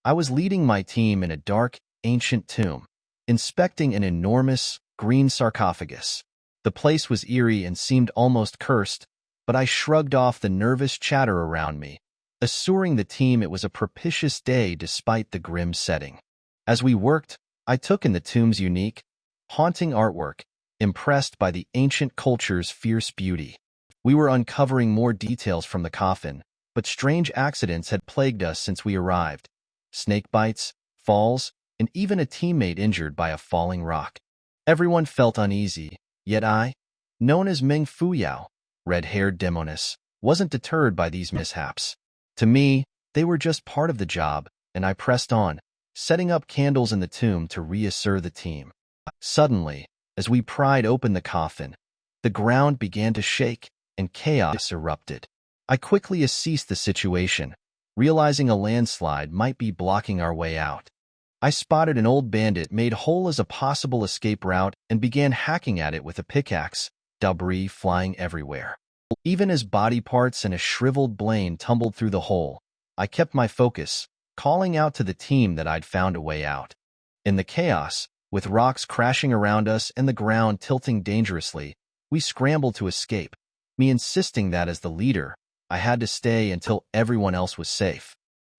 I was leading my team in a dark, ancient tomb, inspecting an enormous, green sarcophagus. The place was eerie and seemed almost cursed, but I shrugged off the nervous chatter around me, assuring the team it was a propitious day despite the grim setting. As we worked, I took in the tomb's unique, haunting artwork, impressed by the ancient culture's fierce beauty. We were uncovering more details from the coffin, but strange accidents had plagued us since we arrived. Snake bites, falls, and even a teammate injured by a falling rock. Everyone felt uneasy, yet I, known as Meng Fuyao, red-haired demoness, wasn't deterred by these mishaps. To me, they were just part of the job, and I pressed on, setting up candles in the tomb to reassure the team. Suddenly, as we pried open the coffin, the ground began to shake, and chaos erupted. I quickly assessed the situation, realizing a landslide might be blocking our way out. I spotted an old bandit made whole as a possible escape route and began hacking at it with a pickaxe, debris flying everywhere. Even as body parts and a shriveled Blaine tumbled through the hole, I kept my focus, calling out to the team that I'd found a way out. In the chaos, with rocks crashing around us and the ground tilting dangerously, we scrambled to escape, me insisting that as the leader, I had to stay until everyone else was safe.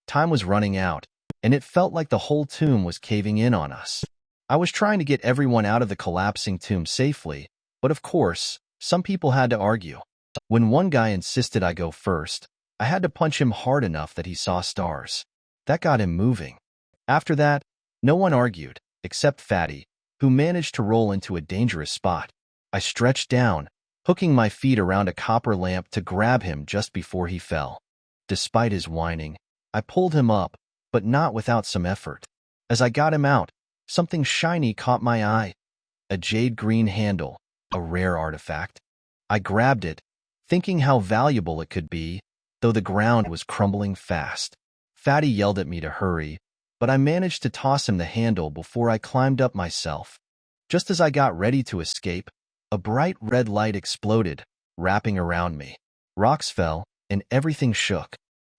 Time was running out, and it felt like the whole tomb was caving in on us. I was trying to get everyone out of the collapsing tomb safely, but of course, some people had to argue. When one guy insisted I go first, I had to punch him hard enough that he saw stars. That got him moving. After that, no one argued, except Fatty, who managed to roll into a dangerous spot. I stretched down, hooking my feet around a copper lamp to grab him just before he fell. Despite his whining, I pulled him up, but not without some effort. As I got him out, something shiny caught my eye. A jade green handle, a rare artifact. I grabbed it, thinking how valuable it could be, though the ground was crumbling fast. Fatty yelled at me to hurry, but I managed to toss him the handle before I climbed up myself. Just as I got ready to escape, a bright red light exploded, wrapping around me. Rocks fell, and everything shook.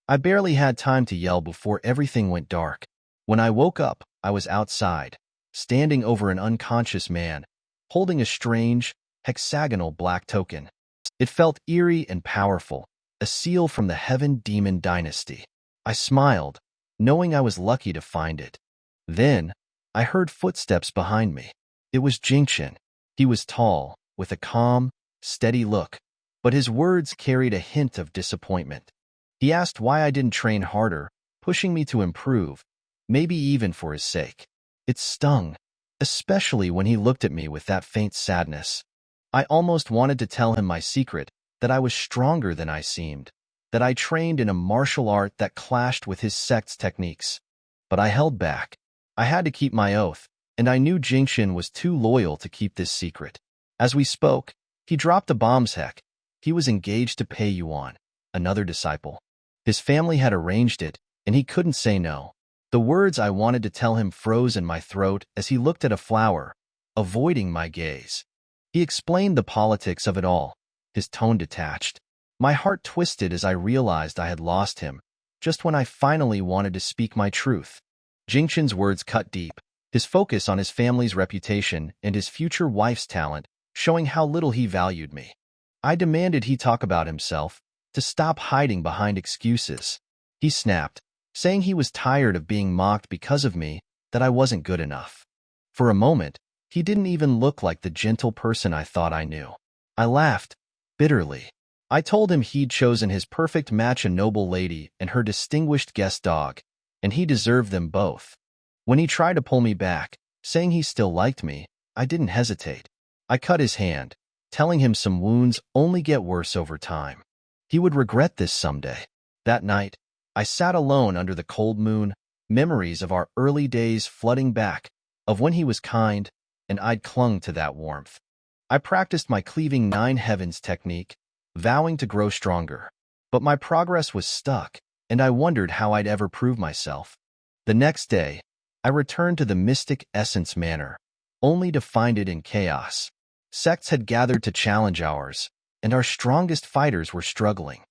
I barely had time to yell before everything went dark. When I woke up, I was outside, standing over an unconscious man, holding a strange, hexagonal black token. It felt eerie and powerful, a seal from the Heaven Demon Dynasty. I smiled, knowing I was lucky to find it. Then, I heard footsteps behind me. It was Jingchen. He was tall, with a calm, steady look, but his words carried a hint of disappointment. He asked why I didn't train harder, pushing me to improve, maybe even for his sake. It stung, especially when he looked at me with that faint sadness. I almost wanted to tell him my secret, that I was stronger than I seemed, that I trained in a martial art that clashed with his sect's techniques. But I held back. I had to keep my oath, and I knew Jingchen was too loyal to keep this secret. As we spoke, he dropped a bomb's heck. He was engaged to Pei Yuan, another disciple. His family had arranged it, and he couldn't say no. The words I wanted to tell him froze in my throat as he looked at a flower, avoiding my gaze. He explained the politics of it all, his tone detached. My heart twisted as I realized I had lost him, just when I finally wanted to speak my truth. Jingchen's words cut deep, his focus on his family's reputation and his future wife's talent, showing how little he valued me. I demanded he talk about himself, to stop hiding behind excuses. He snapped, saying he was tired of being mocked because of me, that I wasn't good enough. For a moment, he didn't even look like the gentle person I thought I knew. I laughed, bitterly. I told him he'd chosen his perfect match, a noble lady and her distinguished guest dog, and he deserved them both. When he tried to pull me back, saying he still liked me, I didn't hesitate. I cut his hand, telling him some wounds only get worse over time. He would regret this someday. That night, I sat alone under the cold moon, memories of our early days flooding back, of when he was kind, and I'd clung to that warmth. I practiced my cleaving 9 heavens technique, vowing to grow stronger. But my progress was stuck, and I wondered how I'd ever prove myself. The next day, I returned to the Mystic Essence Manor, only to find it in chaos. Sects had gathered to challenge ours, and our strongest fighters were struggling.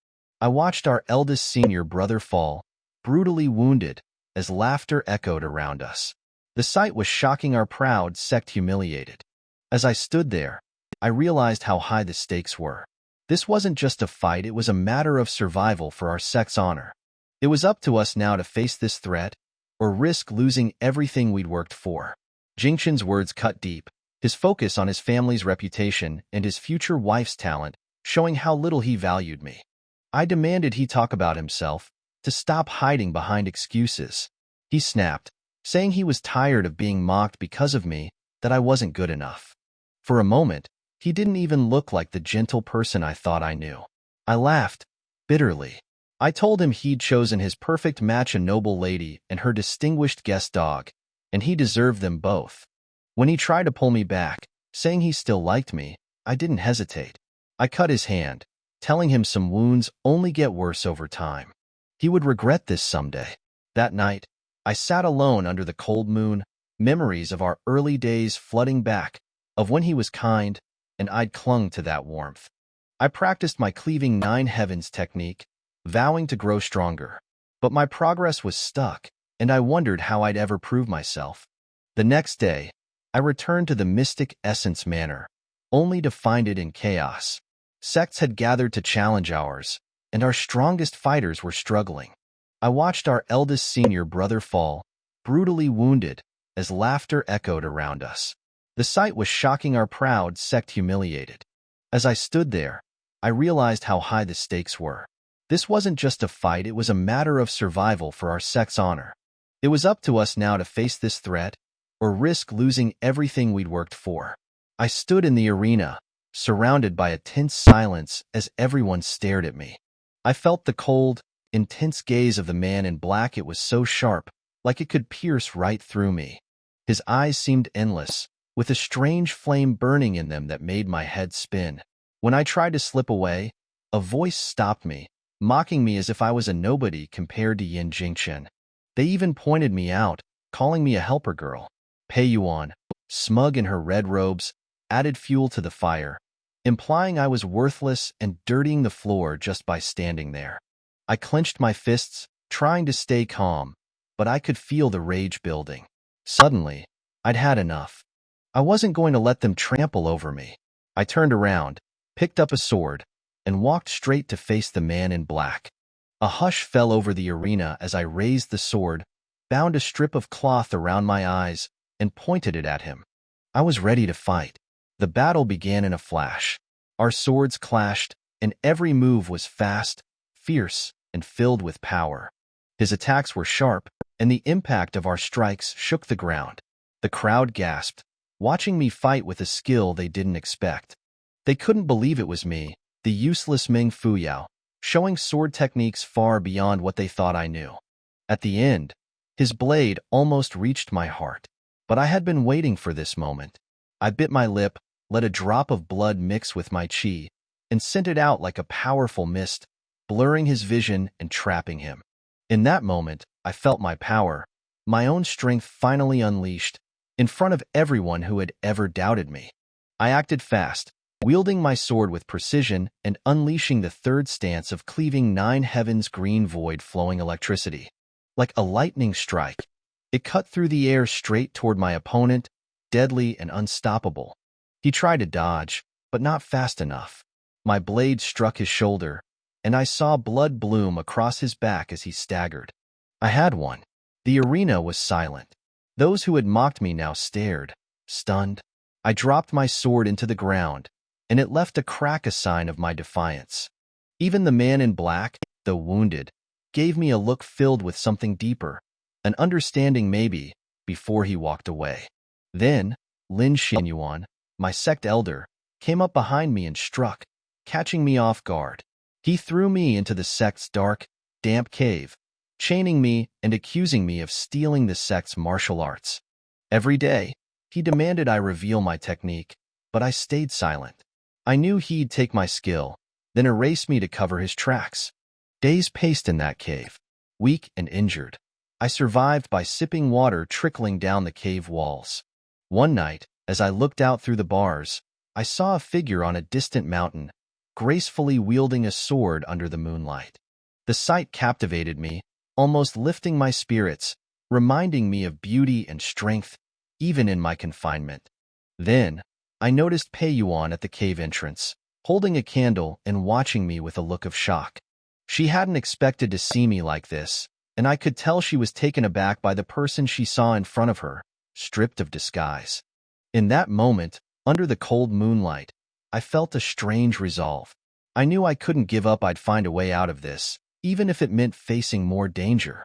I watched our eldest senior brother fall, brutally wounded, as laughter echoed around us. The sight was shocking our proud sect humiliated. As I stood there, I realized how high the stakes were. This wasn't just a fight, it was a matter of survival for our sect's honor. It was up to us now to face this threat, or risk losing everything we'd worked for. Jingchen's words cut deep, his focus on his family's reputation and his future wife's talent, showing how little he valued me. I demanded he talk about himself, to stop hiding behind excuses. He snapped, saying he was tired of being mocked because of me, that I wasn't good enough. For a moment, he didn't even look like the gentle person I thought I knew. I laughed, bitterly. I told him he'd chosen his perfect match, a noble lady and her distinguished guest dog, and he deserved them both. When he tried to pull me back, saying he still liked me, I didn't hesitate. I cut his hand, telling him some wounds only get worse over time. He would regret this someday. That night, I sat alone under the cold moon, memories of our early days flooding back, of when he was kind, and I'd clung to that warmth. I practiced my cleaving 9 heavens technique, vowing to grow stronger. But my progress was stuck, and I wondered how I'd ever prove myself. The next day, I returned to the Mystic Essence Manor, only to find it in chaos. Sects had gathered to challenge ours, and our strongest fighters were struggling. I watched our eldest senior brother fall, brutally wounded, as laughter echoed around us. The sight was shocking our proud sect humiliated. As I stood there, I realized how high the stakes were. This wasn't just a fight, it was a matter of survival for our sect's honor. It was up to us now to face this threat, or risk losing everything we'd worked for. I stood in the arena, surrounded by a tense silence as everyone stared at me. I felt the cold, intense gaze of the man in black. It was so sharp, like it could pierce right through me. His eyes seemed endless, with a strange flame burning in them that made my head spin. When I tried to slip away, a voice stopped me, mocking me as if I was a nobody compared to Jingchen. They even pointed me out, calling me a helper girl. Pei Yuan, smug in her red robes, added fuel to the fire, implying I was worthless and dirtying the floor just by standing there. I clenched my fists, trying to stay calm, but I could feel the rage building. Suddenly, I'd had enough. I wasn't going to let them trample over me. I turned around, picked up a sword, and walked straight to face the man in black. A hush fell over the arena as I raised the sword, bound a strip of cloth around my eyes, and pointed it at him. I was ready to fight. The battle began in a flash. Our swords clashed, and every move was fast, fierce, and filled with power. His attacks were sharp, and the impact of our strikes shook the ground. The crowd gasped, watching me fight with a skill they didn't expect. They couldn't believe it was me, the useless Ming Fuyao, showing sword techniques far beyond what they thought I knew. At the end, his blade almost reached my heart. But I had been waiting for this moment. I bit my lip, let a drop of blood mix with my chi, and sent it out like a powerful mist, blurring his vision and trapping him. In that moment, I felt my power, my own strength finally unleashed, in front of everyone who had ever doubted me. I acted fast, wielding my sword with precision and unleashing the third stance of cleaving 9 heavens green void flowing electricity. Like a lightning strike, it cut through the air straight toward my opponent, deadly and unstoppable. He tried to dodge, but not fast enough. My blade struck his shoulder, and I saw blood bloom across his back as he staggered. I had won. The arena was silent. Those who had mocked me now stared, stunned. I dropped my sword into the ground, and it left a crack, a sign of my defiance. Even the man in black, though wounded, gave me a look filled with something deeper, an understanding maybe, before he walked away. Then, Lin Xinyuan, my sect elder, came up behind me and struck, catching me off guard. He threw me into the sect's dark, damp cave, chaining me and accusing me of stealing the sect's martial arts. Every day, he demanded I reveal my technique, but I stayed silent. I knew he'd take my skill, then erase me to cover his tracks. Days passed in that cave, weak and injured. I survived by sipping water trickling down the cave walls. One night, as I looked out through the bars, I saw a figure on a distant mountain, gracefully wielding a sword under the moonlight. The sight captivated me, almost lifting my spirits, reminding me of beauty and strength, even in my confinement. Then, I noticed Pei Yuan at the cave entrance, holding a candle and watching me with a look of shock. She hadn't expected to see me like this, and I could tell she was taken aback by the person she saw in front of her, stripped of disguise. In that moment, under the cold moonlight, I felt a strange resolve. I knew I couldn't give up. I'd find a way out of this, even if it meant facing more danger.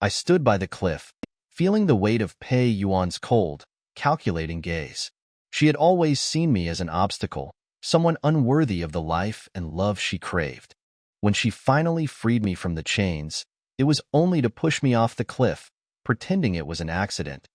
I stood by the cliff, feeling the weight of Pei Yuan's cold, calculating gaze. She had always seen me as an obstacle, someone unworthy of the life and love she craved. When she finally freed me from the chains, it was only to push me off the cliff, pretending it was an accident.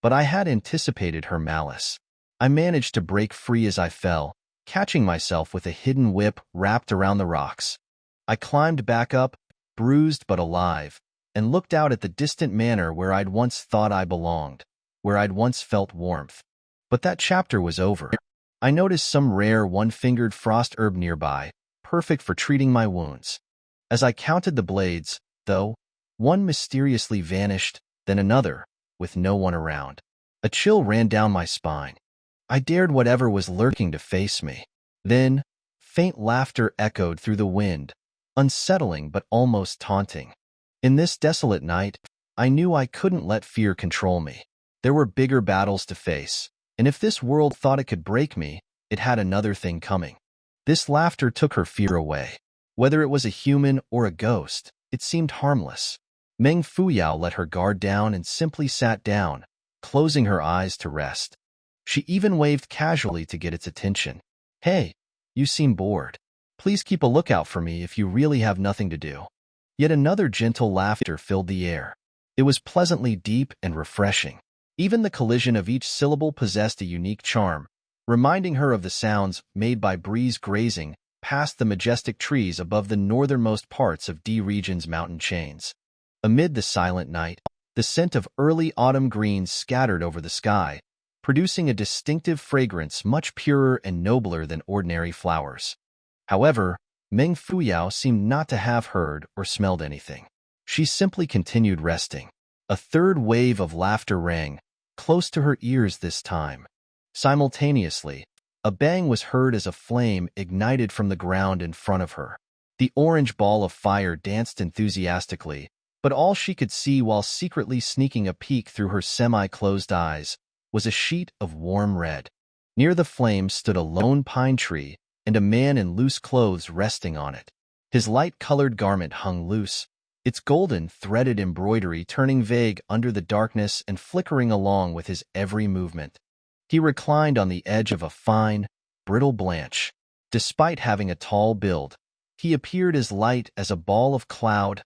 But I had anticipated her malice. I managed to break free as I fell, catching myself with a hidden whip wrapped around the rocks. I climbed back up, bruised but alive, and looked out at the distant manor where I'd once thought I belonged, where I'd once felt warmth. But that chapter was over. I noticed some rare one-fingered frost herb nearby, perfect for treating my wounds. As I counted the blades, though, one mysteriously vanished, then another, with no one around. A chill ran down my spine. I dared whatever was lurking to face me. Then, faint laughter echoed through the wind, unsettling but almost taunting. In this desolate night, I knew I couldn't let fear control me. There were bigger battles to face, and if this world thought it could break me, it had another thing coming. This laughter took her fear away. Whether it was a human or a ghost, it seemed harmless. Meng Fuyao let her guard down and simply sat down, closing her eyes to rest. She even waved casually to get its attention. "Hey, you seem bored. Please keep a lookout for me if you really have nothing to do." Yet another gentle laughter filled the air. It was pleasantly deep and refreshing. Even the collision of each syllable possessed a unique charm, reminding her of the sounds made by breeze grazing past the majestic trees above the northernmost parts of D region's mountain chains. Amid the silent night, the scent of early autumn greens scattered over the sky, producing a distinctive fragrance much purer and nobler than ordinary flowers. However, Meng Fuyao seemed not to have heard or smelled anything. She simply continued resting. A third wave of laughter rang, close to her ears this time. Simultaneously, a bang was heard as a flame ignited from the ground in front of her. The orange ball of fire danced enthusiastically, but all she could see while secretly sneaking a peek through her semi-closed eyes was a sheet of warm red. Near the flame stood a lone pine tree, and a man in loose clothes resting on it. His light-colored garment hung loose, its golden, threaded embroidery turning vague under the darkness and flickering along with his every movement. He reclined on the edge of a fine, brittle branch. Despite having a tall build, he appeared as light as a ball of cloud,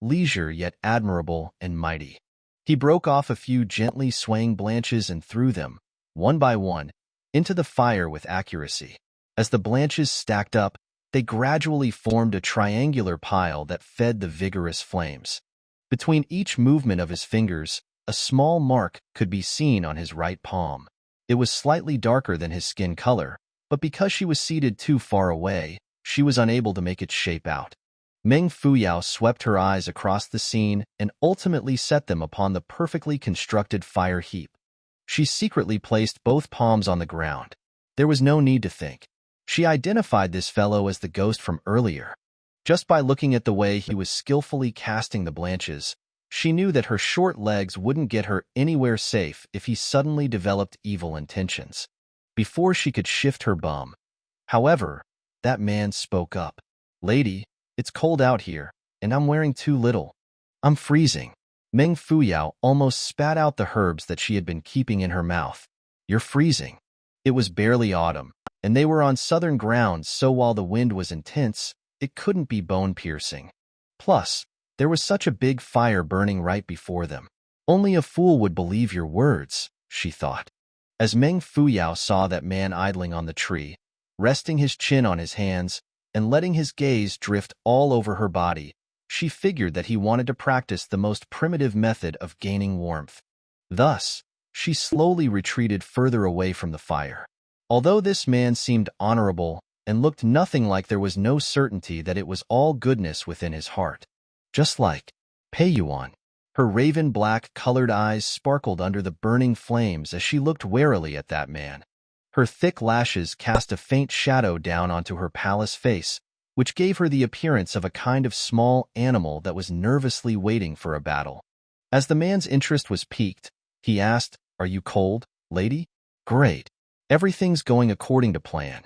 leisure yet admirable and mighty. He broke off a few gently swaying branches and threw them, one by one, into the fire with accuracy. As the branches stacked up, they gradually formed a triangular pile that fed the vigorous flames. Between each movement of his fingers, a small mark could be seen on his right palm. It was slightly darker than his skin color, but because she was seated too far away, she was unable to make its shape out. Meng Fuyao swept her eyes across the scene and ultimately set them upon the perfectly constructed fire heap. She secretly placed both palms on the ground. There was no need to think. She identified this fellow as the ghost from earlier. Just by looking at the way he was skillfully casting the branches, she knew that her short legs wouldn't get her anywhere safe if he suddenly developed evil intentions. Before she could shift her bum, however, that man spoke up. "Lady, it's cold out here, and I'm wearing too little. I'm freezing." Meng Fuyao almost spat out the herbs that she had been keeping in her mouth. "You're freezing." It was barely autumn, and they were on southern grounds, so while the wind was intense, it couldn't be bone-piercing. Plus, there was such a big fire burning right before them. Only a fool would believe your words, she thought. As Meng Fuyao saw that man idling on the tree, resting his chin on his hands, and letting his gaze drift all over her body, she figured that he wanted to practice the most primitive method of gaining warmth. Thus, she slowly retreated further away from the fire. Although this man seemed honorable and looked nothing like, there was no certainty that it was all goodness within his heart. Just like Pei Yuan. Her raven-black colored eyes sparkled under the burning flames as she looked warily at that man. Her thick lashes cast a faint shadow down onto her palace face, which gave her the appearance of a kind of small animal that was nervously waiting for a battle. As the man's interest was piqued, he asked, "Are you cold, lady?" "Great. Everything's going according to plan."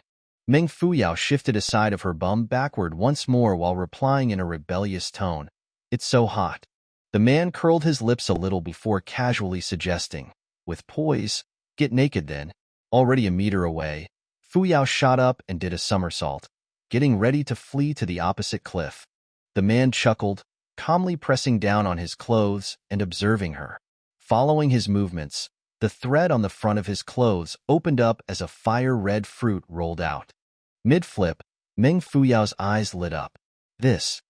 Meng Fuyao shifted a side of her bum backward once more while replying in a rebellious tone, "It's so hot." The man curled his lips a little before casually suggesting, with poise, "Get naked then." Already a meter away, Fuyao shot up and did a somersault, getting ready to flee to the opposite cliff. The man chuckled, calmly pressing down on his clothes and observing her. Following his movements, the thread on the front of his clothes opened up as a fire-red fruit rolled out. Mid-flip, Meng Fuyao's eyes lit up. This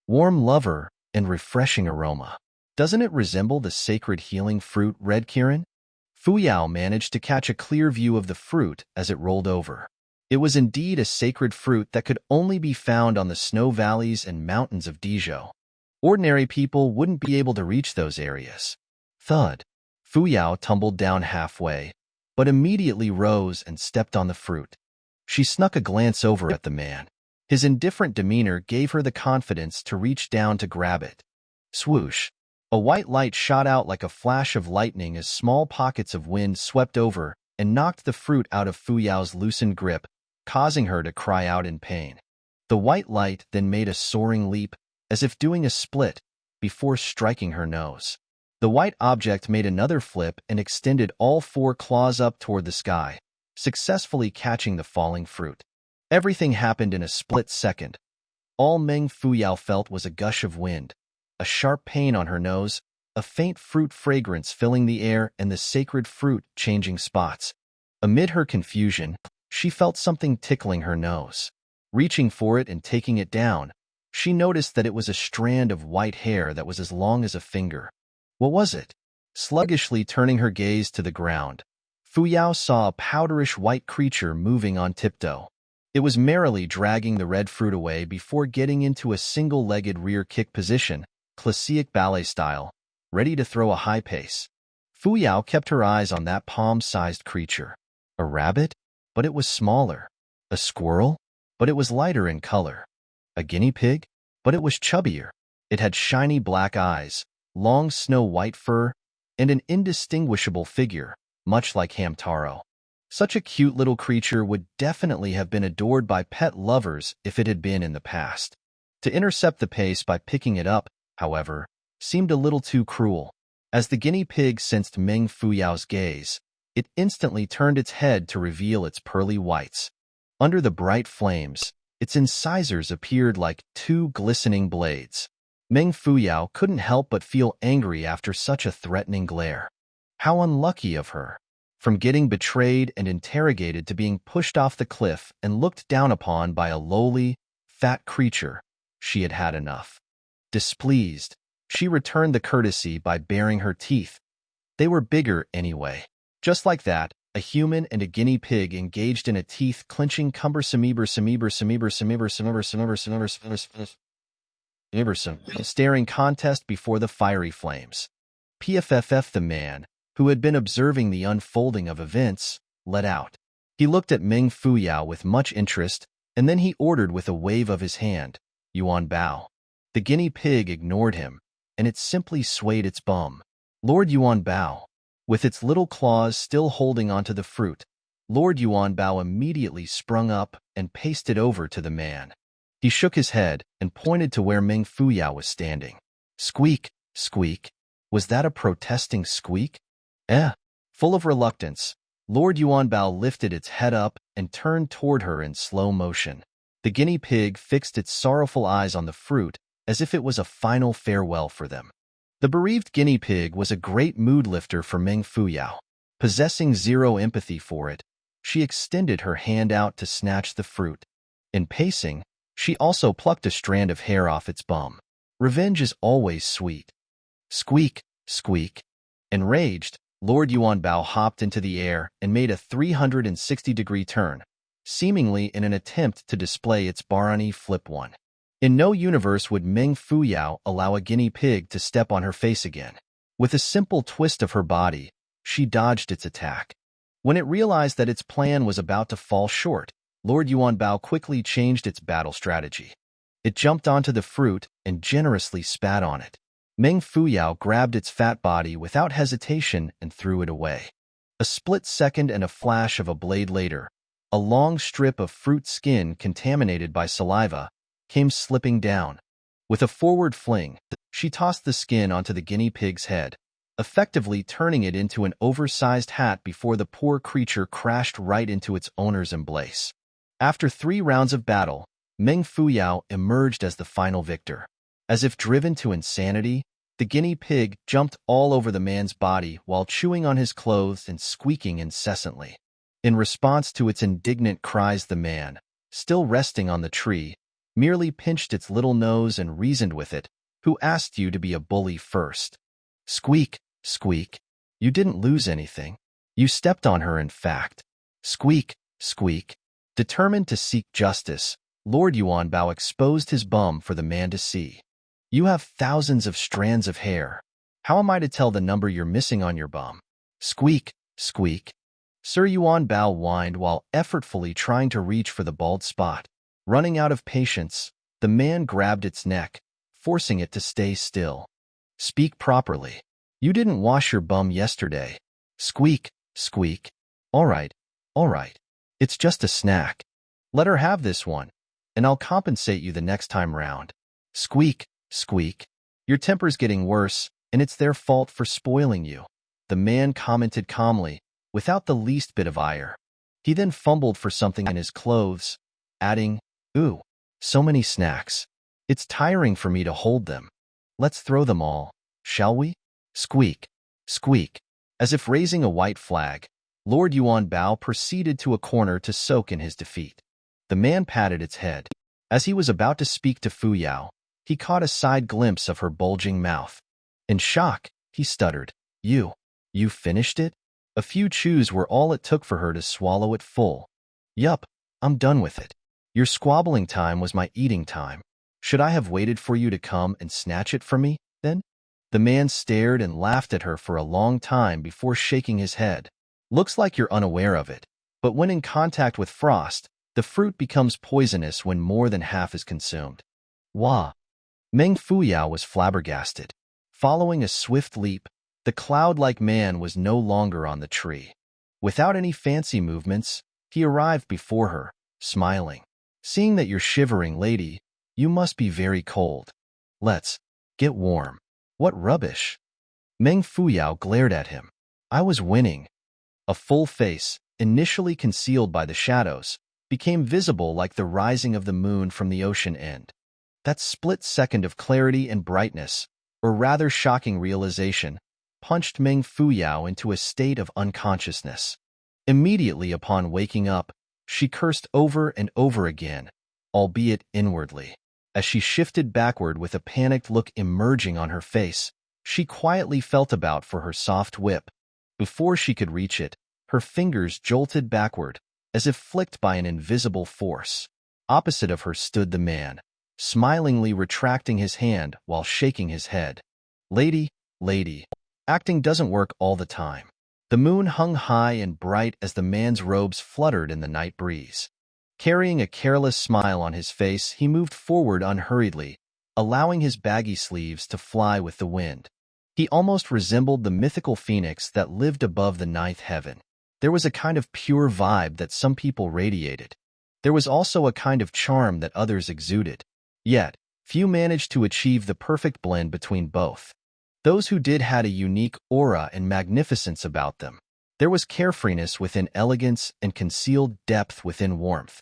warm lover and refreshing aroma. Doesn't it resemble the sacred healing fruit, Red Kirin? Fuyao managed to catch a clear view of the fruit as it rolled over. It was indeed a sacred fruit that could only be found on the snow valleys and mountains of Dizhou. Ordinary people wouldn't be able to reach those areas. Thud. Fuyao tumbled down halfway, but immediately rose and stepped on the fruit. She snuck a glance over at the man. His indifferent demeanor gave her the confidence to reach down to grab it. Swoosh! A white light shot out like a flash of lightning as small pockets of wind swept over and knocked the fruit out of Fuyao's loosened grip, causing her to cry out in pain. The white light then made a soaring leap, as if doing a split, before striking her nose. The white object made another flip and extended all four claws up toward the sky, successfully catching the falling fruit. Everything happened in a split second. All Meng Fuyao felt was a gush of wind, a sharp pain on her nose, a faint fruit fragrance filling the air, and the sacred fruit changing spots. Amid her confusion, she felt something tickling her nose. Reaching for it and taking it down, she noticed that it was a strand of white hair that was as long as a finger. What was it? Sluggishly turning her gaze to the ground, Fuyao saw a powderish white creature moving on tiptoe. It was merrily dragging the red fruit away before getting into a single-legged rear kick position, classic ballet style, ready to throw a high pace. Fuyao kept her eyes on that palm-sized creature. A rabbit? But it was smaller. A squirrel? But it was lighter in color. A guinea pig? But it was chubbier. It had shiny black eyes, long snow-white fur, and an indistinguishable figure, much like Hamtaro. Such a cute little creature would definitely have been adored by pet lovers if it had been in the past. To intercept the pace by picking it up, however, seemed a little too cruel. As the guinea pig sensed Meng Fuyao's gaze, it instantly turned its head to reveal its pearly whites. Under the bright flames, its incisors appeared like two glistening blades. Meng Fuyao couldn't help but feel angry after such a threatening glare. How unlucky of her! From getting betrayed and interrogated to being pushed off the cliff and looked down upon by a lowly, fat creature, she had had enough. Displeased, she returned the courtesy by baring her teeth. They were bigger anyway. Just like that, a human and a guinea pig engaged in a teeth-clenching cumbersome staring contest before the fiery flames. PFFF, the man, who had been observing the unfolding of events, let out. He looked at Meng Fuyao with much interest, and then he ordered with a wave of his hand, "Yuan Bao." The guinea pig ignored him, and it simply swayed its bum. Lord Yuan Bao. With its little claws still holding onto the fruit, Lord Yuan Bao immediately sprung up and paced it over to the man. He shook his head and pointed to where Meng Fuyao was standing. Squeak, squeak. Was that a protesting squeak? Full of reluctance, Lord Yuan Bao lifted its head up and turned toward her in slow motion. The guinea pig fixed its sorrowful eyes on the fruit as if it was a final farewell for them. The bereaved guinea pig was a great mood lifter for Meng Fuyao. Possessing zero empathy for it, she extended her hand out to snatch the fruit. In pacing, she also plucked a strand of hair off its bum. Revenge is always sweet. Squeak, squeak. Enraged, Lord Yuan Bao hopped into the air and made a 360-degree turn, seemingly in an attempt to display its Barani Flip 1. In no universe would Meng Fuyao allow a guinea pig to step on her face again. With a simple twist of her body, she dodged its attack. When it realized that its plan was about to fall short, Lord Yuanbao quickly changed its battle strategy. It jumped onto the fruit and generously spat on it. Meng Fuyao grabbed its fat body without hesitation and threw it away. A split second and a flash of a blade later, a long strip of fruit skin contaminated by saliva came slipping down. With a forward fling, she tossed the skin onto the guinea pig's head, effectively turning it into an oversized hat before the poor creature crashed right into its owner's embrace. After 3 rounds of battle, Meng Fuyao emerged as the final victor. As if driven to insanity, the guinea pig jumped all over the man's body while chewing on his clothes and squeaking incessantly. In response to its indignant cries, the man, still resting on the tree, merely pinched its little nose and reasoned with it. Who asked you to be a bully first? Squeak, squeak. You didn't lose anything. You stepped on her, in fact. Squeak, squeak. Determined to seek justice, Lord Yuanbao exposed his bum for the man to see. You have thousands of strands of hair. How am I to tell the number you're missing on your bum? Squeak, squeak. Sir Yuanbao whined while effortfully trying to reach for the bald spot. Running out of patience, the man grabbed its neck, forcing it to stay still. Speak properly. You didn't wash your bum yesterday. Squeak, squeak. All right, all right. It's just a snack. Let her have this one, and I'll compensate you the next time round. Squeak, squeak. Your temper's getting worse, and it's their fault for spoiling you. The man commented calmly, without the least bit of ire. He then fumbled for something in his clothes, adding, Ooh, so many snacks. It's tiring for me to hold them. Let's throw them all, shall we? Squeak, squeak. As if raising a white flag, Lord Yuanbao proceeded to a corner to soak in his defeat. The man patted its head. As he was about to speak to Fuyao, he caught a side glimpse of her bulging mouth. In shock, he stuttered, You finished it? A few chews were all it took for her to swallow it full. Yup, I'm done with it. Your squabbling time was my eating time. Should I have waited for you to come and snatch it from me, then? The man stared and laughed at her for a long time before shaking his head. Looks like you're unaware of it, but when in contact with frost, the fruit becomes poisonous when more than half is consumed. Wah! Meng Fuyao was flabbergasted. Following a swift leap, the cloud-like man was no longer on the tree. Without any fancy movements, he arrived before her, smiling. Seeing that you're shivering, lady, you must be very cold. Let's get warm. What rubbish! Meng Fuyao glared at him. I was winning. A full face, initially concealed by the shadows, became visible like the rising of the moon from the ocean end. That split second of clarity and brightness, or rather shocking realization, punched Meng Fuyao into a state of unconsciousness. Immediately upon waking up, she cursed over and over again, albeit inwardly. As she shifted backward with a panicked look emerging on her face, she quietly felt about for her soft whip. Before she could reach it, her fingers jolted backward, as if flicked by an invisible force. Opposite of her stood the man, smilingly retracting his hand while shaking his head. Lady, acting doesn't work all the time. The moon hung high and bright as the man's robes fluttered in the night breeze. Carrying a careless smile on his face, he moved forward unhurriedly, allowing his baggy sleeves to fly with the wind. He almost resembled the mythical phoenix that lived above the ninth heaven. There was a kind of pure vibe that some people radiated. There was also a kind of charm that others exuded. Yet, few managed to achieve the perfect blend between both. Those who did had a unique aura and magnificence about them. There was carefreeness within elegance and concealed depth within warmth.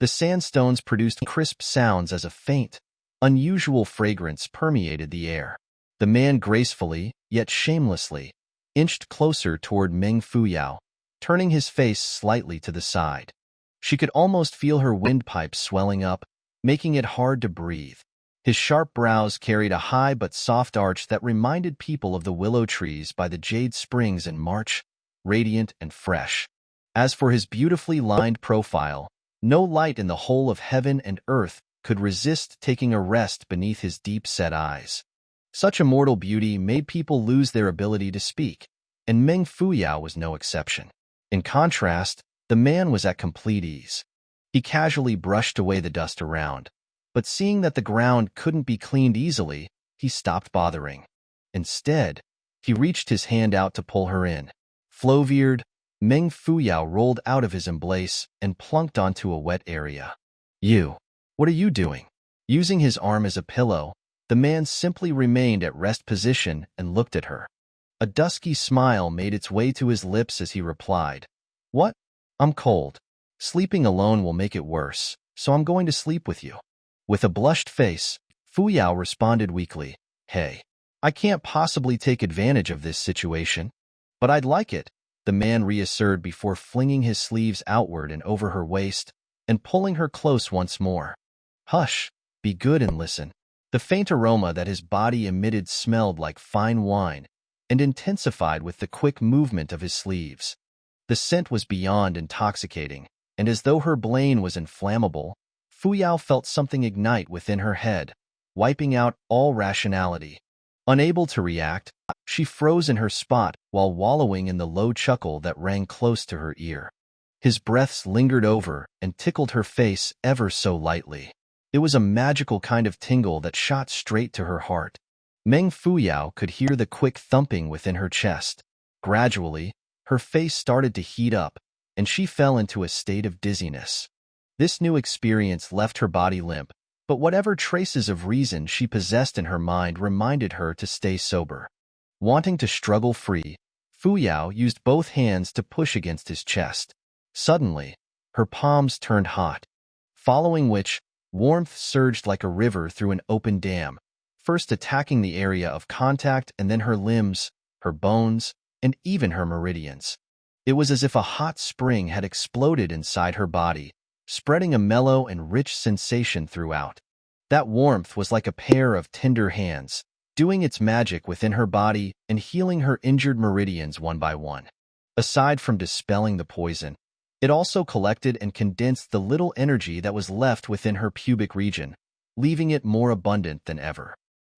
The sandstones produced crisp sounds as a faint, unusual fragrance permeated the air. The man gracefully, yet shamelessly, inched closer toward Meng Fuyao, turning his face slightly to the side. She could almost feel her windpipe swelling up, making it hard to breathe. His sharp brows carried a high but soft arch that reminded people of the willow trees by the jade springs in March, radiant and fresh. As for his beautifully lined profile, no light in the whole of heaven and earth could resist taking a rest beneath his deep-set eyes. Such immortal beauty made people lose their ability to speak, and Meng Fuyao was no exception. In contrast, the man was at complete ease. He casually brushed away the dust around, but seeing that the ground couldn't be cleaned easily, he stopped bothering. Instead, he reached his hand out to pull her in. Flow-veered, Meng Fuyao rolled out of his embrace and plunked onto a wet area. "You, what are you doing?" Using his arm as a pillow, the man simply remained at rest position and looked at her. A dusky smile made its way to his lips as he replied, "What? I'm cold. Sleeping alone will make it worse, so I'm going to sleep with you." With a blushed face, Fuyao responded weakly, "Hey, I can't possibly take advantage of this situation, but I'd like it," the man reasserted before flinging his sleeves outward and over her waist and pulling her close once more. "Hush, be good and listen." The faint aroma that his body emitted smelled like fine wine and intensified with the quick movement of his sleeves. The scent was beyond intoxicating, and as though her brain was inflammable, Fuyao felt something ignite within her head, wiping out all rationality. Unable to react, she froze in her spot while wallowing in the low chuckle that rang close to her ear. His breaths lingered over and tickled her face ever so lightly. It was a magical kind of tingle that shot straight to her heart. Meng Fuyao could hear the quick thumping within her chest. Gradually, her face started to heat up, and she fell into a state of dizziness. This new experience left her body limp, but whatever traces of reason she possessed in her mind reminded her to stay sober. Wanting to struggle free, Fuyao used both hands to push against his chest. Suddenly, her palms turned hot, following which, warmth surged like a river through an open dam, first attacking the area of contact and then her limbs, her bones, and even her meridians. It was as if a hot spring had exploded inside her body, spreading a mellow and rich sensation throughout. That warmth was like a pair of tender hands, doing its magic within her body and healing her injured meridians one by one. Aside from dispelling the poison, it also collected and condensed the little energy that was left within her pubic region, leaving it more abundant than ever.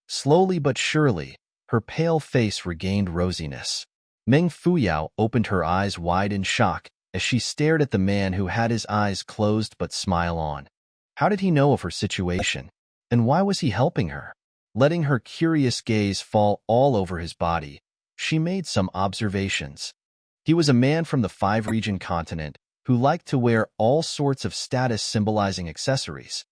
Slowly but surely, her pale face regained rosiness. Meng Fuyao opened her eyes wide in shock as she stared at the man who had his eyes closed but smile on. How did he know of her situation, and why was he helping her? Letting her curious gaze fall all over his body, she made some observations. He was a man from the five-region continent who liked to wear all sorts of status-symbolizing accessories.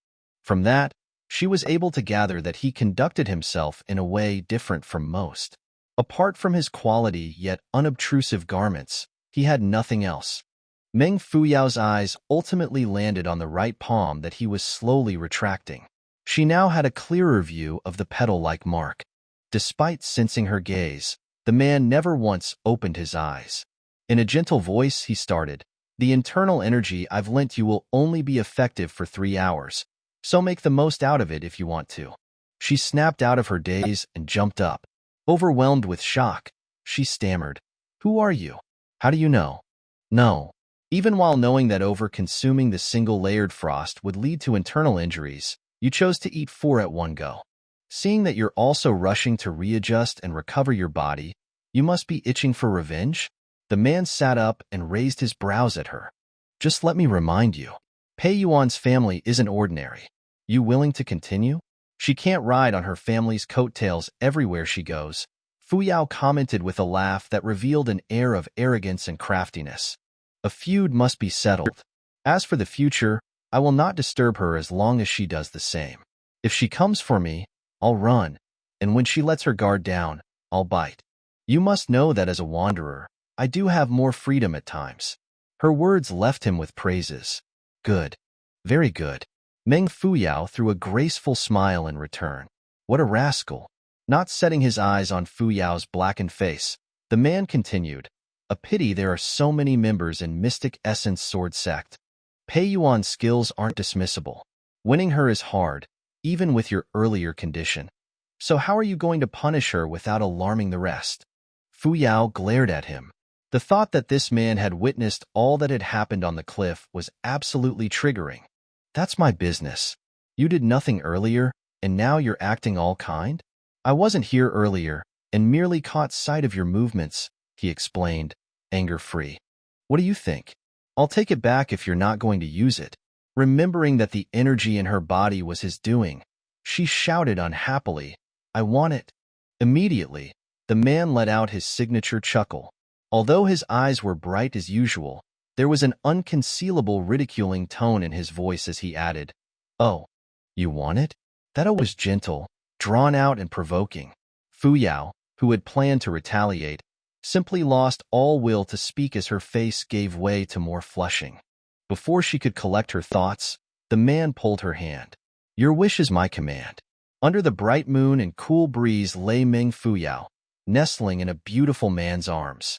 From that, she was able to gather that he conducted himself in a way different from most. Apart from his quality yet unobtrusive garments, he had nothing else. Meng Fuyao's eyes ultimately landed on the right palm that he was slowly retracting. She now had a clearer view of the petal-like mark. Despite sensing her gaze, the man never once opened his eyes. In a gentle voice, he started, "The internal energy I've lent you will only be effective for 3 hours, so make the most out of it if you want to." She snapped out of her daze and jumped up. Overwhelmed with shock, she stammered, "Who are you? How do you know?" "No." Even while knowing that over-consuming the single-layered frost would lead to internal injuries, you chose to eat 4 at one go. Seeing that you're also rushing to readjust and recover your body, you must be itching for revenge? The man sat up and raised his brows at her. "Just let me remind you, Pei Yuan's family isn't ordinary. You willing to continue? She can't ride on her family's coattails everywhere she goes," Fuyao commented with a laugh that revealed an air of arrogance and craftiness. "A feud must be settled. As for the future, I will not disturb her as long as she does the same. If she comes for me, I'll run, and when she lets her guard down, I'll bite. You must know that as a wanderer, I do have more freedom at times." Her words left him with praises. "Good. Very good." Meng Fuyao threw a graceful smile in return. What a rascal. Not setting his eyes on Fuyao's blackened face, the man continued, "A pity there are so many members in Mystic Essence Sword Sect. Pei Yuan's skills aren't dismissible. Winning her is hard, even with your earlier condition. So how are you going to punish her without alarming the rest?" Fuyao glared at him. The thought that this man had witnessed all that had happened on the cliff was absolutely triggering. "That's my business. You did nothing earlier, and now you're acting all kind? I wasn't here earlier, and merely caught sight of your movements, he explained, anger-free. What do you think? I'll take it back if you're not going to use it. Remembering that the energy in her body was his doing, she shouted unhappily, I want it. Immediately, the man let out his signature chuckle. Although his eyes were bright as usual, there was an unconcealable ridiculing tone in his voice as he added, Oh, you want it? That was gentle, drawn out and provoking. Fu Yao, who had planned to retaliate, simply lost all will to speak as her face gave way to more flushing. Before she could collect her thoughts, the man pulled her hand. Your wish is my command. Under the bright moon and cool breeze lay Meng Fu Yao, nestling in a beautiful man's arms.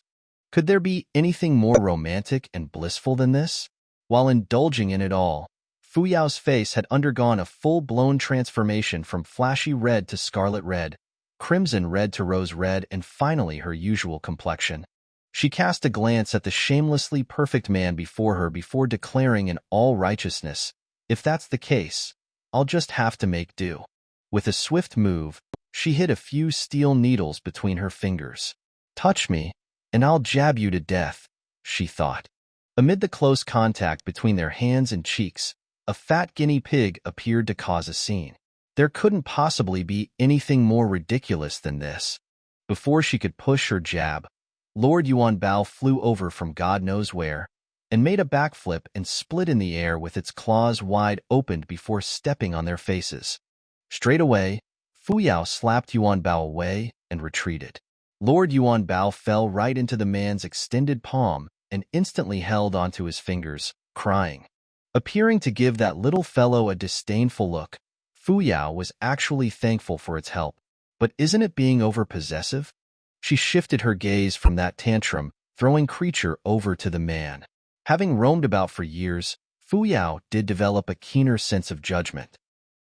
Could there be anything more romantic and blissful than this? While indulging in it all, Fu Yao's face had undergone a full-blown transformation from flashy red to scarlet red, crimson red to rose red, and finally her usual complexion. She cast a glance at the shamelessly perfect man before her before declaring in all righteousness, if that's the case, I'll just have to make do. With a swift move, she hid a few steel needles between her fingers. Touch me, and I'll jab you to death, she thought. Amid the close contact between their hands and cheeks, a fat guinea pig appeared to cause a scene. There couldn't possibly be anything more ridiculous than this. Before she could push her jab, Lord Yuan Bao flew over from God knows where, and made a backflip and split in the air with its claws wide opened before stepping on their faces. Straight away, Fu Yao slapped Yuan Bao away and retreated. Lord Yuan Bao fell right into the man's extended palm and instantly held onto his fingers, crying. Appearing to give that little fellow a disdainful look, Fu Yao was actually thankful for its help. But isn't it being overpossessive? She shifted her gaze from that tantrum, throwing creature over to the man. Having roamed about for years, Fu Yao did develop a keener sense of judgment.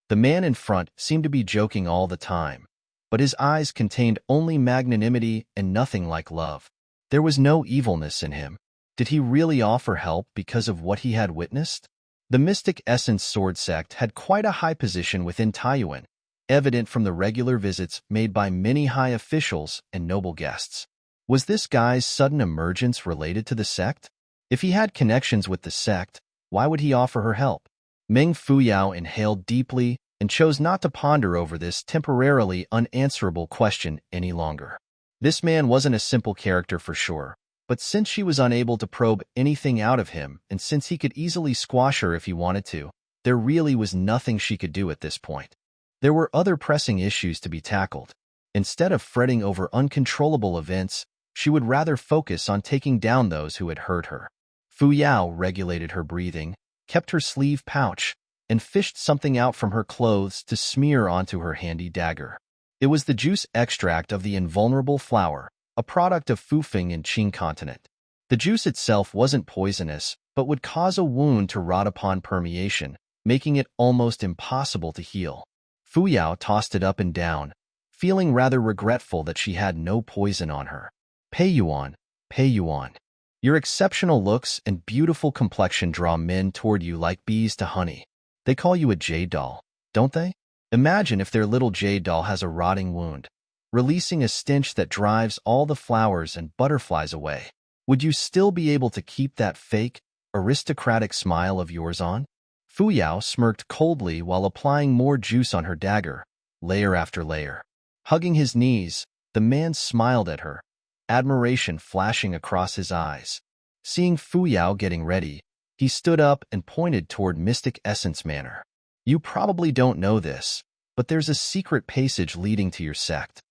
The man in front seemed to be joking all the time, but his eyes contained only magnanimity and nothing like love. There was no evilness in him. Did he really offer help because of what he had witnessed? The Mystic Essence Sword Sect had quite a high position within Taiyuan, evident from the regular visits made by many high officials and noble guests. Was this guy's sudden emergence related to the sect? If he had connections with the sect, why would he offer her help? Meng Fu Yao inhaled deeply and chose not to ponder over this temporarily unanswerable question any longer. This man wasn't a simple character for sure, but since she was unable to probe anything out of him and since he could easily squash her if he wanted to, there really was nothing she could do at this point. There were other pressing issues to be tackled. Instead of fretting over uncontrollable events, she would rather focus on taking down those who had hurt her. Fu Yao regulated her breathing, kept her sleeve pouch, and fished something out from her clothes to smear onto her handy dagger. It was the juice extract of the invulnerable flower, a product of Fufeng in Qing continent. The juice itself wasn't poisonous, but would cause a wound to rot upon permeation, making it almost impossible to heal. Fu Yao tossed it up and down, feeling rather regretful that she had no poison on her. Pei Yuan, Pei Yuan. Your exceptional looks and beautiful complexion draw men toward you like bees to honey. They call you a jade doll, don't they? Imagine if their little jade doll has a rotting wound, releasing a stench that drives all the flowers and butterflies away. Would you still be able to keep that fake, aristocratic smile of yours on? Fu Yao smirked coldly while applying more juice on her dagger, layer after layer. Hugging his knees, the man smiled at her, admiration flashing across his eyes. Seeing Fu Yao getting ready, he stood up and pointed toward Mystic Essence Manor. You probably don't know this, but there's a secret passage leading to your sect.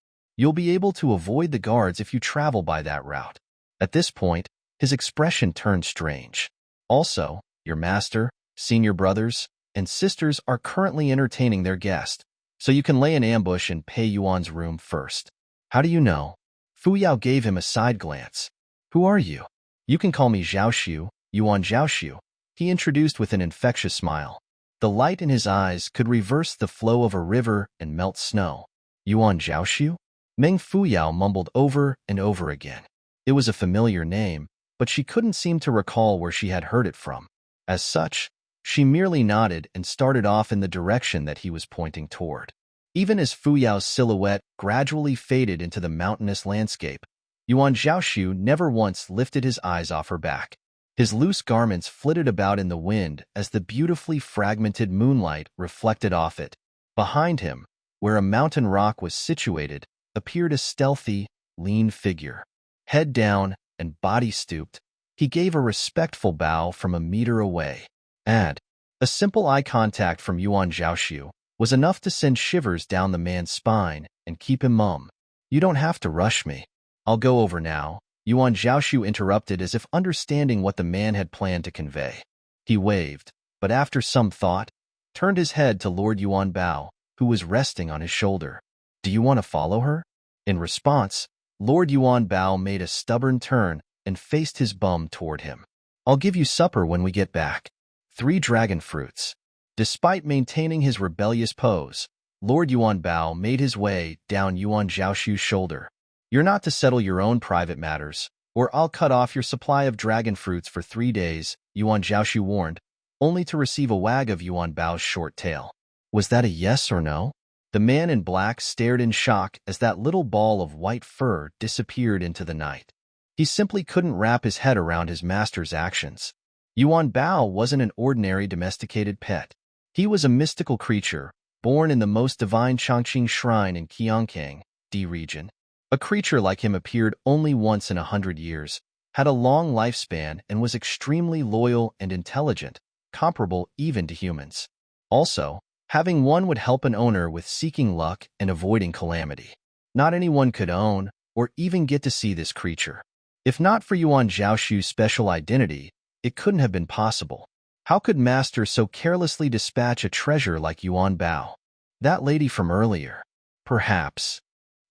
You'll be able to avoid the guards if you travel by that route. At this point, his expression turned strange. Also, your master, senior brothers, and sisters are currently entertaining their guest, so you can lay an ambush in Pei Yuan's room first. How do you know? Fu Yao gave him a side glance. Who are you? You can call me Zhaoxu, Yuan Zhaoxu, he introduced with an infectious smile. The light in his eyes could reverse the flow of a river and melt snow. Yuan Zhaoxu? Meng Fu Yao mumbled over and over again. It was a familiar name, but she couldn't seem to recall where she had heard it from. As such, She merely nodded and started off in the direction that he was pointing toward. Even as Fu Yao's silhouette gradually faded into the mountainous landscape, Yuan Zhaoxu never once lifted his eyes off her back. His loose garments flitted about in the wind as the beautifully fragmented moonlight reflected off it. Behind him, where a mountain rock was situated, appeared a stealthy, lean figure. Head down and body stooped, he gave a respectful bow from a meter away. A simple eye contact from Yuan Zhaoxu was enough to send shivers down the man's spine and keep him mum. "You don't have to rush me. I'll go over now," Yuan Zhaoxu interrupted as if understanding what the man had planned to convey. He waved, but after some thought, turned his head to Lord Yuan Bao, who was resting on his shoulder. "Do you want to follow her?" In response, Lord Yuan Bao made a stubborn turn and faced his bum toward him. "I'll give you supper when we get back. 3 dragon fruits." Despite maintaining his rebellious pose, Lord Yuan Bao made his way down Yuan Zhaoxu's shoulder. "You're not to settle your own private matters, or I'll cut off your supply of dragon fruits for 3 days, Yuan Zhaoxu warned, only to receive a wag of Yuan Bao's short tail. Was that a yes or no? The man in black stared in shock as that little ball of white fur disappeared into the night. He simply couldn't wrap his head around his master's actions. Yuan Bao wasn't an ordinary domesticated pet. He was a mystical creature, born in the most divine Chongqing shrine in Qiankang, D region. A creature like him appeared only once in 100 years, had a long lifespan, and was extremely loyal and intelligent, comparable even to humans. Also, having one would help an owner with seeking luck and avoiding calamity. Not anyone could own or even get to see this creature. If not for Yuan Zhaoxu's special identity, it couldn't have been possible. How could Master so carelessly dispatch a treasure like Yuan Bao? That lady from earlier? Perhaps.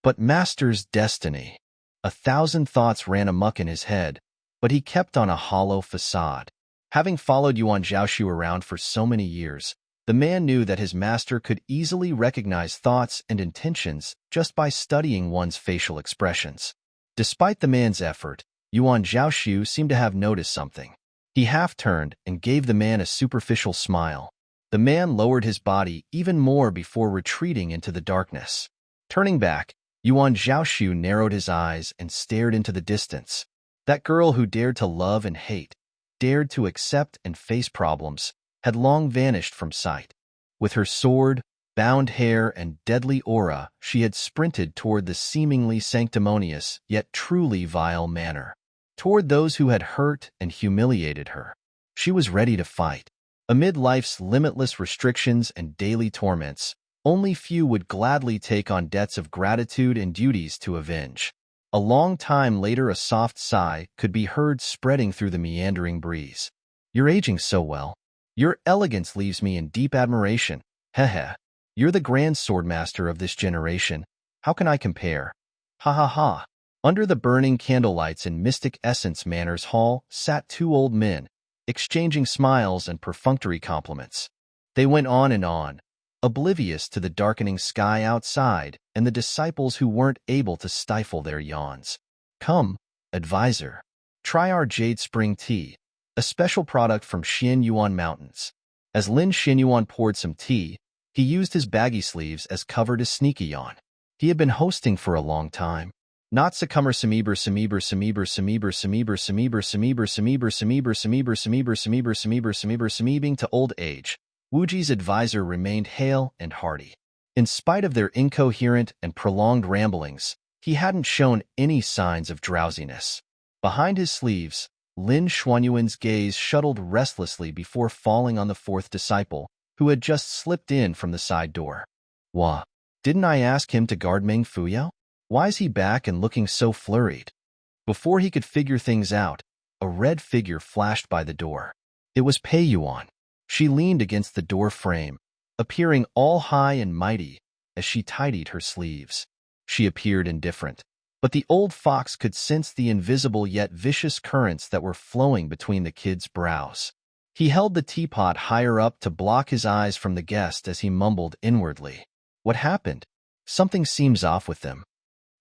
But Master's destiny. 1,000 thoughts ran amuck in his head, but he kept on a hollow facade. Having followed Yuan Zhaoxu around for so many years, the man knew that his master could easily recognize thoughts and intentions just by studying one's facial expressions. Despite the man's effort, Yuan Zhaoxu seemed to have noticed something. He half-turned and gave the man a superficial smile. The man lowered his body even more before retreating into the darkness. Turning back, Yuan Zhaoxu narrowed his eyes and stared into the distance. That girl who dared to love and hate, dared to accept and face problems, had long vanished from sight. With her sword, bound hair, and deadly aura, she had sprinted toward the seemingly sanctimonious yet truly vile Manor. Toward those who had hurt and humiliated her. She was ready to fight. Amid life's limitless restrictions and daily torments, only few would gladly take on debts of gratitude and duties to avenge. A long time later, a soft sigh could be heard spreading through the meandering breeze. "You're aging so well. Your elegance leaves me in deep admiration. Heh. You're the grand swordmaster of this generation. How can I compare? Ha ha ha." Under the burning candlelights in Mystic Essence Manor's hall sat 2 old men, exchanging smiles and perfunctory compliments. They went on and on, oblivious to the darkening sky outside and the disciples who weren't able to stifle their yawns. "Come, advisor. Try our Jade Spring Tea, a special product from Xianyuan Mountains." As Lin Xianyuan poured some tea, he used his baggy sleeves as cover to sneak a yawn. He had been hosting for a long time. Not succumber semeber to old age. Wuji's advisor remained hale and hearty. In spite of their incoherent and prolonged ramblings, he hadn't shown any signs of drowsiness. Behind his sleeves, Lin Xuanyuan's gaze shuttled restlessly before falling on the 4th disciple, who had just slipped in from the side door. "Wah, didn't I ask him to guard Meng Fuyao? Why's he back and looking so flurried?" Before he could figure things out, a red figure flashed by the door. It was Pei Yuan. She leaned against the door frame, appearing all high and mighty as she tidied her sleeves. She appeared indifferent, but the old fox could sense the invisible yet vicious currents that were flowing between the kid's brows. He held the teapot higher up to block his eyes from the guest as he mumbled inwardly. "What happened? Something seems off with them."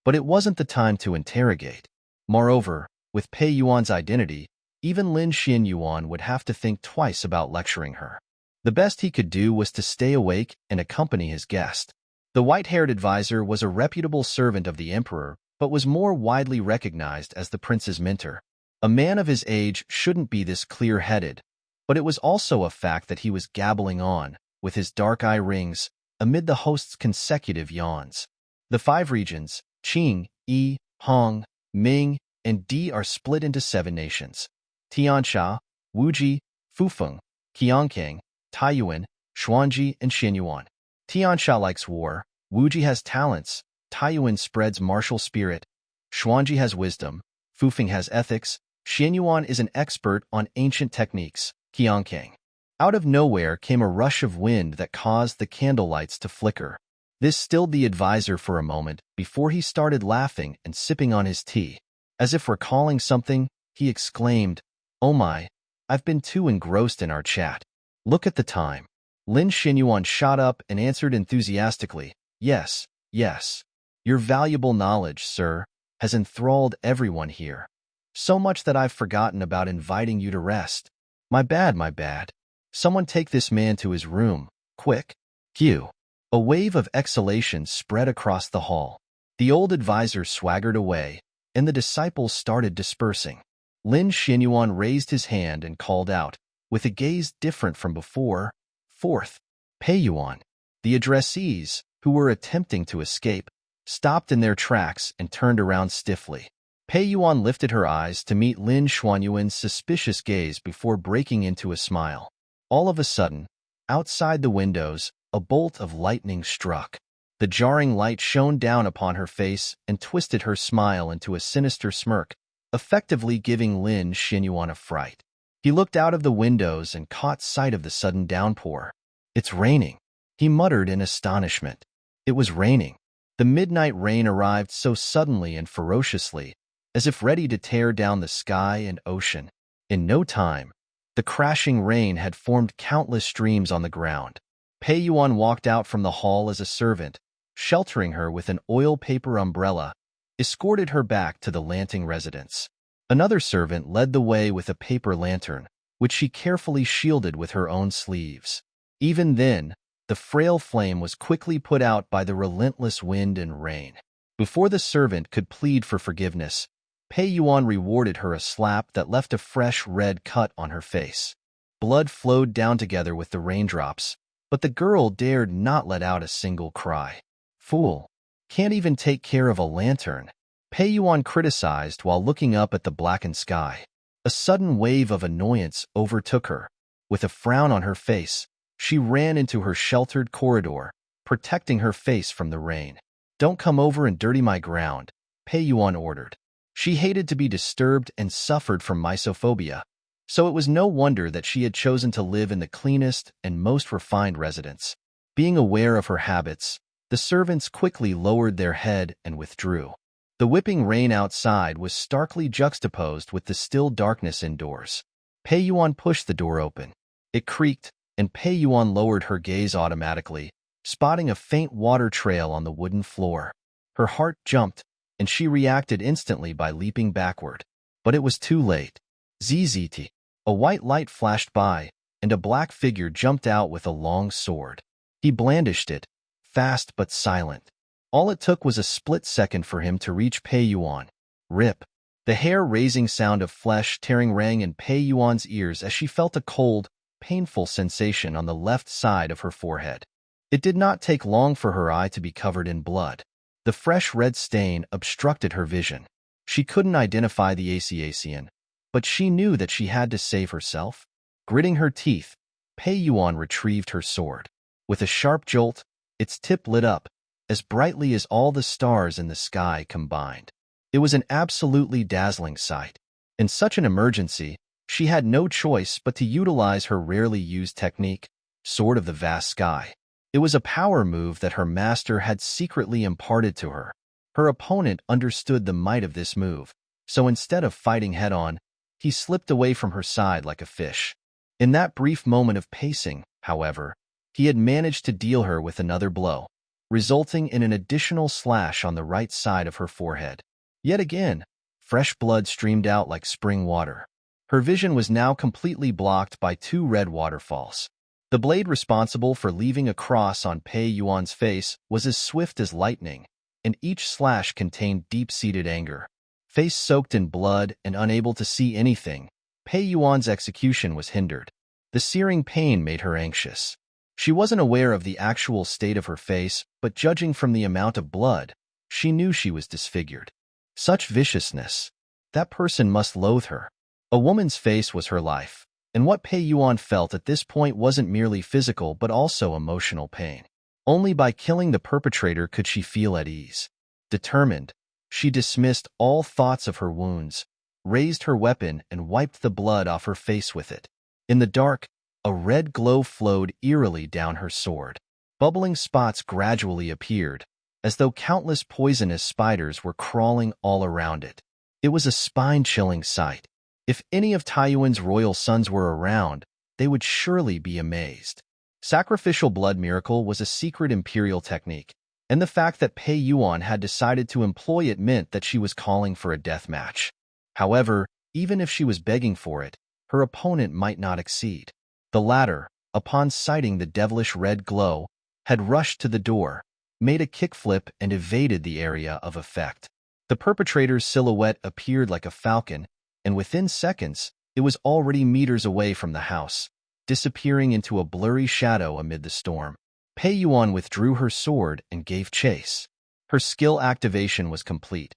But it wasn't the time to interrogate. Moreover, with Pei Yuan's identity, even Lin Xinyuan would have to think twice about lecturing her. The best he could do was to stay awake and accompany his guest. The white-haired advisor was a reputable servant of the emperor, but was more widely recognized as the prince's mentor. A man of his age shouldn't be this clear-headed, but it was also a fact that he was gabbling on, with his dark eye rings, amid the host's consecutive yawns. The 5 regions, Qing, Yi, Hong, Ming, and Di are split into 7 nations: Tiansha, Wuji, Fufeng, Qiangkang, Taiyuan, Xuanji, and Xinyuan. Tiansha likes war, Wuji has talents, Taiyuan spreads martial spirit, Xuanji has wisdom, Fufeng has ethics, Xinyuan is an expert on ancient techniques, Qiangkang. Out of nowhere came a rush of wind that caused the candlelights to flicker. This stilled the advisor for a moment before he started laughing and sipping on his tea. As if recalling something, he exclaimed, "Oh my, I've been too engrossed in our chat. Look at the time." Lin Xinyuan shot up and answered enthusiastically, "Yes, yes. Your valuable knowledge, sir, has enthralled everyone here. So much that I've forgotten about inviting you to rest. My bad, my bad. Someone take this man to his room, quick." Q. A wave of exhalation spread across the hall. The old advisor swaggered away, and the disciples started dispersing. Lin Xinyuan raised his hand and called out, with a gaze different from before, "Fourth, Pei Yuan." The addressees, who were attempting to escape, stopped in their tracks and turned around stiffly. Pei Yuan lifted her eyes to meet Lin Xuanyuan's suspicious gaze before breaking into a smile. All of a sudden, outside the windows, a bolt of lightning struck. The jarring light shone down upon her face and twisted her smile into a sinister smirk, effectively giving Lin Xinyuan a fright. He looked out of the windows and caught sight of the sudden downpour. "It's raining," he muttered in astonishment. It was raining. The midnight rain arrived so suddenly and ferociously, as if ready to tear down the sky and ocean. In no time, the crashing rain had formed countless streams on the ground. Pei Yuan walked out from the hall as a servant, sheltering her with an oil paper umbrella, escorted her back to the Lanting residence. Another servant led the way with a paper lantern, which she carefully shielded with her own sleeves. Even then, the frail flame was quickly put out by the relentless wind and rain. Before the servant could plead for forgiveness, Pei Yuan rewarded her a slap that left a fresh red cut on her face. Blood flowed down together with the raindrops, but the girl dared not let out a single cry. "Fool, can't even take care of a lantern," Pei Yuan criticized while looking up at the blackened sky. A sudden wave of annoyance overtook her. With a frown on her face, she ran into her sheltered corridor, protecting her face from the rain. "Don't come over and dirty my ground," Pei Yuan ordered. She hated to be disturbed and suffered from mysophobia, so it was no wonder that she had chosen to live in the cleanest and most refined residence. Being aware of her habits, the servants quickly lowered their head and withdrew. The whipping rain outside was starkly juxtaposed with the still darkness indoors. Pei Yuan pushed the door open. It creaked, and Pei Yuan lowered her gaze automatically, spotting a faint water trail on the wooden floor. Her heart jumped, and she reacted instantly by leaping backward. But it was too late. ZZT. A white light flashed by, and a black figure jumped out with a long sword. He blandished it, fast but silent. All it took was a split second for him to reach Pei Yuan. Rip. The hair-raising sound of flesh tearing rang in Pei Yuan's ears as she felt a cold, painful sensation on the left side of her forehead. It did not take long for her eye to be covered in blood. The fresh red stain obstructed her vision. She couldn't identify the Asian, but she knew that she had to save herself. Gritting her teeth, Pei Yuan retrieved her sword. With a sharp jolt, its tip lit up, as brightly as all the stars in the sky combined. It was an absolutely dazzling sight. In such an emergency, she had no choice but to utilize her rarely used technique, Sword of the Vast Sky. It was a power move that her master had secretly imparted to her. Her opponent understood the might of this move, so instead of fighting head-on, he slipped away from her side like a fish. In that brief moment of pacing, however, he had managed to deal her with another blow, resulting in an additional slash on the right side of her forehead. Yet again, fresh blood streamed out like spring water. Her vision was now completely blocked by two red waterfalls. The blade responsible for leaving a cross on Pei Yuan's face was as swift as lightning, and each slash contained deep-seated anger. Face soaked in blood and unable to see anything, Pei Yuan's execution was hindered. The searing pain made her anxious. She wasn't aware of the actual state of her face, but judging from the amount of blood, she knew she was disfigured. Such viciousness. That person must loathe her. A woman's face was her life, and what Pei Yuan felt at this point wasn't merely physical but also emotional pain. Only by killing the perpetrator could she feel at ease. Determined, she dismissed all thoughts of her wounds, raised her weapon and wiped the blood off her face with it. In the dark, a red glow flowed eerily down her sword. Bubbling spots gradually appeared, as though countless poisonous spiders were crawling all around it. It was a spine-chilling sight. If any of Taiyuan's royal sons were around, they would surely be amazed. Sacrificial blood miracle was a secret imperial technique, and the fact that Pei Yuan had decided to employ it meant that she was calling for a death match. However, even if she was begging for it, her opponent might not accede. The latter, upon sighting the devilish red glow, had rushed to the door, made a kickflip and evaded the area of effect. The perpetrator's silhouette appeared like a falcon, and within seconds, it was already meters away from the house, disappearing into a blurry shadow amid the storm. Pei Yuan withdrew her sword and gave chase. Her skill activation was complete.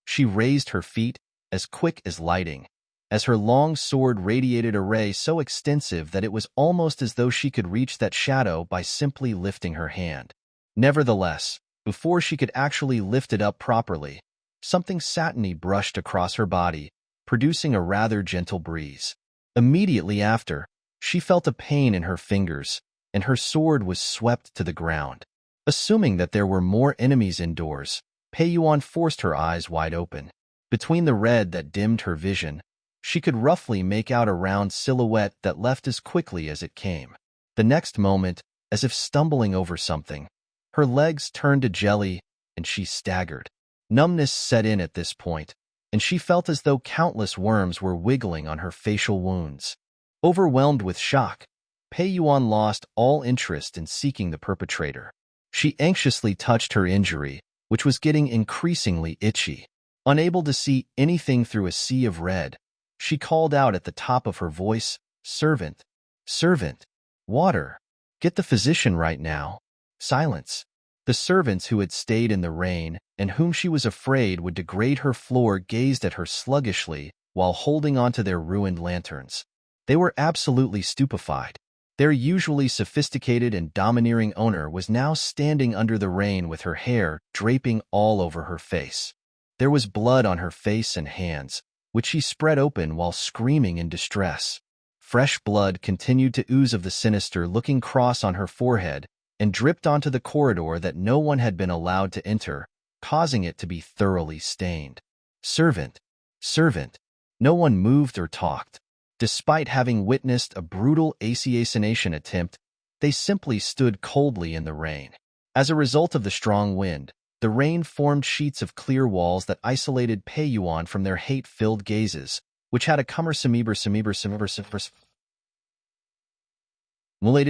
She raised her feet, as quick as lightning, as her long sword radiated a ray so extensive that it was almost as though she could reach that shadow by simply lifting her hand. Nevertheless, before she could actually lift it up properly, something satiny brushed across her body, producing a rather gentle breeze. Immediately after, she felt a pain in her fingers, and her sword was swept to the ground. Assuming that there were more enemies indoors, Pei Yuan forced her eyes wide open. Between the red that dimmed her vision, she could roughly make out a round silhouette that left as quickly as it came. The next moment, as if stumbling over something, her legs turned to jelly, and she staggered. Numbness set in at this point, and she felt as though countless worms were wiggling on her facial wounds. Overwhelmed with shock, Pei Yuan lost all interest in seeking the perpetrator. She anxiously touched her injury, which was getting increasingly itchy. Unable to see anything through a sea of red, she called out at the top of her voice, "Servant! Servant! Water! Get the physician right now!" Silence. The servants who had stayed in the rain and whom she was afraid would degrade her floor gazed at her sluggishly while holding onto their ruined lanterns. They were absolutely stupefied. Their usually sophisticated and domineering owner was now standing under the rain with her hair draping all over her face. There was blood on her face and hands, which she spread open while screaming in distress. Fresh blood continued to ooze of the sinister-looking cross on her forehead and dripped onto the corridor that no one had been allowed to enter, causing it to be thoroughly stained. Servant! Servant! No one moved or talked. Despite having witnessed a brutal assassination attempt, they simply stood coldly in the rain. As a result of the strong wind, the rain formed sheets of clear walls that isolated Pei Yuan from their hate-filled gazes, which had accumulated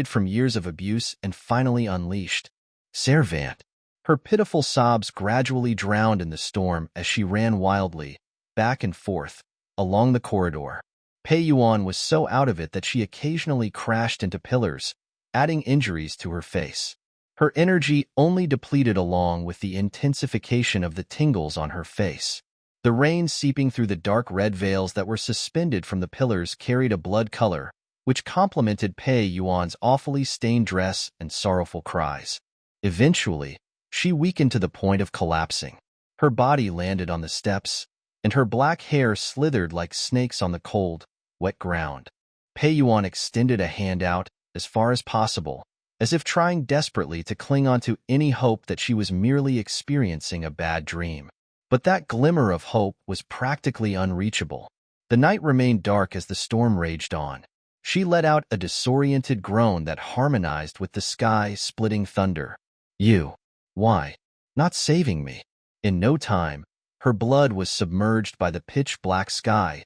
from years of abuse and finally unleashed. Servant! Her pitiful sobs gradually drowned in the storm as she ran wildly, back and forth, along the corridor. Pei Yuan was so out of it that she occasionally crashed into pillars, adding injuries to her face. Her energy only depleted along with the intensification of the tingles on her face. The rain seeping through the dark red veils that were suspended from the pillars carried a blood color, which complemented Pei Yuan's awfully stained dress and sorrowful cries. Eventually, she weakened to the point of collapsing. Her body landed on the steps, and her black hair slithered like snakes on the cold, wet ground. Pei Yuan extended a hand out, as far as possible, as if trying desperately to cling onto any hope that she was merely experiencing a bad dream. But that glimmer of hope was practically unreachable. The night remained dark as the storm raged on. She let out a disoriented groan that harmonized with the sky-splitting thunder. You. Why? Not saving me. In no time, her blood was submerged by the pitch-black sky,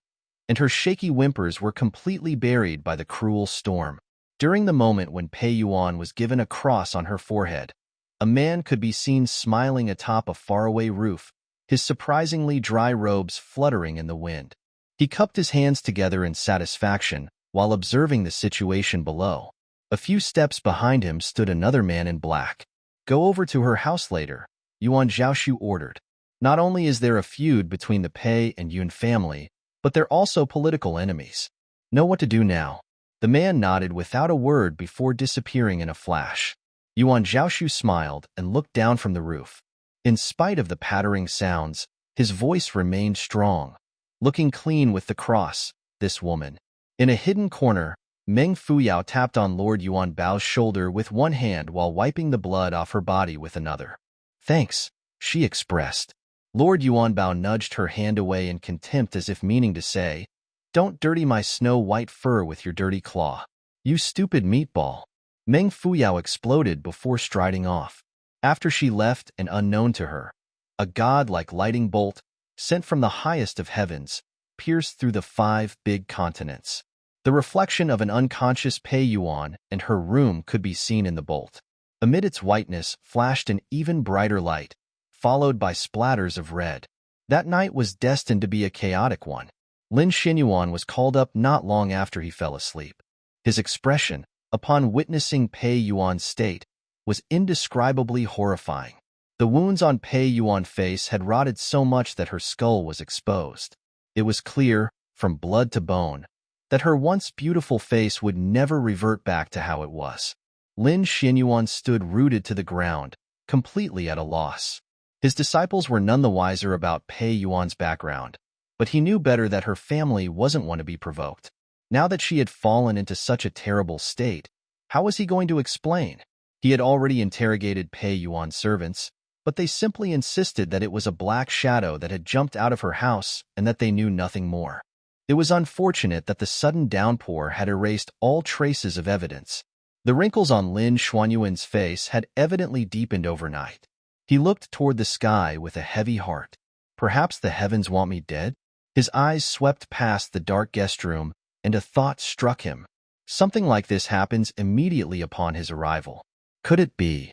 and her shaky whimpers were completely buried by the cruel storm. During the moment when Pei Yuan was given a cross on her forehead, a man could be seen smiling atop a faraway roof, his surprisingly dry robes fluttering in the wind. He cupped his hands together in satisfaction while observing the situation below. A few steps behind him stood another man in black. "Go over to her house later," Yuan Zhaoxu ordered. "Not only is there a feud between the Pei and Yun family, but they're also political enemies. Know what to do now." The man nodded without a word before disappearing in a flash. Yuan Zhaoxu smiled and looked down from the roof. In spite of the pattering sounds, his voice remained strong. "Looking clean with the cross, this woman." In a hidden corner, Meng Fuyao tapped on Lord Yuan Bao's shoulder with one hand while wiping the blood off her body with another. "Thanks," she expressed. Lord Yuan Bao nudged her hand away in contempt as if meaning to say, "Don't dirty my snow-white fur with your dirty claw. You stupid meatball." Meng Fuyao exploded before striding off. After she left and unknown to her, a god-like lightning bolt, sent from the highest of heavens, pierced through the 5 big continents. The reflection of an unconscious Pei Yuan and her room could be seen in the bolt. Amid its whiteness flashed an even brighter light, followed by splatters of red. That night was destined to be a chaotic one. Lin Xinyuan was called up not long after he fell asleep. His expression, upon witnessing Pei Yuan's state, was indescribably horrifying. The wounds on Pei Yuan's face had rotted so much that her skull was exposed. It was clear, from blood to bone, that her once beautiful face would never revert back to how it was. Lin Xinyuan stood rooted to the ground, completely at a loss. His disciples were none the wiser about Pei Yuan's background, but he knew better that her family wasn't one to be provoked. Now that she had fallen into such a terrible state, how was he going to explain? He had already interrogated Pei Yuan's servants, but they simply insisted that it was a black shadow that had jumped out of her house and that they knew nothing more. It was unfortunate that the sudden downpour had erased all traces of evidence. The wrinkles on Lin Xuanyuan's face had evidently deepened overnight. He looked toward the sky with a heavy heart. Perhaps the heavens want me dead? His eyes swept past the dark guest room, and a thought struck him. Something like this happens immediately upon his arrival. Could it be?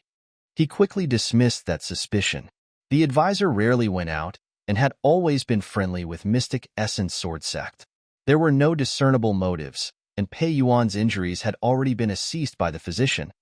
He quickly dismissed that suspicion. The advisor rarely went out, and had always been friendly with Mystic Essence Sword Sect. There were no discernible motives, and Pei Yuan's injuries had already been assessed by the physician.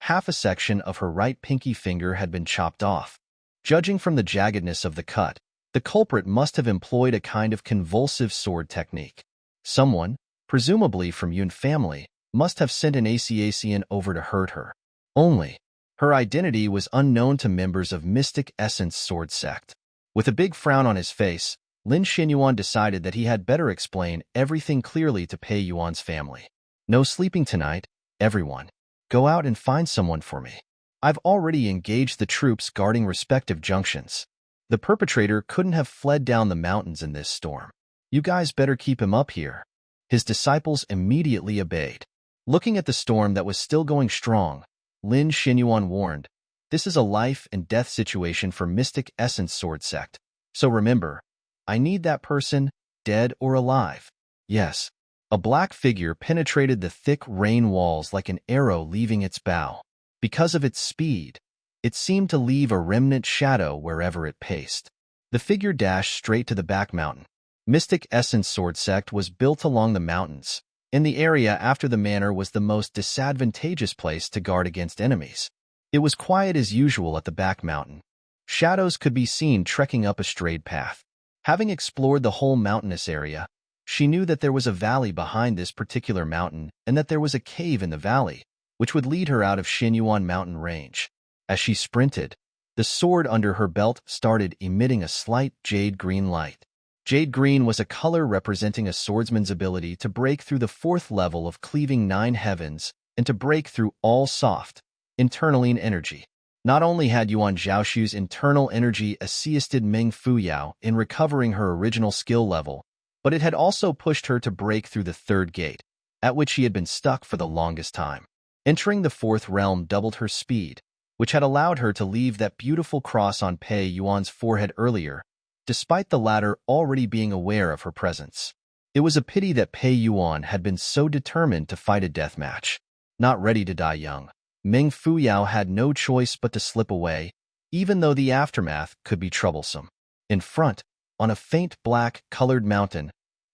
Half a section of her right pinky finger had been chopped off. Judging from the jaggedness of the cut, the culprit must have employed a kind of convulsive sword technique. Someone, presumably from Yun family, must have sent an Asian over to hurt her. Only, her identity was unknown to members of Mystic Essence Sword Sect. With a big frown on his face, Lin Xinyuan decided that he had better explain everything clearly to Pei Yuan's family. "No sleeping tonight, everyone. Go out and find someone for me. I've already engaged the troops guarding respective junctions. The perpetrator couldn't have fled down the mountains in this storm. You guys better keep him up here." His disciples immediately obeyed. Looking at the storm that was still going strong, Lin Xinyuan warned, "This is a life and death situation for Mystic Essence Sword Sect. So remember, I need that person, dead or alive." Yes, a black figure penetrated the thick rain walls like an arrow leaving its bow. Because of its speed, it seemed to leave a remnant shadow wherever it paced. The figure dashed straight to the back mountain. Mystic Essence Sword Sect was built along the mountains. In the area after the manor was the most disadvantageous place to guard against enemies. It was quiet as usual at the back mountain. Shadows could be seen trekking up a straight path. Having explored the whole mountainous area, she knew that there was a valley behind this particular mountain and that there was a cave in the valley, which would lead her out of Xinyuan mountain range. As she sprinted, the sword under her belt started emitting a slight jade green light. Jade green was a color representing a swordsman's ability to break through the 4th level of cleaving 9 heavens and to break through all soft, internaline energy. Not only had Yuan Zhaoxu's internal energy assisted Meng Fuyao in recovering her original skill level, but it had also pushed her to break through the 3rd gate, at which she had been stuck for the longest time. Entering the 4th realm doubled her speed, which had allowed her to leave that beautiful cross on Pei Yuan's forehead earlier, despite the latter already being aware of her presence. It was a pity that Pei Yuan had been so determined to fight a death match. Not ready to die young, Meng Fuyao had no choice but to slip away, even though the aftermath could be troublesome. In front, on a faint black-colored mountain,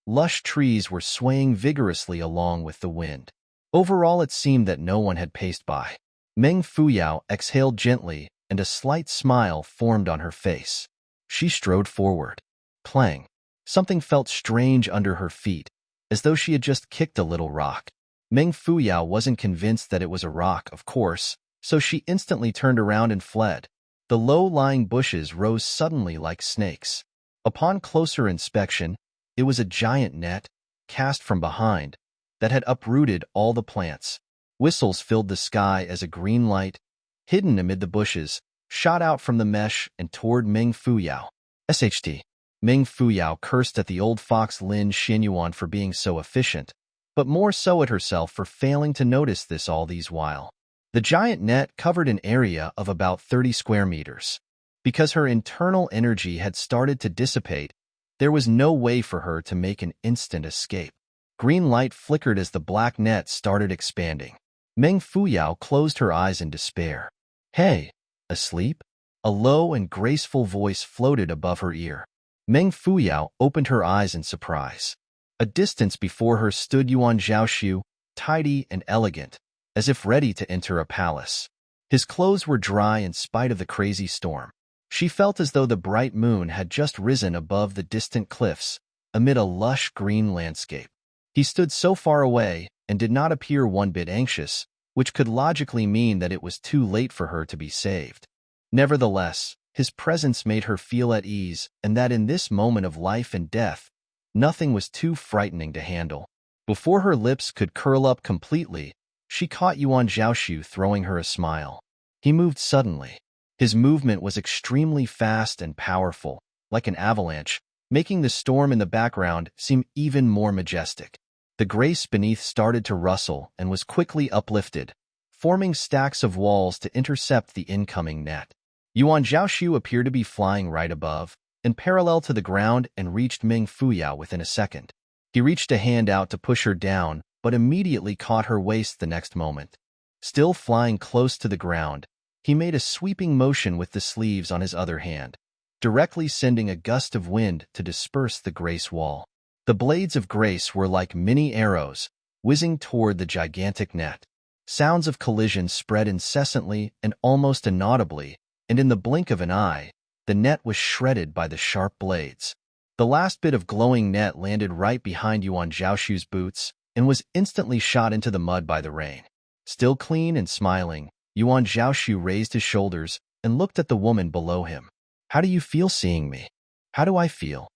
lush trees were swaying vigorously along with the wind. Overall, it seemed that no one had paced by. Meng Fuyao exhaled gently, and a slight smile formed on her face. She strode forward. Clang. Something felt strange under her feet, as though she had just kicked a little rock. Meng Fuyao wasn't convinced that it was a rock, of course, so she instantly turned around and fled. The low-lying bushes rose suddenly like snakes. Upon closer inspection, it was a giant net, cast from behind, that had uprooted all the plants. Whistles filled the sky as a green light, hidden amid the bushes, shot out from the mesh and toward Meng Fuyao. SHT. Meng Fuyao cursed at the old fox Lin Xinyuan for being so efficient, but more so at herself for failing to notice this all these while. The giant net covered an area of about 30 square meters. Because her internal energy had started to dissipate, there was no way for her to make an instant escape. Green light flickered as the black net started expanding. Meng Fuyao closed her eyes in despair. "Hey, asleep?" A low and graceful voice floated above her ear. Meng Fuyao opened her eyes in surprise. A distance before her stood Yuan Zhaoxu, tidy and elegant, as if ready to enter a palace. His clothes were dry in spite of the crazy storm. She felt as though the bright moon had just risen above the distant cliffs, amid a lush green landscape. He stood so far away and did not appear one bit anxious, which could logically mean that it was too late for her to be saved. Nevertheless, his presence made her feel at ease, and that in this moment of life and death, nothing was too frightening to handle. Before her lips could curl up completely, she caught Yuan Zhaoxu throwing her a smile. He moved suddenly. His movement was extremely fast and powerful, like an avalanche, making the storm in the background seem even more majestic. The grace beneath started to rustle and was quickly uplifted, forming stacks of walls to intercept the incoming net. Yuan Zhaoxu appeared to be flying right above, and parallel to the ground, and reached Meng Fuyao within a second. He reached a hand out to push her down, but immediately caught her waist the next moment. Still flying close to the ground, he made a sweeping motion with the sleeves on his other hand, directly sending a gust of wind to disperse the grace wall. The blades of grace were like mini arrows, whizzing toward the gigantic net. Sounds of collision spread incessantly and almost inaudibly, and in the blink of an eye, the net was shredded by the sharp blades. The last bit of glowing net landed right behind Yuan Zhaoxu's boots and was instantly shot into the mud by the rain. Still clean and smiling, Yuan Zhaoxu raised his shoulders and looked at the woman below him. "How do you feel seeing me?" "How do I feel?"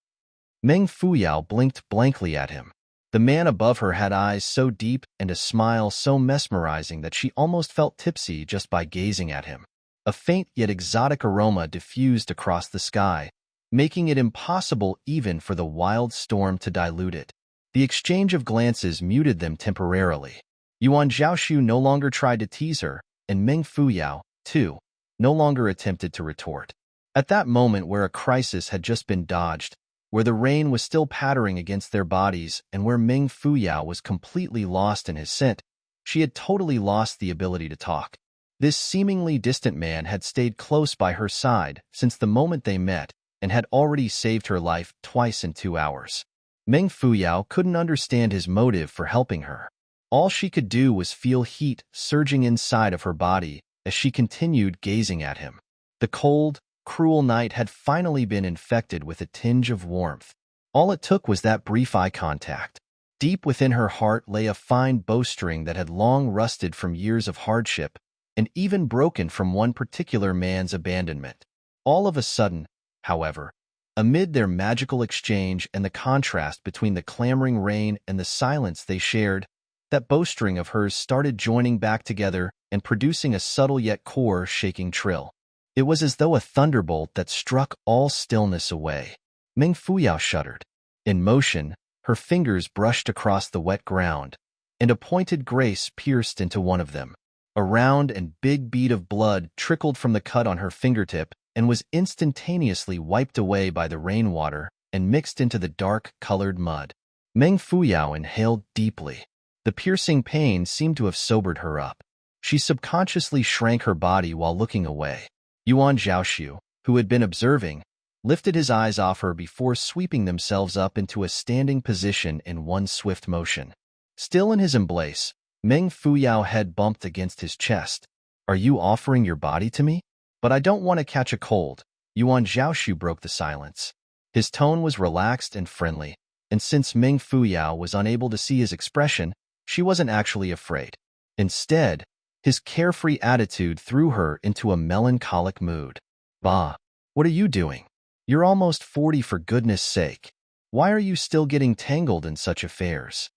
Meng Fuyao blinked blankly at him. The man above her had eyes so deep and a smile so mesmerizing that she almost felt tipsy just by gazing at him. A faint yet exotic aroma diffused across the sky, making it impossible even for the wild storm to dilute it. The exchange of glances muted them temporarily. Yuan Zhaoxu no longer tried to tease her, and Meng Fuyao, too, no longer attempted to retort. At that moment where a crisis had just been dodged, where the rain was still pattering against their bodies, and where Meng Fuyao was completely lost in his scent, she had totally lost the ability to talk. This seemingly distant man had stayed close by her side since the moment they met and had already saved her life twice in 2 hours. Meng Fuyao couldn't understand his motive for helping her. All she could do was feel heat surging inside of her body as she continued gazing at him. The cold, cruel night had finally been infected with a tinge of warmth. All it took was that brief eye contact. Deep within her heart lay a fine bowstring that had long rusted from years of hardship, and even broken from one particular man's abandonment. All of a sudden, however, amid their magical exchange and the contrast between the clamoring rain and the silence they shared, that bowstring of hers started joining back together and producing a subtle yet core-shaking trill. It was as though a thunderbolt that struck all stillness away. Meng Fuyao shuddered. In motion, her fingers brushed across the wet ground, and a pointed grace pierced into one of them. A round and big bead of blood trickled from the cut on her fingertip and was instantaneously wiped away by the rainwater and mixed into the dark-colored mud. Meng Fuyao inhaled deeply. The piercing pain seemed to have sobered her up. She subconsciously shrank her body while looking away. Yuan Zhaoxu, who had been observing, lifted his eyes off her before sweeping themselves up into a standing position in one swift motion. Still in his embrace, Meng Fuyao head bumped against his chest. "Are you offering your body to me? But I don't want to catch a cold." Yuan Zhaoxu broke the silence. His tone was relaxed and friendly, and since Meng Fuyao was unable to see his expression, she wasn't actually afraid. Instead, his carefree attitude threw her into a melancholic mood. "Bah, what are you doing? You're almost 40 for goodness sake. Why are you still getting tangled in such affairs?"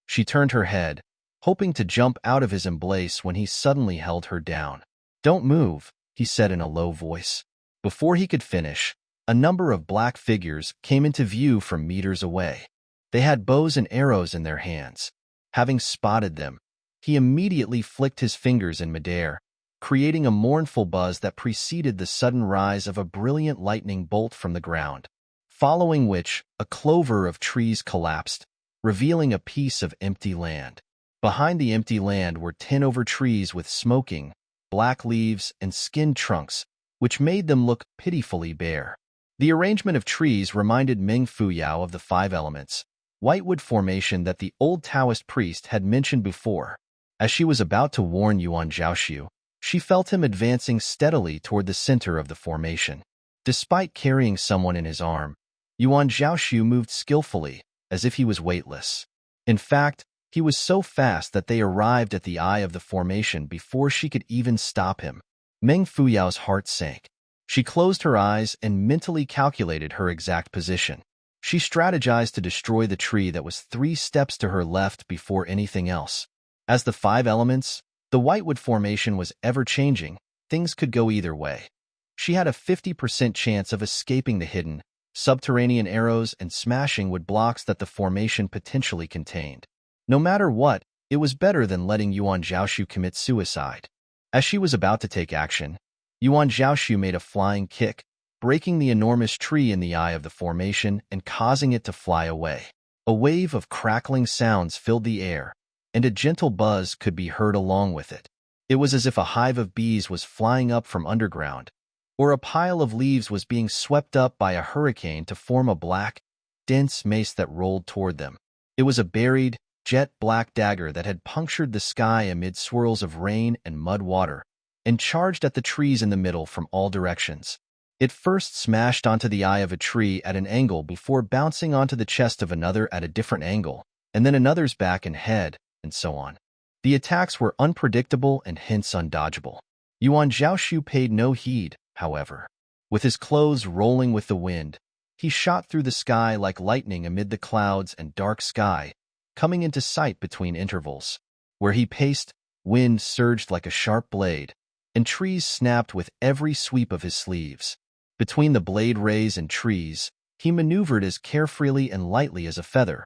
She turned her head, hoping to jump out of his embrace when he suddenly held her down. "Don't move," he said in a low voice. Before he could finish, a number of black figures came into view from meters away. They had bows and arrows in their hands. Having spotted them, he immediately flicked his fingers in midair, creating a mournful buzz that preceded the sudden rise of a brilliant lightning bolt from the ground, following which a clover of trees collapsed, revealing a piece of empty land. Behind the empty land were 10 over trees with smoking, black leaves and skinned trunks, which made them look pitifully bare. The arrangement of trees reminded Meng Fuyao of the 5 elements, whitewood formation that the old Taoist priest had mentioned before. As she was about to warn Yuan Zhaoxu, she felt him advancing steadily toward the center of the formation. Despite carrying someone in his arm, Yuan Zhaoxu moved skillfully, as if he was weightless. In fact, he was so fast that they arrived at the eye of the formation before she could even stop him. Meng Fuyao's heart sank. She closed her eyes and mentally calculated her exact position. She strategized to destroy the tree that was 3 steps to her left before anything else. As the 5 elements, the whitewood formation was ever-changing. Things could go either way. She had a 50% chance of escaping the hidden, subterranean arrows and smashing wood blocks that the formation potentially contained. No matter what, it was better than letting Yuan Zhaoxu commit suicide. As she was about to take action, Yuan Zhaoxu made a flying kick, breaking the enormous tree in the eye of the formation and causing it to fly away. A wave of crackling sounds filled the air, and a gentle buzz could be heard along with it. It was as if a hive of bees was flying up from underground, or a pile of leaves was being swept up by a hurricane to form a black, dense mace that rolled toward them. It was a buried, jet-black dagger that had punctured the sky amid swirls of rain and mud water, and charged at the trees in the middle from all directions. It first smashed onto the eye of a tree at an angle before bouncing onto the chest of another at a different angle, and then another's back and head, and so on. The attacks were unpredictable and hence undodgeable. Yuan Zhaoxu paid no heed, however. With his clothes rolling with the wind, he shot through the sky like lightning amid the clouds and dark sky, coming into sight between intervals. Where he paced, wind surged like a sharp blade, and trees snapped with every sweep of his sleeves. Between the blade rays and trees, he maneuvered as carefreely and lightly as a feather,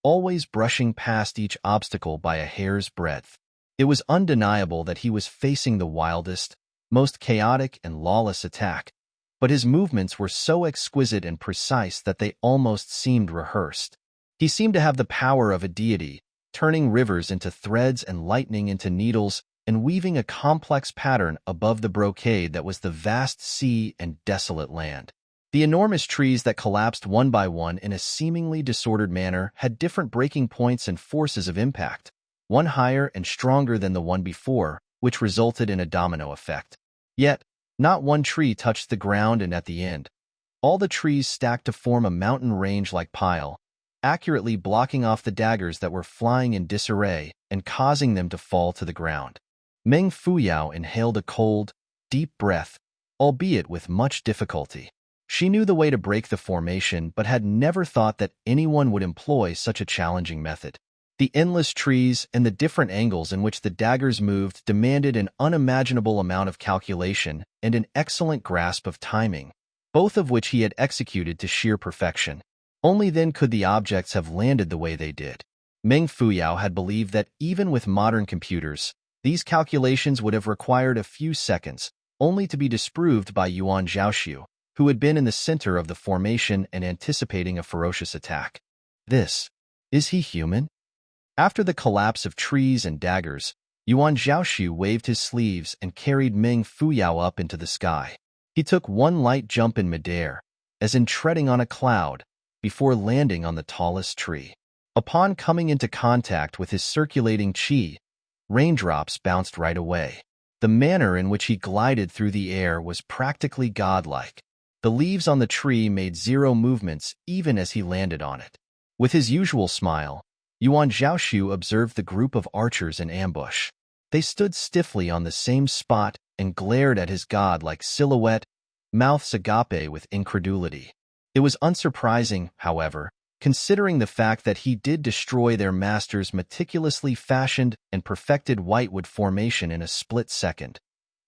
always brushing past each obstacle by a hair's breadth. It was undeniable that he was facing the wildest, most chaotic and lawless attack, but his movements were so exquisite and precise that they almost seemed rehearsed. He seemed to have the power of a deity, turning rivers into threads and lightning into needles, and weaving a complex pattern above the brocade that was the vast sea and desolate land. The enormous trees that collapsed one by one in a seemingly disordered manner had different breaking points and forces of impact, one higher and stronger than the one before, which resulted in a domino effect. Yet, not one tree touched the ground, and at the end, all the trees stacked to form a mountain range-like pile, accurately blocking off the daggers that were flying in disarray and causing them to fall to the ground. Meng Fuyao inhaled a cold, deep breath, albeit with much difficulty. She knew the way to break the formation but had never thought that anyone would employ such a challenging method. The endless trees and the different angles in which the daggers moved demanded an unimaginable amount of calculation and an excellent grasp of timing, both of which he had executed to sheer perfection. Only then could the objects have landed the way they did. Meng Fuyao had believed that even with modern computers, these calculations would have required a few seconds, only to be disproved by Yuan Zhaoxu, who had been in the center of the formation and anticipating a ferocious attack. This Is he human? After the collapse of trees and daggers, Yuan Zhaoxu waved his sleeves and carried Meng Fuyao up into the sky. He took one light jump in midair, as in treading on a cloud, before landing on the tallest tree. Upon coming into contact with his circulating qi, raindrops bounced right away. The manner in which he glided through the air was practically godlike. The leaves on the tree made zero movements even as he landed on it. With his usual smile, Yuan Zhaoxu observed the group of archers in ambush. They stood stiffly on the same spot and glared at his god-like silhouette, mouths agape with incredulity. It was unsurprising, however, considering the fact that he did destroy their master's meticulously fashioned and perfected whitewood formation in a split second.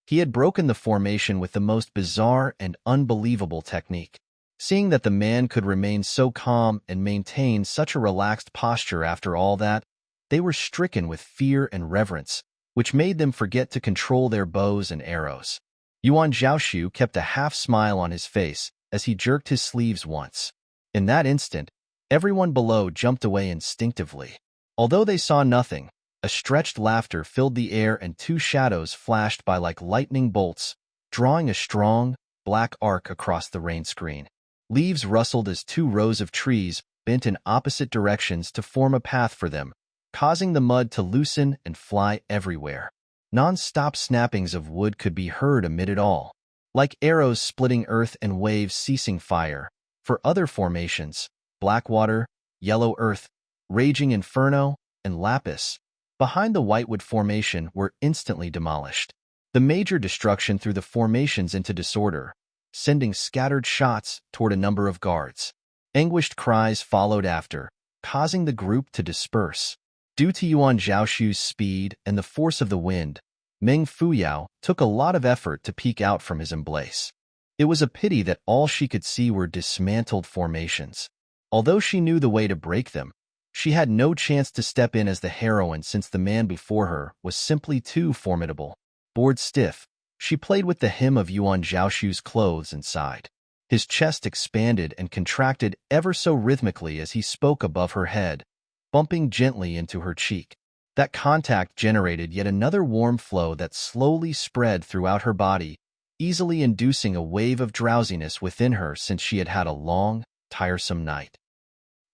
He had broken the formation with the most bizarre and unbelievable technique. Seeing that the man could remain so calm and maintain such a relaxed posture after all that, they were stricken with fear and reverence, which made them forget to control their bows and arrows. Yuan Zhaoxu kept a half-smile on his face as he jerked his sleeves once. In that instant, everyone below jumped away instinctively. Although they saw nothing, a stretched laughter filled the air and two shadows flashed by like lightning bolts, drawing a strong, black arc across the rain screen. Leaves rustled as two rows of trees bent in opposite directions to form a path for them, causing the mud to loosen and fly everywhere. Non-stop snappings of wood could be heard amid it all, like arrows splitting earth and waves ceasing fire. For other formations, Blackwater, Yellow Earth, Raging Inferno, and Lapis, behind the Whitewood formation were instantly demolished. The major destruction threw the formations into disorder, sending scattered shots toward a number of guards. Anguished cries followed after, causing the group to disperse. Due to Yuan Zhaoxu's speed and the force of the wind, Meng Fuyao took a lot of effort to peek out from his embrace. It was a pity that all she could see were dismantled formations. Although she knew the way to break them, she had no chance to step in as the heroine since the man before her was simply too formidable. Bored stiff, she played with the hem of Yuan Zhaoxu's clothes and sighed. His chest expanded and contracted ever so rhythmically as he spoke above her head, bumping gently into her cheek. That contact generated yet another warm flow that slowly spread throughout her body, easily inducing a wave of drowsiness within her since she had had a long, tiresome night.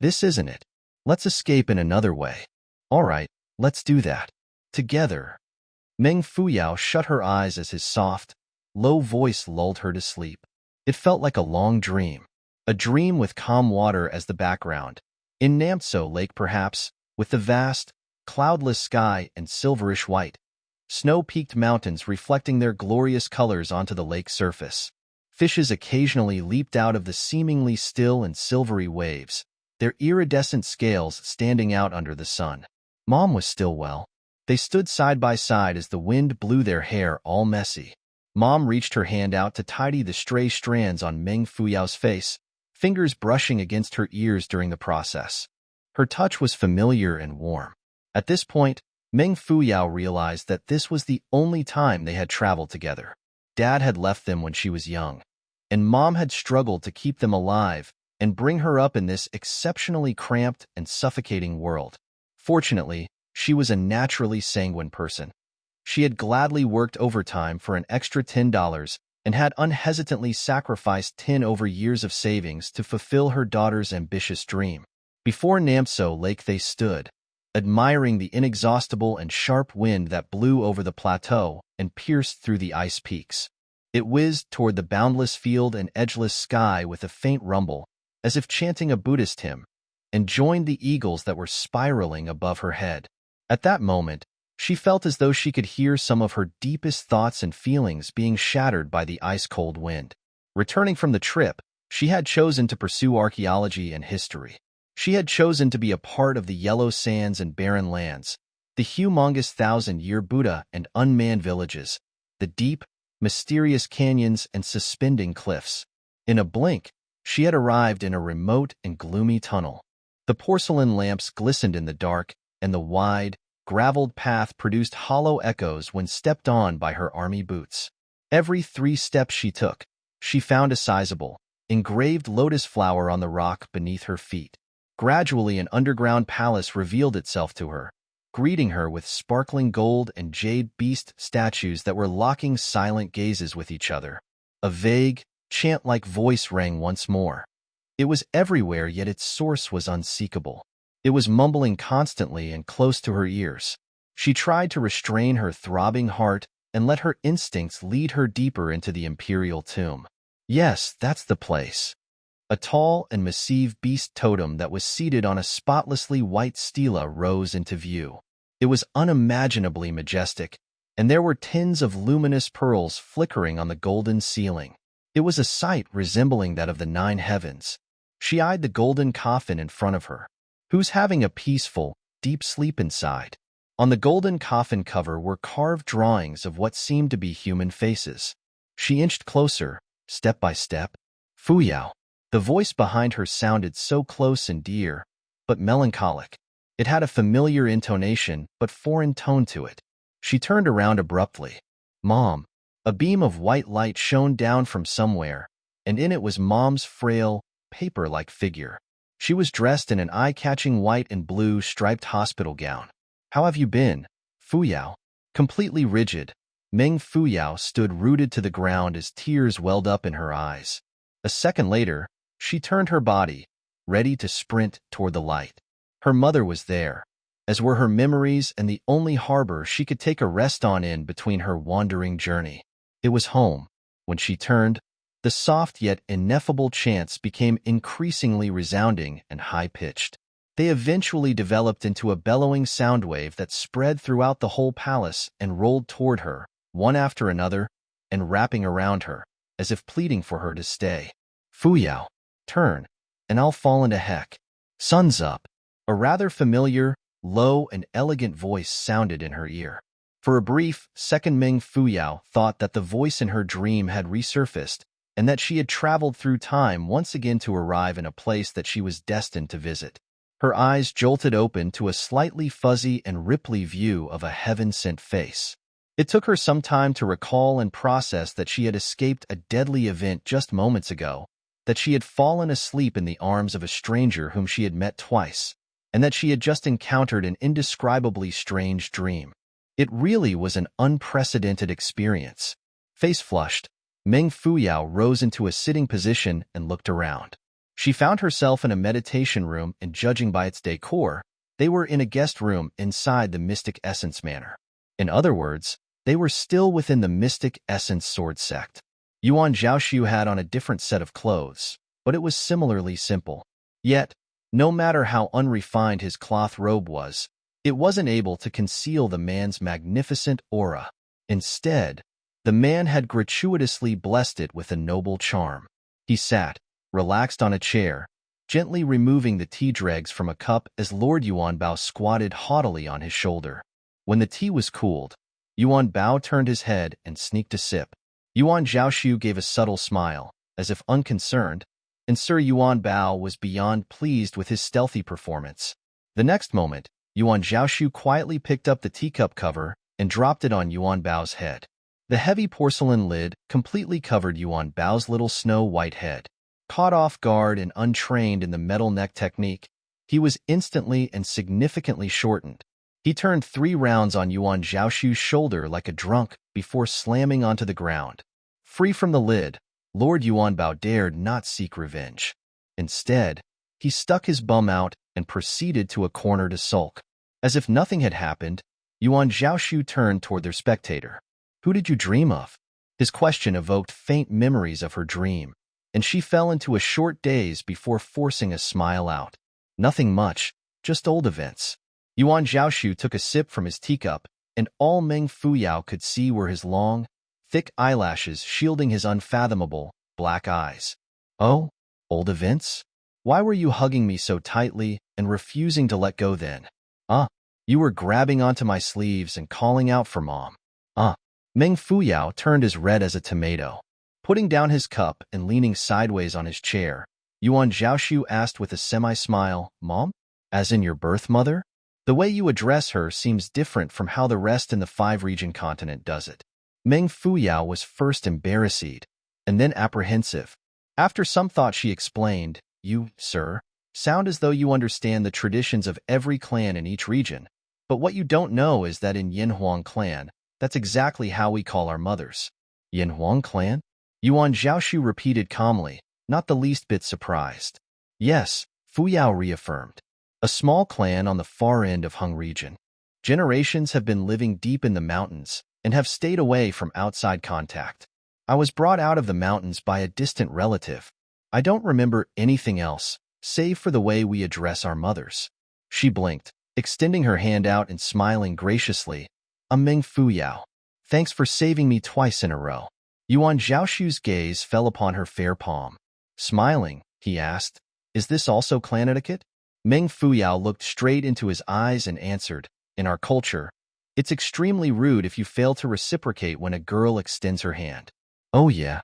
This isn't it. Let's escape in another way. All right, let's do that. Together. Meng Fuyao shut her eyes as his soft, low voice lulled her to sleep. It felt like a long dream. A dream with calm water as the background. In Namtso Lake perhaps, with the vast, cloudless sky and silverish white, snow-peaked mountains reflecting their glorious colors onto the lake surface. Fishes occasionally leaped out of the seemingly still and silvery waves, their iridescent scales standing out under the sun. Mom was still well. They stood side by side as the wind blew their hair all messy. Mom reached her hand out to tidy the stray strands on Meng Fuyao's face, fingers brushing against her ears during the process. Her touch was familiar and warm. At this point, Meng Fuyao realized that this was the only time they had traveled together. Dad had left them when she was young, and Mom had struggled to keep them alive and bring her up in this exceptionally cramped and suffocating world. Fortunately, she was a naturally sanguine person. She had gladly worked overtime for an extra $10 and had unhesitantly sacrificed 10 over years of savings to fulfill her daughter's ambitious dream. Before Namtso Lake they stood, admiring the inexhaustible and sharp wind that blew over the plateau and pierced through the ice peaks. It whizzed toward the boundless field and edgeless sky with a faint rumble, as if chanting a Buddhist hymn, and joined the eagles that were spiraling above her head. At that moment, she felt as though she could hear some of her deepest thoughts and feelings being shattered by the ice-cold wind. Returning from the trip, she had chosen to pursue archaeology and history. She had chosen to be a part of the yellow sands and barren lands, the humongous thousand-year Buddha and unmanned villages, the deep, mysterious canyons and suspending cliffs. In a blink, she had arrived in a remote and gloomy tunnel. The porcelain lamps glistened in the dark, and the wide, graveled path produced hollow echoes when stepped on by her army boots. Every 3 steps she took, she found a sizable, engraved lotus flower on the rock beneath her feet. Gradually, an underground palace revealed itself to her, greeting her with sparkling gold and jade beast statues that were locking silent gazes with each other. A vague, chant-like voice rang once more. It was everywhere, yet its source was unseekable. It was mumbling constantly and close to her ears. She tried to restrain her throbbing heart and let her instincts lead her deeper into the imperial tomb. Yes, that's the place. A tall and massive beast totem that was seated on a spotlessly white stela rose into view. It was unimaginably majestic, and there were tins of luminous pearls flickering on the golden ceiling. It was a sight resembling that of the 9 heavens. She eyed the golden coffin in front of her. Who's having a peaceful, deep sleep inside? On the golden coffin cover were carved drawings of what seemed to be human faces. She inched closer, step by step. Fuyao. The voice behind her sounded so close and dear, but melancholic. It had a familiar intonation, but foreign tone to it. She turned around abruptly. Mom. A beam of white light shone down from somewhere, and in it was Mom's frail, paper-like figure. She was dressed in an eye-catching white and blue striped hospital gown. How have you been, Fuyao? Completely rigid, Meng Fuyao stood rooted to the ground as tears welled up in her eyes. A second later, she turned her body, ready to sprint toward the light. Her mother was there, as were her memories and the only harbor she could take a rest on in between her wandering journey. It was home. When she turned, the soft yet ineffable chants became increasingly resounding and high-pitched. They eventually developed into a bellowing sound wave that spread throughout the whole palace and rolled toward her, one after another, and wrapping around her, as if pleading for her to stay. Fuyao, turn, and I'll fall into heck. Sun's up. A rather familiar, low and elegant voice sounded in her ear. For a brief second, Meng Fuyao thought that the voice in her dream had resurfaced, and that she had traveled through time once again to arrive in a place that she was destined to visit. Her eyes jolted open to a slightly fuzzy and ripply view of a heaven-sent face. It took her some time to recall and process that she had escaped a deadly event just moments ago, that she had fallen asleep in the arms of a stranger whom she had met twice, and that she had just encountered an indescribably strange dream. It really was an unprecedented experience. Face flushed, Meng Fuyao rose into a sitting position and looked around. She found herself in a meditation room, and judging by its decor, they were in a guest room inside the Mystic Essence Manor. In other words, they were still within the Mystic Essence Sword Sect. Yuan Zhaoxu had on a different set of clothes, but it was similarly simple. Yet, no matter how unrefined his cloth robe was, it wasn't able to conceal the man's magnificent aura. Instead, the man had gratuitously blessed it with a noble charm. He sat, relaxed on a chair, gently removing the tea dregs from a cup as Lord Yuan Bao squatted haughtily on his shoulder. When the tea was cooled, Yuan Bao turned his head and sneaked a sip. Yuan Zhaoxu gave a subtle smile, as if unconcerned, and Sir Yuan Bao was beyond pleased with his stealthy performance. The next moment, Yuan Zhaoxu quietly picked up the teacup cover and dropped it on Yuan Bao's head. The heavy porcelain lid completely covered Yuan Bao's little snow-white head. Caught off guard and untrained in the metal neck technique, he was instantly and significantly shortened. He turned 3 rounds on Yuan Zhaoxu's shoulder like a drunk before slamming onto the ground. Free from the lid, Lord Yuan Bao dared not seek revenge. Instead, he stuck his bum out and proceeded to a corner to sulk. As if nothing had happened, Yuan Zhaoxu turned toward their spectator. Who did you dream of? His question evoked faint memories of her dream, and she fell into a short daze before forcing a smile out. Nothing much, just old events. Yuan Zhaoxu took a sip from his teacup, and all Meng Fuyao could see were his long, thick eyelashes shielding his unfathomable, black eyes. Oh, old events? Why were you hugging me so tightly and refusing to let go then? You were grabbing onto my sleeves and calling out for Mom. Meng Fuyao turned as red as a tomato. Putting down his cup and leaning sideways on his chair, Yuan Zhaoxu asked with a semi-smile, Mom? As in your birth mother? The way you address her seems different from how the rest in the 5-region continent does it. Meng Fuyao was first embarrassed, and then apprehensive. After some thought she explained, You, sir, Sound as though you understand the traditions of every clan in each region. But what you don't know is that in Yinhuang clan, that's exactly how we call our mothers. Yinhuang clan? Yuan Zhaoxu repeated calmly, not the least bit surprised. Yes, Fuyao reaffirmed. A small clan on the far end of Hung region. Generations have been living deep in the mountains and have stayed away from outside contact. I was brought out of the mountains by a distant relative. I don't remember anything else, save for the way we address our mothers. She blinked, extending her hand out and smiling graciously. Meng Fuyao. Thanks for saving me twice in a row. Yuan Zhaoxu's gaze fell upon her fair palm. Smiling, he asked, is this also clan etiquette? Meng Fuyao looked straight into his eyes and answered, in our culture, it's extremely rude if you fail to reciprocate when a girl extends her hand. Oh yeah.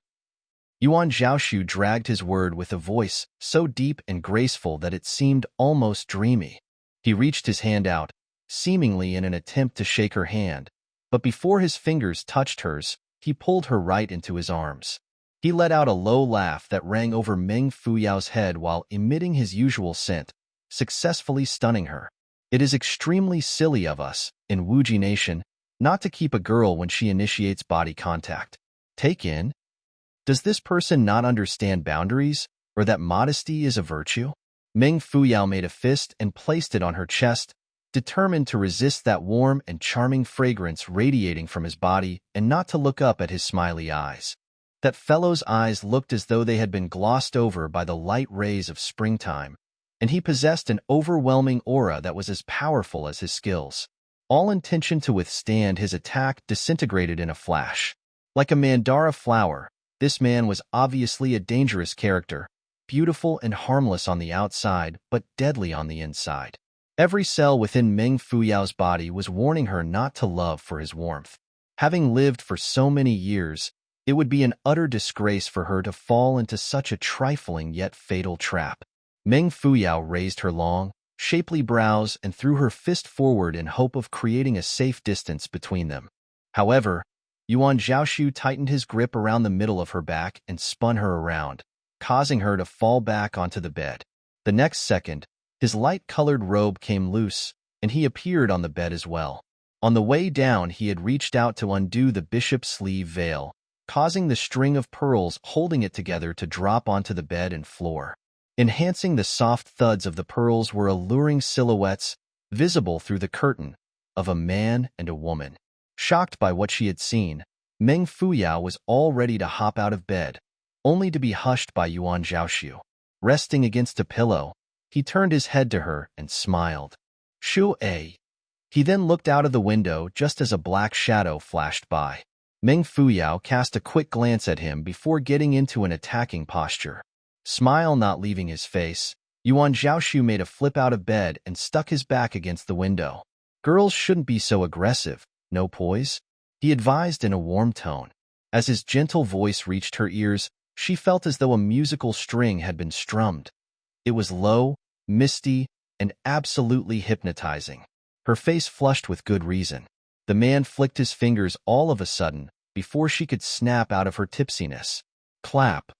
Yuan Zhaoxu dragged his word with a voice so deep and graceful that it seemed almost dreamy. He reached his hand out, seemingly in an attempt to shake her hand, but before his fingers touched hers, he pulled her right into his arms. He let out a low laugh that rang over Meng Fuyao's head while emitting his usual scent, successfully stunning her. It is extremely silly of us, in Wuji Nation, not to keep a girl when she initiates body contact. Take in? Does this person not understand boundaries, or that modesty is a virtue? Meng Fuyao made a fist and placed it on her chest, determined to resist that warm and charming fragrance radiating from his body and not to look up at his smiley eyes. That fellow's eyes looked as though they had been glossed over by the light rays of springtime, and he possessed an overwhelming aura that was as powerful as his skills. All intention to withstand his attack disintegrated in a flash. Like a mandara flower, this man was obviously a dangerous character, beautiful and harmless on the outside, but deadly on the inside. Every cell within Meng Fuyao's body was warning her not to love for his warmth. Having lived for so many years, it would be an utter disgrace for her to fall into such a trifling yet fatal trap. Meng Fuyao raised her long, shapely brows and threw her fist forward in hope of creating a safe distance between them. However, Yuan Zhaoxu tightened his grip around the middle of her back and spun her around, causing her to fall back onto the bed. The next second, his light-colored robe came loose, and he appeared on the bed as well. On the way down, he had reached out to undo the bishop's sleeve veil, causing the string of pearls holding it together to drop onto the bed and floor. Enhancing the soft thuds of the pearls were alluring silhouettes, visible through the curtain, of a man and a woman. Shocked by what she had seen, Meng Fuyao was all ready to hop out of bed, only to be hushed by Yuan Zhaoxu. Resting against a pillow, he turned his head to her and smiled. Shu-ei. He then looked out of the window just as a black shadow flashed by. Meng Fuyao cast a quick glance at him before getting into an attacking posture. Smile not leaving his face, Yuan Zhaoxu made a flip out of bed and stuck his back against the window. Girls shouldn't be so aggressive, no poise, he advised in a warm tone. As his gentle voice reached her ears, she felt as though a musical string had been strummed. It was low, misty, and absolutely hypnotizing. Her face flushed with good reason. The man flicked his fingers all of a sudden, before she could snap out of her tipsiness. Clap.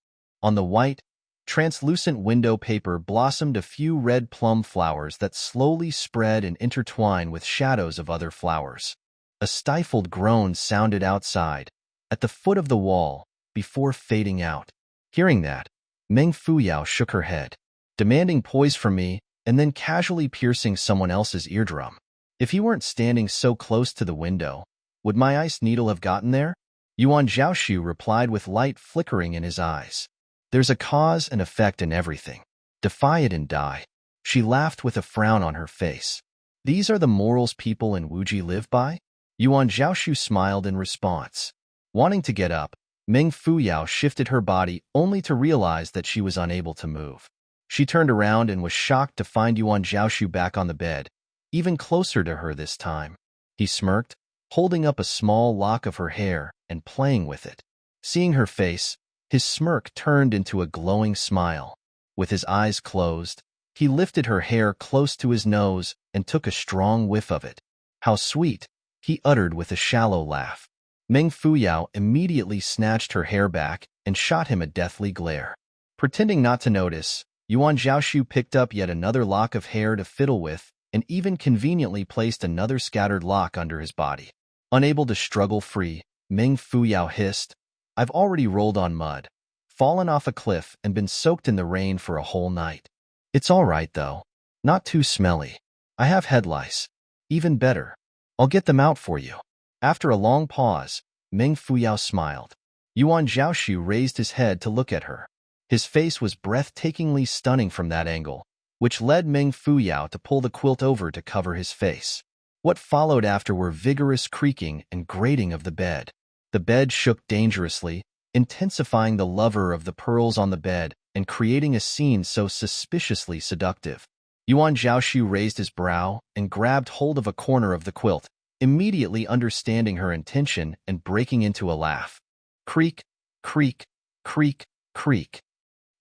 On the white, translucent window paper blossomed a few red plum flowers that slowly spread and intertwined with shadows of other flowers. A stifled groan sounded outside, at the foot of the wall, before fading out. Hearing that, Meng Fuyao shook her head, demanding poise from me and then casually piercing someone else's eardrum. If he weren't standing so close to the window, would my ice needle have gotten there? Yuan Zhaoxu replied with light flickering in his eyes. There's a cause and effect in everything. Defy it and die. She laughed with a frown on her face. These are the morals people in Wuji live by? Yuan Zhaoxu smiled in response. Wanting to get up, Meng Fuyao shifted her body only to realize that she was unable to move. She turned around and was shocked to find Yuan Zhaoxu back on the bed, even closer to her this time. He smirked, holding up a small lock of her hair and playing with it. Seeing her face, his smirk turned into a glowing smile. With his eyes closed, he lifted her hair close to his nose and took a strong whiff of it. How sweet, he uttered with a shallow laugh. Meng Fuyao immediately snatched her hair back and shot him a deathly glare. Pretending not to notice, Yuan Zhaoxu picked up yet another lock of hair to fiddle with and even conveniently placed another scattered lock under his body. Unable to struggle free, Meng Fuyao hissed, "I've already rolled on mud, fallen off a cliff, and been soaked in the rain for a whole night. It's all right, though. Not too smelly. I have head lice. Even better. I'll get them out for you." After a long pause, Meng Fuyao smiled. Yuan Zhaoxu raised his head to look at her. His face was breathtakingly stunning from that angle, which led Meng Fuyao to pull the quilt over to cover his face. What followed after were vigorous creaking and grating of the bed. The bed shook dangerously, intensifying the lover of the pearls on the bed and creating a scene so suspiciously seductive. Yuan Zhaoxu raised his brow and grabbed hold of a corner of the quilt, immediately understanding her intention and breaking into a laugh. Creak, creak, creak, creak.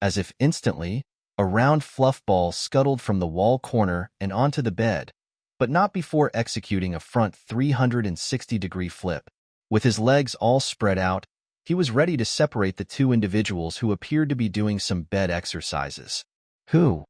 As if instantly, a round fluff ball scuttled from the wall corner and onto the bed, but not before executing a front 360-degree flip. With his legs all spread out, he was ready to separate the two individuals who appeared to be doing some bed exercises. Who?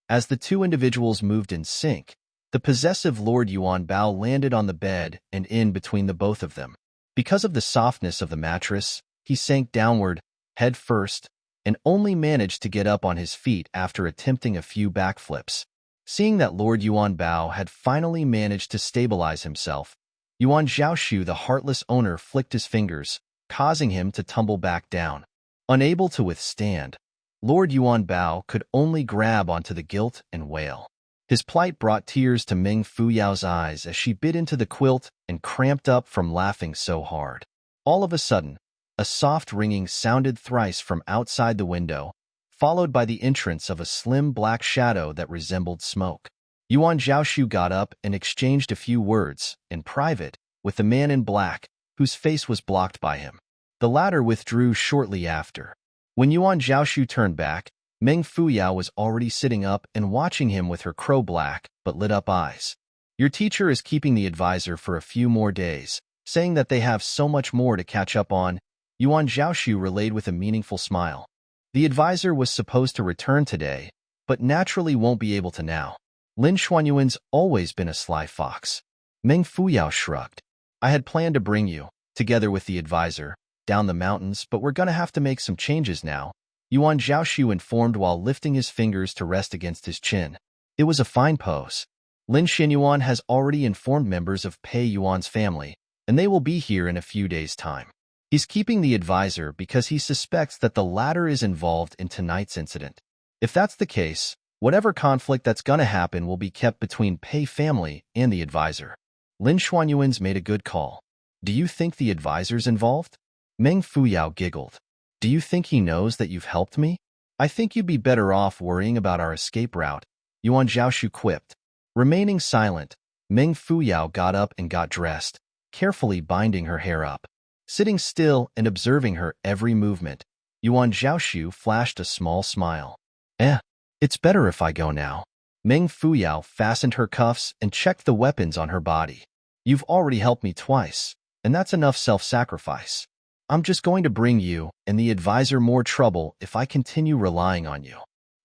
As the two individuals moved in sync, the possessive Lord Yuan Bao landed on the bed and in between the both of them. Because of the softness of the mattress, he sank downward, head first, and only managed to get up on his feet after attempting a few backflips. Seeing that Lord Yuan Bao had finally managed to stabilize himself, Yuan Zhaoxu, the heartless owner, flicked his fingers, causing him to tumble back down. Unable to withstand, Lord Yuan Bao could only grab onto the gilt and wail. His plight brought tears to Meng Fuyao's eyes as she bit into the quilt and cramped up from laughing so hard. All of a sudden, a soft ringing sounded thrice from outside the window, followed by the entrance of a slim black shadow that resembled smoke. Yuan Zhaoxu got up and exchanged a few words, in private, with the man in black, whose face was blocked by him. The latter withdrew shortly after. When Yuan Zhaoxu turned back, Meng Fuyao was already sitting up and watching him with her crow-black but lit-up eyes. "Your teacher is keeping the advisor for a few more days, saying that they have so much more to catch up on," Yuan Zhaoxu relayed with a meaningful smile. "The advisor was supposed to return today, but naturally won't be able to now. Lin Xuanyuan's always been a sly fox." Meng Fuyao shrugged. "I had planned to bring you, together with the advisor, down the mountains, but we're gonna have to make some changes now," Yuan Zhaoxu informed while lifting his fingers to rest against his chin. It was a fine pose. Lin Xuanyuan has already informed members of Pei Yuan's family, and they will be here in a few days' time. He's keeping the advisor because he suspects that the latter is involved in tonight's incident. If that's the case, whatever conflict that's gonna happen will be kept between Pei family and the advisor. Lin Xuanyuan's made a good call. "Do you think the advisor's involved?" Meng Fuyao giggled. "Do you think he knows that you've helped me? I think you'd be better off worrying about our escape route," Yuan Zhaoxu quipped. Remaining silent, Meng Fuyao got up and got dressed, carefully binding her hair up. Sitting still and observing her every movement, Yuan Zhaoxu flashed a small smile. It's better if I go now." Meng Fuyao fastened her cuffs and checked the weapons on her body. "You've already helped me twice, and that's enough self-sacrifice. I'm just going to bring you and the advisor more trouble if I continue relying on you.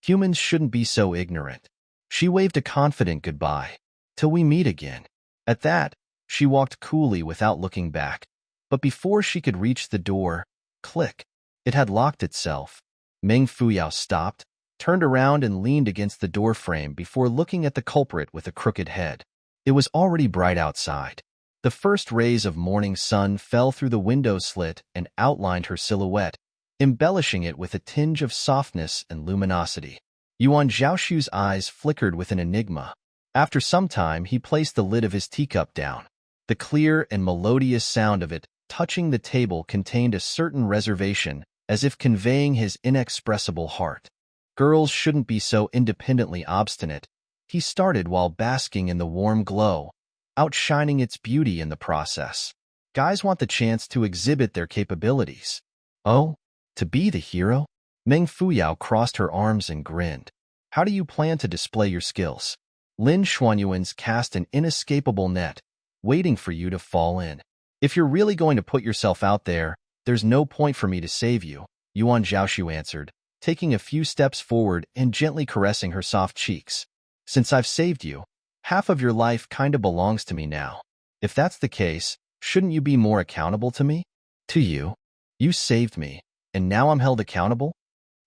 Humans shouldn't be so ignorant." She waved a confident goodbye. "Till we meet again." At that, she walked coolly without looking back. But before she could reach the door, click, it had locked itself. Meng Fuyao stopped, turned around and leaned against the door frame before looking at the culprit with a crooked head. It was already bright outside. The first rays of morning sun fell through the window slit and outlined her silhouette, embellishing it with a tinge of softness and luminosity. Yuan Zhaoxu's eyes flickered with an enigma. After some time, he placed the lid of his teacup down. The clear and melodious sound of it touching the table contained a certain reservation, as if conveying his inexpressible heart. Girls shouldn't be so independently obstinate, he started while basking in the warm glow, outshining its beauty in the process. Guys want the chance to exhibit their capabilities. "Oh, to be the hero?" Meng Fuyao crossed her arms and grinned. "How do you plan to display your skills?" Lin Xuanyuan's cast an inescapable net, waiting for you to fall in. "If you're really going to put yourself out there, there's no point for me to save you," Yuan Zhaoxu answered, taking a few steps forward and gently caressing her soft cheeks. Since I've saved you, half of your life kinda belongs to me now. If that's the case, shouldn't you be more accountable to me? To you? You saved me, and now I'm held accountable?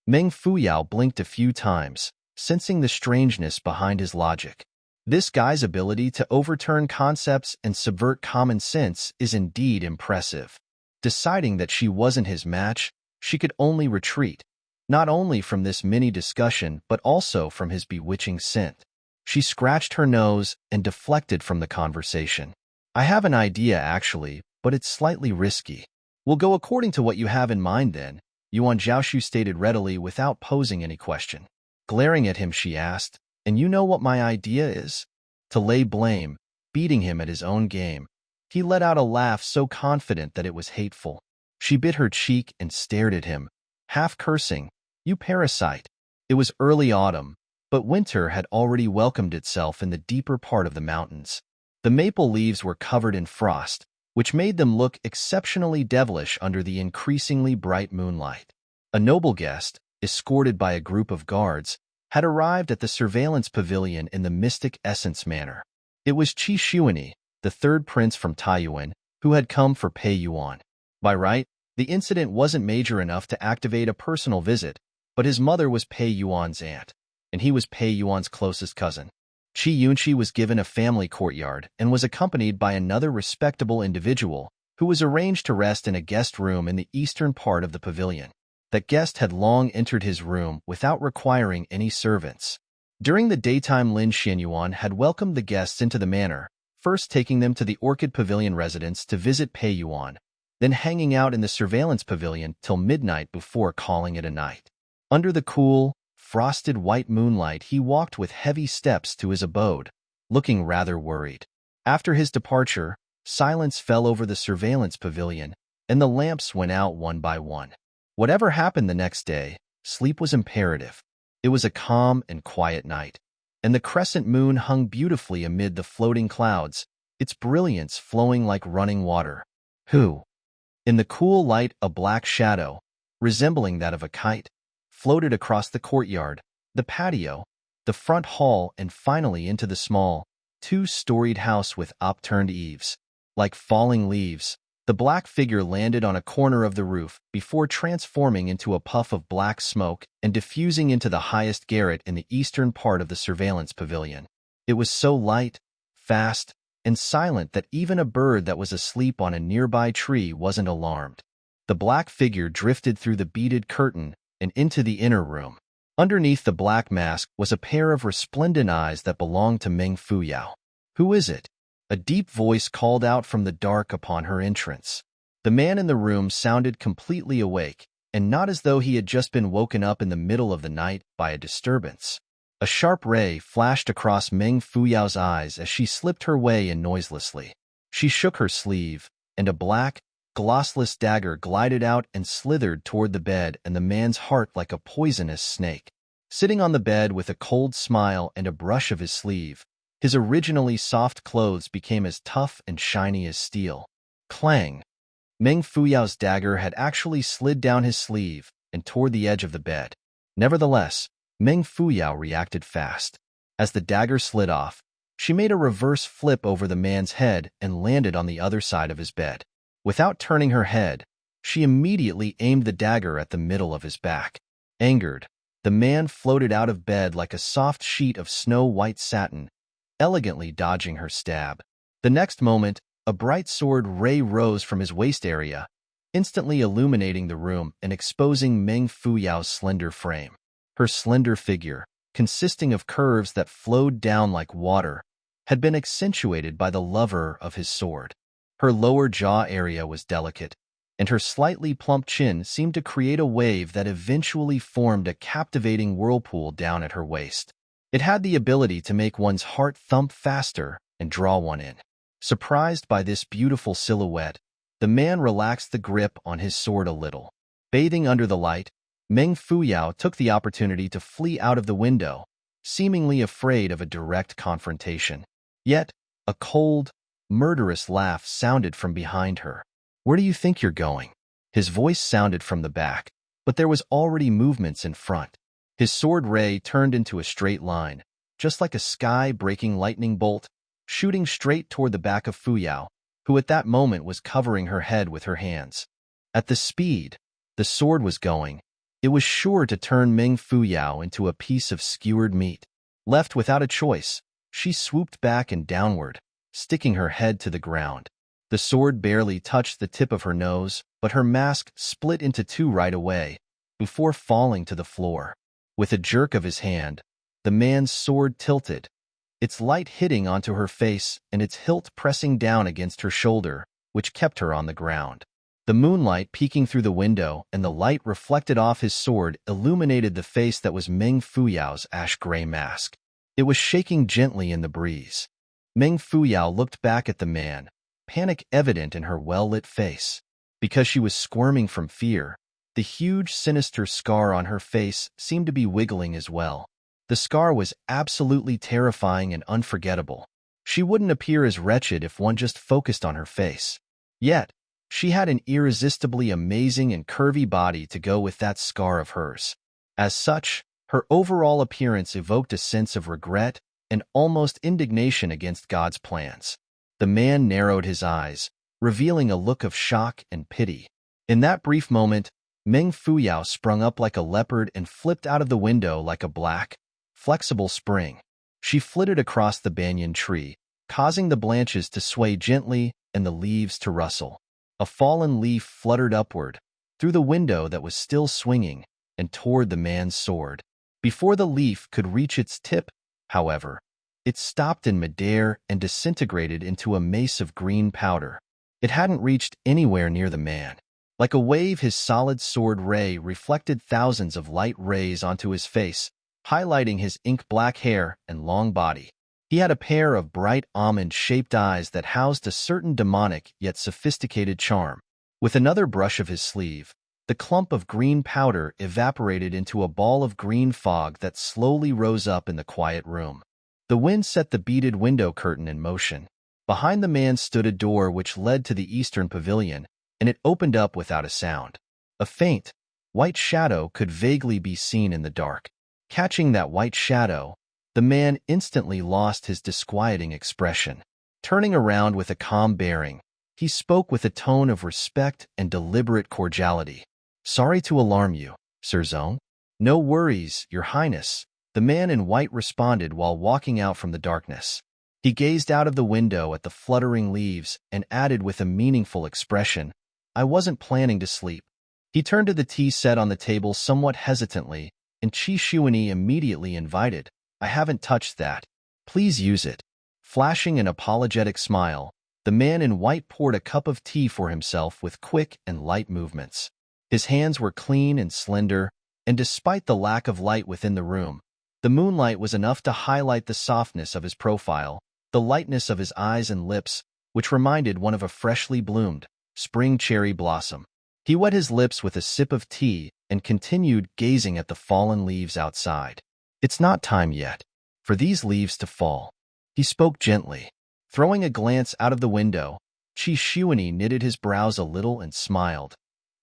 Meng Fuyao blinked a few times, sensing the strangeness behind his logic. This guy's ability to overturn concepts and subvert common sense is indeed impressive. Deciding that she wasn't his match, she could only retreat, not only from this mini-discussion but also from his bewitching scent. She scratched her nose and deflected from the conversation. I have an idea, actually, but it's slightly risky. We'll go according to what you have in mind then, Yuan Zhaoxu stated readily without posing any question. Glaring at him, she asked, and you know what my idea is? To lay blame, beating him at his own game. He let out a laugh so confident that it was hateful. She bit her cheek and stared at him, half cursing. You parasite. It was early autumn, but winter had already welcomed itself in the deeper part of the mountains. The maple leaves were covered in frost, which made them look exceptionally devilish under the increasingly bright moonlight. A noble guest, escorted by a group of guards, had arrived at the surveillance pavilion in the Mystic Essence Manor. It was Qi Xuanyi, the third prince from Taiyuan, who had come for Pei Yuan. By right, the incident wasn't major enough to activate a personal visit, but his mother was Pei Yuan's aunt, and he was Pei Yuan's closest cousin. Qi Yunqi was given a family courtyard and was accompanied by another respectable individual who was arranged to rest in a guest room in the eastern part of the pavilion. That guest had long entered his room without requiring any servants. During the daytime, Lin Xianyuan had welcomed the guests into the manor, first taking them to the Orchid Pavilion residence to visit Pei Yuan, then hanging out in the surveillance pavilion till midnight before calling it a night. Under the cool, frosted white moonlight, he walked with heavy steps to his abode, looking rather worried. After his departure, silence fell over the surveillance pavilion, and the lamps went out one by one. Whatever happened the next day, sleep was imperative. It was a calm and quiet night, and the crescent moon hung beautifully amid the floating clouds, its brilliance flowing like running water. Who? In the cool light, a black shadow, resembling that of a kite, floated across the courtyard, the patio, the front hall, and finally into the small, two-storied house with upturned eaves. Like falling leaves, the black figure landed on a corner of the roof before transforming into a puff of black smoke and diffusing into the highest garret in the eastern part of the surveillance pavilion. It was so light, fast, and silent that even a bird that was asleep on a nearby tree wasn't alarmed. The black figure drifted through the beaded curtain and into the inner room. Underneath the black mask was a pair of resplendent eyes that belonged to Meng Fuyao. Who is it? A deep voice called out from the dark upon her entrance. The man in the room sounded completely awake, and not as though he had just been woken up in the middle of the night by a disturbance. A sharp ray flashed across Meng Fuyao's eyes as she slipped her way in noiselessly. She shook her sleeve, and a black, glossless dagger glided out and slithered toward the bed and the man's heart like a poisonous snake. Sitting on the bed with a cold smile and a brush of his sleeve, his originally soft clothes became as tough and shiny as steel. Clang! Meng Fuyao's dagger had actually slid down his sleeve and toward the edge of the bed. Nevertheless, Meng Fuyao reacted fast. As the dagger slid off, she made a reverse flip over the man's head and landed on the other side of his bed. Without turning her head, she immediately aimed the dagger at the middle of his back. Angered, the man floated out of bed like a soft sheet of snow-white satin, elegantly dodging her stab. The next moment, a bright sword ray rose from his waist area, instantly illuminating the room and exposing Meng Fuyao's slender frame. Her slender figure, consisting of curves that flowed down like water, had been accentuated by the lover of his sword. Her lower jaw area was delicate, and her slightly plump chin seemed to create a wave that eventually formed a captivating whirlpool down at her waist. It had the ability to make one's heart thump faster and draw one in. Surprised by this beautiful silhouette, the man relaxed the grip on his sword a little. Bathing under the light, Meng Fuyao took the opportunity to flee out of the window, seemingly afraid of a direct confrontation. Yet, a cold, murderous laugh sounded from behind her. "Where do you think you're going?" His voice sounded from the back, but there was already movements in front. His sword ray turned into a straight line, just like a sky-breaking lightning bolt, shooting straight toward the back of Fuyao, who at that moment was covering her head with her hands. At the speed the sword was going, it was sure to turn Meng Fuyao into a piece of skewered meat. Left without a choice, she swooped back and downward, sticking her head to the ground. The sword barely touched the tip of her nose, but her mask split into two right away, before falling to the floor. With a jerk of his hand, the man's sword tilted, its light hitting onto her face and its hilt pressing down against her shoulder, which kept her on the ground. The moonlight peeking through the window and the light reflected off his sword illuminated the face that was Meng Fuyao's ash-gray mask. It was shaking gently in the breeze. Meng Fuyao looked back at the man, panic evident in her well-lit face. Because she was squirming from fear, the huge, sinister scar on her face seemed to be wiggling as well. The scar was absolutely terrifying and unforgettable. She wouldn't appear as wretched if one just focused on her face. Yet, she had an irresistibly amazing and curvy body to go with that scar of hers. As such, her overall appearance evoked a sense of regret and almost indignation against God's plans. The man narrowed his eyes, revealing a look of shock and pity. In that brief moment, Meng Fuyao sprung up like a leopard and flipped out of the window like a black, flexible spring. She flitted across the banyan tree, causing the branches to sway gently and the leaves to rustle. A fallen leaf fluttered upward, through the window that was still swinging, and toward the man's sword. Before the leaf could reach its tip, however, it stopped in midair and disintegrated into a mace of green powder. It hadn't reached anywhere near the man. Like a wave, his solid sword ray reflected thousands of light rays onto his face, highlighting his ink-black hair and long body. He had a pair of bright almond-shaped eyes that housed a certain demonic yet sophisticated charm. With another brush of his sleeve, the clump of green powder evaporated into a ball of green fog that slowly rose up in the quiet room. The wind set the beaded window curtain in motion. Behind the man stood a door which led to the eastern pavilion, and it opened up without a sound. A faint, white shadow could vaguely be seen in the dark. Catching that white shadow, the man instantly lost his disquieting expression. Turning around with a calm bearing, he spoke with a tone of respect and deliberate cordiality. "Sorry to alarm you, Sir Zong." "No worries, Your Highness," the man in white responded while walking out from the darkness. He gazed out of the window at the fluttering leaves and added with a meaningful expression, "I wasn't planning to sleep." He turned to the tea set on the table somewhat hesitantly, and Qi Shuani immediately invited, "I haven't touched that. Please use it." Flashing an apologetic smile, the man in white poured a cup of tea for himself with quick and light movements. His hands were clean and slender, and despite the lack of light within the room, the moonlight was enough to highlight the softness of his profile, the lightness of his eyes and lips, which reminded one of a freshly bloomed spring cherry blossom. He wet his lips with a sip of tea and continued gazing at the fallen leaves outside. "It's not time yet for these leaves to fall," he spoke gently. Throwing a glance out of the window, Qi Shuani knitted his brows a little and smiled.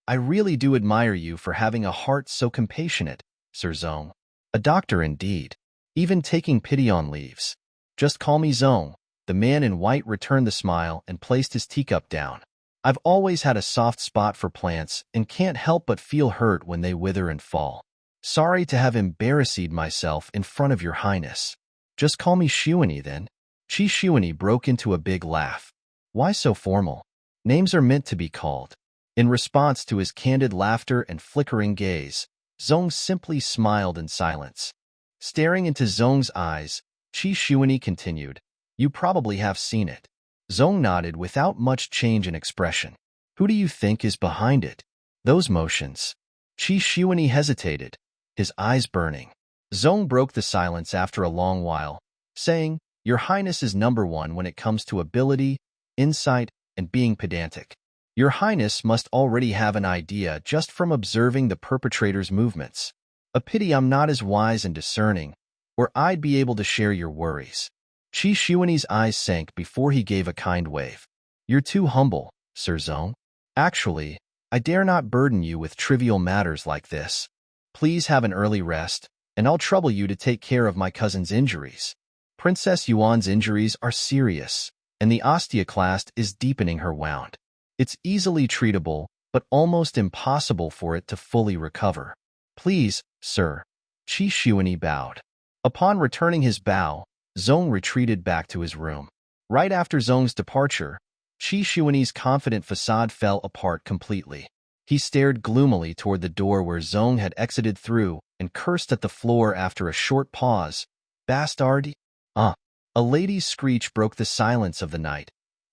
"I really do admire you for having a heart so compassionate, Sir Zong. A doctor indeed, even taking pity on leaves. Just call me Zong." The man in white returned the smile and placed his teacup down. "I've always had a soft spot for plants and can't help but feel hurt when they wither and fall. Sorry to have embarrassed myself in front of Your Highness." "Just call me Shuani then." Qi Shuani broke into a big laugh. "Why so formal? Names are meant to be called." In response to his candid laughter and flickering gaze, Zong simply smiled in silence. Staring into Zong's eyes, Qi Shuani continued, "You probably have seen it." Zong nodded without much change in expression. "Who do you think is behind it?" "Those motions." Qi Shuani hesitated, his eyes burning. Zong broke the silence after a long while, saying, "Your Highness is number one when it comes to ability, insight, and being pedantic. Your Highness must already have an idea just from observing the perpetrator's movements. A pity I'm not as wise and discerning, or I'd be able to share your worries." Qi Shuani's eyes sank before he gave a kind wave. "You're too humble, Sir Zong. Actually, I dare not burden you with trivial matters like this. Please have an early rest, and I'll trouble you to take care of my cousin's injuries. Princess Yuan's injuries are serious, and the osteoclast is deepening her wound. It's easily treatable, but almost impossible for it to fully recover. Please, sir. Qi Xuanyi bowed. Upon returning his bow, Zhong retreated back to his room. Right after Zhong's departure, Qi Xuanyi's confident facade fell apart completely. He stared gloomily toward the door where Zhong had exited through and cursed at the floor after a short pause. Bastard! A lady's screech broke the silence of the night,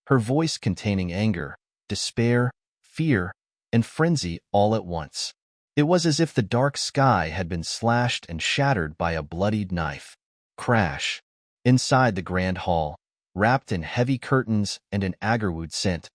her voice containing anger, despair, fear, and frenzy all at once. It was as if the dark sky had been slashed and shattered by a bloodied knife. Crash! Inside the grand hall, wrapped in heavy curtains and an agarwood scent,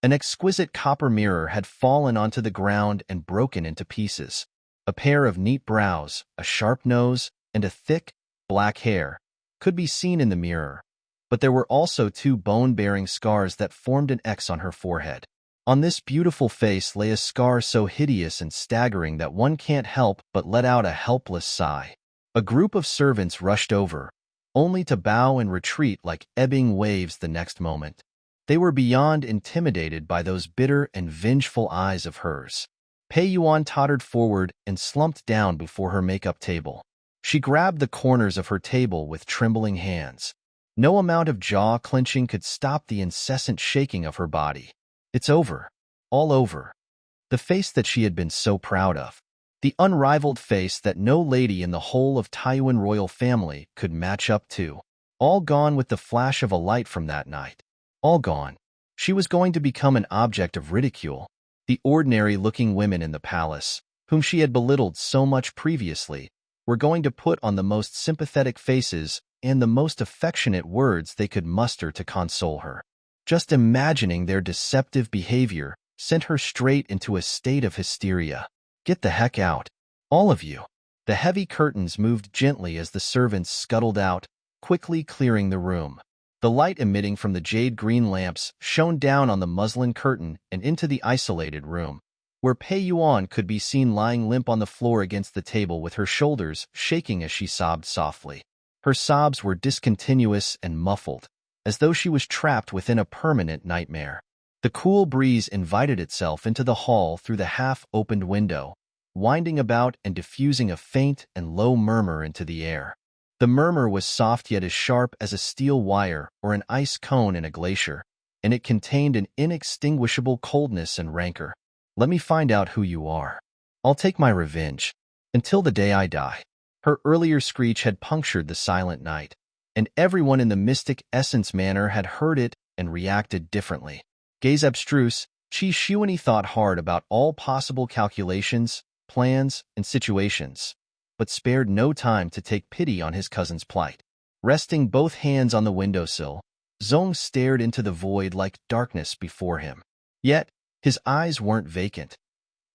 an exquisite copper mirror had fallen onto the ground and broken into pieces. A pair of neat brows, a sharp nose, and a thick, black hair could be seen in the mirror, but there were also two bone-bearing scars that formed an X on her forehead. On this beautiful face lay a scar so hideous and staggering that one can't help but let out a helpless sigh. A group of servants rushed over, only to bow and retreat like ebbing waves the next moment. They were beyond intimidated by those bitter and vengeful eyes of hers. Pei Yuan tottered forward and slumped down before her makeup table. She grabbed the corners of her table with trembling hands. No amount of jaw-clenching could stop the incessant shaking of her body. It's over. All over. The face that she had been so proud of. The unrivaled face that no lady in the whole of Taiyuan royal family could match up to. All gone with the flash of a light from that night. All gone. She was going to become an object of ridicule. The ordinary-looking women in the palace, whom she had belittled so much previously, were going to put on the most sympathetic faces and the most affectionate words they could muster to console her. Just imagining their deceptive behavior sent her straight into a state of hysteria. Get the heck out. All of you. The heavy curtains moved gently as the servants scuttled out, quickly clearing the room. The light emitting from the jade-green lamps shone down on the muslin curtain and into the isolated room, where Pei Yuan could be seen lying limp on the floor against the table with her shoulders shaking as she sobbed softly. Her sobs were discontinuous and muffled, as though she was trapped within a permanent nightmare. The cool breeze invited itself into the hall through the half-opened window, winding about and diffusing a faint and low murmur into the air. The murmur was soft yet as sharp as a steel wire or an ice cone in a glacier, and it contained an inextinguishable coldness and rancor. Let me find out who you are. I'll take my revenge, until the day I die. Her earlier screech had punctured the silent night, and everyone in the Mystic Essence Manor had heard it and reacted differently. Gaze abstruse, Qi Xuanyi thought hard about all possible calculations, plans, and situations, but spared no time to take pity on his cousin's plight. Resting both hands on the windowsill, Zhong stared into the void like darkness before him. Yet, his eyes weren't vacant.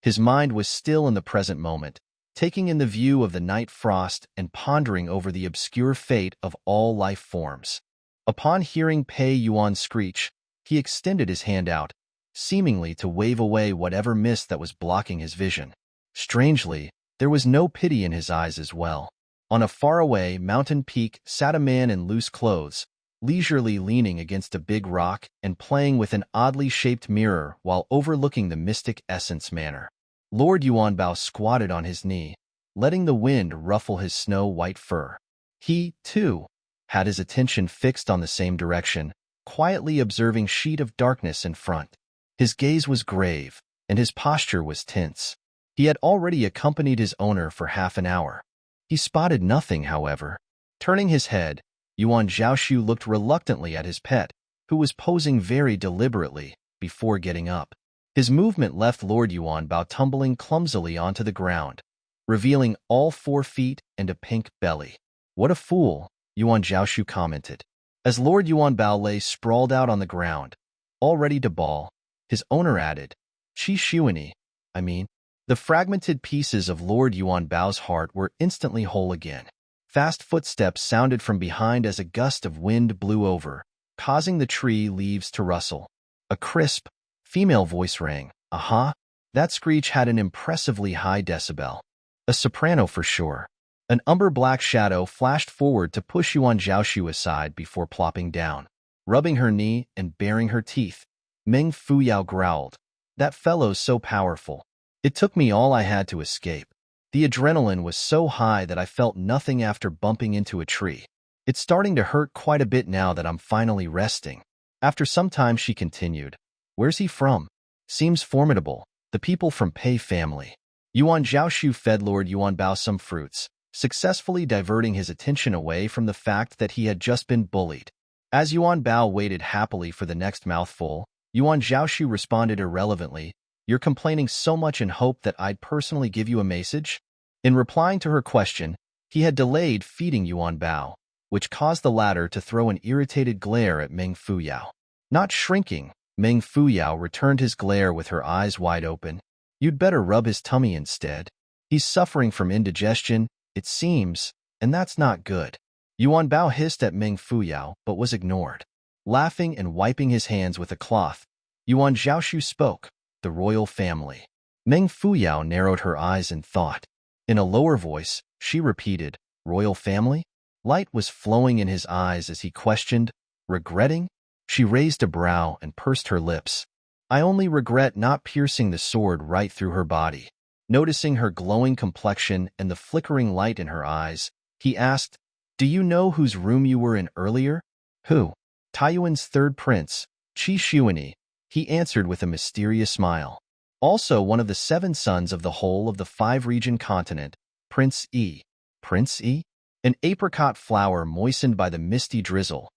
His mind was still in the present moment, taking in the view of the night frost and pondering over the obscure fate of all life forms. Upon hearing Pei Yuan screech, he extended his hand out, seemingly to wave away whatever mist that was blocking his vision. Strangely, there was no pity in his eyes as well. On a faraway mountain peak sat a man in loose clothes, leisurely leaning against a big rock and playing with an oddly shaped mirror while overlooking the Mystic Essence Manor. Lord Yuanbao squatted on his knee, letting the wind ruffle his snow-white fur. He, too, had his attention fixed on the same direction, quietly observing a sheet of darkness in front. His gaze was grave, and his posture was tense. He had already accompanied his owner for half an hour. He spotted nothing, however. Turning his head, Yuan Zhaoxu looked reluctantly at his pet, who was posing very deliberately before getting up. His movement left Lord Yuanbao tumbling clumsily onto the ground, revealing all 4 feet and a pink belly. What a fool, Yuan Zhaoxu commented. As Lord Yuanbao lay sprawled out on the ground, all ready to bawl, his owner added, Qi Xuanyi, I mean. The fragmented pieces of Lord Yuanbao's heart were instantly whole again. Fast footsteps sounded from behind as a gust of wind blew over, causing the tree leaves to rustle. A crisp, female voice rang, "Aha!" That screech had an impressively high decibel. A soprano for sure. An umber-black shadow flashed forward to push Yuan Zhaoxu aside before plopping down. Rubbing her knee and baring her teeth, Meng Fuyao growled, "That fellow's so powerful. It took me all I had to escape. The adrenaline was so high that I felt nothing after bumping into a tree. It's starting to hurt quite a bit now that I'm finally resting." After some time she continued, "Where's he from? Seems formidable. The people from Pei family." Yuan Zhaoxu fed Lord Yuan Bao some fruits, successfully diverting his attention away from the fact that he had just been bullied. As Yuan Bao waited happily for the next mouthful, Yuan Zhaoxu responded irrelevantly, "You're complaining so much in hope that I'd personally give you a message?" In replying to her question, he had delayed feeding Yuan Bao, which caused the latter to throw an irritated glare at Meng Fuyao. Not shrinking, Meng Fuyao returned his glare with her eyes wide open. "You'd better rub his tummy instead. He's suffering from indigestion, it seems, and that's not good." Yuan Bao hissed at Meng Fuyao, but was ignored. Laughing and wiping his hands with a cloth, Yuan Zhaoxu spoke, "The royal family." Meng Fuyao narrowed her eyes in thought. In a lower voice, she repeated, "Royal family?" Light was flowing in his eyes as he questioned, "Regretting?" She raised a brow and pursed her lips. "I only regret not piercing the sword right through her body." Noticing her glowing complexion and the flickering light in her eyes, he asked, "Do you know whose room you were in earlier?" "Who?" "Taiyuan's third prince, Qi Xuanyi," he answered with a mysterious smile. "Also one of the 7 sons of the whole of the 5-region continent, Prince Yi." "Prince Yi?" An apricot flower moistened by the misty drizzle.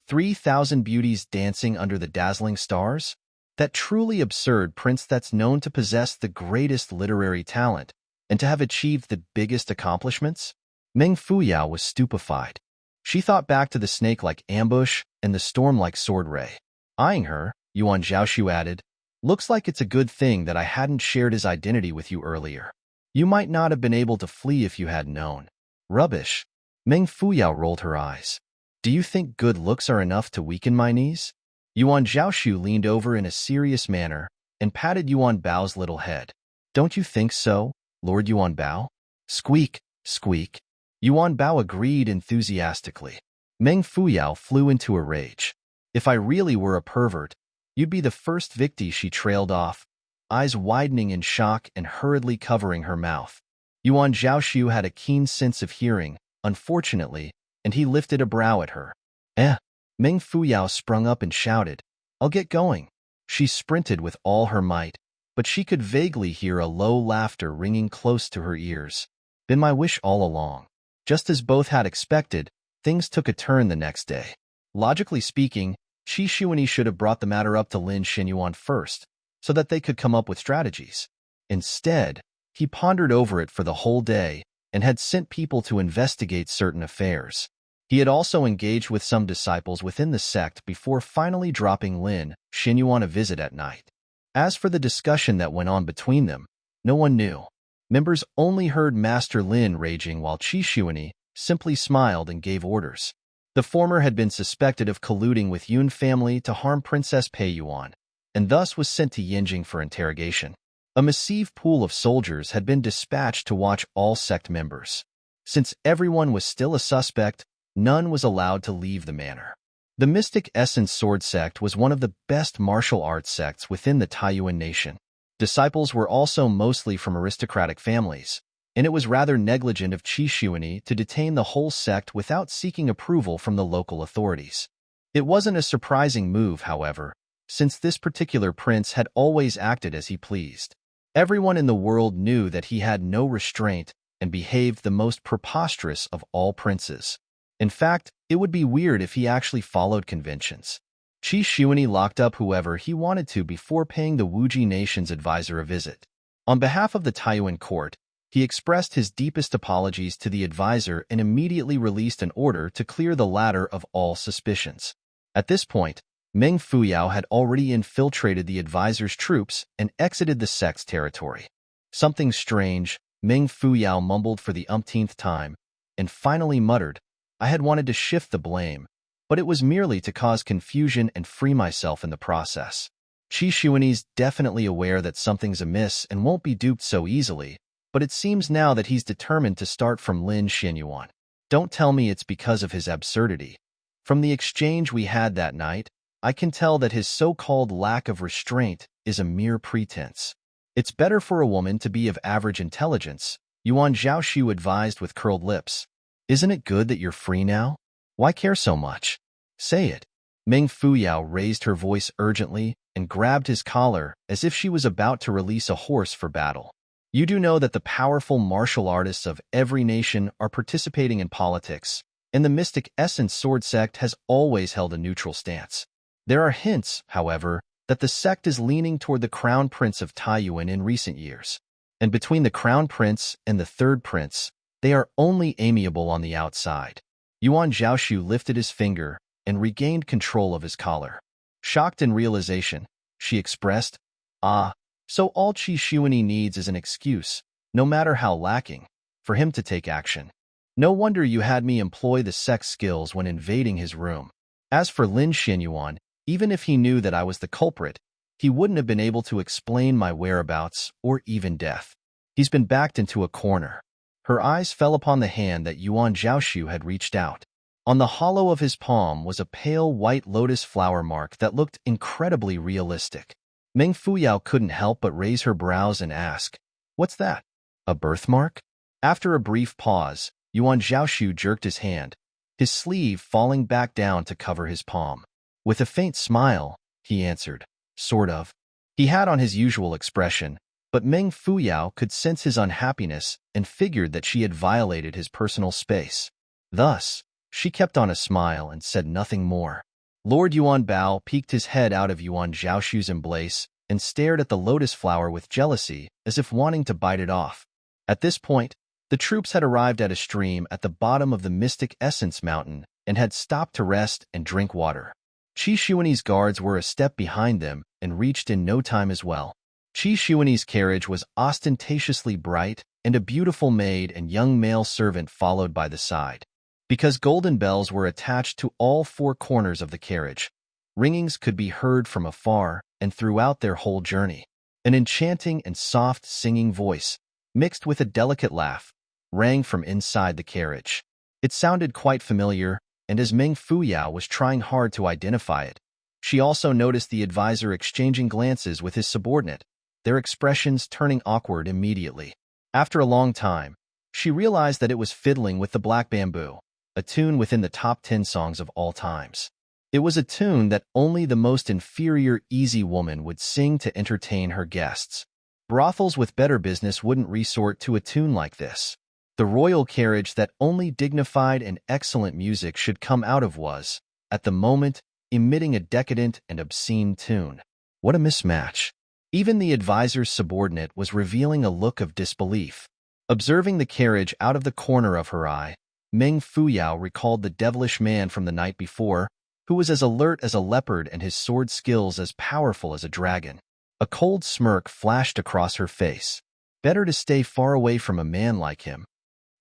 3,000 beauties dancing under the dazzling stars? That truly absurd prince that's known to possess the greatest literary talent and to have achieved the biggest accomplishments? Meng Fuyao was stupefied. She thought back to the snake-like ambush and the storm-like sword ray. Eyeing her, Yuan Zhaoxu added, "Looks like it's a good thing that I hadn't shared his identity with you earlier. You might not have been able to flee if you had known." "Rubbish." Meng Fuyao rolled her eyes. "Do you think good looks are enough to weaken my knees?" Yuan Zhaoxu leaned over in a serious manner and patted Yuan Bao's little head. "Don't you think so, Lord Yuan Bao?" Squeak, squeak. Yuan Bao agreed enthusiastically. Meng Fuyao flew into a rage. "If I really were a pervert, you'd be the first victim," she trailed off, eyes widening in shock and hurriedly covering her mouth. Yuan Zhaoxu had a keen sense of hearing, unfortunately, and he lifted a brow at her. "Eh?" Meng Fuyao sprung up and shouted, "I'll get going." She sprinted with all her might, but she could vaguely hear a low laughter ringing close to her ears. Been my wish all along. Just as both had expected, things took a turn the next day. Logically speaking, Qi Xuanyi should have brought the matter up to Lin Xinyuan first, so that they could come up with strategies. Instead, he pondered over it for the whole day and had sent people to investigate certain affairs. He had also engaged with some disciples within the sect before finally dropping Lin Xinyuan a visit at night. As for the discussion that went on between them, no one knew. Members only heard Master Lin raging while Qi Xuanyi simply smiled and gave orders. The former had been suspected of colluding with Yun family to harm Princess Pei Yuan, and thus was sent to Yinjing for interrogation. A massive pool of soldiers had been dispatched to watch all sect members. Since everyone was still a suspect, none was allowed to leave the manor. The Mystic Essence Sword Sect was one of the best martial arts sects within the Taiyuan nation. Disciples were also mostly from aristocratic families, and it was rather negligent of Qi Xuanyi to detain the whole sect without seeking approval from the local authorities. It wasn't a surprising move, however, since this particular prince had always acted as he pleased. Everyone in the world knew that he had no restraint and behaved the most preposterous of all princes. In fact, it would be weird if he actually followed conventions. Qi Xuanyi locked up whoever he wanted to before paying the Wuji nation's advisor a visit. On behalf of the Taiyuan court, he expressed his deepest apologies to the advisor and immediately released an order to clear the latter of all suspicions. At this point, Meng Fuyao had already infiltrated the advisor's troops and exited the sect's territory. "Something strange," Meng Fuyao mumbled for the umpteenth time, and finally muttered, "I had wanted to shift the blame, but it was merely to cause confusion and free myself in the process." Qi Xuanyi's definitely aware that something's amiss and won't be duped so easily, but it seems now that he's determined to start from Lin Xianyuan. Don't tell me it's because of his absurdity. From the exchange we had that night, I can tell that his so-called lack of restraint is a mere pretense. It's better for a woman to be of average intelligence, Yuan Zhaoxu advised with curled lips. Isn't it good that you're free now? Why care so much? Say it. Meng Fuyao raised her voice urgently and grabbed his collar as if she was about to release a horse for battle. You do know that the powerful martial artists of every nation are participating in politics, and the Mystic Essence Sword Sect has always held a neutral stance. There are hints, however, that the sect is leaning toward the Crown Prince of Taiyuan in recent years. And between the Crown Prince and the Third Prince, they are only amiable on the outside. Yuan Zhaoxu lifted his finger and regained control of his collar. Shocked in realization, she expressed, so all Qi Xuanyi needs is an excuse, no matter how lacking, for him to take action. No wonder you had me employ the sect's skills when invading his room. As for Lin Xianyuan, even if he knew that I was the culprit, he wouldn't have been able to explain my whereabouts or even death. He's been backed into a corner. Her eyes fell upon the hand that Yuan Zhaoxu had reached out. On the hollow of his palm was a pale white lotus flower mark that looked incredibly realistic. Meng Fuyao couldn't help but raise her brows and ask, "What's that? A birthmark?" After a brief pause, Yuan Zhaoxu jerked his hand, his sleeve falling back down to cover his palm. With a faint smile, he answered, "Sort of." He had on his usual expression, but Meng Fuyao could sense his unhappiness and figured that she had violated his personal space. Thus, she kept on a smile and said nothing more. Lord Yuan Bao peeked his head out of Yuan Zhaoxu's embrace and stared at the lotus flower with jealousy, as if wanting to bite it off. At this point, the troops had arrived at a stream at the bottom of the Mystic Essence Mountain and had stopped to rest and drink water. Qi Xuanyi's guards were a step behind them and reached in no time as well. Qi Xuanyi's carriage was ostentatiously bright, and a beautiful maid and young male servant followed by the side. Because golden bells were attached to all four corners of the carriage, ringings could be heard from afar and throughout their whole journey. An enchanting and soft singing voice, mixed with a delicate laugh, rang from inside the carriage. It sounded quite familiar, and as Meng Fuyao was trying hard to identify it, she also noticed the advisor exchanging glances with his subordinate, their expressions turning awkward immediately. After a long time, she realized that it was Fiddling with the Black Bamboo, a tune within the top 10 songs of all times. It was a tune that only the most inferior easy woman would sing to entertain her guests. Brothels with better business wouldn't resort to a tune like this. The royal carriage that only dignified and excellent music should come out of was, at the moment, emitting a decadent and obscene tune. What a mismatch. Even the advisor's subordinate was revealing a look of disbelief. Observing the carriage out of the corner of her eye, Meng Fuyao recalled the devilish man from the night before, who was as alert as a leopard and his sword skills as powerful as a dragon. A cold smirk flashed across her face. Better to stay far away from a man like him.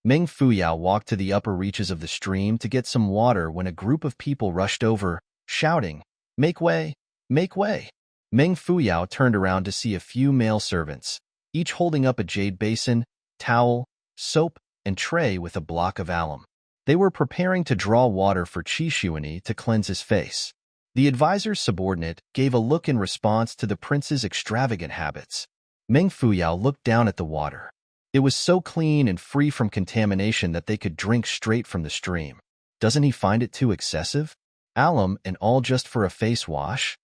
Meng Fuyao walked to the upper reaches of the stream to get some water when a group of people rushed over, shouting, "Make way! Make way!" Meng Fuyao turned around to see a few male servants, each holding up a jade basin, towel, soap, and tray with a block of alum. They were preparing to draw water for Qi Xuanyi to cleanse his face. The advisor's subordinate gave a look in response to the prince's extravagant habits. Meng Fuyao looked down at the water. It was so clean and free from contamination that they could drink straight from the stream. Doesn't he find it too excessive? Alum and all just for a face wash?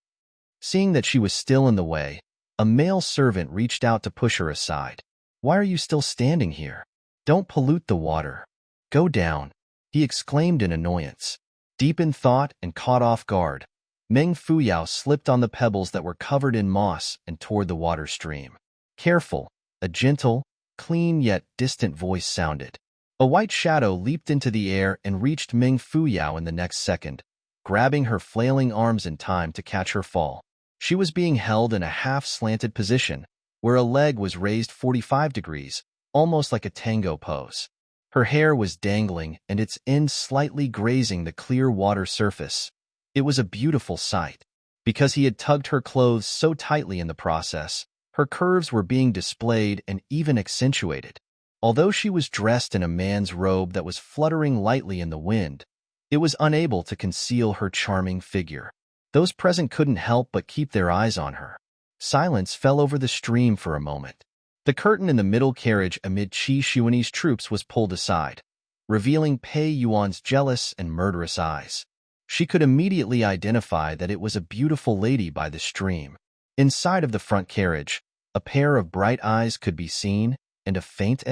Seeing that she was still in the way, a male servant reached out to push her aside. "Why are you still standing here? Don't pollute the water. Go down," he exclaimed in annoyance. Deep in thought and caught off guard, Meng Fuyao slipped on the pebbles that were covered in moss and toward the water stream. "Careful," a gentle, clean yet distant voice sounded. A white shadow leaped into the air and reached Meng Fuyao in the next second, grabbing her flailing arms in time to catch her fall. She was being held in a half-slanted position, where a leg was raised 45 degrees, almost like a tango pose. Her hair was dangling and its ends slightly grazing the clear water surface. It was a beautiful sight. Because he had tugged her clothes so tightly in the process, her curves were being displayed and even accentuated. Although she was dressed in a man's robe that was fluttering lightly in the wind, it was unable to conceal her charming figure. Those present couldn't help but keep their eyes on her. Silence fell over the stream for a moment. The curtain in the middle carriage amid Qi Xuanyi's troops was pulled aside, revealing Pei Yuan's jealous and murderous eyes. She could immediately identify that it was a beautiful lady by the stream. Inside of the front carriage, a pair of bright eyes could be seen, and a faint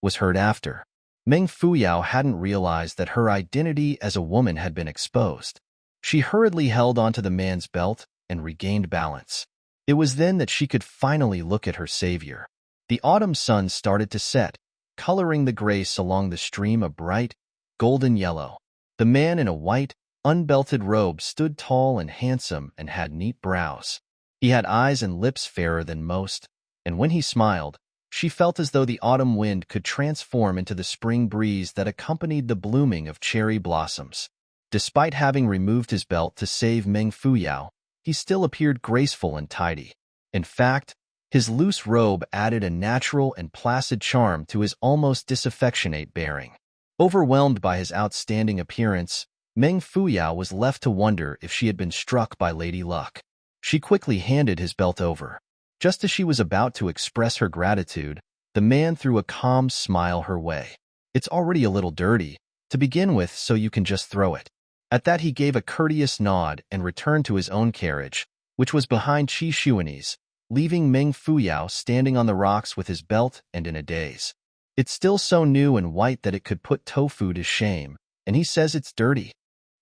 was heard after. Meng Fuyao hadn't realized that her identity as a woman had been exposed. She hurriedly held onto the man's belt and regained balance. It was then that she could finally look at her savior. The autumn sun started to set, coloring the grace along the stream a bright, golden yellow. The man in a white, unbelted robe stood tall and handsome and had neat brows. He had eyes and lips fairer than most, and when he smiled, she felt as though the autumn wind could transform into the spring breeze that accompanied the blooming of cherry blossoms. Despite having removed his belt to save Meng Fuyao, he still appeared graceful and tidy. In fact, his loose robe added a natural and placid charm to his almost disaffectionate bearing. Overwhelmed by his outstanding appearance, Meng Fuyao was left to wonder if she had been struck by Lady Luck. She quickly handed his belt over. Just as she was about to express her gratitude, the man threw a calm smile her way. "It's already a little dirty, to begin with, so you can just throw it." At that he gave a courteous nod and returned to his own carriage, which was behind Qi Xuanyi's, leaving Meng Fuyao standing on the rocks with his belt and in a daze. "It's still so new and white that it could put Tofu to shame, and he says it's dirty.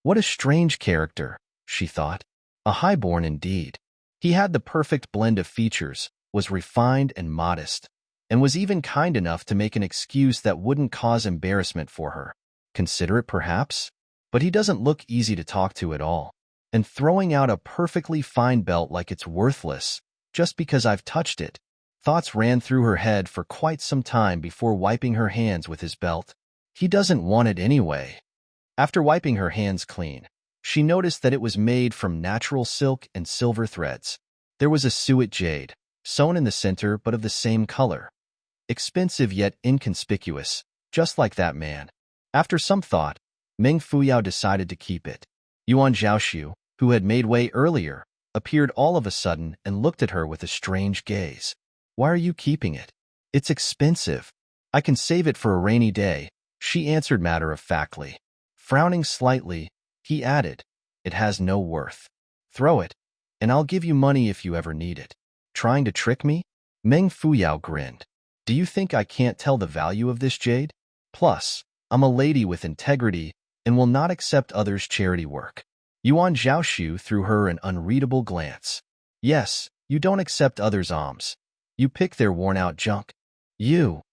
What a strange character," she thought. A highborn indeed. He had the perfect blend of features, was refined and modest, and was even kind enough to make an excuse that wouldn't cause embarrassment for her. Considerate, perhaps? But he doesn't look easy to talk to at all. And throwing out a perfectly fine belt like it's worthless, just because I've touched it. Thoughts ran through her head for quite some time before wiping her hands with his belt. He doesn't want it anyway. After wiping her hands clean, she noticed that it was made from natural silk and silver threads. There was a suet jade, sewn in the center but of the same color. Expensive yet inconspicuous, just like that man. After some thought, Meng Fuyao decided to keep it. Yuan Zhaoxu, who had made way earlier, appeared all of a sudden and looked at her with a strange gaze. "Why are you keeping it?" "It's expensive. I can save it for a rainy day," she answered matter-of-factly. Frowning slightly, he added, "It has no worth. Throw it, and I'll give you money if you ever need it." "Trying to trick me?" Meng Fuyao grinned. "Do you think I can't tell the value of this jade? Plus, I'm a lady with integrity and will not accept others' charity work." Yuan Zhaoxu threw her an unreadable glance. "Yes, you don't accept others' alms. You pick their worn-out junk." "You?"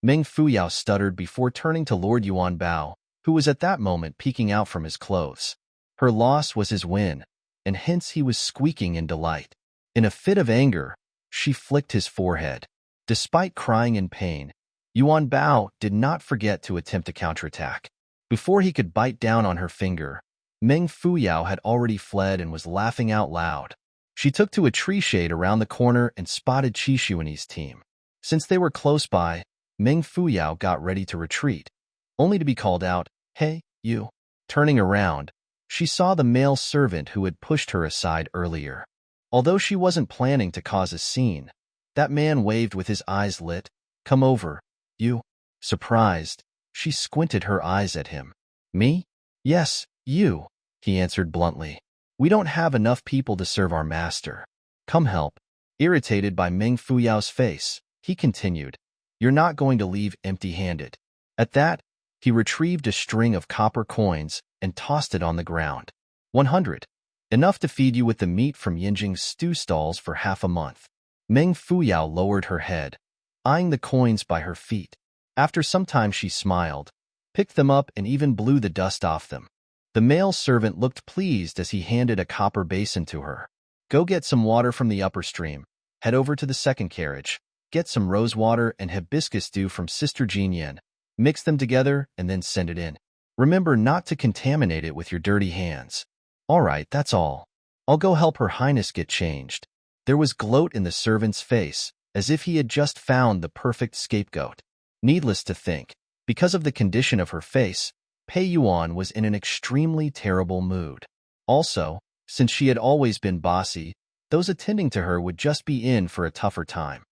Meng Fuyao stuttered before turning to Lord Yuan Bao, who was at that moment peeking out from his clothes. Her loss was his win, and hence he was squeaking in delight. In a fit of anger, she flicked his forehead. Despite crying in pain, Yuan Bao did not forget to attempt a counterattack. Before he could bite down on her finger, Meng Fuyao had already fled and was laughing out loud. She took to a tree shade around the corner and spotted Qi Xuanyi's team. Since they were close by, Meng Fuyao got ready to retreat, only to be called out, "Hey, you." Turning around, she saw the male servant who had pushed her aside earlier. Although she wasn't planning to cause a scene, that man waved with his eyes lit. "Come over, you." Surprised, she squinted her eyes at him. "Me?" "Yes, you," he answered bluntly. "We don't have enough people to serve our master. Come help." Irritated by Meng Fuyao's face, he continued, "You're not going to leave empty-handed." At that, he retrieved a string of copper coins and tossed it on the ground. 100. Enough to feed you with the meat from Yinjing's stew stalls for half a month. Meng Fuyao lowered her head, eyeing the coins by her feet. After some time she smiled, picked them up and even blew the dust off them. The male servant looked pleased as he handed a copper basin to her. "Go get some water from the upper stream. Head over to the second carriage. Get some rose water and hibiscus dew from Sister Jingchen. Mix them together and then send it in. Remember not to contaminate it with your dirty hands." "All right, that's all." I'll go help Her Highness get changed. There was gloat in the servant's face, as if he had just found the perfect scapegoat. Needless to think, because of the condition of her face, Pei Yuan was in an extremely terrible mood. Also, since she had always been bossy, those attending to her would just be in for a tougher time.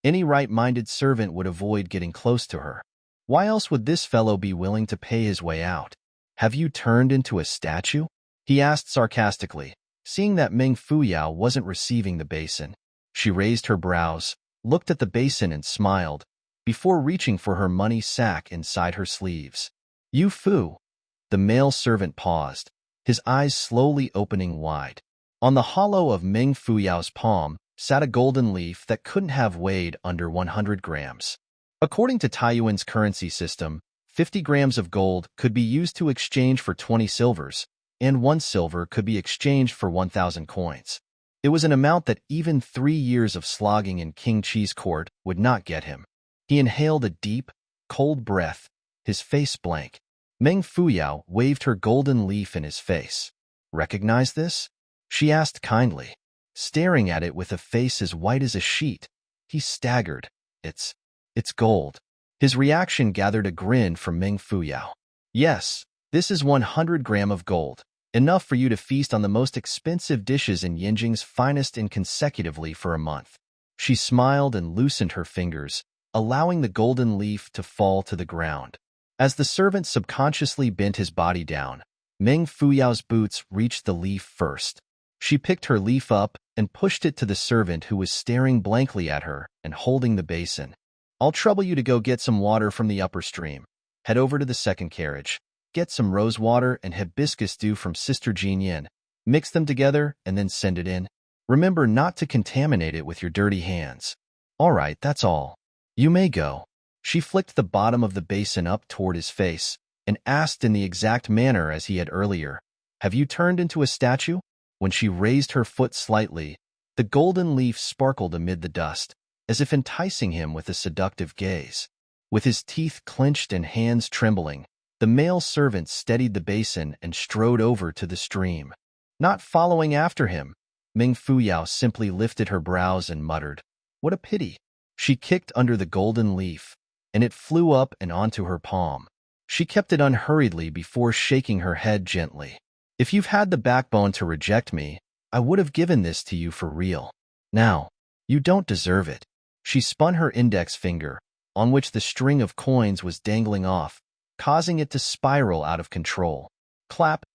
Any right-minded servant would avoid getting close to her. Why else would this fellow be willing to pay his way out? Have you turned into a statue? He asked sarcastically, seeing that Meng Fuyao wasn't receiving the basin. She raised her brows, looked at the basin and smiled, before reaching for her money sack inside her sleeves. You Fu. The male servant paused, his eyes slowly opening wide. On the hollow of Meng Fuyao's palm sat a golden leaf that couldn't have weighed under 100 grams. According to Taiyuan's currency system, 50 grams of gold could be used to exchange for 20 silvers, and 1 silver could be exchanged for 1,000 coins. It was an amount that even 3 years of slogging in King Qi's court would not get him. He inhaled a deep, cold breath, his face blank. Meng Fuyao waved her golden leaf in his face. Recognize this? She asked kindly. Staring at it with a face as white as a sheet, he staggered. It's gold. His reaction gathered a grin from Meng Fuyao. Yes, this is 100 grams of gold, enough for you to feast on the most expensive dishes in Yinjing's finest consecutively for a month. She smiled and loosened her fingers, allowing the golden leaf to fall to the ground. As the servant subconsciously bent his body down, Meng Fuyao's boots reached the leaf first. She picked her leaf up and pushed it to the servant who was staring blankly at her and holding the basin. I'll trouble you to go get some water from the upper stream. Head over to the second carriage. Get some rose water and hibiscus dew from Sister Jingchen. Mix them together and then send it in. Remember not to contaminate it with your dirty hands. All right, that's all. You may go. She flicked the bottom of the basin up toward his face and asked in the exact manner as he had earlier, Have you turned into a statue? When she raised her foot slightly, the golden leaf sparkled amid the dust, as if enticing him with a seductive gaze. With his teeth clenched and hands trembling, the male servant steadied the basin and strode over to the stream. Not following after him, Meng Fuyao simply lifted her brows and muttered, What a pity. She kicked under the golden leaf, and it flew up and onto her palm. She kept it unhurriedly before shaking her head gently. If you've had the backbone to reject me, I would have given this to you for real. Now, you don't deserve it. She spun her index finger, on which the string of coins was dangling off, causing it to spiral out of control. Clap!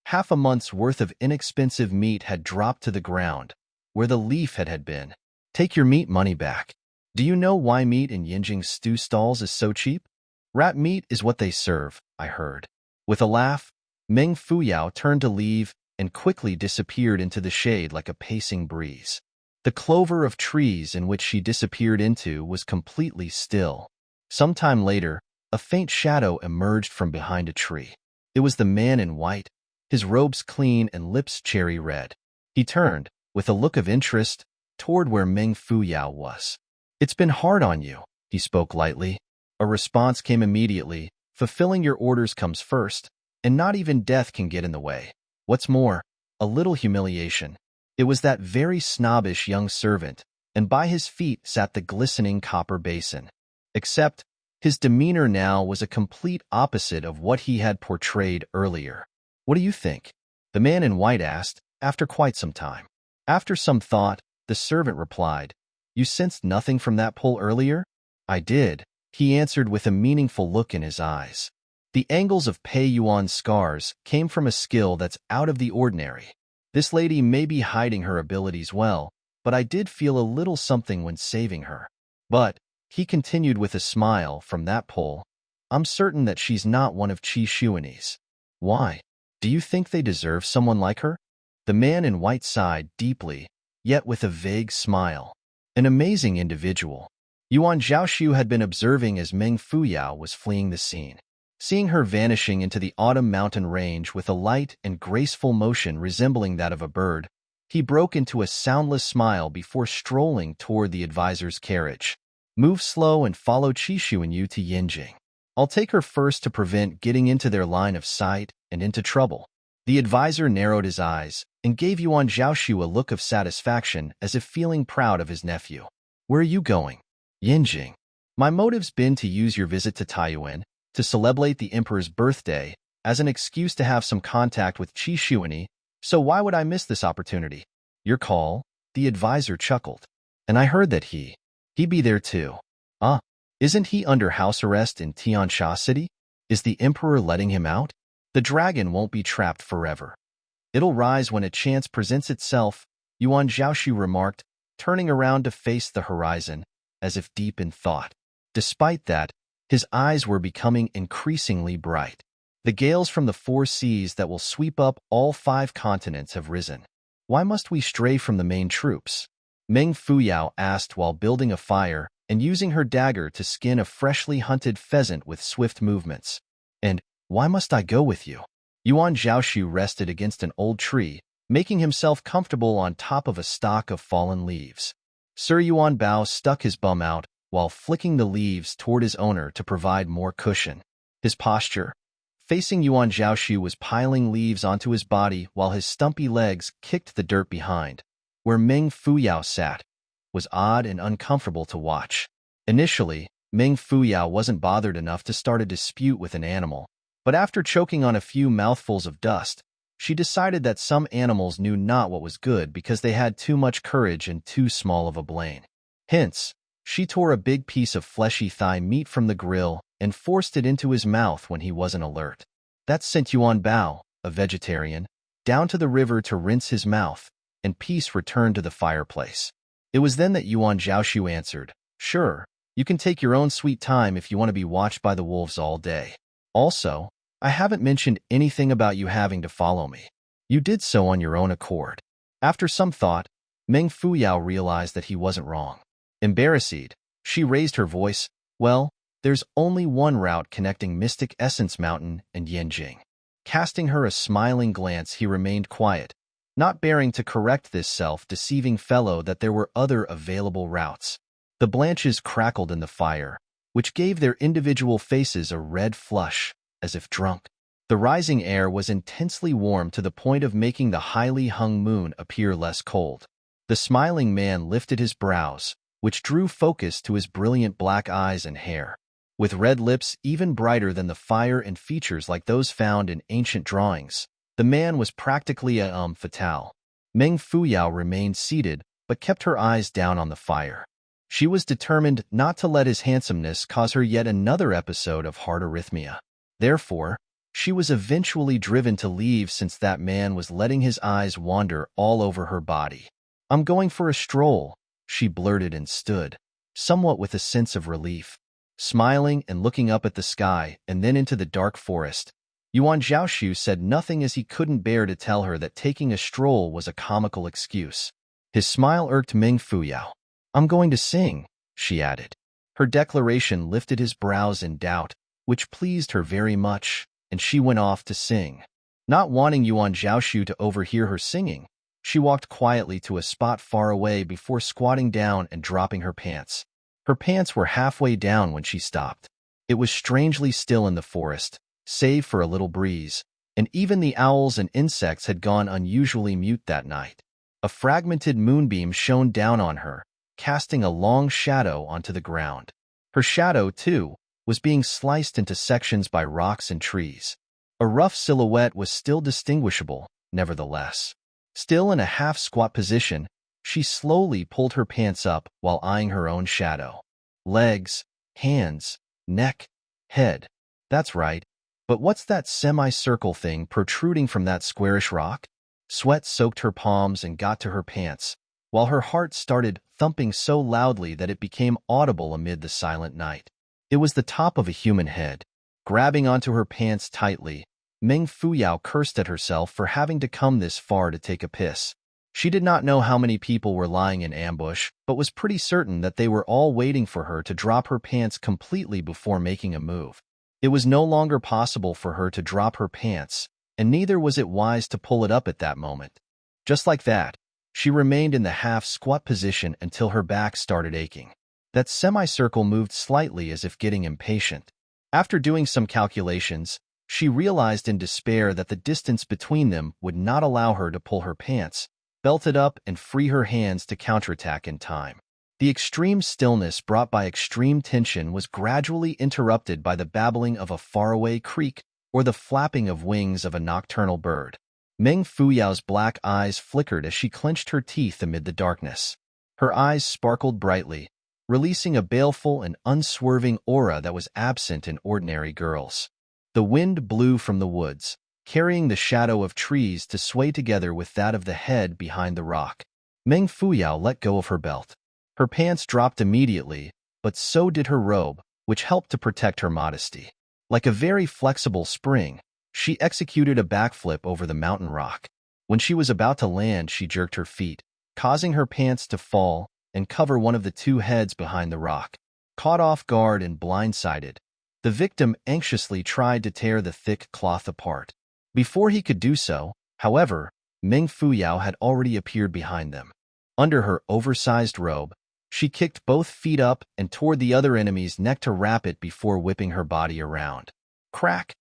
Half a month's worth of inexpensive meat had dropped to the ground, where the leaf had been. Take your meat money back. Do you know why meat in Yinjing's stew stalls is so cheap? Rat meat is what they serve, I heard. With a laugh, Meng Fuyao turned to leave and quickly disappeared into the shade like a pacing breeze. The clover of trees in which she disappeared into was completely still. Some time later, a faint shadow emerged from behind a tree. It was the man in white, his robes clean and lips cherry red. He turned, with a look of interest, toward where Meng Fuyao was. It's been hard on you, he spoke lightly. A response came immediately. Fulfilling your orders comes first, and not even death can get in the way. What's more, a little humiliation. It was that very snobbish young servant, and by his feet sat the glistening copper basin. Except, his demeanor now was a complete opposite of what he had portrayed earlier. What do you think? The man in white asked, after quite some time. After some thought, the servant replied, You sensed nothing from that pull earlier? I did, he answered with a meaningful look in his eyes. The angles of Pei Yuan's scars came from a skill that's out of the ordinary. This lady may be hiding her abilities well, but I did feel a little something when saving her. But, he continued with a smile from that pull, I'm certain that she's not one of Qi Xuan's. Why? Do you think they deserve someone like her? The man in white sighed deeply, yet with a vague smile. An amazing individual. Yuan Zhaoxu had been observing as Meng Fuyao was fleeing the scene. Seeing her vanishing into the autumn mountain range with a light and graceful motion resembling that of a bird, he broke into a soundless smile before strolling toward the advisor's carriage. Move slow and follow Qi Xuan to Yinjing. I'll take her first to prevent getting into their line of sight and into trouble. The advisor narrowed his eyes and gave Yuan Zhaoxu a look of satisfaction as if feeling proud of his nephew. Where are you going? Yinjing. My motive's been to use your visit to Taiyuan to celebrate the emperor's birthday as an excuse to have some contact with Qi Shuani, so why would I miss this opportunity? Your call? The advisor chuckled. And I heard that he be there too. Isn't he under house arrest in Tiansha City? Is the emperor letting him out? The dragon won't be trapped forever. It'll rise when a chance presents itself, Yuan Zhaoxu remarked, turning around to face the horizon, as if deep in thought. Despite that, his eyes were becoming increasingly bright. The gales from the 4 seas that will sweep up all 5 continents have risen. Why must we stray from the main troops? Meng Fuyao asked while building a fire and using her dagger to skin a freshly hunted pheasant with swift movements. And why must I go with you? Yuan Zhaoxu rested against an old tree, making himself comfortable on top of a stalk of fallen leaves. Sir Yuan Bao stuck his bum out while flicking the leaves toward his owner to provide more cushion. His posture, facing Yuan Zhaoxu, was piling leaves onto his body while his stumpy legs kicked the dirt behind. Where Meng Fuyao sat was odd and uncomfortable to watch. Initially, Meng Fuyao wasn't bothered enough to start a dispute with an animal, but after choking on a few mouthfuls of dust, she decided that some animals knew not what was good because they had too much courage and too small of a brain. Hence, she tore a big piece of fleshy thigh meat from the grill and forced it into his mouth when he wasn't alert. That sent Yuan Bao, a vegetarian, down to the river to rinse his mouth, and peace returned to the fireplace. It was then that Yuan Zhaoxu answered, "Sure, you can take your own sweet time if you want to be watched by the wolves all day. Also, I haven't mentioned anything about you having to follow me. You did so on your own accord." After some thought, Meng Fuyao realized that he wasn't wrong. Embarrassed, she raised her voice, "Well, there's only one route connecting Mystic Essence Mountain and Yinjing." Casting her a smiling glance, he remained quiet, not bearing to correct this self-deceiving fellow that there were other available routes. The branches crackled in the fire, which gave their individual faces a red flush, as if drunk. The rising air was intensely warm to the point of making the highly hung moon appear less cold. The smiling man lifted his brows, which drew focus to his brilliant black eyes and hair. With red lips even brighter than the fire and features like those found in ancient drawings, the man was practically a fatale. Meng Fuyao remained seated, but kept her eyes down on the fire. She was determined not to let his handsomeness cause her yet another episode of heart arrhythmia. Therefore, she was eventually driven to leave since that man was letting his eyes wander all over her body. "I'm going for a stroll," she blurted and stood, somewhat with a sense of relief. Smiling and looking up at the sky and then into the dark forest, Yuan Zhaoxu said nothing as he couldn't bear to tell her that taking a stroll was a comical excuse. His smile irked Meng Fuyao. "I'm going to sing," she added. Her declaration lifted his brows in doubt, which pleased her very much, and she went off to sing. Not wanting Yuan Zhaoxu to overhear her singing, she walked quietly to a spot far away before squatting down and dropping her pants. Her pants were halfway down when she stopped. It was strangely still in the forest, save for a little breeze, and even the owls and insects had gone unusually mute that night. A fragmented moonbeam shone down on her, casting a long shadow onto the ground. Her shadow, too, was being sliced into sections by rocks and trees. A rough silhouette was still distinguishable, nevertheless. Still in a half-squat position, she slowly pulled her pants up while eyeing her own shadow. Legs, hands, neck, head. That's right. But what's that semicircle thing protruding from that squarish rock? Sweat soaked her palms and got to her pants, while her heart started thumping so loudly that it became audible amid the silent night. It was the top of a human head. Grabbing onto her pants tightly, Meng Fuyao cursed at herself for having to come this far to take a piss. She did not know how many people were lying in ambush, but was pretty certain that they were all waiting for her to drop her pants completely before making a move. It was no longer possible for her to drop her pants, and neither was it wise to pull it up at that moment. Just like that, she remained in the half-squat position until her back started aching. That semicircle moved slightly as if getting impatient. After doing some calculations, She realized in despair that the distance between them would not allow her to pull her pants, belted up, and free her hands to counterattack in time. The extreme stillness brought by extreme tension was gradually interrupted by the babbling of a faraway creek or the flapping of wings of a nocturnal bird. Meng Fuyao's black eyes flickered as she clenched her teeth amid the darkness. Her eyes sparkled brightly, releasing a baleful and unswerving aura that was absent in ordinary girls. The wind blew from the woods, carrying the shadow of trees to sway together with that of the head behind the rock. Meng Fuyao let go of her belt. Her pants dropped immediately, but so did her robe, which helped to protect her modesty. Like a very flexible spring, she executed a backflip over the mountain rock. When she was about to land, she jerked her feet, causing her pants to fall and cover one of the two heads behind the rock. Caught off guard and blindsided, the victim anxiously tried to tear the thick cloth apart. Before he could do so, however, Meng Fuyao had already appeared behind them. Under her oversized robe, she kicked both feet up and toward the other enemy's neck to wrap it before whipping her body around. Crack!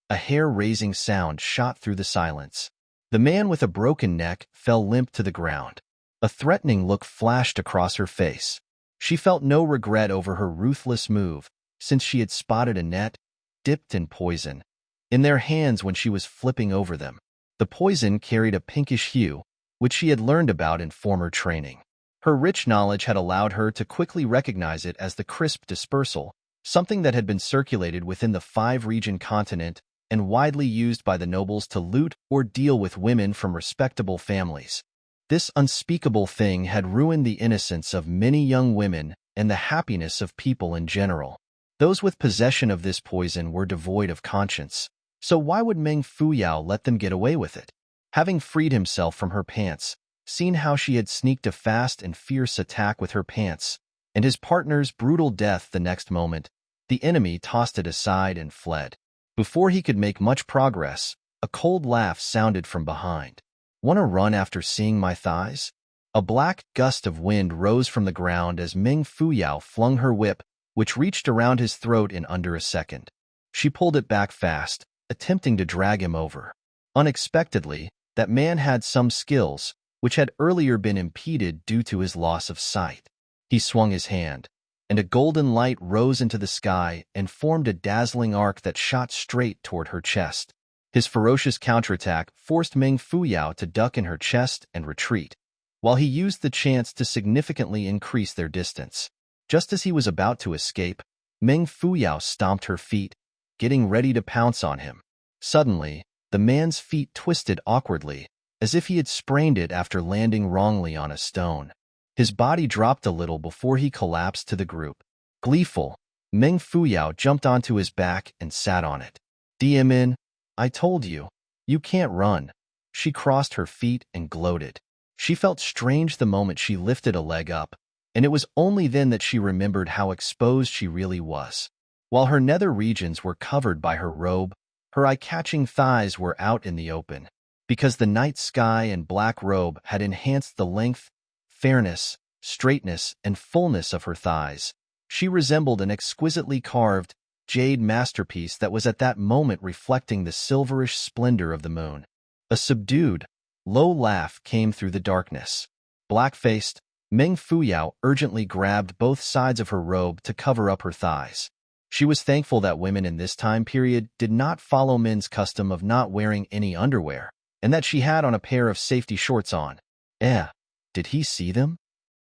A hair-raising sound shot through the silence. The man with a broken neck fell limp to the ground. A threatening look flashed across her face. She felt no regret over her ruthless move, since she had spotted a net, dipped in poison, in their hands when she was flipping over them. The poison carried a pinkish hue, which she had learned about in former training. Her rich knowledge had allowed her to quickly recognize it as the crisp dispersal, something that had been circulated within the 5-region continent and widely used by the nobles to loot or deal with women from respectable families. This unspeakable thing had ruined the innocence of many young women and the happiness of people in general. Those with possession of this poison were devoid of conscience, so why would Meng Fuyao let them get away with it? Having freed himself from her pants, seen how she had sneaked a fast and fierce attack with her pants, and his partner's brutal death the next moment, the enemy tossed it aside and fled. Before he could make much progress, a cold laugh sounded from behind. "Want to run after seeing my thighs?" A black gust of wind rose from the ground as Meng Fuyao flung her whip, which reached around his throat in under a second. She pulled it back fast, attempting to drag him over. Unexpectedly, that man had some skills, which had earlier been impeded due to his loss of sight. He swung his hand, and a golden light rose into the sky and formed a dazzling arc that shot straight toward her chest. His ferocious counterattack forced Meng Fuyao to duck in her chest and retreat, while he used the chance to significantly increase their distance. Just as he was about to escape, Meng Fuyao stomped her feet, getting ready to pounce on him. Suddenly, the man's feet twisted awkwardly, as if he had sprained it after landing wrongly on a stone. His body dropped a little before he collapsed to the group. Gleeful, Meng Fuyao jumped onto his back and sat on it. "DMN, I told you, you can't run." She crossed her feet and gloated. She felt strange the moment she lifted a leg up, and it was only then that she remembered how exposed she really was. While her nether regions were covered by her robe, her eye-catching thighs were out in the open. Because the night sky and black robe had enhanced the length, fairness, straightness, and fullness of her thighs, she resembled an exquisitely carved, jade masterpiece that was at that moment reflecting the silverish splendor of the moon. A subdued, low laugh came through the darkness. Black-faced, Meng Fuyao urgently grabbed both sides of her robe to cover up her thighs. She was thankful that women in this time period did not follow men's custom of not wearing any underwear, and that she had on a pair of safety shorts on. Did he see them?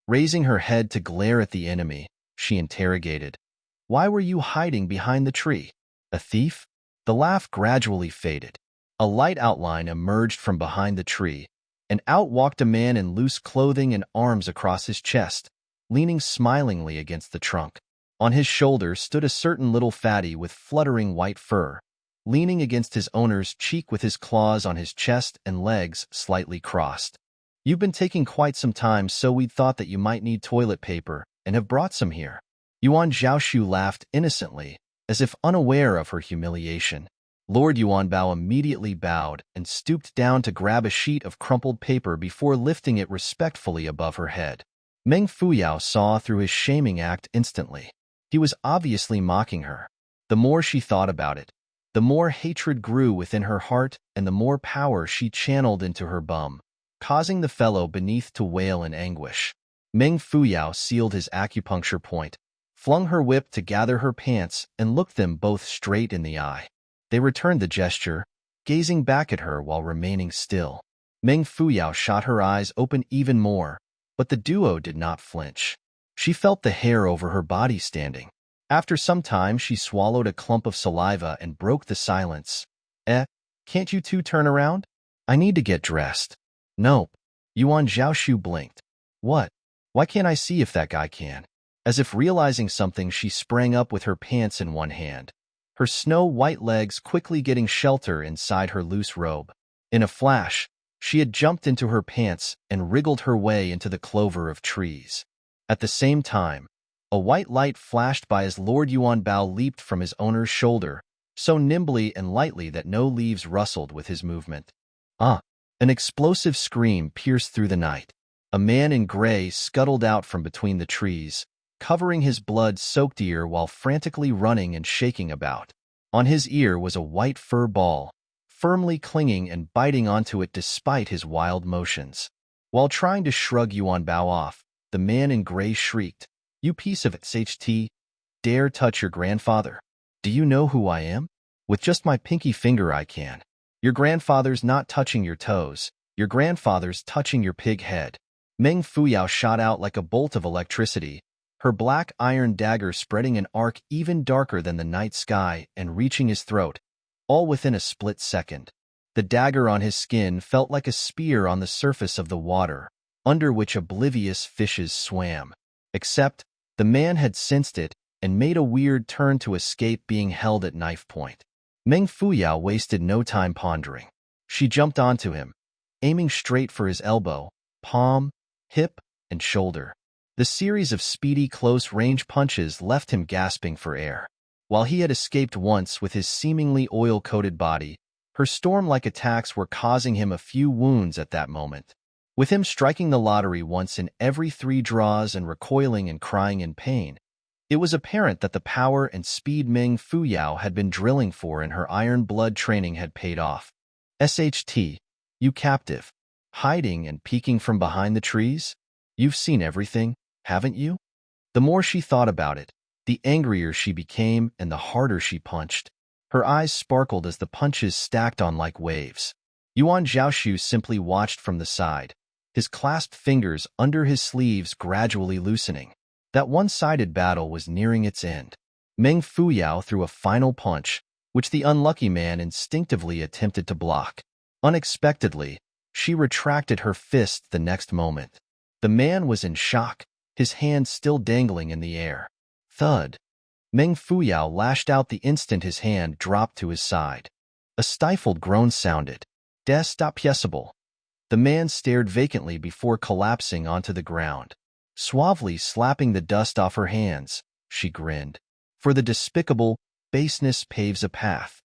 Raising her head to glare at the enemy, she interrogated. "Why were you hiding behind the tree? A thief?" The laugh gradually faded. A light outline emerged from behind the tree, and out walked a man in loose clothing and arms across his chest, leaning smilingly against the trunk. On his shoulder stood a certain little fatty with fluttering white fur, leaning against his owner's cheek with his claws on his chest and legs slightly crossed. "You've been taking quite some time, so we'd thought that you might need toilet paper and have brought some here." Yuan Zhaoxu laughed innocently, as if unaware of her humiliation. Lord Yuanbao immediately bowed and stooped down to grab a sheet of crumpled paper before lifting it respectfully above her head. Meng Fuyao saw through his shaming act instantly. He was obviously mocking her. The more she thought about it, The more hatred grew within her heart and the more power she channeled into her bum, causing the fellow beneath to wail in anguish. Meng Fuyao sealed his acupuncture point, flung her whip to gather her pants, and looked them both straight in the eye. They returned the gesture, gazing back at her while remaining still. Meng Fuyao shot her eyes open even more, but the duo did not flinch. She felt the hair over her body standing. After some time, she swallowed a clump of saliva and broke the silence. Can't you two turn around? I need to get dressed. Nope. Yuan Zhaoxu blinked. What? Why can't I see if that guy can? As if realizing something, she sprang up with her pants in one hand, her snow-white legs quickly getting shelter inside her loose robe. In a flash, she had jumped into her pants and wriggled her way into the clover of trees. At the same time, a white light flashed by as Lord Yuan Bao leaped from his owner's shoulder, so nimbly and lightly that no leaves rustled with his movement. An explosive scream pierced through the night. A man in gray scuttled out from between the trees, covering his blood-soaked ear while frantically running and shaking about. On his ear was a white fur ball, firmly clinging and biting onto it despite his wild motions. While trying to shrug Yuan Bao off, the man in gray shrieked, "You piece of Sect, dare touch your grandfather? Do you know who I am? With just my pinky finger I can. Your grandfather's not touching your toes. Your grandfather's touching your pig head." Meng Fuyao shot out like a bolt of electricity, her black iron dagger spreading an arc even darker than the night sky and reaching his throat, all within a split second. The dagger on his skin felt like a spear on the surface of the water, under which oblivious fishes swam. Except, the man had sensed it and made a weird turn to escape being held at knife point. Meng Fuyao wasted no time pondering. She jumped onto him, aiming straight for his elbow, palm, hip, and shoulder. The series of speedy close-range punches left him gasping for air. While he had escaped once with his seemingly oil-coated body, her storm-like attacks were causing him a few wounds at that moment. With him striking the lottery once in every 3 draws and recoiling and crying in pain, it was apparent that the power and speed Meng Fuyao had been drilling for in her iron blood training had paid off. "Sht, you captive, hiding and peeking from behind the trees? You've seen everything, haven't you?" The more she thought about it, the angrier she became and the harder she punched. Her eyes sparkled as the punches stacked on like waves. Yuan Zhaoxu simply watched from the side, his clasped fingers under his sleeves gradually loosening. That one-sided battle was nearing its end. Meng Fuyao threw a final punch, which the unlucky man instinctively attempted to block. Unexpectedly, she retracted her fist the next moment. The man was in shock, his hand still dangling in the air. Thud. Meng Fuyao lashed out the instant his hand dropped to his side. A stifled groan sounded. Destabilizable. The man stared vacantly before collapsing onto the ground. Suavely slapping the dust off her hands, she grinned. For the despicable, baseness paves a path.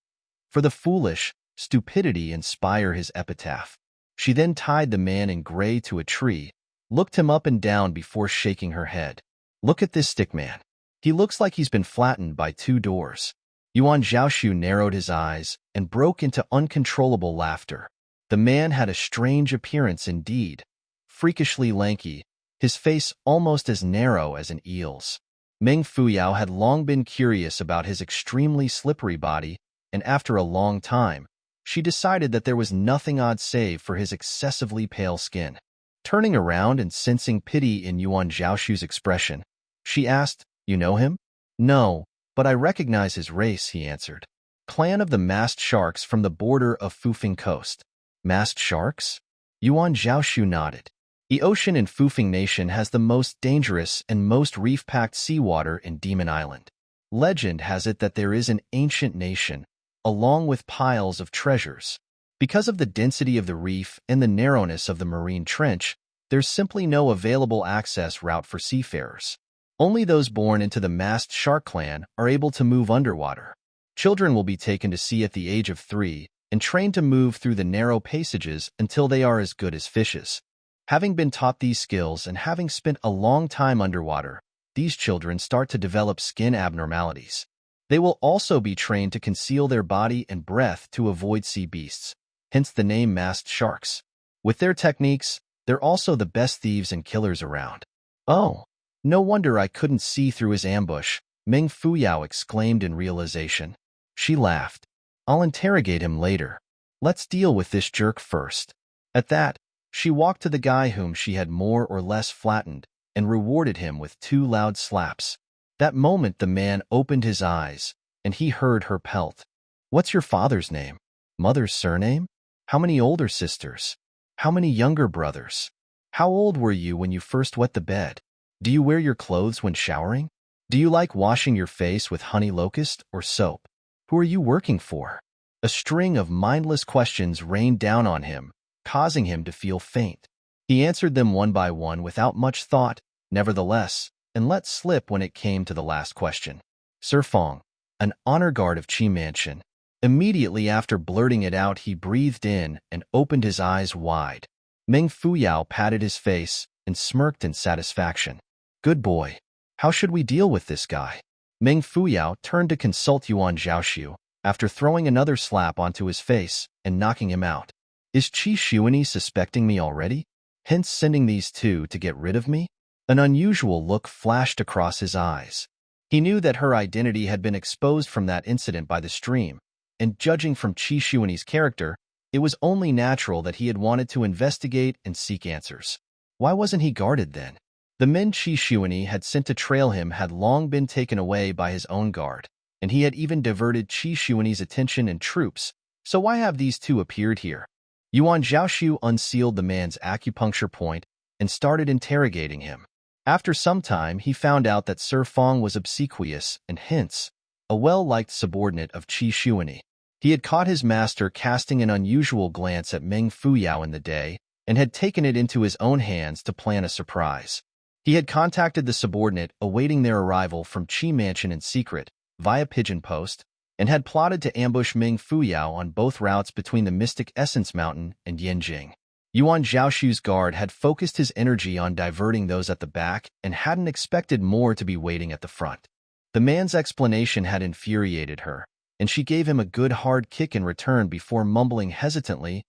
For the foolish, stupidity inspire his epitaph. She then tied the man in gray to a tree, looked him up and down before shaking her head. "Look at this stick man. He looks like he's been flattened by 2 doors. Yuan Zhaoxu narrowed his eyes and broke into uncontrollable laughter. The man had a strange appearance indeed, freakishly lanky, his face almost as narrow as an eel's. Meng Fuyao had long been curious about his extremely slippery body, and after a long time, she decided that there was nothing odd save for his excessively pale skin. Turning around and sensing pity in Yuan Zhaoxu's expression, she asked, "You know him?" "No, but I recognize his race," he answered. "Clan of the Masked Sharks from the border of Fufeng Coast." "Masked Sharks?" Yuan Zhaoxu nodded. The ocean in Fufeng Nation has the most dangerous and most reef-packed seawater in Demon Island. Legend has it that there is an ancient nation, along with piles of treasures. Because of the density of the reef and the narrowness of the marine trench, there's simply no available access route for seafarers. Only those born into the Masked Shark clan are able to move underwater. Children will be taken to sea at the age of 3 and trained to move through the narrow passages until they are as good as fishes. Having been taught these skills and having spent a long time underwater, these children start to develop skin abnormalities. They will also be trained to conceal their body and breath to avoid sea beasts, hence the name masked sharks. With their techniques, they're also the best thieves and killers around. Oh, no wonder I couldn't see through his ambush, Meng Fuyao exclaimed in realization. She laughed. I'll interrogate him later. Let's deal with this jerk first. At that, she walked to the guy whom she had more or less flattened and rewarded him with 2 loud slaps. That moment the man opened his eyes, and he heard her pelt. What's your father's name? Mother's surname? How many older sisters? How many younger brothers? How old were you when you first wet the bed? Do you wear your clothes when showering? Do you like washing your face with honey locust or soap? Who are you working for? A string of mindless questions rained down on him, causing him to feel faint. He answered them one by one without much thought, nevertheless, and let slip when it came to the last question. Sir Fong, an honor guard of Qi Mansion. Immediately after blurting it out, he breathed in and opened his eyes wide. Meng Fuyao patted his face and smirked in satisfaction. Good boy. How should we deal with this guy? Meng Fuyao turned to consult Yuan Zhaoxu, after throwing another slap onto his face and knocking him out. Is Qi Xuani suspecting me already? Hence sending these two to get rid of me? An unusual look flashed across his eyes. He knew that her identity had been exposed from that incident by the stream, and judging from Qi Xuani's character, it was only natural that he had wanted to investigate and seek answers. Why wasn't he guarded then? The men Qi Xuani had sent to trail him had long been taken away by his own guard, and he had even diverted Qi Xuani's attention and troops, so why have these two appeared here? Yuan Zhaoxu unsealed the man's acupuncture point and started interrogating him. After some time, he found out that Sir Fong was obsequious and hence a well-liked subordinate of Qi Xuani. He had caught his master casting an unusual glance at Meng Fuyao in the day and had taken it into his own hands to plan a surprise. He had contacted the subordinate awaiting their arrival from Qi Mansion in secret, via pigeon post, and had plotted to ambush Meng Fuyao on both routes between the Mystic Essence Mountain and Yanjing. Yuan Zhaoxu's guard had focused his energy on diverting those at the back and hadn't expected more to be waiting at the front. The man's explanation had infuriated her, and she gave him a good hard kick in return before mumbling hesitantly,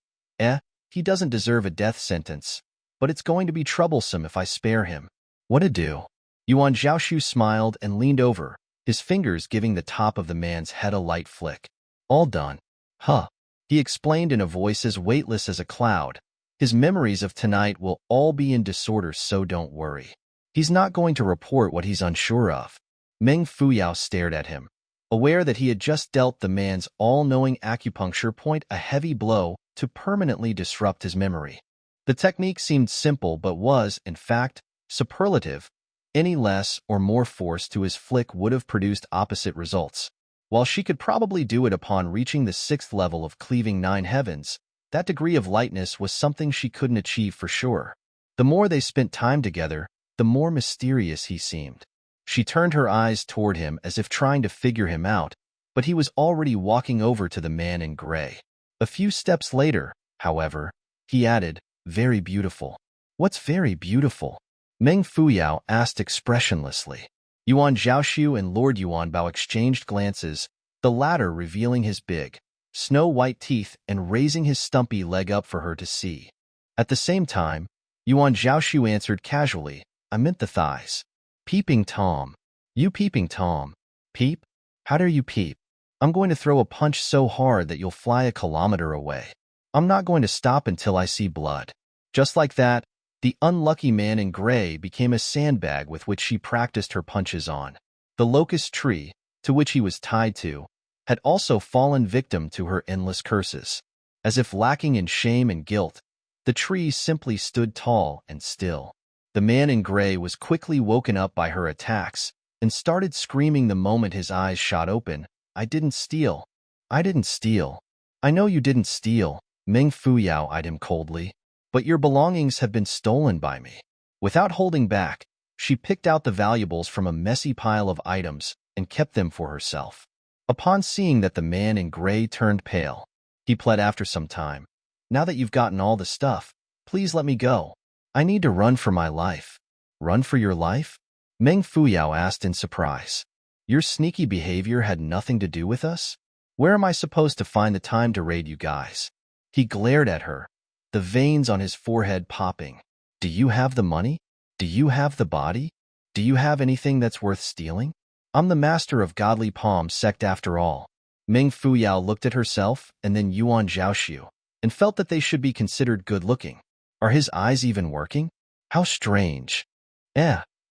he doesn't deserve a death sentence, but it's going to be troublesome if I spare him. What to do? Yuan Zhaoxu smiled and leaned over, his fingers giving the top of the man's head a light flick. All done. Huh. He explained in a voice as weightless as a cloud. His memories of tonight will all be in disorder, so don't worry. He's not going to report what he's unsure of. Meng Fuyao stared at him, aware that he had just dealt the man's all-knowing acupuncture point a heavy blow to permanently disrupt his memory. The technique seemed simple but was, in fact, superlative. Any less or more force to his flick would have produced opposite results. While she could probably do it upon reaching the 6th level of cleaving 9 heavens, that degree of lightness was something she couldn't achieve for sure. The more they spent time together, the more mysterious he seemed. She turned her eyes toward him as if trying to figure him out, but he was already walking over to the man in gray. A few steps later, however, he added, very beautiful. What's very beautiful? Meng Fuyao asked expressionlessly. Yuan Zhaoxu and Lord Yuan Bao exchanged glances, the latter revealing his big, snow-white teeth and raising his stumpy leg up for her to see. At the same time, Yuan Zhaoxu answered casually, I meant the thighs. Peeping Tom. You peeping Tom. Peep? How dare you peep? I'm going to throw a punch so hard that you'll fly a kilometer away. I'm not going to stop until I see blood. Just like that, the unlucky man in gray became a sandbag with which she practiced her punches on. The locust tree, to which he was tied to, had also fallen victim to her endless curses. As if lacking in shame and guilt, the tree simply stood tall and still. The man in gray was quickly woken up by her attacks and started screaming the moment his eyes shot open, I didn't steal. I didn't steal. I know you didn't steal. Meng Fuyao eyed him coldly. But your belongings have been stolen by me. Without holding back, she picked out the valuables from a messy pile of items and kept them for herself. Upon seeing that the man in gray turned pale, he pled after some time, Now that you've gotten all the stuff, please let me go. I need to run for my life. Run for your life? Meng Fuyao asked in surprise. Your sneaky behavior had nothing to do with us? Where am I supposed to find the time to raid you guys? He glared at her, the veins on his forehead popping. Do you have the money? Do you have the body? Do you have anything that's worth stealing? I'm the master of Godly Palm Sect after all. Meng Fuyao looked at herself and then Yuan Zhaoxu, and felt that they should be considered good-looking. Are his eyes even working? How strange.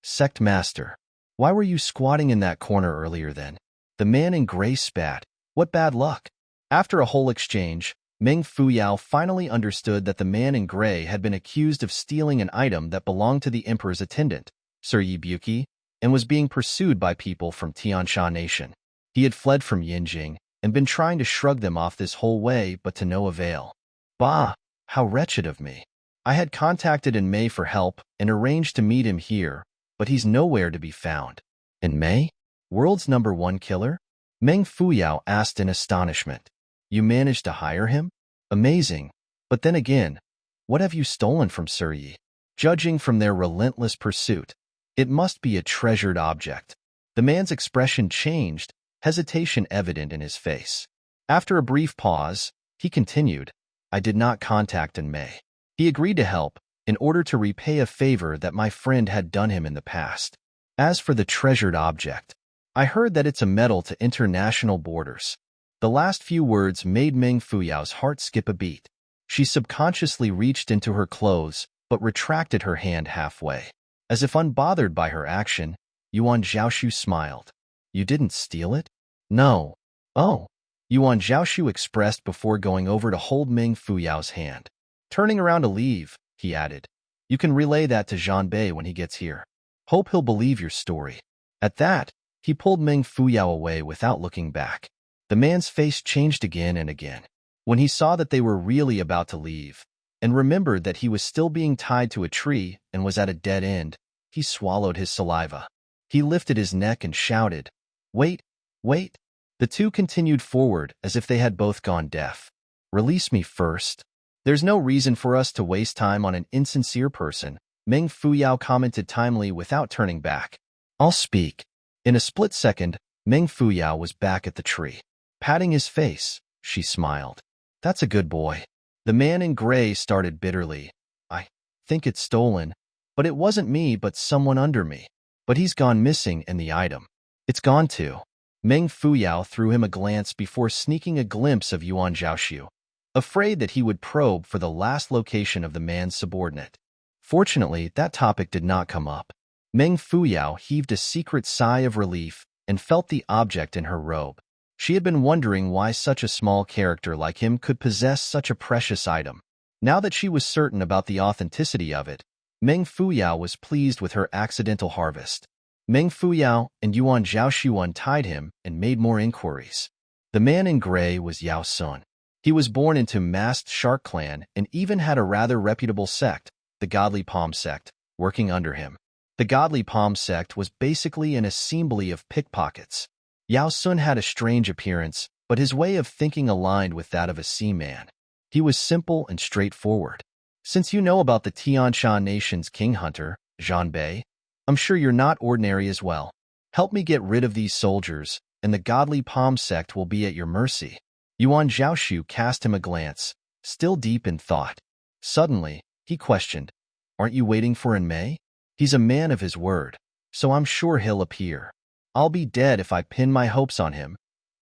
Sect Master. Why were you squatting in that corner earlier then? The man in gray spat. What bad luck. After a whole exchange, Meng Fuyao finally understood that the man in gray had been accused of stealing an item that belonged to the emperor's attendant, Sir Yibuki, and was being pursued by people from Tiansha Nation. He had fled from Yinjing and been trying to shrug them off this whole way, but to no avail. Bah, how wretched of me. I had contacted in May for help and arranged to meet him here, but he's nowhere to be found. In May? World's #1 killer? Meng Fuyao asked in astonishment. You managed to hire him? Amazing. But then again, what have you stolen from Sir Yi? Judging from their relentless pursuit, it must be a treasured object. The man's expression changed, hesitation evident in his face. After a brief pause, he continued, I did not contact in May. He agreed to help in order to repay a favor that my friend had done him in the past. As for the treasured object, I heard that it's a medal to international borders. The last few words made Meng Fuyao's heart skip a beat. She subconsciously reached into her clothes, but retracted her hand halfway. As if unbothered by her action, Yuan Zhaoxu smiled. You didn't steal it? No. Oh. Yuan Zhaoxu expressed before going over to hold Meng Fuyao's hand. Turning around to leave, he added, you can relay that to Zhanbei when he gets here. Hope he'll believe your story. At that, he pulled Meng Fuyao away without looking back. The man's face changed again and again. When he saw that they were really about to leave, and remembered that he was still being tied to a tree and was at a dead end, he swallowed his saliva. He lifted his neck and shouted, Wait, wait. The two continued forward as if they had both gone deaf. Release me first. There's no reason for us to waste time on an insincere person, Meng Fuyao commented timely without turning back. I'll speak. In a split second, Meng Fuyao was back at the tree. Patting his face, she smiled. That's a good boy. The man in gray started bitterly. I think it's stolen, but it wasn't me but someone under me. But he's gone missing and the item. It's gone too. Meng Fuyao threw him a glance before sneaking a glimpse of Yuan Zhaoxu, afraid that he would probe for the last location of the man's subordinate. Fortunately, that topic did not come up. Meng Fuyao heaved a secret sigh of relief and felt the object in her robe. She had been wondering why such a small character like him could possess such a precious item. Now that she was certain about the authenticity of it, Meng Fuyao was pleased with her accidental harvest. Meng Fuyao and Yuan Zhaoxu untied him and made more inquiries. The man in gray was Yao Sun. He was born into masked shark clan and even had a rather reputable sect, the Godly Palm Sect, working under him. The Godly Palm Sect was basically an assembly of pickpockets. Yao Sun had a strange appearance, but his way of thinking aligned with that of a seaman. He was simple and straightforward. Since you know about the Tiansha Nation's king hunter, Zhanbei, I'm sure you're not ordinary as well. Help me get rid of these soldiers, and the Godly Palm Sect will be at your mercy. Yuan Zhaoxu cast him a glance, still deep in thought. Suddenly, he questioned, Aren't you waiting for in May? He's a man of his word, so I'm sure he'll appear. I'll be dead if I pin my hopes on him.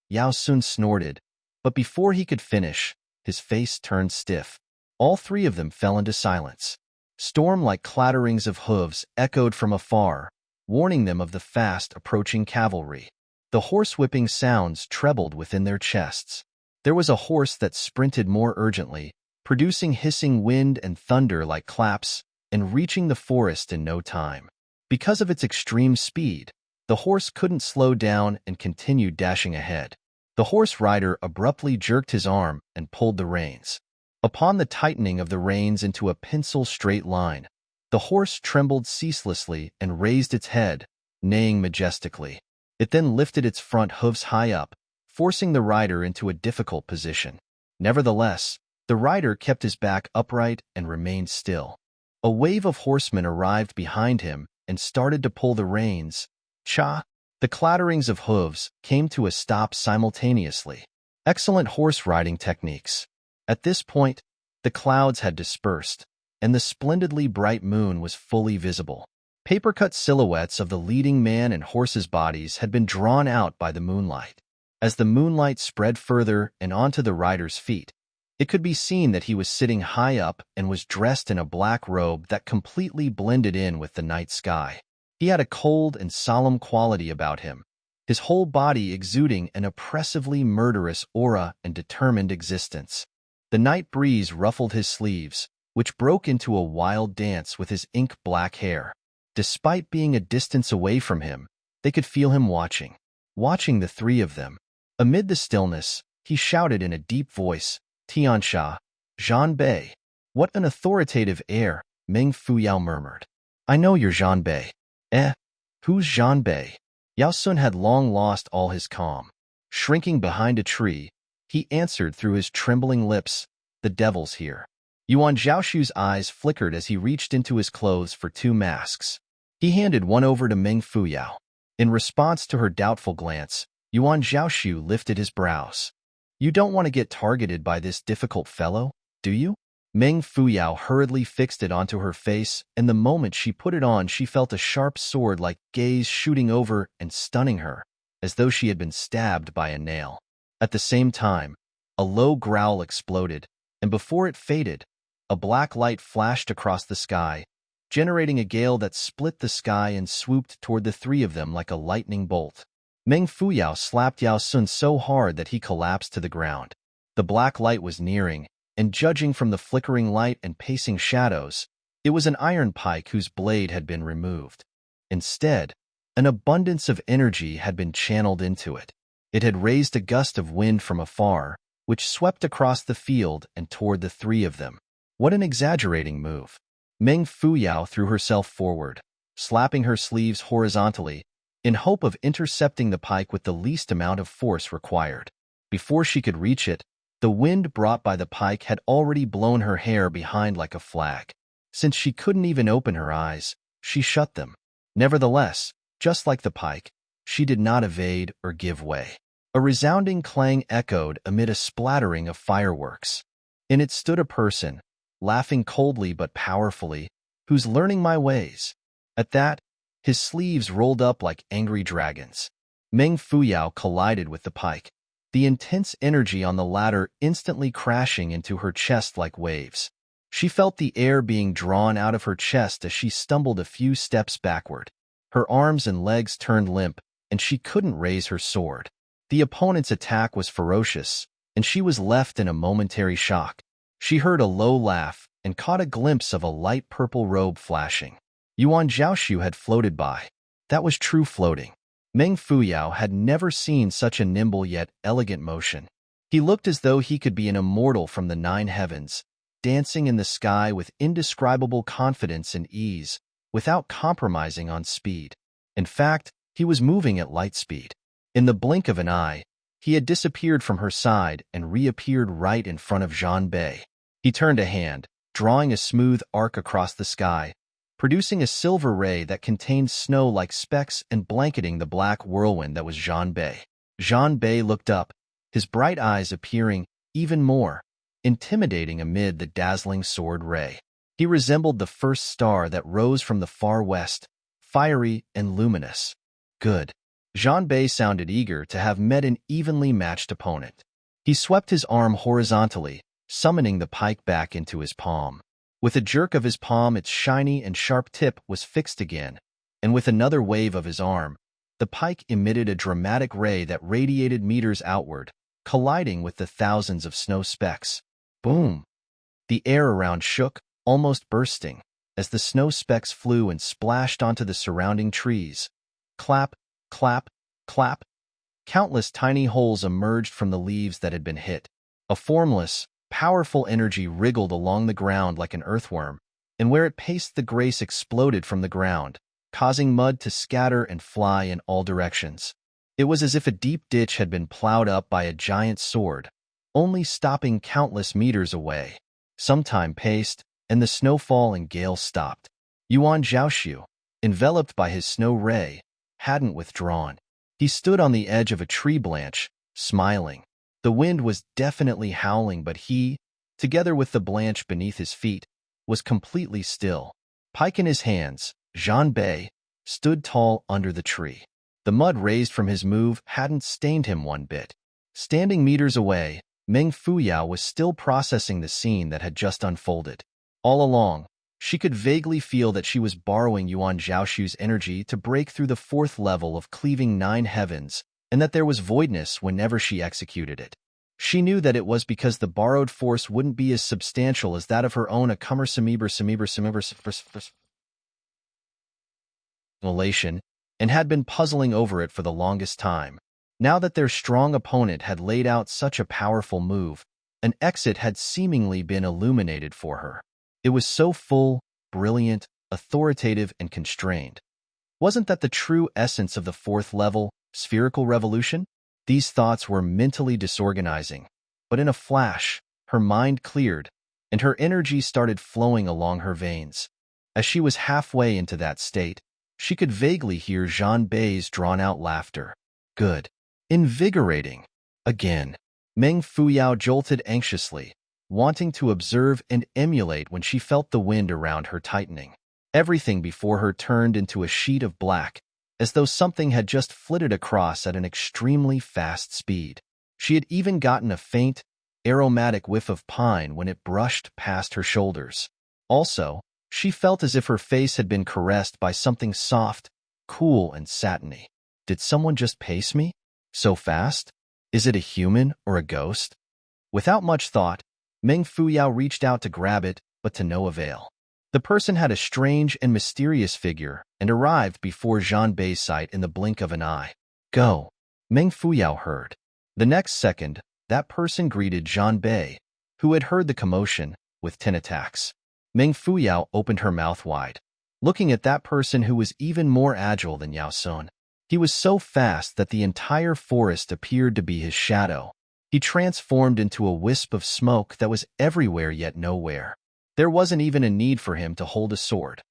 Yao Sun snorted, but before he could finish, his face turned stiff. All three of them fell into silence. Storm-like clatterings of hooves echoed from afar, warning them of the fast approaching cavalry. The horse-whipping sounds trebled within their chests. There was a horse that sprinted more urgently, producing hissing wind and thunder like claps, and reaching the forest in no time. Because of its extreme speed, the horse couldn't slow down and continued dashing ahead. The horse rider abruptly jerked his arm and pulled the reins. Upon the tightening of the reins into a pencil-straight line, the horse trembled ceaselessly and raised its head, neighing majestically. It then lifted its front hooves high up, forcing the rider into a difficult position. Nevertheless, the rider kept his back upright and remained still. A wave of horsemen arrived behind him and started to pull the reins. Cha! The clatterings of hooves came to a stop simultaneously. Excellent horse riding techniques. At this point, the clouds had dispersed, and the splendidly bright moon was fully visible. Paper-cut silhouettes of the leading man and horses' bodies had been drawn out by the moonlight. As the moonlight spread further and onto the rider's feet, it could be seen that he was sitting high up and was dressed in a black robe that completely blended in with the night sky. He had a cold and solemn quality about him, his whole body exuding an oppressively murderous aura and determined existence. The night breeze ruffled his sleeves, which broke into a wild dance with his ink-black hair. Despite being a distance away from him, they could feel him watching the three of them. Amid the stillness, he shouted in a deep voice, "Tiansha, Zhan Bei." "What an authoritative air," Meng Fuyao murmured. "I know you're Zhan Bei." Who's Zhan Bei?" Yao Sun had long lost all his calm. Shrinking behind a tree, he answered through his trembling lips, "The devil's here." Yuan Zhaoxu's eyes flickered as he reached into his clothes for 2 masks. He handed one over to Meng Fuyao. In response to her doubtful glance, Yuan Zhaoxu lifted his brows. "You don't want to get targeted by this difficult fellow, do you?" Meng Fuyao hurriedly fixed it onto her face, and the moment she put it on, she felt a sharp sword-like gaze shooting over and stunning her, as though she had been stabbed by a nail. At the same time, a low growl exploded, and before it faded, a black light flashed across the sky, generating a gale that split the sky and swooped toward the three of them like a lightning bolt. Meng Fuyao slapped Yao Sun so hard that he collapsed to the ground. The black light was nearing, and judging from the flickering light and pacing shadows, it was an iron pike whose blade had been removed. Instead, an abundance of energy had been channeled into it. It had raised a gust of wind from afar, which swept across the field and toward the three of them. What an exaggerating move. Meng Fuyao threw herself forward, slapping her sleeves horizontally, in hope of intercepting the pike with the least amount of force required. Before she could reach it, the wind brought by the pike had already blown her hair behind like a flag. Since she couldn't even open her eyes, she shut them. Nevertheless, just like the pike, she did not evade or give way. A resounding clang echoed amid a splattering of fireworks. In it stood a person, laughing coldly but powerfully, "Who's learning my ways?" At that, his sleeves rolled up like angry dragons. Meng Fuyao collided with the pike, the intense energy on the latter instantly crashing into her chest like waves. She felt the air being drawn out of her chest as she stumbled a few steps backward. Her arms and legs turned limp, and she couldn't raise her sword. The opponent's attack was ferocious, and she was left in a momentary shock. She heard a low laugh and caught a glimpse of a light purple robe flashing. Yuan Zhaoxu had floated by. That was true floating. Meng Fuyao had never seen such a nimble yet elegant motion. He looked as though he could be an immortal from the 9 heavens, dancing in the sky with indescribable confidence and ease, without compromising on speed. In fact, he was moving at light speed. In the blink of an eye, he had disappeared from her side and reappeared right in front of Zhan Bei. He turned a hand, drawing a smooth arc across the sky, producing a silver ray that contained snow like specks and blanketing the black whirlwind that was Zhan Bei. Zhan Bei looked up, his bright eyes appearing even more intimidating amid the dazzling sword ray. He resembled the first star that rose from the far west, fiery and luminous. Good. Zhan Bei sounded eager to have met an evenly matched opponent. He swept his arm horizontally, summoning the pike back into his palm. With a jerk of his palm, its shiny and sharp tip was fixed again, and with another wave of his arm, the pike emitted a dramatic ray that radiated meters outward, colliding with the thousands of snow specks. Boom! The air around shook, almost bursting, as the snow specks flew and splashed onto the surrounding trees. Clap, clap, clap. Countless tiny holes emerged from the leaves that had been hit. A formless, powerful energy wriggled along the ground like an earthworm, and where it paced the grace exploded from the ground, causing mud to scatter and fly in all directions. It was as if a deep ditch had been plowed up by a giant sword, only stopping countless meters away. Some time passed, and the snowfall and gale stopped. Yuan Zhaoxu, enveloped by his snow ray, hadn't withdrawn. He stood on the edge of a tree branch, smiling. The wind was definitely howling, but he, together with the branch beneath his feet, was completely still. Pike in his hands, Zhang Bei stood tall under the tree. The mud raised from his move hadn't stained him one bit. Standing meters away, Meng Fuyao was still processing the scene that had just unfolded. All along, she could vaguely feel that she was borrowing Yuan Zhaoxu's energy to break through the fourth level of cleaving 9 heavens, and that there was voidness whenever she executed it. She knew that it was because the borrowed force wouldn't be as substantial as that of her own accumulation, and had been puzzling over it for the longest time. Now that their strong opponent had laid out such a powerful move, an exit had seemingly been illuminated for her. It was so full, brilliant, authoritative, and constrained. Wasn't that the true essence of the fourth level, spherical revolution? These thoughts were mentally disorganizing, but in a flash, her mind cleared, and her energy started flowing along her veins. As she was halfway into that state, she could vaguely hear Zhang Bei's drawn-out laughter. Good. Invigorating. Again. Meng Fuyao jolted anxiously, wanting to observe and emulate when she felt the wind around her tightening. Everything before her turned into a sheet of black, as though something had just flitted across at an extremely fast speed. She had even gotten a faint, aromatic whiff of pine when it brushed past her shoulders. Also, she felt as if her face had been caressed by something soft, cool, and satiny. Did someone just pace me? So fast? Is it a human or a ghost? Without much thought, Meng Fuyao reached out to grab it, but to no avail. The person had a strange and mysterious figure and arrived before Zhang Bei's sight in the blink of an eye. Go! Meng Fuyao heard. The next second, that person greeted Zhang Bei, who had heard the commotion, with 10 attacks. Meng Fuyao opened her mouth wide, looking at that person who was even more agile than Yao Sun. He was so fast that the entire forest appeared to be his shadow. He transformed into a wisp of smoke that was everywhere yet nowhere. There wasn't even a need for him to hold a sword.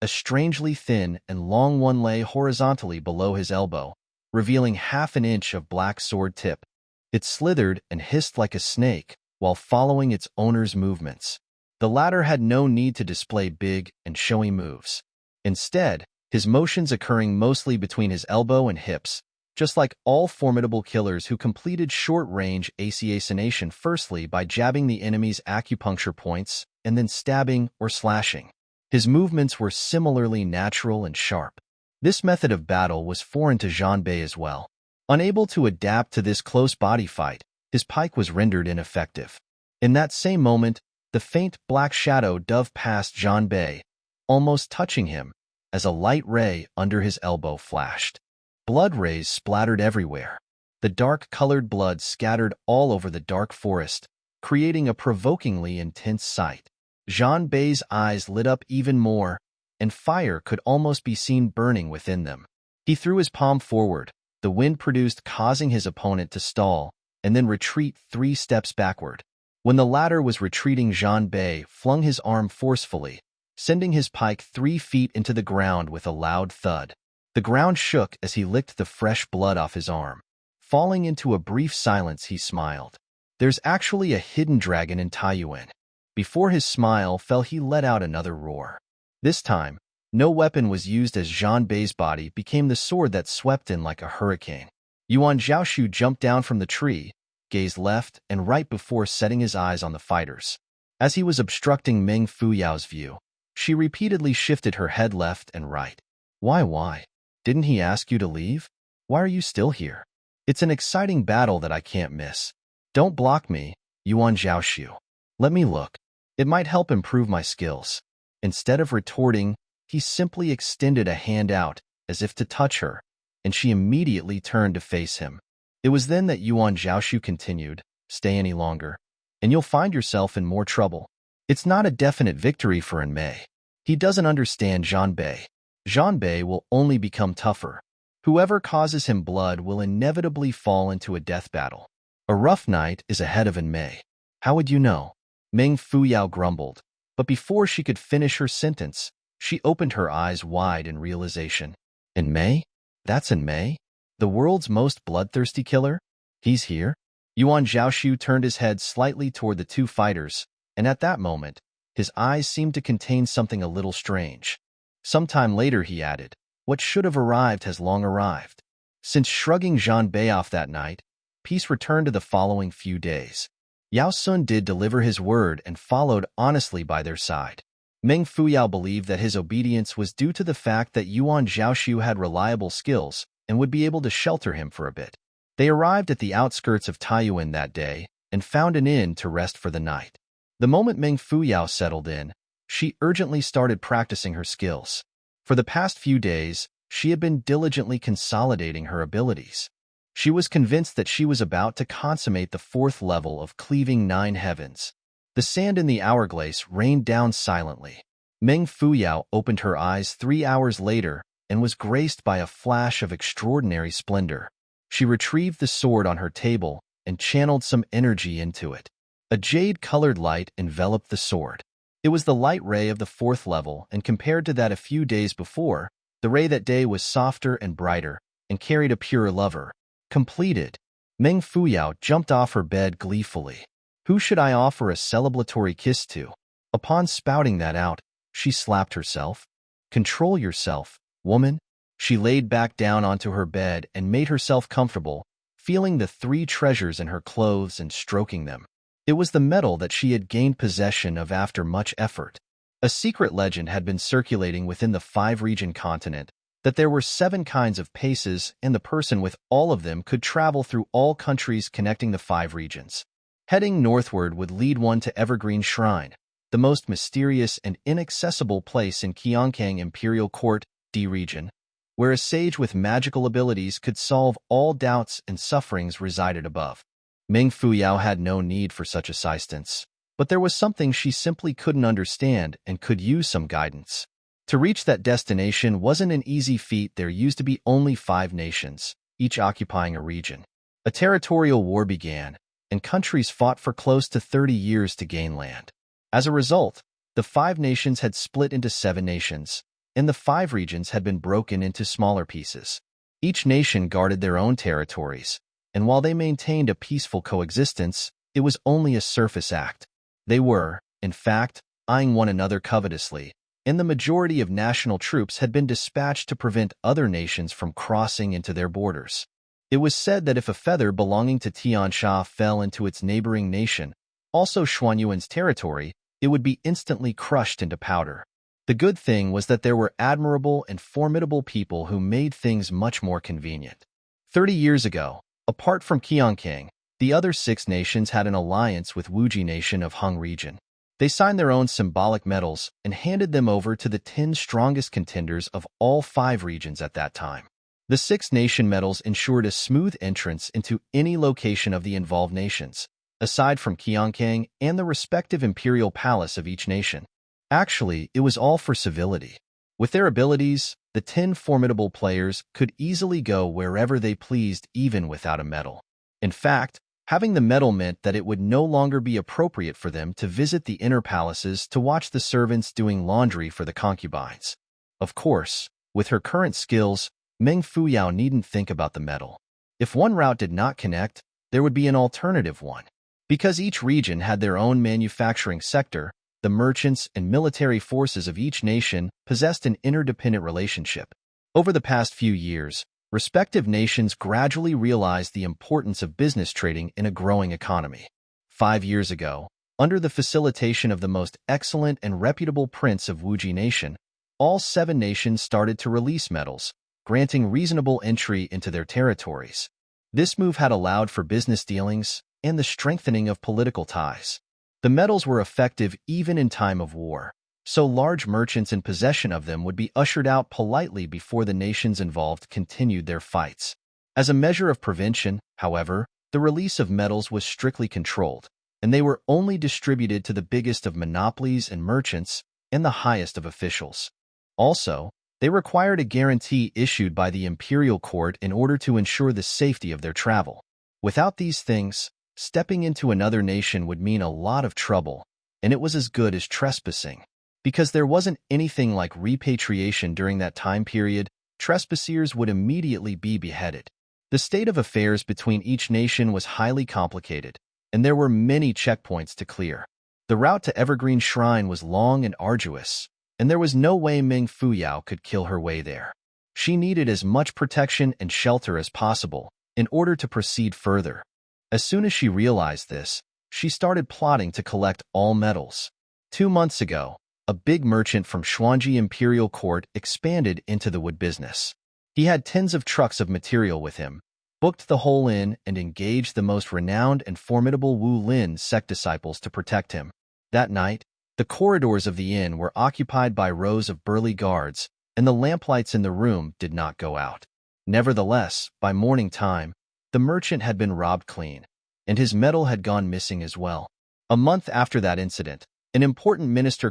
A strangely thin and long one lay horizontally below his elbow, revealing half an inch of black sword tip. It slithered and hissed like a snake while following its owner's movements. The latter had no need to display big and showy moves. Instead, his motions occurring mostly between his elbow and hips, just like all formidable killers who completed short-range assassination firstly by jabbing the enemy's acupuncture points and then stabbing or slashing. His movements were similarly natural and sharp. This method of battle was foreign to Zhang Bei as well. Unable to adapt to this close body fight, his pike was rendered ineffective. In that same moment, the faint black shadow dove past Zhang Bei, almost touching him, as a light ray under his elbow flashed. Blood rays splattered everywhere. The dark-colored blood scattered all over the dark forest, creating a provokingly intense sight. Zhang Bei's eyes lit up even more, and fire could almost be seen burning within them. He threw his palm forward, the wind produced causing his opponent to stall, and then retreat 3 steps backward. When the latter was retreating, Zhang Bei flung his arm forcefully, sending his pike 3 feet into the ground with a loud thud. The ground shook as he licked the fresh blood off his arm. Falling into a brief silence, he smiled. There's actually a hidden dragon in Taiyuan. Before his smile fell, he let out another roar. This time, no weapon was used as Zhang Bei's body became the sword that swept in like a hurricane. Yuan Zhaoxu jumped down from the tree, gazed left and right before setting his eyes on the fighters. As he was obstructing Meng Fuyao's view, she repeatedly shifted her head left and right. Why? Didn't he ask you to leave? Why are you still here? It's an exciting battle that I can't miss. Don't block me, Yuan Zhaoxu. Let me look. It might help improve my skills. Instead of retorting, he simply extended a hand out, as if to touch her, and she immediately turned to face him. It was then that Yuan Zhaoxu continued, Stay any longer, and you'll find yourself in more trouble. It's not a definite victory for Mei. He doesn't understand Zhang Bei. Zhang Bei will only become tougher. Whoever causes him blood will inevitably fall into a death battle. A rough night is ahead of Mei. How would you know? Meng Fuyao grumbled, but before she could finish her sentence, she opened her eyes wide in realization. In Mei? That's in Mei? The world's most bloodthirsty killer? He's here? Yuan Zhaoxu turned his head slightly toward the two fighters, and at that moment, his eyes seemed to contain something a little strange. Sometime later, he added, what should have arrived has long arrived. Since shrugging Zhan Bei off that night, peace returned to the following few days. Yao Sun did deliver his word and followed honestly by their side. Meng Fuyao believed that his obedience was due to the fact that Yuan Zhaoxu had reliable skills and would be able to shelter him for a bit. They arrived at the outskirts of Taiyuan that day and found an inn to rest for the night. The moment Meng Fuyao settled in, she urgently started practicing her skills. For the past few days, she had been diligently consolidating her abilities. She was convinced that she was about to consummate the fourth level of cleaving 9 heavens. The sand in the hourglass rained down silently. Meng Fuyao opened her eyes 3 hours later and was graced by a flash of extraordinary splendor. She retrieved the sword on her table and channeled some energy into it. A jade-colored light enveloped the sword. It was the light ray of the 4th level, and compared to that a few days before, the ray that day was softer and brighter and carried a pure lover. Completed. Meng Fuyao jumped off her bed gleefully. Who should I offer a celebratory kiss to? Upon spouting that out, she slapped herself. Control yourself, woman. She laid back down onto her bed and made herself comfortable, feeling the 3 treasures in her clothes and stroking them. It was the medal that she had gained possession of after much effort. A secret legend had been circulating within the 5-region continent that there were 7 kinds of paces, and the person with all of them could travel through all countries connecting the 5 regions. Heading northward would lead one to Evergreen Shrine, the most mysterious and inaccessible place in Qiankang Imperial Court, D region, where a sage with magical abilities could solve all doubts and sufferings resided above. Meng Fuyao had no need for such assistance, but there was something she simply couldn't understand and could use some guidance. To reach that destination wasn't an easy feat. There used to be only 5 nations, each occupying a region. A territorial war began, and countries fought for close to 30 years to gain land. As a result, the 5 nations had split into 7 nations, and the 5 regions had been broken into smaller pieces. Each nation guarded their own territories, and while they maintained a peaceful coexistence, it was only a surface act. They were, in fact, eyeing one another covetously, and the majority of national troops had been dispatched to prevent other nations from crossing into their borders. It was said that if a feather belonging to Tiansha fell into its neighboring nation, also Xuanyuan's territory, it would be instantly crushed into powder. The good thing was that there were admirable and formidable people who made things much more convenient. 30 years ago, apart from Qiankang, the other 6 nations had an alliance with Wuji Nation of Hung region. They signed their own symbolic medals and handed them over to the 10 strongest contenders of all 5 regions at that time. The 6 nation medals ensured a smooth entrance into any location of the involved nations, aside from Qiankang and the respective imperial palace of each nation. Actually, it was all for civility. With their abilities, the 10 formidable players could easily go wherever they pleased even without a medal. In fact, having the medal meant that it would no longer be appropriate for them to visit the inner palaces to watch the servants doing laundry for the concubines. Of course, with her current skills, Meng Fuyao needn't think about the medal. If one route did not connect, there would be an alternative one. Because each region had their own manufacturing sector, the merchants and military forces of each nation possessed an interdependent relationship. Over the past few years, respective nations gradually realized the importance of business trading in a growing economy. 5 years ago, under the facilitation of the most excellent and reputable prince of Wuji Nation, all 7 nations started to release medals, granting reasonable entry into their territories. This move had allowed for business dealings and the strengthening of political ties. The medals were effective even in time of war, so large merchants in possession of them would be ushered out politely before the nations involved continued their fights. As a measure of prevention, however, the release of medals was strictly controlled, and they were only distributed to the biggest of monopolies and merchants and the highest of officials. Also, they required a guarantee issued by the imperial court in order to ensure the safety of their travel. Without these things, stepping into another nation would mean a lot of trouble, and it was as good as trespassing. Because there wasn't anything like repatriation during that time period, trespassers would immediately be beheaded. The state of affairs between each nation was highly complicated, and there were many checkpoints to clear. The route to Evergreen Shrine was long and arduous, and there was no way Meng Fuyao could kill her way there. She needed as much protection and shelter as possible in order to proceed further. As soon as she realized this, she started plotting to collect all metals. 2 months ago, a big merchant from Xuanji Imperial Court expanded into the wood business. He had tens of trucks of material with him, booked the whole inn, and engaged the most renowned and formidable Wu Lin sect disciples to protect him. That night, the corridors of the inn were occupied by rows of burly guards, and the lamplights in the room did not go out. Nevertheless, by morning time, the merchant had been robbed clean, and his metal had gone missing as well. A month after that incident, an important minister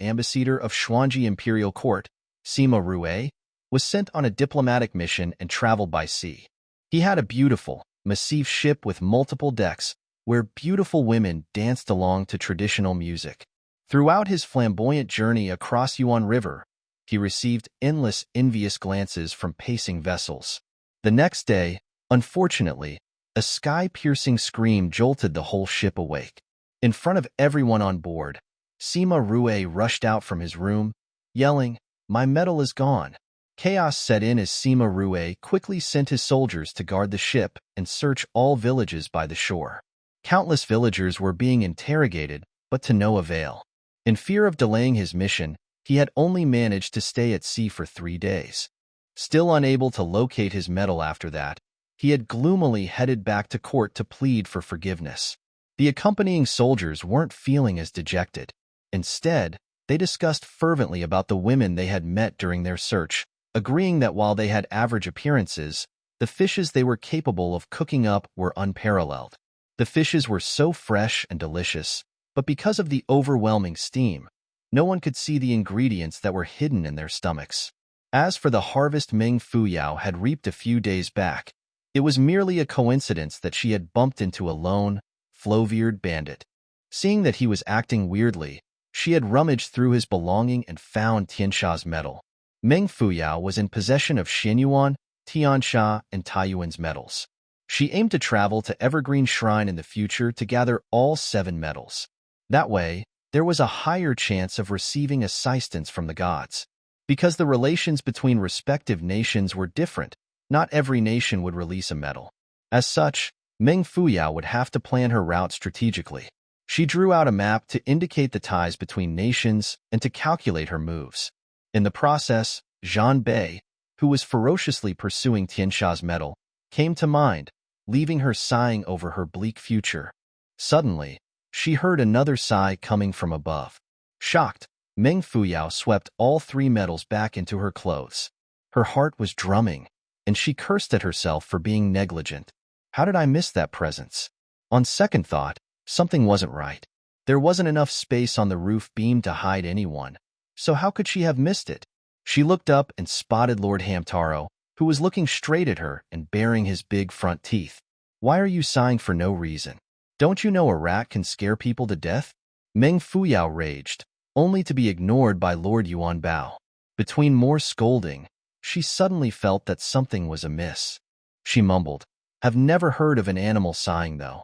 ambassador of Xuanji Imperial Court, Sima Rue, was sent on a diplomatic mission and traveled by sea. He had a beautiful, massive ship with multiple decks, where beautiful women danced along to traditional music. Throughout his flamboyant journey across Yuan River, he received endless envious glances from passing vessels. The next day, unfortunately, a sky-piercing scream jolted the whole ship awake. In front of everyone on board, Sima Rue rushed out from his room, yelling, "My metal is gone." Chaos set in as Sima Rue quickly sent his soldiers to guard the ship and search all villages by the shore. Countless villagers were being interrogated, but to no avail. In fear of delaying his mission, he had only managed to stay at sea for 3 days. Still unable to locate his metal after that, he had gloomily headed back to court to plead for forgiveness. The accompanying soldiers weren't feeling as dejected. Instead, they discussed fervently about the women they had met during their search, agreeing that while they had average appearances, the fishes they were capable of cooking up were unparalleled. The fishes were so fresh and delicious, but because of the overwhelming steam, no one could see the ingredients that were hidden in their stomachs. As for the harvest Meng Fuyao had reaped a few days back, it was merely a coincidence that she had bumped into a lone, flow-veered bandit. Seeing that he was acting weirdly, she had rummaged through his belonging and found Tiansha's metal. Meng Fuyao was in possession of Xianyuan, Tiansha, and Taiyuan's metals. She aimed to travel to Evergreen Shrine in the future to gather all 7 metals. That way, there was a higher chance of receiving assistance from the gods. Because the relations between respective nations were different, not every nation would release a metal. As such, Meng Fuyao would have to plan her route strategically. She drew out a map to indicate the ties between nations and to calculate her moves. In the process, Zhan Bei, who was ferociously pursuing Tiansha's metal, came to mind, leaving her sighing over her bleak future. Suddenly, she heard another sigh coming from above. Shocked, Meng Fuyao swept all 3 metals back into her clothes. Her heart was drumming, and she cursed at herself for being negligent. How did I miss that presence? On second thought, something wasn't right. There wasn't enough space on the roof beam to hide anyone, so how could she have missed it? She looked up and spotted Lord Hamtaro, who was looking straight at her and baring his big front teeth. "Why are you sighing for no reason? Don't you know a rat can scare people to death?" Meng Fuyao raged, only to be ignored by Lord Yuan Bao. Between more scolding, she suddenly felt that something was amiss. She mumbled, "Have never heard of an animal sighing, though."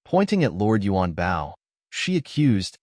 Pointing at Lord Yuan Bao, she accused,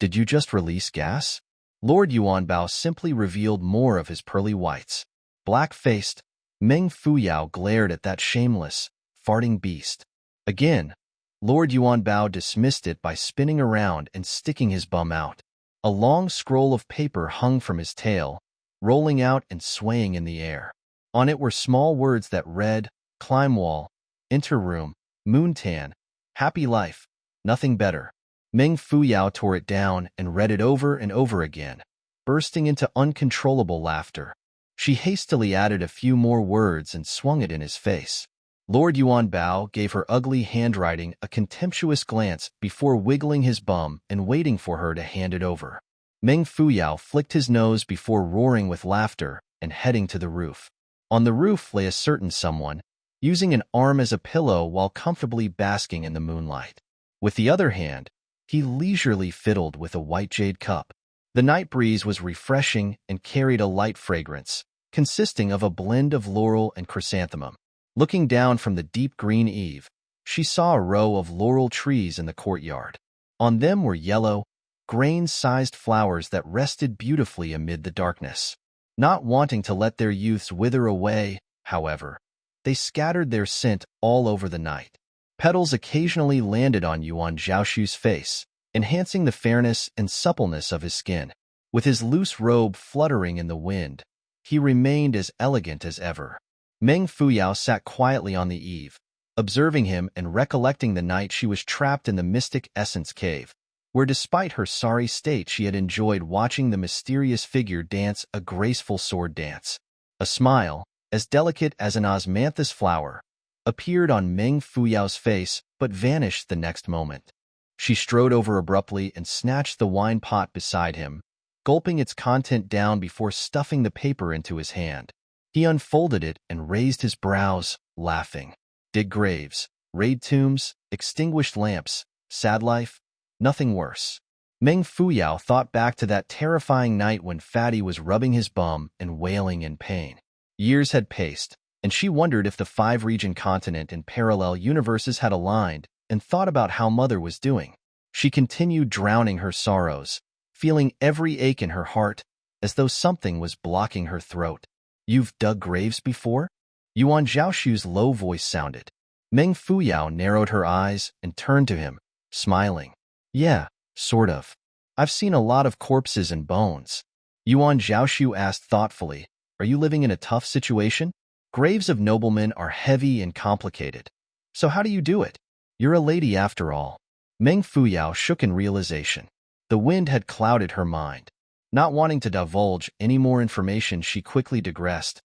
Did you just release gas?" Lord Yuan Bao simply revealed more of his pearly whites. Black-faced, Meng Fuyao glared at that shameless, farting beast. Again, Lord Yuan Bao dismissed it by spinning around and sticking his bum out. A long scroll of paper hung from his tail, rolling out and swaying in the air. On it were small words that read, "Climb wall, enter room, moontan, happy life, nothing better." Meng Fuyao tore it down and read it over and over again, bursting into uncontrollable laughter. She hastily added a few more words and swung it in his face. Lord Yuan Bao gave her ugly handwriting a contemptuous glance before wiggling his bum and waiting for her to hand it over. Meng Fuyao flicked his nose before roaring with laughter and heading to the roof. On the roof lay a certain someone, using an arm as a pillow while comfortably basking in the moonlight. With the other hand, he leisurely fiddled with a white jade cup. The night breeze was refreshing and carried a light fragrance, consisting of a blend of laurel and chrysanthemum. Looking down from the deep green eave, she saw a row of laurel trees in the courtyard. On them were yellow, grain-sized flowers that rested beautifully amid the darkness. Not wanting to let their youths wither away, however, they scattered their scent all over the night. Petals occasionally landed on Yuan Zhaoxu's face, enhancing the fairness and suppleness of his skin. With his loose robe fluttering in the wind, he remained as elegant as ever. Meng Fuyao sat quietly on the eave, observing him and recollecting the night she was trapped in the Mystic Essence Cave, where despite her sorry state she had enjoyed watching the mysterious figure dance a graceful sword dance. A smile, as delicate as an osmanthus flower, appeared on Meng Fuyao's face but vanished the next moment. She strode over abruptly and snatched the wine pot beside him, gulping its content down before stuffing the paper into his hand. He unfolded it and raised his brows, laughing. Dig graves, raid tombs, extinguished lamps, sad life, nothing worse. Meng Fuyao thought back to that terrifying night when Fatty was rubbing his bum and wailing in pain. Years had passed, and she wondered if the 5-region continent and parallel universes had aligned, and thought about how Mother was doing. She continued drowning her sorrows, feeling every ache in her heart, as though something was blocking her throat. "You've dug graves before?" Yuan Zhaoxu's low voice sounded. Meng Fuyao narrowed her eyes and turned to him, smiling. "Yeah, sort of. I've seen a lot of corpses and bones." Yuan Zhaoxu asked thoughtfully, "Are you living in a tough situation? Graves of noblemen are heavy and complicated. So how do you do it? You're a lady after all." Meng Fuyao shook in realization. The wind had clouded her mind. Not wanting to divulge any more information, she quickly digressed.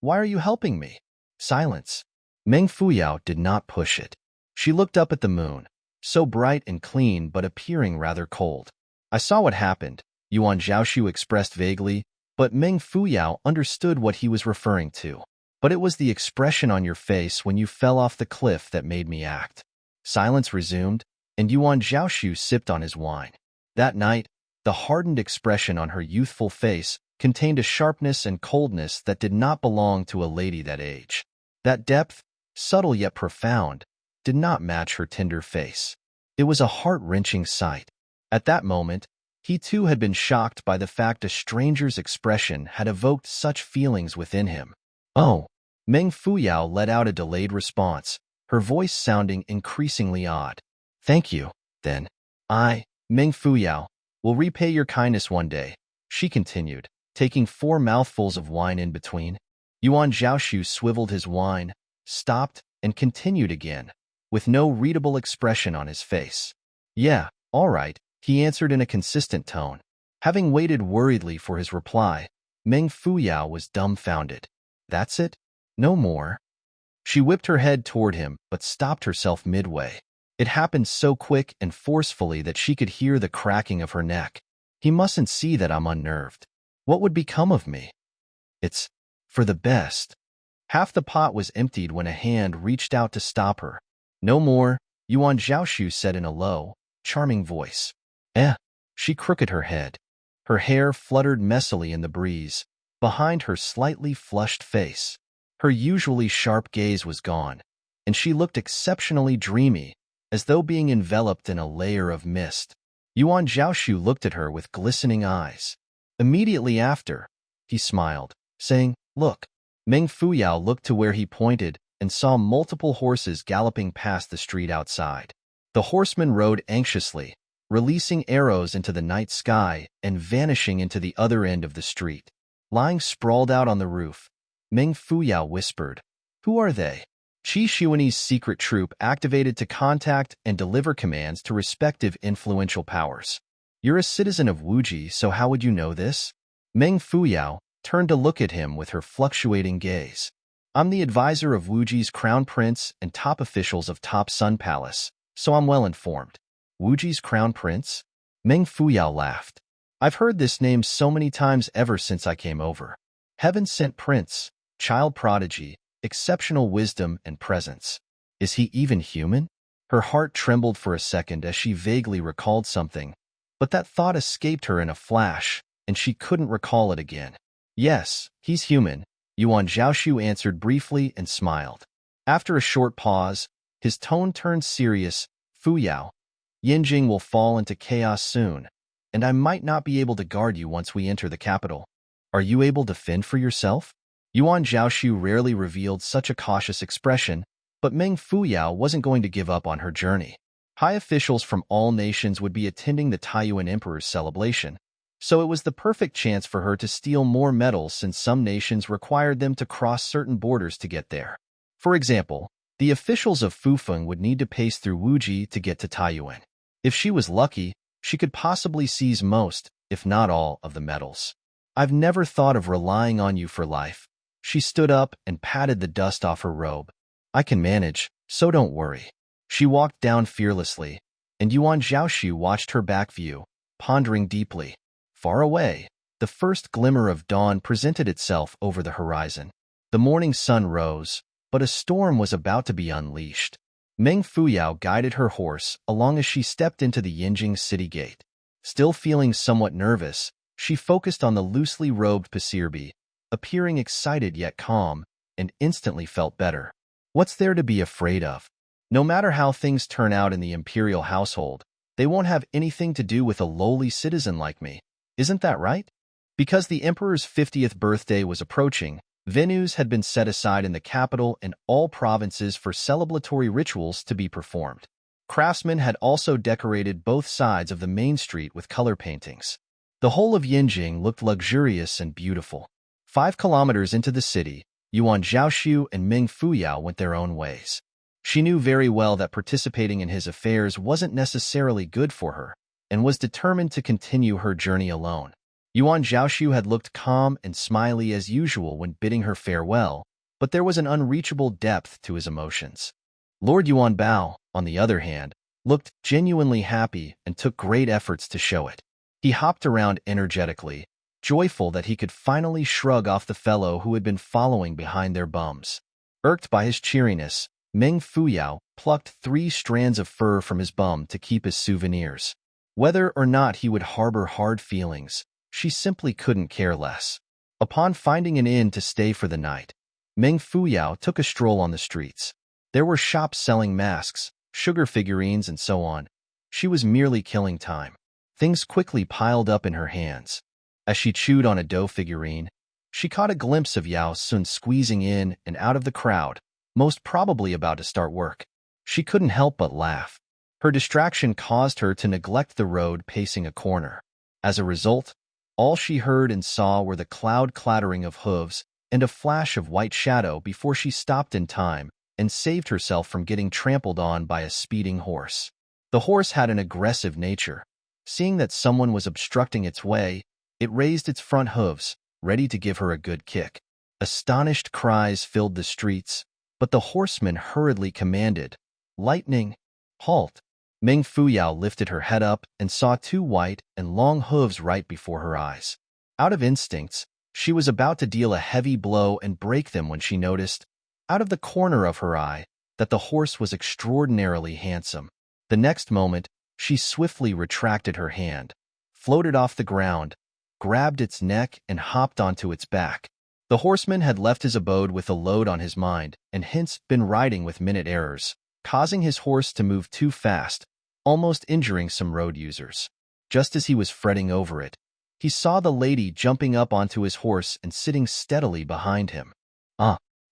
Why are you helping me?" Silence. Meng Fuyao did not push it. She looked up at the moon, so bright and clean but appearing rather cold. "I saw what happened," Yuan Zhaoxu expressed vaguely, but Meng Fuyao understood what he was referring to. "But it was the expression on your face when you fell off the cliff that made me act." Silence resumed, and Yuan Zhaoxu sipped on his wine. That night, the hardened expression on her youthful face contained a sharpness and coldness that did not belong to a lady that age. That depth, subtle yet profound, did not match her tender face. It was a heart-wrenching sight. At that moment, he too had been shocked by the fact a stranger's expression had evoked such feelings within him. "Oh." Meng Fuyao let out a delayed response, her voice sounding increasingly odd. "Thank you, then. Meng Fuyao, will repay your kindness one day," she continued, taking 4 mouthfuls of wine in between. Yuan Zhaoxu swiveled his wine, stopped, and continued again, with no readable expression on his face. "Yeah, all right," he answered in a consistent tone. Having waited worriedly for his reply, Meng Fuyao was dumbfounded. "That's it? No more?" She whipped her head toward him, but stopped herself midway. It happened so quick and forcefully that she could hear the cracking of her neck. "He mustn't see that I'm unnerved. What would become of me? It's for the best." Half the pot was emptied when a hand reached out to stop her. "No more," Yuan Zhaoxu said in a low, charming voice. She crooked her head. Her hair fluttered messily in the breeze, behind her slightly flushed face. Her usually sharp gaze was gone, and she looked exceptionally dreamy, as though being enveloped in a layer of mist. Yuan Zhaoxu looked at her with glistening eyes. Immediately after, he smiled, saying, "Look." Meng Fuyao looked to where he pointed and saw multiple horses galloping past the street outside. The horsemen rode anxiously, releasing arrows into the night sky and vanishing into the other end of the street. Lying sprawled out on the roof, Meng Fuyao whispered, "Who are they?" Qi Xuanyi's secret troop activated to contact and deliver commands to respective influential powers. "You're a citizen of Wuji, so how would you know this?" Meng Fuyao turned to look at him with her fluctuating gaze. "I'm the advisor of Wuji's crown prince and top officials of Top Sun Palace, so I'm well informed." "Wuji's crown prince?" Meng Fuyao laughed. "I've heard this name so many times ever since I came over. Heaven-sent prince, child prodigy, exceptional wisdom and presence. Is he even human?" Her heart trembled for a second as she vaguely recalled something, But that thought escaped her in a flash, and she couldn't recall it again. Yes, he's human, Yuan Zhaoxu answered briefly and smiled. After a short pause, his tone turned serious. Fu Yao, Yinjing will fall into chaos soon, and I might not be able to guard you once we enter the capital. Are you able to fend for yourself? Yuan Zhaoxu rarely revealed such a cautious expression, but Meng Fuyao wasn't going to give up on her journey. High officials from all nations would be attending the Taiyuan Emperor's celebration, so it was the perfect chance for her to steal more metals since some nations required them to cross certain borders to get there. For example, the officials of Fufeng would need to pace through Wuji to get to Taiyuan. If she was lucky, she could possibly seize most, if not all, of the metals. I've never thought of relying on you for life. She stood up and patted the dust off her robe. I can manage, so don't worry. She walked down fearlessly, and Yuan Zhaoxu watched her back view, pondering deeply. Far away, the first glimmer of dawn presented itself over the horizon. The morning sun rose, but a storm was about to be unleashed. Meng Fuyao guided her horse along as she stepped into the Yinjing city gate. Still feeling somewhat nervous, she focused on the loosely robed passerby, appearing excited yet calm, and instantly felt better. What's there to be afraid of? No matter how things turn out in the imperial household, they won't have anything to do with a lowly citizen like me. Isn't that right? Because the emperor's 50th birthday was approaching, venues had been set aside in the capital and all provinces for celebratory rituals to be performed. Craftsmen had also decorated both sides of the main street with color paintings. The whole of Yinjing looked luxurious and beautiful. 5 kilometers into the city, Yuan Zhaoxu and Meng Fuyao went their own ways. She knew very well that participating in his affairs wasn't necessarily good for her, and was determined to continue her journey alone. Yuan Zhaoxu had looked calm and smiley as usual when bidding her farewell, but there was an unreachable depth to his emotions. Lord Yuan Bao, on the other hand, looked genuinely happy and took great efforts to show it. He hopped around energetically, joyful that he could finally shrug off the fellow who had been following behind their bums. Irked by his cheeriness, Meng Fuyao plucked 3 strands of fur from his bum to keep as souvenirs. Whether or not he would harbor hard feelings, she simply couldn't care less. Upon finding an inn to stay for the night, Meng Fuyao took a stroll on the streets. There were shops selling masks, sugar figurines, and so on. She was merely killing time. Things quickly piled up in her hands. As she chewed on a dough figurine, she caught a glimpse of Yao Sun squeezing in and out of the crowd, most probably about to start work. She couldn't help but laugh. Her distraction caused her to neglect the road pacing a corner. As a result, all she heard and saw were the cloud clattering of hooves and a flash of white shadow before she stopped in time and saved herself from getting trampled on by a speeding horse. The horse had an aggressive nature. Seeing that someone was obstructing its way, it raised its front hooves, ready to give her a good kick. Astonished cries filled the streets, but the horseman hurriedly commanded, "Lightning, halt!" Meng Fuyao lifted her head up and saw 2 white and long hooves right before her eyes. Out of instincts, she was about to deal a heavy blow and break them when she noticed, out of the corner of her eye, that the horse was extraordinarily handsome. The next moment, she swiftly retracted her hand, floated off the ground, grabbed its neck, and hopped onto its back. The horseman had left his abode with a load on his mind and hence been riding with minute errors, causing his horse to move too fast, almost injuring some road users. Just as he was fretting over it, he saw the lady jumping up onto his horse and sitting steadily behind him.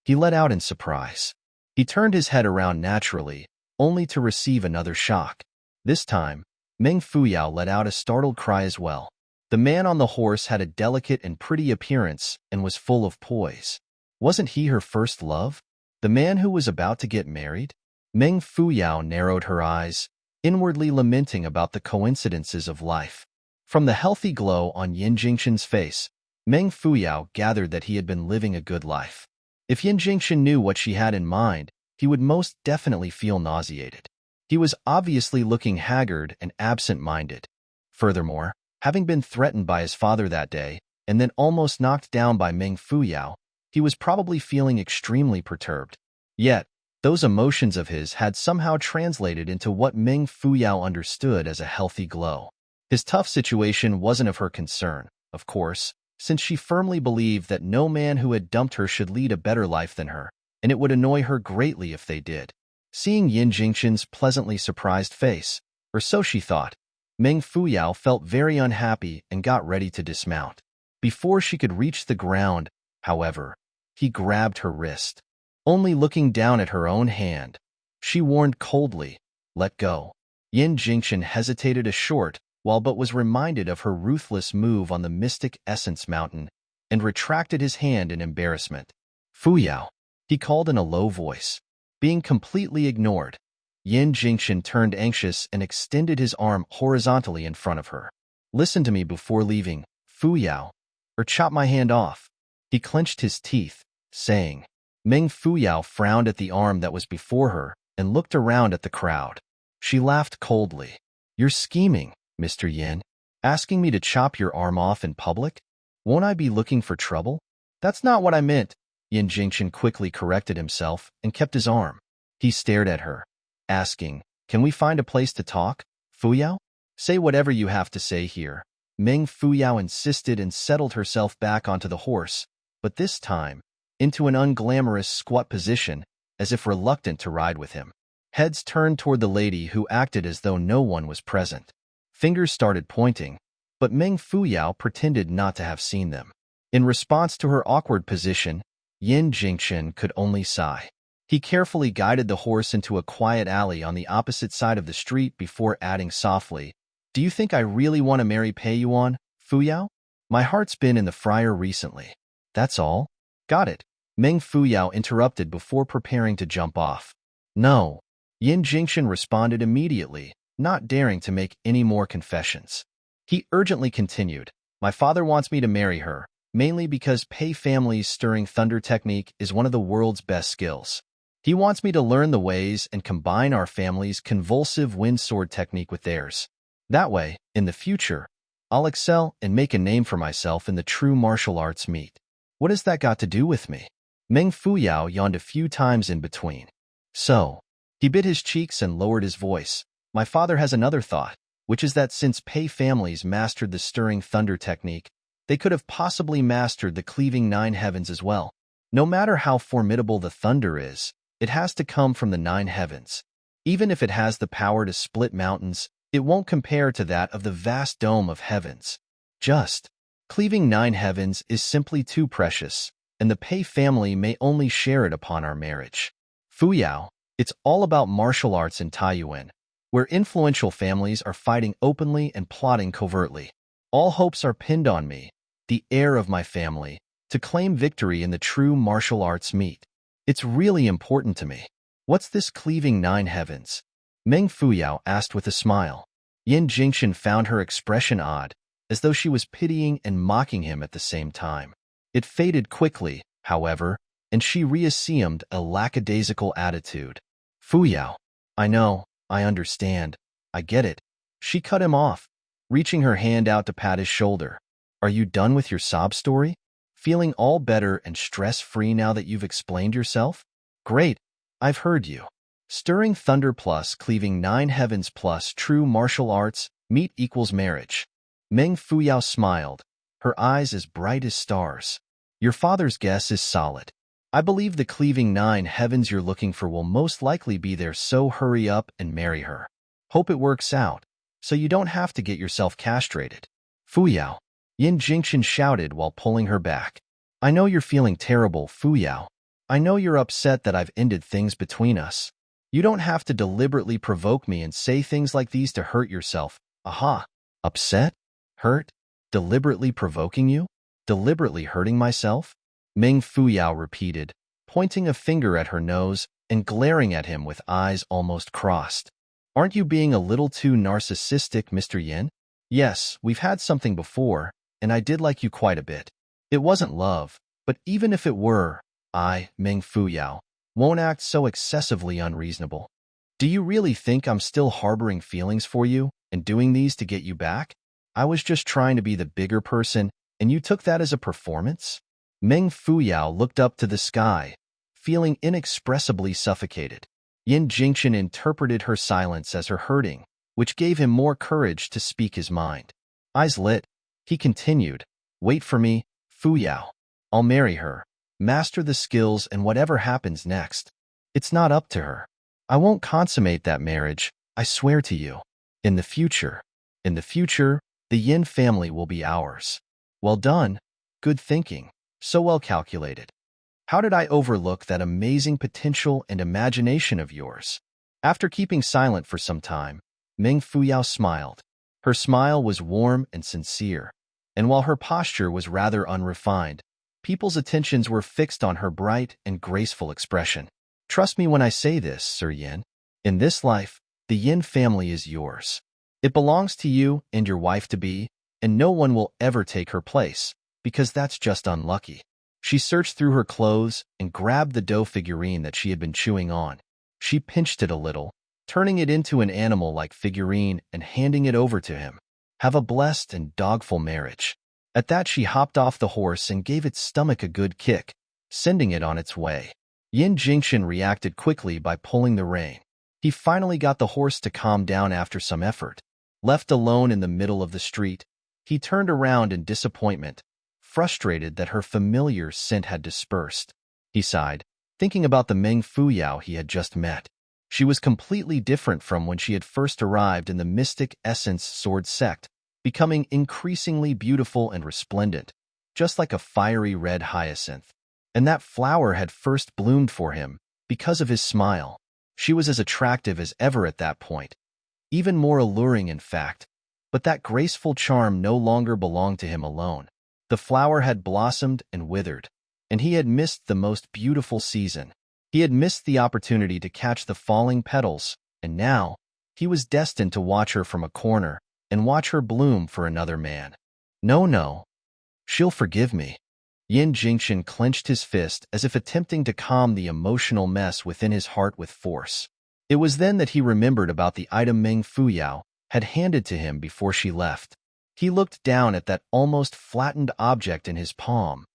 He let out in surprise. He turned his head around naturally, only to receive another shock. This time, Meng Fuyao let out a startled cry as well. The man on the horse had a delicate and pretty appearance and was full of poise. Wasn't he her first love? The man who was about to get married? Meng Fuyao narrowed her eyes, inwardly lamenting about the coincidences of life. From the healthy glow on Jingchen's face, Meng Fuyao gathered that he had been living a good life. If Jingchen knew what she had in mind, he would most definitely feel nauseated. He was obviously looking haggard and absent-minded. Furthermore, having been threatened by his father that day, and then almost knocked down by Meng Fuyao, he was probably feeling extremely perturbed. Yet, those emotions of his had somehow translated into what Meng Fuyao understood as a healthy glow. His tough situation wasn't of her concern, of course, since she firmly believed that no man who had dumped her should lead a better life than her, and it would annoy her greatly if they did. Seeing Jingchen's pleasantly surprised face, or so she thought, Meng Fuyao felt very unhappy and got ready to dismount. Before she could reach the ground, however, he grabbed her wrist. Only looking down at her own hand, she warned coldly, "Let go." Jingchen hesitated a short while but was reminded of her ruthless move on the Mystic Essence Mountain and retracted his hand in embarrassment. "Fuyao," he called in a low voice. Being completely ignored, Jingchen turned anxious and extended his arm horizontally in front of her. "Listen to me before leaving, Fuyao, or chop my hand off." He clenched his teeth, saying. Meng Fuyao frowned at the arm that was before her and looked around at the crowd. She laughed coldly. "You're scheming, Mr. Yin, asking me to chop your arm off in public? Won't I be looking for trouble?" "That's not what I meant." Jingchen quickly corrected himself and kept his arm. He stared at her, asking, "Can we find a place to talk, Fuyao?" "Say whatever you have to say here." Meng Fuyao insisted and settled herself back onto the horse, but this time, into an unglamorous squat position, as if reluctant to ride with him. Heads turned toward the lady who acted as though no one was present. Fingers started pointing, but Meng Fuyao pretended not to have seen them. In response to her awkward position, Jingchen could only sigh. He carefully guided the horse into a quiet alley on the opposite side of the street before adding softly, "Do you think I really want to marry Pei Yuan, Fuyao? My heart's been in the fryer recently. That's all." "Got it," Meng Fuyao interrupted before preparing to jump off. "No," Jingchen responded immediately, not daring to make any more confessions. He urgently continued, "My father wants me to marry her, mainly because Pei family's stirring thunder technique is one of the world's best skills. He wants me to learn the ways and combine our family's convulsive wind sword technique with theirs. That way, in the future, I'll excel and make a name for myself in the true martial arts meet." "What has that got to do with me?" Meng Fuyao yawned a few times in between. "So," he bit his cheeks and lowered his voice, "my father has another thought, which is that since Pei families mastered the stirring thunder technique, they could have possibly mastered the cleaving nine heavens as well. No matter how formidable the thunder is, it has to come from the nine heavens. Even if it has the power to split mountains, it won't compare to that of the vast dome of heavens. Just cleaving nine heavens is simply too precious, and the Pei family may only share it upon our marriage. Fuyao, it's all about martial arts in Taiyuan, where influential families are fighting openly and plotting covertly. All hopes are pinned on me, the heir of my family, to claim victory in the true martial arts meet. It's really important to me." "What's this cleaving nine heavens?" Meng Fuyao asked with a smile. Jingchen found her expression odd, as though she was pitying and mocking him at the same time. It faded quickly, however, and she reassumed a lackadaisical attitude. "Fuyao, I know, I understand, I get it." She cut him off, reaching her hand out to pat his shoulder. "Are you done with your sob story? Feeling all better and stress-free now that you've explained yourself? Great, I've heard you. Stirring thunder plus cleaving nine heavens plus true martial arts meet equals marriage." Meng Fuyao smiled, her eyes as bright as stars. "Your father's guess is solid. I believe the cleaving nine heavens you're looking for will most likely be there, so hurry up and marry her. Hope it works out, so you don't have to get yourself castrated." "Fuyao," Jingchen shouted while pulling her back. "I know you're feeling terrible, Fuyao. I know you're upset that I've ended things between us. You don't have to deliberately provoke me and say things like these to hurt yourself. Aha. Upset? Hurt? Deliberately provoking you? Deliberately hurting myself?" Meng Fuyao repeated, pointing a finger at her nose and glaring at him with eyes almost crossed. "Aren't you being a little too narcissistic, Mr. Yin? Yes, we've had something before, and I did like you quite a bit. It wasn't love, but even if it were, I, Meng Fuyao, won't act so excessively unreasonable. Do you really think I'm still harboring feelings for you and doing these to get you back? I was just trying to be the bigger person, and you took that as a performance?" Meng Fuyao looked up to the sky, feeling inexpressibly suffocated. Jingchen interpreted her silence as her hurting, which gave him more courage to speak his mind. Eyes lit, he continued, "Wait for me, Fu Yao. I'll marry her, master the skills, and whatever happens next, it's not up to her. I won't consummate that marriage, I swear to you. In the future, the Yin family will be ours." Well done. Good thinking. So well calculated. How did I overlook that amazing potential and imagination of yours? After keeping silent for some time, Meng Fuyao smiled. Her smile was warm and sincere, and while her posture was rather unrefined, people's attentions were fixed on her bright and graceful expression. Trust me when I say this, Sir Yin. In this life, the Yin family is yours. It belongs to you and your wife-to-be, and no one will ever take her place, because that's just unlucky. She searched through her clothes and grabbed the dough figurine that she had been chewing on. She pinched it a little, turning it into an animal-like figurine and handing it over to him. Have a blessed and dogful marriage. At that, she hopped off the horse and gave its stomach a good kick, sending it on its way. Jingchen reacted quickly by pulling the rein. He finally got the horse to calm down after some effort. Left alone in the middle of the street, he turned around in disappointment, frustrated that her familiar scent had dispersed. He sighed, thinking about the Meng Fuyao he had just met. She was completely different from when she had first arrived in the Mystic Essence Sword Sect, becoming increasingly beautiful and resplendent, just like a fiery red hyacinth. And that flower had first bloomed for him because of his smile. She was as attractive as ever at that point, even more alluring in fact, but that graceful charm no longer belonged to him alone. The flower had blossomed and withered, and he had missed the most beautiful season. He had missed the opportunity to catch the falling petals, and now he was destined to watch her from a corner and watch her bloom for another man. No, she'll forgive me. Jingchen clenched his fist as if attempting to calm the emotional mess within his heart with force. It was then that he remembered about the item Meng Fuyao had handed to him before she left. He looked down at that almost flattened object in his palm.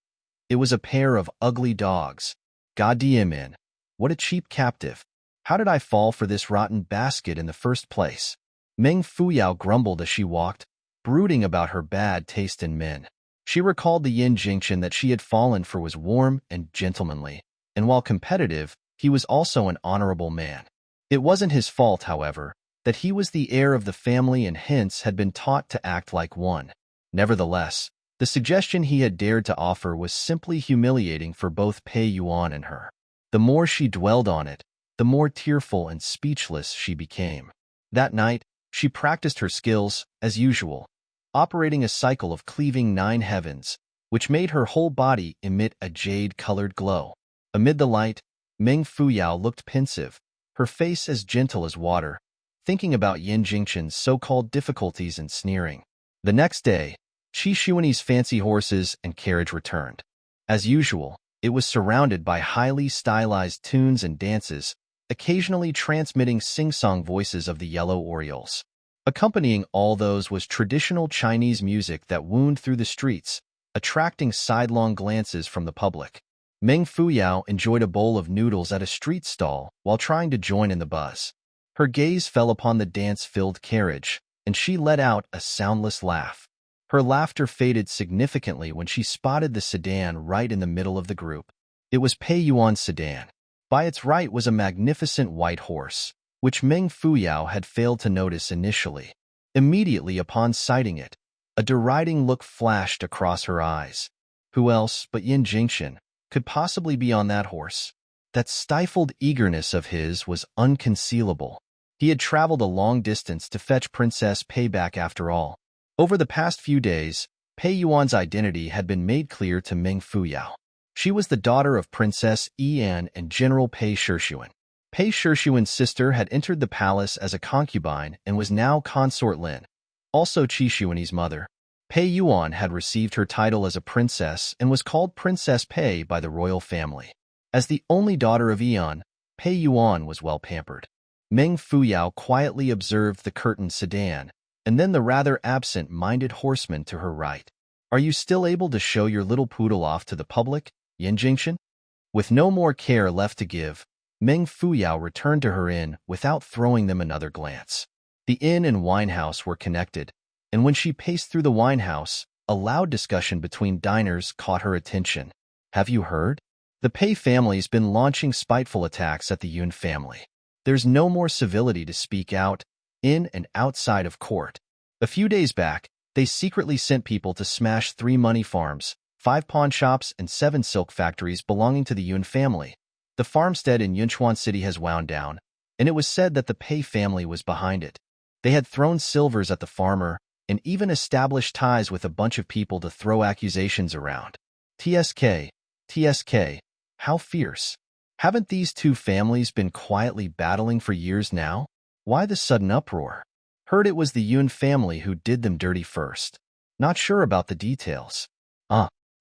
It was a pair of ugly dogs. Goddammit, what a cheap captive. How did I fall for this rotten basket in the first place? Meng Fuyao grumbled as she walked, brooding about her bad taste in men. She recalled the Jingchen that she had fallen for was warm and gentlemanly, and while competitive, he was also an honorable man. It wasn't his fault, however, that he was the heir of the family and hence had been taught to act like one. Nevertheless, the suggestion he had dared to offer was simply humiliating for both Pei Yuan and her. The more she dwelled on it, the more tearful and speechless she became. That night, she practiced her skills, as usual, operating a cycle of cleaving 9 heavens, which made her whole body emit a jade-colored glow. Amid the light, Meng Fuyao looked pensive, her face as gentle as water, thinking about Jingchen's so-called difficulties and sneering. The next day, Qi Shuani's fancy horses and carriage returned. As usual, it was surrounded by highly stylized tunes and dances, occasionally transmitting sing-song voices of the yellow orioles. Accompanying all those was traditional Chinese music that wound through the streets, attracting sidelong glances from the public. Meng Fuyao enjoyed a bowl of noodles at a street stall while trying to join in the buzz. Her gaze fell upon the dance-filled carriage, and she let out a soundless laugh. Her laughter faded significantly when she spotted the sedan right in the middle of the group. It was Pei Yuan's sedan. By its right was a magnificent white horse, which Meng Fuyao had failed to notice initially. Immediately upon sighting it, a deriding look flashed across her eyes. Who else but Jingchen could possibly be on that horse? That stifled eagerness of his was unconcealable. He had traveled a long distance to fetch Princess Pei back after all. Over the past few days, Pei Yuan's identity had been made clear to Meng Fuyao. She was the daughter of Princess Yan and General Pei Shishuan. Pei Shishuan's sister had entered the palace as a concubine and was now Consort Lin, also Qi Shuani's mother. Pei Yuan had received her title as a princess and was called Princess Pei by the royal family. As the only daughter of Yan, Pei Yuan was well pampered. Meng Fuyao quietly observed the curtained sedan, and then the rather absent-minded horseman to her right. Are you still able to show your little poodle off to the public, Jingchen? With no more care left to give, Meng Fuyao returned to her inn without throwing them another glance. The inn and wine house were connected, and when she paced through the wine house, a loud discussion between diners caught her attention. Have you heard? The Pei family's been launching spiteful attacks at the Yuan family. There's no more civility to speak out, in and outside of court. A few days back, they secretly sent people to smash 3 money farms, 5 pawn shops, and 7 silk factories belonging to the Yuan family. The farmstead in Yunchuan City has wound down, and it was said that the Pei family was behind it. They had thrown silvers at the farmer and even established ties with a bunch of people to throw accusations around. TSK, how fierce. Haven't these 2 families been quietly battling for years now? Why the sudden uproar? Heard it was the Yuan family who did them dirty first. Not sure about the details.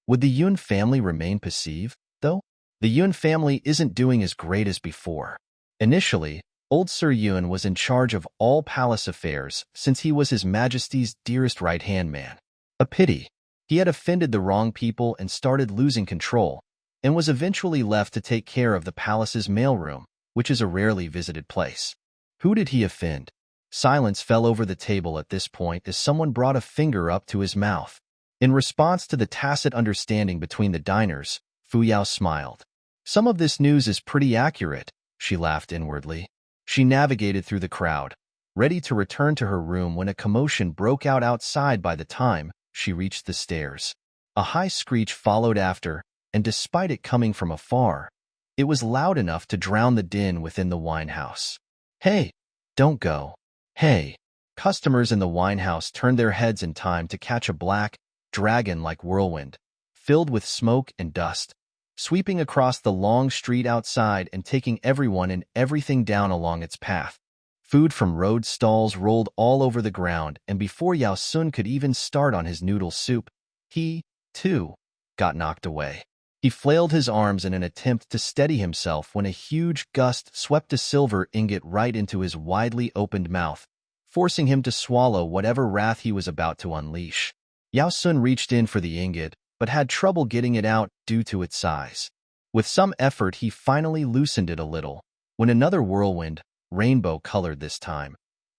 Would the Yuan family remain passive, though? The Yuan family isn't doing as great as before. Initially, old Sir Yuan was in charge of all palace affairs since he was His Majesty's dearest right-hand man. A pity. He had offended the wrong people and started losing control, and was eventually left to take care of the palace's mailroom, which is a rarely visited place. Who did he offend? Silence fell over the table at this point as someone brought a finger up to his mouth. In response to the tacit understanding between the diners, Fu Yao smiled. Some of this news is pretty accurate, she laughed inwardly. She navigated through the crowd, ready to return to her room when a commotion broke out outside. By the time she reached the stairs, a high screech followed after, and despite it coming from afar, it was loud enough to drown the din within the wine house. Hey, don't go. Hey. Customers in the wine house turned their heads in time to catch a black, dragon-like whirlwind, filled with smoke and dust, sweeping across the long street outside and taking everyone and everything down along its path. Food from road stalls rolled all over the ground, and before Yao Sun could even start on his noodle soup, he, too, got knocked away. He flailed his arms in an attempt to steady himself when a huge gust swept a silver ingot right into his widely opened mouth, forcing him to swallow whatever wrath he was about to unleash. Yao Sun reached in for the ingot, but had trouble getting it out due to its size. With some effort, he finally loosened it a little, when another whirlwind, rainbow-colored this time,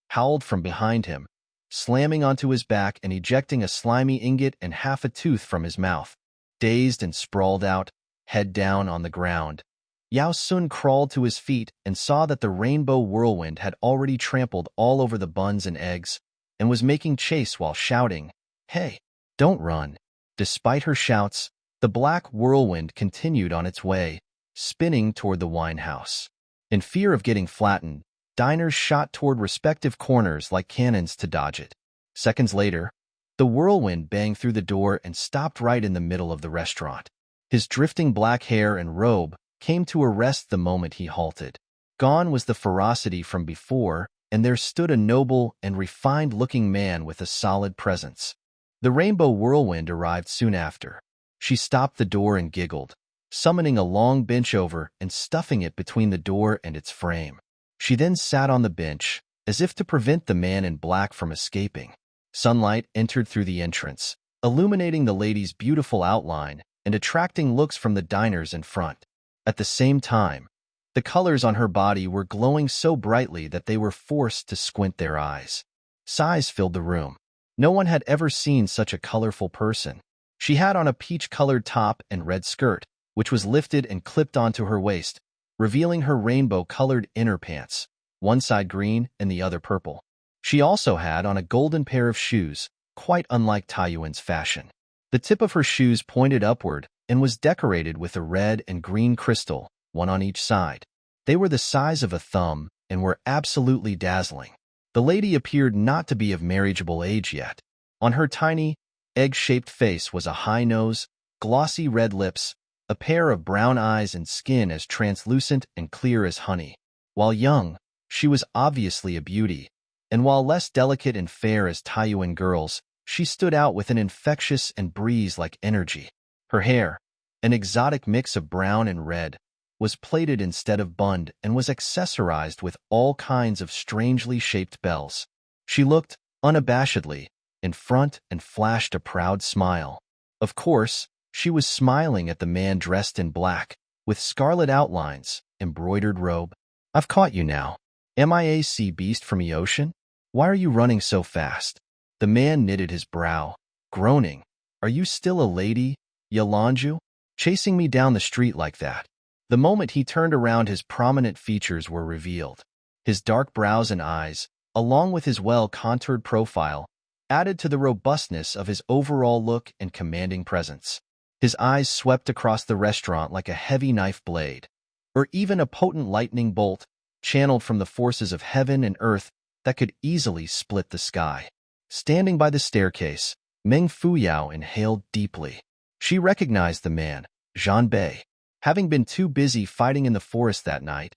howled from behind him, slamming onto his back and ejecting a slimy ingot and half a tooth from his mouth. Dazed and sprawled out, head down on the ground, Yao Sun crawled to his feet and saw that the rainbow whirlwind had already trampled all over the buns and eggs and was making chase while shouting, "Hey, don't run." Despite her shouts, the black whirlwind continued on its way, spinning toward the wine house. In fear of getting flattened, diners shot toward respective corners like cannons to dodge it. Seconds later, the whirlwind banged through the door and stopped right in the middle of the restaurant. His drifting black hair and robe came to a rest the moment he halted. Gone was the ferocity from before, and there stood a noble and refined-looking man with a solid presence. The rainbow whirlwind arrived soon after. She stopped the door and giggled, summoning a long bench over and stuffing it between the door and its frame. She then sat on the bench, as if to prevent the man in black from escaping. Sunlight entered through the entrance, illuminating the lady's beautiful outline and attracting looks from the diners in front. At the same time, the colors on her body were glowing so brightly that they were forced to squint their eyes. Sighs filled the room. No one had ever seen such a colorful person. She had on a peach-colored top and red skirt, which was lifted and clipped onto her waist, revealing her rainbow-colored inner pants, one side green and the other purple. She also had on a golden pair of shoes, quite unlike Taiyuan's fashion. The tip of her shoes pointed upward and was decorated with a red and green crystal, one on each side. They were the size of a thumb and were absolutely dazzling. The lady appeared not to be of marriageable age yet. On her tiny, egg-shaped face was a high nose, glossy red lips, a pair of brown eyes and skin as translucent and clear as honey. While young, she was obviously a beauty, and while less delicate and fair as Taiyuan girls, she stood out with an infectious and breeze-like energy. Her hair, an exotic mix of brown and red, was plaited instead of bunned and was accessorized with all kinds of strangely shaped bells. She looked, unabashedly, in front and flashed a proud smile. Of course, she was smiling at the man dressed in black, with scarlet outlines, embroidered robe. "I've caught you now. MIAC beast from the ocean?" Why are you running so fast? The man knitted his brow, groaning. Are you still a lady, Yalanju? Chasing me down the street like that? The moment he turned around, his prominent features were revealed. His dark brows and eyes, along with his well-contoured profile, added to the robustness of his overall look and commanding presence. His eyes swept across the restaurant like a heavy knife blade, or even a potent lightning bolt, channeled from the forces of heaven and earth that could easily split the sky. Standing by the staircase, Meng Fuyao inhaled deeply. She recognized the man, Zhan Bei. Having been too busy fighting in the forest that night,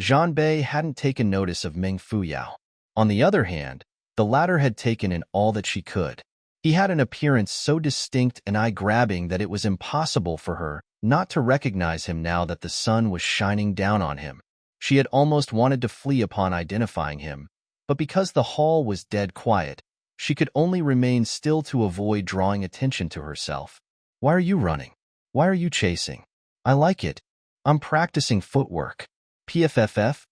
Zhan Bei hadn't taken notice of Meng Fuyao. On the other hand, the latter had taken in all that she could. He had an appearance so distinct and eye-grabbing that it was impossible for her not to recognize him now that the sun was shining down on him. She had almost wanted to flee upon identifying him, but because the hall was dead quiet, she could only remain still to avoid drawing attention to herself. Why are you running? Why are you chasing? I like it. I'm practicing footwork. PFFF?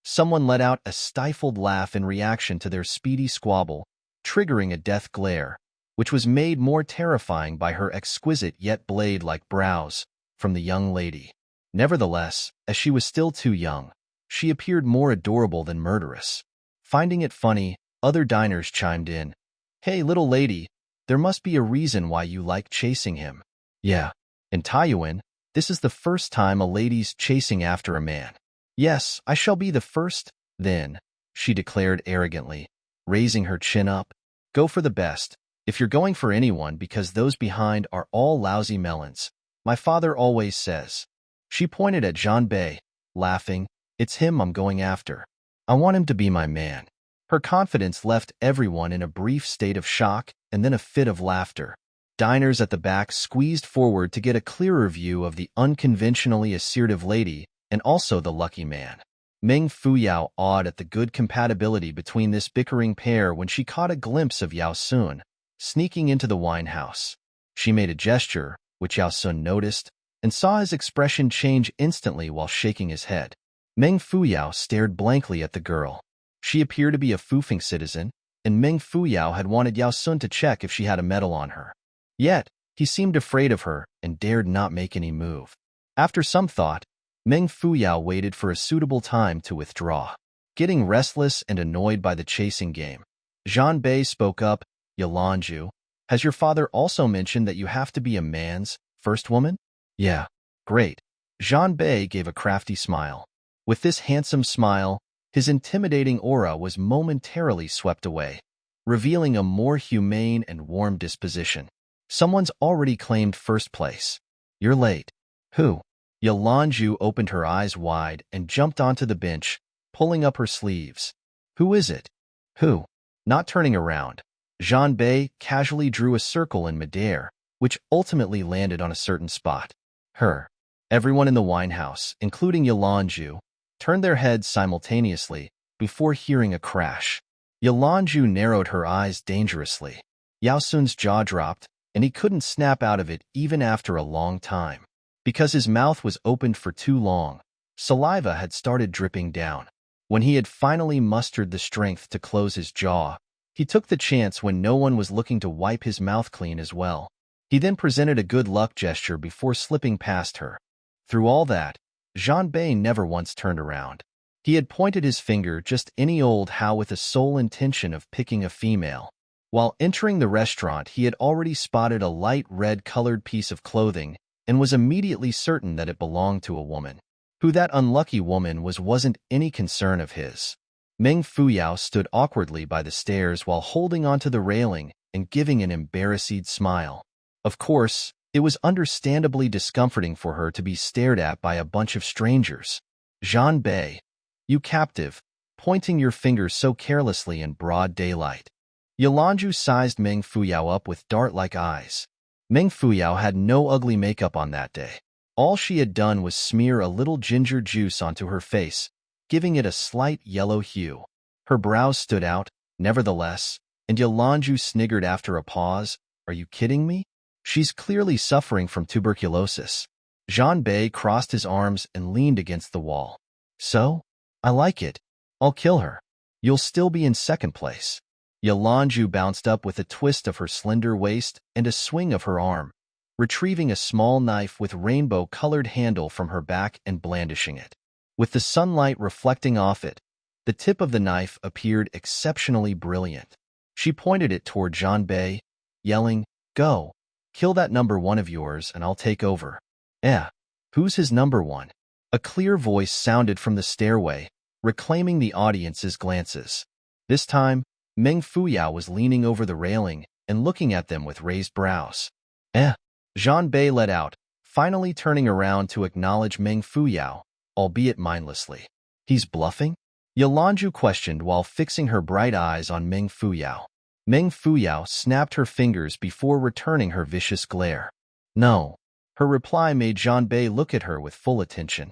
Someone let out a stifled laugh in reaction to their speedy squabble, triggering a death glare, which was made more terrifying by her exquisite yet blade-like brows from the young lady. Nevertheless, as she was still too young, she appeared more adorable than murderous. Finding it funny, other diners chimed in. Hey, little lady, there must be a reason why you like chasing him. Yeah, in Taiyuan, this is the first time a lady's chasing after a man. Yes, I shall be the first, then, she declared arrogantly, raising her chin up. Go for the best, if you're going for anyone, because those behind are all lousy melons. My father always says. She pointed at Zhan Bei, laughing. It's him I'm going after. I want him to be my man. Her confidence left everyone in a brief state of shock and then a fit of laughter. Diners at the back squeezed forward to get a clearer view of the unconventionally assertive lady and also the lucky man. Meng Fuyao awed at the good compatibility between this bickering pair when she caught a glimpse of Yao Sun sneaking into the wine house. She made a gesture, which Yao Sun noticed, and saw his expression change instantly while shaking his head. Meng Fuyao stared blankly at the girl. She appeared to be a Fufeng citizen, and Meng Fuyao had wanted Yao Sun to check if she had a medal on her. Yet, he seemed afraid of her and dared not make any move. After some thought, Meng Fuyao waited for a suitable time to withdraw. Getting restless and annoyed by the chasing game, Zhan Bei spoke up. Yalanju, has your father also mentioned that you have to be a man's first woman? Yeah, great. Zhan Bei gave a crafty smile. With this handsome smile, his intimidating aura was momentarily swept away, revealing a more humane and warm disposition. Someone's already claimed first place. You're late. Who? Yalanju opened her eyes wide and jumped onto the bench, pulling up her sleeves. Who is it? Who? Not turning around, Zhan Bei casually drew a circle in midair, which ultimately landed on a certain spot. Her. Everyone in the wine house, including Yalanju, turned their heads simultaneously before hearing a crash. Yalanju narrowed her eyes dangerously. Yao Sun's jaw dropped, and he couldn't snap out of it even after a long time. Because his mouth was opened for too long, saliva had started dripping down. When he had finally mustered the strength to close his jaw, he took the chance when no one was looking to wipe his mouth clean as well. He then presented a good luck gesture before slipping past her. Through all that, Zhan Bei never once turned around. He had pointed his finger just any old how with the sole intention of picking a female. While entering the restaurant, he had already spotted a light red-colored piece of clothing and was immediately certain that it belonged to a woman. Who that unlucky woman wasn't any concern of his. Meng Fuyao stood awkwardly by the stairs while holding onto the railing and giving an embarrassed smile. Of course, it was understandably discomforting for her to be stared at by a bunch of strangers. Zhan Bei, you captive, pointing your finger so carelessly in broad daylight. Yalanju sized Meng Fuyao up with dart-like eyes. Meng Fuyao had no ugly makeup on that day. All she had done was smear a little ginger juice onto her face, giving it a slight yellow hue. Her brows stood out, nevertheless, and Yalanju sniggered after a pause. Are you kidding me? She's clearly suffering from tuberculosis. Zhan Bei crossed his arms and leaned against the wall. So? I like it. I'll kill her. you'll still be in second place. Yalanju bounced up with a twist of her slender waist and a swing of her arm, retrieving a small knife with rainbow-colored handle from her back and blandishing it. With the sunlight reflecting off it, the tip of the knife appeared exceptionally brilliant. She pointed it toward Zhanbei, yelling, "Go, kill that number one of yours and I'll take over." Who's his number one? A clear voice sounded from the stairway, reclaiming the audience's glances. This time, Meng Fuyao was leaning over the railing and looking at them with raised brows. Zhanbei let out, finally turning around to acknowledge Meng Fuyao, albeit mindlessly. He's bluffing? Yalanju questioned while fixing her bright eyes on Meng Fuyao. Meng Fuyao snapped her fingers before returning her vicious glare. No. Her reply made Zhanbei look at her with full attention.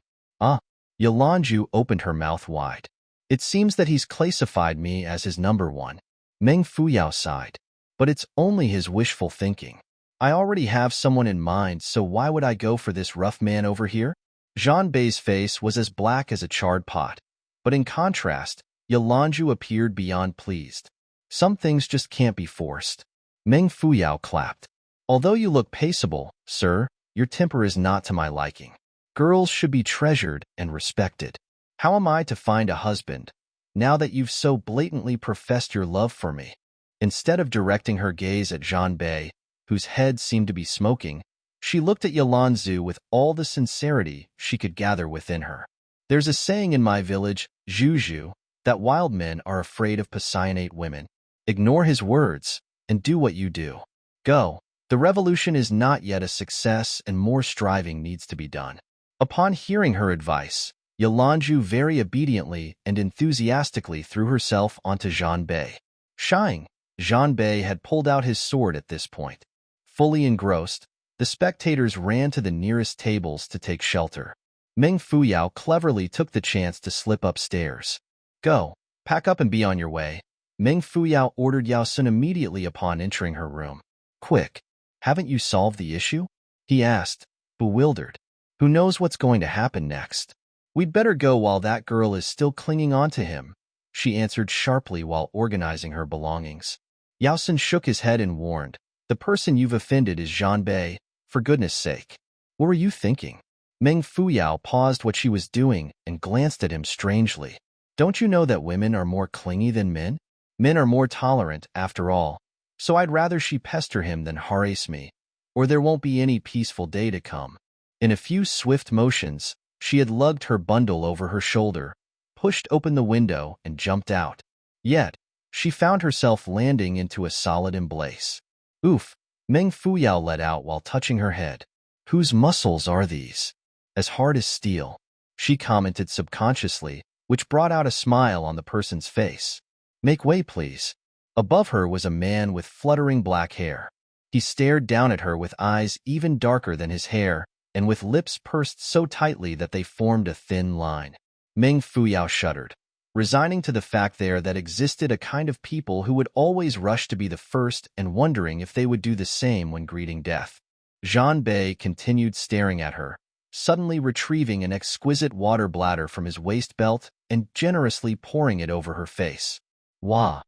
Yalanju opened her mouth wide. It seems that he's classified me as his number one. Meng Fuyao sighed. But it's only his wishful thinking. I already have someone in mind, so why would I go for this rough man over here? Zhanbei's face was as black as a charred pot. But in contrast, Yalanju appeared beyond pleased. Some things just can't be forced. Meng Fuyao clapped. Although you look paceable, sir, your temper is not to my liking. Girls should be treasured and respected. How am I to find a husband, now that you've so blatantly professed your love for me? Instead of directing her gaze at Zhanbei, whose head seemed to be smoking, she looked at Yalanzu with all the sincerity she could gather within her. There's a saying in my village, Zhuju, that wild men are afraid of passionate women. Ignore his words, and do what you do. Go. The revolution is not yet a success and more striving needs to be done. Upon hearing her advice, Yalanju very obediently and enthusiastically threw herself onto Zhanbei. Shying, Zhanbei had pulled out his sword at this point. Fully engrossed, the spectators ran to the nearest tables to take shelter. Meng Fuyao cleverly took the chance to slip upstairs. Go, pack up and be on your way. Meng Fuyao ordered Yao Sun immediately upon entering her room. Quick, haven't you solved the issue? He asked, bewildered. Who knows what's going to happen next? We'd better go while that girl is still clinging on to him, she answered sharply while organizing her belongings. Yao Sun shook his head and warned, the person you've offended is Zhanbei, for goodness sake. What were you thinking? Meng Fuyao paused what she was doing and glanced at him strangely. Don't you know that women are more clingy than men? Men are more tolerant, after all, so I'd rather she pester him than harass me, or there won't be any peaceful day to come. In a few swift motions, she had lugged her bundle over her shoulder, pushed open the window, and jumped out. Yet, she found herself landing into a solid embrace. Oof, Meng Fuyao let out while touching her head. Whose muscles are these? As hard as steel, she commented subconsciously, which brought out a smile on the person's face. Make way, please. Above her was a man with fluttering black hair. He stared down at her with eyes even darker than his hair, and with lips pursed so tightly that they formed a thin line. Meng Fuyao shuddered, resigning to the fact that existed a kind of people who would always rush to be the first and wondering if they would do the same when greeting death. Zhanbei continued staring at her, suddenly retrieving an exquisite water bladder from his waist belt and generously pouring it over her face. Wah!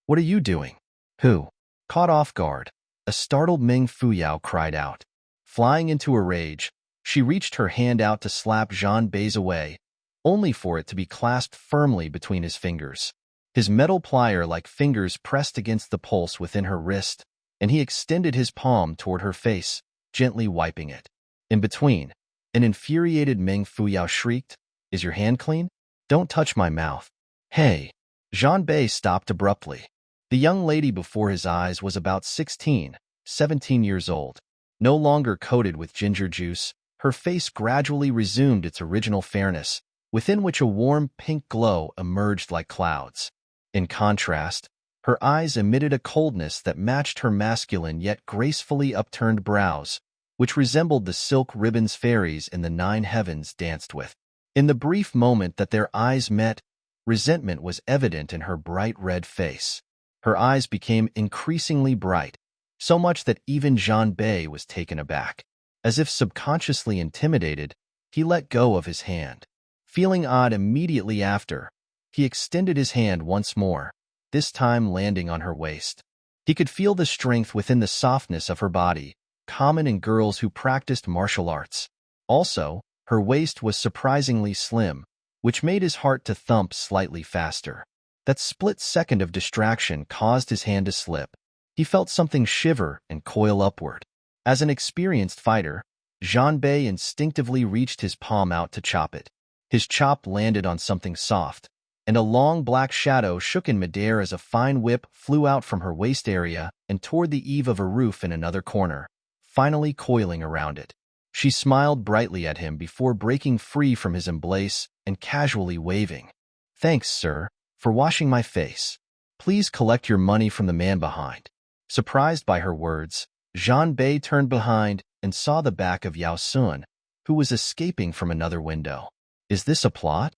What are you doing? Who? Caught off guard, a startled Meng Fuyao cried out. Flying into a rage, she reached her hand out to slap Zhanbei's away, only for it to be clasped firmly between his fingers. His metal plier-like fingers pressed against the pulse within her wrist, and he extended his palm toward her face, gently wiping it. In between, an infuriated Meng Fuyao shrieked, Is your hand clean? Don't touch my mouth. Hey! Zhanbei stopped abruptly. The young lady before his eyes was about 16, 17 years old. No longer coated with ginger juice, her face gradually resumed its original fairness, within which a warm pink glow emerged like clouds. In contrast, her eyes emitted a coldness that matched her masculine yet gracefully upturned brows, which resembled the silk ribbons fairies in the 9 heavens danced with. In the brief moment that their eyes met, resentment was evident in her bright red face. Her eyes became increasingly bright, so much that even Zhanbei was taken aback. As if subconsciously intimidated, he let go of his hand. Feeling odd immediately after, He extended his hand once more, this time landing on her waist. He could feel the strength within the softness of her body, common in girls who practiced martial arts. Also, her waist was surprisingly slim, which made his heart to thump slightly faster. That split second of distraction caused his hand to slip. He felt something shiver and coil upward. As an experienced fighter, Zhanbei instinctively reached his palm out to chop it. His chop landed on something soft, and a long black shadow shook in midair as a fine whip flew out from her waist area and toward the eave of a roof in another corner, finally coiling around it. She smiled brightly at him before breaking free from his embrace and casually waving. "Thanks, sir, for washing my face. Please collect your money from the man behind." Surprised by her words, Zhanbei turned behind and saw the back of Yao Sun, who was escaping from another window. Is this a plot?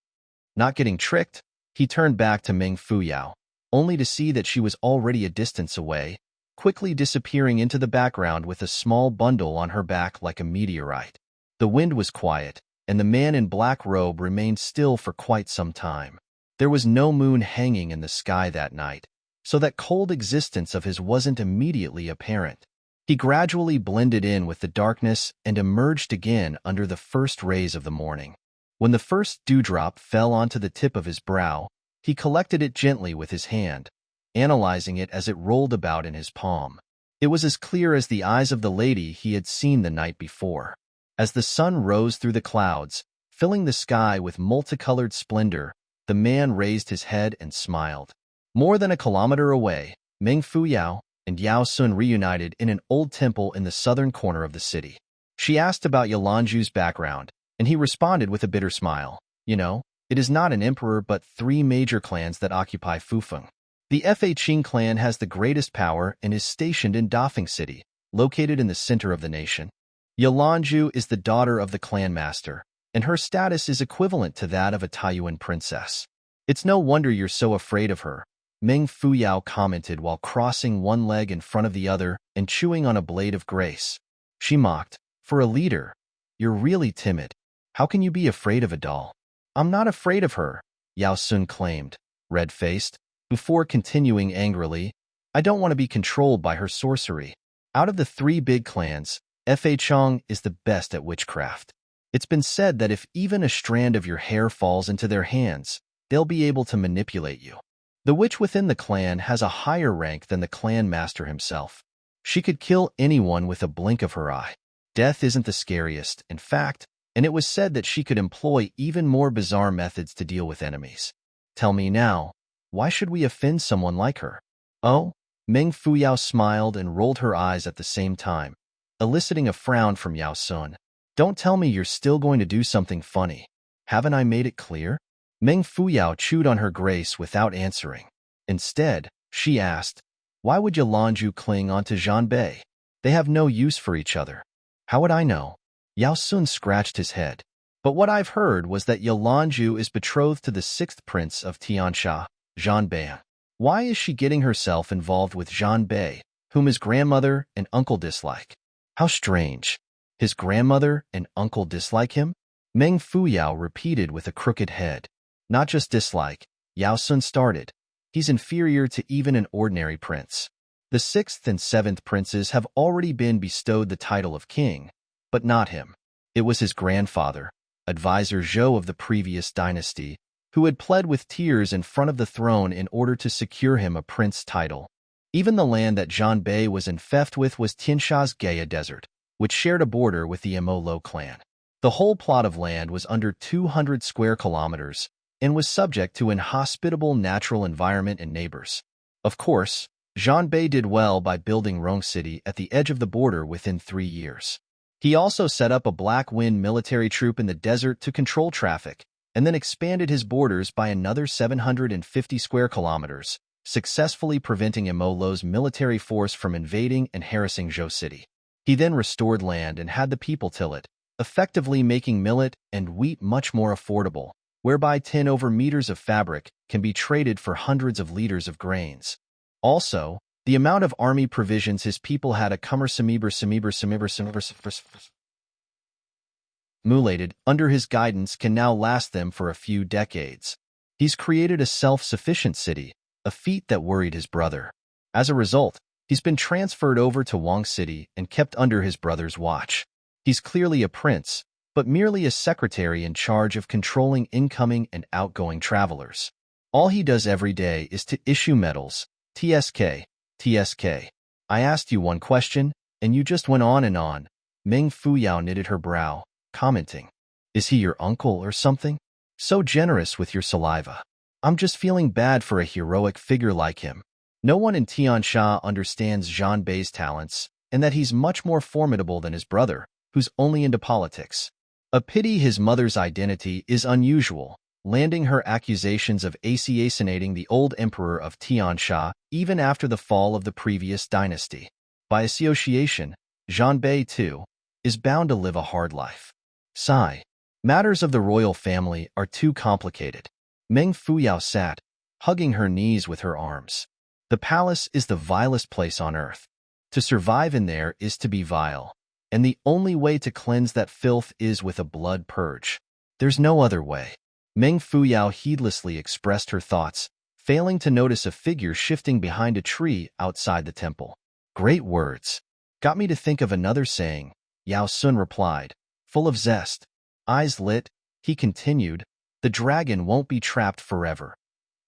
Not getting tricked, he turned back to Meng Fuyao, only to see that she was already a distance away, quickly disappearing into the background with a small bundle on her back like a meteorite. The wind was quiet, and the man in black robe remained still for quite some time. There was no moon hanging in the sky that night, so that cold existence of his wasn't immediately apparent. He gradually blended in with the darkness and emerged again under the first rays of the morning. When the first dewdrop fell onto the tip of his brow, he collected it gently with his hand, analyzing it as it rolled about in his palm. It was as clear as the eyes of the lady he had seen the night before. As the sun rose through the clouds, filling the sky with multicolored splendor, the man raised his head and smiled. More than a kilometer away, Meng Fuyao and Yao Sun reunited in an old temple in the southern corner of the city. She asked about Yalanju's background, and he responded with a bitter smile. You know, it is not an emperor but 3 major clans that occupy Fufeng. The Fa Qing clan has the greatest power and is stationed in Dafeng City, located in the center of the nation. Yalanju is the daughter of the clan master, and her status is equivalent to that of a Taiyuan princess. It's no wonder you're so afraid of her, Meng Fuyao commented while crossing one leg in front of the other and chewing on a blade of grace. She mocked, "For a leader, you're really timid. How can you be afraid of a doll?" "I'm not afraid of her," Yao Sun claimed, red-faced, before continuing angrily, "I don't want to be controlled by her sorcery. Out of the 3 big clans, Fa Chong is the best at witchcraft. It's been said that if even a strand of your hair falls into their hands, they'll be able to manipulate you. The witch within the clan has a higher rank than the clan master himself. She could kill anyone with a blink of her eye. Death isn't the scariest, in fact, and it was said that she could employ even more bizarre methods to deal with enemies. Tell me now, why should we offend someone like her?" "Oh?" Meng Fuyao smiled and rolled her eyes at the same time, eliciting a frown from Yao Sun. "Don't tell me you're still going to do something funny. Haven't I made it clear?" Meng Fuyao chewed on her grace without answering. Instead, she asked, "Why would Yalanju cling onto Zhanbei? They have no use for each other." "How would I know?" Yao Sun scratched his head. "But what I've heard was that Yalanju is betrothed to the 6th prince of Tiansha, Zhanbei. Why is she getting herself involved with Zhanbei, whom his grandmother and uncle dislike? How strange. His grandmother and uncle dislike him?" Meng Fuyao repeated with a crooked head. "Not just dislike," Yao Sun started. "He's inferior to even an ordinary prince. The 6th and 7th princes have already been bestowed the title of king, but not him. It was his grandfather, advisor Zhou of the previous dynasty, who had pled with tears in front of the throne in order to secure him a prince title. Even the land that Zhanbei was infest with was Tiansha's Gaya Desert, which shared a border with the Imolo clan. The whole plot of land was under 200 square kilometers, and was subject to inhospitable natural environment and neighbors. Of course, Zhanbei did well by building Rong City at the edge of the border within 3 years. He also set up a Black Wind military troop in the desert to control traffic, and then expanded his borders by another 750 square kilometers, successfully preventing Imolo's military force from invading and harassing Zhou City. He then restored land and had the people till it, effectively making millet and wheat much more affordable, whereby 10 over meters of fabric can be traded for hundreds of liters of grains. Also, the amount of army provisions his people had accumulated under his guidance can now last them for a few decades. He's created a self-sufficient city, a feat that worried his brother. As a result, he's been transferred over to Wang City and kept under his brother's watch. He's clearly a prince, but merely a secretary in charge of controlling incoming and outgoing travelers. All he does every day is to issue medals. TSK, TSK. I asked you one question, and you just went on and on. Meng Fuyao knitted her brow, commenting, "Is he your uncle or something? So generous with your saliva. I'm just feeling bad for a heroic figure like him." No one in Tiansha understands Zhang Bei's talents, and that he's much more formidable than his brother, who's only into politics. A pity his mother's identity is unusual, landing her accusations of assassinating the old emperor of Tiansha even after the fall of the previous dynasty. By association, Zhang Bei, too, is bound to live a hard life. Sigh. Matters of the royal family are too complicated. Meng Fuyao sat, hugging her knees with her arms. The palace is the vilest place on earth. To survive in there is to be vile, and the only way to cleanse that filth is with a blood purge. There's no other way. Meng Fuyao heedlessly expressed her thoughts, failing to notice a figure shifting behind a tree outside the temple. Great words. Got me to think of another saying, Yao Sun replied, full of zest. Eyes lit, he continued, the dragon won't be trapped forever.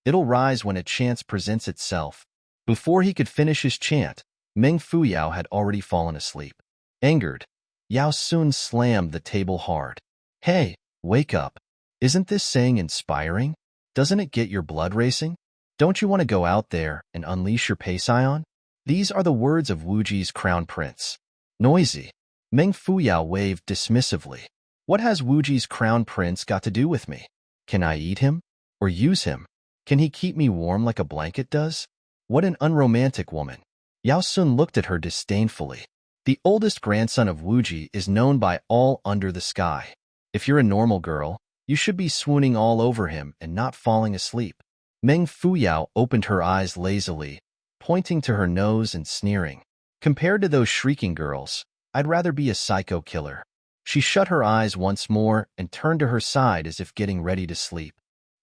It'll rise when a chance presents itself. Before he could finish his chant, Meng Fuyao had already fallen asleep. Angered, Yao Sun slammed the table hard. Hey, wake up. Isn't this saying inspiring? Doesn't it get your blood racing? Don't you want to go out there and unleash your Pei Yuan? These are the words of Wuji's crown prince. Noisy. Meng Fuyao waved dismissively. What has Wuji's crown prince got to do with me? Can I eat him? Or use him? Can he keep me warm like a blanket does? What an unromantic woman. Yao Sun looked at her disdainfully. The oldest grandson of Wuji is known by all under the sky. If you're a normal girl, you should be swooning all over him and not falling asleep. Meng Fuyao opened her eyes lazily, pointing to her nose and sneering. Compared to those shrieking girls, I'd rather be a psycho killer. She shut her eyes once more and turned to her side as if getting ready to sleep.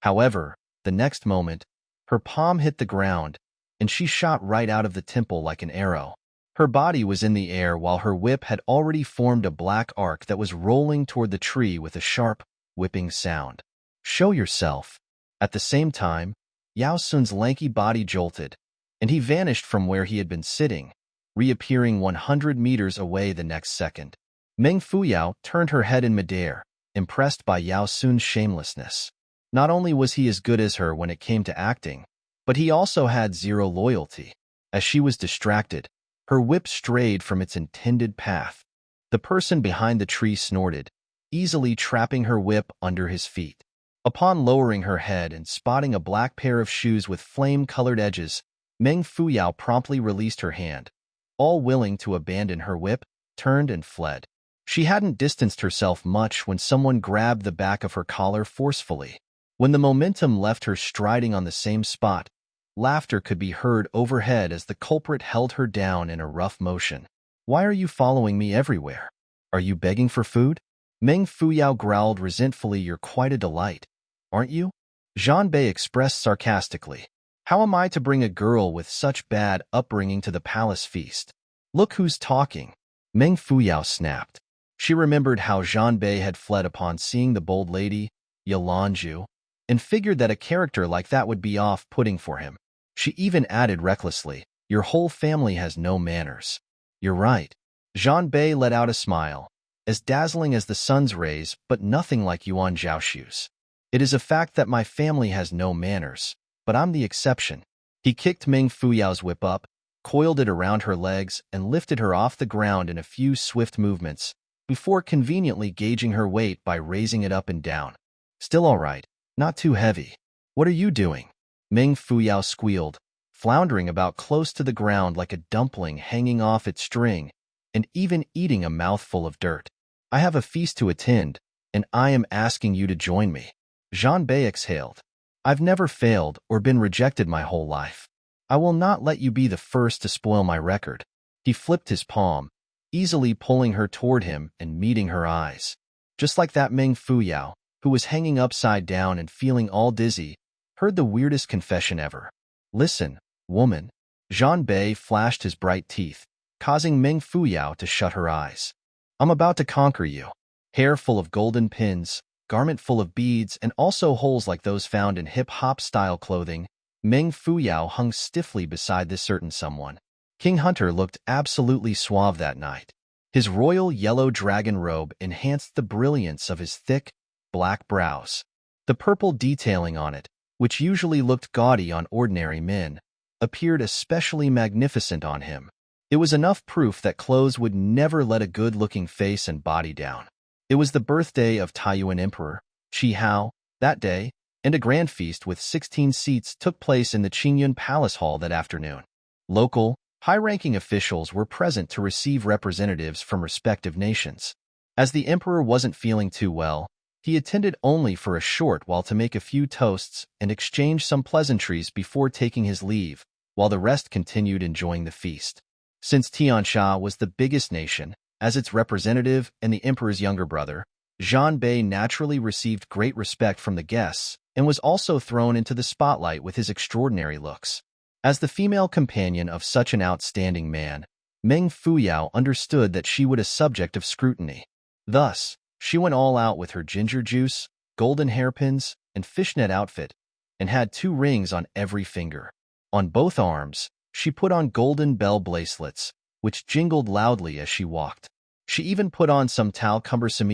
However, the next moment, her palm hit the ground, and she shot right out of the temple like an arrow. Her body was in the air while her whip had already formed a black arc that was rolling toward the tree with a sharp, whipping sound. Show yourself. At the same time, Yao Sun's lanky body jolted, and he vanished from where he had been sitting, reappearing 100 meters away the next second. Meng Fuyao turned her head in midair, impressed by Yao Sun's shamelessness. Not only was he as good as her when it came to acting, but he also had zero loyalty. As she was distracted, her whip strayed from its intended path. The person behind the tree snorted, easily trapping her whip under his feet. Upon lowering her head and spotting a black pair of shoes with flame-colored edges, Meng Fuyao promptly released her hand. All willing to abandon her whip, turned and fled. She hadn't distanced herself much when someone grabbed the back of her collar forcefully. When the momentum left her striding on the same spot, laughter could be heard overhead as the culprit held her down in a rough motion. Why are you following me everywhere? Are you begging for food? Meng Fuyao growled resentfully. You're quite a delight, aren't you? Zhang Bei expressed sarcastically. How am I to bring a girl with such bad upbringing to the palace feast? Look who's talking. Meng Fuyao snapped. She remembered how Zhang Bei had fled upon seeing the bold lady, Yalanju, and figured that a character like that would be off-putting for him. She even added recklessly, your whole family has no manners. You're right. Zhang Bei let out a smile, as dazzling as the sun's rays, but nothing like Yuan Zhaoxu's. It is a fact that my family has no manners, but I'm the exception. He kicked Meng Fuyao's whip up, coiled it around her legs, and lifted her off the ground in a few swift movements, before conveniently gauging her weight by raising it up and down. Still all right. Not too heavy. What are you doing? Meng Fuyao squealed, floundering about close to the ground like a dumpling hanging off its string, and even eating a mouthful of dirt. I have a feast to attend, and I am asking you to join me. Zhang Bei exhaled. I've never failed or been rejected my whole life. I will not let you be the first to spoil my record. He flipped his palm, easily pulling her toward him and meeting her eyes. Just like that Meng Fuyao, who was hanging upside down and feeling all dizzy, Heard the weirdest confession ever. Listen, woman. Zhan Bei flashed his bright teeth, causing Meng Fuyao to shut her eyes. I'm about to conquer you. Hair full of golden pins, garment full of beads, and also holes like those found in hip-hop style clothing, Meng Fuyao hung stiffly beside this certain someone. King Hunter looked absolutely suave that night. His royal yellow dragon robe enhanced the brilliance of his thick, black brows. The purple detailing on it, which usually looked gaudy on ordinary men, appeared especially magnificent on him. It was enough proof that clothes would never let a good-looking face and body down. It was the birthday of Taiyuan Emperor, Qi Hao, that day, and a grand feast with 16 seats took place in the Qingyun Palace Hall that afternoon. Local, high-ranking officials were present to receive representatives from respective nations. As the emperor wasn't feeling too well, he attended only for a short while to make a few toasts and exchange some pleasantries before taking his leave, while the rest continued enjoying the feast. Since Tiansha was the biggest nation, as its representative and the emperor's younger brother, Zhan Bei naturally received great respect from the guests and was also thrown into the spotlight with his extraordinary looks. As the female companion of such an outstanding man, Meng Fuyao understood that she would be a subject of scrutiny. Thus, she went all out with her ginger juice, golden hairpins, and fishnet outfit, and had 2 rings on every finger. On both arms, she put on golden bell bracelets, which jingled loudly as she walked. She even put on some talcumbersome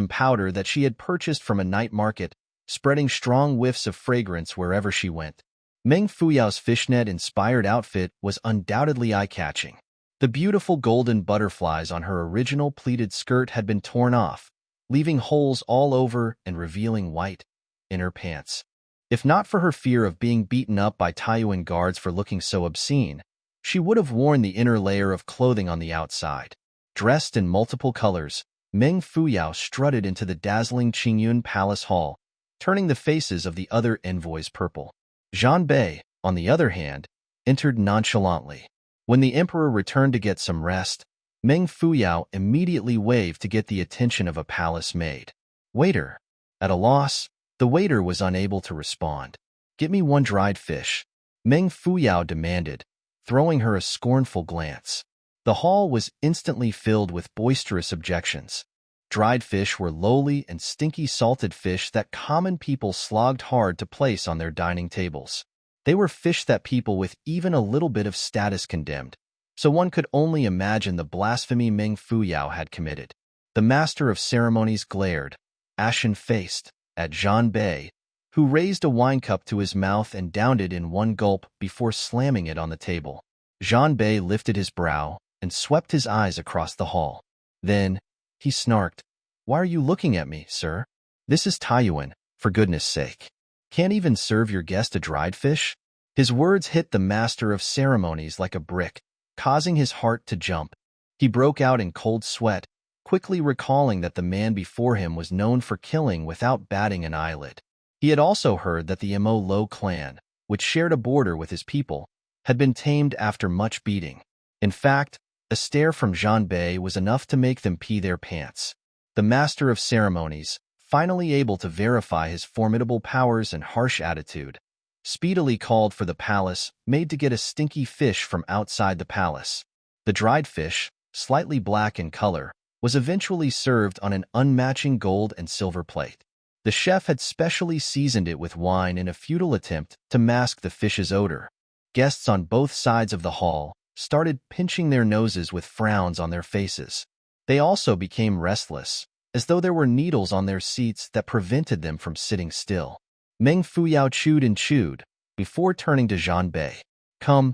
powder that she had purchased from a night market, spreading strong whiffs of fragrance wherever she went. Meng Fuyao's fishnet-inspired outfit was undoubtedly eye-catching. The beautiful golden butterflies on her original pleated skirt had been torn off, leaving holes all over and revealing white inner pants. If not for her fear of being beaten up by Taiyuan guards for looking so obscene, she would have worn the inner layer of clothing on the outside. Dressed in multiple colors, Meng Fuyao strutted into the dazzling Qingyun Palace Hall, turning the faces of the other envoys purple. Zhan Bei, on the other hand, entered nonchalantly. When the emperor returned to get some rest, Meng Fuyao immediately waved to get the attention of a palace maid. Waiter. At a loss, the waiter was unable to respond. Get me 1 dried fish, Meng Fuyao demanded, throwing her a scornful glance. The hall was instantly filled with boisterous objections. Dried fish were lowly and stinky salted fish that common people slogged hard to place on their dining tables. They were fish that people with even a little bit of status condemned, so one could only imagine the blasphemy Meng Fuyao had committed. The master of ceremonies glared, ashen-faced, at Zhan Bei, who raised a wine cup to his mouth and downed it in 1 gulp before slamming it on the table. Zhan Bei lifted his brow and swept his eyes across the hall. Then, he snarked, "Why are you looking at me, sir? This is Taiyuan, for goodness sake. Can't even serve your guest a dried fish?" His words hit the master of ceremonies like a brick, causing his heart to jump. He broke out in cold sweat, quickly recalling that the man before him was known for killing without batting an eyelid. He had also heard that the Mo Lo clan, which shared a border with his people, had been tamed after much beating. In fact, a stare from Zhan Bei was enough to make them pee their pants. The master of ceremonies, finally able to verify his formidable powers and harsh attitude, speedily called for the palace maid to get a stinky fish from outside the palace. The dried fish, slightly black in color, was eventually served on an unmatching gold and silver plate. The chef had specially seasoned it with wine in a futile attempt to mask the fish's odor. Guests on both sides of the hall started pinching their noses with frowns on their faces. They also became restless, as though there were needles on their seats that prevented them from sitting still. Meng Fuyao chewed and chewed, before turning to Zhan Bei. Come,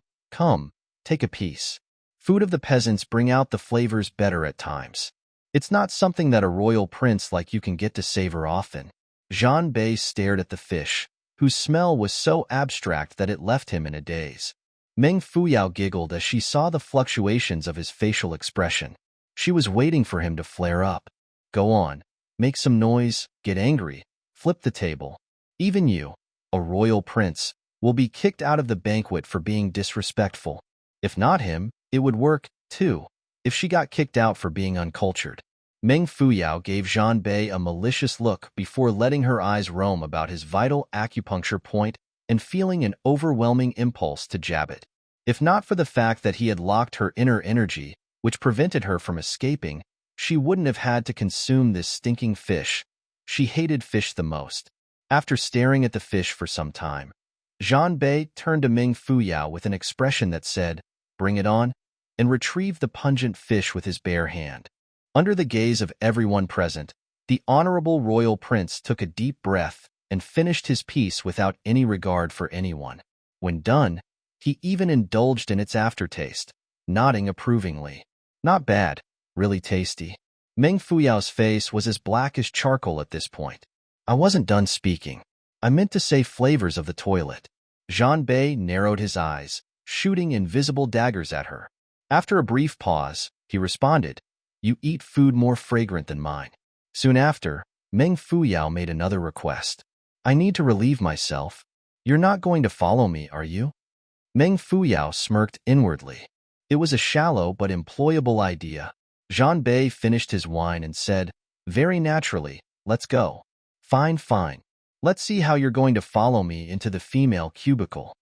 take a piece. Food of the peasants bring out the flavors better at times. It's not something that a royal prince like you can get to savor often. Zhan Bei stared at the fish, whose smell was so abstract that it left him in a daze. Meng Fuyao giggled as she saw the fluctuations of his facial expression. She was waiting for him to flare up. Go on, make some noise, get angry, flip the table. Even you, a royal prince, will be kicked out of the banquet for being disrespectful. If not him, it would work, too, if she got kicked out for being uncultured. Meng Fuyao gave Zhan Bei a malicious look before letting her eyes roam about his vital acupuncture point and feeling an overwhelming impulse to jab it. If not for the fact that he had locked her inner energy, which prevented her from escaping, she wouldn't have had to consume this stinking fish. She hated fish the most. After staring at the fish for some time, Zhan Bei turned to Meng Fuyao with an expression that said, "Bring it on," and retrieved the pungent fish with his bare hand. Under the gaze of everyone present, the honorable royal prince took a deep breath and finished his piece without any regard for anyone. When done, he even indulged in its aftertaste, nodding approvingly. "Not bad, really tasty." Meng Fuyao's face was as black as charcoal at this point. "I wasn't done speaking. I meant to say flavors of the toilet." Zhan Bei narrowed his eyes, shooting invisible daggers at her. After a brief pause, he responded, "You eat food more fragrant than mine." Soon after, Meng Fuyao made another request. "I need to relieve myself. You're not going to follow me, are you?" Meng Fuyao smirked inwardly. It was a shallow but employable idea. Zhan Bei finished his wine and said, very naturally, "Let's go." "Fine, fine. Let's see how you're going to follow me into the female cubicle."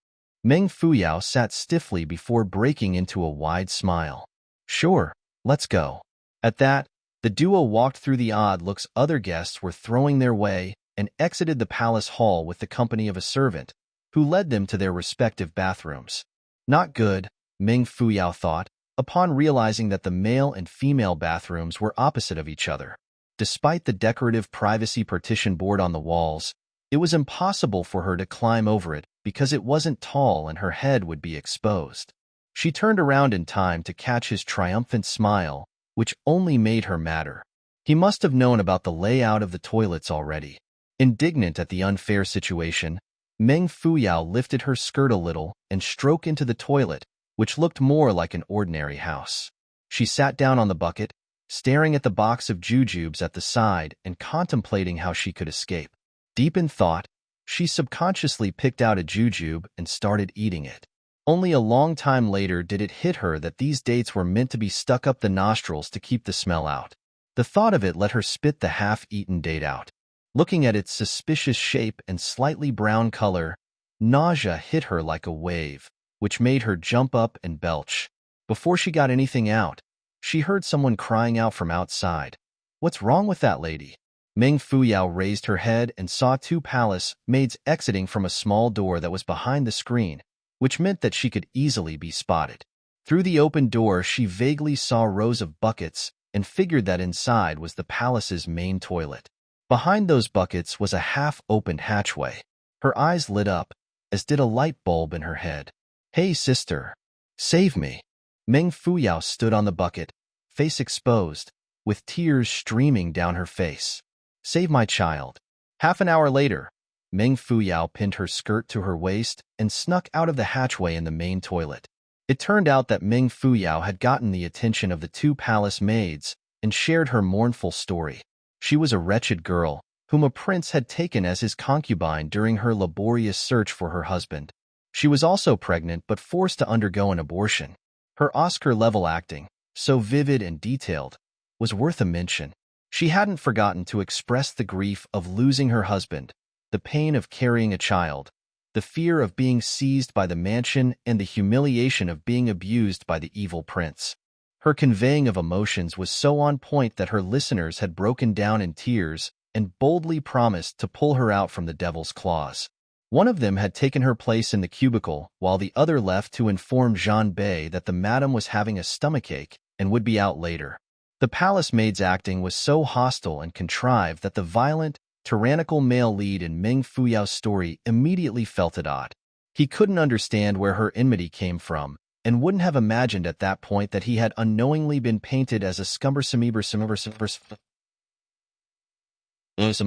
Meng Fuyao sat stiffly before breaking into a wide smile. "Sure, let's go." At that, the duo walked through the odd looks other guests were throwing their way and exited the palace hall with the company of a servant, who led them to their respective bathrooms. Not good, Meng Fuyao thought, upon realizing that the male and female bathrooms were opposite of each other. Despite the decorative privacy partition board on the walls, it was impossible for her to climb over it because it wasn't tall and her head would be exposed. She turned around in time to catch his triumphant smile, which only made her madder. He must have known about the layout of the toilets already. Indignant at the unfair situation, Meng Fuyao lifted her skirt a little and stroked into the toilet, which looked more like an ordinary house. She sat down on the bucket, staring at the box of jujubes at the side and contemplating how she could escape. Deep in thought, she subconsciously picked out a jujube and started eating it. Only a long time later did it hit her that these dates were meant to be stuck up the nostrils to keep the smell out. The thought of it let her spit the half-eaten date out. Looking at its suspicious shape and slightly brown color, nausea hit her like a wave, which made her jump up and belch. Before she got anything out, she heard someone crying out from outside. "What's wrong with that lady?" Meng Fuyao raised her head and saw two palace maids exiting from a small door that was behind the screen, which meant that she could easily be spotted. Through the open door, she vaguely saw rows of buckets and figured that inside was the palace's main toilet. Behind those buckets was a half-opened hatchway. Her eyes lit up, as did a light bulb in her head. "Hey, sister. Save me." Meng Fuyao stood on the bucket, face exposed, with tears streaming down her face. "Save my child." Half an hour later, Meng Fuyao pinned her skirt to her waist and snuck out of the hatchway in the main toilet. It turned out that Meng Fuyao had gotten the attention of the two palace maids and shared her mournful story. She was a wretched girl, whom a prince had taken as his concubine during her laborious search for her husband. She was also pregnant but forced to undergo an abortion. Her Oscar-level acting, so vivid and detailed, was worth a mention. She hadn't forgotten to express the grief of losing her husband, the pain of carrying a child, the fear of being seized by the mansion, and the humiliation of being abused by the evil prince. Her conveying of emotions was so on point that her listeners had broken down in tears and boldly promised to pull her out from the devil's claws. One of them had taken her place in the cubicle, while the other left to inform Zhan Bei that the madam was having a stomachache and would be out later. The palace maid's acting was so hostile and contrived that the violent, tyrannical male lead in Meng Fuyao's story immediately felt it odd. He couldn't understand where her enmity came from, and wouldn't have imagined at that point that he had unknowingly been painted as a scumbersome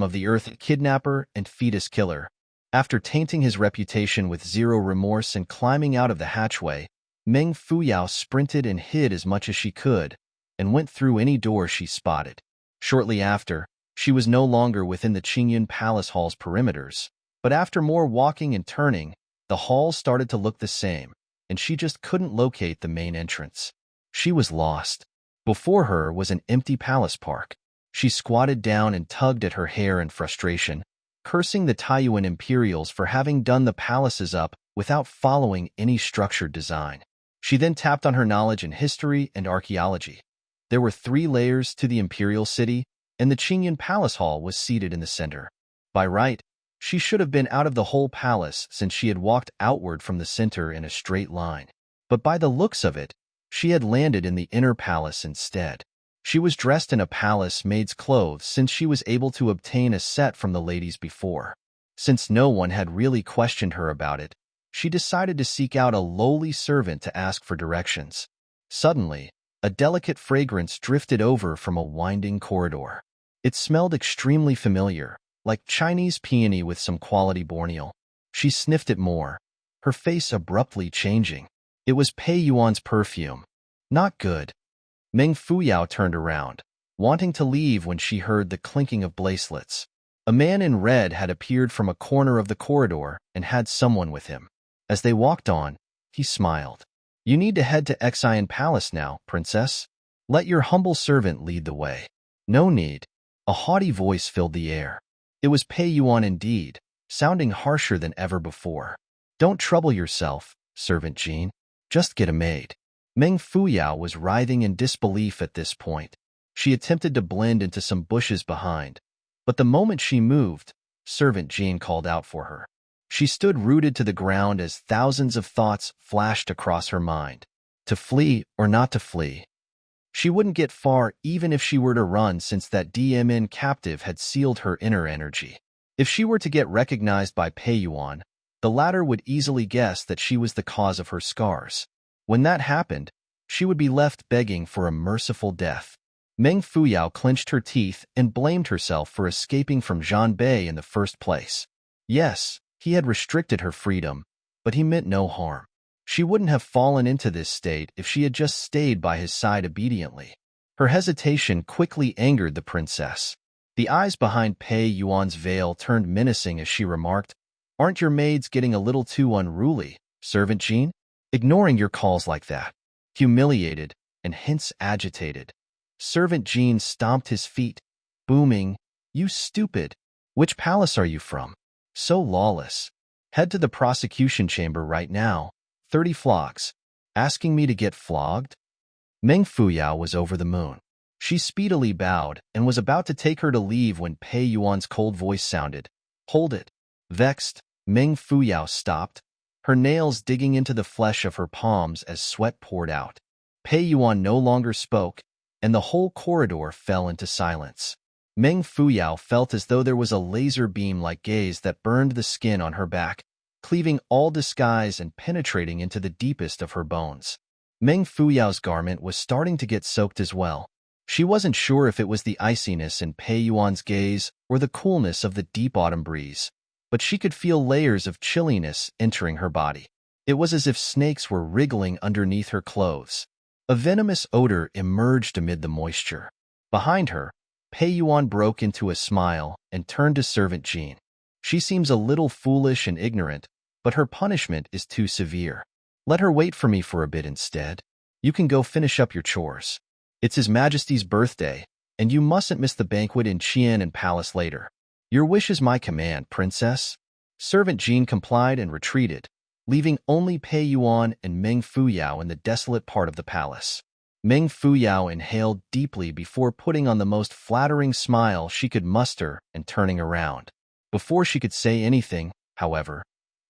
of the earth kidnapper and fetus killer. After tainting his reputation with zero remorse and climbing out of the hatchway, Meng Fuyao sprinted and hid as much as she could, and went through any door she spotted. Shortly after, she was no longer within the Qingyun Palace Hall's perimeters, but after more walking and turning, the hall started to look the same, and she just couldn't locate the main entrance. She was lost. Before her was an empty palace park. She squatted down and tugged at her hair in frustration, cursing the Taiyuan Imperials for having done the palaces up without following any structured design. She then tapped on her knowledge in history and archaeology. There were 3 layers to the imperial city, and the Qingyan Palace Hall was seated in the center. By right, she should have been out of the whole palace since she had walked outward from the center in a straight line. But by the looks of it, she had landed in the inner palace instead. She was dressed in a palace maid's clothes since she was able to obtain a set from the ladies before. Since no one had really questioned her about it, she decided to seek out a lowly servant to ask for directions. Suddenly, a delicate fragrance drifted over from a winding corridor. It smelled extremely familiar, like Chinese peony with some quality Borneo. She sniffed it more, her face abruptly changing. It was Pei Yuan's perfume. Not good. Meng Fuyao turned around, wanting to leave when she heard the clinking of bracelets. A man in red had appeared from a corner of the corridor and had someone with him. As they walked on, he smiled. "You need to head to Xian Palace now, princess. Let your humble servant lead the way." "No need." A haughty voice filled the air. It was Pei Yuan indeed, sounding harsher than ever before. "Don't trouble yourself, Servant Jean. Just get a maid." Meng Fuyao was writhing in disbelief at this point. She attempted to blend into some bushes behind, but the moment she moved, Servant Jean called out for her. She stood rooted to the ground as thousands of thoughts flashed across her mind. To flee or not to flee? She wouldn't get far even if she were to run since that DMN captive had sealed her inner energy. If she were to get recognized by Pei Yuan, the latter would easily guess that she was the cause of her scars. When that happened, she would be left begging for a merciful death. Meng Fuyao clenched her teeth and blamed herself for escaping from Zhan Bei in the first place. Yes, he had restricted her freedom, but he meant no harm. She wouldn't have fallen into this state if she had just stayed by his side obediently. Her hesitation quickly angered the princess. The eyes behind Pei Yuan's veil turned menacing as she remarked, "Aren't your maids getting a little too unruly, Servant Jean? Ignoring your calls like that." Humiliated and hence agitated, Servant Jean stomped his feet, booming, "You stupid! Which palace are you from? So lawless. Head to the prosecution chamber right now. 30 flogs. Asking me to get flogged?" Meng Fuyao was over the moon. She speedily bowed and was about to take her to leave when Pei Yuan's cold voice sounded. "Hold it." Vexed, Meng Fuyao stopped, her nails digging into the flesh of her palms as sweat poured out. Pei Yuan no longer spoke, and the whole corridor fell into silence. Meng Fuyao felt as though there was a laser beam-like gaze that burned the skin on her back, cleaving all disguise and penetrating into the deepest of her bones. Meng Fuyao's garment was starting to get soaked as well. She wasn't sure if it was the iciness in Pei Yuan's gaze or the coolness of the deep autumn breeze, but she could feel layers of chilliness entering her body. It was as if snakes were wriggling underneath her clothes. A venomous odor emerged amid the moisture. Behind her, Pei Yuan broke into a smile and turned to Servant Jean. "She seems a little foolish and ignorant, but her punishment is too severe. Let her wait for me for a bit instead. You can go finish up your chores. It's His Majesty's birthday, and you mustn't miss the banquet in Qian Palace later." "Your wish is my command, princess." Servant Jean complied and retreated, leaving only Pei Yuan and Meng Fuyao in the desolate part of the palace. Meng Fuyao inhaled deeply before putting on the most flattering smile she could muster and turning around. Before she could say anything, however,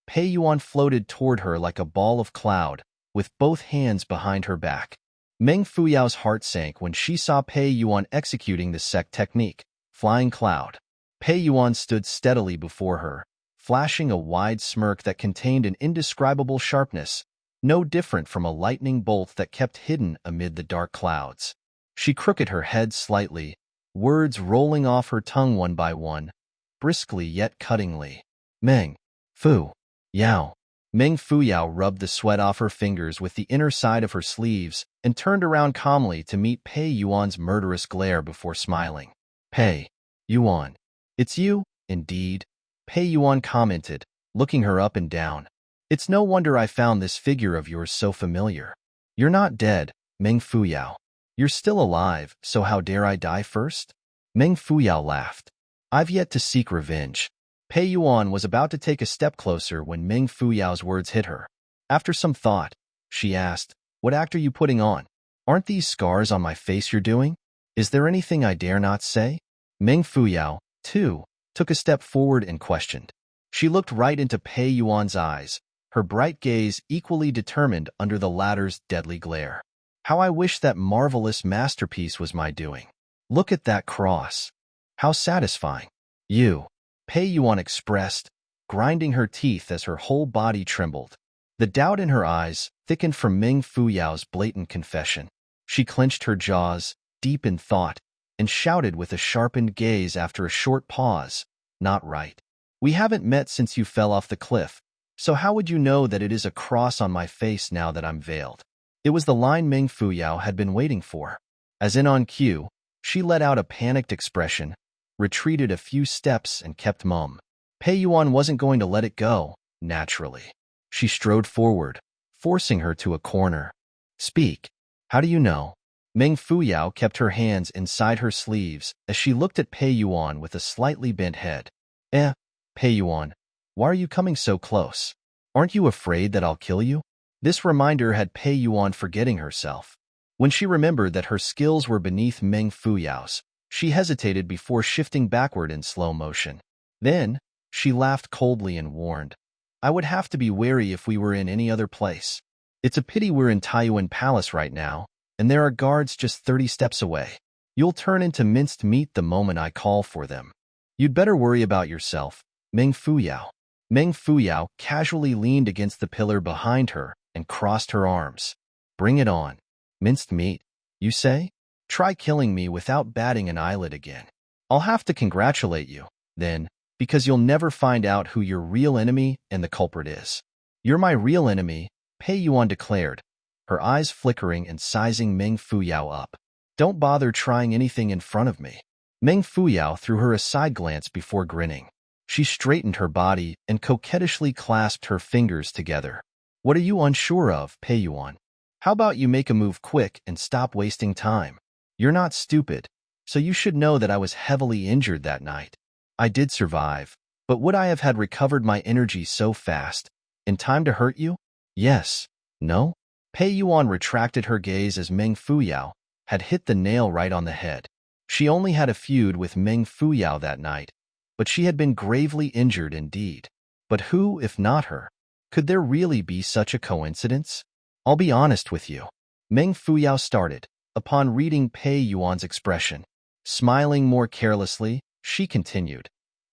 Pei Yuan floated toward her like a ball of cloud, with both hands behind her back. Meng Fuyao's heart sank when she saw Pei Yuan executing the Sect technique, Flying Cloud. Pei Yuan stood steadily before her, flashing a wide smirk that contained an indescribable sharpness, no different from a lightning bolt that kept hidden amid the dark clouds. She crooked her head slightly, words rolling off her tongue one by one, briskly yet cuttingly. "Meng Fu Yao." Meng Fuyao rubbed the sweat off her fingers with the inner side of her sleeves and turned around calmly to meet Pei Yuan's murderous glare before smiling. "Pei Yuan. It's you, indeed," Pei Yuan commented, looking her up and down. "It's no wonder I found this figure of yours so familiar. You're not dead, Meng Fuyao. You're still alive, so how dare I die first?" Meng Fuyao laughed. I've yet to seek revenge. Pei Yuan was about to take a step closer when Meng Fuyao's words hit her. After some thought, she asked, "What act are you putting on? Aren't these scars on my face you're doing? Is there anything I dare not say?" Meng Fuyao, too, took a step forward and questioned. She looked right into Pei Yuan's eyes, her bright gaze equally determined under the latter's deadly glare. "How I wish that marvelous masterpiece was my doing. Look at that cross. How satisfying." "You," Pei Yuan expressed, grinding her teeth as her whole body trembled. The doubt in her eyes thickened from Meng Fuyao's blatant confession. She clenched her jaws, deep in thought, and shouted with a sharpened gaze after a short pause, "Not right. We haven't met since you fell off the cliff, so how would you know that it is a cross on my face now that I'm veiled?" It was the line Meng Fuyao had been waiting for. As in on cue, she let out a panicked expression, retreated a few steps, and kept mum. Pei Yuan wasn't going to let it go, naturally. She strode forward, forcing her to a corner. "Speak. How do you know?" Meng Fuyao kept her hands inside her sleeves as she looked at Pei Yuan with a slightly bent head. Pei Yuan, why are you coming so close? Aren't you afraid that I'll kill you?" This reminder had Pei Yuan forgetting herself. When she remembered that her skills were beneath Meng Fuyao's, she hesitated before shifting backward in slow motion. Then, she laughed coldly and warned, "I would have to be wary if we were in any other place. It's a pity we're in Taiyuan Palace right now, and there are guards just 30 steps away. You'll turn into minced meat the moment I call for them. You'd better worry about yourself, Meng Fuyao." Meng Fuyao casually leaned against the pillar behind her and crossed her arms. "Bring it on. Minced meat, you say? Try killing me without batting an eyelid again. I'll have to congratulate you, then, because you'll never find out who your real enemy and the culprit is." "You're my real enemy," Pei Yuan declared, her eyes flickering and sizing Meng Fuyao up. "Don't bother trying anything in front of me." Meng Fuyao threw her a side glance before grinning. She straightened her body and coquettishly clasped her fingers together. "What are you unsure of, Pei Yuan? How about you make a move quick and stop wasting time? You're not stupid, so you should know that I was heavily injured that night. I did survive, but would I have had recovered my energy so fast, in time to hurt you? Yes? No?" Pei Yuan retracted her gaze as Meng Fuyao had hit the nail right on the head. She only had a feud with Meng Fuyao that night, but she had been gravely injured indeed. But who, if not her? Could there really be such a coincidence? "I'll be honest with you," Meng Fuyao started, upon reading Pei Yuan's expression. Smiling more carelessly, she continued,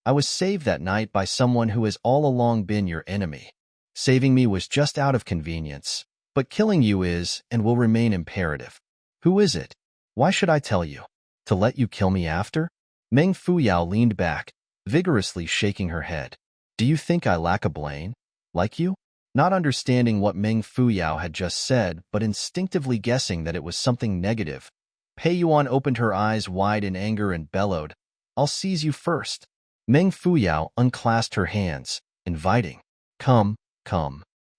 "I was saved that night by someone who has all along been your enemy. Saving me was just out of convenience, but killing you is and will remain imperative. Who is it? Why should I tell you? To let you kill me after?" Meng Fuyao leaned back, vigorously shaking her head. "Do you think I lack a brain? Like you?" Not understanding what Meng Fuyao had just said, but instinctively guessing that it was something negative, Pei Yuan opened her eyes wide in anger and bellowed, "I'll seize you first." Meng Fuyao unclasped her hands, inviting, Come.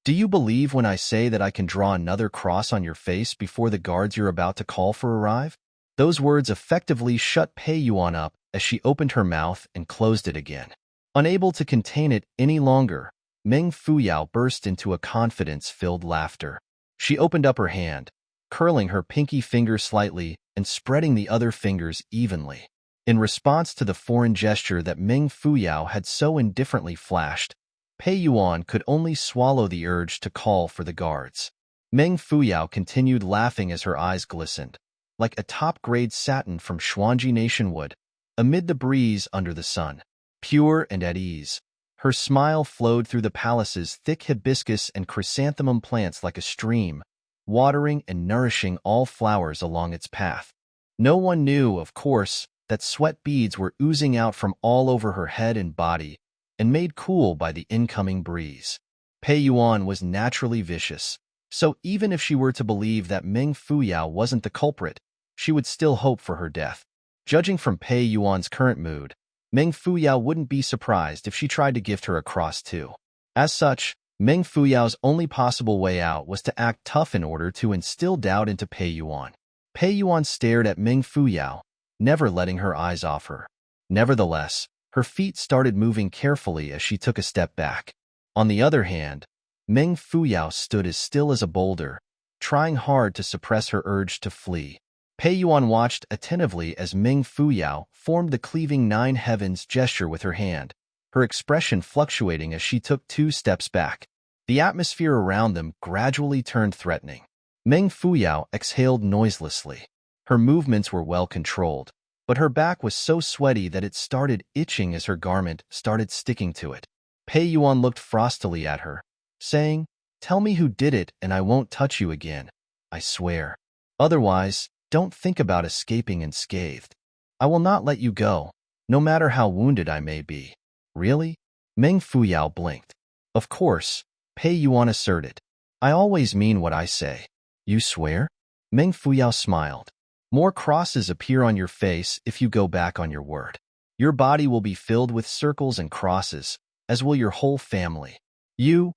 Do you believe when I say that I can draw another cross on your face before the guards you're about to call for arrive?" Those words effectively shut Pei Yuan up as she opened her mouth and closed it again. Unable to contain it any longer, Meng Fuyao burst into a confidence-filled laughter. She opened up her hand, curling her pinky finger slightly and spreading the other fingers evenly. In response to the foreign gesture that Meng Fuyao had so indifferently flashed, Pei Yuan could only swallow the urge to call for the guards. Meng Fuyao continued laughing as her eyes glistened, like a top-grade satin from Xuanji Nation wood, amid the breeze under the sun. Pure and at ease, her smile flowed through the palace's thick hibiscus and chrysanthemum plants like a stream, watering and nourishing all flowers along its path. No one knew, of course, that sweat beads were oozing out from all over her head and body, and made cool by the incoming breeze. Pei Yuan was naturally vicious, so even if she were to believe that Meng Fuyao wasn't the culprit, she would still hope for her death. Judging from Pei Yuan's current mood, Meng Fuyao wouldn't be surprised if she tried to gift her a cross too. As such, Meng Fuyao's only possible way out was to act tough in order to instill doubt into Pei Yuan. Pei Yuan stared at Meng Fuyao, never letting her eyes off her. Nevertheless, her feet started moving carefully as she took a step back. On the other hand, Meng Fuyao stood as still as a boulder, trying hard to suppress her urge to flee. Pei Yuan watched attentively as Meng Fuyao formed the cleaving nine heavens gesture with her hand, her expression fluctuating as she took 2 steps back. The atmosphere around them gradually turned threatening. Meng Fuyao exhaled noiselessly. Her movements were well controlled, but her back was so sweaty that it started itching as her garment started sticking to it. Pei Yuan looked frostily at her, saying, "Tell me who did it and I won't touch you again. I swear. Otherwise, don't think about escaping unscathed. I will not let you go, no matter how wounded I may be." "Really?" Meng Fuyao blinked. "Of course," Pei Yuan asserted. "I always mean what I say." "You swear?" Meng Fuyao smiled. "More crosses appear on your face if you go back on your word. Your body will be filled with circles and crosses, as will your whole family. You—"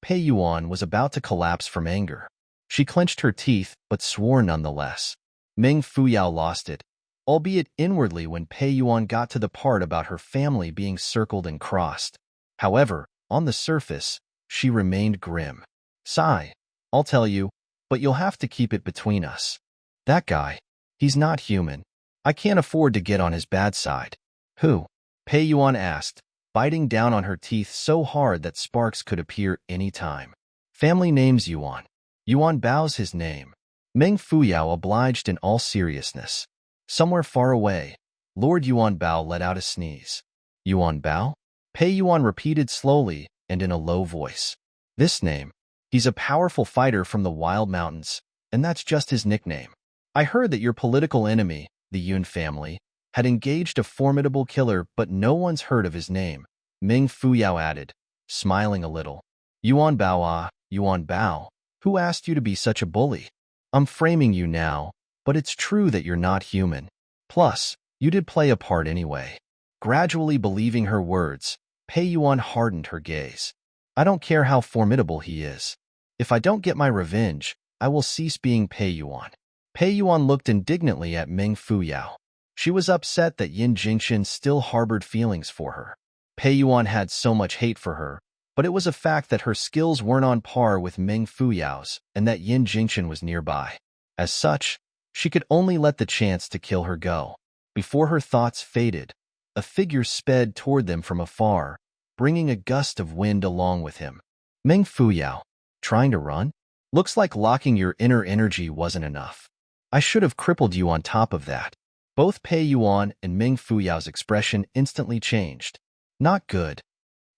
Pei Yuan was about to collapse from anger. She clenched her teeth but swore nonetheless. Meng Fuyao lost it, albeit inwardly when Pei Yuan got to the part about her family being circled and crossed. However, on the surface, she remained grim. "Sigh, I'll tell you, but you'll have to keep it between us. That guy, he's not human. I can't afford to get on his bad side." "Who?" Pei Yuan asked, biting down on her teeth so hard that sparks could appear any time. "Family name's Yuan. Yuan Bao's his name." Meng Fuyao obliged in all seriousness. Somewhere far away, Lord Yuan Bao let out a sneeze. "Yuan Bao?" Pei Yuan repeated slowly and in a low voice. "This name. He's a powerful fighter from the Wild Mountains, and that's just his nickname. I heard that your political enemy, the Yun family, had engaged a formidable killer, but no one's heard of his name," Meng Fuyao added, smiling a little. "Yuan Bao, Yuan Bao. Who asked you to be such a bully? I'm framing you now, but it's true that you're not human. Plus, you did play a part anyway." Gradually believing her words, Pei Yuan hardened her gaze. "I don't care how formidable he is. If I don't get my revenge, I will cease being Pei Yuan." Pei Yuan looked indignantly at Meng Fuyao. She was upset that Jingchen still harbored feelings for her. Pei Yuan had so much hate for her, but it was a fact that her skills weren't on par with Meng Fuyao's and that Jingchen was nearby. As such, she could only let the chance to kill her go. Before her thoughts faded, a figure sped toward them from afar, bringing a gust of wind along with him. "Meng Fuyao, trying to run? Looks like locking your inner energy wasn't enough. I should have crippled you on top of that." Both Pei Yuan and Meng Fuyao's expression instantly changed. "Not good.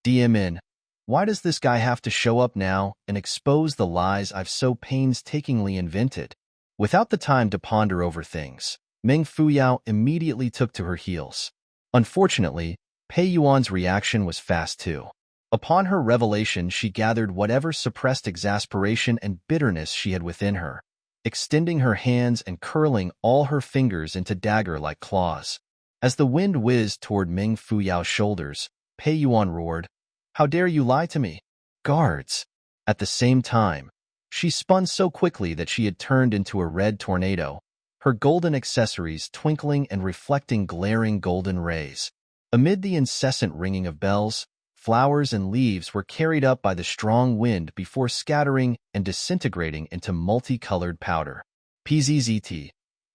DMN, why does this guy have to show up now and expose the lies I've so painstakingly invented?" Without the time to ponder over things, Meng Fuyao immediately took to her heels. Unfortunately, Pei Yuan's reaction was fast too. Upon her revelation, she gathered whatever suppressed exasperation and bitterness she had within her, extending her hands and curling all her fingers into dagger-like claws. As the wind whizzed toward Meng Fuyao's shoulders, Pei Yuan roared, "How dare you lie to me? Guards!" At the same time, she spun so quickly that she had turned into a red tornado, her golden accessories twinkling and reflecting glaring golden rays. Amid the incessant ringing of bells, flowers and leaves were carried up by the strong wind before scattering and disintegrating into multicolored powder. PZZT.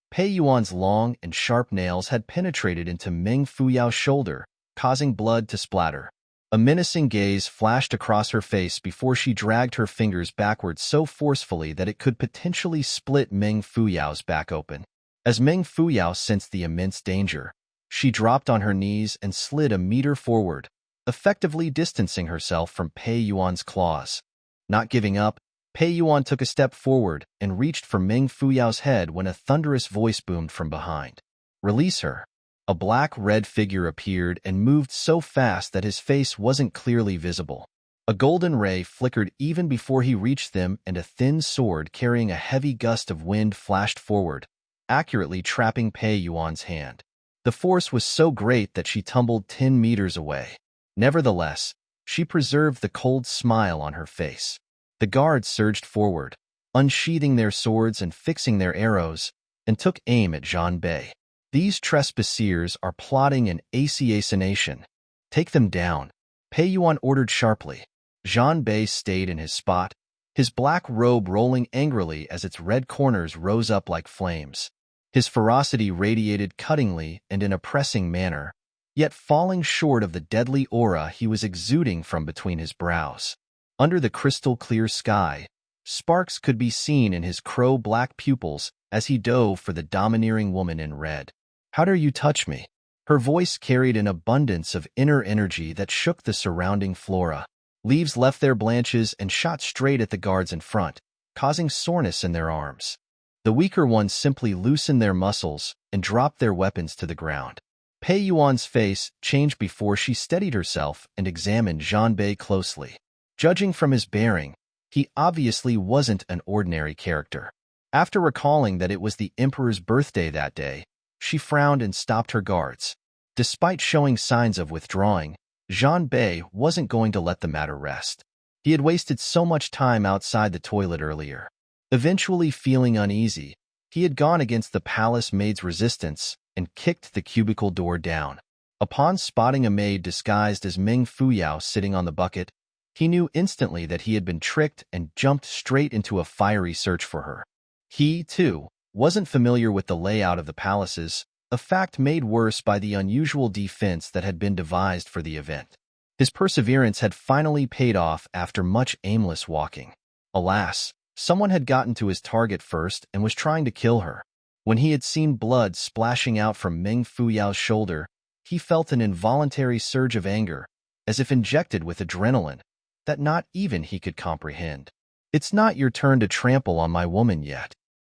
Pei Yuan's long and sharp nails had penetrated into Meng Fuyao's shoulder, causing blood to splatter. A menacing gaze flashed across her face before she dragged her fingers backward so forcefully that it could potentially split Meng Fuyao's back open. As Meng Fuyao sensed the immense danger, she dropped on her knees and slid a meter forward, effectively distancing herself from Pei Yuan's claws. Not giving up, Pei Yuan took a step forward and reached for Meng Fuyao's head when a thunderous voice boomed from behind. "Release her." A black-red figure appeared and moved so fast that his face wasn't clearly visible. A golden ray flickered even before he reached them, and a thin sword carrying a heavy gust of wind flashed forward, accurately trapping Pei Yuan's hand. The force was so great that she tumbled 10 meters away. Nevertheless, she preserved the cold smile on her face. The guards surged forward, unsheathing their swords and fixing their arrows, and took aim at Zhan Bei. These trespassers are plotting an assassination. Take them down, Pei Yuan ordered sharply. Zhang Bei stayed in his spot, his black robe rolling angrily as its red corners rose up like flames. His ferocity radiated cuttingly and in a pressing manner, yet falling short of the deadly aura he was exuding from between his brows. Under the crystal-clear sky, sparks could be seen in his crow-black pupils as he dove for the domineering woman in red. "How dare you touch me?" Her voice carried an abundance of inner energy that shook the surrounding flora. Leaves left their branches and shot straight at the guards in front, causing soreness in their arms. The weaker ones simply loosened their muscles and dropped their weapons to the ground. Pei Yuan's face changed before she steadied herself and examined Zhang Bei closely. Judging from his bearing, he obviously wasn't an ordinary character. After recalling that it was the emperor's birthday that day, she frowned and stopped her guards. Despite showing signs of withdrawing, Zhang Bei wasn't going to let the matter rest. He had wasted so much time outside the toilet earlier. Eventually feeling uneasy, he had gone against the palace maid's resistance and kicked the cubicle door down. Upon spotting a maid disguised as Meng Fuyao sitting on the bucket, he knew instantly that he had been tricked and jumped straight into a fiery search for her. He, too, wasn't familiar with the layout of the palaces, a fact made worse by the unusual defense that had been devised for the event. His perseverance had finally paid off after much aimless walking. Alas, someone had gotten to his target first and was trying to kill her. When he had seen blood splashing out from Meng Fuyao's shoulder, he felt an involuntary surge of anger, as if injected with adrenaline, that not even he could comprehend. "It's not your turn to trample on my woman yet."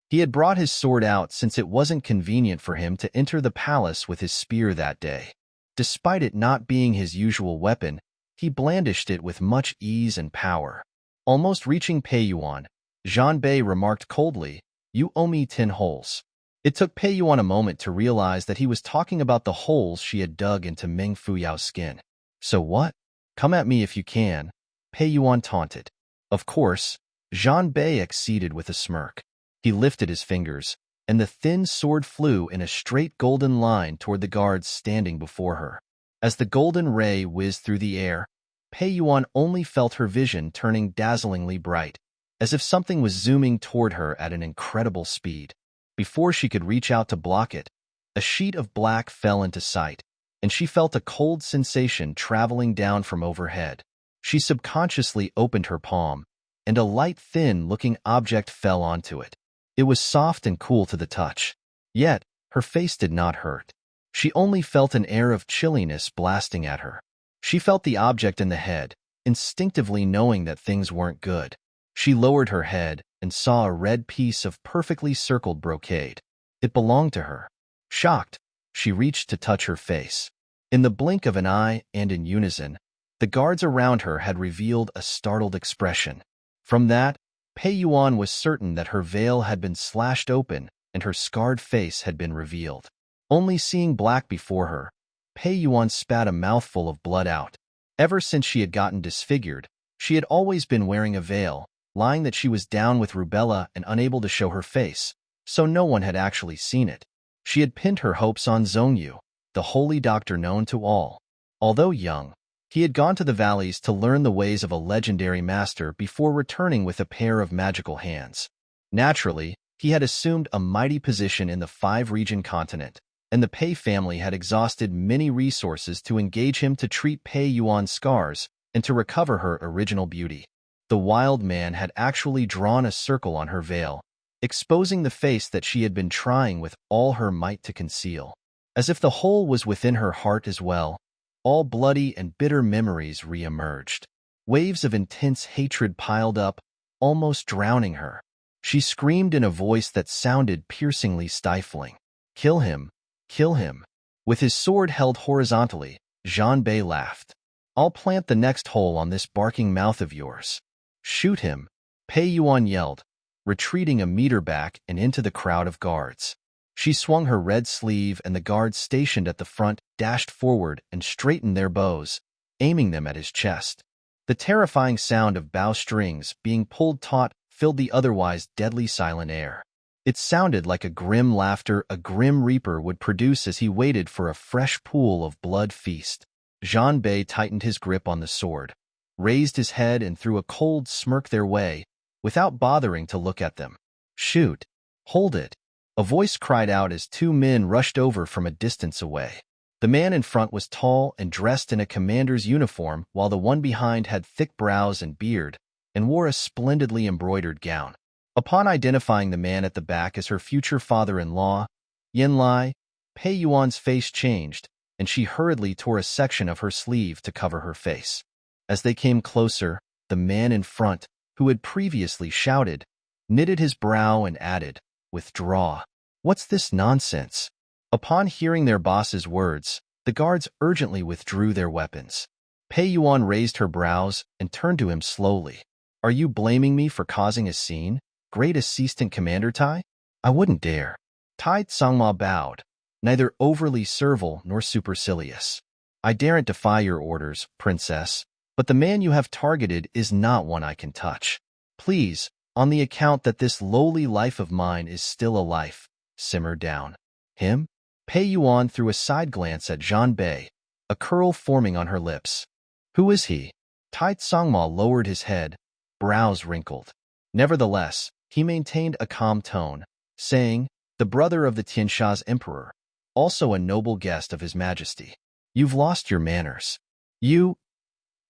He had brought his sword out since it wasn't convenient for him to enter the palace with his spear that day. Despite it not being his usual weapon, he blandished it with much ease and power. Almost reaching Pei Yuan, Zhang Bei remarked coldly, "You owe me 10 holes." It took Pei Yuan a moment to realize that he was talking about the holes she had dug into Meng Fuyao's skin. "So what? Come at me if you can," Pei Yuan taunted. Of course, Zhang Bei acceded with a smirk. He lifted his fingers, and the thin sword flew in a straight golden line toward the guards standing before her. As the golden ray whizzed through the air, Pei Yuan only felt her vision turning dazzlingly bright, as if something was zooming toward her at an incredible speed. Before she could reach out to block it, a sheet of black fell into sight, and she felt a cold sensation traveling down from overhead. She subconsciously opened her palm, and a light, thin-looking object fell onto it. It was soft and cool to the touch, yet her face did not hurt. She only felt an air of chilliness blasting at her. She felt the object in the head, instinctively knowing that things weren't good. She lowered her head and saw a red piece of perfectly circled brocade. It belonged to her. Shocked, she reached to touch her face. In the blink of an eye and in unison, the guards around her had revealed a startled expression. From that, Pei Yuan was certain that her veil had been slashed open and her scarred face had been revealed. Only seeing black before her, Pei Yuan spat a mouthful of blood out. Ever since she had gotten disfigured, she had always been wearing a veil, lying that she was down with rubella and unable to show her face, so no one had actually seen it. She had pinned her hopes on Zhongyu, the holy doctor known to all. Although young, he had gone to the valleys to learn the ways of a legendary master before returning with a pair of magical hands. Naturally, he had assumed a mighty position in the 5-region continent, and the Pei family had exhausted many resources to engage him to treat Pei Yuan's scars and to recover her original beauty. The wild man had actually drawn a circle on her veil, exposing the face that she had been trying with all her might to conceal. As if the hole was within her heart as well, all bloody and bitter memories re-emerged. Waves of intense hatred piled up, almost drowning her. She screamed in a voice that sounded piercingly stifling. "Kill him! Kill him!" With his sword held horizontally, Zhang Bei laughed. "I'll plant the next hole on this barking mouth of yours." "Shoot him!" Pei Yuan yelled, retreating a meter back and into the crowd of guards. She swung her red sleeve and the guards stationed at the front dashed forward and straightened their bows, aiming them at his chest. The terrifying sound of bow strings being pulled taut filled the otherwise deadly silent air. It sounded like a grim laughter a grim reaper would produce as he waited for a fresh pool of blood feast. Zhang Bei tightened his grip on the sword, raised his head and threw a cold smirk their way, without bothering to look at them. "Shoot! Hold it!" A voice cried out as two men rushed over from a distance away. The man in front was tall and dressed in a commander's uniform, while the one behind had thick brows and beard, and wore a splendidly embroidered gown. Upon identifying the man at the back as her future father-in-law, Yin Lai, Pei Yuan's face changed, and she hurriedly tore a section of her sleeve to cover her face. As they came closer, the man in front, who had previously shouted, knitted his brow and added, "Withdraw. What's this nonsense?" Upon hearing their boss's words, the guards urgently withdrew their weapons. Pei Yuan raised her brows and turned to him slowly. "Are you blaming me for causing a scene, Great Assistant Commander Tai?" "I wouldn't dare." Tai Tsangma bowed, neither overly servile nor supercilious. "I daren't defy your orders, Princess, but the man you have targeted is not one I can touch. Please, on the account that this lowly life of mine is still a life, simmer down." "Him?" Pei Yuan threw a side glance at Zhang Bei, a curl forming on her lips. "Who is he?" Tai Tsangma lowered his head, brows wrinkled. Nevertheless, he maintained a calm tone, saying, "The brother of the Tiansha's emperor, also a noble guest of his majesty. You've lost your manners. You—"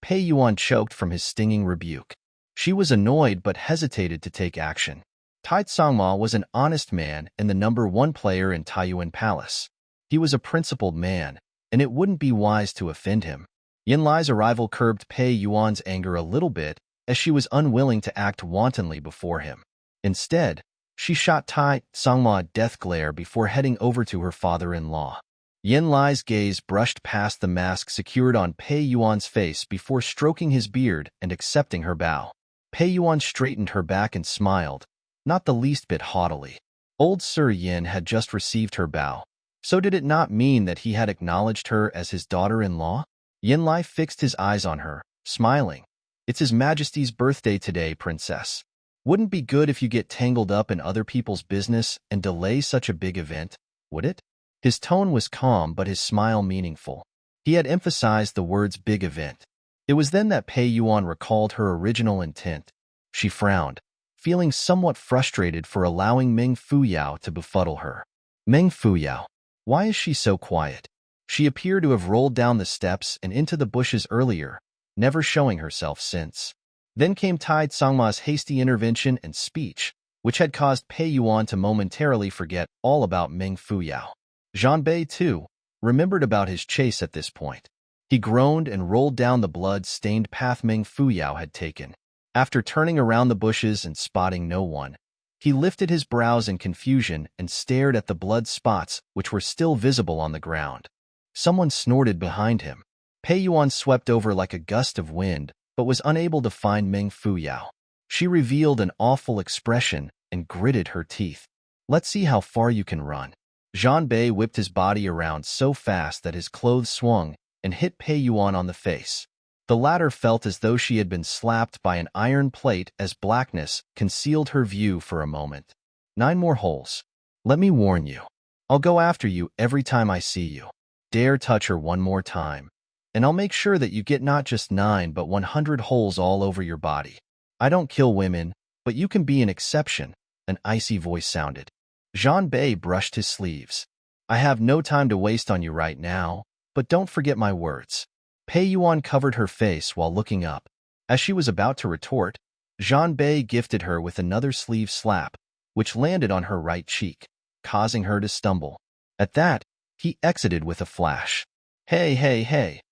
Pei Yuan choked from his stinging rebuke. She was annoyed but hesitated to take action. Tai Tsangma was an honest man and the #1 player in Taiyuan Palace. He was a principled man, and it wouldn't be wise to offend him. Yin Lai's arrival curbed Pei Yuan's anger a little bit, as she was unwilling to act wantonly before him. Instead, she shot Tai Tsangma a death glare before heading over to her father-in-law. Yin Lai's gaze brushed past the mask secured on Pei Yuan's face before stroking his beard and accepting her bow. Pei Yuan straightened her back and smiled, not the least bit haughtily. Old Sir Yin had just received her bow, so did it not mean that he had acknowledged her as his daughter-in-law? Yin Lai fixed his eyes on her, smiling. "It's His Majesty's birthday today, Princess. Wouldn't be good if you get tangled up in other people's business and delay such a big event, would it?" His tone was calm but his smile meaningful. He had emphasized the words big event. It was then that Pei Yuan recalled her original intent. She frowned, feeling somewhat frustrated for allowing Meng Fuyao to befuddle her. Meng Fuyao. Why is she so quiet? She appeared to have rolled down the steps and into the bushes earlier, never showing herself since. Then came Tai Tsangma's hasty intervention and speech, which had caused Pei Yuan to momentarily forget all about Meng Fuyao. Zhang Bei, too, remembered about his chase at this point. He groaned and rolled down the blood-stained path Meng Fuyao had taken. After turning around the bushes and spotting no one, he lifted his brows in confusion and stared at the blood spots which were still visible on the ground. Someone snorted behind him. Pei Yuan swept over like a gust of wind, but was unable to find Meng Fuyao. She revealed an awful expression and gritted her teeth. "Let's see how far you can run." Zhang Bei whipped his body around so fast that his clothes swung and hit Pei Yuan on the face. The latter felt as though she had been slapped by an iron plate as blackness concealed her view for a moment. "9 more holes. Let me warn you. I'll go after you every time I see you. Dare touch her one more time, and I'll make sure that you get not just 9 but 100 holes all over your body. I don't kill women, but you can be an exception," an icy voice sounded. Zhang Bei brushed his sleeves. "I have no time to waste on you right now, but don't forget my words." Pei Yuan covered her face while looking up. As she was about to retort, Zhang Bei gifted her with another sleeve slap, which landed on her right cheek, causing her to stumble. At that, he exited with a flash. "Hey, hey, hey.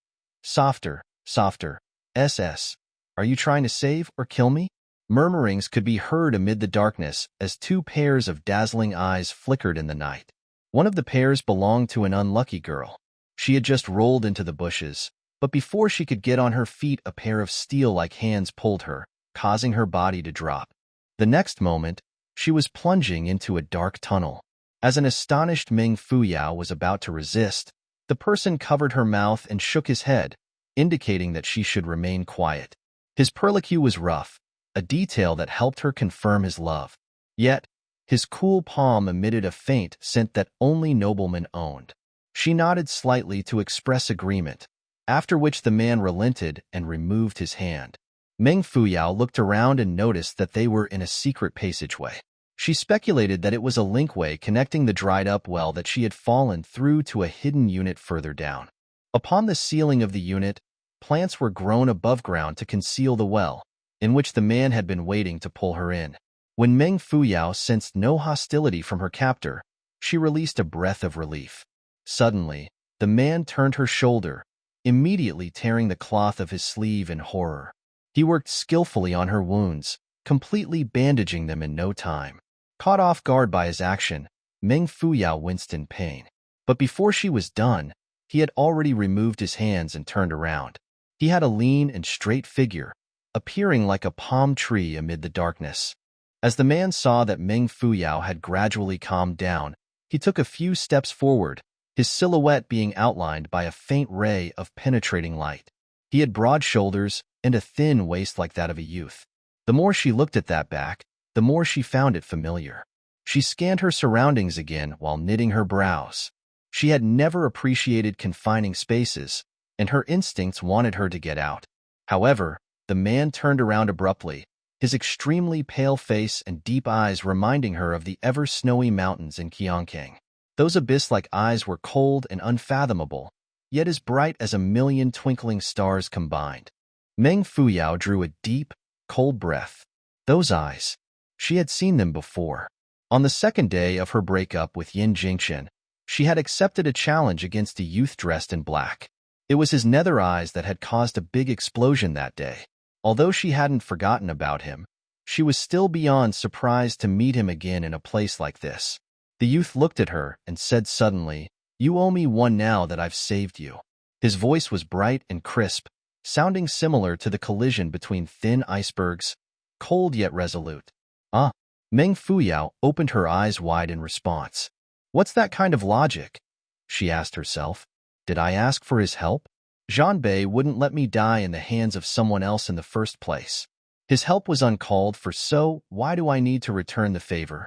Softer, softer. SS. Are you trying to save or kill me?" Murmurings could be heard amid the darkness as 2 pairs of dazzling eyes flickered in the night. One of the pairs belonged to an unlucky girl. She had just rolled into the bushes, but before she could get on her feet a pair of steel-like hands pulled her, causing her body to drop. The next moment, she was plunging into a dark tunnel. As an astonished Meng Fuyao was about to resist, the person covered her mouth and shook his head, indicating that she should remain quiet. His perlicue was rough, a detail that helped her confirm his love. Yet, His cool palm emitted a faint scent that only noblemen owned. She nodded slightly to express agreement, after which the man relented and removed his hand. Meng Fuyao looked around and noticed that they were in a secret passageway. She speculated that it was a linkway connecting the dried-up well that she had fallen through to a hidden unit further down. Upon the ceiling of the unit, plants were grown above ground to conceal the well, in which the man had been waiting to pull her in. When Meng Fuyao sensed no hostility from her captor, she released a breath of relief. Suddenly, the man turned her shoulder, immediately tearing the cloth of his sleeve in horror. He worked skillfully on her wounds, completely bandaging them in no time. Caught off guard by his action, Meng Fuyao winced in pain. But before she was done, he had already removed his hands and turned around. He had a lean and straight figure, appearing like a palm tree amid the darkness. As the man saw that Meng Fuyao had gradually calmed down, he took a few steps forward, his silhouette being outlined by a faint ray of penetrating light. He had broad shoulders and a thin waist like that of a youth. The more she looked at that back, the more she found it familiar. She scanned her surroundings again while knitting her brows. She had never appreciated confining spaces, and her instincts wanted her to get out. However, the man turned around abruptly, his extremely pale face and deep eyes reminding her of the ever-snowy mountains in Qiankang. Those abyss-like eyes were cold and unfathomable, yet as bright as a million twinkling stars combined. Meng Fuyao drew a deep, cold breath. Those eyes. She had seen them before. On the second day of her breakup with Jingchen, she had accepted a challenge against a youth dressed in black. It was his nether eyes that had caused a big explosion that day. Although she hadn't forgotten about him, she was still beyond surprised to meet him again in a place like this. The youth looked at her and said suddenly, "You owe me one now that I've saved you." His voice was bright and crisp, sounding similar to the collision between thin icebergs, cold yet resolute. "Ah." Meng Fuyao opened her eyes wide in response. "What's that kind of logic?" she asked herself. "Did I ask for his help? Zhanbei wouldn't let me die in the hands of someone else in the first place. His help was uncalled for, so why do I need to return the favor?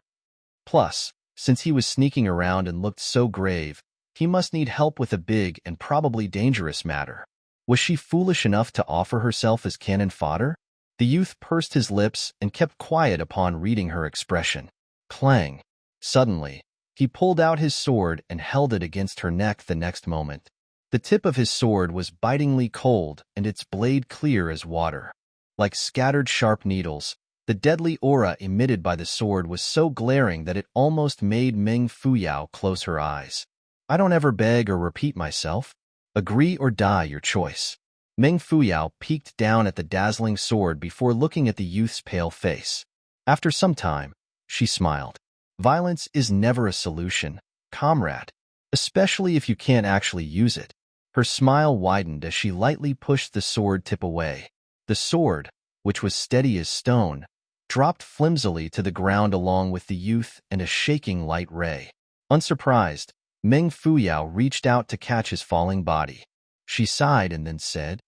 Plus, since he was sneaking around and looked so grave, he must need help with a big and probably dangerous matter. Was she foolish enough to offer herself as cannon fodder?" The youth pursed his lips and kept quiet upon reading her expression. Clang! Suddenly, he pulled out his sword and held it against her neck the next moment. The tip of his sword was bitingly cold and its blade clear as water. Like scattered sharp needles, the deadly aura emitted by the sword was so glaring that it almost made Meng Fuyao close her eyes. "I don't ever beg or repeat myself. Agree or die, your choice." Meng Fuyao peeked down at the dazzling sword before looking at the youth's pale face. After some time, she smiled. "Violence is never a solution, comrade, especially if you can't actually use it." Her smile widened as she lightly pushed the sword tip away. The sword, which was steady as stone, dropped flimsily to the ground along with the youth and a shaking light ray. Unsurprised, Meng Fuyao reached out to catch his falling body. She sighed and then said,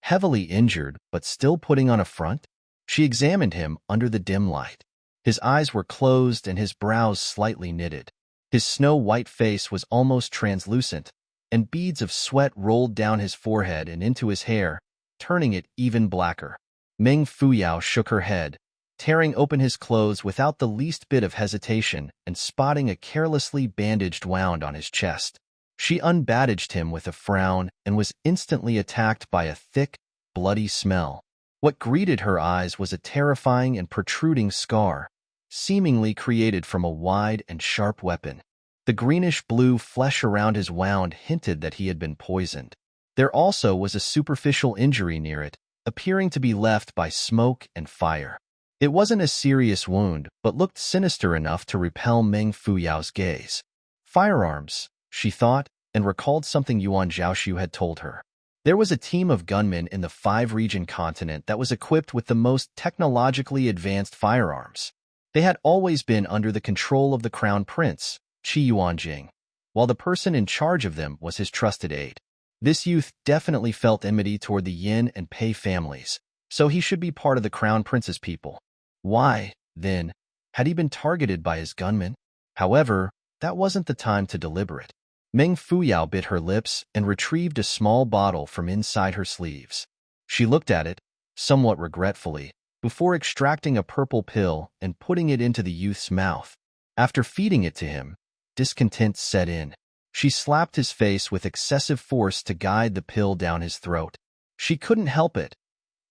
"Heavily injured, but still putting on a front?" She examined him under the dim light. His eyes were closed and his brows slightly knitted. His snow-white face was almost translucent, and beads of sweat rolled down his forehead and into his hair, turning it even blacker. Meng Fuyao shook her head, tearing open his clothes without the least bit of hesitation and spotting a carelessly bandaged wound on his chest. She unbandaged him with a frown and was instantly attacked by a thick, bloody smell. What greeted her eyes was a terrifying and protruding scar, seemingly created from a wide and sharp weapon. The greenish-blue flesh around his wound hinted that he had been poisoned. There also was a superficial injury near it, appearing to be left by smoke and fire. It wasn't a serious wound, but looked sinister enough to repel Meng Fuyao's gaze. Firearms, she thought, and recalled something Yuan Zhaoxu had told her. There was a team of gunmen in the 5-region continent that was equipped with the most technologically advanced firearms. They had always been under the control of the Crown Prince, Qi Yuanjing, while the person in charge of them was his trusted aide. This youth definitely felt enmity toward the Yin and Pei families, so he should be part of the Crown Prince's people. Why, then, Had he been targeted by his gunmen? However, that wasn't the time to deliberate. Meng Fuyao bit her lips and retrieved a small bottle from inside her sleeves. She looked at it, somewhat regretfully, before extracting a purple pill and putting it into the youth's mouth. After feeding it to him, discontent set in. She slapped his face with excessive force to guide the pill down his throat. She couldn't help it.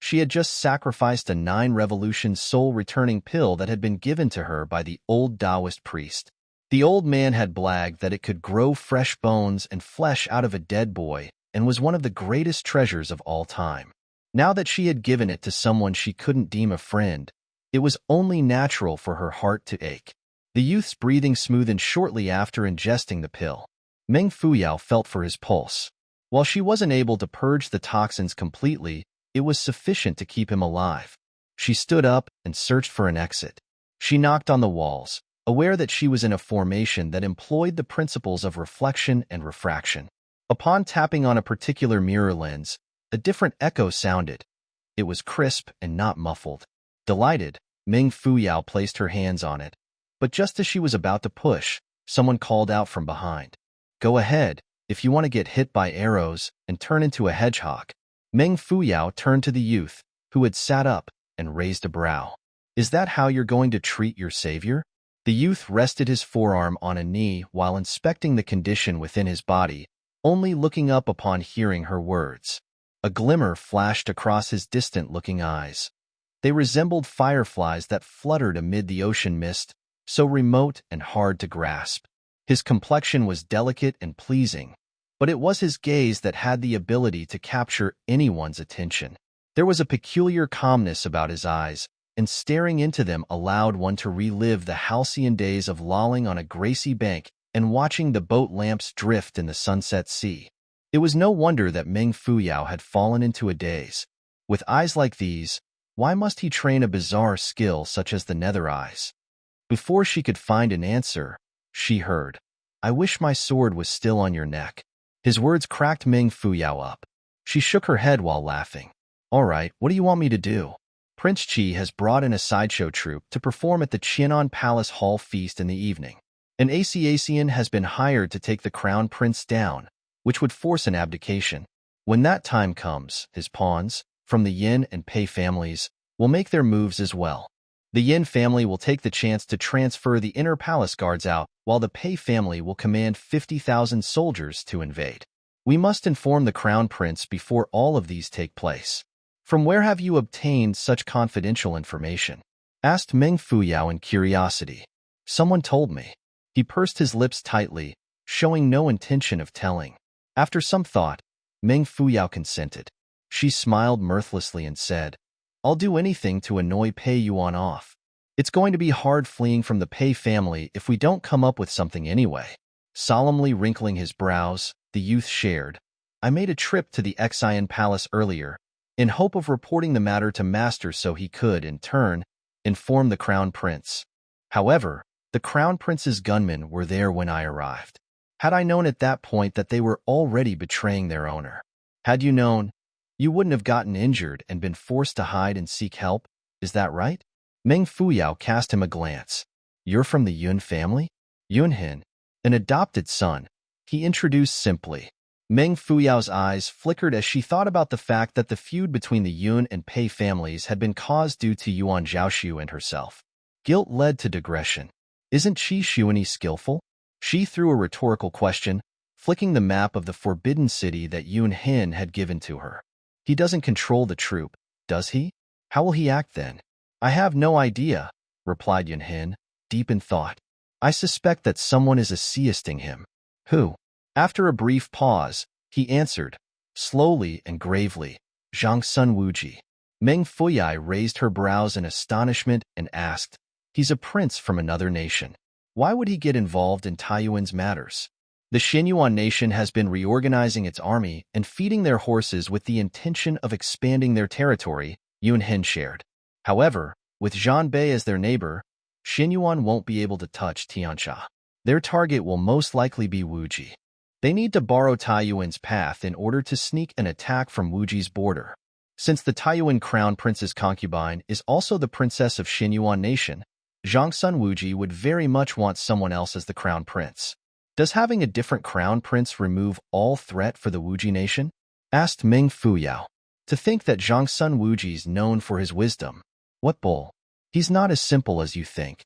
She had just sacrificed a 9-revolution soul-returning pill that had been given to her by the old Taoist priest. The old man had bragged that it could grow fresh bones and flesh out of a dead boy and was one of the greatest treasures of all time. Now that she had given it to someone she couldn't deem a friend, it was only natural for her heart to ache. The youth's breathing smoothened shortly after ingesting the pill. Meng Fuyao felt for his pulse. While she wasn't able to purge the toxins completely, it was sufficient to keep him alive. She stood up and searched for an exit. She knocked on the walls, aware that she was in a formation that employed the principles of reflection and refraction. Upon tapping on a particular mirror lens, a different echo sounded. It was crisp and not muffled. Delighted, Meng Fuyao placed her hands on it. But just as she was about to push, someone called out from behind. "Go ahead, if you want to get hit by arrows and turn into a hedgehog." Meng Fuyao turned to the youth, who had sat up and raised a brow. "Is that how you're going to treat your savior?" The youth rested his forearm on a knee while inspecting the condition within his body, only looking up upon hearing her words. A glimmer flashed across his distant-looking eyes. They resembled fireflies that fluttered amid the ocean mist, so remote and hard to grasp. His complexion was delicate and pleasing, but it was his gaze that had the ability to capture anyone's attention. There was a peculiar calmness about his eyes, and staring into them allowed one to relive the halcyon days of lolling on a grassy bank and watching the boat lamps drift in the sunset sea. It was no wonder that Meng Fuyao had fallen into a daze. With eyes like these, why must he train a bizarre skill such as the nether eyes? Before she could find an answer, she heard, "I wish my sword was still on your neck." His words cracked Meng Fuyao up. She shook her head while laughing. "All right, what do you want me to do?" Prince Qi has brought in a sideshow troupe to perform at the Qianan Palace Hall feast in the evening. An Asian has been hired to take the crown prince down, which would force an abdication. When that time comes, his pawns, from the Yin and Pei families, will make their moves as well. The Yin family will take the chance to transfer the inner palace guards out, while the Pei family will command 50,000 soldiers to invade. We must inform the crown prince before all of these take place. "From where have you obtained such confidential information?" asked Meng Fuyao in curiosity. "Someone told me." He pursed his lips tightly, showing no intention of telling. After some thought, Meng Fuyao consented. She smiled mirthlessly and said, "I'll do anything to annoy Pei Yuan off. It's going to be hard fleeing from the Pei family if we don't come up with something anyway." Solemnly wrinkling his brows, the youth shared, "I made a trip to the Xian Palace earlier, in hope of reporting the matter to Master so he could, in turn, inform the Crown Prince. However, the Crown Prince's gunmen were there when I arrived. Had I known at that point that they were already betraying their owner. Had you known, you wouldn't have gotten injured and been forced to hide and seek help, is that right?" Meng Fuyao cast him a glance. "You're from the Yun family?" "Yunhin, an adopted son," he introduced simply. Meng Fuyao's eyes flickered as she thought about the fact that the feud between the Yun and Pei families had been caused due to Yuan Zhaoxu and herself. Guilt led to digression. "Isn't Qi Xuanyi skillful?" She threw a rhetorical question, flicking the map of the forbidden city that Yunhin had given to her. "He doesn't control the troop, does he? How will he act then?" "I have no idea," replied Yunhin, deep in thought. "I suspect that someone is assisting him." "Who?" After a brief pause, he answered, slowly and gravely, "Zhang Wuji." Meng Fuyai raised her brows in astonishment and asked, "He's a prince from another nation. Why would he get involved in Taiyuan's matters?" "The Xinyuan nation has been reorganizing its army and feeding their horses with the intention of expanding their territory," Yunhin shared. "However, with Zhanbei as their neighbor, Xinyuan won't be able to touch Tiansha. Their target will most likely be Wuji. They need to borrow Taiyuan's path in order to sneak an attack from Wuji's border. Since the Taiyuan crown prince's concubine is also the princess of Xinyuan nation, Zhang Wuji would very much want someone else as the crown prince. Does having a different crown prince remove all threat for the Wuji nation? Asked Meng Fuyao. To think that Zhang Wuji's known for his wisdom. What bull? He's not as simple as you think.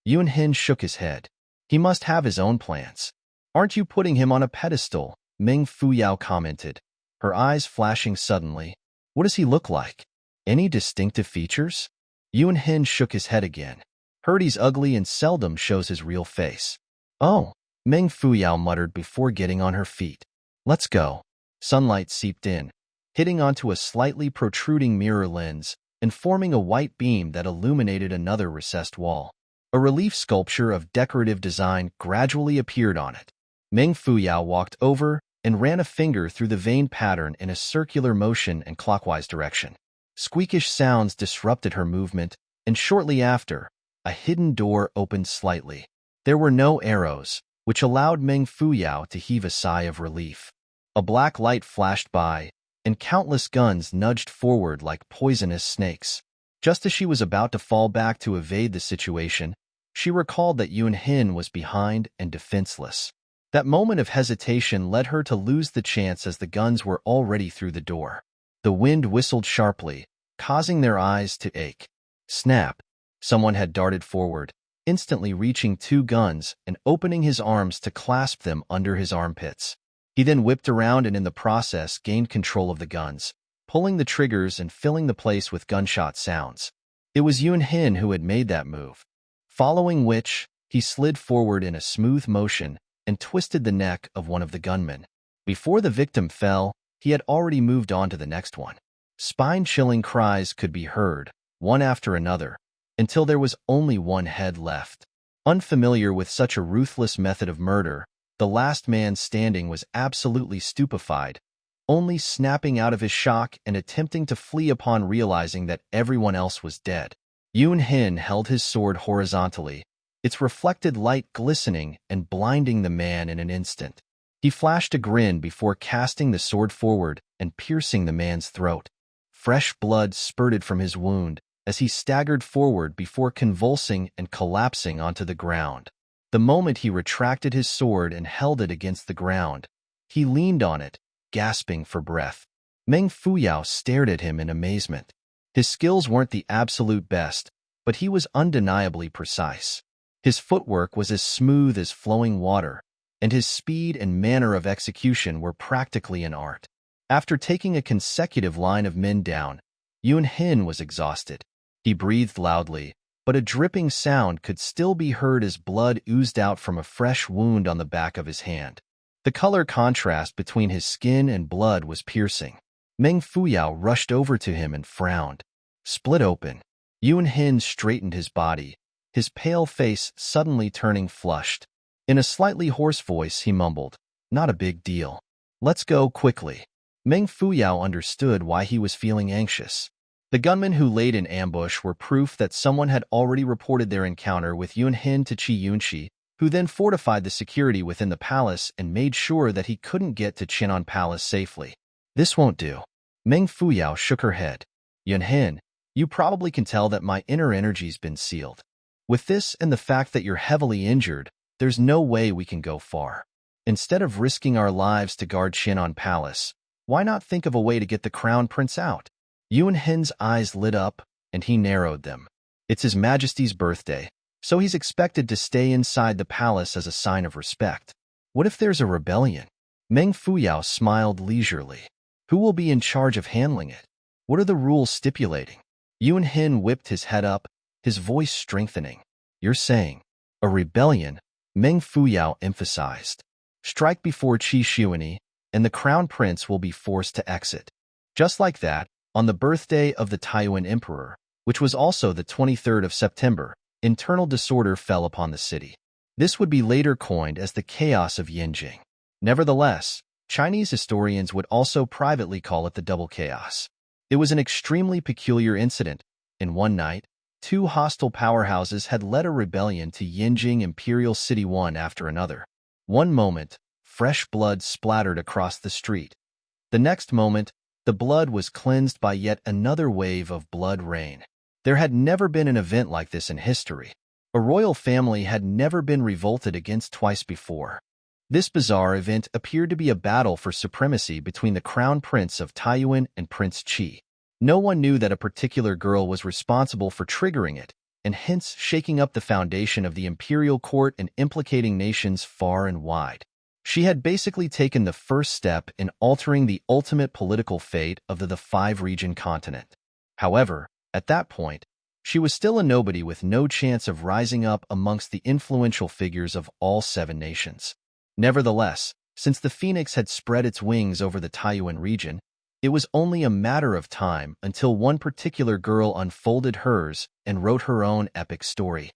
Yuan Hin shook his head. He must have his own plans. Aren't you putting him on a pedestal? Meng Fuyao commented, her eyes flashing suddenly. What does he look like? Any distinctive features? Yuan Hin shook his head again. Heard he's ugly and seldom shows his real face. Oh, Meng Fuyao muttered before getting on her feet. Let's go. Sunlight seeped in, hitting onto a slightly protruding mirror lens and forming a white beam that illuminated another recessed wall. A relief sculpture of decorative design gradually appeared on it. Meng Fuyao walked over and ran a finger through the vein pattern in a circular motion and clockwise direction. Squeakish sounds disrupted her movement, and shortly after, a hidden door opened slightly. There were no arrows, which allowed Meng Fuyao to heave a sigh of relief. A black light flashed by, and countless guns nudged forward like poisonous snakes. Just as she was about to fall back to evade the situation, she recalled that Yuan Hin was behind and defenseless. That moment of hesitation led her to lose the chance as the guns were already through the door. The wind whistled sharply, causing their eyes to ache. Snap! Someone had darted forward, instantly reaching two guns and opening his arms to clasp them under his armpits. He then whipped around and in the process gained control of the guns, pulling the triggers and filling the place with gunshot sounds. It was Yuan Hin who had made that move, following which, he slid forward in a smooth motion and twisted the neck of one of the gunmen. Before the victim fell, he had already moved on to the next one. Spine-chilling cries could be heard, one after another, until there was only one head left. Unfamiliar with such a ruthless method of murder, the last man standing was absolutely stupefied, only snapping out of his shock and attempting to flee upon realizing that everyone else was dead. Yuan Hin held his sword horizontally, its reflected light glistening and blinding the man in an instant. He flashed a grin before casting the sword forward and piercing the man's throat. Fresh blood spurted from his wound as he staggered forward before convulsing and collapsing onto the ground. The moment he retracted his sword and held it against the ground, he leaned on it, gasping for breath. Meng Fuyao stared at him in amazement. His skills weren't the absolute best, but he was undeniably precise. His footwork was as smooth as flowing water, and his speed and manner of execution were practically an art. After taking a consecutive line of men down, Yuan Hin was exhausted. He breathed loudly, but a dripping sound could still be heard as blood oozed out from a fresh wound on the back of his hand. The color contrast between his skin and blood was piercing. Meng Fuyao rushed over to him and frowned. Split open. Yuan Hin straightened his body, his pale face suddenly turning flushed. In a slightly hoarse voice, he mumbled, "Not a big deal. Let's go quickly." Meng Fuyao understood why he was feeling anxious. The gunmen who laid in ambush were proof that someone had already reported their encounter with Yuan Hin to Qi Yunxi, who then fortified the security within the palace and made sure that he couldn't get to Qinan Palace safely. This won't do. Meng Fuyao shook her head. Yuan Hin, you probably can tell that my inner energy's been sealed. With this and the fact that you're heavily injured, there's no way we can go far. Instead of risking our lives to guard Qinan Palace, why not think of a way to get the crown prince out? Yuan Hin's eyes lit up, and he narrowed them. It's His Majesty's birthday, so he's expected to stay inside the palace as a sign of respect. What if there's a rebellion? Meng Fuyao smiled leisurely. Who will be in charge of handling it? What are the rules stipulating? Yuan Hin whipped his head up, his voice strengthening. You're saying, a rebellion? Meng Fuyao emphasized. Strike before Qi Xuani, and the crown prince will be forced to exit. Just like that, on the birthday of the Taiyuan emperor, which was also the 23rd of September, internal disorder fell upon the city. This would be later coined as the chaos of Yanjing. Nevertheless, Chinese historians would also privately call it the double chaos. It was an extremely peculiar incident. In one night, two hostile powerhouses had led a rebellion to Yanjing Imperial City one after another. One moment, fresh blood splattered across the street. The next moment, the blood was cleansed by yet another wave of blood rain. There had never been an event like this in history. A royal family had never been revolted against twice before. This bizarre event appeared to be a battle for supremacy between the crown prince of Pei Yuan and Prince Qi. No one knew that a particular girl was responsible for triggering it, and hence shaking up the foundation of the imperial court and implicating nations far and wide. She had basically taken the first step in altering the ultimate political fate of the five-region continent. However, at that point, she was still a nobody with no chance of rising up amongst the influential figures of all 7 nations. Nevertheless, since the phoenix had spread its wings over the Taiyuan region, it was only a matter of time until one particular girl unfolded hers and wrote her own epic story.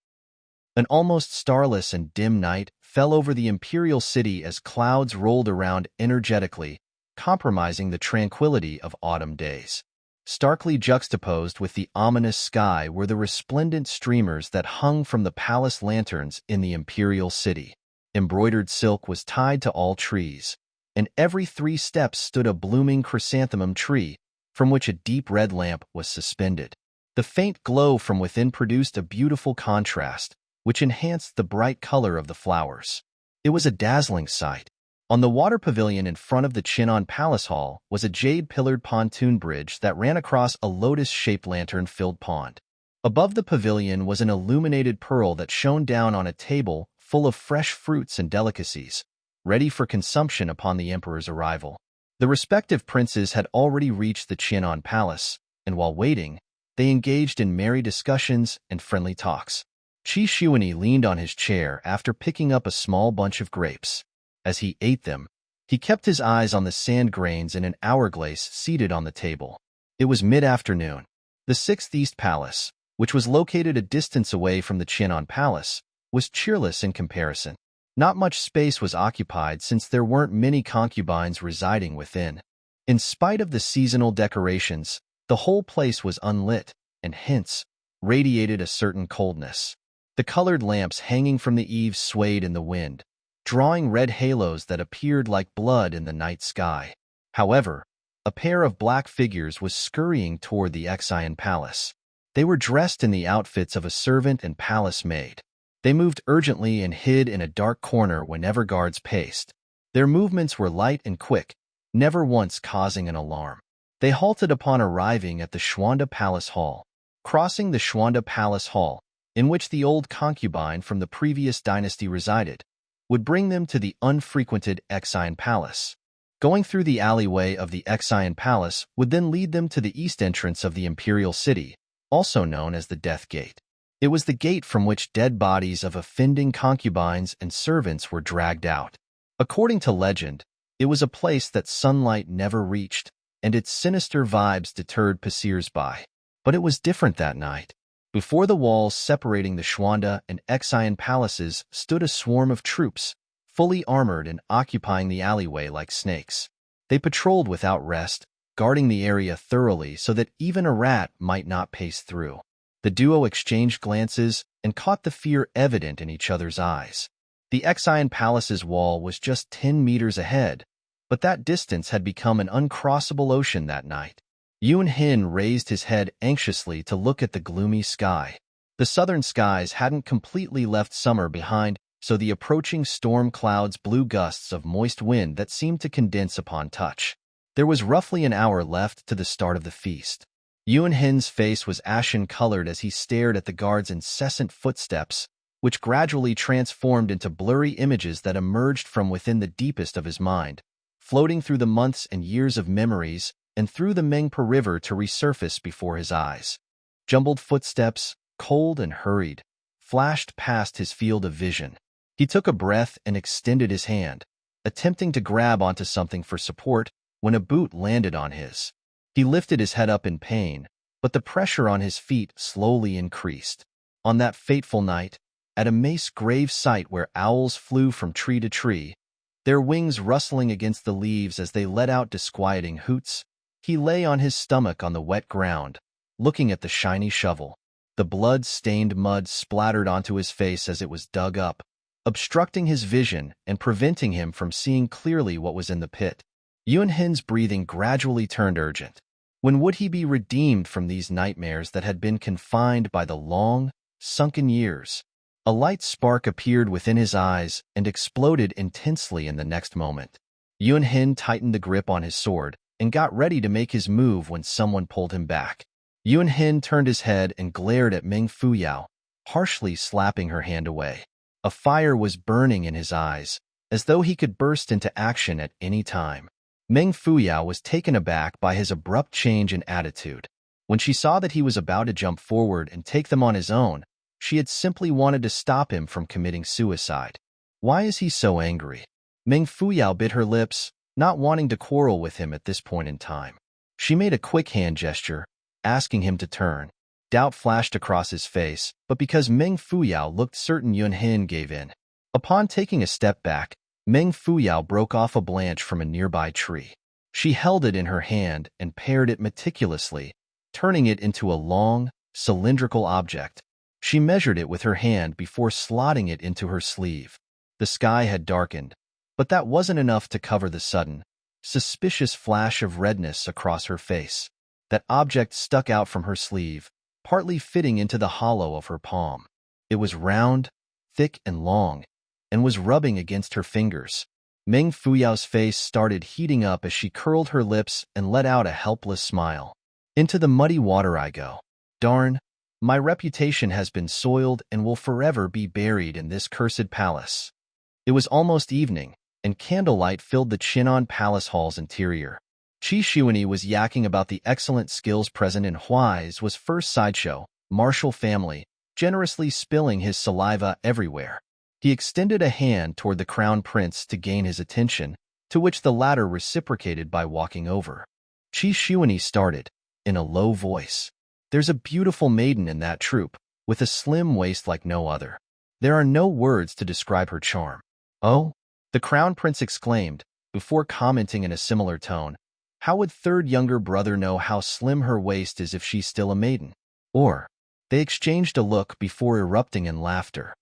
An almost starless and dim night fell over the imperial city as clouds rolled around energetically, compromising the tranquility of autumn days. Starkly juxtaposed with the ominous sky were the resplendent streamers that hung from the palace lanterns in the imperial city. Embroidered silk was tied to all trees, and every 3 steps stood a blooming chrysanthemum tree, from which a deep red lamp was suspended. The faint glow from within produced a beautiful contrast, which enhanced the bright color of the flowers. It was a dazzling sight. On the water pavilion in front of the Qin'an Palace Hall was a jade-pillared pontoon bridge that ran across a lotus-shaped lantern-filled pond. Above the pavilion was an illuminated pearl that shone down on a table full of fresh fruits and delicacies, ready for consumption upon the emperor's arrival. The respective princes had already reached the Qian'an Palace, and while waiting, they engaged in merry discussions and friendly talks. Qi Xuanyi leaned on his chair after picking up a small bunch of grapes. As he ate them, he kept his eyes on the sand grains in an hourglass seated on the table. It was mid-afternoon. The 6th East Palace, which was located a distance away from the Qian'an Palace, was cheerless in comparison. Not much space was occupied since there weren't many concubines residing within. In spite of the seasonal decorations, the whole place was unlit, and hence, radiated a certain coldness. The colored lamps hanging from the eaves swayed in the wind, drawing red halos that appeared like blood in the night sky. However, a pair of black figures was scurrying toward the Xian Palace. They were dressed in the outfits of a servant and palace maid. They moved urgently and hid in a dark corner whenever guards passed. Their movements were light and quick, never once causing an alarm. They halted upon arriving at the Xuanda Palace Hall. Crossing the Xuanda Palace Hall, in which the old concubine from the previous dynasty resided, would bring them to the unfrequented Xian Palace. Going through the alleyway of the Xian Palace would then lead them to the east entrance of the imperial city, also known as the Death Gate. It was the gate from which dead bodies of offending concubines and servants were dragged out. According to legend, it was a place that sunlight never reached, and its sinister vibes deterred passers-by. But it was different that night. Before the walls separating the Xuanda and Xian palaces stood a swarm of troops, fully armored and occupying the alleyway like snakes. They patrolled without rest, guarding the area thoroughly so that even a rat might not pace through. The duo exchanged glances and caught the fear evident in each other's eyes. The Xian Palace's wall was just 10 meters ahead, but that distance had become an uncrossable ocean that night. Yuan Hin raised his head anxiously to look at the gloomy sky. The southern skies hadn't completely left summer behind, so the approaching storm clouds blew gusts of moist wind that seemed to condense upon touch. There was roughly an hour left to the start of the feast. Yuan Hin's face was ashen-colored as he stared at the guards' incessant footsteps, which gradually transformed into blurry images that emerged from within the deepest of his mind, floating through the months and years of memories and through the Mengpa River to resurface before his eyes. Jumbled footsteps, cold and hurried, flashed past his field of vision. He took a breath and extended his hand, attempting to grab onto something for support when a boot landed on his. He lifted his head up in pain, but the pressure on his feet slowly increased. On that fateful night, at a mace grave site where owls flew from tree to tree, their wings rustling against the leaves as they let out disquieting hoots, he lay on his stomach on the wet ground, looking at the shiny shovel. The blood-stained mud splattered onto his face as it was dug up, obstructing his vision and preventing him from seeing clearly what was in the pit. Yuan Hin's breathing gradually turned urgent. When would he be redeemed from these nightmares that had been confined by the long, sunken years? A light spark appeared within his eyes and exploded intensely in the next moment. Yuan Hin tightened the grip on his sword and got ready to make his move when someone pulled him back. Yuan Hin turned his head and glared at Meng Fuyao, harshly slapping her hand away. A fire was burning in his eyes, as though he could burst into action at any time. Meng Fuyao was taken aback by his abrupt change in attitude. When she saw that he was about to jump forward and take them on his own, she had simply wanted to stop him from committing suicide. Why is he so angry? Meng Fuyao bit her lips, not wanting to quarrel with him at this point in time. She made a quick hand gesture, asking him to turn. Doubt flashed across his face, but because Meng Fuyao looked certain, Yuan Hin gave in. Upon taking a step back, Meng Fuyao broke off a branch from a nearby tree. She held it in her hand and pared it meticulously, turning it into a long, cylindrical object. She measured it with her hand before slotting it into her sleeve. The sky had darkened, but that wasn't enough to cover the sudden, suspicious flash of redness across her face. That object stuck out from her sleeve, partly fitting into the hollow of her palm. It was round, thick and long, and was rubbing against her fingers. Meng Fuyao's face started heating up as she curled her lips and let out a helpless smile. Into the muddy water I go. Darn, my reputation has been soiled and will forever be buried in this cursed palace. It was almost evening, and candlelight filled the Chinon Palace Hall's interior. Qi Xuanyi was yakking about the excellent skills present in Huai's was first sideshow, martial family, generously spilling his saliva everywhere. He extended a hand toward the crown prince to gain his attention, to which the latter reciprocated by walking over. Qi Xuanyi started, in a low voice. There's a beautiful maiden in that troop, with a slim waist like no other. There are no words to describe her charm. Oh? The crown prince exclaimed, before commenting in a similar tone. How would third younger brother know how slim her waist is if she's still a maiden? Or, they exchanged a look before erupting in laughter.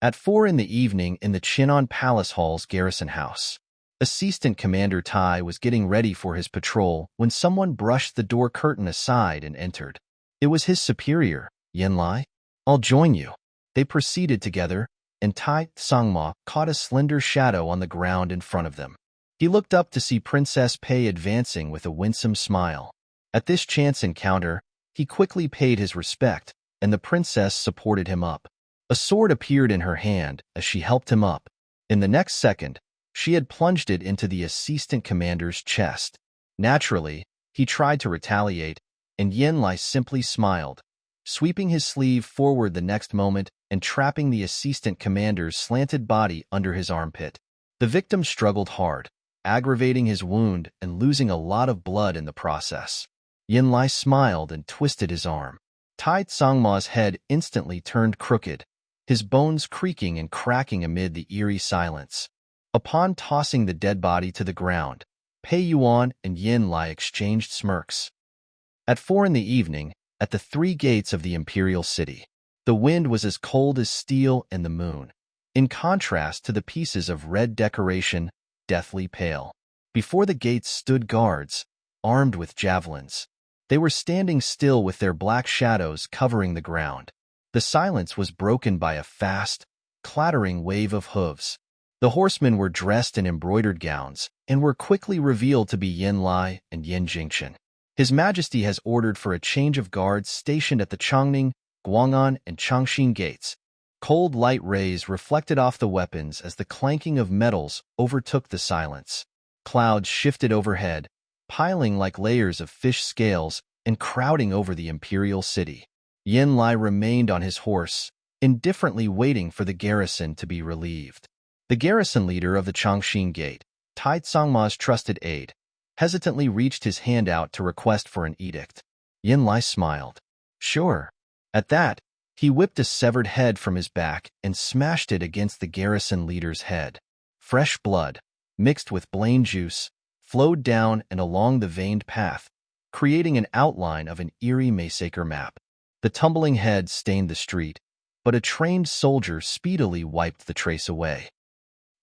At 4 in the evening in the Chinon Palace Hall's garrison house, Assistant Commander Tai was getting ready for his patrol when someone brushed the door curtain aside and entered. It was his superior, Yen Lai. I'll join you. They proceeded together, and Tai Tsangma caught a slender shadow on the ground in front of them. He looked up to see Princess Pei advancing with a winsome smile. At this chance encounter, he quickly paid his respect, and the princess supported him up. A sword appeared in her hand as she helped him up. In the next second, she had plunged it into the assistant commander's chest. Naturally, he tried to retaliate, and Yen Lai simply smiled, sweeping his sleeve forward the next moment and trapping the assistant commander's slanted body under his armpit. The victim struggled hard, aggravating his wound and losing a lot of blood in the process. Yen Lai smiled and twisted his arm. Tai Tsangma's head instantly turned crooked, his bones creaking and cracking amid the eerie silence. Upon tossing the dead body to the ground, Pei Yuan and Yen Lai exchanged smirks. At 4 in the evening, at the 3 gates of the imperial city, the wind was as cold as steel and the moon, in contrast to the pieces of red decoration, deathly pale. Before the gates stood guards, armed with javelins. They were standing still with their black shadows covering the ground. The silence was broken by a fast, clattering wave of hooves. The horsemen were dressed in embroidered gowns and were quickly revealed to be Yen Lai and Yen Jingchen. His Majesty has ordered for a change of guards stationed at the Chongning, Guang'an, and Chongqing gates. Cold light rays reflected off the weapons as the clanking of metals overtook the silence. Clouds shifted overhead, piling like layers of fish scales and crowding over the imperial city. Yen Lai remained on his horse, indifferently waiting for the garrison to be relieved. The garrison leader of the Chongqing gate, Tai Tsangma's trusted aide, hesitantly reached his hand out to request for an edict. Yen Lai smiled. Sure. At that, he whipped a severed head from his back and smashed it against the garrison leader's head. Fresh blood, mixed with blaine juice, flowed down and along the veined path, creating an outline of an eerie massacre map. The tumbling head stained the street, but a trained soldier speedily wiped the trace away.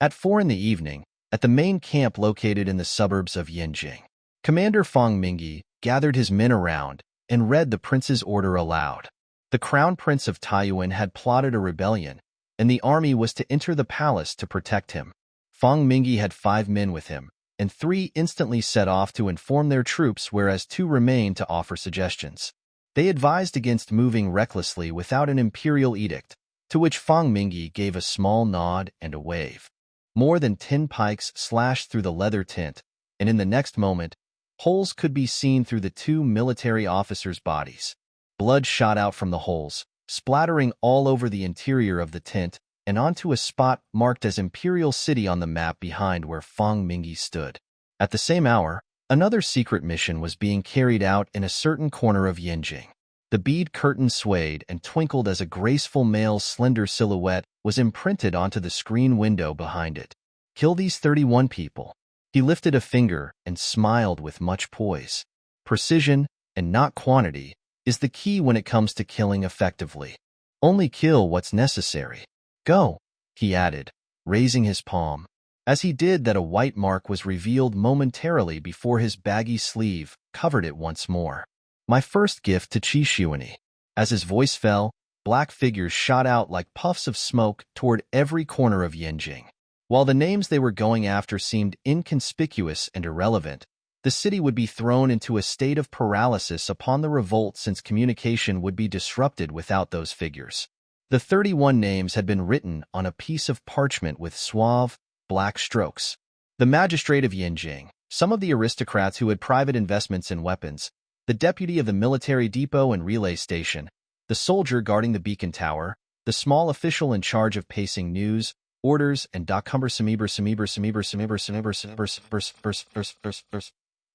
At 4 in the evening, at the main camp located in the suburbs of Yanjing, Commander Fang Mingyi gathered his men around and read the prince's order aloud. The crown prince of Taiyuan had plotted a rebellion, and the army was to enter the palace to protect him. Fang Mingyi had 5 men with him, and 3 instantly set off to inform their troops, whereas 2 remained to offer suggestions. They advised against moving recklessly without an imperial edict, to which Fang Mingyi gave a small nod and a wave. More than 10 pikes slashed through the leather tent, and in the next moment, holes could be seen through the 2 military officers' bodies. Blood shot out from the holes, splattering all over the interior of the tent and onto a spot marked as Imperial City on the map behind where Fang Mingyi stood. At the same hour, another secret mission was being carried out in a certain corner of Yanjing. The bead curtain swayed and twinkled as a graceful male's slender silhouette was imprinted onto the screen window behind it. Kill these 31 people. He lifted a finger and smiled with much poise. Precision, and not quantity, is the key when it comes to killing effectively. Only kill what's necessary. Go, he added, raising his palm. As he did that, a white mark was revealed momentarily before his baggy sleeve covered it once more. My first gift to Qishuani. As his voice fell, black figures shot out like puffs of smoke toward every corner of Yanjing. While the names they were going after seemed inconspicuous and irrelevant, the city would be thrown into a state of paralysis upon the revolt, since communication would be disrupted without those figures. The 31 names had been written on a piece of parchment with suave, black strokes. The magistrate of Yanjing, some of the aristocrats who had private investments in weapons, the deputy of the military depot and relay station, the soldier guarding the beacon tower, the small official in charge of pacing news, orders, and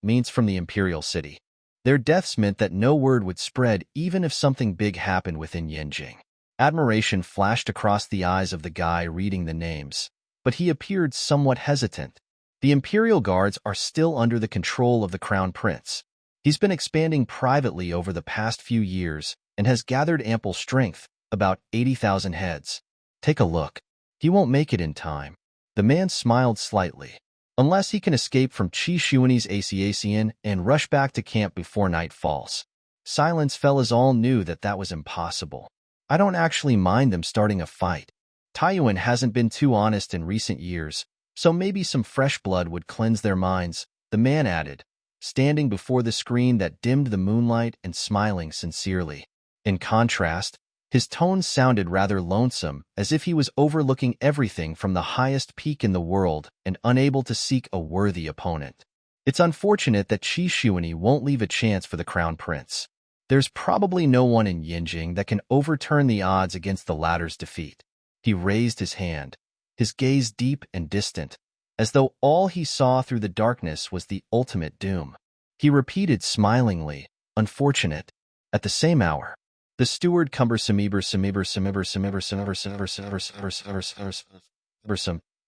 means from the imperial city. Their deaths meant that no word would spread even if something big happened within Yanjing. Admiration flashed across the eyes of the guy reading the names, but he appeared somewhat hesitant. The imperial guards are still under the control of the crown prince. He's been expanding privately over the past few years and has gathered ample strength, about 80,000 heads. Take a look. He won't make it in time. The man smiled slightly. Unless he can escape from Qishuani's ACACN and rush back to camp before night falls. Silence fell as all knew that that was impossible. I don't actually mind them starting a fight. Taiyuan hasn't been too honest in recent years, so maybe some fresh blood would cleanse their minds, the man added, standing before the screen that dimmed the moonlight and smiling sincerely. In contrast, his tone sounded rather lonesome, as if he was overlooking everything from the highest peak in the world and unable to seek a worthy opponent. It's unfortunate that Qishuani won't leave a chance for the crown prince. There's probably no one in Yanjing that can overturn the odds against the latter's defeat. He raised his hand, his gaze deep and distant, as though all he saw through the darkness was the ultimate doom. He repeated smilingly, unfortunate. At the same hour, the steward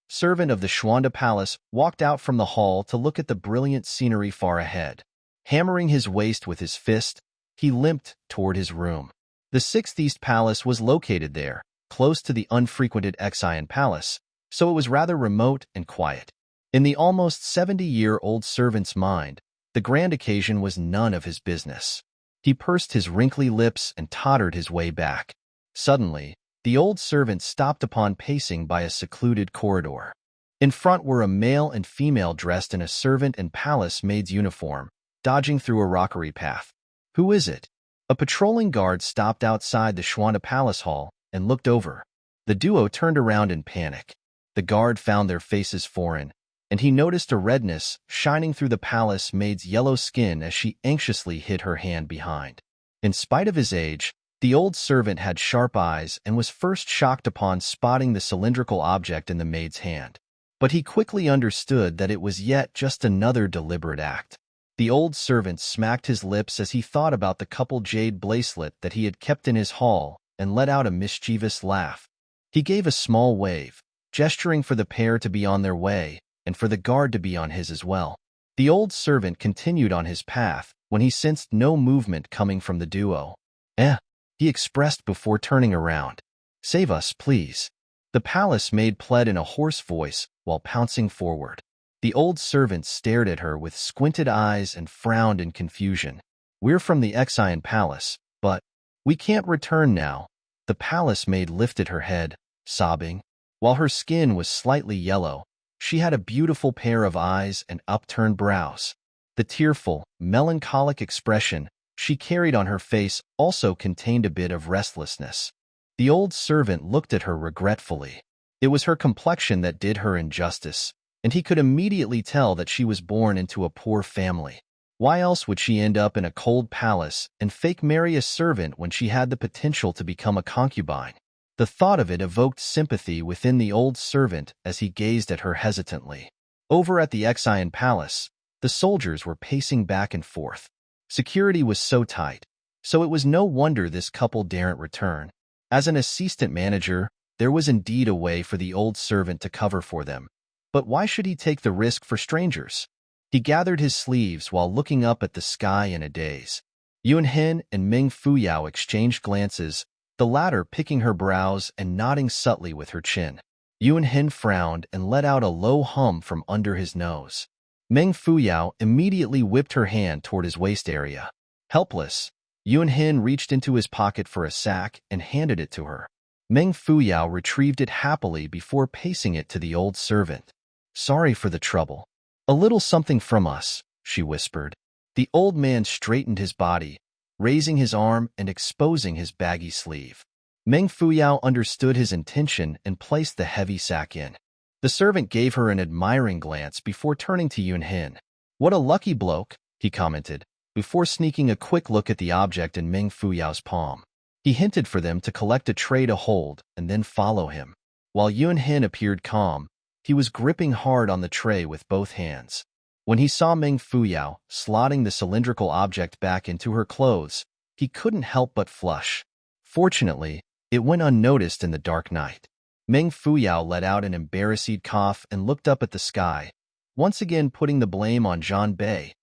servant of the Xuanda Palace walked out from the hall to look at the brilliant scenery far ahead. Hammering his waist with his fist, he limped toward his room. The 6th East Palace was located there, close to the unfrequented Xian Palace, so it was rather remote and quiet. In the almost 70-year-old servant's mind, the grand occasion was none of his business. He pursed his wrinkly lips and tottered his way back. Suddenly, the old servant stopped upon pacing by a secluded corridor. In front were a male and female dressed in a servant and palace maid's uniform, dodging through a rockery path. Who is it? A patrolling guard stopped outside the Xuanda Palace Hall and looked over. The duo turned around in panic. The guard found their faces foreign, and he noticed a redness shining through the palace maid's yellow skin as she anxiously hid her hand behind. In spite of his age, the old servant had sharp eyes and was first shocked upon spotting the cylindrical object in the maid's hand. But he quickly understood that it was yet just another deliberate act. The old servant smacked his lips as he thought about the couple jade bracelet that he had kept in his hall and let out a mischievous laugh. He gave a small wave, gesturing for the pair to be on their way, and for the guard to be on his as well. The old servant continued on his path when he sensed no movement coming from the duo. He expressed before turning around. Save us, please. The palace maid pled in a hoarse voice while pouncing forward. The old servant stared at her with squinted eyes and frowned in confusion. We're from the Xian Palace, but We can't return now. The palace maid lifted her head, sobbing. While her skin was slightly yellow, she had a beautiful pair of eyes and upturned brows. The tearful, melancholic expression she carried on her face also contained a bit of restlessness. The old servant looked at her regretfully. It was her complexion that did her injustice, and he could immediately tell that she was born into a poor family. Why else would she end up in a cold palace and fake marry a servant when she had the potential to become a concubine? The thought of it evoked sympathy within the old servant as he gazed at her hesitantly. Over at the Xian Palace, the soldiers were pacing back and forth. Security was so tight, so it was no wonder this couple daren't return. As an assistant manager, there was indeed a way for the old servant to cover for them. But why should he take the risk for strangers? He gathered his sleeves while looking up at the sky in a daze. Yuan Hin and Ming Fuyao exchanged glances, the latter picking her brows and nodding subtly with her chin. Yuan Hin frowned and let out a low hum from under his nose. Ming Fuyao immediately whipped her hand toward his waist area. Helpless, Yuan Hin reached into his pocket for a sack and handed it to her. Ming Fuyao retrieved it happily before pacing it to the old servant. "Sorry for the trouble. A little something from us," she whispered. The old man straightened his body, raising his arm and exposing his baggy sleeve. Ming Fuyao understood his intention and placed the heavy sack in. The servant gave her an admiring glance before turning to Yuan Hin. "What a lucky bloke," he commented, before sneaking a quick look at the object in Ming Fuyao's palm. He hinted for them to collect a tray to hold and then follow him. While Yuan Hin appeared calm, he was gripping hard on the tray with both hands. When he saw Ming Fuyao slotting the cylindrical object back into her clothes, he couldn't help but flush. Fortunately, it went unnoticed in the dark night. Ming Fuyao let out an embarrassed cough and looked up at the sky, once again putting the blame on Zhan Bei.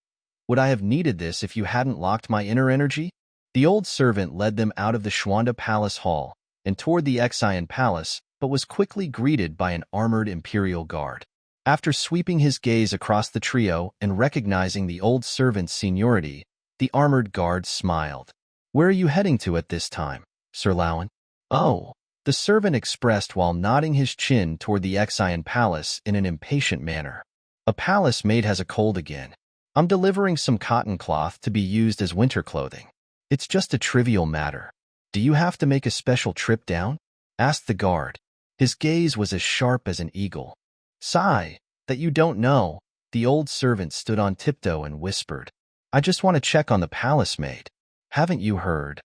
"Would I have needed this if you hadn't locked my inner energy?" The old servant led them out of the Xuanda Palace Hall and toward the Xian Palace, but was quickly greeted by an armored imperial guard. After sweeping his gaze across the trio and recognizing the old servant's seniority, the armored guard smiled. "Where are you heading to at this time, Sir Laowen?" "Oh," the servant expressed while nodding his chin toward the Xian Palace in an impatient manner. "A palace maid has a cold again. I'm delivering some cotton cloth to be used as winter clothing. It's just a trivial matter. Do you have to make a special trip down?" asked the guard. His gaze was as sharp as an eagle. "Sigh, that you don't know." The old servant stood on tiptoe and whispered, "I just want to check on the palace maid. Haven't you heard?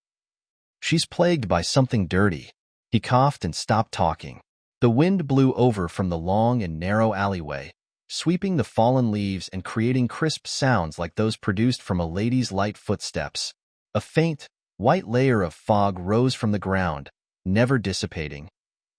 She's plagued by something dirty." He coughed and stopped talking. The wind blew over from the long and narrow alleyway, sweeping the fallen leaves and creating crisp sounds like those produced from a lady's light footsteps. A faint, white layer of fog rose from the ground, never dissipating,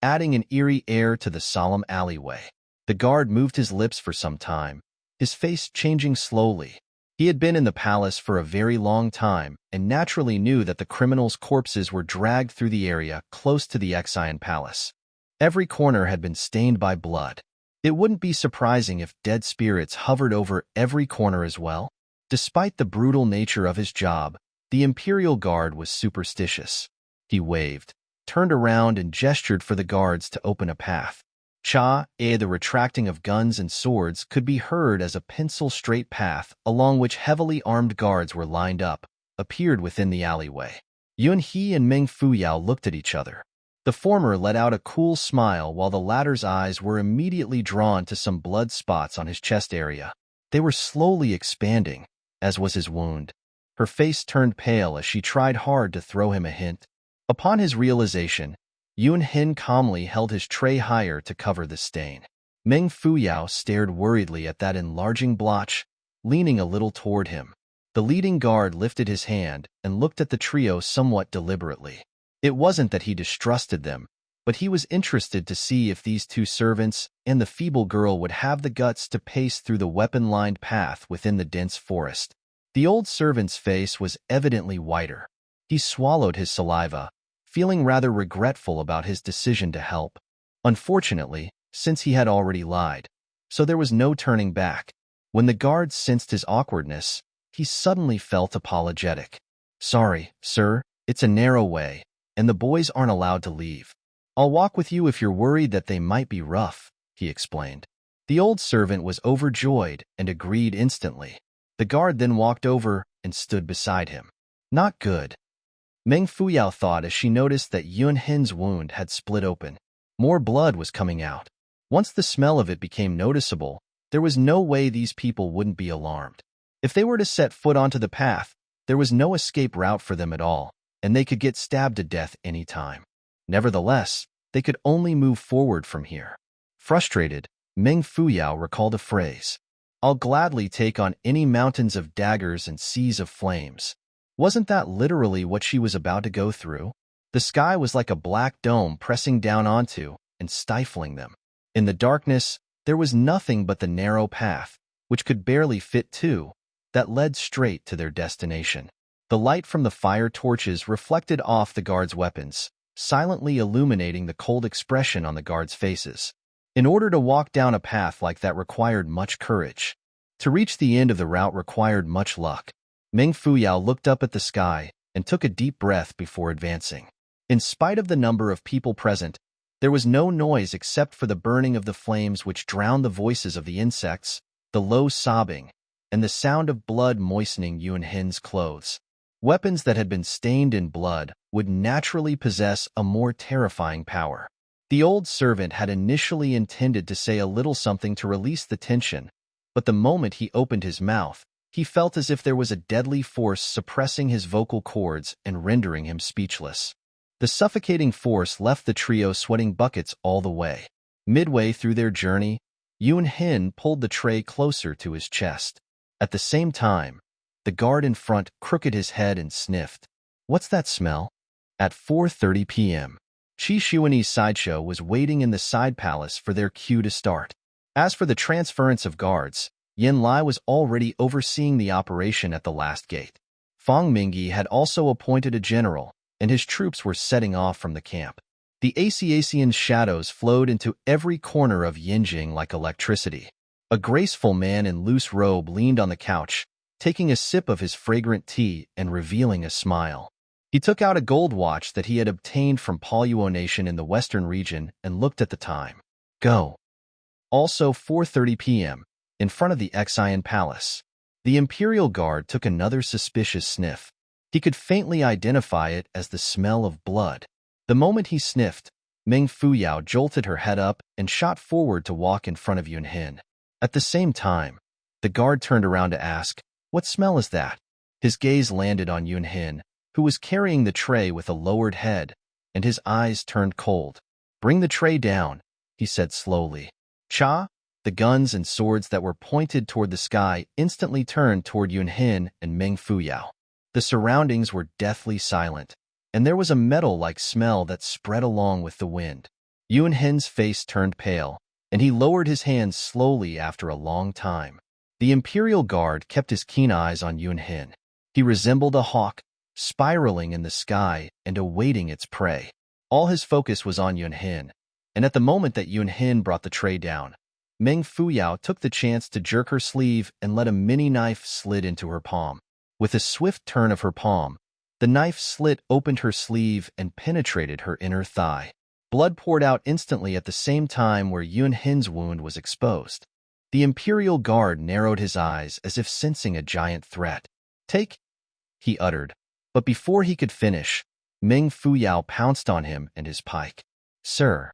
adding an eerie air to the solemn alleyway. The guard moved his lips for some time, his face changing slowly. He had been in the palace for a very long time and naturally knew that the criminals' corpses were dragged through the area close to the Xian Palace. Every corner had been stained by blood. It wouldn't be surprising if dead spirits hovered over every corner as well. Despite the brutal nature of his job, the Imperial Guard was superstitious. He waved, turned around and gestured for the guards to open a path. The retracting of guns and swords could be heard as a pencil-straight path along which heavily armed guards were lined up, appeared within the alleyway. Yuan He and Ming Fuyao looked at each other. The former let out a cool smile while the latter's eyes were immediately drawn to some blood spots on his chest area. They were slowly expanding, as was his wound. Her face turned pale as she tried hard to throw him a hint. Upon his realization, Yuan Hin calmly held his tray higher to cover the stain. Ming Fuyao stared worriedly at that enlarging blotch, leaning a little toward him. The leading guard lifted his hand and looked at the trio somewhat deliberately. It wasn't that he distrusted them, but he was interested to see if these two servants and the feeble girl would have the guts to pace through the weapon-lined path within the dense forest. The old servant's face was evidently whiter. He swallowed his saliva, feeling rather regretful about his decision to help. Unfortunately, since he had already lied, so there was no turning back. When the guard sensed his awkwardness, he suddenly felt apologetic. "Sorry, sir," It's a narrow way, and the boys aren't allowed to leave. I'll walk with you if you're worried that they might be rough, he explained. The old servant was overjoyed and agreed instantly. The guard then walked over and stood beside him. Not good, Meng Fuyao thought as she noticed that Yun Hin's wound had split open. More blood was coming out. Once the smell of it became noticeable, there was no way these people wouldn't be alarmed. If they were to set foot onto the path, there was no escape route for them at all, and they could get stabbed to death any time. Nevertheless, they could only move forward from here. Frustrated, Meng Fuyao recalled a phrase. I'll gladly take on any mountains of daggers and seas of flames. Wasn't that literally what she was about to go through? The sky was like a black dome pressing down onto and stifling them. In the darkness, there was nothing but the narrow path, which could barely fit two, that led straight to their destination. The light from the fire torches reflected off the guards' weapons, silently illuminating the cold expression on the guards' faces. In order to walk down a path like that required much courage. To reach the end of the route required much luck. Meng Fuyao looked up at the sky and took a deep breath before advancing. In spite of the number of people present, there was no noise except for the burning of the flames which drowned the voices of the insects, the low sobbing, and the sound of blood moistening Yun Hin's clothes. Weapons that had been stained in blood would naturally possess a more terrifying power. The old servant had initially intended to say a little something to release the tension, but the moment he opened his mouth, he felt as if there was a deadly force suppressing his vocal cords and rendering him speechless. The suffocating force left the trio sweating buckets all the way. Midway through their journey, Yun Hin pulled the tray closer to his chest. At the same time, the guard in front crooked his head and sniffed. What's that smell? At 4:30 p.m., Qi Shuani's sideshow was waiting in the side palace for their cue to start. As for the transference of guards, Yin Lai was already overseeing the operation at the last gate. Fang Mingyi had also appointed a general, and his troops were setting off from the camp. The Asiacian shadows flowed into every corner of Yinjing like electricity. A graceful man in loose robe leaned on the couch, taking a sip of his fragrant tea and revealing a smile. He took out a gold watch that he had obtained from Poluo Nation in the western region and looked at the time. Go. Also 4:30 p.m., in front of the Xian Palace. The Imperial Guard took another suspicious sniff. He could faintly identify it as the smell of blood. The moment he sniffed, Meng Fuyao jolted her head up and shot forward to walk in front of Yun Hin. At the same time, the guard turned around to ask, "What smell is that?" His gaze landed on Yun Hin, who was carrying the tray with a lowered head, and his eyes turned cold. "Bring the tray down," he said slowly. Cha, the guns and swords that were pointed toward the sky instantly turned toward Yun Hin and Meng Fuyao. The surroundings were deathly silent, and there was a metal-like smell that spread along with the wind. Yun Hin's face turned pale, and he lowered his hands slowly after a long time. The Imperial Guard kept his keen eyes on Yun Hin. He resembled a hawk, spiraling in the sky and awaiting its prey. All his focus was on Yun Hin, and at the moment that Yun Hin brought the tray down, Meng Fuyao took the chance to jerk her sleeve and let a mini knife slid into her palm. With a swift turn of her palm, the knife slit opened her sleeve and penetrated her inner thigh. Blood poured out instantly at the same time where Yun Hin's wound was exposed. The Imperial Guard narrowed his eyes as if sensing a giant threat. "Take," he uttered, but before he could finish, Meng Fuyao pounced on him and his pike. Sir,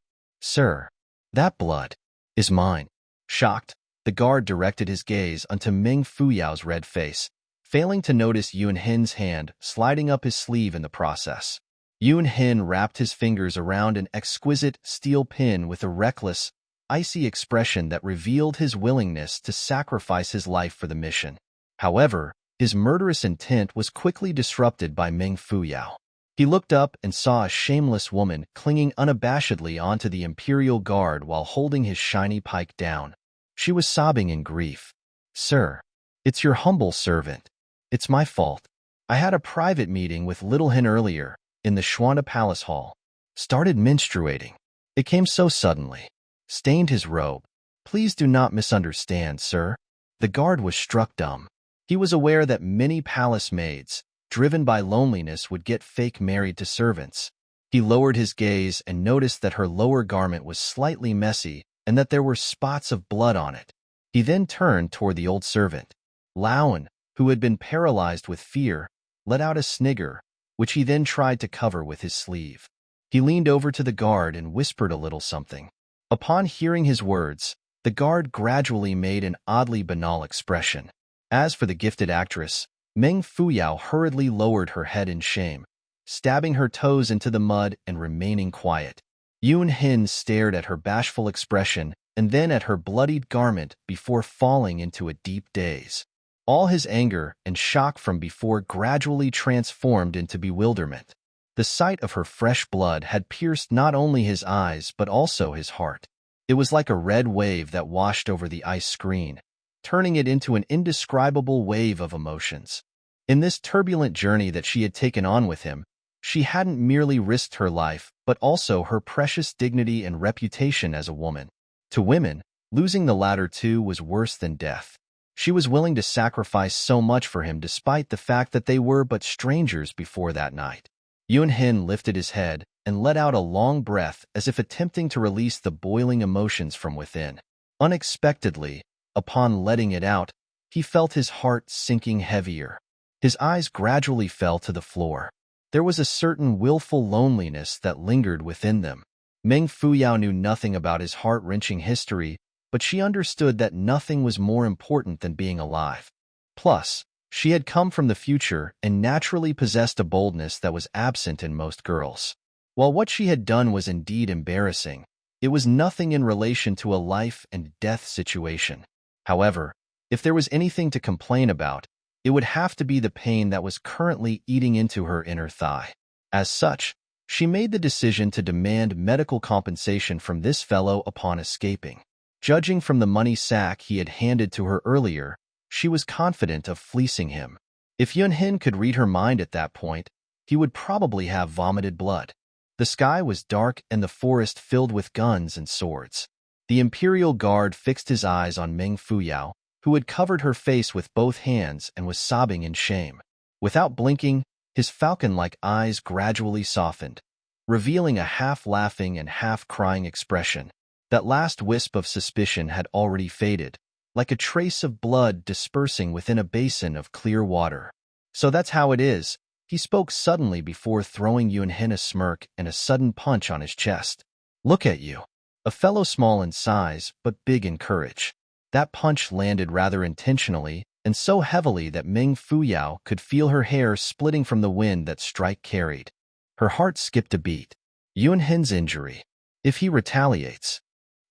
that blood is mine." Shocked, the guard directed his gaze onto Meng Fuyao's red face, failing to notice Yun Hin's hand sliding up his sleeve in the process. Yun Hin wrapped his fingers around an exquisite steel pin with a reckless, icy expression that revealed his willingness to sacrifice his life for the mission. However, his murderous intent was quickly disrupted by Meng Fuyao. He looked up and saw a shameless woman clinging unabashedly onto the Imperial Guard while holding his shiny pike down. She was sobbing in grief. "Sir, it's your humble servant. It's my fault. I had a private meeting with Little Hin earlier, in the Xuanda Palace Hall. Started menstruating. It came so suddenly. Stained his robe. Please do not misunderstand, sir." The guard was struck dumb. He was aware that many palace maids, driven by loneliness, would get fake married to servants. He lowered his gaze and noticed that her lower garment was slightly messy and that there were spots of blood on it. He then turned toward the old servant. Laoan, who had been paralyzed with fear, let out a snigger, which he then tried to cover with his sleeve. He leaned over to the guard and whispered a little something. Upon hearing his words, the guard gradually made an oddly banal expression. As for the gifted actress, Meng Fuyao hurriedly lowered her head in shame, stabbing her toes into the mud and remaining quiet. Yun Hin stared at her bashful expression and then at her bloodied garment before falling into a deep daze. All his anger and shock from before gradually transformed into bewilderment. The sight of her fresh blood had pierced not only his eyes but also his heart. It was like a red wave that washed over the ice screen, turning it into an indescribable wave of emotions. In this turbulent journey that she had taken on with him, she hadn't merely risked her life, but also her precious dignity and reputation as a woman. To women, losing the latter too was worse than death. She was willing to sacrifice so much for him despite the fact that they were but strangers before that night. Yun Hin lifted his head and let out a long breath as if attempting to release the boiling emotions from within. Unexpectedly, upon letting it out, he felt his heart sinking heavier. His eyes gradually fell to the floor. There was a certain willful loneliness that lingered within them. Meng Fuyao knew nothing about his heart-wrenching history, but she understood that nothing was more important than being alive. Plus, she had come from the future and naturally possessed a boldness that was absent in most girls. While what she had done was indeed embarrassing, it was nothing in relation to a life and death situation. However, if there was anything to complain about, it would have to be the pain that was currently eating into her inner thigh. As such, she made the decision to demand medical compensation from this fellow upon escaping. Judging from the money sack he had handed to her earlier, she was confident of fleecing him. If Yun Hin could read her mind at that point, he would probably have vomited blood. The sky was dark and the forest filled with guns and swords. The Imperial Guard fixed his eyes on Meng Fuyao, who had covered her face with both hands and was sobbing in shame. Without blinking, his falcon-like eyes gradually softened, revealing a half-laughing and half-crying expression. That last wisp of suspicion had already faded, like a trace of blood dispersing within a basin of clear water. So that's how it is, he spoke suddenly before throwing Yun Hin a smirk and a sudden punch on his chest. Look at you. A fellow small in size, but big in courage. That punch landed rather intentionally, and so heavily that Meng Fuyao could feel her hair splitting from the wind that strike carried. Her heart skipped a beat. Yun Hin's injury. If he retaliates.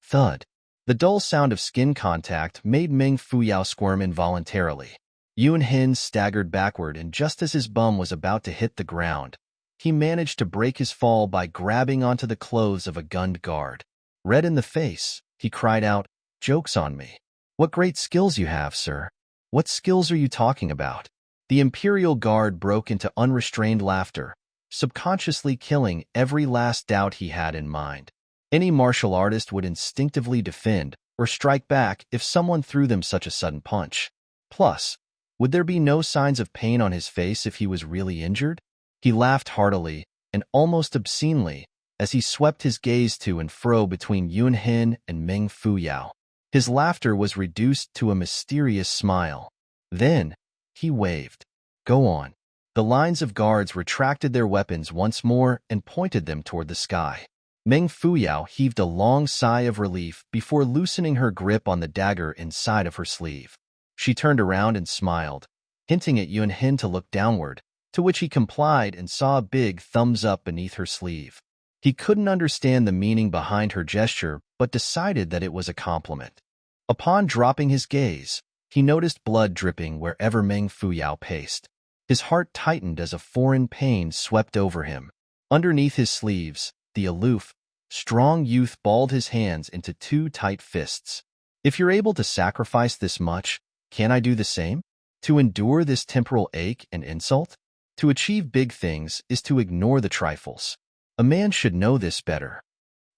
Thud. The dull sound of skin contact made Meng Fuyao squirm involuntarily. Yun Hin staggered backward, and just as his bum was about to hit the ground, he managed to break his fall by grabbing onto the clothes of a gunned guard. Red in the face, he cried out, "Joke's on me. What great skills you have, sir. What skills are you talking about?" The Imperial Guard broke into unrestrained laughter, subconsciously killing every last doubt he had in mind. Any martial artist would instinctively defend or strike back if someone threw them such a sudden punch. Plus, would there be no signs of pain on his face if he was really injured? He laughed heartily and almost obscenely as he swept his gaze to and fro between Yun Hin and Meng Fuyao. His laughter was reduced to a mysterious smile. Then, he waved. "Go on." The lines of guards retracted their weapons once more and pointed them toward the sky. Meng Fuyao heaved a long sigh of relief before loosening her grip on the dagger inside of her sleeve. She turned around and smiled, hinting at Yun Hin to look downward, to which he complied and saw a big thumbs up beneath her sleeve. He couldn't understand the meaning behind her gesture, but decided that it was a compliment. Upon dropping his gaze, he noticed blood dripping wherever Meng Fuyao paced. His heart tightened as a foreign pain swept over him. Underneath his sleeves, the aloof, strong youth balled his hands into two tight fists. "If you're able to sacrifice this much, can I do the same? To endure this temporal ache and insult? To achieve big things is to ignore the trifles. A man should know this better."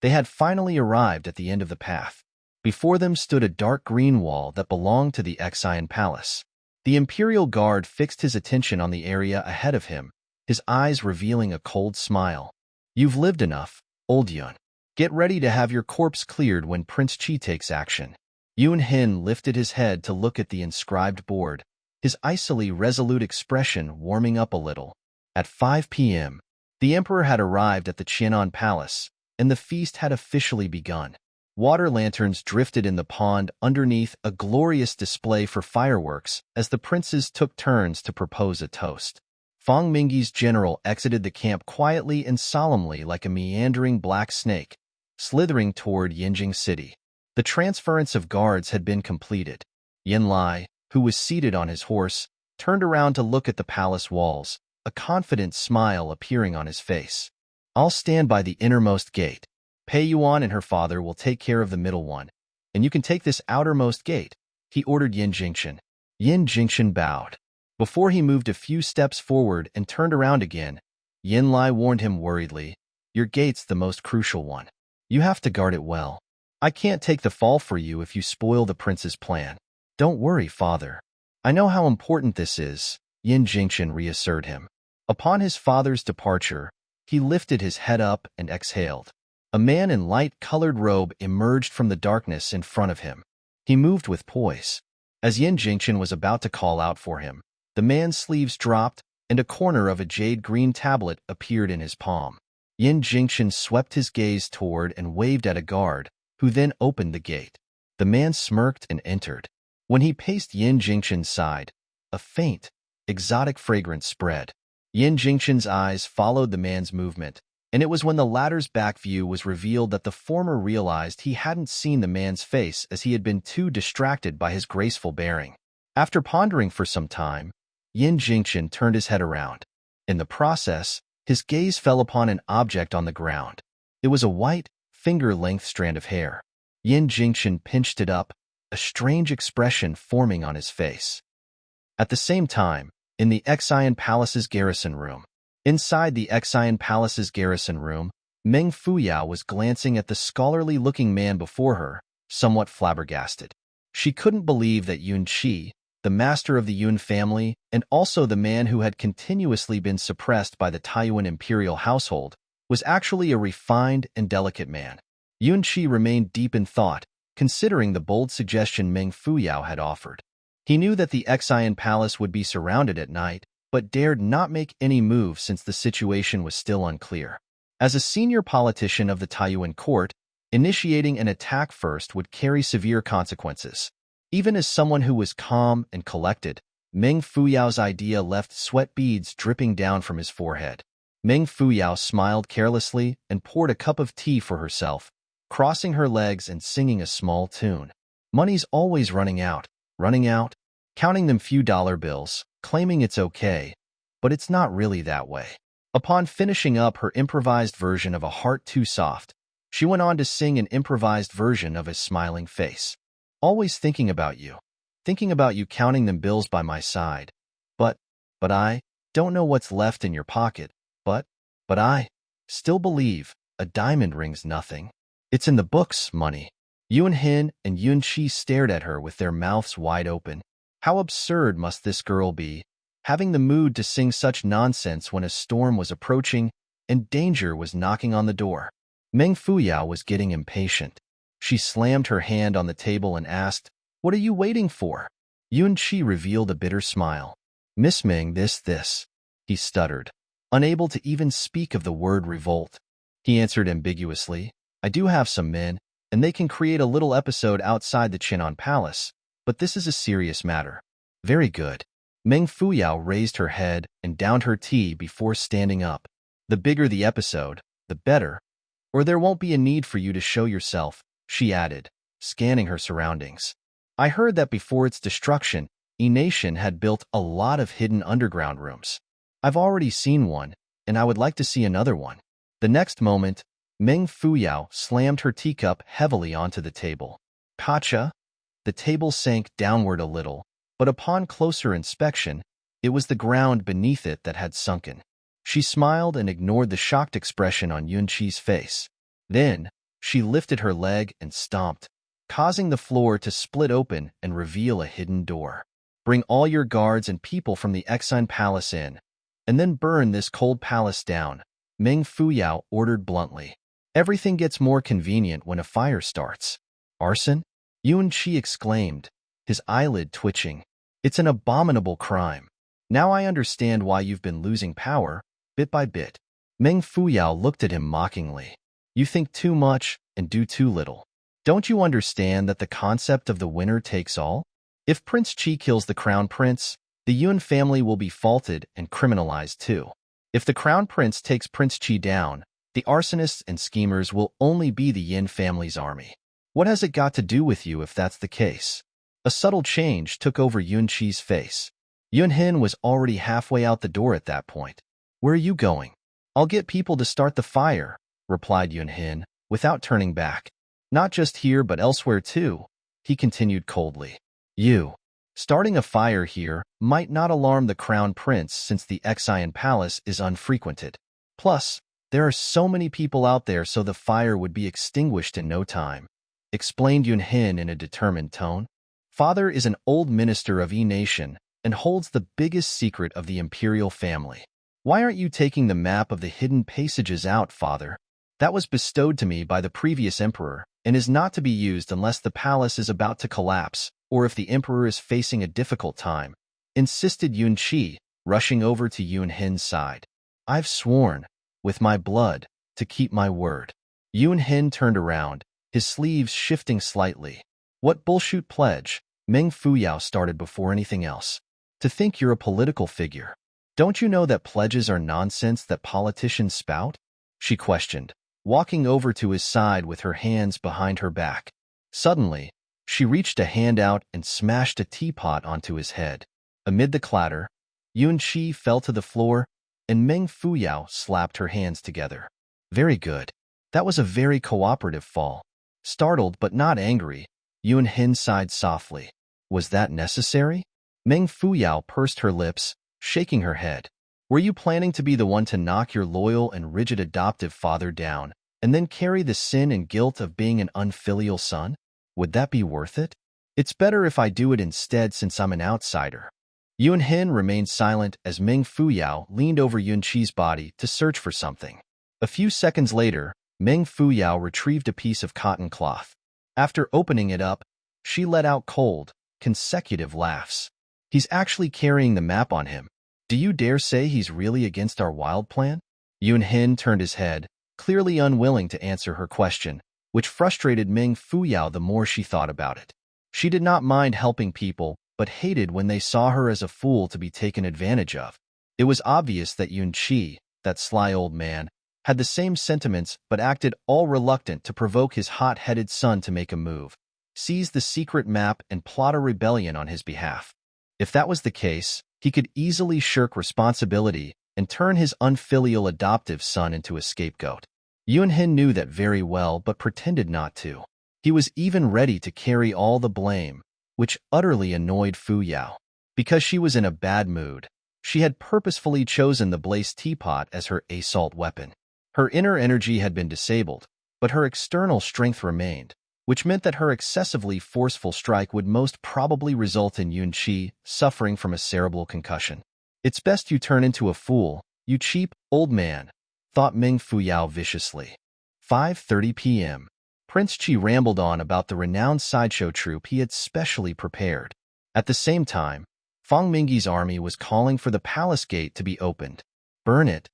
They had finally arrived at the end of the path. Before them stood a dark green wall that belonged to the Exian Palace. The Imperial Guard fixed his attention on the area ahead of him, his eyes revealing a cold smile. You've lived enough, old Yun. Get ready to have your corpse cleared when Prince Qi takes action. Yun Hin lifted his head to look at the inscribed board, his icily resolute expression warming up a little. At 5 p.m., the Emperor had arrived at the Qianan Palace, and the feast had officially begun. Water lanterns drifted in the pond underneath a glorious display for fireworks as the princes took turns to propose a toast. Fang Mingyi's general exited the camp quietly and solemnly like a meandering black snake, slithering toward Yinjing City. The transference of guards had been completed. Yin Lai, who was seated on his horse, turned around to look at the palace walls, a confident smile appearing on his face. I'll stand by the innermost gate. Pei Yuan and her father will take care of the middle one, and you can take this outermost gate, he ordered Jingchen. Jingchen bowed. Before he moved a few steps forward and turned around again, Yin Lai warned him worriedly, your gate's the most crucial one. You have to guard it well. I can't take the fall for you if you spoil the prince's plan. Don't worry, father. I know how important this is, Jingchen reassured him. Upon his father's departure, he lifted his head up and exhaled. A man in light-colored robe emerged from the darkness in front of him. He moved with poise. As Jingchen was about to call out for him, the man's sleeves dropped and a corner of a jade-green tablet appeared in his palm. Jingchen swept his gaze toward and waved at a guard, who then opened the gate. The man smirked and entered. When he paced Jingchen's side, a faint, exotic fragrance spread. Jingchen's eyes followed the man's movement, and it was when the latter's back view was revealed that the former realized he hadn't seen the man's face as he had been too distracted by his graceful bearing. After pondering for some time, Jingchen turned his head around. In the process, his gaze fell upon an object on the ground. It was a white, finger-length strand of hair. Jingchen pinched it up, a strange expression forming on his face. At the same time, in the Xian Palace's garrison room, inside the Xian Palace's garrison room, Meng Fuyao was glancing at the scholarly-looking man before her, somewhat flabbergasted. She couldn't believe that Yun Qi, the master of the Yun family and also the man who had continuously been suppressed by the Taiyuan imperial household, was actually a refined and delicate man. Yun Qi remained deep in thought, considering the bold suggestion Meng Fuyao had offered. He knew that the Xian Palace would be surrounded at night, but dared not make any move since the situation was still unclear. As a senior politician of the Taiyuan court, initiating an attack first would carry severe consequences. Even as someone who was calm and collected, Meng Fuyao's idea left sweat beads dripping down from his forehead. Meng Fuyao smiled carelessly and poured a cup of tea for herself, crossing her legs and singing a small tune. Money's always running out, counting them few dollar bills, claiming it's okay, but it's not really that way. Upon finishing up her improvised version of A Heart Too Soft, she went on to sing an improvised version of A Smiling Face. Always thinking about you counting them bills by my side. But I don't know what's left in your pocket, but I still believe a diamond rings nothing. It's in the books, money. Yun Hin and Yun Qi stared at her with their mouths wide open. How absurd must this girl be, having the mood to sing such nonsense when a storm was approaching and danger was knocking on the door. Meng Fuyao was getting impatient. She slammed her hand on the table and asked, "What are you waiting for?" Yun Qi revealed a bitter smile. "Miss Meng, this," he stuttered, unable to even speak of the word revolt. He answered ambiguously, "I do have some men, and they can create a little episode outside the Qianan Palace, but this is a serious matter." "Very good." Meng Fuyao raised her head and downed her tea before standing up. "The bigger the episode, the better, or there won't be a need for you to show yourself," she added, scanning her surroundings. "I heard that before its destruction, E-Nation had built a lot of hidden underground rooms. I've already seen one, and I would like to see another one." The next moment, Meng Fuyao slammed her teacup heavily onto the table. "Pacha?" The table sank downward a little, but upon closer inspection, it was the ground beneath it that had sunken. She smiled and ignored the shocked expression on Yun Qi's face. Then, she lifted her leg and stomped, causing the floor to split open and reveal a hidden door. Bring all your guards and people from the Exine Palace in, and then burn this cold palace down, Meng Fuyao ordered bluntly. Everything gets more convenient when a fire starts. Arson? Yuan Qi exclaimed, his eyelid twitching. It's an abominable crime. Now I understand why you've been losing power, bit by bit. Meng Fuyao looked at him mockingly. You think too much and do too little. Don't you understand that the concept of the winner takes all? If Prince Qi kills the crown prince, the Yuan family will be faulted and criminalized too. If the crown prince takes Prince Qi down, the arsonists and schemers will only be the Yin family's army. What has it got to do with you if that's the case? A subtle change took over Yuan Qi's face. Yuan Hin was already halfway out the door at that point. Where are you going? I'll get people to start the fire, replied Yuan Hin, without turning back. Not just here but elsewhere too, he continued coldly. You. Starting a fire here might not alarm the crown prince since the Exine Palace is unfrequented. Plus, there are so many people out there so the fire would be extinguished in no time, explained Yuan Hin in a determined tone. Father is an old minister of E-Nation and holds the biggest secret of the imperial family. Why aren't you taking the map of the hidden passages out, father? That was bestowed to me by the previous emperor and is not to be used unless the palace is about to collapse or if the emperor is facing a difficult time, insisted Yuan Qi, rushing over to Yuan Hin's side. I've sworn, with my blood, to keep my word. Yuan Hin turned around, his sleeves shifting slightly. What bullshit pledge? Meng Fuyao started before anything else. To think you're a political figure. Don't you know that pledges are nonsense that politicians spout? She questioned, walking over to his side with her hands behind her back. Suddenly, she reached a hand out and smashed a teapot onto his head. Amid the clatter, Yuan Qi fell to the floor, and Meng Fuyao slapped her hands together. Very good. That was a very cooperative fall. Startled but not angry, Yuan Hin sighed softly. Was that necessary? Meng Fuyao pursed her lips, shaking her head. Were you planning to be the one to knock your loyal and rigid adoptive father down, and then carry the sin and guilt of being an unfilial son? Would that be worth it? It's better if I do it instead since I'm an outsider. Yuan Hin remained silent as Meng Fuyao leaned over Yuan Qi's body to search for something. A few seconds later, Meng Fuyao retrieved a piece of cotton cloth. After opening it up, she let out cold, consecutive laughs. He's actually carrying the map on him. Do you dare say he's really against our wild plan? Yuan Hin turned his head, clearly unwilling to answer her question, which frustrated Meng Fuyao the more she thought about it. She did not mind helping people, but hated when they saw her as a fool to be taken advantage of. It was obvious that Yuan Qi, that sly old man, had the same sentiments but acted all reluctant to provoke his hot-headed son to make a move, seize the secret map and plot a rebellion on his behalf. If that was the case, he could easily shirk responsibility and turn his unfilial adoptive son into a scapegoat. Yuan Hin knew that very well but pretended not to. He was even ready to carry all the blame, which utterly annoyed Fuyao. Because she was in a bad mood, she had purposefully chosen the blaze teapot as her assault weapon. Her inner energy had been disabled, but her external strength remained, which meant that her excessively forceful strike would most probably result in Yuan Qi suffering from a cerebral concussion. It's best you turn into a fool, you cheap, old man, thought Meng Fuyao viciously. 5:30 p.m. Prince Qi rambled on about the renowned sideshow troupe he had specially prepared. At the same time, Fang Mingyi's army was calling for the palace gate to be opened. Burn it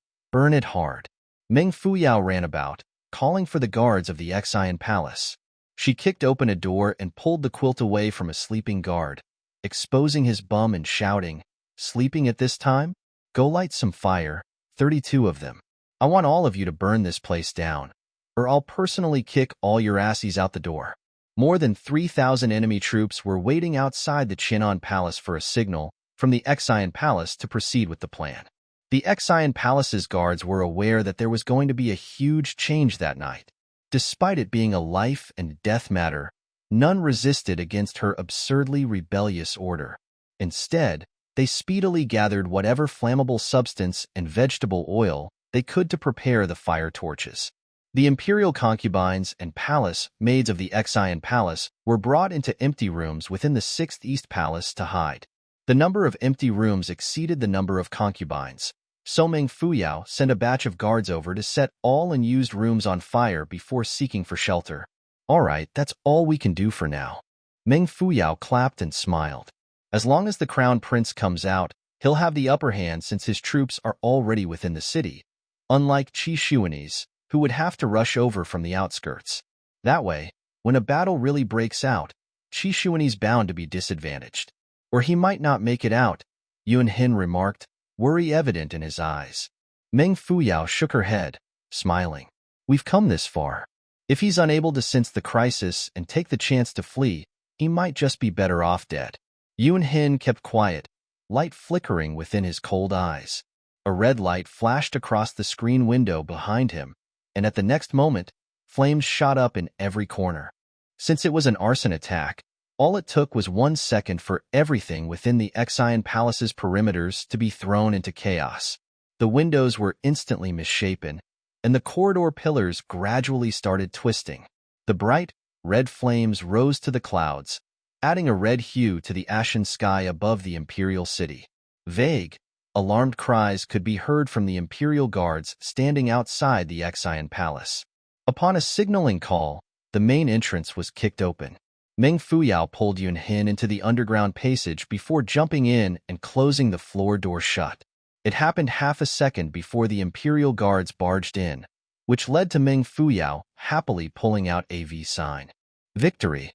hard. Meng Fuyao ran about, calling for the guards of the Exine Palace. She kicked open a door and pulled the quilt away from a sleeping guard, exposing his bum and shouting, "Sleeping at this time? Go light some fire, 32 of them. I want all of you to burn this place down, or I'll personally kick all your asses out the door." More than 3,000 enemy troops were waiting outside the Qianan Palace for a signal from the Exine Palace to proceed with the plan. The Exine Palace's guards were aware that there was going to be a huge change that night. Despite it being a life and death matter, none resisted against her absurdly rebellious order. Instead, they speedily gathered whatever flammable substance and vegetable oil they could to prepare the fire torches. The imperial concubines and palace maids of the Exine Palace were brought into empty rooms within the 6th East Palace to hide. The number of empty rooms exceeded the number of concubines, so Meng Fuyao sent a batch of guards over to set all unused rooms on fire before seeking for shelter. All right, that's all we can do for now. Meng Fuyao clapped and smiled. As long as the crown prince comes out, he'll have the upper hand since his troops are already within the city, unlike Qi Xuan's, who would have to rush over from the outskirts. That way, when a battle really breaks out, Qi Xuan's bound to be disadvantaged. Or he might not make it out, Yuan Hin remarked, worry evident in his eyes. Meng Fuyao shook her head, smiling. We've come this far. If he's unable to sense the crisis and take the chance to flee, he might just be better off dead. Yuan Hin kept quiet, light flickering within his cold eyes. A red light flashed across the screen window behind him, and at the next moment, flames shot up in every corner. Since it was an arson attack, all it took was 1 second for everything within the Xian Palace's perimeters to be thrown into chaos. The windows were instantly misshapen, and the corridor pillars gradually started twisting. The bright, red flames rose to the clouds, adding a red hue to the ashen sky above the imperial city. Vague, alarmed cries could be heard from the imperial guards standing outside the Xian Palace. Upon a signaling call, the main entrance was kicked open. Meng Fuyao pulled Yuan Hin into the underground passage before jumping in and closing the floor door shut. It happened half a second before the imperial guards barged in, which led to Meng Fuyao happily pulling out a V sign. Victory.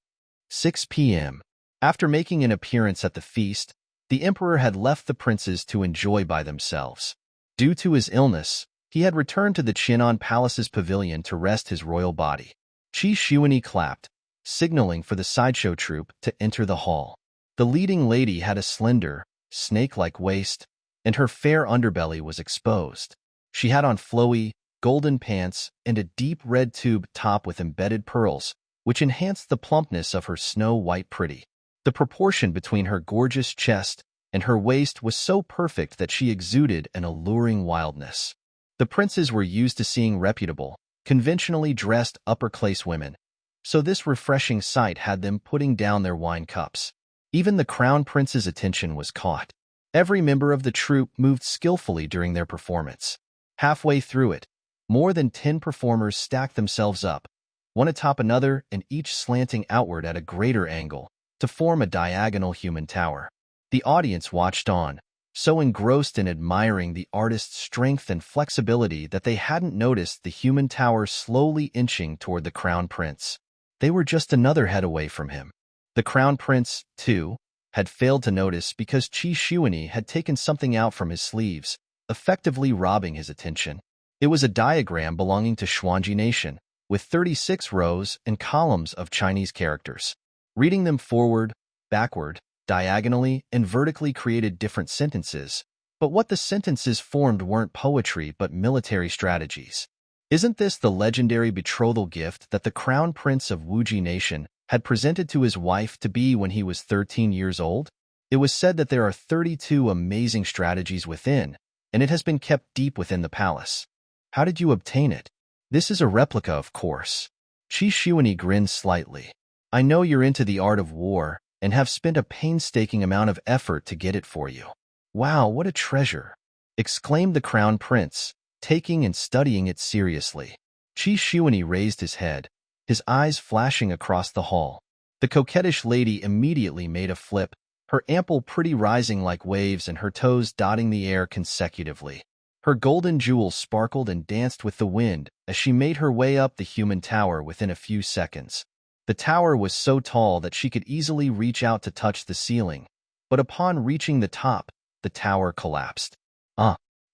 6 p.m. After making an appearance at the feast, the emperor had left the princes to enjoy by themselves. Due to his illness, he had returned to the Qianan Palace's pavilion to rest his royal body. Qi Xuan clapped, signaling for the sideshow troupe to enter the hall. The leading lady had a slender, snake-like waist, and her fair underbelly was exposed. She had on flowy, golden pants and a deep red tube top with embedded pearls, which enhanced the plumpness of her snow-white pretty. The proportion between her gorgeous chest and her waist was so perfect that she exuded an alluring wildness. The princes were used to seeing reputable, conventionally dressed upper-class women, so this refreshing sight had them putting down their wine cups. Even the crown prince's attention was caught. Every member of the troupe moved skillfully during their performance. Halfway through it, more than 10 performers stacked themselves up, one atop another and each slanting outward at a greater angle, to form a diagonal human tower. The audience watched on, so engrossed in admiring the artist's strength and flexibility that they hadn't noticed the human tower slowly inching toward the crown prince. They were just another head away from him. The crown prince, too, had failed to notice because Qi Xuan had taken something out from his sleeves, effectively robbing his attention. It was a diagram belonging to Xuanji Nation, with 36 rows and columns of Chinese characters. Reading them forward, backward, diagonally, and vertically created different sentences, but what the sentences formed weren't poetry but military strategies. Isn't this the legendary betrothal gift that the crown prince of Wuji Nation had presented to his wife-to-be when he was 13 years old? It was said that there are 32 amazing strategies within, and it has been kept deep within the palace. How did you obtain it? This is a replica, of course. Qi Xuan grinned slightly. I know you're into the art of war and have spent a painstaking amount of effort to get it for you. Wow, what a treasure! Exclaimed the crown prince, taking and studying it seriously. Qi Xuan raised his head, his eyes flashing across the hall. The coquettish lady immediately made a flip, her ample pretty rising like waves and her toes dotting the air consecutively. Her golden jewels sparkled and danced with the wind as she made her way up the human tower within a few seconds. The tower was so tall that she could easily reach out to touch the ceiling, but upon reaching the top, the tower collapsed.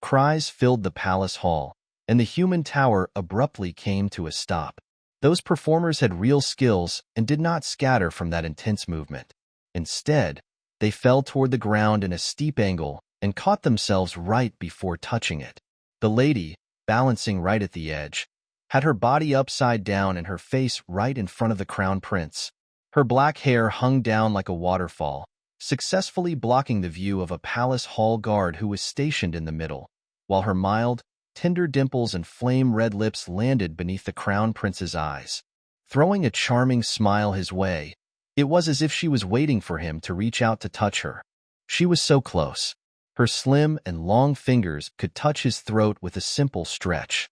Cries filled the palace hall, and the human tower abruptly came to a stop. Those performers had real skills and did not scatter from that intense movement. Instead, they fell toward the ground in a steep angle and caught themselves right before touching it. The lady, balancing right at the edge, had her body upside down and her face right in front of the crown prince. Her black hair hung down like a waterfall, successfully blocking the view of a palace hall guard who was stationed in the middle, while her mild, tender dimples and flame-red lips landed beneath the crown prince's eyes. Throwing a charming smile his way, it was as if she was waiting for him to reach out to touch her. She was so close. Her slim and long fingers could touch his throat with a simple stretch.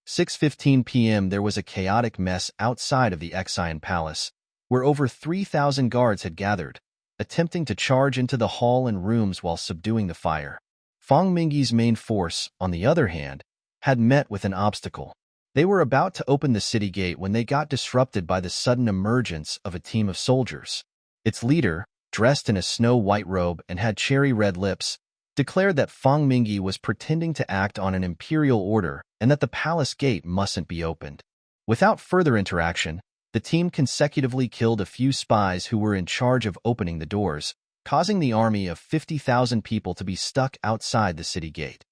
6:15 p.m. There was a chaotic mess outside of the Xian Palace, where over 3,000 guards had gathered, attempting to charge into the hall and rooms while subduing the fire. Fang Mingyi's main force, on the other hand, had met with an obstacle. They were about to open the city gate when they got disrupted by the sudden emergence of a team of soldiers. Its leader, dressed in a snow-white robe and had cherry-red lips, declared that Fang Mingyi was pretending to act on an imperial order and that the palace gate mustn't be opened. Without further interaction, the team consecutively killed a few spies who were in charge of opening the doors, causing the army of 50,000 people to be stuck outside the city gate.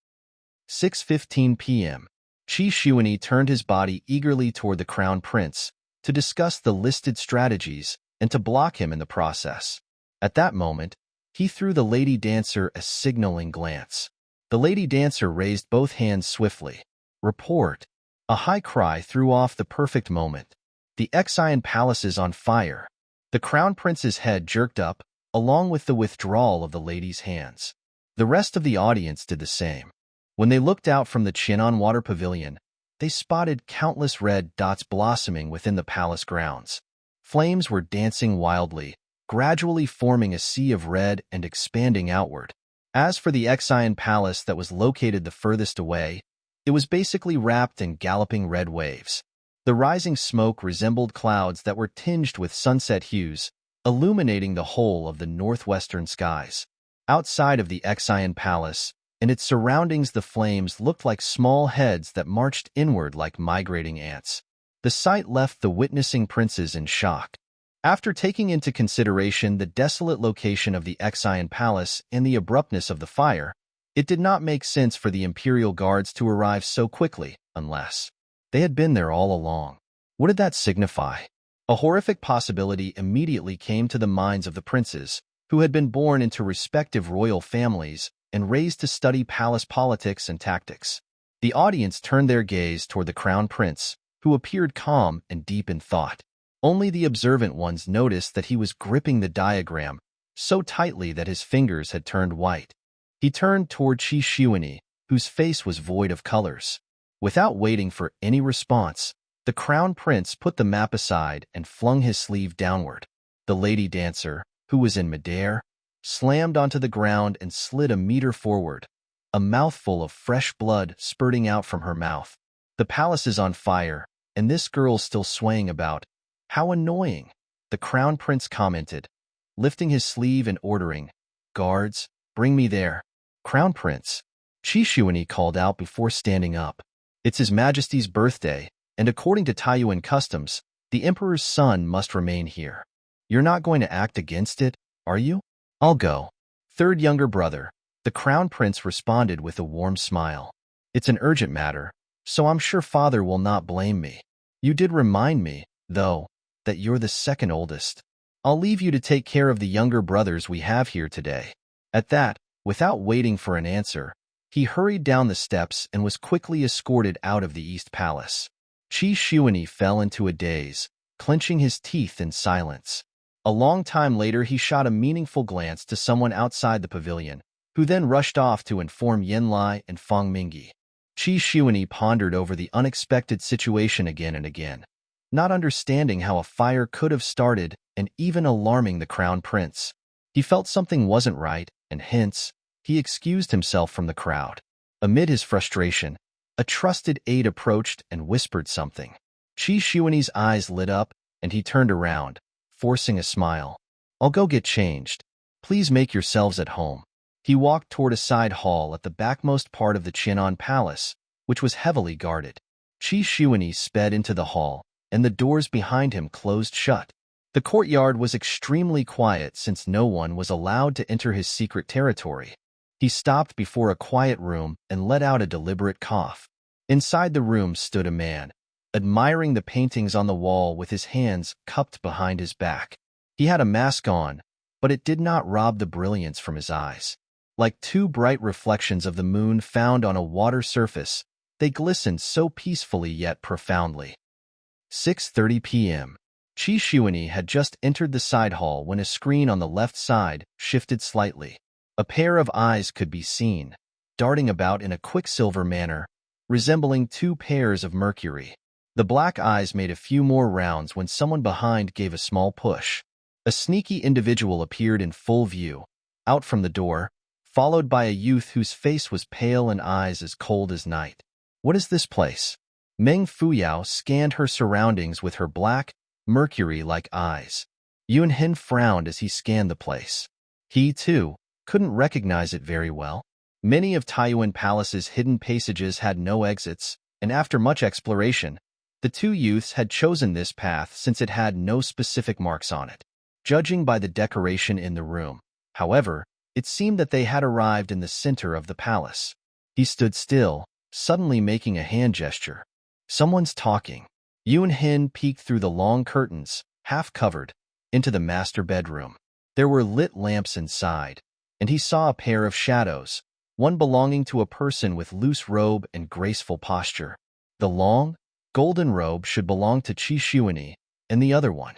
6:15 p.m. Qi Xuanyi turned his body eagerly toward the crown prince to discuss the listed strategies and to block him in the process. At that moment, he threw the lady dancer a signaling glance. The lady dancer raised both hands swiftly. Report! A high cry threw off the perfect moment. The Xian Palace is on fire. The crown prince's head jerked up, along with the withdrawal of the lady's hands. The rest of the audience did the same. When they looked out from the Qianan Water Pavilion, they spotted countless red dots blossoming within the palace grounds. Flames were dancing wildly, gradually forming a sea of red and expanding outward. As for the Xian Palace that was located the furthest away, it was basically wrapped in galloping red waves. The rising smoke resembled clouds that were tinged with sunset hues, illuminating the whole of the northwestern skies. Outside of the Xian Palace, and its surroundings, the flames looked like small heads that marched inward like migrating ants. The sight left the witnessing princes in shock. After taking into consideration the desolate location of the Xian Palace and the abruptness of the fire, it did not make sense for the Imperial Guards to arrive so quickly, unless they had been there all along. What did that signify? A horrific possibility immediately came to the minds of the princes, who had been born into respective royal families and raised to study palace politics and tactics. The audience turned their gaze toward the crown prince, who appeared calm and deep in thought. Only the observant ones noticed that he was gripping the diagram so tightly that his fingers had turned white. He turned toward Qi Xuanyi, whose face was void of colors. Without waiting for any response, the crown prince put the map aside and flung his sleeve downward. The lady dancer, who was in midair, slammed onto the ground and slid a meter forward, a mouthful of fresh blood spurting out from her mouth. The palace is on fire, and this girl's still swaying about. How annoying, the crown prince commented, lifting his sleeve and ordering, "Guards, bring me there." "Crown Prince," Qi Xuanyi called out before standing up. "It's His Majesty's birthday, and according to Taiyuan customs, the Emperor's son must remain here. You're not going to act against it, are you?" "I'll go." Third younger brother, the crown prince responded with a warm smile. "It's an urgent matter, so I'm sure father will not blame me. You did remind me, though, that you're the second oldest. I'll leave you to take care of the younger brothers we have here today." At that, without waiting for an answer, he hurried down the steps and was quickly escorted out of the East Palace. Qi Xuanyi fell into a daze, clenching his teeth in silence. A long time later, he shot a meaningful glance to someone outside the pavilion, who then rushed off to inform Yanlai and Fang Mingyi. Qi Xuanyi pondered over the unexpected situation again and again, not understanding how a fire could have started and even alarming the crown prince. He felt something wasn't right, and hence, he excused himself from the crowd. Amid his frustration, a trusted aide approached and whispered something. Qi Xuanyi's eyes lit up, and he turned around, forcing a smile. "I'll go get changed. Please make yourselves at home." He walked toward a side hall at the backmost part of the Qianan Palace, which was heavily guarded. Qi Xuanyi sped into the hall, and the doors behind him closed shut. The courtyard was extremely quiet since no one was allowed to enter his secret territory. He stopped before a quiet room and let out a deliberate cough. Inside the room stood a man, admiring the paintings on the wall with his hands cupped behind his back. He had a mask on, but it did not rob the brilliance from his eyes. Like two bright reflections of the moon found on a water surface, they glistened so peacefully yet profoundly. 6:30 p.m. Qi Xuanyi had just entered the side hall when a screen on the left side shifted slightly. A pair of eyes could be seen, darting about in a quicksilver manner, resembling two pairs of mercury. The black eyes made a few more rounds when someone behind gave a small push. A sneaky individual appeared in full view, out from the door, followed by a youth whose face was pale and eyes as cold as night. What is this place? Meng Fuyao scanned her surroundings with her black, mercury-like eyes. Yunhin frowned as he scanned the place. He, too, couldn't recognize it very well. Many of Taiyuan Palace's hidden passages had no exits, and after much exploration, the two youths had chosen this path since it had no specific marks on it. Judging by the decoration in the room, however, it seemed that they had arrived in the center of the palace. He stood still, suddenly making a hand gesture. Someone's talking. Yunhin peeked through the long curtains, half covered, into the master bedroom. There were lit lamps inside, and he saw a pair of shadows, one belonging to a person with loose robe and graceful posture. The long, golden robe should belong to Qi Xuanyi, and the other one.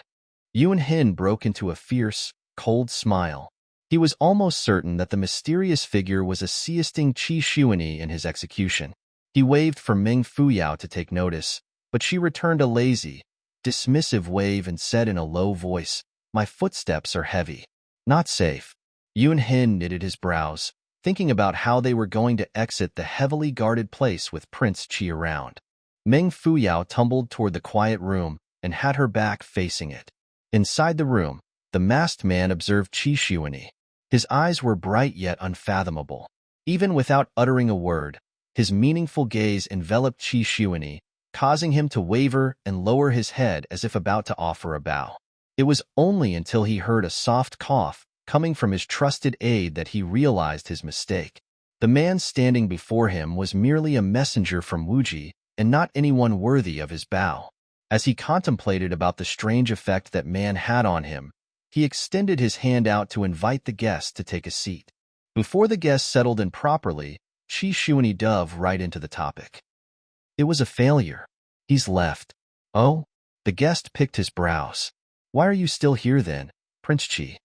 Yunhin broke into a fierce, cold smile. He was almost certain that the mysterious figure was assisting Qi Xuanyi in his execution. He waved for Meng Fuyao to take notice, but she returned a lazy, dismissive wave and said in a low voice, "My footsteps are heavy. Not safe." Yunhin knitted his brows, thinking about how they were going to exit the heavily guarded place with Prince Qi around. Meng Fuyao tumbled toward the quiet room and had her back facing it. Inside the room, the masked man observed Qi Xuanyi. His eyes were bright yet unfathomable. Even without uttering a word, his meaningful gaze enveloped Qi Xuanyi, causing him to waver and lower his head as if about to offer a bow. It was only until he heard a soft cough coming from his trusted aide that he realized his mistake. The man standing before him was merely a messenger from Wuji and not anyone worthy of his bow. As he contemplated about the strange effect that man had on him, he extended his hand out to invite the guest to take a seat. Before the guest settled in properly, Qi Xuanyi dove right into the topic. It was a failure. He's left. Oh? The guest picked his brows. Why are you still here then, Prince Qi?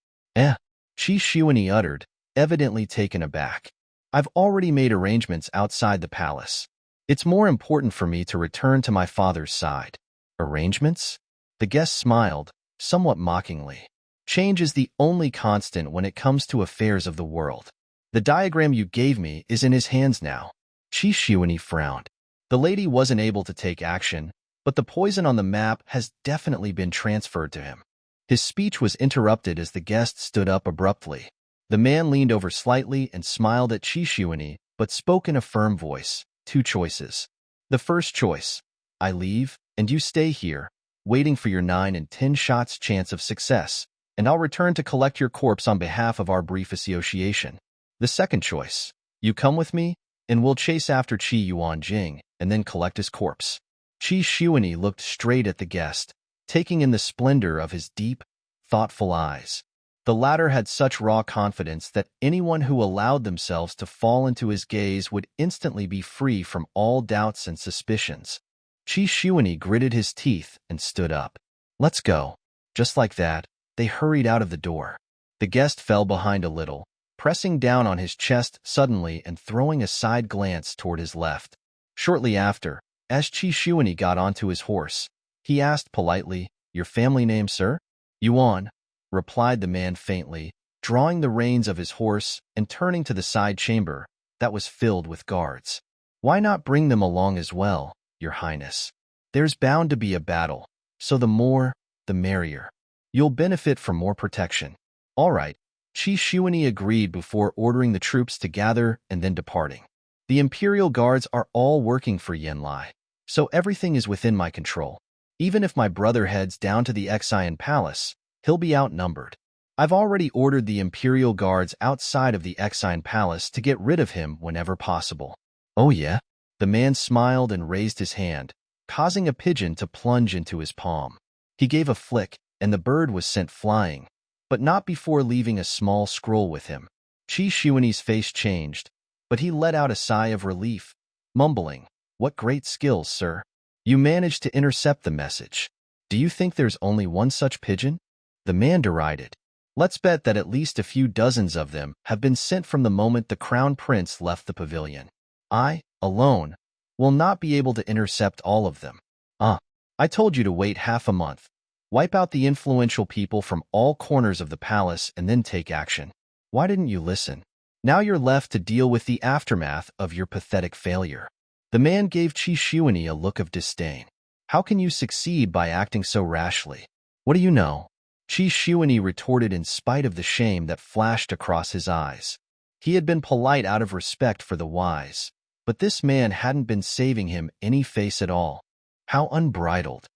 Qi Xuanyi uttered, evidently taken aback. I've already made arrangements outside the palace. It's more important for me to return to my father's side. Arrangements? The guest smiled, somewhat mockingly. Change is the only constant when it comes to affairs of the world. The diagram you gave me is in his hands now. Qi Xuanyi frowned. The lady wasn't able to take action, but the poison on the map has definitely been transferred to him. His speech was interrupted as the guest stood up abruptly. The man leaned over slightly and smiled at Qi Xuanyi, but spoke in a firm voice. Two choices. The first choice. I leave, and you stay here, waiting for your 9 in 10 shots chance of success, and I'll return to collect your corpse on behalf of our brief association. The second choice. You come with me, and we'll chase after Qi Yuanjing, and then collect his corpse. Qi Xuanyi looked straight at the guest, taking in the splendor of his deep, thoughtful eyes. The latter had such raw confidence that anyone who allowed themselves to fall into his gaze would instantly be free from all doubts and suspicions. Qi Xuanyi gritted his teeth and stood up. Let's go. Just like that, they hurried out of the door. The guest fell behind a little, pressing down on his chest suddenly and throwing a side glance toward his left. Shortly after, as Qi Xuanyi got onto his horse, he asked politely, "Your family name, sir?" "Yuan," replied the man faintly, drawing the reins of his horse and turning to the side chamber that was filled with guards. "Why not bring them along as well, Your Highness? There's bound to be a battle, so the more, the merrier. You'll benefit from more protection." "All right," Qi Xuanyi agreed before ordering the troops to gather and then departing. "The Imperial Guards are all working for Yanlai, so everything is within my control. Even if my brother heads down to the Xian Palace, he'll be outnumbered. I've already ordered the Imperial Guards outside of the Xian Palace to get rid of him whenever possible." "Oh yeah?" The man smiled and raised his hand, causing a pigeon to plunge into his palm. He gave a flick, and the bird was sent flying, but not before leaving a small scroll with him. Qi Xuanyi's face changed, but he let out a sigh of relief, mumbling, "What great skills, sir. You managed to intercept the message. Do you think there's only one such pigeon?" The man derided. Let's bet that at least a few dozens of them have been sent from the moment the crown prince left the pavilion. I, alone, will not be able to intercept all of them. I told you to wait half a month. Wipe out the influential people from all corners of the palace and then take action. Why didn't you listen? Now you're left to deal with the aftermath of your pathetic failure. The man gave Qi Xuanyi a look of disdain. How can you succeed by acting so rashly? What do you know? Qi Xuanyi retorted in spite of the shame that flashed across his eyes. He had been polite out of respect for the wise, but this man hadn't been saving him any face at all. How unbridled.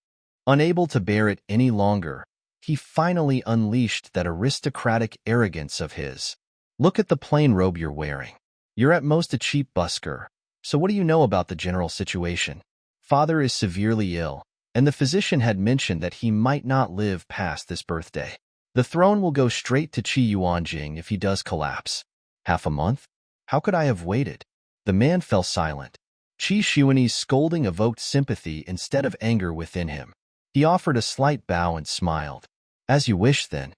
Unable to bear it any longer, he finally unleashed that aristocratic arrogance of his. Look at the plain robe you're wearing. You're at most a cheap busker. So what do you know about the general situation? Father is severely ill, and the physician had mentioned that he might not live past this birthday. The throne will go straight to Qi Yuanjing if he does collapse. Half a month? How could I have waited? The man fell silent. Qi Xuanyi's scolding evoked sympathy instead of anger within him. He offered a slight bow and smiled. As you wish, then.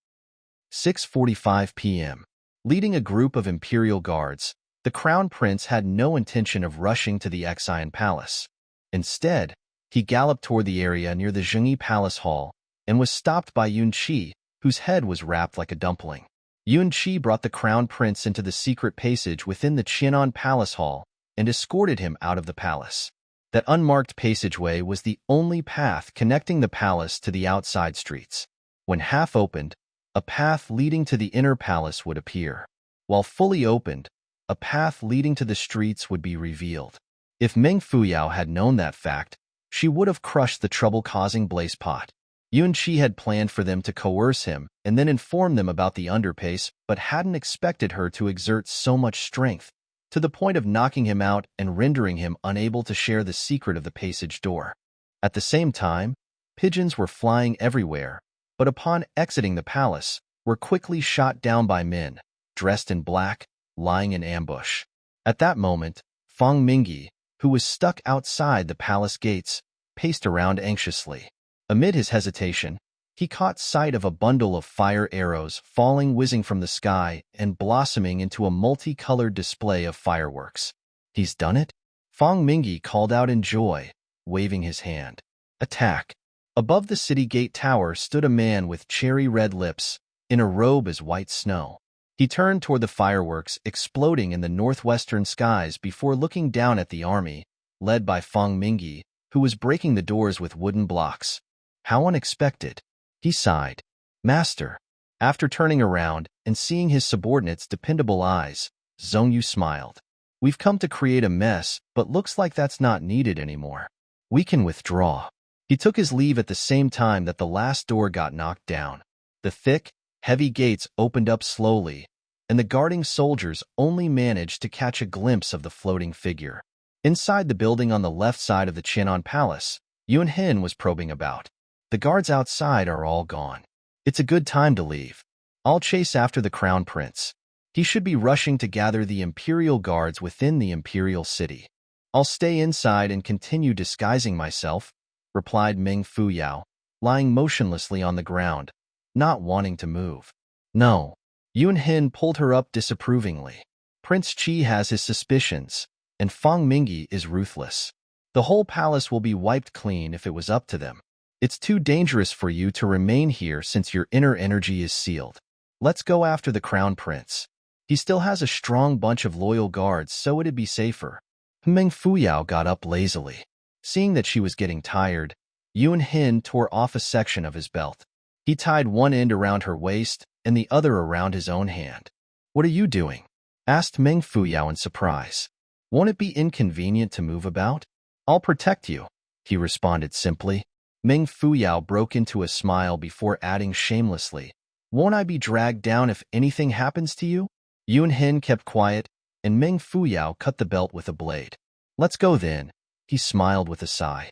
6:45 p.m. Leading a group of imperial guards, the crown prince had no intention of rushing to the Xian Palace. Instead, he galloped toward the area near the Zhengyi Palace Hall and was stopped by Yun Qi, whose head was wrapped like a dumpling. Yun Qi brought the crown prince into the secret passage within the Qianan Palace Hall and escorted him out of the palace. That unmarked passageway was the only path connecting the palace to the outside streets. When half opened, a path leading to the inner palace would appear. While fully opened, a path leading to the streets would be revealed. If Meng Fuyao had known that fact, she would have crushed the trouble-causing blaze pot. Yun Qi had planned for them to coerce him and then inform them about the underpace, but hadn't expected her to exert so much strength, to the point of knocking him out and rendering him unable to share the secret of the passage door. At the same time, pigeons were flying everywhere, but upon exiting the palace, were quickly shot down by men, dressed in black, lying in ambush. At that moment, Feng Mingyi, who was stuck outside the palace gates, paced around anxiously. Amid his hesitation, he caught sight of a bundle of fire arrows whizzing from the sky and blossoming into a multicolored display of fireworks. He's done it? Feng Mingyi called out in joy, waving his hand. Attack! Above the city gate tower stood a man with cherry-red lips, in a robe as white snow. He turned toward the fireworks exploding in the northwestern skies before looking down at the army, led by Feng Mingyi, who was breaking the doors with wooden blocks. How unexpected! He sighed. Master. After turning around and seeing his subordinate's dependable eyes, Zhongyu smiled. We've come to create a mess, but looks like that's not needed anymore. We can withdraw. He took his leave at the same time that the last door got knocked down. The thick, heavy gates opened up slowly, and the guarding soldiers only managed to catch a glimpse of the floating figure. Inside the building on the left side of the Qianan Palace, Yun Hin was probing about. The guards outside are all gone. It's a good time to leave. I'll chase after the crown prince. He should be rushing to gather the imperial guards within the imperial city. I'll stay inside and continue disguising myself, replied Meng Fuyao, lying motionlessly on the ground, not wanting to move. No. Yun Hin pulled her up disapprovingly. Prince Qi has his suspicions, and Feng Mingyi is ruthless. The whole palace will be wiped clean if it was up to them. It's too dangerous for you to remain here since your inner energy is sealed. Let's go after the crown prince. He still has a strong bunch of loyal guards, so it'd be safer. Meng Fuyao got up lazily. Seeing that she was getting tired, Yun Hin tore off a section of his belt. He tied one end around her waist and the other around his own hand. What are you doing? Asked Meng Fuyao in surprise. Won't it be inconvenient to move about? I'll protect you, he responded simply. Meng Fuyao broke into a smile before adding shamelessly, won't I be dragged down if anything happens to you? Yun Hin kept quiet, and Meng Fuyao cut the belt with a blade. Let's go then, he smiled with a sigh.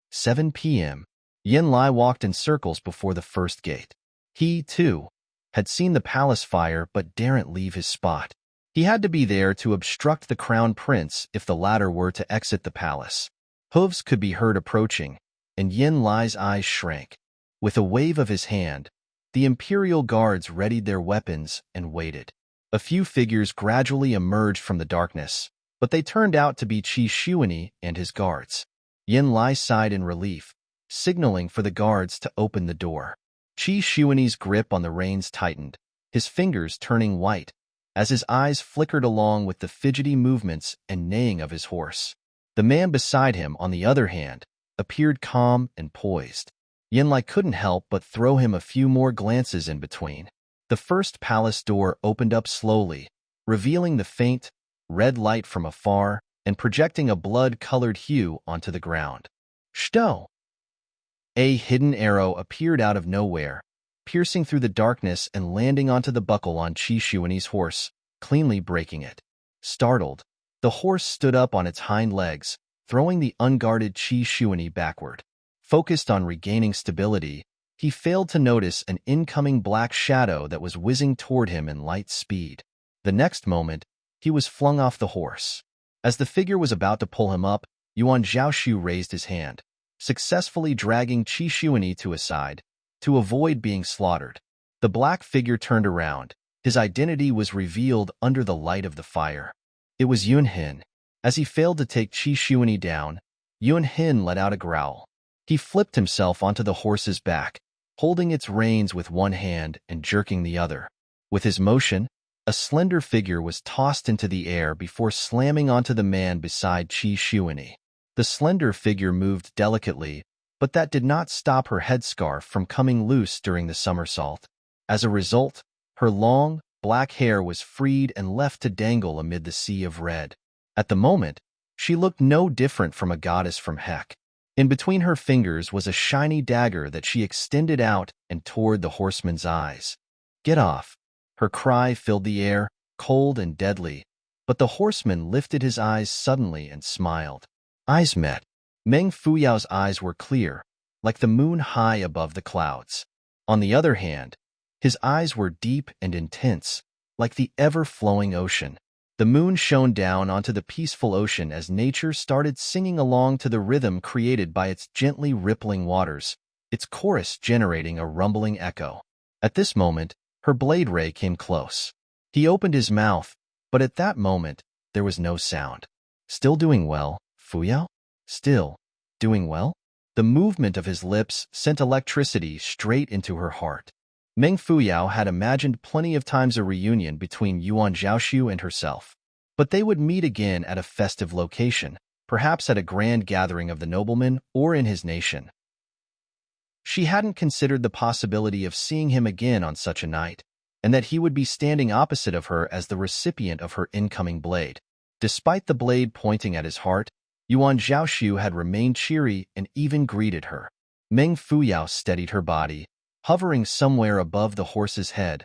7 p.m. Yin Lai walked in circles before the first gate. He, too, had seen the palace fire but daren't leave his spot. He had to be there to obstruct the crown prince if the latter were to exit the palace. Hooves could be heard approaching, and Yin Lai's eyes shrank. With a wave of his hand, The Imperial guards readied their weapons and waited. A few figures gradually emerged from the darkness, but they turned out to be Qi Shuani and his guards. Yin Lai sighed in relief, signaling for the guards to open the door. Qi Shuani's grip on the reins tightened, his fingers turning white, as his eyes flickered along with the fidgety movements and neighing of his horse. The man beside him, on the other hand, appeared calm and poised. Yin Lai couldn't help but throw him a few more glances in between. The first palace door opened up slowly, revealing the faint, red light from afar and projecting a blood-colored hue onto the ground. Shto! A hidden arrow appeared out of nowhere, piercing through the darkness and landing onto the buckle on Qi Shuani's horse, cleanly breaking it. Startled, the horse stood up on its hind legs, throwing the unguarded Qi Shuani backward. Focused on regaining stability, he failed to notice an incoming black shadow that was whizzing toward him in light speed. The next moment, he was flung off the horse. As the figure was about to pull him up, Yuan Zhaoxu raised his hand, successfully dragging Qi Shuani to his side, to avoid being slaughtered. The black figure turned around. His identity was revealed under the light of the fire. It was Yun Hin. As he failed to take Qi Shuani down, Yun Hin let out a growl. He flipped himself onto the horse's back, holding its reins with one hand and jerking the other. With his motion, a slender figure was tossed into the air before slamming onto the man beside Qi Shuani. The slender figure moved delicately, but that did not stop her headscarf from coming loose during the somersault. As a result, her long, black hair was freed and left to dangle amid the sea of red. At the moment, she looked no different from a goddess from Heck. In between her fingers was a shiny dagger that she extended out and toward the horseman's eyes. "Get off!" Her cry filled the air, cold and deadly, but the horseman lifted his eyes suddenly and smiled. Eyes met. Meng Fuyao's eyes were clear, like the moon high above the clouds. On the other hand, his eyes were deep and intense, like the ever-flowing ocean. The moon shone down onto the peaceful ocean as nature started singing along to the rhythm created by its gently rippling waters, its chorus generating a rumbling echo. At this moment, her blade ray came close. He opened his mouth, but at that moment, there was no sound. Still doing well, Fuyao? Still doing well? The movement of his lips sent electricity straight into her heart. Meng Fuyao had imagined plenty of times a reunion between Yuan Zhaoxu and herself. But they would meet again at a festive location, perhaps at a grand gathering of the noblemen or in his nation. She hadn't considered the possibility of seeing him again on such a night, and that he would be standing opposite of her as the recipient of her incoming blade. Despite the blade pointing at his heart, Yuan Zhaoxu had remained cheery and even greeted her. Meng Fuyao steadied her body, hovering somewhere above the horse's head,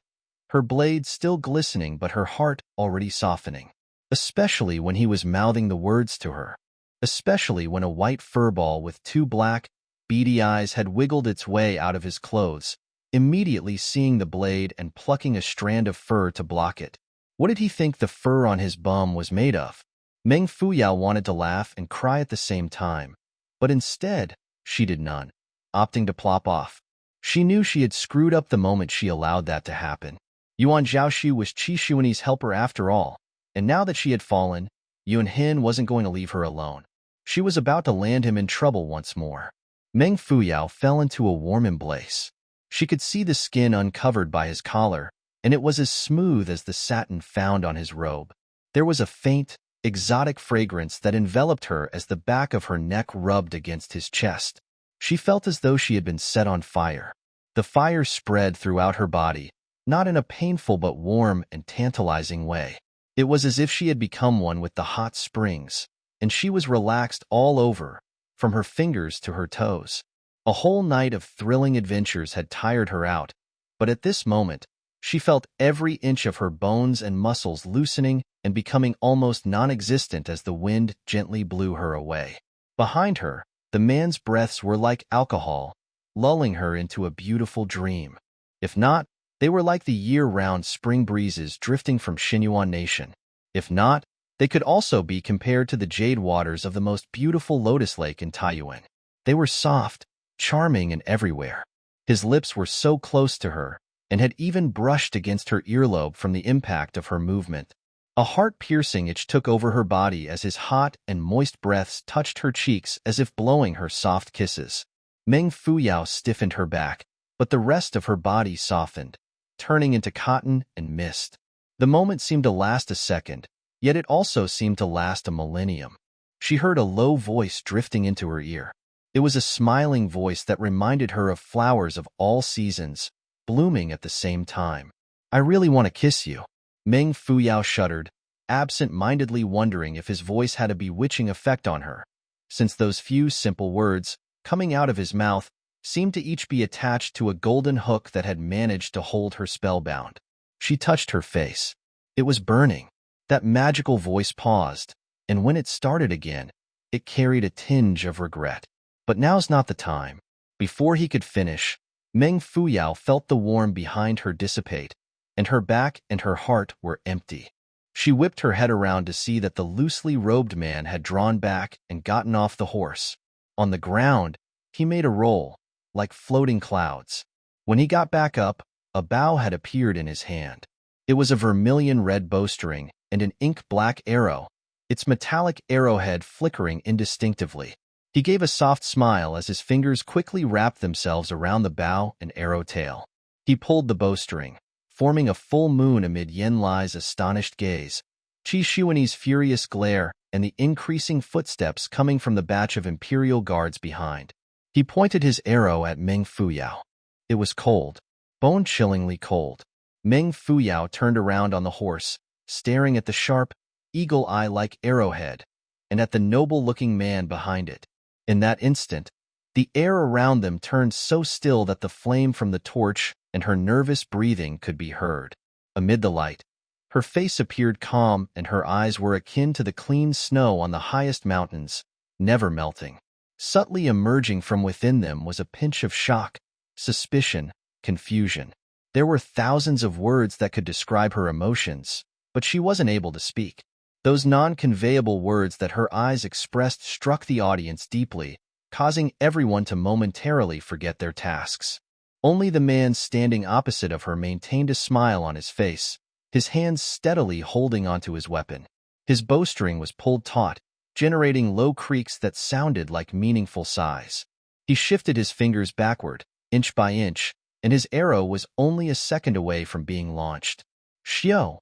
her blade still glistening but her heart already softening. Especially when he was mouthing the words to her. Especially when a white furball with two black, beady eyes had wiggled its way out of his clothes, immediately seeing the blade and plucking a strand of fur to block it. What did he think the fur on his bum was made of? Meng Fuyao wanted to laugh and cry at the same time, but instead, she did none, opting to plop off. She knew she had screwed up the moment she allowed that to happen. Yuan Zhaoxu was Qi Shuani's helper after all, and now that she had fallen, Yun Hin wasn't going to leave her alone. She was about to land him in trouble once more. Meng Fuyao fell into a warm embrace. She could see the skin uncovered by his collar, and it was as smooth as the satin found on his robe. There was a faint, exotic fragrance that enveloped her as the back of her neck rubbed against his chest. She felt as though she had been set on fire. The fire spread throughout her body, not in a painful but warm and tantalizing way. It was as if she had become one with the hot springs, and she was relaxed all over, from her fingers to her toes. A whole night of thrilling adventures had tired her out, but at this moment, she felt every inch of her bones and muscles loosening and becoming almost non-existent as the wind gently blew her away. Behind her, the man's breaths were like alcohol, lulling her into a beautiful dream. If not, they were like the year-round spring breezes drifting from Xinyuan Nation. If not, they could also be compared to the jade waters of the most beautiful lotus lake in Taiyuan. They were soft, charming, and everywhere. His lips were so close to her, and had even brushed against her earlobe from the impact of her movement. A heart-piercing itch took over her body as his hot and moist breaths touched her cheeks as if blowing her soft kisses. Meng Fuyao stiffened her back, but the rest of her body softened, turning into cotton and mist. The moment seemed to last a second, yet it also seemed to last a millennium. She heard a low voice drifting into her ear. It was a smiling voice that reminded her of flowers of all seasons, blooming at the same time. "I really want to kiss you." Meng Fuyao shuddered, absent-mindedly wondering if his voice had a bewitching effect on her, since those few simple words, coming out of his mouth, seemed to each be attached to a golden hook that had managed to hold her spellbound. She touched her face. It was burning. That magical voice paused, and when it started again, it carried a tinge of regret. But now's not the time. Before he could finish, Meng Fuyao felt the warmth behind her dissipate, and her back and her heart were empty. She whipped her head around to see that the loosely robed man had drawn back and gotten off the horse. On the ground, he made a roll, like floating clouds. When he got back up, a bow had appeared in his hand. It was a vermilion-red bowstring and an ink-black arrow, its metallic arrowhead flickering indistinctively. He gave a soft smile as his fingers quickly wrapped themselves around the bow and arrow tail. He pulled the bowstring, forming a full moon amid Yen Lai's astonished gaze, Qi Xuanyi's furious glare, and the increasing footsteps coming from the batch of imperial guards behind. He pointed his arrow at Meng Fuyao. It was cold, bone-chillingly cold. Meng Fuyao turned around on the horse, staring at the sharp, eagle-eye-like arrowhead, and at the noble-looking man behind it. In that instant, the air around them turned so still that the flame from the torch and her nervous breathing could be heard. Amid the light, her face appeared calm and her eyes were akin to the clean snow on the highest mountains, never melting. Subtly emerging from within them was a pinch of shock, suspicion, confusion. There were thousands of words that could describe her emotions, but she wasn't able to speak. Those non-conveyable words that her eyes expressed struck the audience deeply, causing everyone to momentarily forget their tasks. Only the man standing opposite of her maintained a smile on his face, his hands steadily holding onto his weapon. His bowstring was pulled taut, generating low creaks that sounded like meaningful sighs. He shifted his fingers backward, inch by inch, and his arrow was only a second away from being launched. Xiao!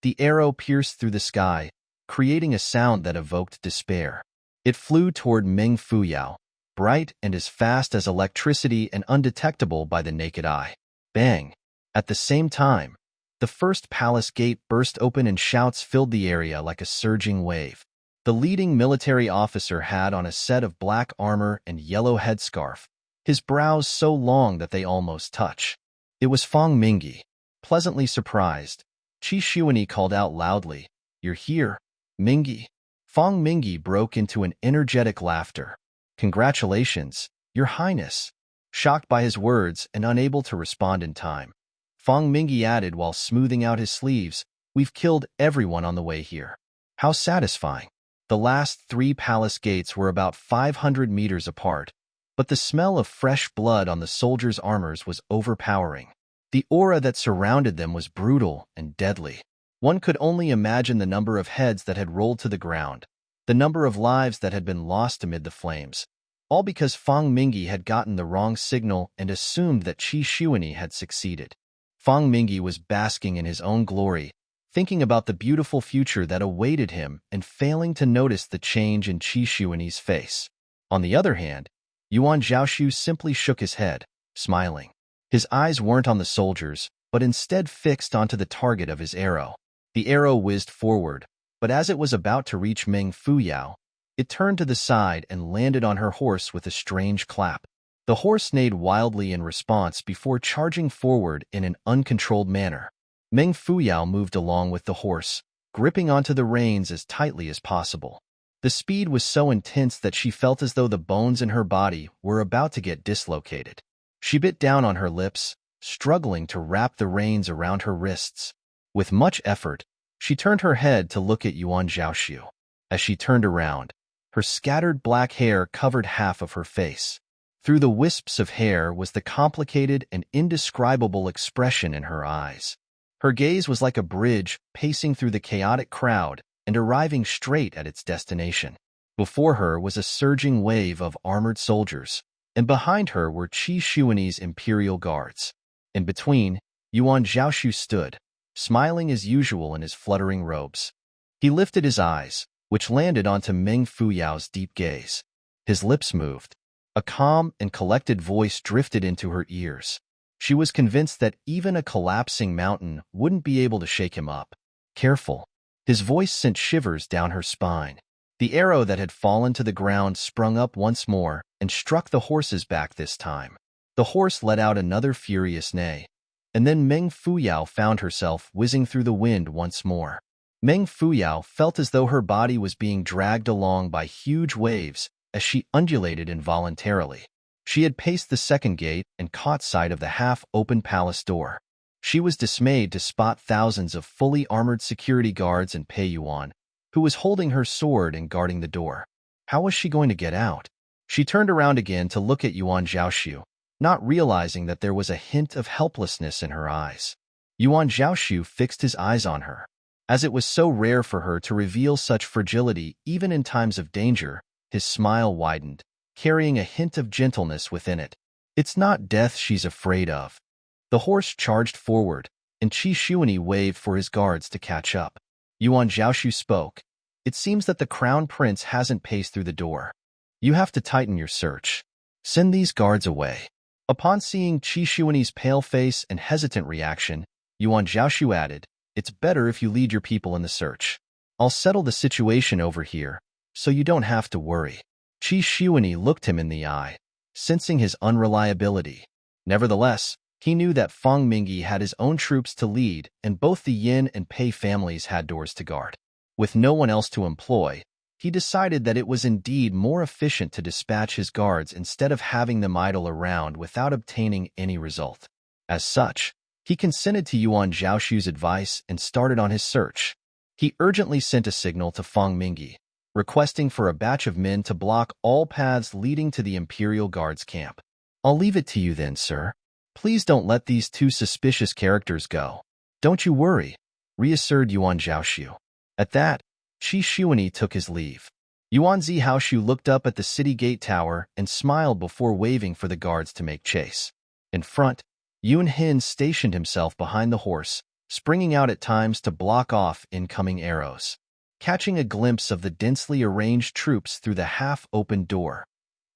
The arrow pierced through the sky, creating a sound that evoked despair. It flew toward Meng Fuyao, bright and as fast as electricity and undetectable by the naked eye. Bang! At the same time, the first palace gate burst open and shouts filled the area like a surging wave. The leading military officer had on a set of black armor and yellow headscarf, his brows so long that they almost touch. It was Fang Mingyi. Pleasantly surprised, Qi Xuanyi called out loudly, "You're here, Mingyi." Fang Mingyi broke into an energetic laughter. "Congratulations, Your Highness." Shocked by his words and unable to respond in time, Fang Mingyi added while smoothing out his sleeves, "We've killed everyone on the way here." How satisfying. The last 3 palace gates were about 500 meters apart, but the smell of fresh blood on the soldiers' armors was overpowering. The aura that surrounded them was brutal and deadly. One could only imagine the number of heads that had rolled to the ground, the number of lives that had been lost amid the flames, all because Fang Mingyi had gotten the wrong signal and assumed that Qi Xuanyi had succeeded. Fang Mingyi was basking in his own glory, thinking about the beautiful future that awaited him and failing to notice the change in Qi Xuanyi's face. On the other hand, Yuan Zhaoxu simply shook his head, smiling. His eyes weren't on the soldiers, but instead fixed onto the target of his arrow. The arrow whizzed forward, but as it was about to reach Meng Fuyao, it turned to the side and landed on her horse with a strange clap. The horse neighed wildly in response before charging forward in an uncontrolled manner. Meng Fuyao moved along with the horse, gripping onto the reins as tightly as possible. The speed was so intense that she felt as though the bones in her body were about to get dislocated. She bit down on her lips, struggling to wrap the reins around her wrists. With much effort, she turned her head to look at Yuan Zhaoxu. As she turned around, her scattered black hair covered half of her face. Through the wisps of hair was the complicated and indescribable expression in her eyes. Her gaze was like a bridge pacing through the chaotic crowd and arriving straight at its destination. Before her was a surging wave of armored soldiers, and behind her were Qi Xuanyi's imperial guards. In between, Yuan Zhaoxu stood, smiling as usual in his fluttering robes. He lifted his eyes, which landed onto Meng Fuyao's deep gaze. His lips moved. A calm and collected voice drifted into her ears. She was convinced that even a collapsing mountain wouldn't be able to shake him up. Careful. His voice sent shivers down her spine. The arrow that had fallen to the ground sprung up once more and struck the horse's back this time. The horse let out another furious neigh. And then Meng Fuyao found herself whizzing through the wind once more. Meng Fuyao felt as though her body was being dragged along by huge waves as she undulated involuntarily. She had paced the second gate and caught sight of the half-open palace door. She was dismayed to spot thousands of fully armored security guards and Pei Yuan, who was holding her sword and guarding the door. How was she going to get out? She turned around again to look at Yuan Zhaoxu, not realizing that there was a hint of helplessness in her eyes. Yuan Zhaoxu fixed his eyes on her. As it was so rare for her to reveal such fragility even in times of danger, his smile widened, carrying a hint of gentleness within it. It's not death she's afraid of. The horse charged forward, and Qi Xuanyi waved for his guards to catch up. Yuan Zhaoxu spoke. It seems that the crown prince hasn't paced through the door. You have to tighten your search. Send these guards away. Upon seeing Qi Xuanyi's pale face and hesitant reaction, Yuan Zhaoxu added, It's better if you lead your people in the search. I'll settle the situation over here, so you don't have to worry. Qi Xuanyi looked him in the eye, sensing his unreliability. Nevertheless, he knew that Feng Mingyi had his own troops to lead, and both the Yin and Pei families had doors to guard. With no one else to employ, he decided that it was indeed more efficient to dispatch his guards instead of having them idle around without obtaining any result. As such, he consented to Yuan Zhaoxu's advice and started on his search. He urgently sent a signal to Feng Mingyi, requesting for a batch of men to block all paths leading to the Imperial Guard's camp. I'll leave it to you then, sir. Please don't let these two suspicious characters go. Don't you worry, reassured Yuan Zhaoxu. At that, Qi Xuanyi took his leave. Yuan Zhaoxu looked up at the city gate tower and smiled before waving for the guards to make chase. In front, Yun Hin stationed himself behind the horse, springing out at times to block off incoming arrows. Catching a glimpse of the densely arranged troops through the half-opened door,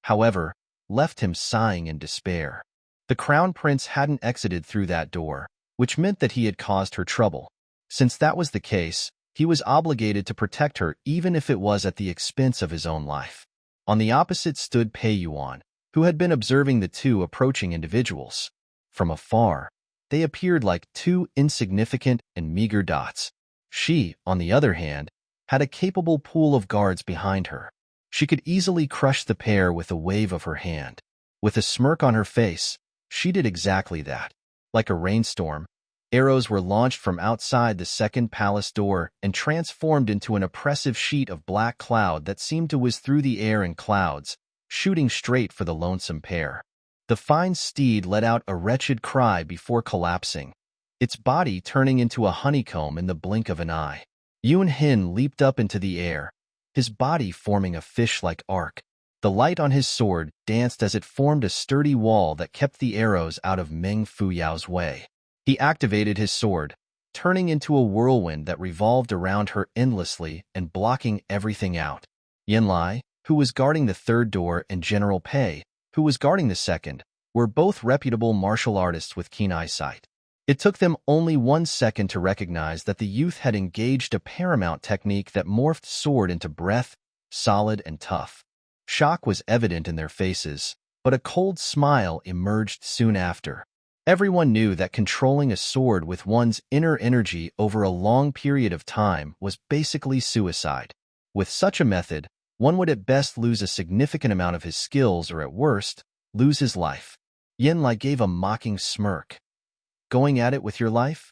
however, left him sighing in despair. The crown prince hadn't exited through that door, which meant that he had caused her trouble. Since that was the case, he was obligated to protect her even if it was at the expense of his own life. On the opposite stood Pei Yuan, who had been observing the two approaching individuals. From afar, they appeared like two insignificant and meager dots. She, on the other hand, had a capable pool of guards behind her. She could easily crush the pair with a wave of her hand. With a smirk on her face, she did exactly that. Like a rainstorm, arrows were launched from outside the second palace door and transformed into an oppressive sheet of black cloud that seemed to whiz through the air in clouds, shooting straight for the lonesome pair. The fine steed let out a wretched cry before collapsing, its body turning into a honeycomb in the blink of an eye. Yun Hin leaped up into the air, his body forming a fish-like arc. The light on his sword danced as it formed a sturdy wall that kept the arrows out of Meng Fuyao's way. He activated his sword, turning into a whirlwind that revolved around her endlessly and blocking everything out. Yin Lai, who was guarding the third door, and General Pei, who was guarding the second, were both reputable martial artists with keen eyesight. It took them only 1 second to recognize that the youth had engaged a paramount technique that morphed sword into breath, solid and tough. Shock was evident in their faces, but a cold smile emerged soon after. Everyone knew that controlling a sword with one's inner energy over a long period of time was basically suicide. With such a method, one would at best lose a significant amount of his skills or at worst, lose his life. Yin Lai gave a mocking smirk. Going at it with your life?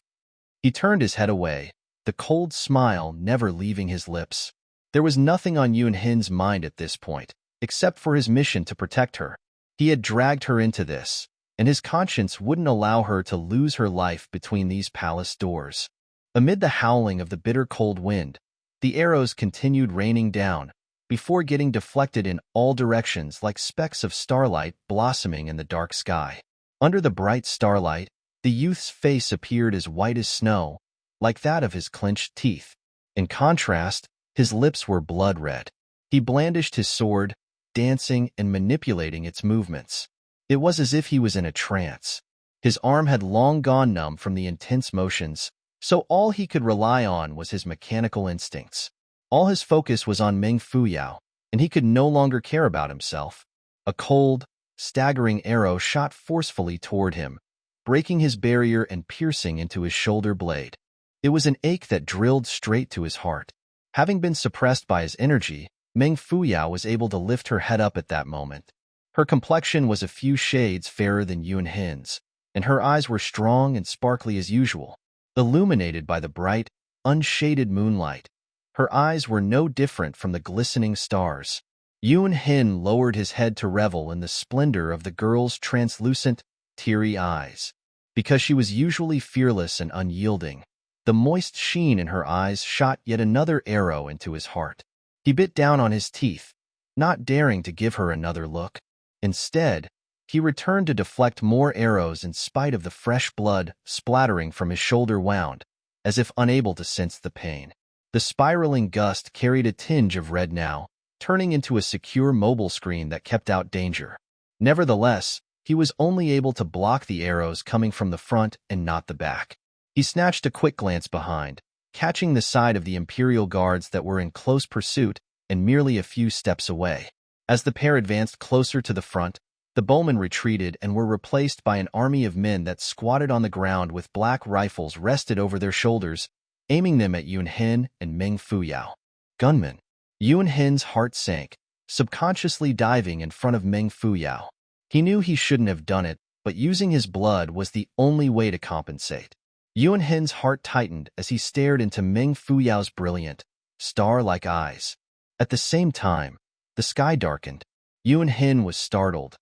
He turned his head away, the cold smile never leaving his lips. There was nothing on Yun Hin's mind at this point, except for his mission to protect her. He had dragged her into this, and his conscience wouldn't allow her to lose her life between these palace doors. Amid the howling of the bitter cold wind, the arrows continued raining down, before getting deflected in all directions like specks of starlight blossoming in the dark sky. Under the bright starlight, the youth's face appeared as white as snow, like that of his clenched teeth. In contrast, his lips were blood red. He blandished his sword, dancing and manipulating its movements. It was as if he was in a trance. His arm had long gone numb from the intense motions, so all he could rely on was his mechanical instincts. All his focus was on Meng Fuyao, and he could no longer care about himself. A cold, staggering arrow shot forcefully toward him, breaking his barrier and piercing into his shoulder blade. It was an ache that drilled straight to his heart. Having been suppressed by his energy, Meng Fuyao was able to lift her head up at that moment. Her complexion was a few shades fairer than Yuan Hin's, and her eyes were strong and sparkly as usual, illuminated by the bright, unshaded moonlight. Her eyes were no different from the glistening stars. Yuan Hin lowered his head to revel in the splendor of the girl's translucent, teary eyes. Because she was usually fearless and unyielding, the moist sheen in her eyes shot yet another arrow into his heart. He bit down on his teeth, not daring to give her another look. Instead, he returned to deflect more arrows in spite of the fresh blood splattering from his shoulder wound, as if unable to sense the pain. The spiraling gust carried a tinge of red now, turning into a secure mobile screen that kept out danger. Nevertheless, he was only able to block the arrows coming from the front and not the back. He snatched a quick glance behind, catching the side of the Imperial guards that were in close pursuit and merely a few steps away. As the pair advanced closer to the front, the bowmen retreated and were replaced by an army of men that squatted on the ground with black rifles rested over their shoulders, aiming them at Yuan Hin and Meng Fuyao. Gunmen. Yuan Hin's heart sank, subconsciously diving in front of Meng Fuyao. He knew he shouldn't have done it, but using his blood was the only way to compensate. Yuan Hin's heart tightened as he stared into Meng Fuyao's brilliant, star-like eyes. At the same time, the sky darkened. Yuan Hin was startled,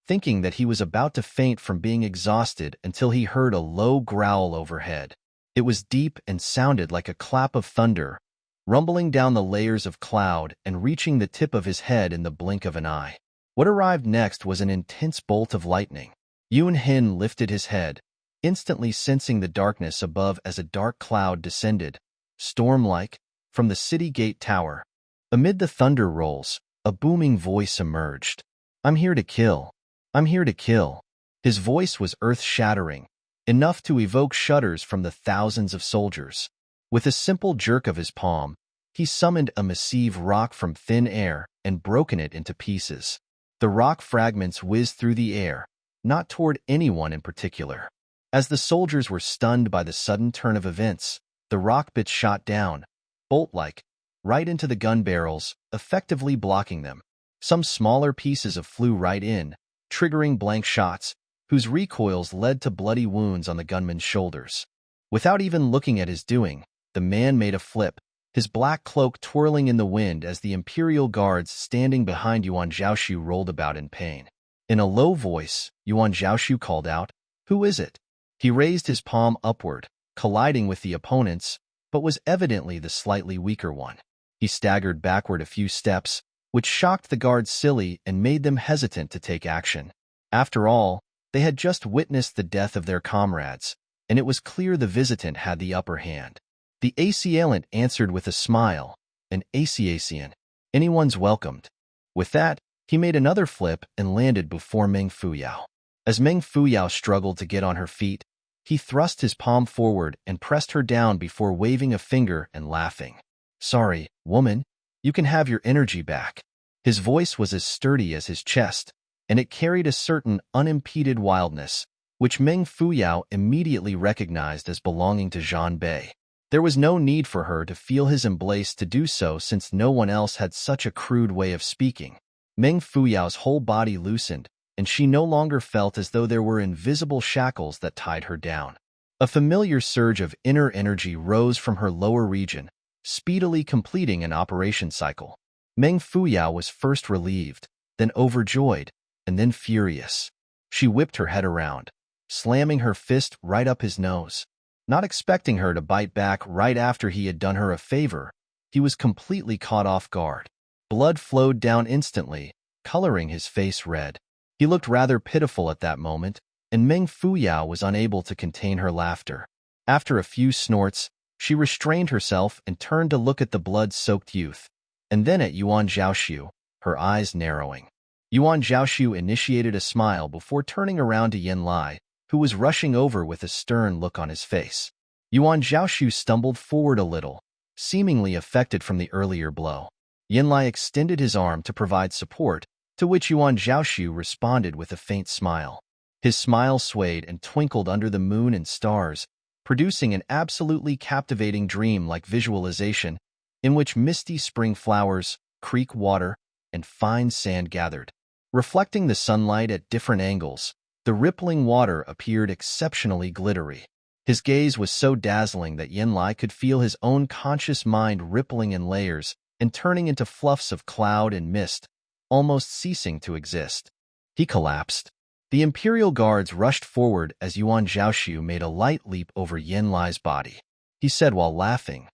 thinking that he was about to faint from being exhausted until he heard a low growl overhead. It was deep and sounded like a clap of thunder, rumbling down the layers of cloud and reaching the tip of his head in the blink of an eye. What arrived next was an intense bolt of lightning. Yuan Hin lifted his head, instantly sensing the darkness above as a dark cloud descended, storm-like, from the city gate tower. Amid the thunder rolls, a booming voice emerged. "I'm here to kill. I'm here to kill." His voice was earth-shattering, enough to evoke shudders from the thousands of soldiers. With a simple jerk of his palm, he summoned a massive rock from thin air and broken it into pieces. The rock fragments whizzed through the air, not toward anyone in particular. As the soldiers were stunned by the sudden turn of events, the rock bits shot down, bolt-like, right into the gun barrels, effectively blocking them. Some smaller pieces flew right in, triggering blank shots, whose recoils led to bloody wounds on the gunman's shoulders. Without even looking at his doing, the man made a flip, his black cloak twirling in the wind as the Imperial guards standing behind Yuan Zhaoxu rolled about in pain. In a low voice, Yuan Zhaoxu called out, "Who is it?" He raised his palm upward, colliding with the opponent's, but was evidently the slightly weaker one. He staggered backward a few steps, which shocked the guards silly and made them hesitant to take action. After all, they had just witnessed the death of their comrades, and it was clear the visitant had the upper hand. The assailant answered with a smile, "An assassin. Anyone's welcomed." With that, he made another flip and landed before Meng Fuyao. As Meng Fuyao struggled to get on her feet, he thrust his palm forward and pressed her down before waving a finger and laughing. "Sorry, woman, you can have your energy back." His voice was as sturdy as his chest, and it carried a certain unimpeded wildness, which Meng Fuyao immediately recognized as belonging to Zhan Bei. There was no need for her to feel his embrace to do so since no one else had such a crude way of speaking. Meng Fuyao's whole body loosened, and she no longer felt as though there were invisible shackles that tied her down. A familiar surge of inner energy rose from her lower region, speedily completing an operation cycle. Meng Fuyao was first relieved, then overjoyed, and then furious. She whipped her head around, slamming her fist right up his nose. Not expecting her to bite back right after he had done her a favor, he was completely caught off guard. Blood flowed down instantly, coloring his face red. He looked rather pitiful at that moment, and Meng Fuyao was unable to contain her laughter. After a few snorts, she restrained herself and turned to look at the blood-soaked youth, and then at Yuan Zhaoxu, her eyes narrowing. Yuan Zhaoxu initiated a smile before turning around to Yin Lai, who was rushing over with a stern look on his face. Yuan Zhaoxu stumbled forward a little, seemingly affected from the earlier blow. Yin Lai extended his arm to provide support, to which Yuan Zhaoxu responded with a faint smile. His smile swayed and twinkled under the moon and stars, producing an absolutely captivating dream-like visualization in which misty spring flowers, creek water, and fine sand gathered. Reflecting the sunlight at different angles, the rippling water appeared exceptionally glittery. His gaze was so dazzling that Yin Lai could feel his own conscious mind rippling in layers and turning into fluffs of cloud and mist, almost ceasing to exist. He collapsed. The Imperial Guards rushed forward as Yuan Zhaoxu made a light leap over Yin Lai's body. He said while laughing,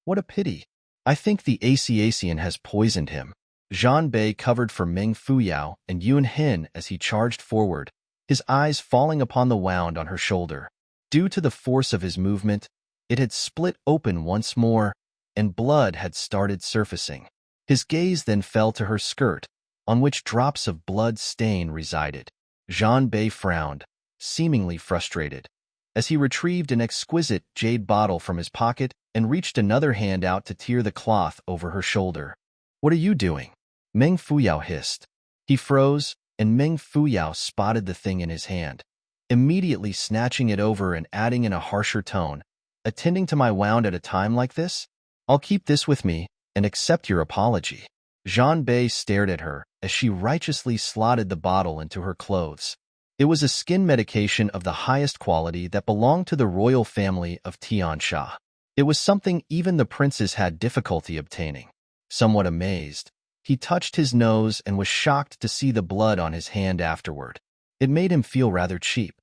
What a pity. I think the Asian has poisoned him." Zhan Bei covered for Meng Fuyao and Yun Hin as he charged forward, his eyes falling upon the wound on her shoulder. Due to the force of his movement, it had split open once more, and blood had started surfacing. His gaze then fell to her skirt, on which drops of blood stain resided. Zhan Bei frowned, seemingly frustrated, as he retrieved an exquisite jade bottle from his pocket and reached another hand out to tear the cloth over her shoulder. "What are you doing?" Meng Fuyao hissed. He froze, and Meng Fuyao spotted the thing in his hand, immediately snatching it over and adding in a harsher tone, "Attending to my wound at a time like this? I'll keep this with me and accept your apology." Zhan Bei stared at her as she righteously slotted the bottle into her clothes. It was a skin medication of the highest quality that belonged to the royal family of Tiansha. It was something even the princes had difficulty obtaining. Somewhat amazed, he touched his nose and was shocked to see the blood on his hand afterward. It made him feel rather cheap.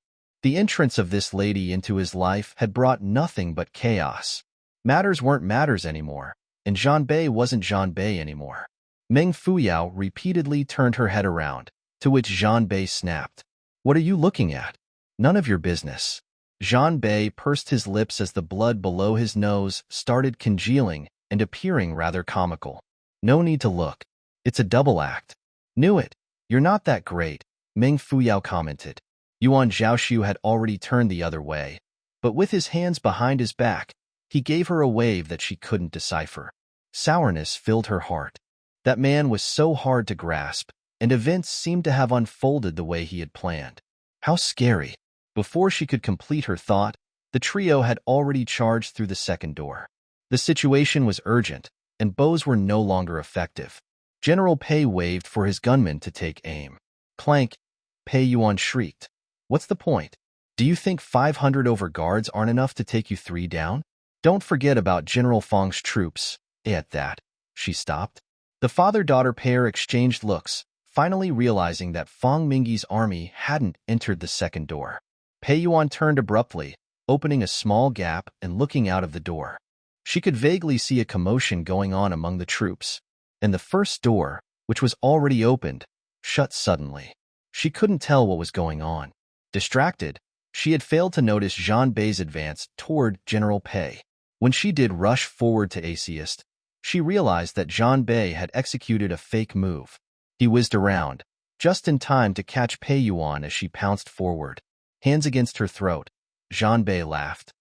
The entrance of this lady into his life had brought nothing but chaos. Matters weren't matters anymore, and Zhan Bei wasn't Zhan Bei anymore. Meng Fuyao repeatedly turned her head around, to which Zhan Bei snapped, "What are you looking at? None of your business." Zhan Bei pursed his lips as the blood below his nose started congealing and appearing rather comical. "No need to look. It's a double act." "Knew it. You're not that great," Meng Fuyao commented. Yuan Zhaoxu had already turned the other way, but with his hands behind his back, he gave her a wave that she couldn't decipher. Sourness filled her heart. That man was so hard to grasp, and events seemed to have unfolded the way he had planned. How scary. Before she could complete her thought, the trio had already charged through the second door. The situation was urgent, and bows were no longer effective. General Pei waved for his gunmen to take aim. Clank! Pei Yuan shrieked. "What's the point? Do you think 500 over guards aren't enough to take you 3 down? Don't forget about General Feng's troops." At that, she stopped. The father-daughter pair exchanged looks, finally realizing that Feng Mingyi's army hadn't entered the second door. Pei Yuan turned abruptly, opening a small gap and looking out of the door. She could vaguely see a commotion going on among the troops, and the first door, which was already opened, shut suddenly. She couldn't tell what was going on. Distracted, she had failed to notice Zhan Bei's advance toward General Pei. When she did rush forward to Atheist, she realized that Zhan Bei had executed a fake move. He whizzed around, just in time to catch Pei Yuan as she pounced forward. Hands against her throat, Zhan Bei laughed.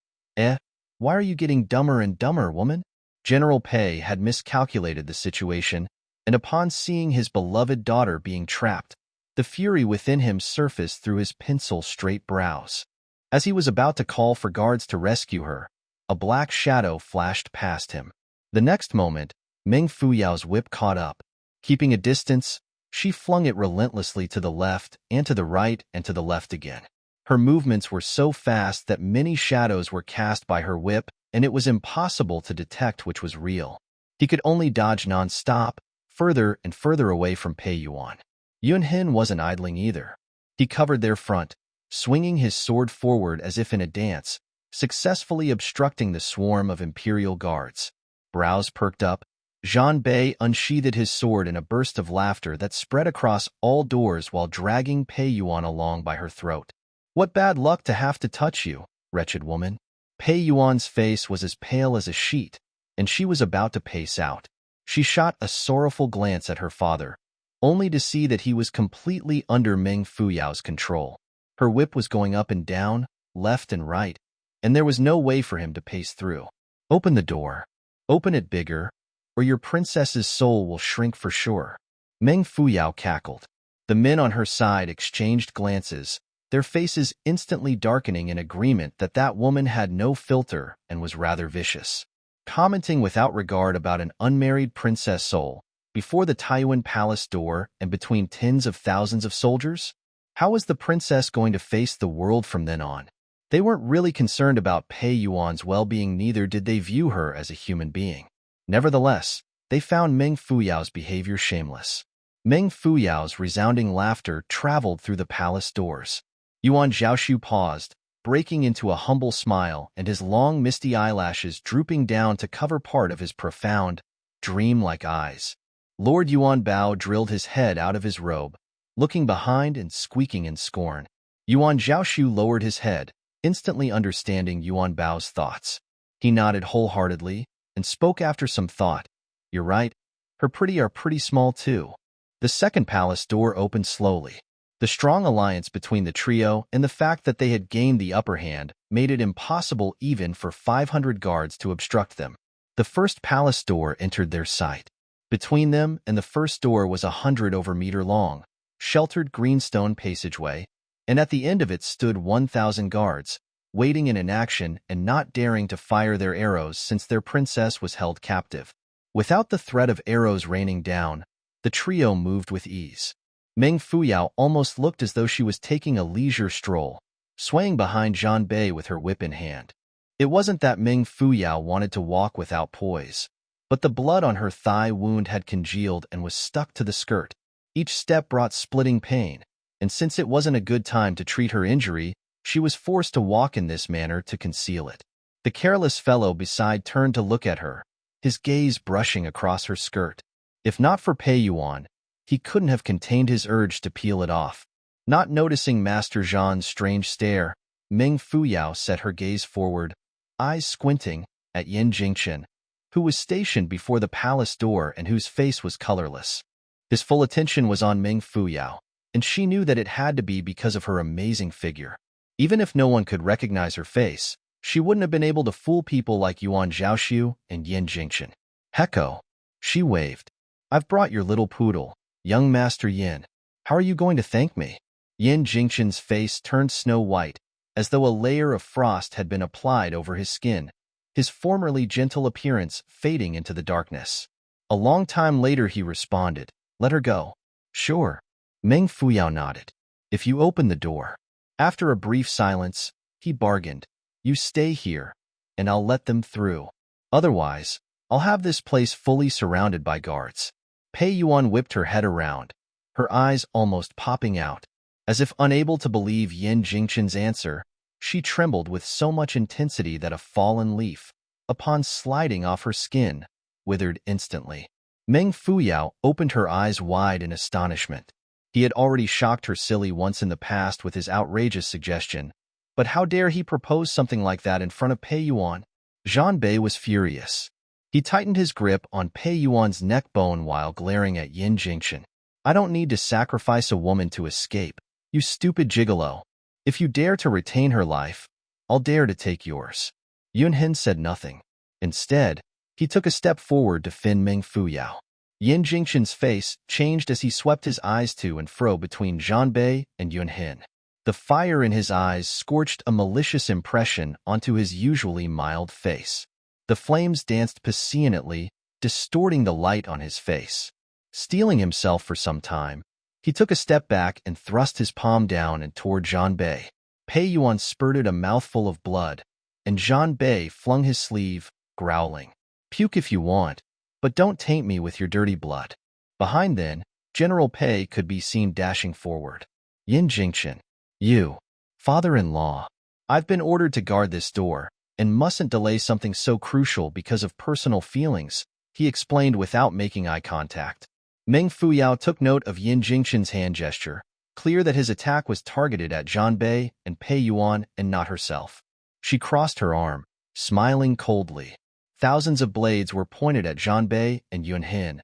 Why are you getting dumber and dumber, woman?" General Pei had miscalculated the situation, and upon seeing his beloved daughter being trapped, the fury within him surfaced through his pencil-straight brows. As he was about to call for guards to rescue her, a black shadow flashed past him. The next moment, Meng Fuyao's whip caught up. Keeping a distance, she flung it relentlessly to the left and to the right and to the left again. Her movements were so fast that many shadows were cast by her whip, and it was impossible to detect which was real. He could only dodge non-stop, further and further away from Pei Yuan. Yunhin wasn't idling either. He covered their front, swinging his sword forward as if in a dance, successfully obstructing the swarm of imperial guards. Brows perked up, Zhang Bei unsheathed his sword in a burst of laughter that spread across all doors while dragging Pei Yuan along by her throat. "What bad luck to have to touch you, wretched woman." Pei Yuan's face was as pale as a sheet, and she was about to pace out. She shot a sorrowful glance at her father, only to see that he was completely under Meng Fuyao's control. Her whip was going up and down, left and right, and there was no way for him to pace through. "Open the door. Open it bigger, or your princess's soul will shrink for sure." Meng Fuyao cackled. The men on her side exchanged glances, their faces instantly darkening in agreement that that woman had no filter and was rather vicious. Commenting without regard about an unmarried princess soul, before the Taiyuan palace door and between tens of thousands of soldiers? How was the princess going to face the world from then on? They weren't really concerned about Pei Yuan's well-being, neither did they view her as a human being. Nevertheless, they found Meng Fuyao's behavior shameless. Meng Fuyao's resounding laughter traveled through the palace doors. Yuan Zhaoxu paused, breaking into a humble smile and his long misty eyelashes drooping down to cover part of his profound, dream-like eyes. Lord Yuan Bao drilled his head out of his robe, looking behind and squeaking in scorn. Yuan Zhaoxu lowered his head, instantly understanding Yuan Bao's thoughts. He nodded wholeheartedly and spoke after some thought. "You're right. Her are pretty small too." The second palace door opened slowly. The strong alliance between the trio and the fact that they had gained the upper hand made it impossible even for 500 guards to obstruct them. The first palace door entered their sight. Between them and the first door was 100-meter long, sheltered greenstone passageway, and at the end of it stood 1,000 guards, waiting in inaction and not daring to fire their arrows since their princess was held captive. Without the threat of arrows raining down, the trio moved with ease. Meng Fuyao almost looked as though she was taking a leisure stroll, swaying behind Zhang Bei with her whip in hand. It wasn't that Meng Fuyao wanted to walk without poise, but the blood on her thigh wound had congealed and was stuck to the skirt. Each step brought splitting pain, and since it wasn't a good time to treat her injury, she was forced to walk in this manner to conceal it. The careless fellow beside turned to look at her, his gaze brushing across her skirt. If not for Pei Yuan, he couldn't have contained his urge to peel it off. Not noticing Master Zhan's strange stare, Meng Fuyao set her gaze forward, eyes squinting, at Jingchen, who was stationed before the palace door and whose face was colorless. His full attention was on Meng Fuyao, and she knew that it had to be because of her amazing figure. Even if no one could recognize her face, she wouldn't have been able to fool people like Yuan Zhaoxu and Jingchen. "Hecko," she waved. "I've brought your little poodle, young Master Yin. How are you going to thank me?" Jingchen's face turned snow white, as though a layer of frost had been applied over his skin, his formerly gentle appearance fading into the darkness. A long time later he responded, "Let her go." "Sure." Meng Fuyao nodded. "If you open the door." After a brief silence, he bargained, "You stay here, and I'll let them through. Otherwise, I'll have this place fully surrounded by guards." Pei Yuan whipped her head around, her eyes almost popping out. As if unable to believe Jingchen's answer, she trembled with so much intensity that a fallen leaf, upon sliding off her skin, withered instantly. Meng Fuyao opened her eyes wide in astonishment. He had already shocked her silly once in the past with his outrageous suggestion, but how dare he propose something like that in front of Pei Yuan? Zhang Bei was furious. He tightened his grip on Pei Yuan's neck bone while glaring at Jingchen. "I don't need to sacrifice a woman to escape, you stupid gigolo. If you dare to retain her life, I'll dare to take yours." Yunhin said nothing. Instead, he took a step forward to fin Meng Fuyao. Jingchen's face changed as he swept his eyes to and fro between Zhang Bei and Yunhin. The fire in his eyes scorched a malicious impression onto his usually mild face. The flames danced passionately, distorting the light on his face. Steeling himself for some time, he took a step back and thrust his palm down and toward Zhang Bei. Pei Yuan spurted a mouthful of blood, and Zhang Bei flung his sleeve, growling, "Puke if you want, but don't taint me with your dirty blood." Behind then, General Pei could be seen dashing forward. Jingchen, you, father-in-law. I've been ordered to guard this door, and mustn't delay something so crucial because of personal feelings, he explained without making eye contact. Meng Fuyao took note of Jingchen's hand gesture, clear that his attack was targeted at Zhanbei and Pei Yuan and not herself. She crossed her arm, smiling coldly. Thousands of blades were pointed at Zhanbei and Yunhin,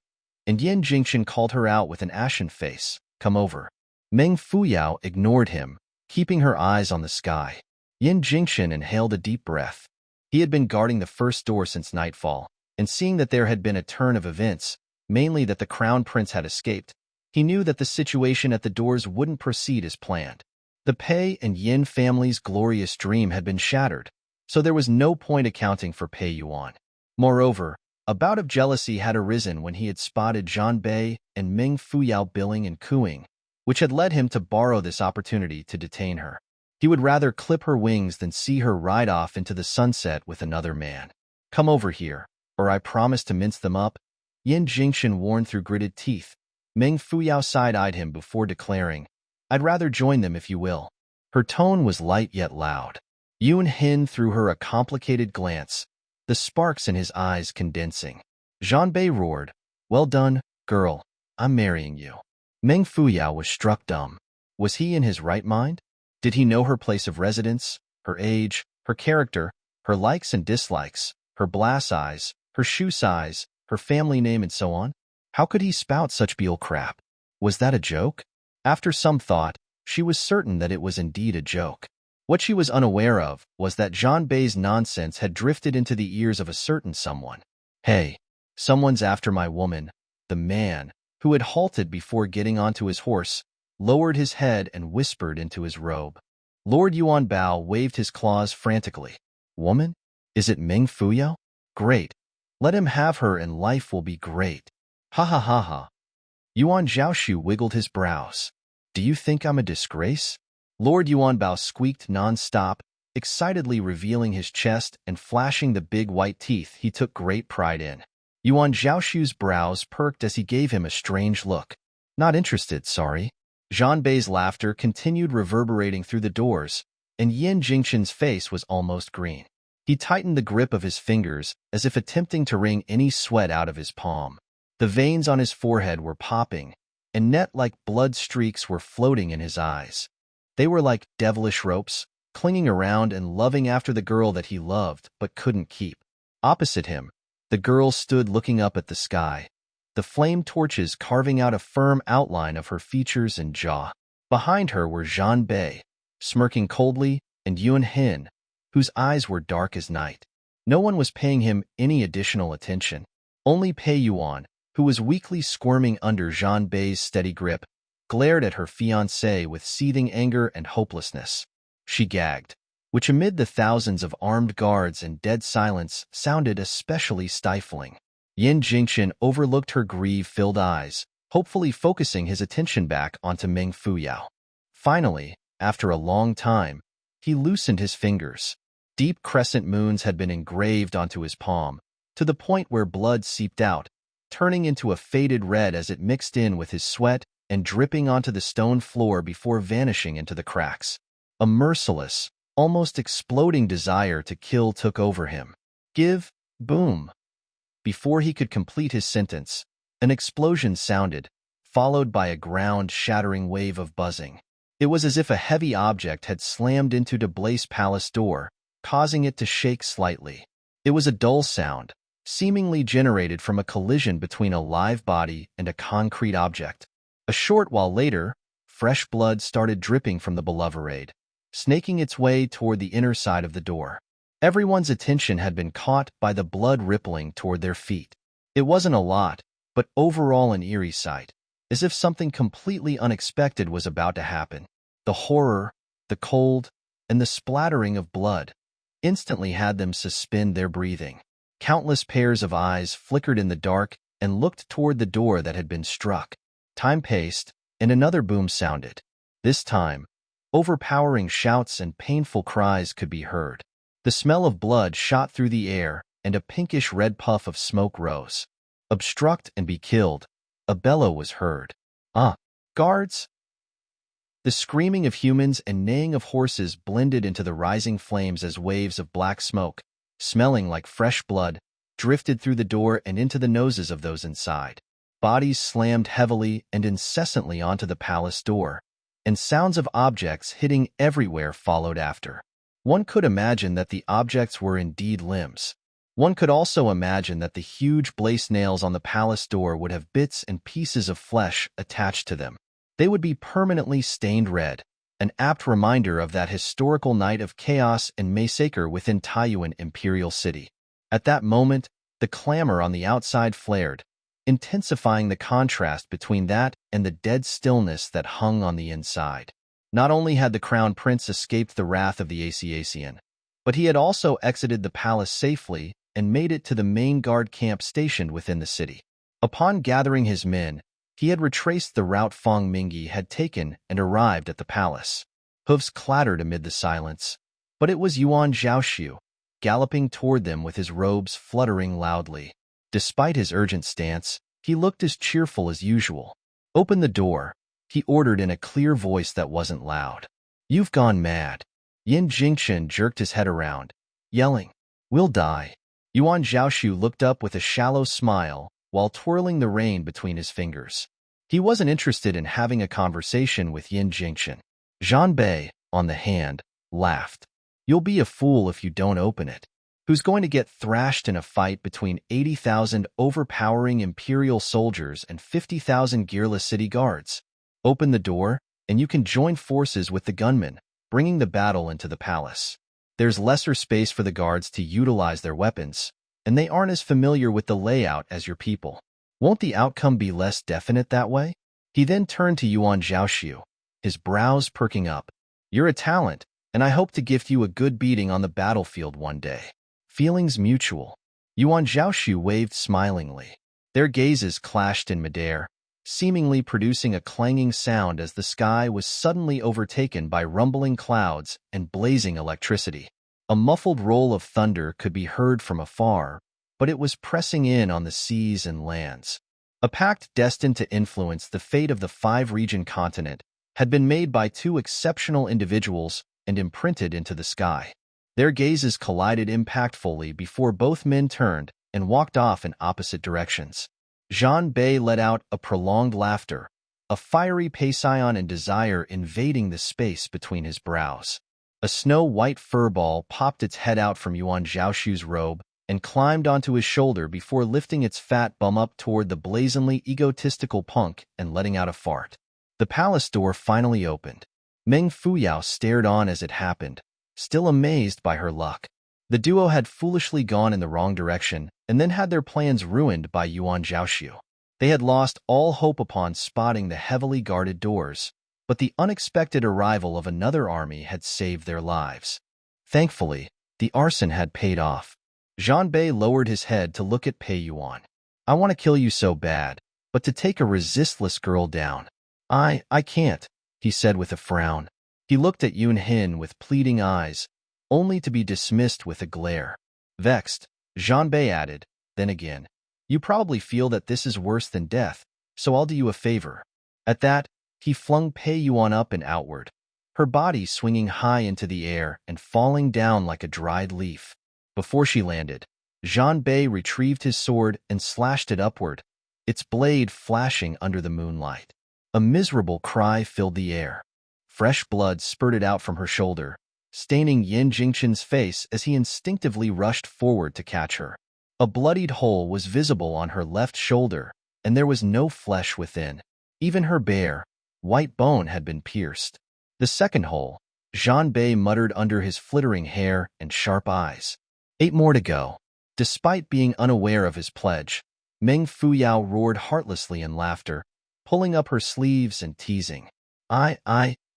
and Jingchen called her out with an ashen face. Come over. Meng Fuyao ignored him, keeping her eyes on the sky. Jingchen inhaled a deep breath. He had been guarding the first door since nightfall, and seeing that there had been a turn of events, mainly that the crown prince had escaped, he knew that the situation at the doors wouldn't proceed as planned. The Pei and Yin family's glorious dream had been shattered, so there was no point accounting for Pei Yuan. Moreover, a bout of jealousy had arisen when he had spotted Zhanbei and Meng Fuyao billing and cooing, which had led him to borrow this opportunity to detain her. He would rather clip her wings than see her ride off into the sunset with another man. Come over here, or I promise to mince them up, Jingchen warned through gritted teeth. Meng Fuyao side-eyed him before declaring, I'd rather join them if you will. Her tone was light yet loud. Yunhin threw her a complicated glance, the sparks in his eyes condensing. Zhanbei roared, Well done, girl, I'm marrying you. Meng Fuyao was struck dumb. Was he in his right mind? Did he know her place of residence, her age, her character, her likes and dislikes, her blass eyes, her shoe size, her family name and so on? How could he spout such bull crap? Was that a joke? After some thought, she was certain that it was indeed a joke. What she was unaware of was that Zhanbei's nonsense had drifted into the ears of a certain someone. Hey, someone's after my woman. The man, who had halted before getting onto his horse, lowered his head and whispered into his robe. Lord Yuan Bao waved his claws frantically. Woman? Is it Meng Fuyao? Great. Let him have her and life will be great. Ha ha ha ha. Yuan Zhaoxu wiggled his brows. Do you think I'm a disgrace? Lord Yuan Bao squeaked non-stop, excitedly revealing his chest and flashing the big white teeth he took great pride in. Yuan Zhaoxu's brows perked as he gave him a strange look. Not interested, sorry. Zhanbei's laughter continued reverberating through the doors, and Jingchen's face was almost green. He tightened the grip of his fingers as if attempting to wring any sweat out of his palm. The veins on his forehead were popping, and net-like blood streaks were floating in his eyes. They were like devilish ropes, clinging around and loving after the girl that he loved but couldn't keep. Opposite him, the girl stood looking up at the sky, the flame torches carving out a firm outline of her features and jaw. Behind her were Zhanbei, smirking coldly, and Yunhin, whose eyes were dark as night. No one was paying him any additional attention. Only Pei Yuan, who was weakly squirming under Zhanbei's steady grip, glared at her fiancé with seething anger and hopelessness. She gagged, which amid the thousands of armed guards and dead silence sounded especially stifling. Jingchen overlooked her grief-filled eyes, hopefully focusing his attention back onto Meng Fuyao. Finally, after a long time, he loosened his fingers. Deep crescent moons had been engraved onto his palm, to the point where blood seeped out, turning into a faded red as it mixed in with his sweat and dripping onto the stone floor before vanishing into the cracks. A merciless, almost exploding desire to kill took over him. Give, boom. Before he could complete his sentence, an explosion sounded, followed by a ground-shattering wave of buzzing. It was as if a heavy object had slammed into the Blaze Palace door, causing it to shake slightly. It was a dull sound, seemingly generated from a collision between a live body and a concrete object. A short while later, fresh blood started dripping from the beloverade, snaking its way toward the inner side of the door. Everyone's attention had been caught by the blood rippling toward their feet. It wasn't a lot, but overall an eerie sight, as if something completely unexpected was about to happen. The horror, the cold, and the splattering of blood instantly had them suspend their breathing. Countless pairs of eyes flickered in the dark and looked toward the door that had been struck. Time passed, and another boom sounded. This time, overpowering shouts and painful cries could be heard. The smell of blood shot through the air, and a pinkish-red puff of smoke rose. Obstruct and be killed, a bellow was heard. Ah, guards! The screaming of humans and neighing of horses blended into the rising flames as waves of black smoke, smelling like fresh blood, drifted through the door and into the noses of those inside. Bodies slammed heavily and incessantly onto the palace door, and sounds of objects hitting everywhere followed after. One could imagine that the objects were indeed limbs. One could also imagine that the huge blaze nails on the palace door would have bits and pieces of flesh attached to them. They would be permanently stained red, an apt reminder of that historical night of chaos and massacre within Taiyuan Imperial City. At that moment, the clamor on the outside flared, intensifying the contrast between that and the dead stillness that hung on the inside. Not only had the crown prince escaped the wrath of the Asian, but he had also exited the palace safely and made it to the main guard camp stationed within the city. Upon gathering his men, he had retraced the route Feng Mingyi had taken and arrived at the palace. Hooves clattered amid the silence, but it was Yuan Zhaoxu, galloping toward them with his robes fluttering loudly. Despite his urgent stance, he looked as cheerful as usual. "Open the door," he ordered in a clear voice that wasn't loud. "You've gone mad." Jingchen jerked his head around, yelling, "We'll die." Yuan Zhaoxu looked up with a shallow smile while twirling the rein between his fingers. He wasn't interested in having a conversation with Jingchen. Zhan Bei, on the hand, laughed. "You'll be a fool if you don't open it. Who's going to get thrashed in a fight between 80,000 overpowering imperial soldiers and 50,000 gearless city guards? Open the door, and you can join forces with the gunmen, bringing the battle into the palace. There's lesser space for the guards to utilize their weapons, and they aren't as familiar with the layout as your people. Won't the outcome be less definite that way?" He then turned to Yuan Zhaoxu, his brows perking up. "You're a talent, and I hope to gift you a good beating on the battlefield one day." Feelings mutual. Yuan Zhaoxu waved smilingly. Their gazes clashed in midair, seemingly producing a clanging sound as the sky was suddenly overtaken by rumbling clouds and blazing electricity. A muffled roll of thunder could be heard from afar, but it was pressing in on the seas and lands. A pact destined to influence the fate of the five-region continent had been made by two exceptional individuals and imprinted into the sky. Their gazes collided impactfully before both men turned and walked off in opposite directions. Zhan Bei let out a prolonged laughter, a fiery passion and desire invading the space between his brows. A snow-white furball popped its head out from Yuan Zhaoxu's robe and climbed onto his shoulder before lifting its fat bum up toward the blazingly egotistical punk and letting out a fart. The palace door finally opened. Meng Fuyao stared on as it happened, still amazed by her luck. The duo had foolishly gone in the wrong direction and then had their plans ruined by Yuan Zhaoxu. They had lost all hope upon spotting the heavily guarded doors, but the unexpected arrival of another army had saved their lives. Thankfully, the arson had paid off. Zhan Bei lowered his head to look at Pei Yuan. "I want to kill you so bad, but to take a resistless girl down, I can't," he said with a frown. He looked at Yun Hin with pleading eyes, only to be dismissed with a glare. Vexed, Zhan Bei added, "Then again, you probably feel that this is worse than death, so I'll do you a favor." At that, he flung Pei Yuan up and outward, her body swinging high into the air and falling down like a dried leaf. Before she landed, Zhan Bei retrieved his sword and slashed it upward, its blade flashing under the moonlight. A miserable cry filled the air. Fresh blood spurted out from her shoulder, staining Jingchen's face as he instinctively rushed forward to catch her. A bloodied hole was visible on her left shoulder, and there was no flesh within. Even her bare, white bone had been pierced. The second hole, Zhan Bei muttered under his flittering hair and sharp eyes. 8 more to go. Despite being unaware of his pledge, Meng Fuyao roared heartlessly in laughter, pulling up her sleeves and teasing.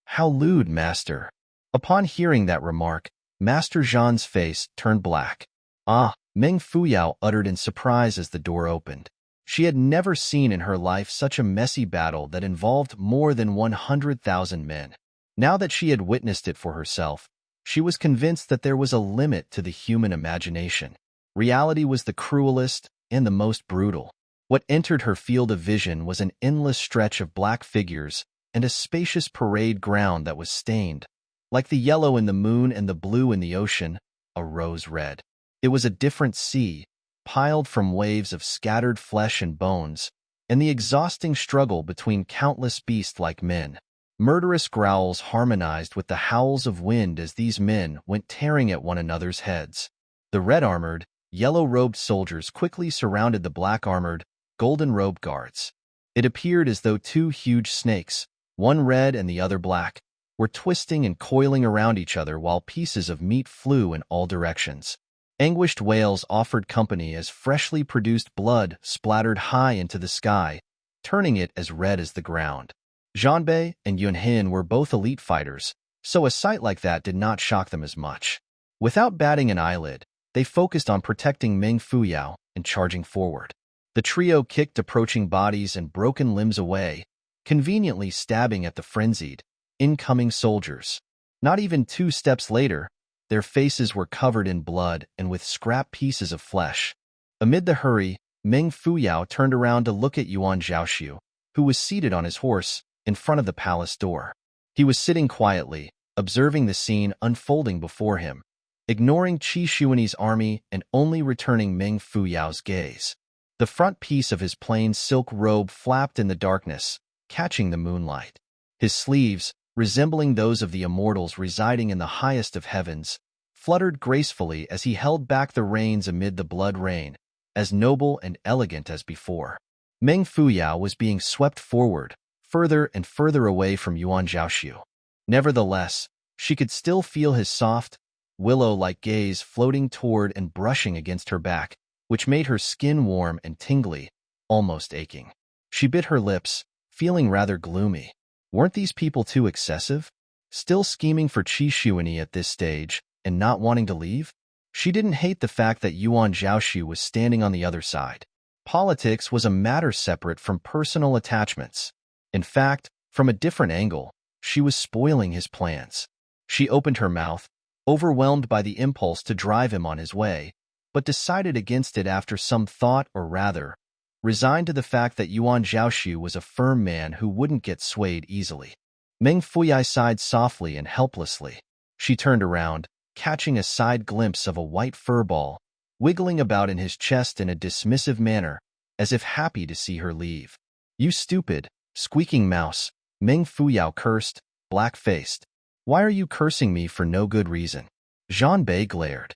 How lewd, master." Upon hearing that remark, Master Zhan's face turned black. "Ah," Meng Fuyao uttered in surprise as the door opened. She had never seen in her life such a messy battle that involved more than 100,000 men. Now that she had witnessed it for herself, she was convinced that there was a limit to the human imagination. Reality was the cruelest and the most brutal. What entered her field of vision was an endless stretch of black figures and a spacious parade ground that was stained, like the yellow in the moon and the blue in the ocean, a rose red. It was a different sea, piled from waves of scattered flesh and bones, and the exhausting struggle between countless beast-like men. Murderous growls harmonized with the howls of wind as these men went tearing at one another's heads. The red-armored, yellow-robed soldiers quickly surrounded the black-armored, golden-robed guards. It appeared as though two huge snakes, one red and the other black, were twisting and coiling around each other while pieces of meat flew in all directions. Anguished wails offered company as freshly produced blood splattered high into the sky, turning it as red as the ground. Zhanbei and Yunhin were both elite fighters, so a sight like that did not shock them as much. Without batting an eyelid, they focused on protecting Meng Fuyao and charging forward. The trio kicked approaching bodies and broken limbs away, conveniently stabbing at the frenzied, incoming soldiers. Not even 2 steps later, their faces were covered in blood and with scrap pieces of flesh. Amid the hurry, Meng Fuyao turned around to look at Yuan Zhaoxu, who was seated on his horse in front of the palace door. He was sitting quietly, observing the scene unfolding before him, ignoring Qi Shuani's army and only returning Meng Fuyao's gaze. The front piece of his plain silk robe flapped in the darkness, catching the moonlight. His sleeves, resembling those of the immortals residing in the highest of heavens, fluttered gracefully as he held back the reins amid the blood rain, as noble and elegant as before. Meng Fuyao was being swept forward, further and further away from Yuan Zhaoxu. Nevertheless, she could still feel his soft, willow-like gaze floating toward and brushing against her back, which made her skin warm and tingly, almost aching. She bit her lips, feeling rather gloomy. Weren't these people too excessive? Still scheming for Qi Shuani at this stage, and not wanting to leave? She didn't hate the fact that Yuan Zhaoxu was standing on the other side. Politics was a matter separate from personal attachments. In fact, from a different angle, she was spoiling his plans. She opened her mouth, overwhelmed by the impulse to drive him on his way, but decided against it after some thought, or rather, resigned to the fact that Yuan Zhaoxu was a firm man who wouldn't get swayed easily. Meng Fuyai sighed softly and helplessly. She turned around, catching a side glimpse of a white fur ball, wiggling about in his chest in a dismissive manner, as if happy to see her leave. "You stupid, squeaking mouse," Meng Fuyao cursed, black-faced. "Why are you cursing me for no good reason?" Zhanbei glared.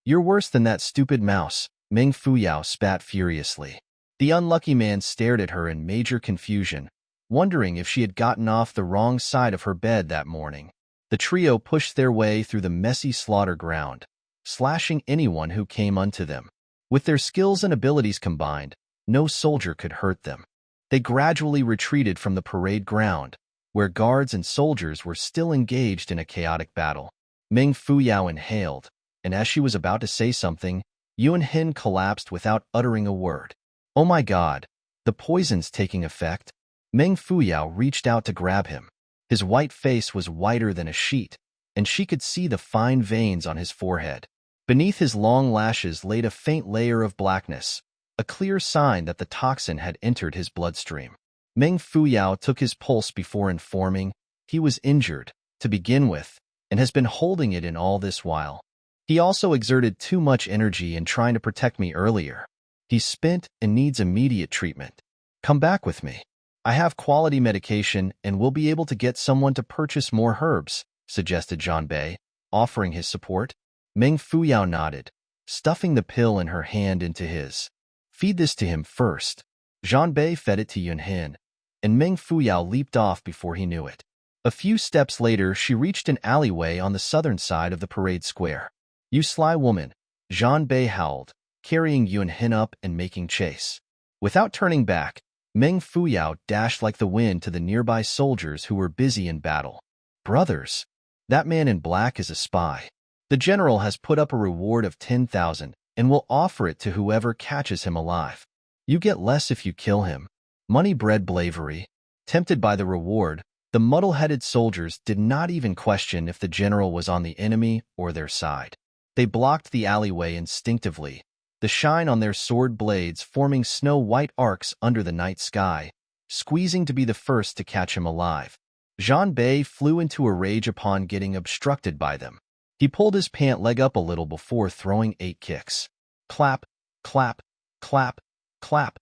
You're worse than that stupid mouse," Meng Fuyao spat furiously. The unlucky man stared at her in major confusion, wondering if she had gotten off the wrong side of her bed that morning. The trio pushed their way through the messy slaughter ground, slashing anyone who came unto them. With their skills and abilities combined, no soldier could hurt them. They gradually retreated from the parade ground, where guards and soldiers were still engaged in a chaotic battle. Meng Fuyao inhaled, and as she was about to say something, Yunhin collapsed without uttering a word. "Oh my God, the poison's taking effect." Meng Fuyao reached out to grab him. His white face was whiter than a sheet, and she could see the fine veins on his forehead. Beneath his long lashes laid a faint layer of blackness, a clear sign that the toxin had entered his bloodstream. Meng Fuyao took his pulse before informing, "He was injured, to begin with, and has been holding it in all this while. He also exerted too much energy in trying to protect me earlier. He's spent and needs immediate treatment. Come back with me. I have quality medication and will be able to get someone to purchase more herbs," suggested Zhanbei, offering his support. Meng Fuyao nodded, stuffing the pill in her hand into his. "Feed this to him first." Zhanbei fed it to Yunhin, and Meng Fuyao leaped off before he knew it. A few steps later, she reached an alleyway on the southern side of the parade square. "You sly woman," Zhanbei howled, carrying Yunhin up and making chase. Without turning back, Meng Fuyao dashed like the wind to the nearby soldiers who were busy in battle. "Brothers, that man in black is a spy. The general has put up a reward of 10,000 and will offer it to whoever catches him alive. You get less if you kill him." Money bred bravery. Tempted by the reward, the muddle-headed soldiers did not even question if the general was on the enemy or their side. They blocked the alleyway instinctively, the shine on their sword blades forming snow-white arcs under the night sky, squeezing to be the first to catch him alive. Zhang Bei flew into a rage upon getting obstructed by them. He pulled his pant leg up a little before throwing 8 kicks. Clap, clap, clap, clap.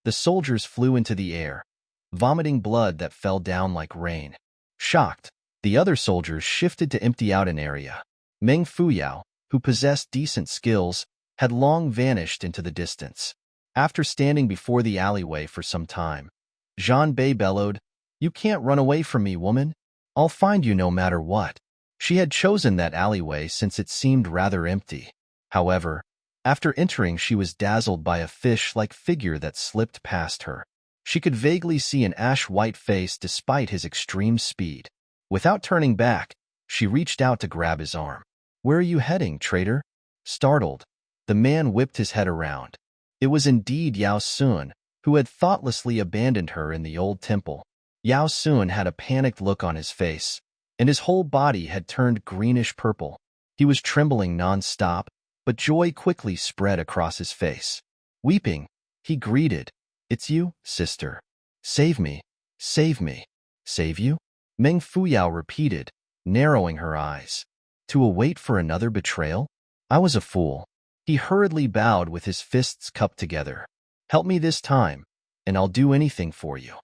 The soldiers flew into the air, vomiting blood that fell down like rain. Shocked, the other soldiers shifted to empty out an area. Meng Fuyao, who possessed decent skills, had long vanished into the distance. After standing before the alleyway for some time, Zhang Bei bellowed, "You can't run away from me, woman. I'll find you no matter what." She had chosen that alleyway since it seemed rather empty. However, after entering, she was dazzled by a fish-like figure that slipped past her. She could vaguely see an ash-white face despite his extreme speed. Without turning back, she reached out to grab his arm. "Where are you heading, traitor?" Startled, the man whipped his head around. It was indeed Yao Sun, who had thoughtlessly abandoned her in the old temple. Yao Sun had a panicked look on his face, and his whole body had turned greenish-purple. He was trembling non-stop, but joy quickly spread across his face. Weeping, he greeted, "It's you, sister. Save me, save me." "Save you?" Meng Fuyao repeated, narrowing her eyes. "To await for another betrayal? I was a fool." He hurriedly bowed with his fists cupped together. "Help me this time, and I'll do anything for you."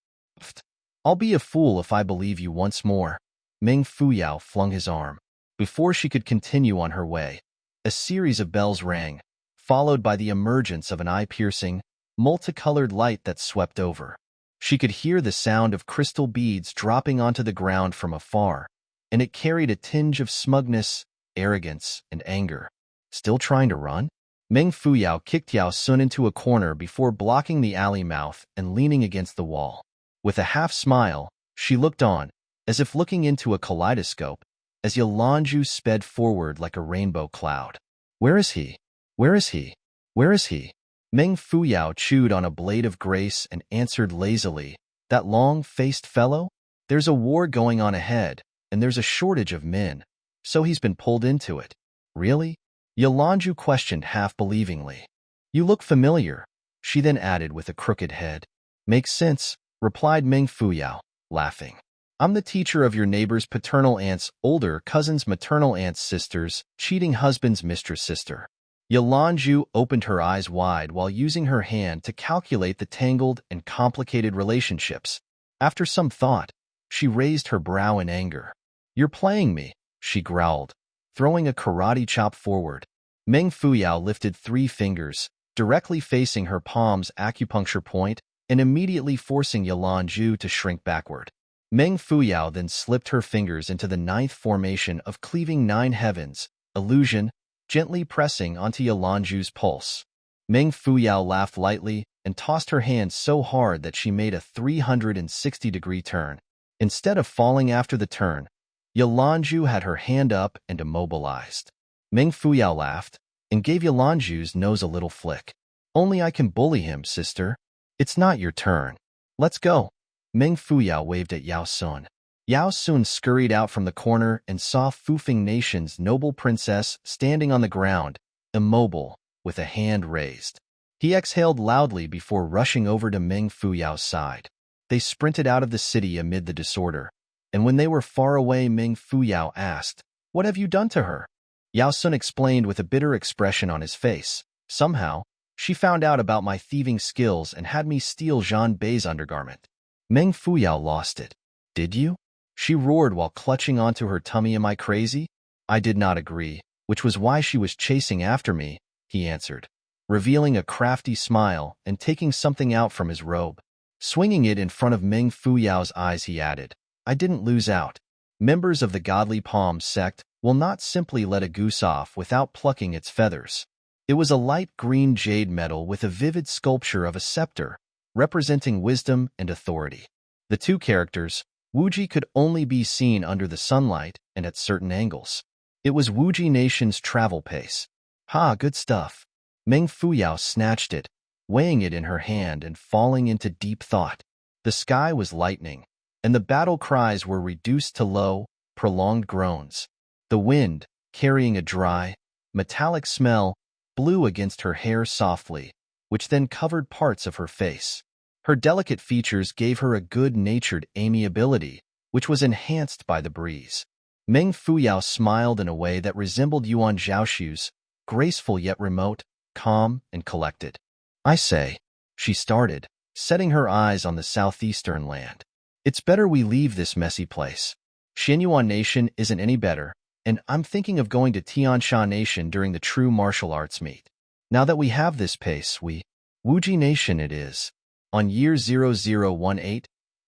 "I'll be a fool if I believe you once more." Meng Fuyao flung his arm. Before she could continue on her way, a series of bells rang, followed by the emergence of an eye-piercing, multicolored light that swept over. She could hear the sound of crystal beads dropping onto the ground from afar, and it carried a tinge of smugness, arrogance, and anger. "Still trying to run?" Meng Fuyao kicked Yao Sun into a corner before blocking the alley mouth and leaning against the wall. With a half-smile, she looked on, as if looking into a kaleidoscope, as Yalanju sped forward like a rainbow cloud. "Where is he? Where is he? Where is he?" Meng Fuyao chewed on a blade of grace and answered lazily, "That long-faced fellow? There's a war going on ahead, and there's a shortage of men, so he's been pulled into it." "Really?" Yalanju questioned half-believingly. "You look familiar," she then added with a crooked head. "Makes sense," replied Meng Fuyao, laughing. "I'm the teacher of your neighbor's paternal aunt's older cousin's maternal aunt's sister's cheating husband's mistress sister." Yalanju opened her eyes wide while using her hand to calculate the tangled and complicated relationships. After some thought, she raised her brow in anger. "You're playing me," she growled, throwing a karate chop forward. Meng Fuyao lifted 3 fingers, directly facing her palm's acupuncture point, and immediately forcing Yalanju to shrink backward. Meng Fuyao then slipped her fingers into the 9th formation of cleaving 9 heavens, illusion, gently pressing onto Yalanju's pulse. Meng Fuyao laughed lightly and tossed her hand so hard that she made a 360-degree turn. Instead of falling after the turn, Yalanju had her hand up and immobilized. Meng Fuyao laughed and gave Yalanju's nose a little flick. "Only I can bully him, sister. It's not your turn. Let's go." Meng Fuyao waved at Yao Sun. Yao Sun scurried out from the corner and saw Fufeng Nation's noble princess standing on the ground, immobile, with a hand raised. He exhaled loudly before rushing over to Meng Fuyao's side. They sprinted out of the city amid the disorder, and when they were far away, Meng Fuyao asked, "What have you done to her?" Yao Sun explained with a bitter expression on his face. "Somehow, she found out about my thieving skills and had me steal Zhang Bei's undergarment." Meng Fuyao lost it. "Did you?" she roared while clutching onto her tummy. "Am I crazy?" "I did not agree, which was why she was chasing after me," he answered, revealing a crafty smile and taking something out from his robe. Swinging it in front of Meng Fuyao's eyes, he added, "I didn't lose out. Members of the Godly Palm Sect will not simply let a goose off without plucking its feathers." It was a light green jade metal with a vivid sculpture of a scepter, representing wisdom and authority. The 2 characters, Wuji, could only be seen under the sunlight and at certain angles. It was Wuji Nation's travel pace. "Ha, good stuff." Meng Fuyao snatched it, weighing it in her hand and falling into deep thought. The sky was lightening, and the battle cries were reduced to low, prolonged groans. The wind, carrying a dry, metallic smell, blew against her hair softly, which then covered parts of her face. Her delicate features gave her a good-natured amiability, which was enhanced by the breeze. Meng Fuyao smiled in a way that resembled Yuan Zhaoxu's, graceful yet remote, calm and collected. "I say," she started, setting her eyes on the southeastern land. "It's better we leave this messy place. Xianyuan Nation isn't any better, and I'm thinking of going to Tiansha Nation during the true martial arts meet. Now that we have this pace, Wuji Nation it is." On year 0018,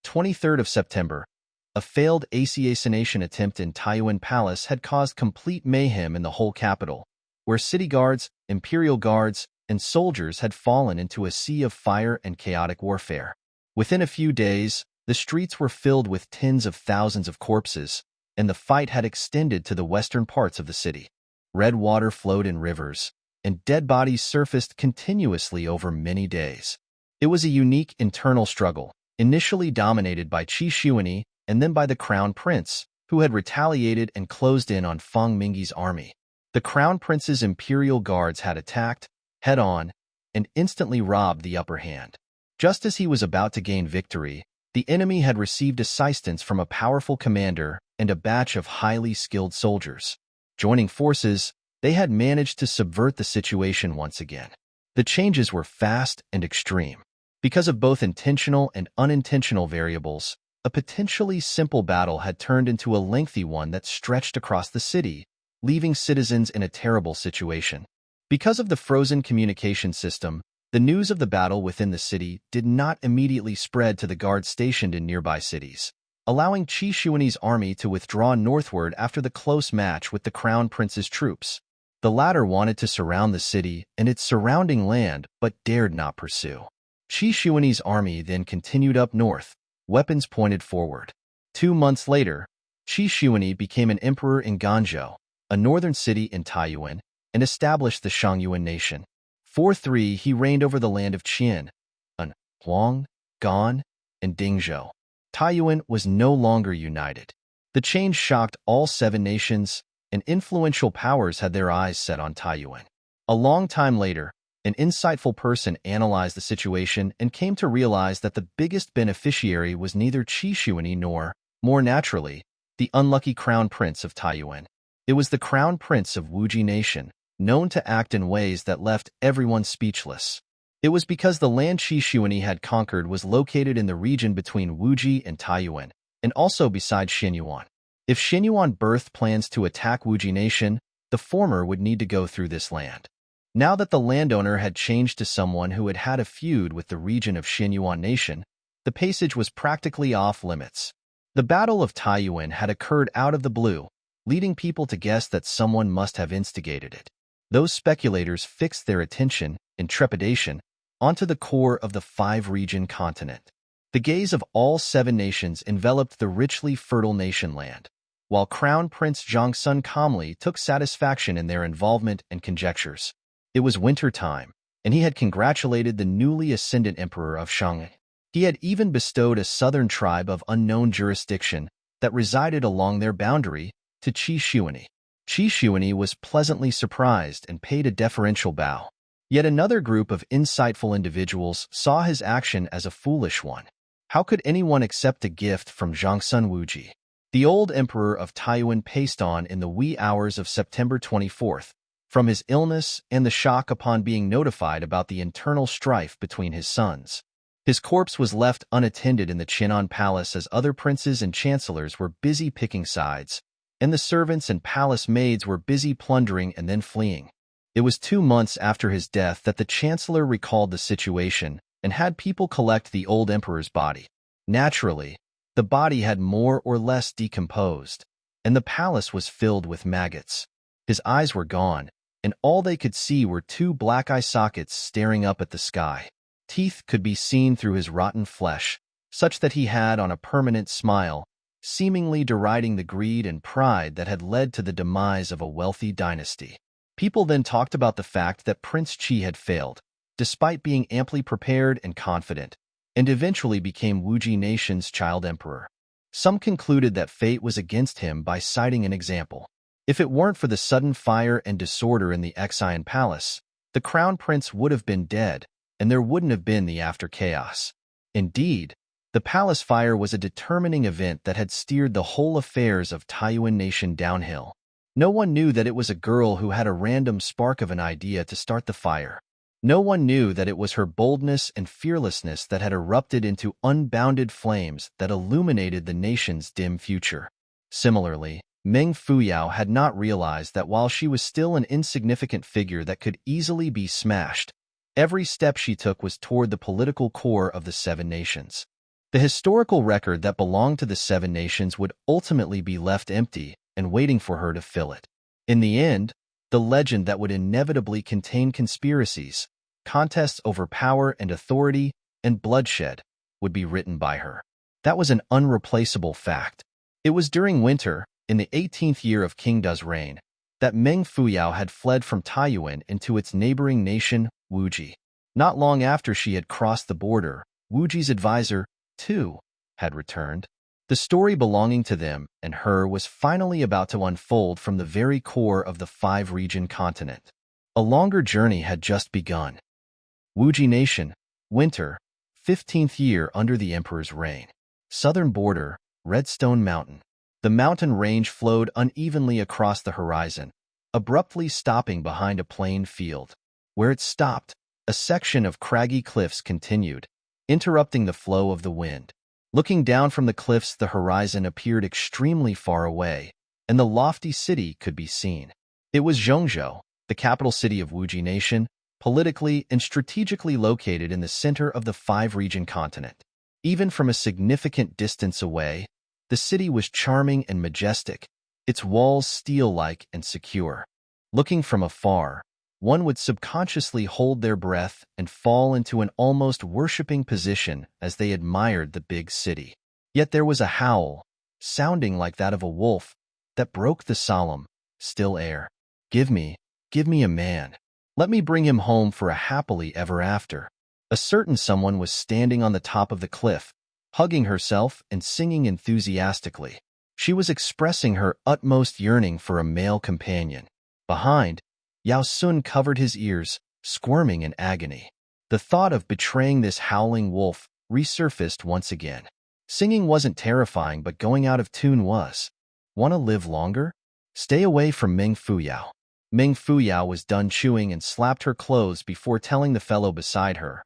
23rd of September, a failed assassination attempt in Taiyuan Palace had caused complete mayhem in the whole capital, where city guards, imperial guards, and soldiers had fallen into a sea of fire and chaotic warfare. Within a few days, the streets were filled with tens of thousands of corpses, and the fight had extended to the western parts of the city. Red water flowed in rivers, and dead bodies surfaced continuously over many days. It was a unique internal struggle, initially dominated by Qi Xuanyi and then by the Crown Prince, who had retaliated and closed in on Feng Mingyi's army. The Crown Prince's imperial guards had attacked, head-on, and instantly robbed the upper hand. Just as he was about to gain victory, the enemy had received assistance from a powerful commander and a batch of highly skilled soldiers. Joining forces, they had managed to subvert the situation once again. The changes were fast and extreme. Because of both intentional and unintentional variables, a potentially simple battle had turned into a lengthy one that stretched across the city, leaving citizens in a terrible situation. Because of the frozen communication system, the news of the battle within the city did not immediately spread to the guards stationed in nearby cities, allowing Qi Xuanyi's army to withdraw northward after the close match with the Crown Prince's troops. The latter wanted to surround the city and its surrounding land but dared not pursue. Qi Xuanyi's army then continued up north, weapons pointed forward. 2 months later, Qi Xuanyi became an emperor in Ganzhou, a northern city in Taiyuan, and established the Xianyuan nation. 4-3 he reigned over the land of Qian, An, Huang, Gan, and Dingzhou. Taiyuan was no longer united. The change shocked all 7 nations, and influential powers had their eyes set on Taiyuan. A long time later, an insightful person analyzed the situation and came to realize that the biggest beneficiary was neither Qi Xuanyi nor, more naturally, the unlucky Crown Prince of Taiyuan. It was the Crown Prince of Wuji Nation, known to act in ways that left everyone speechless. It was because the land Qi Xuanyi had conquered was located in the region between Wuji and Taiyuan, and also beside Xianyuan. If Xianyuan birthed plans to attack Wuji Nation, the former would need to go through this land. Now that the landowner had changed to someone who had had a feud with the region of Xianyuan Nation, the passage was practically off limits. The Battle of Taiyuan had occurred out of the blue, leading people to guess that someone must have instigated it. Those speculators fixed their attention, in trepidation, onto the core of the 5-region continent. The gaze of all 7 nations enveloped the richly fertile nation land, while Crown Prince Zhongsun calmly took satisfaction in their involvement and conjectures. It was winter time, and he had congratulated the newly ascendant emperor of Shanghai. He had even bestowed a southern tribe of unknown jurisdiction that resided along their boundary to Qi Xuanyi. Qi Xuanyi was pleasantly surprised and paid a deferential bow. Yet another group of insightful individuals saw his action as a foolish one. How could anyone accept a gift from Zhongsun Wuji? The old emperor of Taiyuan passed on in the wee hours of September 24th, from his illness and the shock upon being notified about the internal strife between his sons. His corpse was left unattended in the Qianan Palace as other princes and chancellors were busy picking sides, and the servants and palace maids were busy plundering and then fleeing. It was 2 months after his death that the chancellor recalled the situation and had people collect the old emperor's body. Naturally, the body had more or less decomposed, and the palace was filled with maggots. His eyes were gone, and all they could see were 2 black eye sockets staring up at the sky. Teeth could be seen through his rotten flesh, such that he had on a permanent smile, seemingly deriding the greed and pride that had led to the demise of a wealthy dynasty. People then talked about the fact that Prince Qi had failed, despite being amply prepared and confident, and eventually became Wuji Nation's child emperor. Some concluded that fate was against him by citing an example. If it weren't for the sudden fire and disorder in the Xian Palace, the crown prince would have been dead, and there wouldn't have been the after chaos. Indeed, the palace fire was a determining event that had steered the whole affairs of Taiyuan nation downhill. No one knew that it was a girl who had a random spark of an idea to start the fire. No one knew that it was her boldness and fearlessness that had erupted into unbounded flames that illuminated the nation's dim future. Similarly, Meng Fuyao had not realized that while she was still an insignificant figure that could easily be smashed, every step she took was toward the political core of the Seven Nations. The historical record that belonged to the Seven Nations would ultimately be left empty and waiting for her to fill it. In the end, the legend that would inevitably contain conspiracies, contests over power and authority, and bloodshed would be written by her. That was an unreplaceable fact. It was during winter, in the 18th year of King Da's reign, that Meng Fuyao had fled from Taiyuan into its neighboring nation, Wuji. Not long after she had crossed the border, Wuji's advisor, too, had returned. The story belonging to them and her was finally about to unfold from the very core of the five-region continent. A longer journey had just begun. Wuji Nation, winter, 15th year under the emperor's reign. Southern border, Redstone Mountain. The mountain range flowed unevenly across the horizon, abruptly stopping behind a plain field. Where it stopped, a section of craggy cliffs continued, interrupting the flow of the wind. Looking down from the cliffs, the horizon appeared extremely far away, and the lofty city could be seen. It was Zhongzhou, the capital city of Wuji Nation, politically and strategically located in the center of the five-region continent. Even from a significant distance away, the city was charming and majestic, its walls steel-like and secure. Looking from afar, one would subconsciously hold their breath and fall into an almost worshipping position as they admired the big city. Yet there was a howl, sounding like that of a wolf, that broke the solemn, still air. Give me a man. Let me bring him home for a happily ever after." A certain someone was standing on the top of the cliff, hugging herself and singing enthusiastically. She was expressing her utmost yearning for a male companion. Behind, Yao Sun covered his ears, squirming in agony. The thought of betraying this howling wolf resurfaced once again. Singing wasn't terrifying, but going out of tune was. Want to live longer? Stay away from Meng Fuyao. Meng Fuyao was done chewing and slapped her clothes before telling the fellow beside her.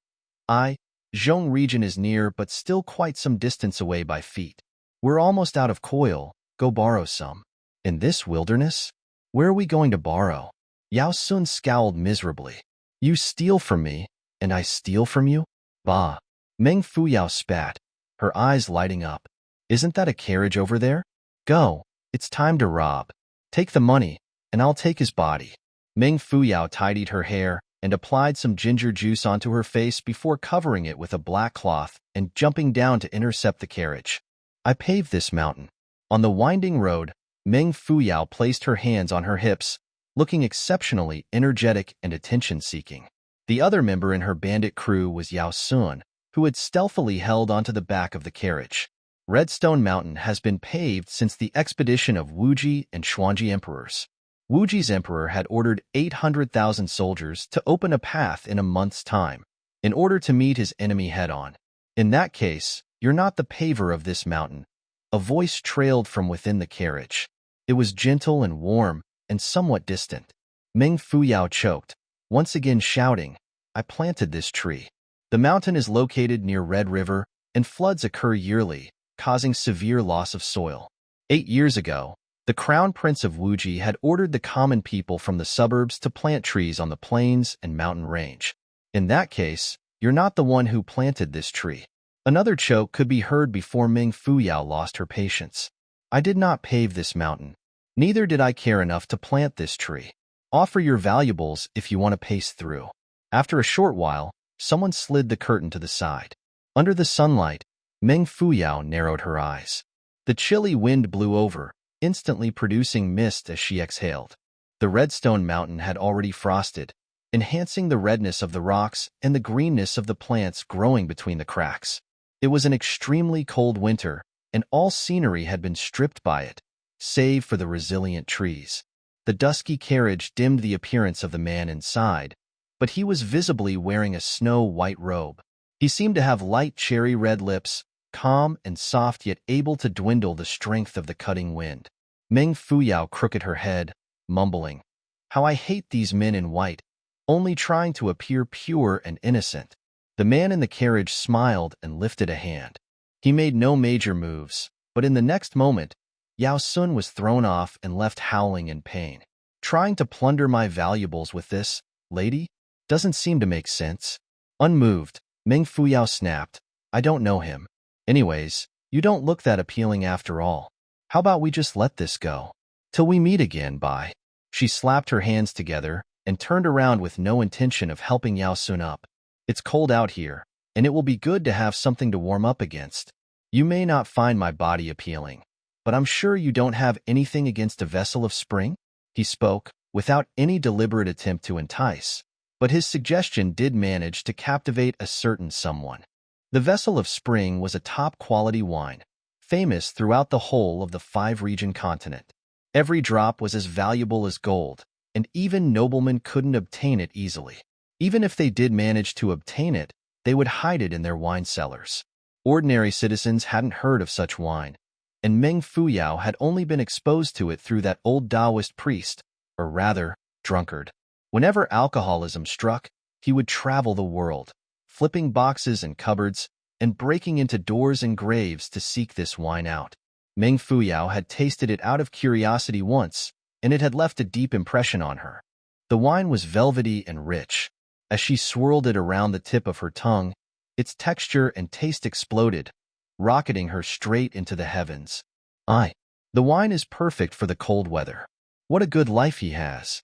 Zhong region is near, but still quite some distance away by feet. We're almost out of coil, go borrow some. In this wilderness? Where are we going to borrow? Yao Sun scowled miserably. You steal from me, and I steal from you? Bah. Meng Fuyao spat, her eyes lighting up. Isn't that a carriage over there? Go, it's time to rob. Take the money, and I'll take his body. Meng Fuyao tidied her hair and applied some ginger juice onto her face before covering it with a black cloth and jumping down to intercept the carriage. I paved this mountain. On the winding road, Meng Fuyao placed her hands on her hips, looking exceptionally energetic and attention-seeking. The other member in her bandit crew was Yao Sun, who had stealthily held onto the back of the carriage. Redstone Mountain has been paved since the expedition of Wuji and Xuanji emperors. Wuji's emperor had ordered 800,000 soldiers to open a path in a month's time, in order to meet his enemy head-on. In that case, you're not the paver of this mountain. A voice trailed from within the carriage. It was gentle and warm, and somewhat distant. Meng Fuyao choked, once again shouting, I planted this tree. The mountain is located near Red River, and floods occur yearly, causing severe loss of soil. 8 years ago, the Crown Prince of Wuji had ordered the common people from the suburbs to plant trees on the plains and mountain range. In that case, you're not the one who planted this tree. Another choke could be heard before Meng Fuyao lost her patience. I did not pave this mountain. Neither did I care enough to plant this tree. Offer your valuables if you want to pace through. After a short while, someone slid the curtain to the side. Under the sunlight, Meng Fuyao narrowed her eyes. The chilly wind blew over, instantly producing mist as she exhaled. The Redstone Mountain had already frosted, enhancing the redness of the rocks and the greenness of the plants growing between the cracks. It was an extremely cold winter, and all scenery had been stripped by it, save for the resilient trees. The dusky carriage dimmed the appearance of the man inside, but he was visibly wearing a snow-white robe. He seemed to have light cherry-red lips, calm and soft yet able to dwindle the strength of the cutting wind. Meng Fuyao crooked her head, mumbling, "How I hate these men in white, only trying to appear pure and innocent." The man in the carriage smiled and lifted a hand. He made no major moves, but in the next moment, Yao Sun was thrown off and left howling in pain. "Trying to plunder my valuables with this, lady? Doesn't seem to make sense." Unmoved, Meng Fuyao snapped, "I don't know him. Anyways, you don't look that appealing after all. How about we just let this go? Till we meet again, bye." She slapped her hands together and turned around with no intention of helping Yao Sun up. "It's cold out here, and it will be good to have something to warm up against. You may not find my body appealing, but I'm sure you don't have anything against a vessel of spring?" He spoke, without any deliberate attempt to entice, but his suggestion did manage to captivate a certain someone. The vessel of spring was a top-quality wine, famous throughout the whole of the five-region continent. Every drop was as valuable as gold, and even noblemen couldn't obtain it easily. Even if they did manage to obtain it, they would hide it in their wine cellars. Ordinary citizens hadn't heard of such wine, and Meng Fuyao had only been exposed to it through that old Taoist priest, or rather, drunkard. Whenever alcoholism struck, he would travel the world, flipping boxes and cupboards, and breaking into doors and graves to seek this wine out. Meng Fuyao had tasted it out of curiosity once, and it had left a deep impression on her. The wine was velvety and rich. As she swirled it around the tip of her tongue, its texture and taste exploded, rocketing her straight into the heavens. The wine is perfect for the cold weather. What a good life he has."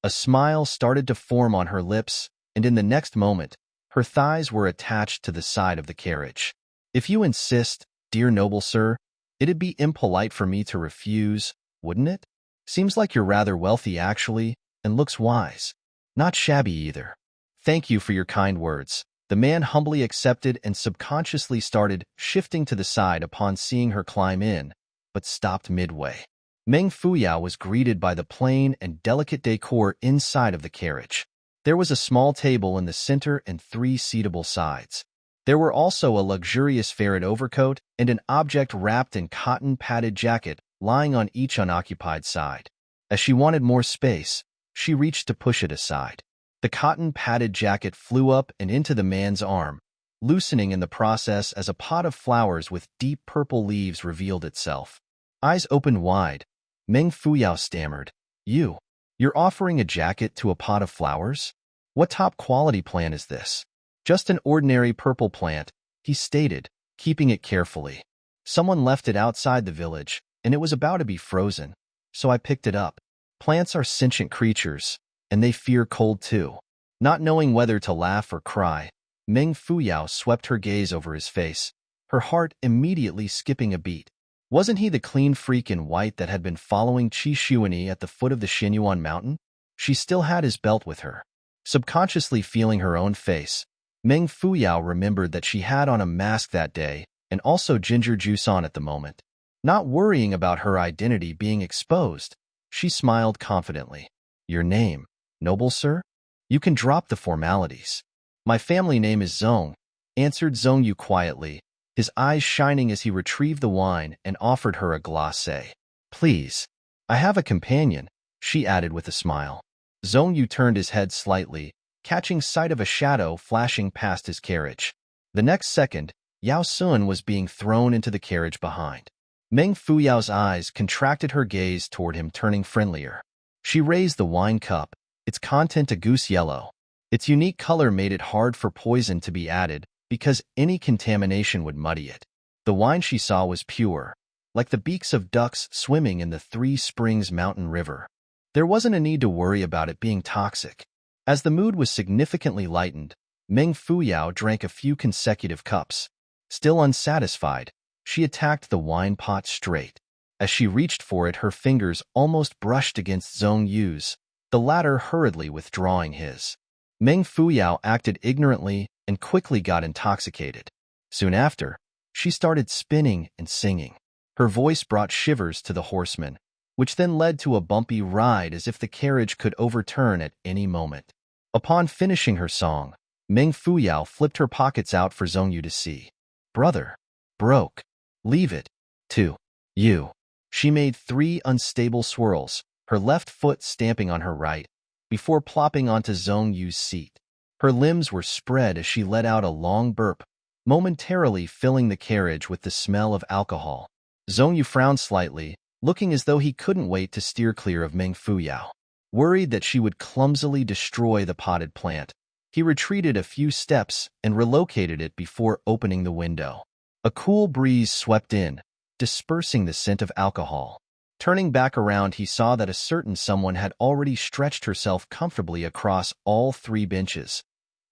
A smile started to form on her lips, and in the next moment, her thighs were attached to the side of the carriage. "If you insist, dear noble sir, it'd be impolite for me to refuse, wouldn't it? Seems like you're rather wealthy actually, and looks wise. Not shabby either." "Thank you for your kind words." The man humbly accepted and subconsciously started shifting to the side upon seeing her climb in, but stopped midway. Meng Fuyao was greeted by the plain and delicate decor inside of the carriage. There was a small table in the center and 3 seatable sides. There were also a luxurious ferret overcoat and an object wrapped in cotton-padded jacket lying on each unoccupied side. As she wanted more space, she reached to push it aside. The cotton-padded jacket flew up and into the man's arm, loosening in the process as a pot of flowers with deep purple leaves revealed itself. Eyes opened wide, Meng Fuyao stammered, You're offering a jacket to a pot of flowers? What top-quality plant is this?" "Just an ordinary purple plant," he stated, keeping it carefully. "Someone left it outside the village, and it was about to be frozen, so I picked it up. Plants are sentient creatures, and they fear cold too." Not knowing whether to laugh or cry, Meng Fuyao swept her gaze over his face, her heart immediately skipping a beat. Wasn't he the clean freak in white that had been following Qi Xuanyi at the foot of the Xinyuan mountain? She still had his belt with her. Subconsciously feeling her own face, Meng Fuyao remembered that she had on a mask that day and also ginger juice on at the moment. Not worrying about her identity being exposed, she smiled confidently. "Your name, noble sir? You can drop the formalities." "My family name is Zong," answered Zong Yu quietly, his eyes shining as he retrieved the wine and offered her a glacé. "Please, I have a companion," she added with a smile. Zong Yu turned his head slightly, catching sight of a shadow flashing past his carriage. The next second, Yao Sun was being thrown into the carriage behind. Meng Fuyao's eyes contracted, her gaze toward him turning friendlier. She raised the wine cup, its content a goose yellow. Its unique color made it hard for poison to be added because any contamination would muddy it. The wine she saw was pure, like the beaks of ducks swimming in the Three Springs Mountain River. There wasn't a need to worry about it being toxic. As the mood was significantly lightened, Meng Fuyao drank a few consecutive cups. Still unsatisfied, she attacked the wine pot straight. As she reached for it, her fingers almost brushed against Zong Yu's, the latter hurriedly withdrawing his. Meng Fuyao acted ignorantly and quickly got intoxicated. Soon after, she started spinning and singing. Her voice brought shivers to the horsemen, which then led to a bumpy ride as if the carriage could overturn at any moment. Upon finishing her song, Meng Fuyao flipped her pockets out for Zhongyu to see. Brother. Broke. Leave it. To. You. She made 3 unstable swirls, her left foot stamping on her right, before plopping onto Zhongyu's seat. Her limbs were spread as she let out a long burp, momentarily filling the carriage with the smell of alcohol. Zhongyu frowned slightly, looking as though he couldn't wait to steer clear of Meng Fuyao. Worried that she would clumsily destroy the potted plant, he retreated a few steps and relocated it before opening the window. A cool breeze swept in, dispersing the scent of alcohol. Turning back around, he saw that a certain someone had already stretched herself comfortably across all 3 benches.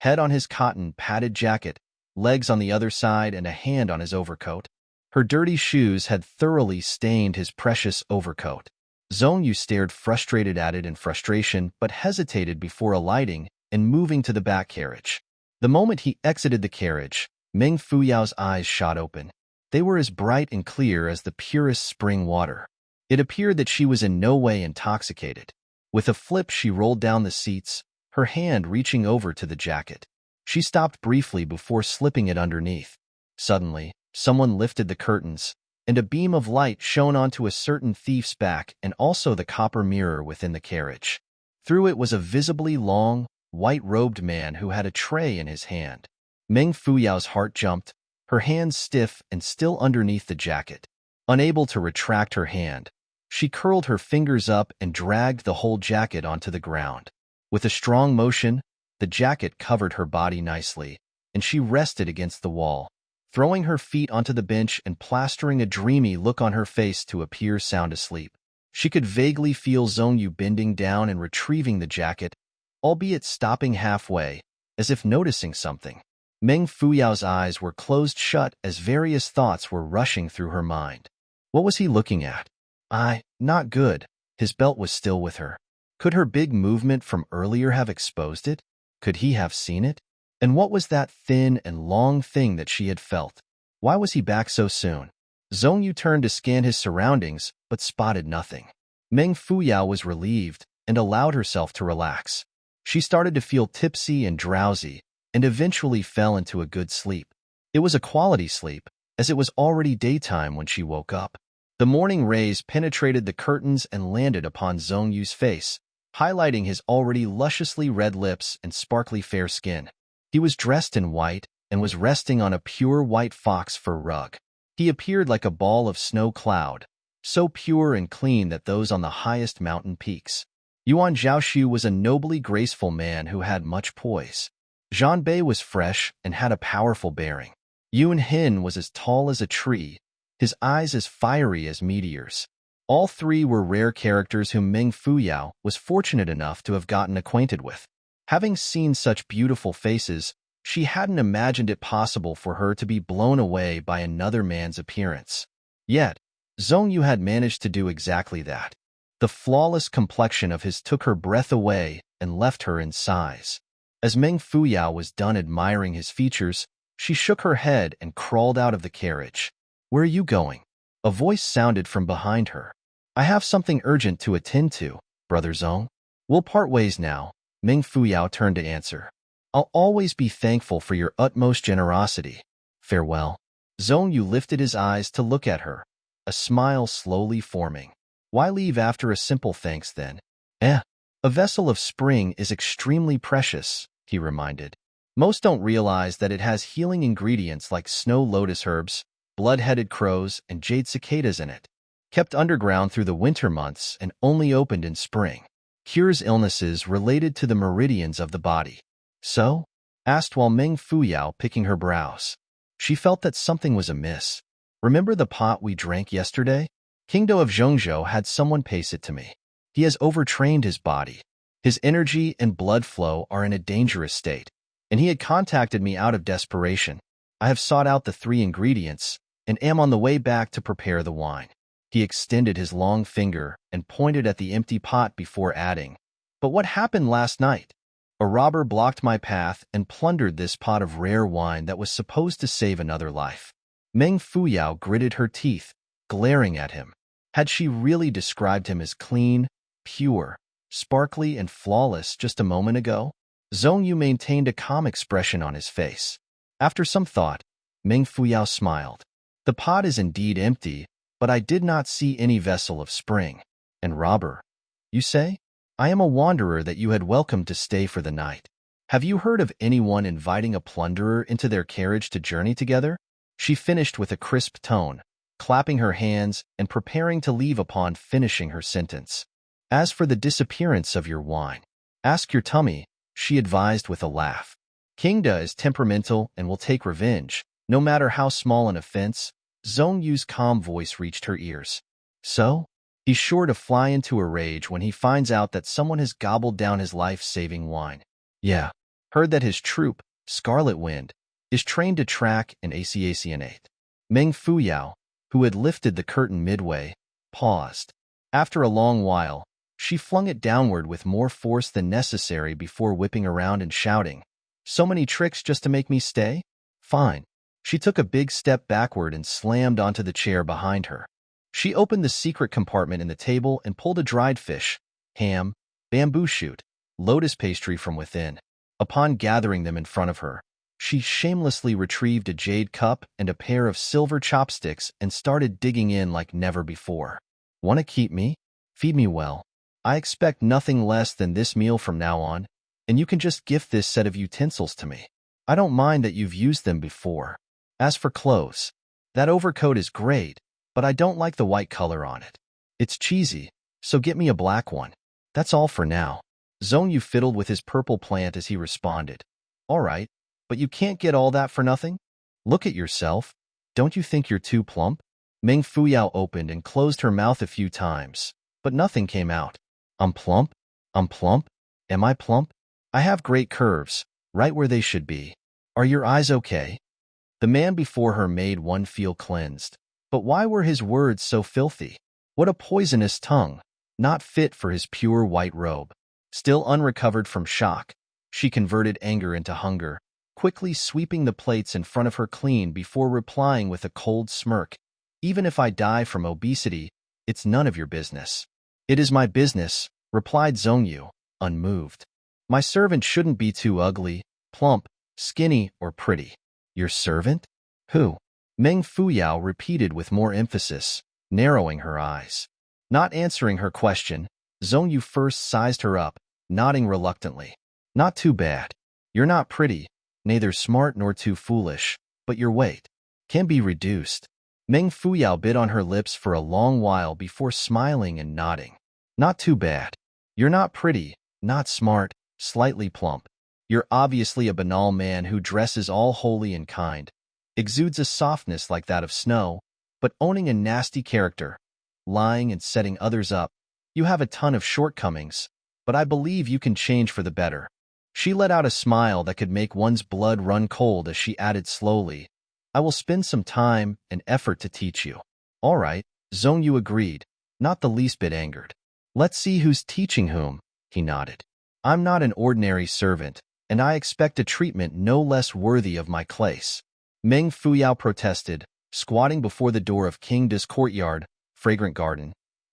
Head on his cotton padded jacket, legs on the other side, and a hand on his overcoat. Her dirty shoes had thoroughly stained his precious overcoat. Zhongyu stared frustrated at it in frustration, but hesitated before alighting and moving to the back carriage. The moment he exited the carriage, Meng Fuyao's eyes shot open. They were as bright and clear as the purest spring water. It appeared that she was in no way intoxicated. With a flip, she rolled down the seats, her hand reaching over to the jacket. She stopped briefly before slipping it underneath. Suddenly, someone lifted the curtains, and a beam of light shone onto a certain thief's back and also the copper mirror within the carriage. Through it was a visibly long, white-robed man who had a tray in his hand. Meng Fuyao's heart jumped, her hands stiff and still underneath the jacket. Unable to retract her hand, she curled her fingers up and dragged the whole jacket onto the ground. With a strong motion, the jacket covered her body nicely, and she rested against the wall, throwing her feet onto the bench and plastering a dreamy look on her face to appear sound asleep. She could vaguely feel Zhongyu bending down and retrieving the jacket, albeit stopping halfway, as if noticing something. Meng Fuyao's eyes were closed shut as various thoughts were rushing through her mind. What was he looking at? Not good. His belt was still with her. Could her big movement from earlier have exposed it? Could he have seen it? And what was that thin and long thing that she had felt? Why was he back so soon? Zhongyu turned to scan his surroundings, but spotted nothing. Meng Fuyao was relieved and allowed herself to relax. She started to feel tipsy and drowsy, and eventually fell into a good sleep. It was a quality sleep, as it was already daytime when she woke up. The morning rays penetrated the curtains and landed upon Zhongyu's face, highlighting his already lusciously red lips and sparkly fair skin. He was dressed in white and was resting on a pure white fox fur rug. He appeared like a ball of snow cloud, so pure and clean that those on the highest mountain peaks. Yuan Zhaoxu was a nobly graceful man who had much poise. Zhan Bei was fresh and had a powerful bearing. Yun Hin was as tall as a tree, his eyes as fiery as meteors. All 3 were rare characters whom Meng Fuyao was fortunate enough to have gotten acquainted with. Having seen such beautiful faces, she hadn't imagined it possible for her to be blown away by another man's appearance. Yet, Zhongyu had managed to do exactly that. The flawless complexion of his took her breath away and left her in sighs. As Meng Fuyao was done admiring his features, she shook her head and crawled out of the carriage. Where are you going? A voice sounded from behind her. I have something urgent to attend to, Brother Zhong. We'll part ways now. Meng Fuyao turned to answer. I'll always be thankful for your utmost generosity. Farewell. Zhongyu lifted his eyes to look at her, a smile slowly forming. Why leave after a simple thanks then? A vessel of spring is extremely precious, he reminded. Most don't realize that it has healing ingredients like snow lotus herbs, blood-headed crows, and jade cicadas in it. Kept underground through the winter months and only opened in spring. Cures illnesses related to the meridians of the body. So? Asked while Meng Fuyao picking her brows. She felt that something was amiss. Remember the pot we drank yesterday? King Do of Zhongzhou had someone pace it to me. He has overtrained his body. His energy and blood flow are in a dangerous state, and he had contacted me out of desperation. I have sought out the 3 ingredients and am on the way back to prepare the wine. He extended his long finger and pointed at the empty pot before adding, But what happened last night? A robber blocked my path and plundered this pot of rare wine that was supposed to save another life. Meng Fuyao gritted her teeth, glaring at him. Had she really described him as clean, pure, sparkly, and flawless just a moment ago? Zhong Yu maintained a calm expression on his face. After some thought, Meng Fuyao smiled. The pot is indeed empty, but I did not see any vessel of spring. And robber, you say? I am a wanderer that you had welcomed to stay for the night. Have you heard of anyone inviting a plunderer into their carriage to journey together? She finished with a crisp tone, clapping her hands and preparing to leave upon finishing her sentence. As for the disappearance of your wine, ask your tummy, she advised with a laugh. King Da is temperamental and will take revenge, no matter how small an offense. Zhong Yu's calm voice reached her ears. So? He's sure to fly into a rage when he finds out that someone has gobbled down his life-saving wine. Yeah, heard that his troop, Scarlet Wind, is trained to track and assassinate. Meng Fuyao, who had lifted the curtain midway, paused. After a long while, she flung it downward with more force than necessary before whipping around and shouting, "So many tricks just to make me stay? Fine." She took a big step backward and slammed onto the chair behind her. She opened the secret compartment in the table and pulled a dried fish, ham, bamboo shoot, lotus pastry from within. Upon gathering them in front of her, she shamelessly retrieved a jade cup and a pair of silver chopsticks and started digging in like never before. Want to keep me? Feed me well. I expect nothing less than this meal from now on, and you can just gift this set of utensils to me. I don't mind that you've used them before. As for clothes, that overcoat is great, but I don't like the white color on it. It's cheesy, so get me a black one. That's all for now. Zhong Yu fiddled with his purple plant as he responded. All right, but you can't get all that for nothing? Look at yourself. Don't you think you're too plump? Meng Fuyao opened and closed her mouth a few times, but nothing came out. I'm plump? I'm plump? Am I plump? I have great curves, right where they should be. Are your eyes okay? The man before her made one feel cleansed. But why were his words so filthy? What a poisonous tongue, not fit for his pure white robe. Still unrecovered from shock, she converted anger into hunger, quickly sweeping the plates in front of her clean before replying with a cold smirk. Even if I die from obesity, it's none of your business. It is my business, replied Zhong Yu, unmoved. My servant shouldn't be too ugly, plump, skinny, or pretty. Your servant? Who? Meng Fuyao repeated with more emphasis, narrowing her eyes. Not answering her question, Zhong Yu first sized her up, nodding reluctantly. Not too bad. You're not pretty, neither smart nor too foolish, but your weight can be reduced. Meng Fuyao bit on her lips for a long while before smiling and nodding. Not too bad. You're not pretty, not smart, slightly plump. You're obviously a banal man who dresses all holy and kind, exudes a softness like that of snow, but owning a nasty character, lying and setting others up. You have a ton of shortcomings, but I believe you can change for the better. She let out a smile that could make one's blood run cold as she added slowly, I will spend some time and effort to teach you. All right, Zhong Yu agreed, not the least bit angered. Let's see who's teaching whom, he nodded. I'm not an ordinary servant, and I expect a treatment no less worthy of my place. Meng Fuyao protested, squatting before the door of King Da's courtyard, fragrant garden,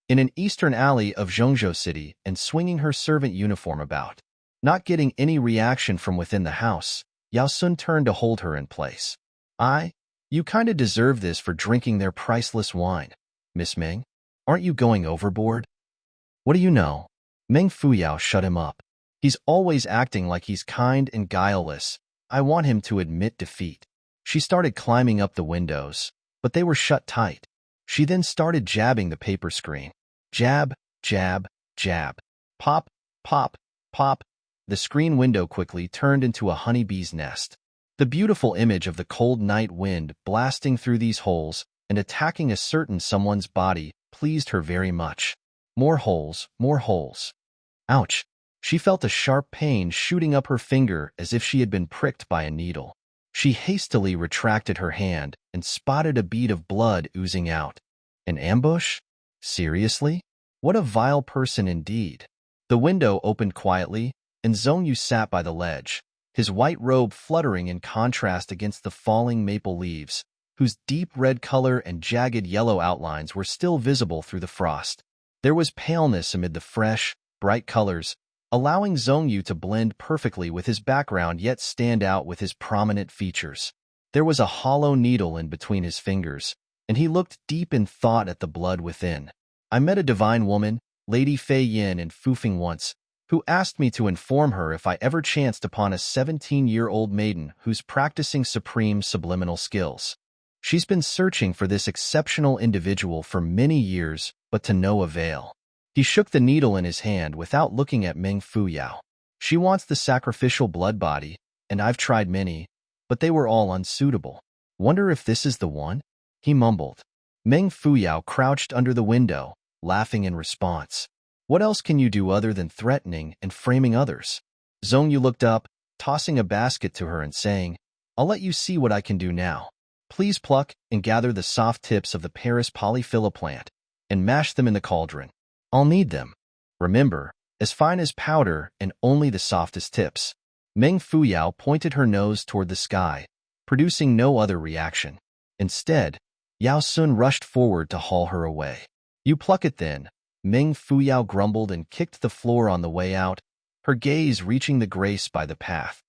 in an eastern alley of Zhongzhou City and swinging her servant uniform about. Not getting any reaction from within the house, Yao Sun turned to hold her in place. You kinda deserve this for drinking their priceless wine. Miss Meng, aren't you going overboard? What do you know? Meng Fuyao shut him up. He's always acting like he's kind and guileless. I want him to admit defeat. She started climbing up the windows, but they were shut tight. She then started jabbing the paper screen. Jab, jab, jab. Pop, pop, pop. The screen window quickly turned into a honeybee's nest. The beautiful image of the cold night wind blasting through these holes and attacking a certain someone's body pleased her very much. More holes, more holes. Ouch! She felt a sharp pain shooting up her finger as if she had been pricked by a needle. She hastily retracted her hand and spotted a bead of blood oozing out. An ambush? Seriously? What a vile person indeed. The window opened quietly, and Zhong Yu sat by the ledge, his white robe fluttering in contrast against the falling maple leaves, whose deep red color and jagged yellow outlines were still visible through the frost. There was paleness amid the fresh, bright colors, allowing Zhongyu to blend perfectly with his background yet stand out with his prominent features. There was a hollow needle in between his fingers, and he looked deep in thought at the blood within. I met a divine woman, Lady Pei Yuan in Fufeng once, who asked me to inform her if I ever chanced upon a 17-year-old maiden who's practicing supreme subliminal skills. She's been searching for this exceptional individual for many years, but to no avail. He shook the needle in his hand without looking at Meng Fuyao. She wants the sacrificial blood body, and I've tried many, but they were all unsuitable. Wonder if this is the one? He mumbled. Meng Fuyao crouched under the window, laughing in response. What else can you do other than threatening and framing others? Zhongyu looked up, tossing a basket to her and saying, I'll let you see what I can do now. Please pluck and gather the soft tips of the Paris polyphylla plant and mash them in the cauldron. I'll need them. Remember, as fine as powder and only the softest tips. Meng Fuyao pointed her nose toward the sky, producing no other reaction. Instead, Yao Sun rushed forward to haul her away. You pluck it then, Meng Fuyao grumbled and kicked the floor on the way out, her gaze reaching the grace by the path.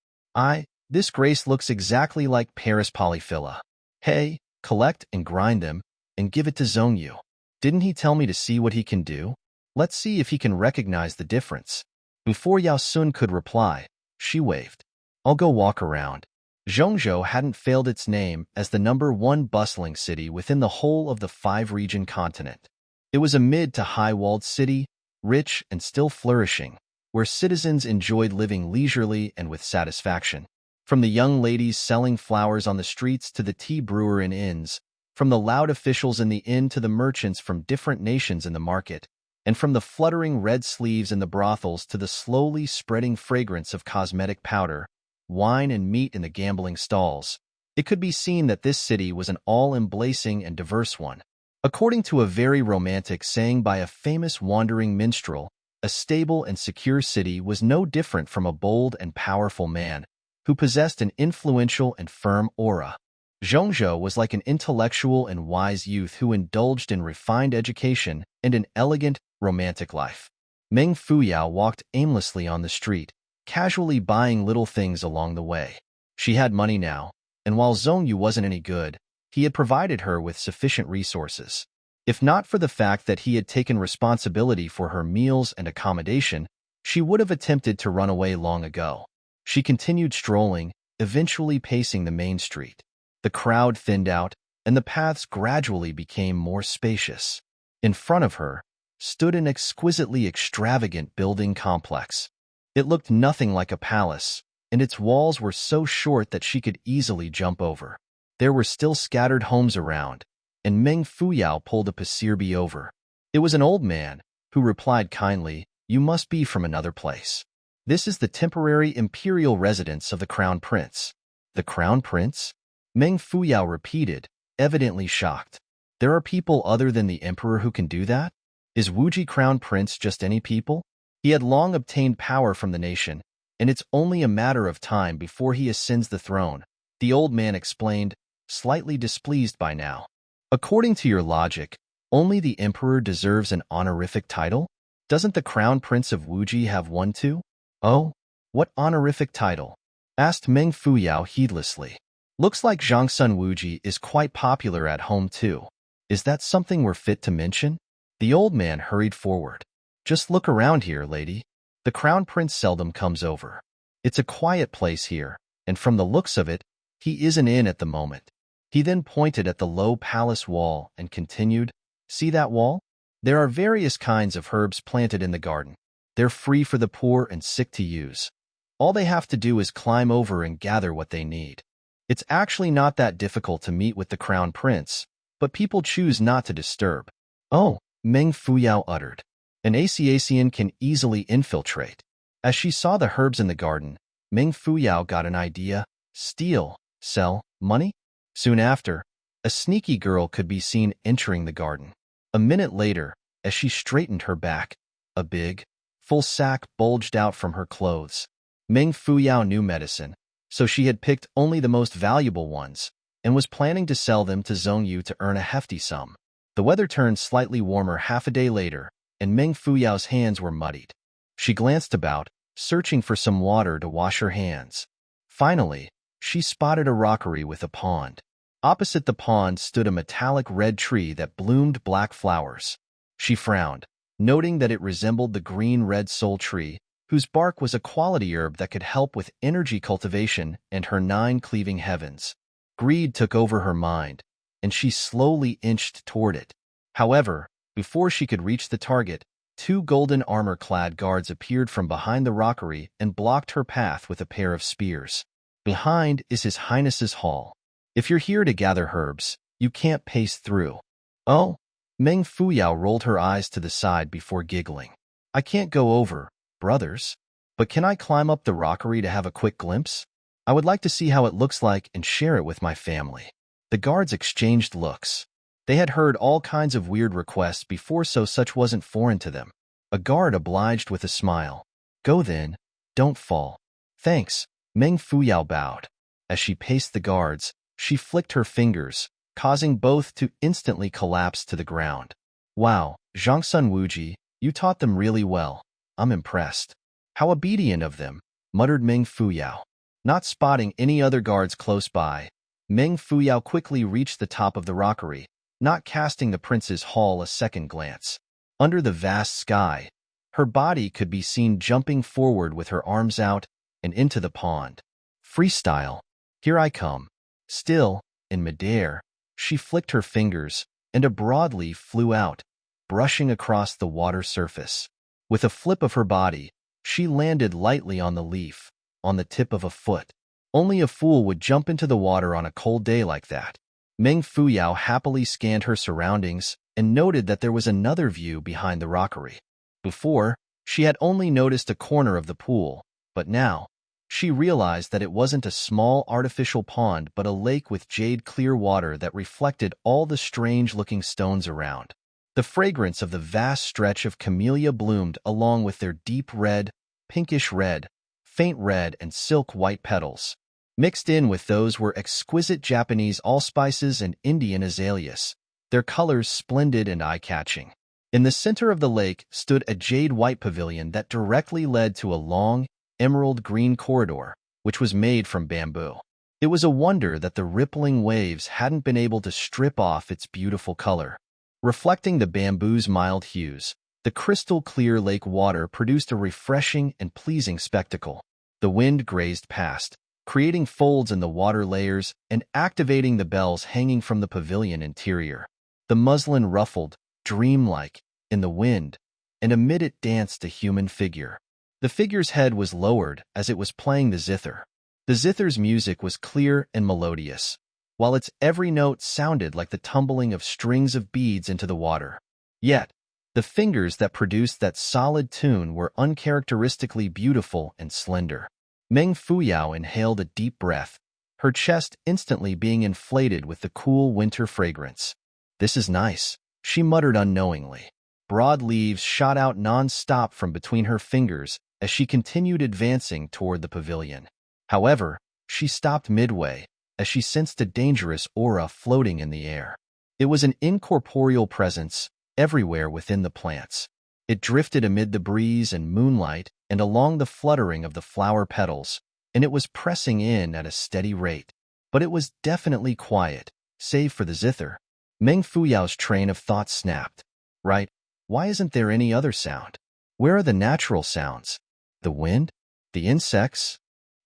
This grace looks exactly like Paris polyphylla. Hey, collect and grind them, and give it to Zhongyu. Didn't he tell me to see what he can do? Let's see if he can recognize the difference. Before Yao Sun could reply, she waved. I'll go walk around. Zhongzhou hadn't failed its name as the #1 bustling city within the whole of the 5-region continent. It was a mid to high-walled city, rich and still flourishing, where citizens enjoyed living leisurely and with satisfaction. From the young ladies selling flowers on the streets to the tea brewer in inns, from the loud officials in the inn to the merchants from different nations in the market, and from the fluttering red sleeves in the brothels to the slowly spreading fragrance of cosmetic powder, wine and meat in the gambling stalls, it could be seen that this city was an all-embracing and diverse one. According to a very romantic saying by a famous wandering minstrel, a stable and secure city was no different from a bold and powerful man who possessed an influential and firm aura. Zhongzhou was like an intellectual and wise youth who indulged in refined education and an elegant, romantic life. Meng Fuyao walked aimlessly on the street, casually buying little things along the way. She had money now, and while Zhongyu wasn't any good, he had provided her with sufficient resources. If not for the fact that he had taken responsibility for her meals and accommodation, she would have attempted to run away long ago. She continued strolling, eventually pacing the main street. The crowd thinned out, and the paths gradually became more spacious. In front of her stood an exquisitely extravagant building complex. It looked nothing like a palace, and its walls were so short that she could easily jump over. There were still scattered homes around, and Meng Fuyao pulled a passerby over. It was an old man, who replied kindly, You must be from another place. This is the temporary imperial residence of the Crown Prince. The Crown Prince? Meng Fuyao repeated, evidently shocked. There are people other than the emperor who can do that? Is Wuji Crown Prince just any people? He had long obtained power from the nation, and it's only a matter of time before he ascends the throne, the old man explained, slightly displeased by now. According to your logic, only the emperor deserves an honorific title? Doesn't the Crown Prince of Wuji have one too? Oh, what honorific title? Asked Meng Fuyao heedlessly. Looks like Zhangsun Wuji is quite popular at home too. Is that something we're fit to mention? The old man hurried forward. Just look around here, lady. The Crown Prince seldom comes over. It's a quiet place here, and from the looks of it, he isn't in at the moment. He then pointed at the low palace wall and continued, See that wall? There are various kinds of herbs planted in the garden. They're free for the poor and sick to use. All they have to do is climb over and gather what they need. It's actually not that difficult to meet with the Crown Prince, but people choose not to disturb. Oh, Meng Fuyao uttered. An Asian can easily infiltrate. As she saw the herbs in the garden, Meng Fuyao got an idea. Steal, sell, money? Soon after, a sneaky girl could be seen entering the garden. A minute later, as she straightened her back, a big, full sack bulged out from her clothes. Meng Fuyao knew medicine, so she had picked only the most valuable ones, and was planning to sell them to Zhongyu to earn a hefty sum. The weather turned slightly warmer half a day later, and Meng Fuyao's hands were muddied. She glanced about, searching for some water to wash her hands. Finally, she spotted a rockery with a pond. Opposite the pond stood a metallic red tree that bloomed black flowers. She frowned, noting that it resembled the green-red soul tree, whose bark was a quality herb that could help with energy cultivation and her 9 cleaving heavens. Greed took over her mind, and she slowly inched toward it. However, before she could reach the target, 2 golden armor-clad guards appeared from behind the rockery and blocked her path with a pair of spears. Behind is His Highness's hall. If you're here to gather herbs, you can't pace through. Oh? Meng Fuyao rolled her eyes to the side before giggling. I can't go over, brothers. But can I climb up the rockery to have a quick glimpse? I would like to see how it looks like and share it with my family. The guards exchanged looks. They had heard all kinds of weird requests before, so such wasn't foreign to them. A guard obliged with a smile. Go then, don't fall. Thanks, Meng Fuyao bowed. As she paced the guards, she flicked her fingers, causing both to instantly collapse to the ground. Wow, Zhangsun Wuji, you taught them really well. I'm impressed. How obedient of them, muttered Meng Fuyao. Not spotting any other guards close by, Meng Fuyao quickly reached the top of the rockery, not casting the prince's hall a second glance. Under the vast sky, her body could be seen jumping forward with her arms out and into the pond. Freestyle. Here I come. Still, in midair, she flicked her fingers, and a broadleaf flew out, brushing across the water surface. With a flip of her body, she landed lightly on the leaf, on the tip of a foot. Only a fool would jump into the water on a cold day like that. Meng Fuyao happily scanned her surroundings and noted that there was another view behind the rockery. Before, she had only noticed a corner of the pool, but now, she realized that it wasn't a small artificial pond but a lake with jade-clear water that reflected all the strange-looking stones around. The fragrance of the vast stretch of camellia bloomed along with their deep red, pinkish red, faint red, and silk-white petals. Mixed in with those were exquisite Japanese allspices and Indian azaleas, their colors splendid and eye-catching. In the center of the lake stood a jade-white pavilion that directly led to a long, emerald-green corridor, which was made from bamboo. It was a wonder that the rippling waves hadn't been able to strip off its beautiful color. Reflecting the bamboo's mild hues, the crystal-clear lake water produced a refreshing and pleasing spectacle. The wind grazed past, creating folds in the water layers and activating the bells hanging from the pavilion interior. The muslin ruffled, dreamlike, in the wind, and amid it danced a human figure. The figure's head was lowered as it was playing the zither. The zither's music was clear and melodious, while its every note sounded like the tumbling of strings of beads into the water. Yet, the fingers that produced that solid tune were uncharacteristically beautiful and slender. Meng Fuyao inhaled a deep breath, her chest instantly being inflated with the cool winter fragrance. This is nice, she muttered unknowingly. Broad leaves shot out non-stop from between her fingers as she continued advancing toward the pavilion. However, she stopped midway, as she sensed a dangerous aura floating in the air. It was an incorporeal presence everywhere within the plants. It drifted amid the breeze and moonlight and along the fluttering of the flower petals, and it was pressing in at a steady rate. But it was definitely quiet, save for the zither. Meng Fuyao's train of thought snapped. Right, why isn't there any other sound? Where are the natural sounds? The wind? The insects?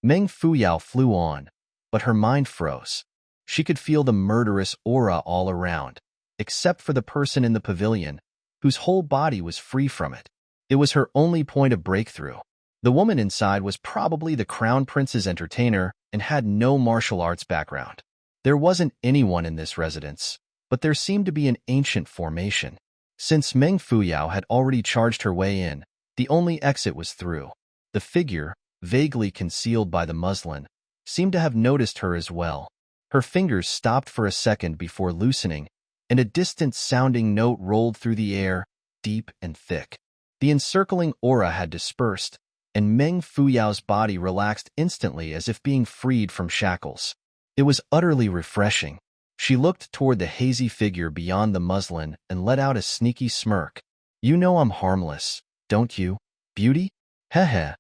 Meng Fuyao flew on, but her mind froze. She could feel the murderous aura all around, except for the person in the pavilion, whose whole body was free from it. It was her only point of breakthrough. The woman inside was probably the crown prince's entertainer and had no martial arts background. There wasn't anyone in this residence, but there seemed to be an ancient formation. Since Meng Fuyao had already charged her way in, the only exit was through. The figure, vaguely concealed by the muslin, seemed to have noticed her as well. Her fingers stopped for a second before loosening, and a distant-sounding note rolled through the air, deep and thick. The encircling aura had dispersed, and Meng Fuyao's body relaxed instantly as if being freed from shackles. It was utterly refreshing. She looked toward the hazy figure beyond the muslin and let out a sneaky smirk. You know I'm harmless, don't you, beauty? Heh heh.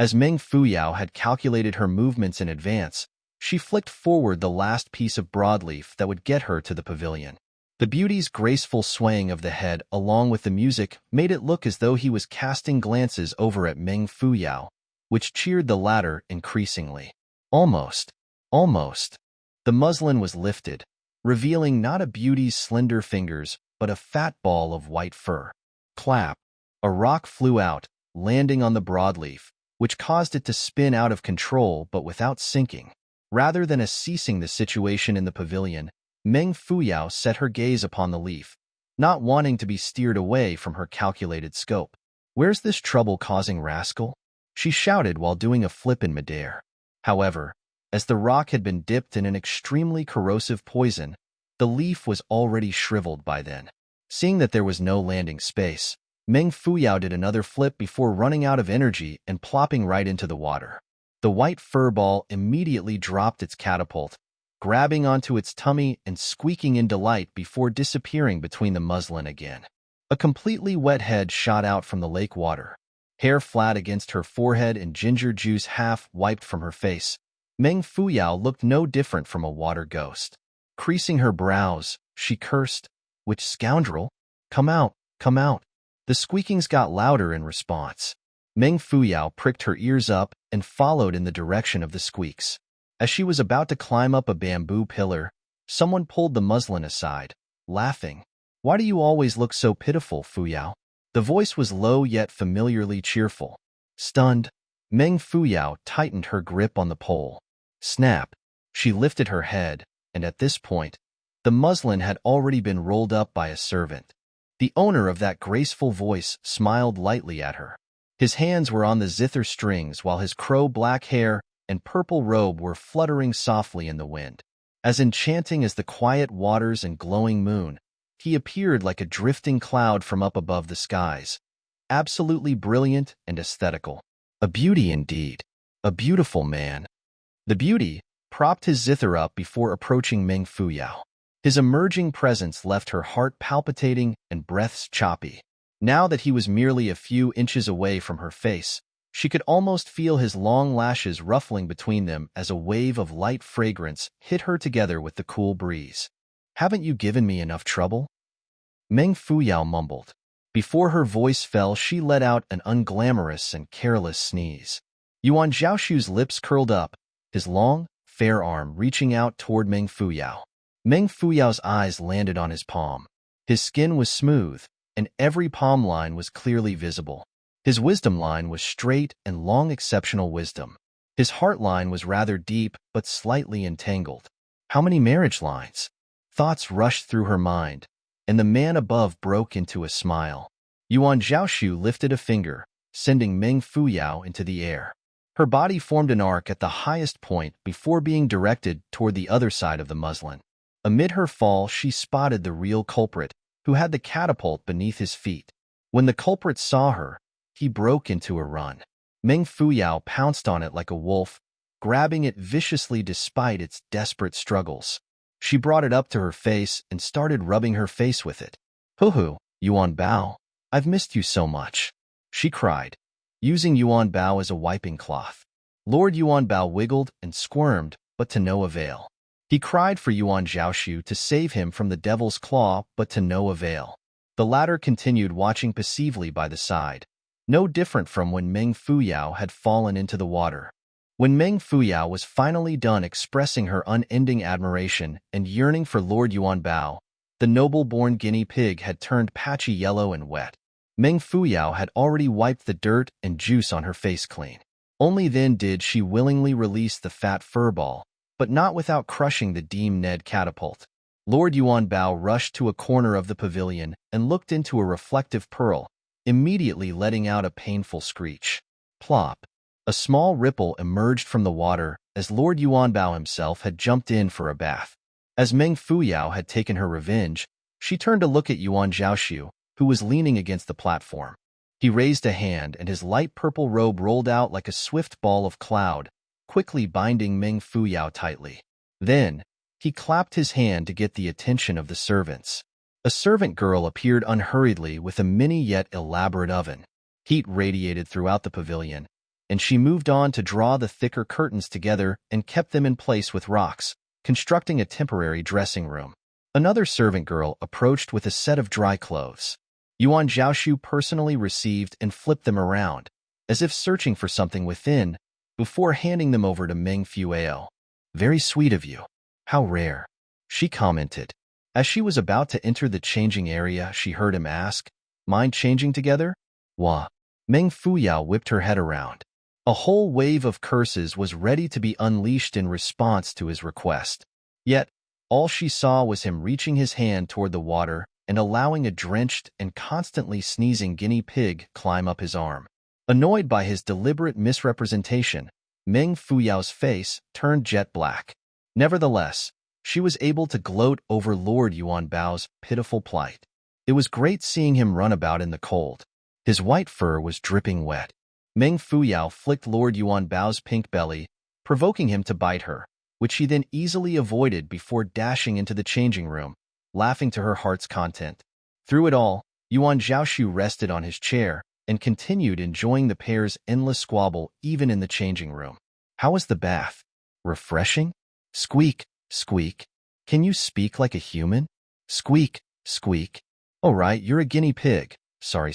As Meng Fuyao had calculated her movements in advance, she flicked forward the last piece of broadleaf that would get her to the pavilion. The beauty's graceful swaying of the head along with the music made it look as though he was casting glances over at Meng Fuyao, which cheered the latter increasingly. Almost. The muslin was lifted, revealing not a beauty's slender fingers, but a fat ball of white fur. Clap! A rock flew out, landing on the broadleaf, which caused it to spin out of control but without sinking. Rather than assessing the situation in the pavilion, Meng Fuyao set her gaze upon the leaf, not wanting to be steered away from her calculated scope. "Where's this trouble-causing rascal?" she shouted while doing a flip in midair. However, as the rock had been dipped in an extremely corrosive poison, the leaf was already shriveled by then. Seeing that there was no landing space, Meng Fuyao did another flip before running out of energy and plopping right into the water. The white fur ball immediately dropped its catapult, grabbing onto its tummy and squeaking in delight before disappearing between the muslin again. A completely wet head shot out from the lake water, hair flat against her forehead and ginger juice half wiped from her face. Meng Fuyao looked no different from a water ghost. Creasing her brows, she cursed, "Which scoundrel? Come out, come out." The squeakings got louder in response. Meng Fuyao pricked her ears up and followed in the direction of the squeaks. As she was about to climb up a bamboo pillar, someone pulled the muslin aside, laughing. "Why do you always look so pitiful, Fuyao?" The voice was low yet familiarly cheerful. Stunned, Meng Fuyao tightened her grip on the pole. Snap! She lifted her head, and at this point, the muslin had already been rolled up by a servant. The owner of that graceful voice smiled lightly at her. His hands were on the zither strings while his crow-black hair and purple robe were fluttering softly in the wind. As enchanting as the quiet waters and glowing moon, he appeared like a drifting cloud from up above the skies, absolutely brilliant and aesthetical. A beauty indeed. A beautiful man. The beauty propped his zither up before approaching Meng Fuyao. His emerging presence left her heart palpitating and breaths choppy. Now that he was merely a few inches away from her face, she could almost feel his long lashes ruffling between them as a wave of light fragrance hit her together with the cool breeze. "Haven't you given me enough trouble?" Meng Fuyao mumbled. Before her voice fell, she let out an unglamorous and careless sneeze. Yuan Zhaoxu's lips curled up, his long, fair arm reaching out toward Meng Fuyao. Meng Fuyao's eyes landed on his palm. His skin was smooth, and every palm line was clearly visible. His wisdom line was straight and long, exceptional wisdom. His heart line was rather deep but slightly entangled. How many marriage lines? Thoughts rushed through her mind, and the man above broke into a smile. Yuan Zhaoxu lifted a finger, sending Meng Fuyao into the air. Her body formed an arc at the highest point before being directed toward the other side of the muslin. Amid her fall, she spotted the real culprit, who had the catapult beneath his feet. When the culprit saw her, he broke into a run. Meng Fuyao pounced on it like a wolf, grabbing it viciously despite its desperate struggles. She brought it up to her face and started rubbing her face with it. "Hoo-hoo, Yuan Bao, I've missed you so much," she cried, using Yuan Bao as a wiping cloth. Lord Yuan Bao wiggled and squirmed, but to no avail. He cried for Yuan Zhaoxu to save him from the devil's claw, but to no avail. The latter continued watching passively by the side, no different from when Meng Fuyao had fallen into the water. When Meng Fuyao was finally done expressing her unending admiration and yearning for Lord Yuan Bao, the noble-born guinea pig had turned patchy yellow and wet. Meng Fuyao had already wiped the dirt and juice on her face clean. Only then did she willingly release the fat furball, but not without crushing the Ned catapult. Lord Yuan Bao rushed to a corner of the pavilion and looked into a reflective pearl, immediately letting out a painful screech. Plop! A small ripple emerged from the water as Lord Yuan Bao himself had jumped in for a bath. As Meng Fuyao had taken her revenge, she turned to look at Yuan Zhaoxu, who was leaning against the platform. He raised a hand and his light purple robe rolled out like a swift ball of cloud, quickly binding Meng Fuyao tightly. Then, he clapped his hand to get the attention of the servants. A servant girl appeared unhurriedly with a mini yet elaborate oven. Heat radiated throughout the pavilion, and she moved on to draw the thicker curtains together and kept them in place with rocks, constructing a temporary dressing room. Another servant girl approached with a set of dry clothes. Yuan Zhaoxu personally received and flipped them around, as if searching for something within, before handing them over to Meng Fuao. "Very sweet of you. How rare," she commented. As she was about to enter the changing area, she heard him ask, "Mind changing together?" "Wah." Meng Fuyao whipped her head around. A whole wave of curses was ready to be unleashed in response to his request. Yet, all she saw was him reaching his hand toward the water and allowing a drenched and constantly sneezing guinea pig climb up his arm. Annoyed by his deliberate misrepresentation, Meng Fuyao's face turned jet black. Nevertheless, she was able to gloat over Lord Yuan Bao's pitiful plight. It was great seeing him run about in the cold. His white fur was dripping wet. Meng Fuyao flicked Lord Yuan Bao's pink belly, provoking him to bite her, which he then easily avoided before dashing into the changing room, laughing to her heart's content. Through it all, Yuan Zhaoxu rested on his chair and continued enjoying the pair's endless squabble even in the changing room. "How was the bath? Refreshing?" "Squeak, squeak. Can you speak like a human?" "Squeak, squeak. Oh right, you're a guinea pig. Sorry.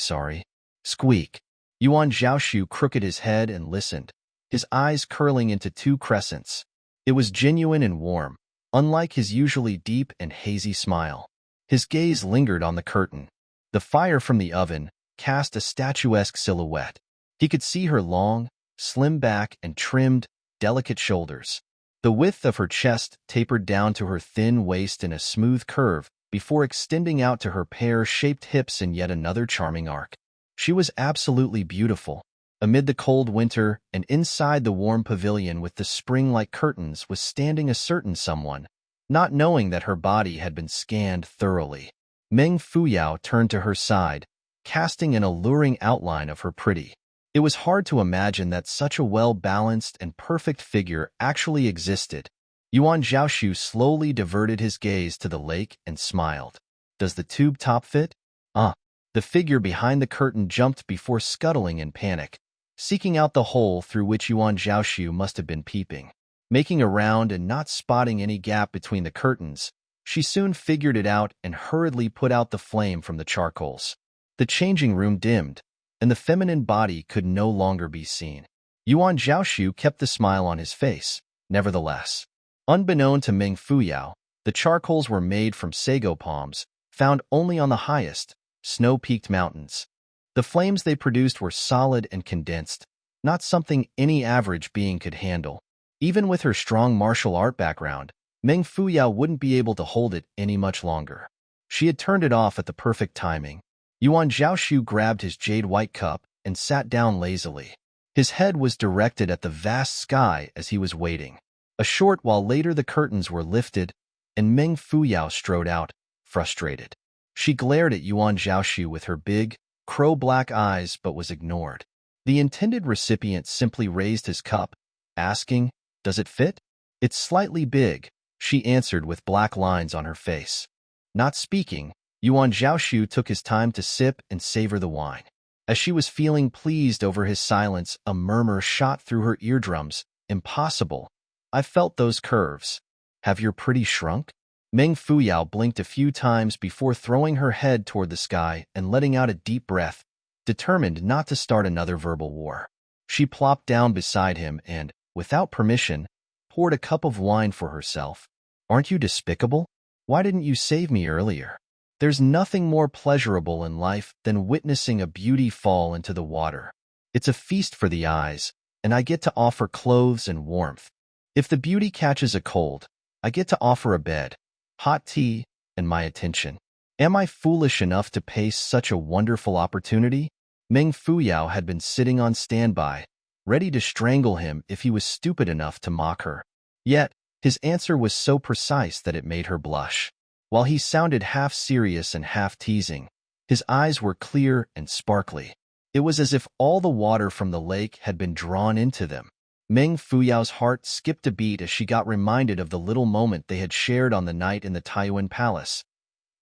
Squeak." Yuan Zhaoxu crooked his head and listened, his eyes curling into two crescents. It was genuine and warm, unlike his usually deep and hazy smile. His gaze lingered on the curtain. The fire from the oven cast a statuesque silhouette. He could see her long, slim back and trimmed, delicate shoulders. The width of her chest tapered down to her thin waist in a smooth curve before extending out to her pear-shaped hips in yet another charming arc. She was absolutely beautiful. Amid the cold winter and inside the warm pavilion with the spring-like curtains was standing a certain someone, not knowing that her body had been scanned thoroughly. Meng Fuyao turned to her side, casting an alluring outline of her pretty. It was hard to imagine that such a well-balanced and perfect figure actually existed. Yuan Zhaoxu slowly diverted his gaze to the lake and smiled. "Does the tube top fit?" "Ah." The figure behind the curtain jumped before scuttling in panic, seeking out the hole through which Yuan Zhaoxu must have been peeping. Making a round and not spotting any gap between the curtains, she soon figured it out and hurriedly put out the flame from the charcoals. The changing room dimmed, and the feminine body could no longer be seen. Yuan Zhaoxu kept the smile on his face, nevertheless. Unbeknown to Meng Fuyao, the charcoals were made from sago palms, found only on the highest, snow-peaked mountains. The flames they produced were solid and condensed, not something any average being could handle. Even with her strong martial art background, Meng Fuyao wouldn't be able to hold it any much longer. She had turned it off at the perfect timing. Yuan Zhaoxu grabbed his jade-white cup and sat down lazily. His head was directed at the vast sky as he was waiting. A short while later the curtains were lifted, and Meng Fuyao strode out, frustrated. She glared at Yuan Zhaoxu with her big, crow-black eyes but was ignored. The intended recipient simply raised his cup, asking, "Does it fit?" "It's slightly big," she answered with black lines on her face. Not speaking, Yuan Zhaoxu took his time to sip and savor the wine. As she was feeling pleased over his silence, a murmur shot through her eardrums. "Impossible. I felt those curves. Have your pretty shrunk?" Meng Fuyao blinked a few times before throwing her head toward the sky and letting out a deep breath, determined not to start another verbal war. She plopped down beside him and, without permission, poured a cup of wine for herself. "Aren't you despicable? Why didn't you save me earlier? There's nothing more pleasurable in life than witnessing a beauty fall into the water. It's a feast for the eyes, and I get to offer clothes and warmth. If the beauty catches a cold, I get to offer a bed, hot tea, and my attention. Am I foolish enough to pace such a wonderful opportunity?" Meng Fuyao had been sitting on standby, ready to strangle him if he was stupid enough to mock her. Yet, his answer was so precise that it made her blush. While he sounded half serious and half teasing, his eyes were clear and sparkly. It was as if all the water from the lake had been drawn into them. Meng Fuyao's heart skipped a beat as she got reminded of the little moment they had shared on the night in the Taiyuan Palace.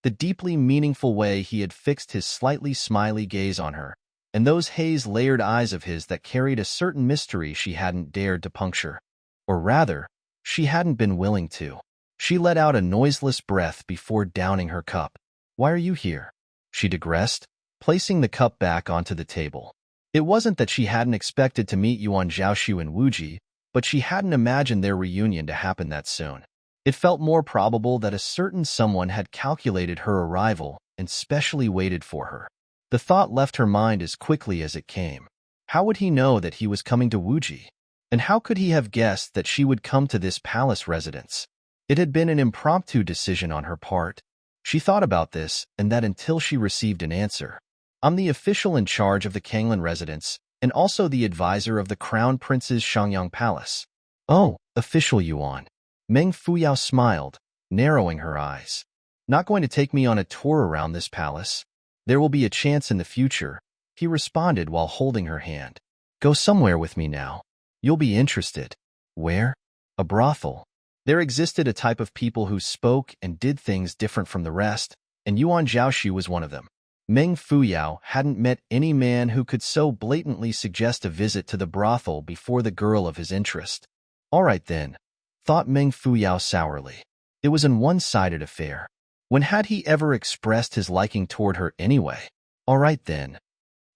The deeply meaningful way he had fixed his slightly smiley gaze on her, and those haze-layered eyes of his that carried a certain mystery she hadn't dared to puncture. Or rather, she hadn't been willing to. She let out a noiseless breath before downing her cup. "Why are you here?" she digressed, placing the cup back onto the table. It wasn't that she hadn't expected to meet Yuan Zhaoxu and Wuji, but she hadn't imagined their reunion to happen that soon. It felt more probable that a certain someone had calculated her arrival and specially waited for her. The thought left her mind as quickly as it came. How would he know that he was coming to Wuji? And how could he have guessed that she would come to this palace residence? It had been an impromptu decision on her part. She thought about this and that until she received an answer. "I'm the official in charge of the Kanglan residence and also the advisor of the Crown Prince's Shangyang Palace." "Oh, official Yuan." Meng Fuyao smiled, narrowing her eyes. "Not going to take me on a tour around this palace? There will be a chance in the future," he responded while holding her hand. "Go somewhere with me now. You'll be interested." "Where?" "A brothel." There existed a type of people who spoke and did things different from the rest, and Yuan Zhaoxu was one of them. Meng Fuyao hadn't met any man who could so blatantly suggest a visit to the brothel before the girl of his interest. "All right then," thought Meng Fuyao sourly. It was an one-sided affair. When had he ever expressed his liking toward her anyway? "All right then,"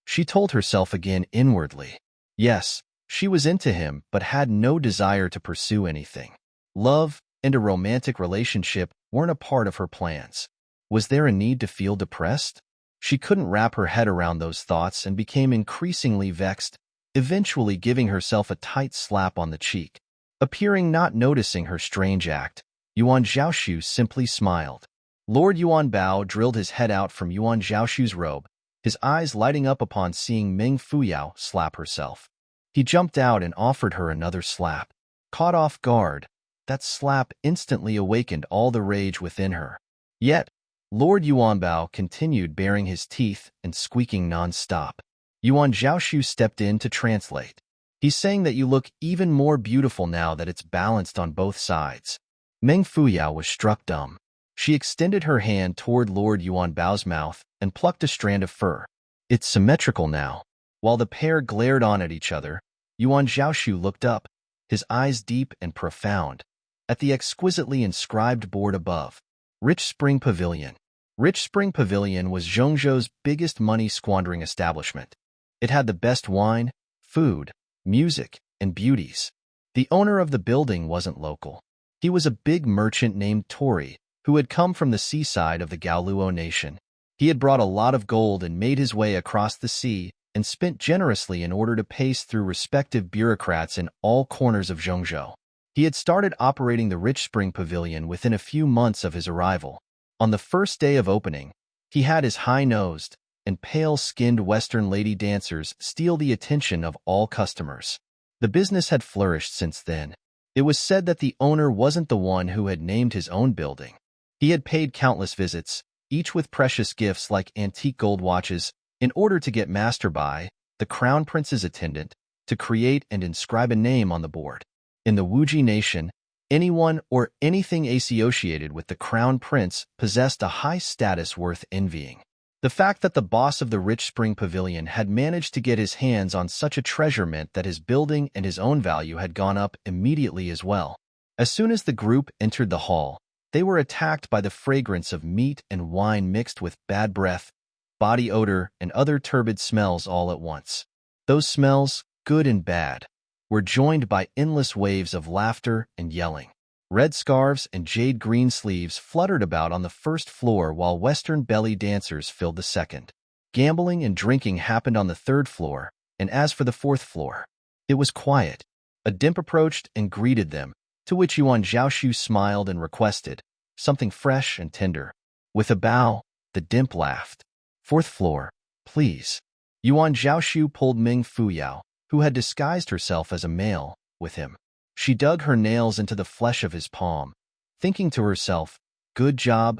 she told herself again inwardly. Yes, she was into him but had no desire to pursue anything. Love and a romantic relationship weren't a part of her plans. Was there a need to feel depressed? She couldn't wrap her head around those thoughts and became increasingly vexed, eventually giving herself a tight slap on the cheek. Appearing not noticing her strange act, Yuan Zhaoxu simply smiled. Lord Yuan Bao drilled his head out from Yuan Zhaoxu's robe, his eyes lighting up upon seeing Meng Fuyao slap herself. He jumped out and offered her another slap. Caught off guard, that slap instantly awakened all the rage within her. Yet, Lord Yuan Bao continued baring his teeth and squeaking non-stop. Yuan Zhaoxu stepped in to translate. "He's saying that you look even more beautiful now that it's balanced on both sides." Meng Fuyao was struck dumb. She extended her hand toward Lord Yuan Bao's mouth and plucked a strand of fur. "It's symmetrical now." While the pair glared on at each other, Yuan Zhaoxu looked up, his eyes deep and profound, at the exquisitely inscribed board above. Rich Spring Pavilion. Rich Spring Pavilion was Zhongzhou's biggest money-squandering establishment. It had the best wine, food, music, and beauties. The owner of the building wasn't local. He was a big merchant named Tori, who had come from the seaside of the Gaoluo nation. He had brought a lot of gold and made his way across the sea and spent generously in order to pace through respective bureaucrats in all corners of Zhongzhou. He had started operating the Rich Spring Pavilion within a few months of his arrival. On the first day of opening, he had his high-nosed and pale-skinned Western lady dancers steal the attention of all customers. The business had flourished since then. It was said that the owner wasn't the one who had named his own building. He had paid countless visits, each with precious gifts like antique gold watches, in order to get Master Bai, the Crown Prince's attendant, to create and inscribe a name on the board. In the Wuji nation, anyone or anything associated with the Crown Prince possessed a high status worth envying. The fact that the boss of the Rich Spring Pavilion had managed to get his hands on such a treasure meant that his building and his own value had gone up immediately as well. As soon as the group entered the hall, they were attacked by the fragrance of meat and wine mixed with bad breath, body odor, and other turbid smells all at once. Those smells, good and bad, were joined by endless waves of laughter and yelling. Red scarves and jade green sleeves fluttered about on the first floor while Western belly dancers filled the second. Gambling and drinking happened on the third floor, and as for the fourth floor, it was quiet. A dimp approached and greeted them, to which Yuan Zhaoxu smiled and requested something fresh and tender. With a bow, the dimp laughed. "Fourth floor, please." Yuan Zhaoxu pulled Meng Fuyao, who had disguised herself as a male, with him. She dug her nails into the flesh of his palm, thinking to herself, good job,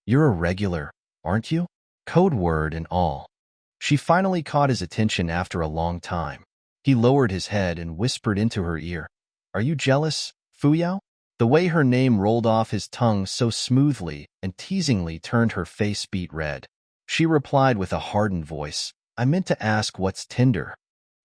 you're a regular, aren't you?" Code word and all. She finally caught his attention after a long time. He lowered his head and whispered into her ear, "Are you jealous, Fuyao?" The way her name rolled off his tongue so smoothly and teasingly turned her face beet red. She replied with a hardened voice, I meant to ask what's Tinder.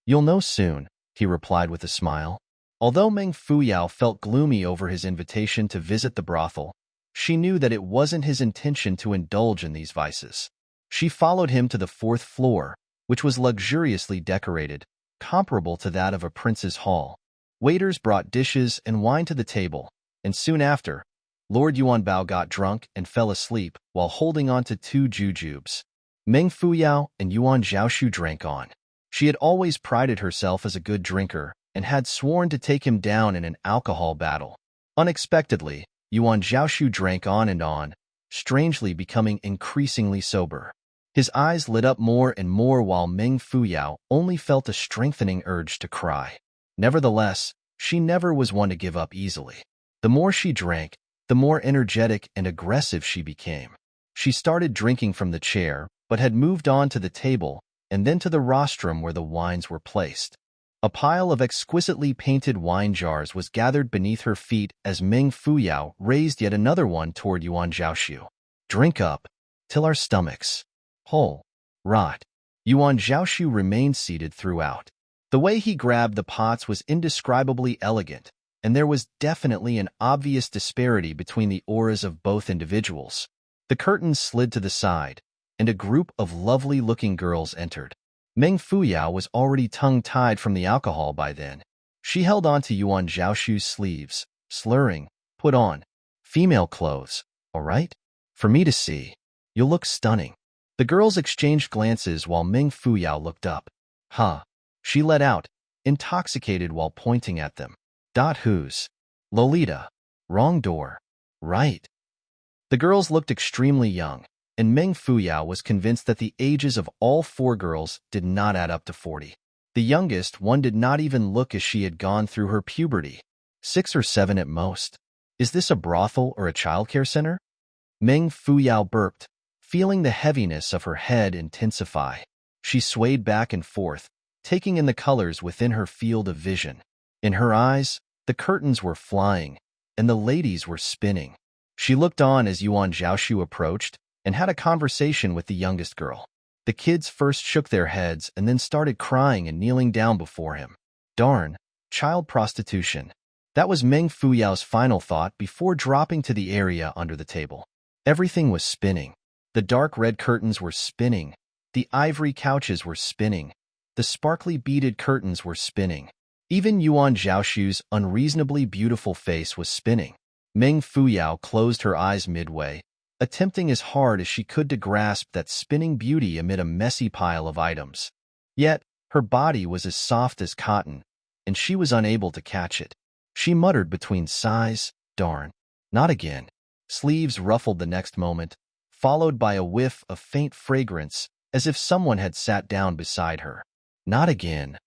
You'll know soon, he replied with a smile. Although Meng Fuyao felt gloomy over his invitation to visit the brothel, she knew that it wasn't his intention to indulge in these vices. She followed him to the 4th floor, which was luxuriously decorated, comparable to that of a prince's hall. Waiters brought dishes and wine to the table, and soon after, Lord Yuanbao got drunk and fell asleep while holding on to 2 jujubes. Meng Fuyao and Yuan Zhaoxu drank on. She had always prided herself as a good drinker and had sworn to take him down in an alcohol battle. Unexpectedly, Yuan Zhaoxu drank on, strangely becoming increasingly sober. His eyes lit up more and more while Meng Fuyao only felt a strengthening urge to cry. Nevertheless, she never was one to give up easily. The more she drank, the more energetic and aggressive she became. She started drinking from the chair, but had moved on to the table and then to the rostrum where the wines were placed. A pile of exquisitely painted wine jars was gathered beneath her feet as Meng Fuyao raised yet another one toward Yuan Zhaoxu. Drink up, till our stomachs whole rot. Yuan Zhaoxu remained seated throughout. The way he grabbed the pots was indescribably elegant, and there was definitely an obvious disparity between the auras of both individuals. The curtains slid to the side, and a group of lovely-looking girls entered. Meng Fuyao was already tongue-tied from the alcohol by then. She held on to Yuan Zhaoxu's sleeves, slurring, "Put on female clothes, all right? For me to see. You'll look stunning." The girls exchanged glances while Meng Fuyao looked up. "Huh," she let out, intoxicated while pointing at them. "Who's? Lolita. Wrong door. Right." The girls looked extremely young, and Meng Fuyao was convinced that the ages of all 4 girls did not add up to 40. The youngest one did not even look as she had gone through her puberty. 6 or 7 at most. Is this a brothel or a childcare center? Meng Fuyao burped, feeling the heaviness of her head intensify. She swayed back and forth, taking in the colors within her field of vision. In her eyes, the curtains were flying, and the ladies were spinning. She looked on as Yuan Zhaoxu approached and had a conversation with the youngest girl. The kids first shook their heads and then started crying and kneeling down before him. Darn, child prostitution. That was Meng Fuyao's final thought before dropping to the area under the table. Everything was spinning. The dark red curtains were spinning. The ivory couches were spinning. The sparkly beaded curtains were spinning. Even Yuan Zhaoxu's unreasonably beautiful face was spinning. Meng Fuyao closed her eyes midway, attempting as hard as she could to grasp that spinning beauty amid a messy pile of items. Yet, her body was as soft as cotton, and she was unable to catch it. She muttered between sighs, "Darn, not again." Sleeves ruffled the next moment, followed by a whiff of faint fragrance, as if someone had sat down beside her. Not again.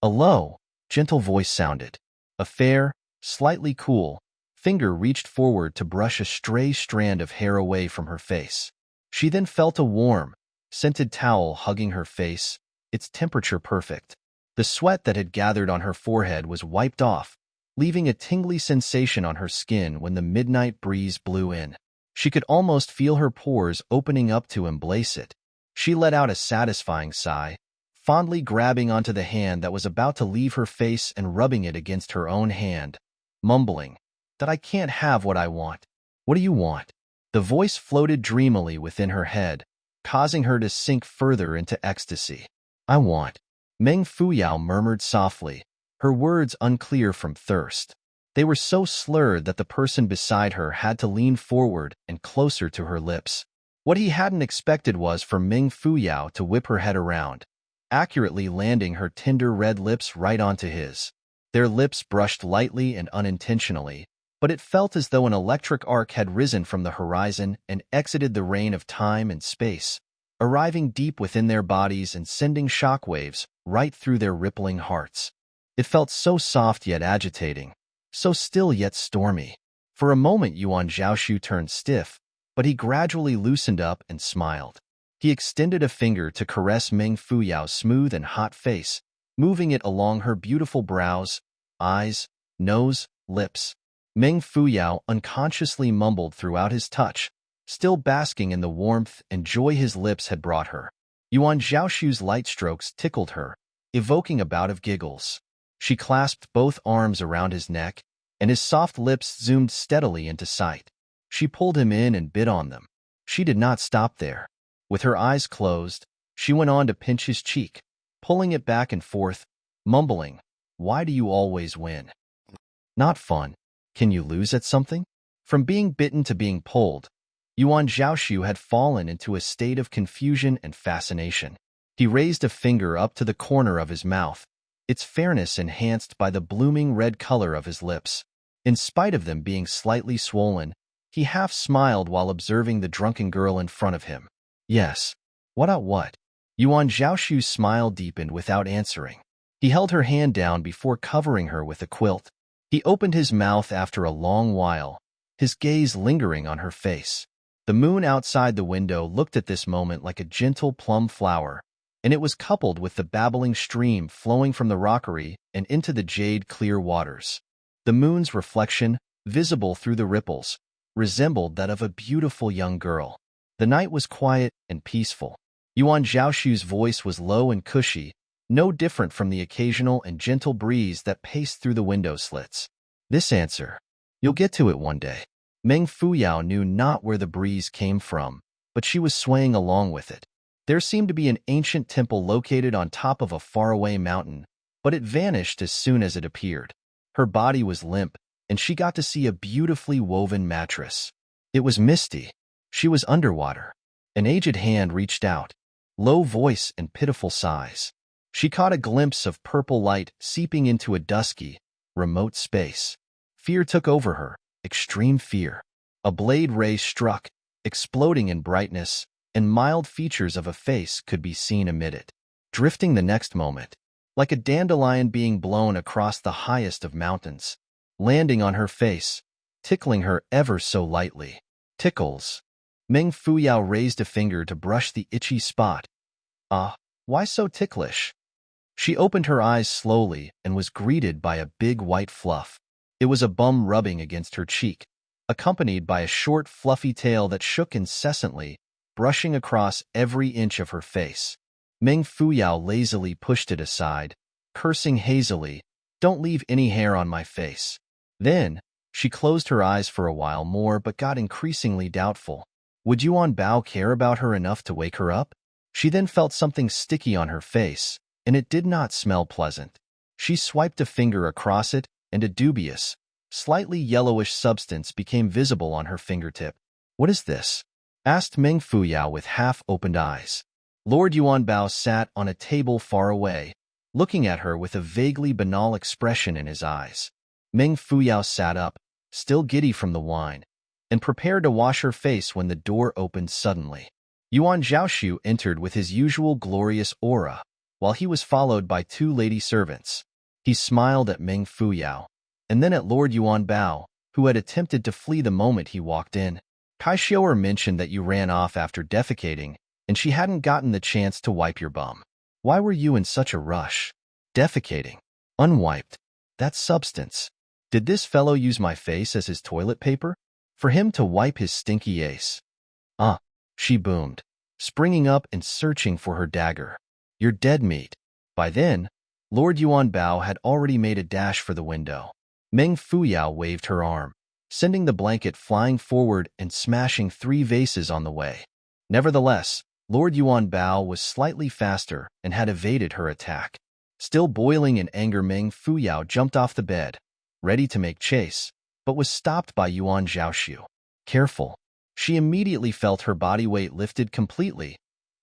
A low, gentle voice sounded. A fair, slightly cool finger reached forward to brush a stray strand of hair away from her face. She then felt a warm, scented towel hugging her face, its temperature perfect. The sweat that had gathered on her forehead was wiped off, leaving a tingly sensation on her skin when the midnight breeze blew in. She could almost feel her pores opening up to embrace it. She let out a satisfying sigh, fondly grabbing onto the hand that was about to leave her face and rubbing it against her own hand, mumbling, "That I can't have what I want. What do you want?" The voice floated dreamily within her head, causing her to sink further into ecstasy. "I want." Meng Fuyao murmured softly, her words unclear from thirst. They were so slurred that the person beside her had to lean forward and closer to her lips. What he hadn't expected was for Meng Fuyao to whip her head around, accurately landing her tender red lips right onto his. Their lips brushed lightly and unintentionally, but it felt as though an electric arc had risen from the horizon and exited the reign of time and space, arriving deep within their bodies and sending shockwaves right through their rippling hearts. It felt so soft yet agitating, so still yet stormy. For a moment Yuan Zhaoxu turned stiff, but he gradually loosened up and smiled. He extended a finger to caress Meng Fuyao's smooth and hot face, moving it along her beautiful brows, eyes, nose, lips. Meng Fuyao unconsciously mumbled throughout his touch, still basking in the warmth and joy his lips had brought her. Yuan Zhaoxu's light strokes tickled her, evoking a bout of giggles. She clasped both arms around his neck, and his soft lips zoomed steadily into sight. She pulled him in and bit on them. She did not stop there. With her eyes closed, she went on to pinch his cheek, pulling it back and forth, mumbling, "Why do you always win? Not fun. Can you lose at something?" From being bitten to being pulled, Yuan Zhaoxu had fallen into a state of confusion and fascination. He raised a finger up to the corner of his mouth, its fairness enhanced by the blooming red color of his lips. In spite of them being slightly swollen, he half smiled while observing the drunken girl in front of him. "Yes. What? Yuan Zhaoxu's smile deepened without answering. He held her hand down before covering her with a quilt. He opened his mouth after a long while, his gaze lingering on her face. The moon outside the window looked at this moment like a gentle plum flower, and it was coupled with the babbling stream flowing from the rockery and into the jade-clear waters. The moon's reflection, visible through the ripples, resembled that of a beautiful young girl. The night was quiet and peaceful. Yuan Zhaoxu's voice was low and cushy, no different from the occasional and gentle breeze that paced through the window slits. "This answer. You'll get to it one day." Meng Fuyao knew not where the breeze came from, but she was swaying along with it. There seemed to be an ancient temple located on top of a faraway mountain, but it vanished as soon as it appeared. Her body was limp, and she got to see a beautifully woven mattress. It was misty. She was underwater. An aged hand reached out, low voice and pitiful sighs. She caught a glimpse of purple light seeping into a dusky, remote space. Fear took over her, extreme fear. A blade ray struck, exploding in brightness, and mild features of a face could be seen amid it. Drifting the next moment, like a dandelion being blown across the highest of mountains, landing on her face, tickling her ever so lightly. Tickles. Meng Fuyao raised a finger to brush the itchy spot. "Ah, why so ticklish?" She opened her eyes slowly and was greeted by a big white fluff. It was a bum rubbing against her cheek, accompanied by a short, fluffy tail that shook incessantly, brushing across every inch of her face. Meng Fuyao lazily pushed it aside, cursing hazily, "Don't leave any hair on my face." Then, she closed her eyes for a while more but got increasingly doubtful. Would Yuan Bao care about her enough to wake her up? She then felt something sticky on her face, and it did not smell pleasant. She swiped a finger across it, and a dubious, slightly yellowish substance became visible on her fingertip. "What is this?" asked Meng Fuyao with half-opened eyes. Lord Yuan Bao sat on a table far away, looking at her with a vaguely banal expression in his eyes. Meng Fuyao sat up, still giddy from the wine, and prepared to wash her face when the door opened suddenly. Yuan Zhaoxu entered with his usual glorious aura, while he was followed by 2 lady servants. He smiled at Meng Fuyao, and then at Lord Yuan Bao, who had attempted to flee the moment he walked in. "Kai Xiu'er mentioned that you ran off after defecating, and she hadn't gotten the chance to wipe your bum. Why were you in such a rush? Defecating. Unwiped. That substance. Did this fellow use my face as his toilet paper? For him to wipe his stinky ace?" "Ah," she boomed, springing up and searching for her dagger. "You're dead meat." By then, Lord Yuan Bao had already made a dash for the window. Meng Fuyao waved her arm, sending the blanket flying forward and smashing 3 vases on the way. Nevertheless, Lord Yuan Bao was slightly faster and had evaded her attack. Still boiling in anger, Meng Fuyao jumped off the bed, ready to make chase, but was stopped by Yuan Zhaoxu. "Careful." She immediately felt her body weight lifted completely.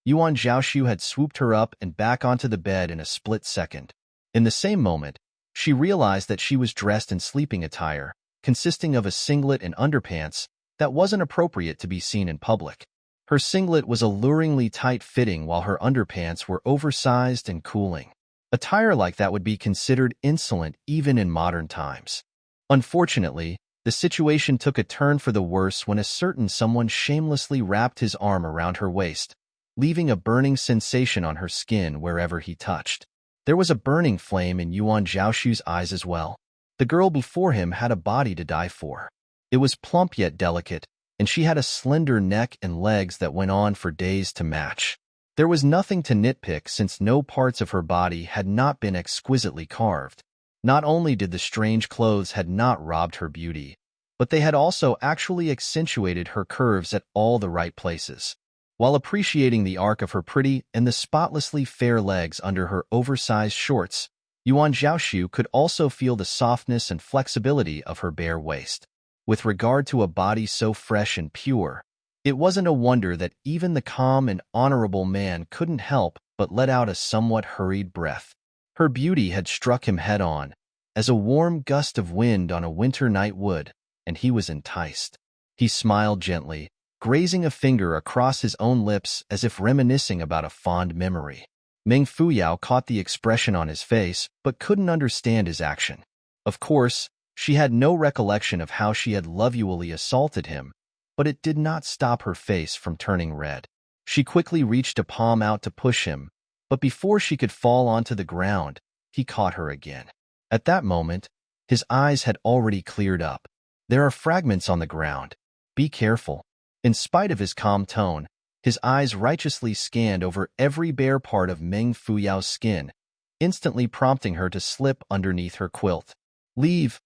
Yuan Zhaoxu had swooped her up and back onto the bed in a split second. In the same moment, she realized that she was dressed in sleeping attire, consisting of a singlet and underpants that wasn't appropriate to be seen in public. Her singlet was alluringly tight-fitting while her underpants were oversized and cooling. Attire like that would be considered insolent even in modern times. Unfortunately, the situation took a turn for the worse when a certain someone shamelessly wrapped his arm around her waist, leaving a burning sensation on her skin wherever he touched. There was a burning flame in Yuan Zhaoxu's eyes as well. The girl before him had a body to die for. It was plump yet delicate, and she had a slender neck and legs that went on for days to match. There was nothing to nitpick since no parts of her body had not been exquisitely carved. Not only did the strange clothes had not robbed her beauty, but they had also actually accentuated her curves at all the right places. While appreciating the arc of her pretty and the spotlessly fair legs under her oversized shorts, Zhaoxu could also feel the softness and flexibility of her bare waist. With regard to a body so fresh and pure, it wasn't a wonder that even the calm and honorable man couldn't help but let out a somewhat hurried breath. Her beauty had struck him head-on, as a warm gust of wind on a winter night would, and he was enticed. He smiled gently, grazing a finger across his own lips as if reminiscing about a fond memory. Meng Fuyao caught the expression on his face, but couldn't understand his action. Of course, she had no recollection of how she had lovingly assaulted him, but it did not stop her face from turning red. She quickly reached a palm out to push him, but before she could fall onto the ground, he caught her again. At that moment, his eyes had already cleared up. "There are fragments on the ground. Be careful." In spite of his calm tone, his eyes righteously scanned over every bare part of Meng Fuyao's skin, instantly prompting her to slip underneath her quilt. Leave,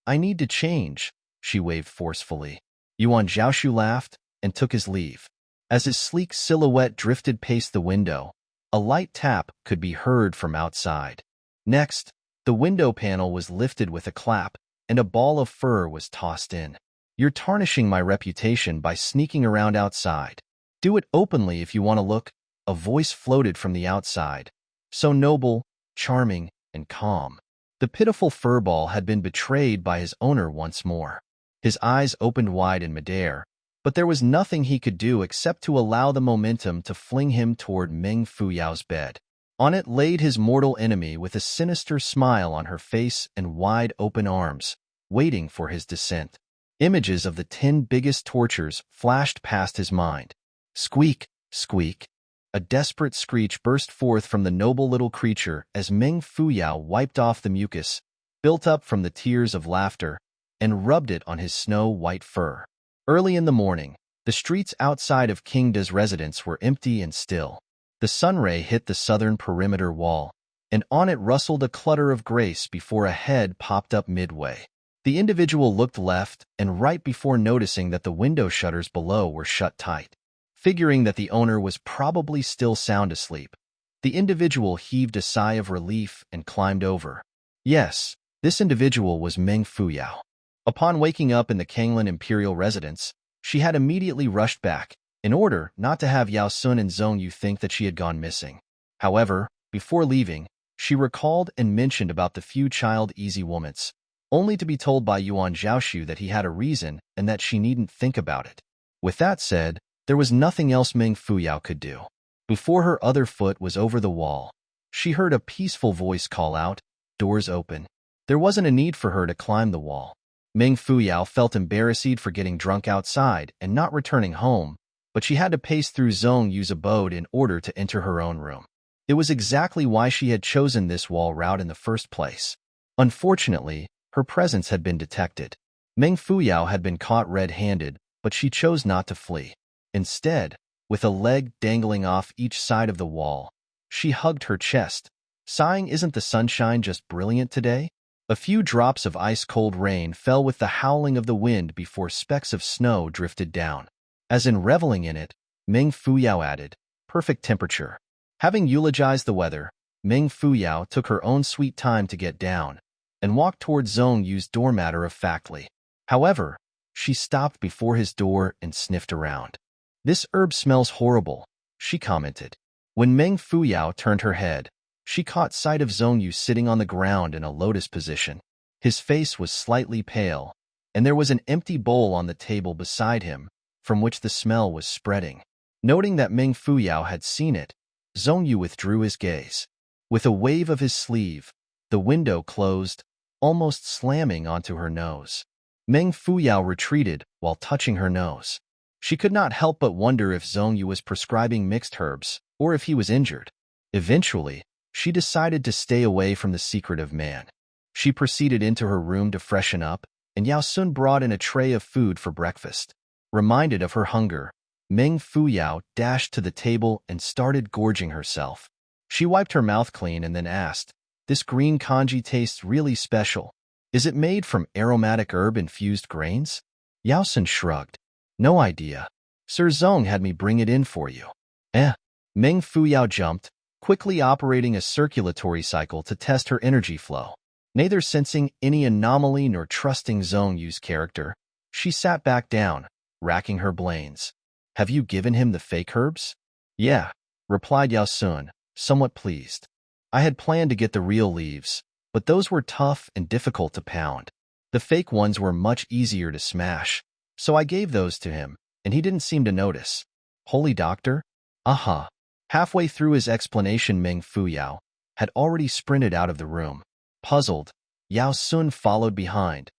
I need to change," she waved forcefully. Zhaoxu laughed and took his leave. As his sleek silhouette drifted past the window, a light tap could be heard from outside. Next, the window panel was lifted with a clap, and a ball of fur was tossed in. "You're tarnishing my reputation by sneaking around outside. Do it openly if you want to look," a voice floated from the outside, so noble, charming, and calm. The pitiful furball had been betrayed by his owner once more. His eyes opened wide in midair, but there was nothing he could do except to allow the momentum to fling him toward Meng Fuyao's bed. On it laid his mortal enemy with a sinister smile on her face and wide open arms, waiting for his descent. Images of the 10 biggest tortures flashed past his mind. Squeak, squeak. A desperate screech burst forth from the noble little creature as Meng Fuyao wiped off the mucus, built up from the tears of laughter, and rubbed it on his snow-white fur. Early in the morning, the streets outside of King Da's residence were empty and still. The sunray hit the southern perimeter wall, and on it rustled a clutter of grace before a head popped up midway. The individual looked left and right before noticing that the window shutters below were shut tight. Figuring that the owner was probably still sound asleep, the individual heaved a sigh of relief and climbed over. Yes, this individual was Meng Fuyao. Upon waking up in the Kanglan Imperial residence, she had immediately rushed back, in order not to have Yao Sun and Zhongyu think that she had gone missing. However, before leaving, she recalled and mentioned about the few child easy moments, only to be told by Zhaoxu that he had a reason and that she needn't think about it. With that said, there was nothing else Meng Fuyao could do. Before her other foot was over the wall, she heard a peaceful voice call out, "Doors open." There wasn't a need for her to climb the wall. Meng Fuyao felt embarrassed for getting drunk outside and not returning home, but she had to pace through Zhongyu's abode in order to enter her own room. It was exactly why she had chosen this wall route in the first place. Unfortunately, her presence had been detected. Meng Fuyao had been caught red-handed, but she chose not to flee. Instead, with a leg dangling off each side of the wall, she hugged her chest, sighing, "Isn't the sunshine just brilliant today?" A few drops of ice-cold rain fell with the howling of the wind before specks of snow drifted down. As in reveling in it, Meng Fuyao added, "Perfect temperature." Having eulogized the weather, Meng Fuyao took her own sweet time to get down and walked towards Zhongyu's door matter-of-factly. However, she stopped before his door and sniffed around. "This herb smells horrible," she commented. When Meng Fuyao turned her head, she caught sight of Zhongyu sitting on the ground in a lotus position. His face was slightly pale, and there was an empty bowl on the table beside him, from which the smell was spreading. Noting that Meng Fuyao had seen it, Zhongyu withdrew his gaze. With a wave of his sleeve, the window closed, almost slamming onto her nose. Meng Fuyao retreated while touching her nose. She could not help but wonder if Zhongyu was prescribing mixed herbs, or if he was injured. Eventually, she decided to stay away from the secretive man. She proceeded into her room to freshen up, and Yao Sun brought in a tray of food for breakfast. Reminded of her hunger, Meng Fuyao dashed to the table and started gorging herself. She wiped her mouth clean and then asked, "This green congee tastes really special. Is it made from aromatic herb-infused grains?" Yao Sun shrugged. "No idea. Sir Zong had me bring it in for you." Meng Fuyao jumped, quickly operating a circulatory cycle to test her energy flow. Neither sensing any anomaly nor trusting Zong Yu's character, she sat back down, racking her brains. "Have you given him the fake herbs?" "Yeah," replied Yao Sun, somewhat pleased. "I had planned to get the real leaves, but those were tough and difficult to pound. The fake ones were much easier to smash, so I gave those to him, and he didn't seem to notice." "Holy doctor?" "Uh-huh." Halfway through his explanation, Meng Fuyao had already sprinted out of the room. Puzzled, Yao Sun followed behind,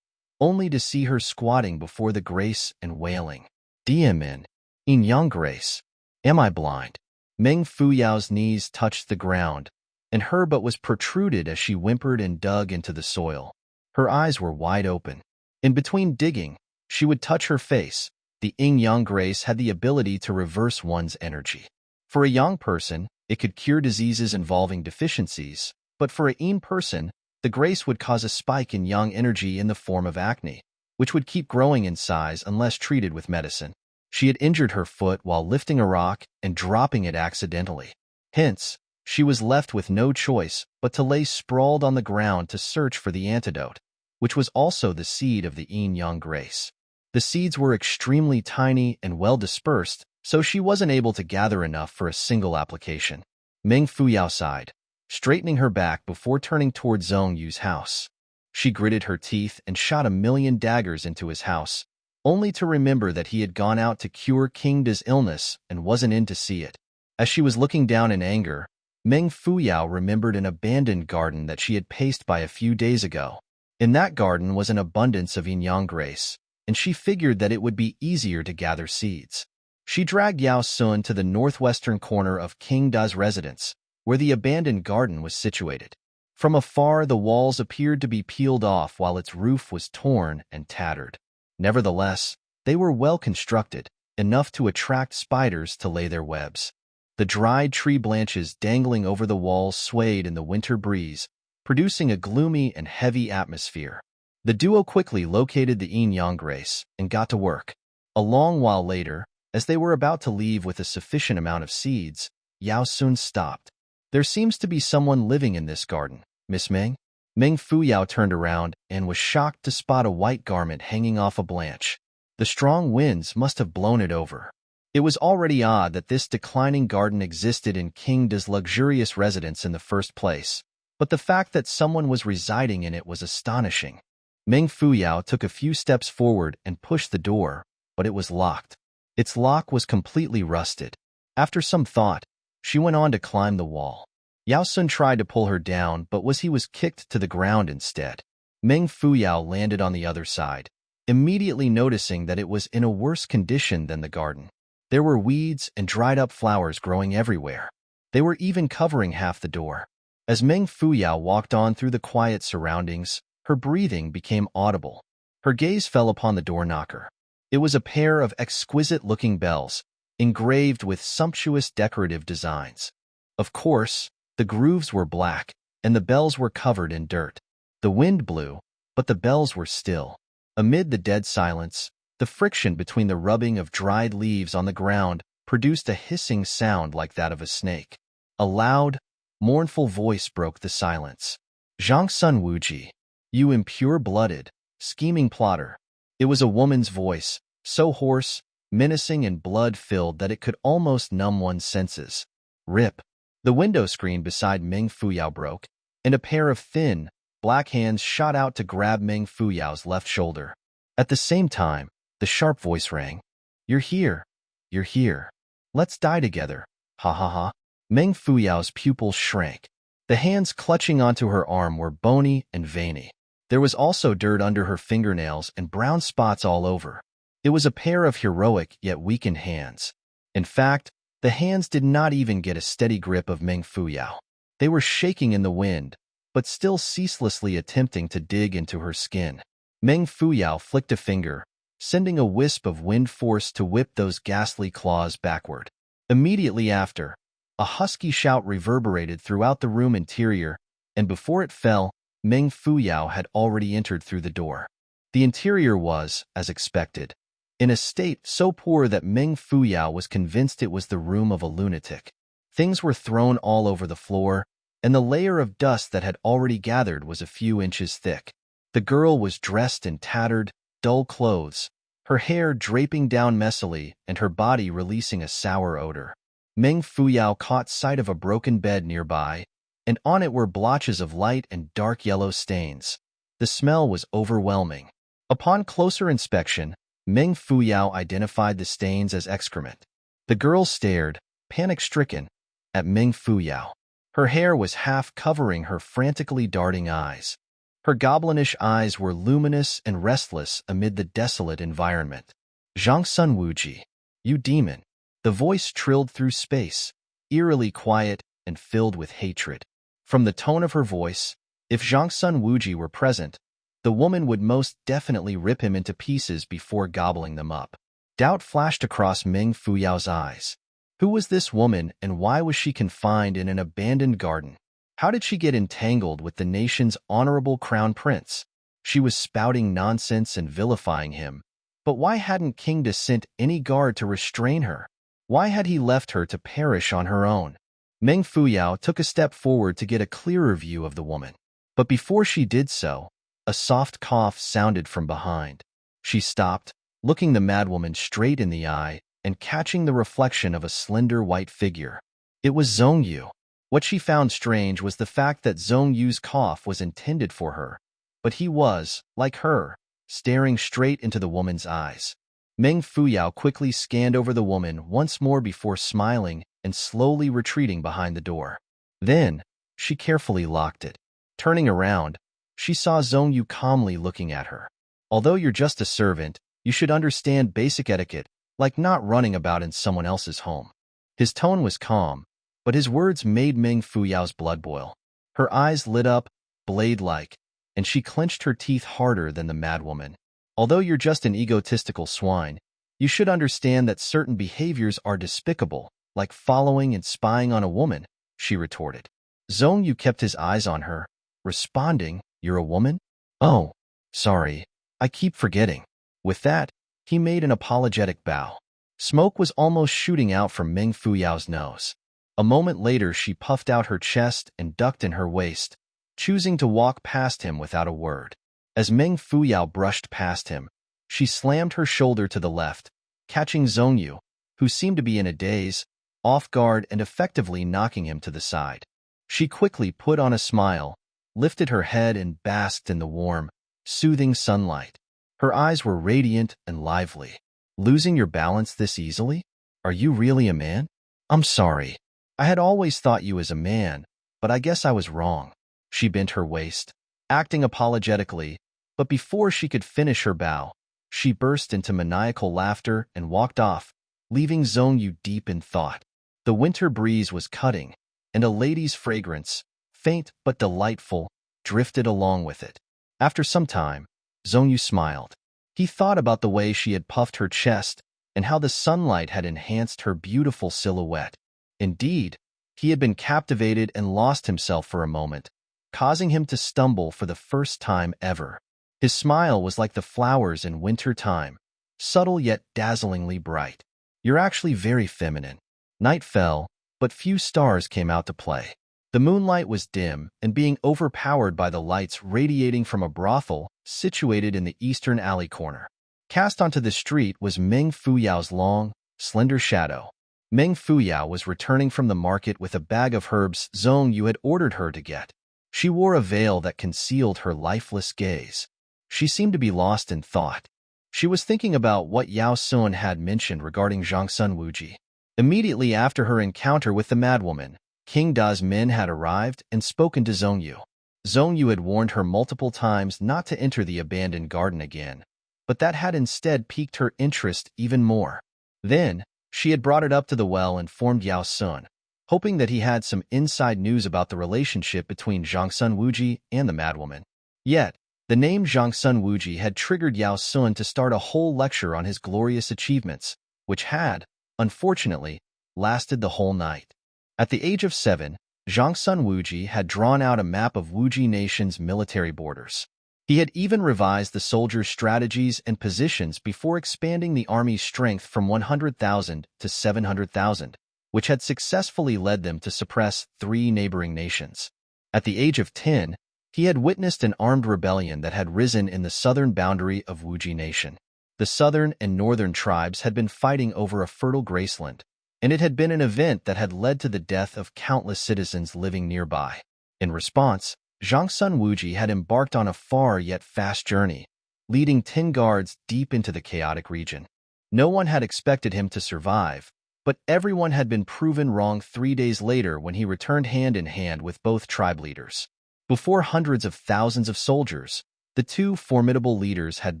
only to see her squatting before the grace and wailing. "Diamin, in young grace, am I blind?" Meng Fuyao's knees touched the ground, and her butt was protruded as she whimpered and dug into the soil. Her eyes were wide open. In between digging, she would touch her face. The yin-yang grace had the ability to reverse one's energy. For a young person, it could cure diseases involving deficiencies, but for a yin person, the grace would cause a spike in yang energy in the form of acne, which would keep growing in size unless treated with medicine. She had injured her foot while lifting a rock and dropping it accidentally. Hence, she was left with no choice but to lay sprawled on the ground to search for the antidote, which was also the seed of the yin-yang grace. The seeds were extremely tiny and well dispersed, so she wasn't able to gather enough for a single application. Meng Fuyao sighed, straightening her back before turning toward Zong Yu's house. She gritted her teeth and shot 1,000,000 daggers into his house, only to remember that he had gone out to cure King Da's illness and wasn't in to see it. As she was looking down in anger, Meng Fuyao remembered an abandoned garden that she had passed by a few days ago. In that garden was an abundance of yin-yang grace, and she figured that it would be easier to gather seeds. She dragged Yao Sun to the northwestern corner of King Da's residence, where the abandoned garden was situated. From afar, the walls appeared to be peeled off while its roof was torn and tattered. Nevertheless, they were well constructed, enough to attract spiders to lay their webs. The dried tree branches dangling over the walls swayed in the winter breeze, producing a gloomy and heavy atmosphere. The duo quickly located the yin-yang grace and got to work. A long while later, as they were about to leave with a sufficient amount of seeds, Yao Sun stopped. "There seems to be someone living in this garden, Miss Meng." Meng Fuyao turned around and was shocked to spot a white garment hanging off a branch. The strong winds must have blown it over. It was already odd that this declining garden existed in King Da's luxurious residence in the first place, but the fact that someone was residing in it was astonishing. Meng Fuyao took a few steps forward and pushed the door, but it was locked. Its lock was completely rusted. After some thought, she went on to climb the wall. Yao Sun tried to pull her down, but he was kicked to the ground instead. Meng Fuyao landed on the other side, immediately noticing that it was in a worse condition than the garden. There were weeds and dried-up flowers growing everywhere. They were even covering half the door. As Meng Fuyao walked on through the quiet surroundings, her breathing became audible. Her gaze fell upon the door knocker. It was a pair of exquisite-looking bells, engraved with sumptuous decorative designs. Of course, the grooves were black, and the bells were covered in dirt. The wind blew, but the bells were still. Amid the dead silence, the friction between the rubbing of dried leaves on the ground produced a hissing sound like that of a snake. A loud, mournful voice broke the silence. "Zhang Sun Wuji, you impure-blooded, scheming plotter." It was a woman's voice, so hoarse, menacing and blood-filled that it could almost numb one's senses. Rip. The window screen beside Meng Fuyao broke, and a pair of thin, black hands shot out to grab Meng Fuyao's left shoulder. At the same time, the sharp voice rang. "You're here. You're here. Let's die together. Ha ha ha." Meng Fuyao's pupils shrank. The hands clutching onto her arm were bony and veiny. There was also dirt under her fingernails and brown spots all over. It was a pair of heroic yet weakened hands. In fact, the hands did not even get a steady grip of Meng Fuyao. They were shaking in the wind, but still ceaselessly attempting to dig into her skin. Meng Fuyao flicked a finger, sending a wisp of wind force to whip those ghastly claws backward. Immediately after, a husky shout reverberated throughout the room interior, and before it fell, Meng Fuyao had already entered through the door. The interior was, as expected, in a state so poor that Meng Fuyao was convinced it was the room of a lunatic. Things were thrown all over the floor, and the layer of dust that had already gathered was a few inches thick. The girl was dressed in tattered, dull clothes, her hair draping down messily and her body releasing a sour odor. Meng Fuyao caught sight of a broken bed nearby, and on it were blotches of light and dark yellow stains. The smell was overwhelming. Upon closer inspection, Meng Fuyao identified the stains as excrement. The girl stared, panic-stricken, at Meng Fuyao. Her hair was half covering her frantically darting eyes. Her goblinish eyes were luminous and restless amid the desolate environment. Zhaoxu Wuji, you demon. The voice trilled through space, eerily quiet and filled with hatred. From the tone of her voice, if Zhaoxu Wuji were present, the woman would most definitely rip him into pieces before gobbling them up. Doubt flashed across Meng Fuyao's eyes. Who was this woman, and why was she confined in an abandoned garden? How did she get entangled with the nation's honorable crown prince? She was spouting nonsense and vilifying him. But why hadn't King De sent any guard to restrain her? Why had he left her to perish on her own? Meng Fuyao took a step forward to get a clearer view of the woman. But before she did so, a soft cough sounded from behind. She stopped, looking the madwoman straight in the eye and catching the reflection of a slender white figure. It was Zhongyu. What she found strange was the fact that Zhongyu's cough was intended for her, but he was, like her, staring straight into the woman's eyes. Meng Fuyao quickly scanned over the woman once more before smiling and slowly retreating behind the door. Then, she carefully locked it. Turning around, she saw Zhongyu calmly looking at her. Although you're just a servant, you should understand basic etiquette, like not running about in someone else's home. His tone was calm, but his words made Meng Fuyao's blood boil. Her eyes lit up, blade-like, and she clenched her teeth harder than the madwoman. Although you're just an egotistical swine, you should understand that certain behaviors are despicable, like following and spying on a woman, she retorted. Zhongyu kept his eyes on her, responding, "You're a woman? Oh, sorry, I keep forgetting." With that, he made an apologetic bow. Smoke was almost shooting out from Meng Fuyao's nose. A moment later, she puffed out her chest and ducked in her waist, choosing to walk past him without a word. As Meng Fuyao brushed past him, she slammed her shoulder to the left, catching Zhongyu, who seemed to be in a daze, off guard and effectively knocking him to the side. She quickly put on a smile, lifted her head and basked in the warm, soothing sunlight. Her eyes were radiant and lively. "Losing your balance this easily? Are you really a man?" "I'm sorry. I had always thought you as a man, but I guess I was wrong." She bent her waist, acting apologetically, but before she could finish her bow, she burst into maniacal laughter and walked off, leaving Zhongyu deep in thought. The winter breeze was cutting, and a lady's fragrance, faint but delightful, drifted along with it. After some time, Zhongyu smiled. He thought about the way she had puffed her chest and how the sunlight had enhanced her beautiful silhouette. Indeed, he had been captivated and lost himself for a moment, causing him to stumble for the first time ever. His smile was like the flowers in winter time, subtle yet dazzlingly bright. "You're actually very feminine." Night fell, but few stars came out to play. The moonlight was dim and being overpowered by the lights radiating from a brothel situated in the eastern alley corner. Cast onto the street was Meng Fuyao's long, slender shadow. Meng Fuyao was returning from the market with a bag of herbs Zhongyu had ordered her to get. She wore a veil that concealed her lifeless gaze. She seemed to be lost in thought. She was thinking about what Yao Sun had mentioned regarding Zhaoxu Wuji. Immediately after her encounter with the madwoman, King Da's men had arrived and spoken to Zhongyu. Zhongyu had warned her multiple times not to enter the abandoned garden again, but that had instead piqued her interest even more. Then, she had brought it up to the well and informed Yao Sun, hoping that he had some inside news about the relationship between Zhaoxu Wuji and the madwoman. Yet, The name Zhangsun Wuji had triggered Yao Sun to start a whole lecture on his glorious achievements, which had, unfortunately, lasted the whole night. At the age of 7, Zhangsun Wuji had drawn out a map of Wuji Nation's military borders. He had even revised the soldiers' strategies and positions before expanding the army's strength from 100,000 to 700,000, which had successfully led them to suppress 3 neighboring nations. At the age of 10, he had witnessed an armed rebellion that had risen in the southern boundary of Wuji Nation. The southern and northern tribes had been fighting over a fertile graceland, and it had been an event that had led to the death of countless citizens living nearby. In response, Zhangsun Wuji had embarked on a far yet fast journey, leading 10 guards deep into the chaotic region. No one had expected him to survive, but everyone had been proven wrong 3 days later when he returned hand in hand with both tribe leaders. Before hundreds of thousands of soldiers, the 2 formidable leaders had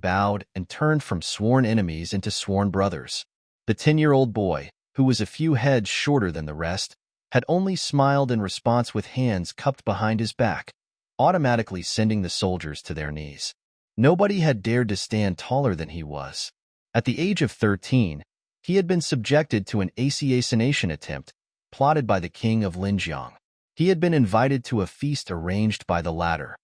bowed and turned from sworn enemies into sworn brothers. The 10-year-old boy, who was a few heads shorter than the rest, had only smiled in response with hands cupped behind his back, automatically sending the soldiers to their knees. Nobody had dared to stand taller than he was. At the age of 13, he had been subjected to an assassination attempt plotted by the king of Linjiang. He had been invited to a feast arranged by the latter.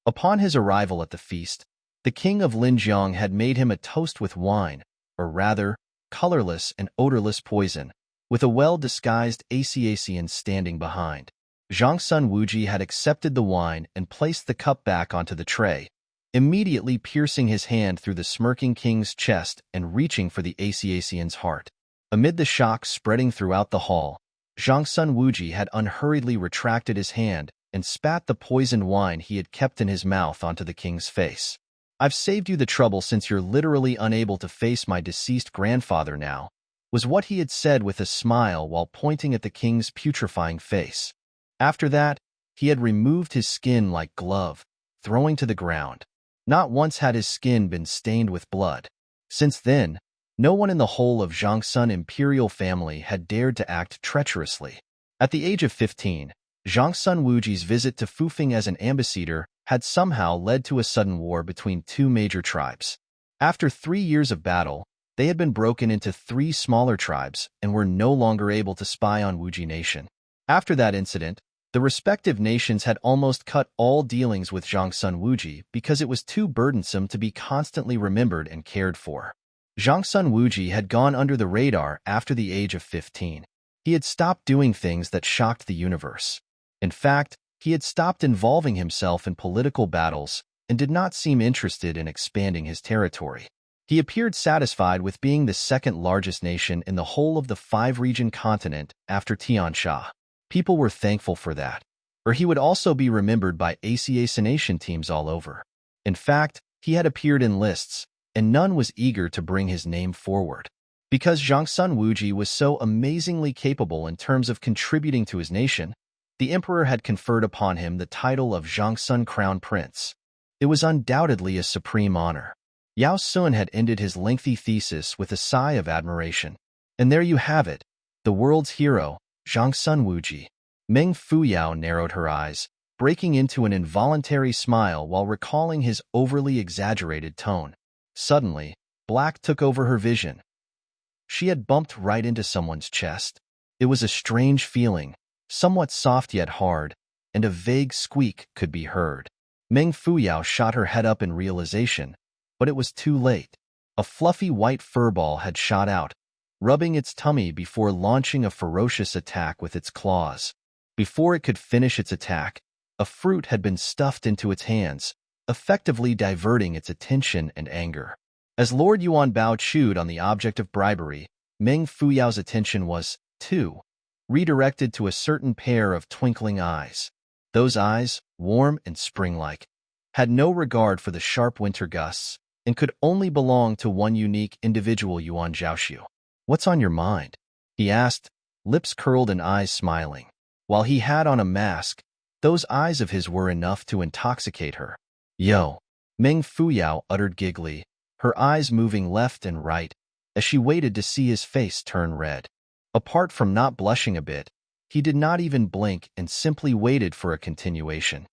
Upon his arrival at the feast, the king of Linjiang had made him a toast with wine, or rather, colorless and odorless poison, with a well-disguised assassin standing behind. Zhangsun Wuji had accepted the wine and placed the cup back onto the tray, immediately piercing his hand through the smirking king's chest and reaching for the assassin's heart. Amid the shock spreading throughout the hall, Zhangsun Wuji had unhurriedly retracted his hand and spat the poisoned wine he had kept in his mouth onto the king's face. "I've saved you the trouble since you're literally unable to face my deceased grandfather now," was what he had said with a smile while pointing at the king's putrefying face. After that, he had removed his skin like glove, throwing to the ground. Not once had his skin been stained with blood. Since then, no one in the whole of Zhangsun imperial family had dared to act treacherously. At the age of 15, Zhangsun Wuji's visit to Fufeng as an ambassador had somehow led to a sudden war between 2 major tribes. After 3 years of battle, they had been broken into 3 smaller tribes and were no longer able to spy on Wuji Nation. After that incident, the respective nations had almost cut all dealings with Zhangsun Wuji because it was too burdensome to be constantly remembered and cared for. Zhangsun Wuji had gone under the radar after the age of 15. He had stopped doing things that shocked the universe. In fact, he had stopped involving himself in political battles and did not seem interested in expanding his territory. He appeared satisfied with being the second largest nation in the whole of the 5-region continent after Tiansha. People were thankful for that, or he would also be remembered by assassination teams all over. In fact, he had appeared in lists, and none was eager to bring his name forward. Because Zhangsun Wuji was so amazingly capable in terms of contributing to his nation, the emperor had conferred upon him the title of Zhangsun Crown Prince. It was undoubtedly a supreme honor. Yao Sun had ended his lengthy thesis with a sigh of admiration. And there you have it, the world's hero, Zhangsun Wuji. Meng Fuyao narrowed her eyes, breaking into an involuntary smile while recalling his overly exaggerated tone. Suddenly, black took over her vision. She had bumped right into someone's chest. It was a strange feeling, somewhat soft yet hard, and a vague squeak could be heard. Meng Fuyao shot her head up in realization, but it was too late. A fluffy white furball had shot out, rubbing its tummy before launching a ferocious attack with its claws. Before it could finish its attack, a fruit had been stuffed into its hands, effectively diverting its attention and anger. As Lord Yuan Bao chewed on the object of bribery, Meng Fuyao's attention was, too, redirected to a certain pair of twinkling eyes. Those eyes, warm and spring-like, had no regard for the sharp winter gusts and could only belong to one unique individual, Yuan Zhaoxu. "What's on your mind?" he asked, lips curled and eyes smiling. While he had on a mask, those eyes of his were enough to intoxicate her. "Yo," Meng Fuyao uttered giggly, her eyes moving left and right as she waited to see his face turn red. Apart from not blushing a bit, he did not even blink and simply waited for a continuation.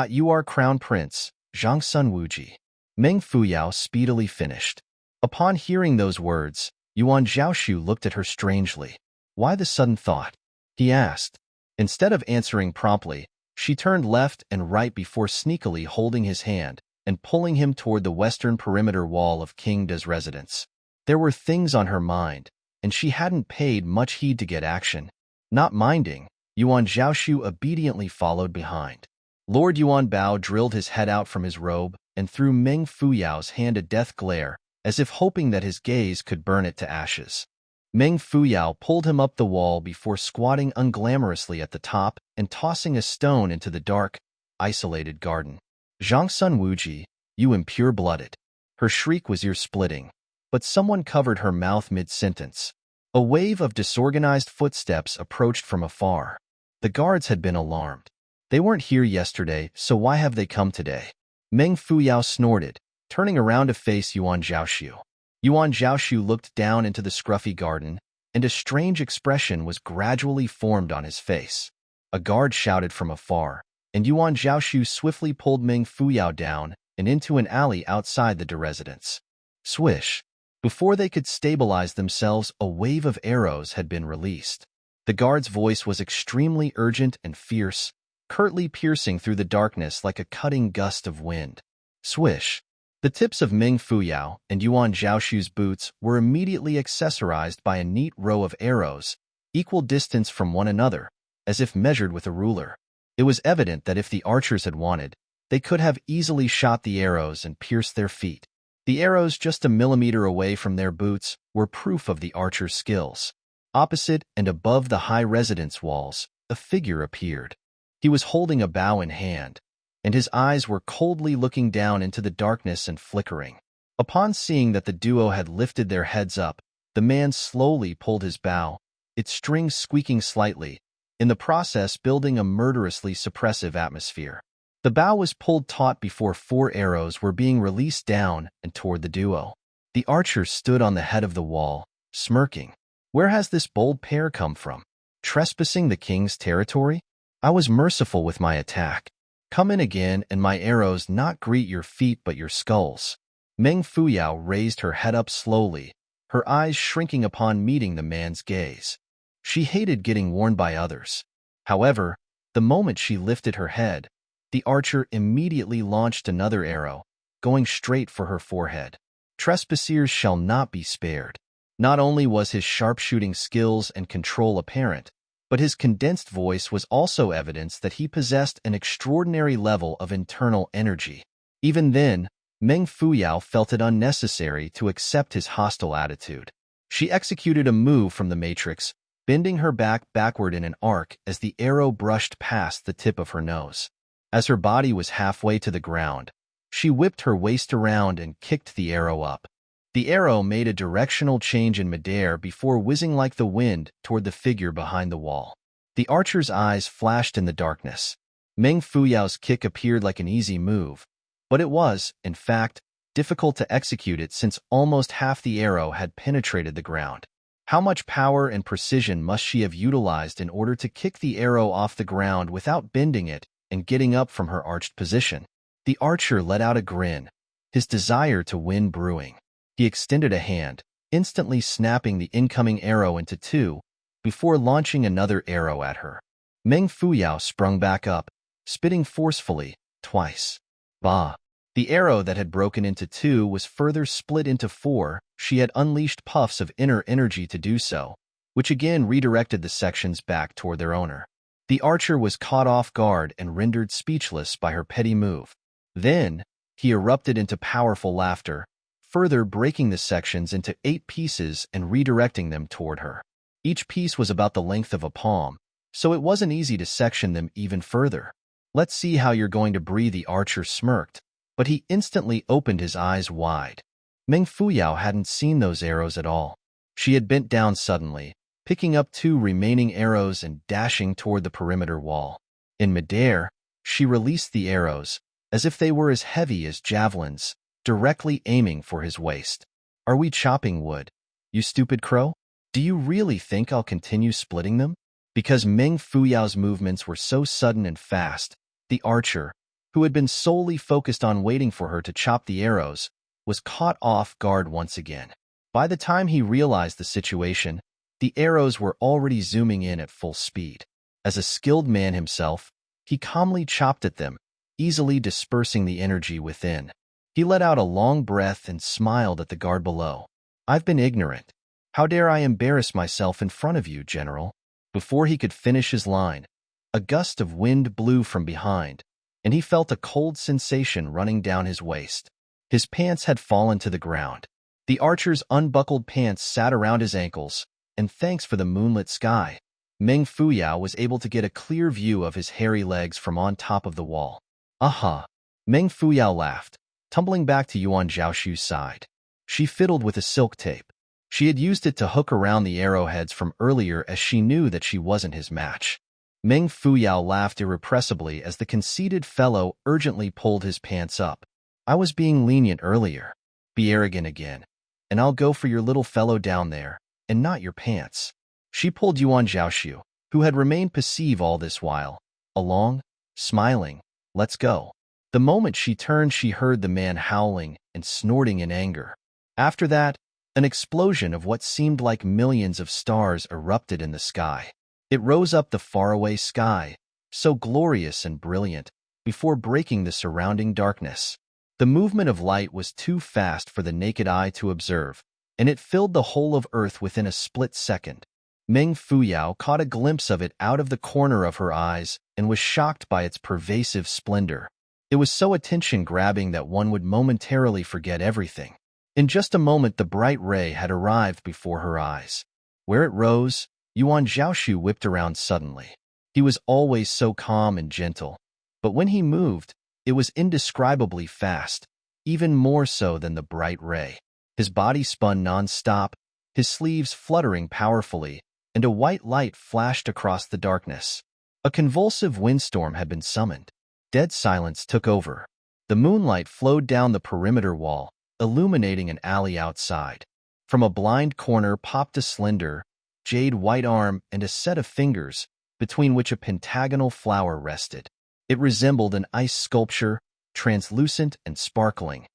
"You are Crown Prince," Zhangsun Wuji. Meng Fuyao speedily finished. Upon hearing those words, Yuan Zhaoxu looked at her strangely. Why the sudden thought? He asked. Instead of answering promptly, she turned left and right before sneakily holding his hand and pulling him toward the western perimeter wall of King De's residence. There were things on her mind, and she hadn't paid much heed to get action. Not minding, Yuan Zhaoxu obediently followed behind. Lord Yuan Bao drilled his head out from his robe and threw Meng Fuyao's hand a death glare, as if hoping that his gaze could burn it to ashes. Meng Fuyao pulled him up the wall before squatting unglamorously at the top and tossing a stone into the dark, isolated garden. Zhangsun Wuji, you impure-blooded. Her shriek was ear-splitting, but someone covered her mouth mid-sentence. A wave of disorganized footsteps approached from afar. The guards had been alarmed. They weren't here yesterday, so why have they come today? Meng Fuyao snorted, turning around to face Yuan Zhaoxu. Yuan Zhaoxu looked down into the scruffy garden, and a strange expression was gradually formed on his face. A guard shouted from afar, and Yuan Zhaoxu swiftly pulled Meng Fuyao down and into an alley outside the De residence. Swish! Before they could stabilize themselves, a wave of arrows had been released. The guard's voice was extremely urgent and fierce, curtly piercing through the darkness like a cutting gust of wind. Swish! The tips of Meng Fuyao and Yuan Zhaoxu's boots were immediately accessorized by a neat row of arrows, equal distance from one another, as if measured with a ruler. It was evident that if the archers had wanted, they could have easily shot the arrows and pierced their feet. The arrows just a millimeter away from their boots were proof of the archer's skills. Opposite and above the high residence walls, a figure appeared. He was holding a bow in hand, and his eyes were coldly looking down into the darkness and flickering. Upon seeing that the duo had lifted their heads up, the man slowly pulled his bow, its strings squeaking slightly, in the process building a murderously suppressive atmosphere. The bow was pulled taut before 4 arrows were being released down and toward the duo. The archer stood on the head of the wall, smirking. Where has this bold pair come from? Trespassing the king's territory? I was merciful with my attack. Come in again, and my arrows not greet your feet but your skulls. Meng Fuyao raised her head up slowly, her eyes shrinking upon meeting the man's gaze. She hated getting warned by others. However, the moment she lifted her head, the archer immediately launched another arrow, going straight for her forehead. Trespassers shall not be spared. Not only was his sharpshooting skills and control apparent, but his condensed voice was also evidence that he possessed an extraordinary level of internal energy. Even then, Meng Fuyao felt it unnecessary to accept his hostile attitude. She executed a move from the Matrix, bending her back backward in an arc as the arrow brushed past the tip of her nose. As her body was halfway to the ground, she whipped her waist around and kicked the arrow up. The arrow made a directional change in midair before whizzing like the wind toward the figure behind the wall. The archer's eyes flashed in the darkness. Meng Fuyao's kick appeared like an easy move, but it was, in fact, difficult to execute it since almost half the arrow had penetrated the ground. How much power and precision must she have utilized in order to kick the arrow off the ground without bending it and getting up from her arched position? The archer let out a grin, his desire to win brewing. He extended a hand, instantly snapping the incoming arrow into 2, before launching another arrow at her. Meng Fuyao sprung back up, spitting forcefully, twice. Bah! The arrow that had broken into 2 was further split into 4. She had unleashed puffs of inner energy to do so, which again redirected the sections back toward their owner. The archer was caught off guard and rendered speechless by her petty move. Then, he erupted into powerful laughter, further breaking the sections into 8 pieces and redirecting them toward her. Each piece was about the length of a palm, so it wasn't easy to section them even further. Let's see how you're going to breathe, the archer smirked, but he instantly opened his eyes wide. Meng Fuyao hadn't seen those arrows at all. She had bent down suddenly, picking up 2 remaining arrows and dashing toward the perimeter wall. In midair, she released the arrows, as if they were as heavy as javelins, directly aiming for his waist. Are we chopping wood, you stupid crow? Do you really think I'll continue splitting them? Because Meng Fuyao's movements were so sudden and fast, the archer, who had been solely focused on waiting for her to chop the arrows, was caught off guard once again. By the time he realized the situation, the arrows were already zooming in at full speed. As a skilled man himself, he calmly chopped at them, easily dispersing the energy within. He let out a long breath and smiled at the guard below. "I've been ignorant. How dare I embarrass myself in front of you, General?" Before he could finish his line, a gust of wind blew from behind, and he felt a cold sensation running down his waist. His pants had fallen to the ground. The archer's unbuckled pants sat around his ankles, and thanks for the moonlit sky, Meng Fuyao was able to get a clear view of his hairy legs from on top of the wall. "Aha!" Meng Fuyao laughed, tumbling back to Yuan Zhaoxu's side. She fiddled with a silk tape. She had used it to hook around the arrowheads from earlier as she knew that she wasn't his match. Meng Fuyao laughed irrepressibly as the conceited fellow urgently pulled his pants up. "I was being lenient earlier. Be arrogant again, and I'll go for your little fellow down there, and not your pants." She pulled Yuan Zhaoxu, who had remained passive all this while, along, smiling. "Let's go." The moment she turned, she heard the man howling and snorting in anger. After that, an explosion of what seemed like millions of stars erupted in the sky. It rose up the faraway sky, so glorious and brilliant, before breaking the surrounding darkness. The movement of light was too fast for the naked eye to observe, and it filled the whole of Earth within a split second. Meng Fuyao caught a glimpse of it out of the corner of her eyes and was shocked by its pervasive splendor. It was so attention-grabbing that one would momentarily forget everything. In just a moment, the bright ray had arrived before her eyes. Where it rose, Yuan Zhaoxu whipped around suddenly. He was always so calm and gentle, but when he moved, it was indescribably fast, even more so than the bright ray. His body spun non-stop, his sleeves fluttering powerfully, and a white light flashed across the darkness. A convulsive windstorm had been summoned. Dead silence took over. The moonlight flowed down the perimeter wall, illuminating an alley outside. From a blind corner popped a slender, jade-white arm and a set of fingers, between which a pentagonal flower rested. It resembled an ice sculpture, translucent and sparkling,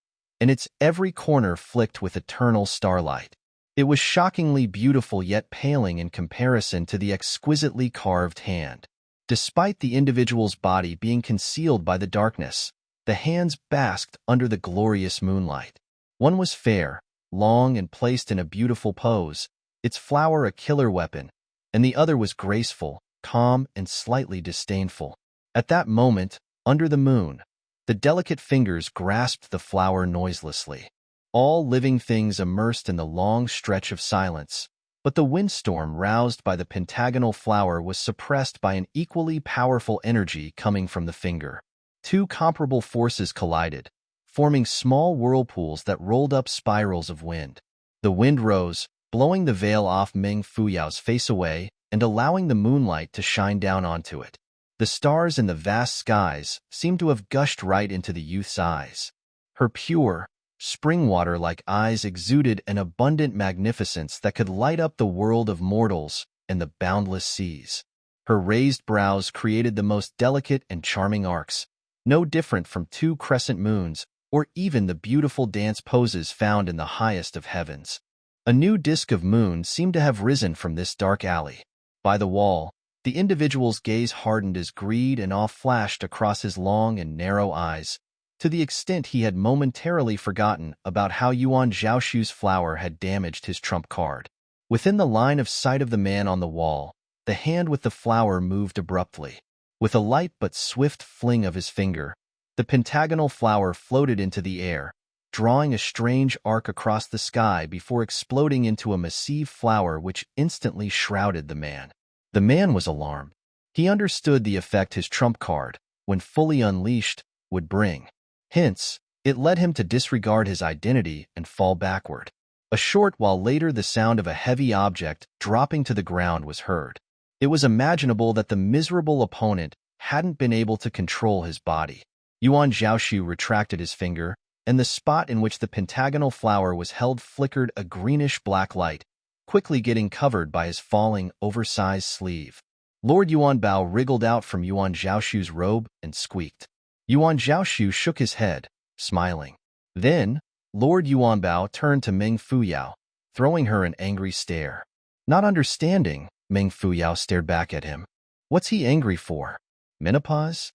and its every corner flicked with eternal starlight. It was shockingly beautiful yet paling in comparison to the exquisitely carved hand. Despite the individual's body being concealed by the darkness, the hands basked under the glorious moonlight. One was fair, long and placed in a beautiful pose, its flower a killer weapon, and the other was graceful, calm, and slightly disdainful. At that moment, under the moon, the delicate fingers grasped the flower noiselessly. All living things immersed in the long stretch of silence, but the windstorm roused by the pentagonal flower was suppressed by an equally powerful energy coming from the finger. Two comparable forces collided, forming small whirlpools that rolled up spirals of wind. The wind rose, blowing the veil off Meng Fuyao's face away and allowing the moonlight to shine down onto it. The stars in the vast skies seemed to have gushed right into the youth's eyes. Her pure, spring water-like eyes exuded an abundant magnificence that could light up the world of mortals and the boundless seas. Her raised brows created the most delicate and charming arcs, no different from two crescent moons or even the beautiful dance poses found in the highest of heavens. A new disk of moon seemed to have risen from this dark alley. By the wall, the individual's gaze hardened as greed and awe flashed across his long and narrow eyes, to the extent he had momentarily forgotten about how Yuan Zhaoxu's flower had damaged his trump card. Within the line of sight of the man on the wall, the hand with the flower moved abruptly. With a light but swift fling of his finger, the pentagonal flower floated into the air, drawing a strange arc across the sky before exploding into a massive flower which instantly shrouded the man. The man was alarmed. He understood the effect his trump card, when fully unleashed, would bring. Hence, it led him to disregard his identity and fall backward. A short while later, the sound of a heavy object dropping to the ground was heard. It was imaginable that the miserable opponent hadn't been able to control his body. Yuan Zhaoxu retracted his finger, and the spot in which the pentagonal flower was held flickered a greenish-black light, quickly getting covered by his falling, oversized sleeve. Lord Yuan Bao wriggled out from Yuan Zhaoxu's robe and squeaked. Yuan Zhaoxu shook his head, smiling. Then, Lord Yuanbao turned to Meng Fuyao, throwing her an angry stare. Not understanding, Meng Fuyao stared back at him. What's he angry for? Menopause?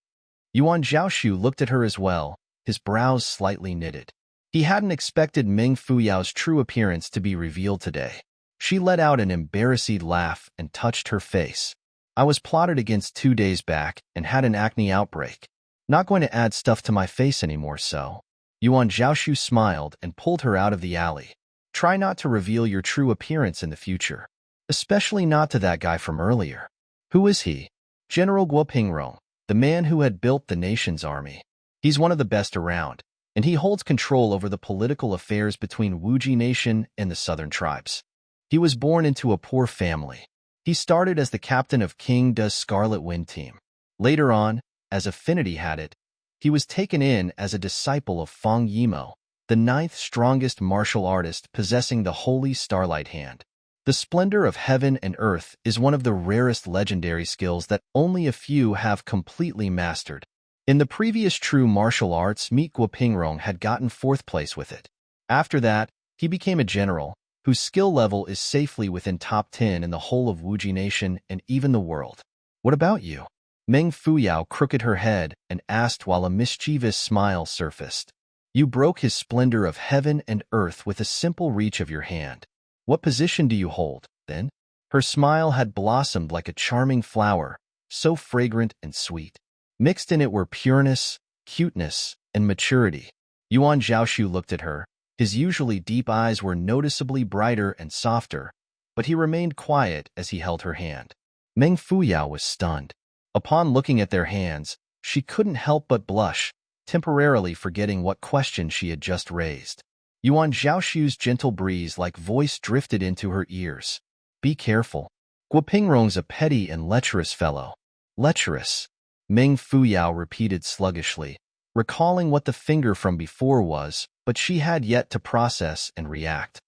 Yuan Zhaoxu looked at her as well, his brows slightly knitted. He hadn't expected Meng Fuyao's true appearance to be revealed today. She let out an embarrassed laugh and touched her face. I was plotted against 2 days back and had an acne outbreak. Not going to add stuff to my face anymore, so. Yuan Zhaoxu smiled and pulled her out of the alley. Try not to reveal your true appearance in the future. Especially not to that guy from earlier. Who is he? General Guo Pingrong, the man who had built the nation's army. He's one of the best around, and he holds control over the political affairs between Wuji Nation and the southern tribes. He was born into a poor family. He started as the captain of King Da's Scarlet Wind team. Later on, as affinity had it, he was taken in as a disciple of Fang Yimo, the 9th strongest martial artist possessing the Holy Starlight Hand. The splendor of heaven and earth is one of the rarest legendary skills that only a few have completely mastered. In the previous true martial arts meet, Guo Pingrong had gotten 4th place with it. After that, he became a general, whose skill level is safely within top 10 in the whole of Wuji Nation and even the world. What about you? Meng Fuyao crooked her head and asked while a mischievous smile surfaced. You broke his splendor of heaven and earth with a simple reach of your hand. What position do you hold, then? Her smile had blossomed like a charming flower, so fragrant and sweet. Mixed in it were pureness, cuteness, and maturity. Yuan Zhaoxu looked at her. His usually deep eyes were noticeably brighter and softer, but he remained quiet as he held her hand. Meng Fuyao was stunned. Upon looking at their hands, she couldn't help but blush, temporarily forgetting what question she had just raised. Yuan Zhaoxu's gentle breeze-like voice drifted into her ears. Be careful. Guo Pingrong's a petty and lecherous fellow. Lecherous, Meng Fuyao repeated sluggishly, recalling what the finger from before was, but she had yet to process and react.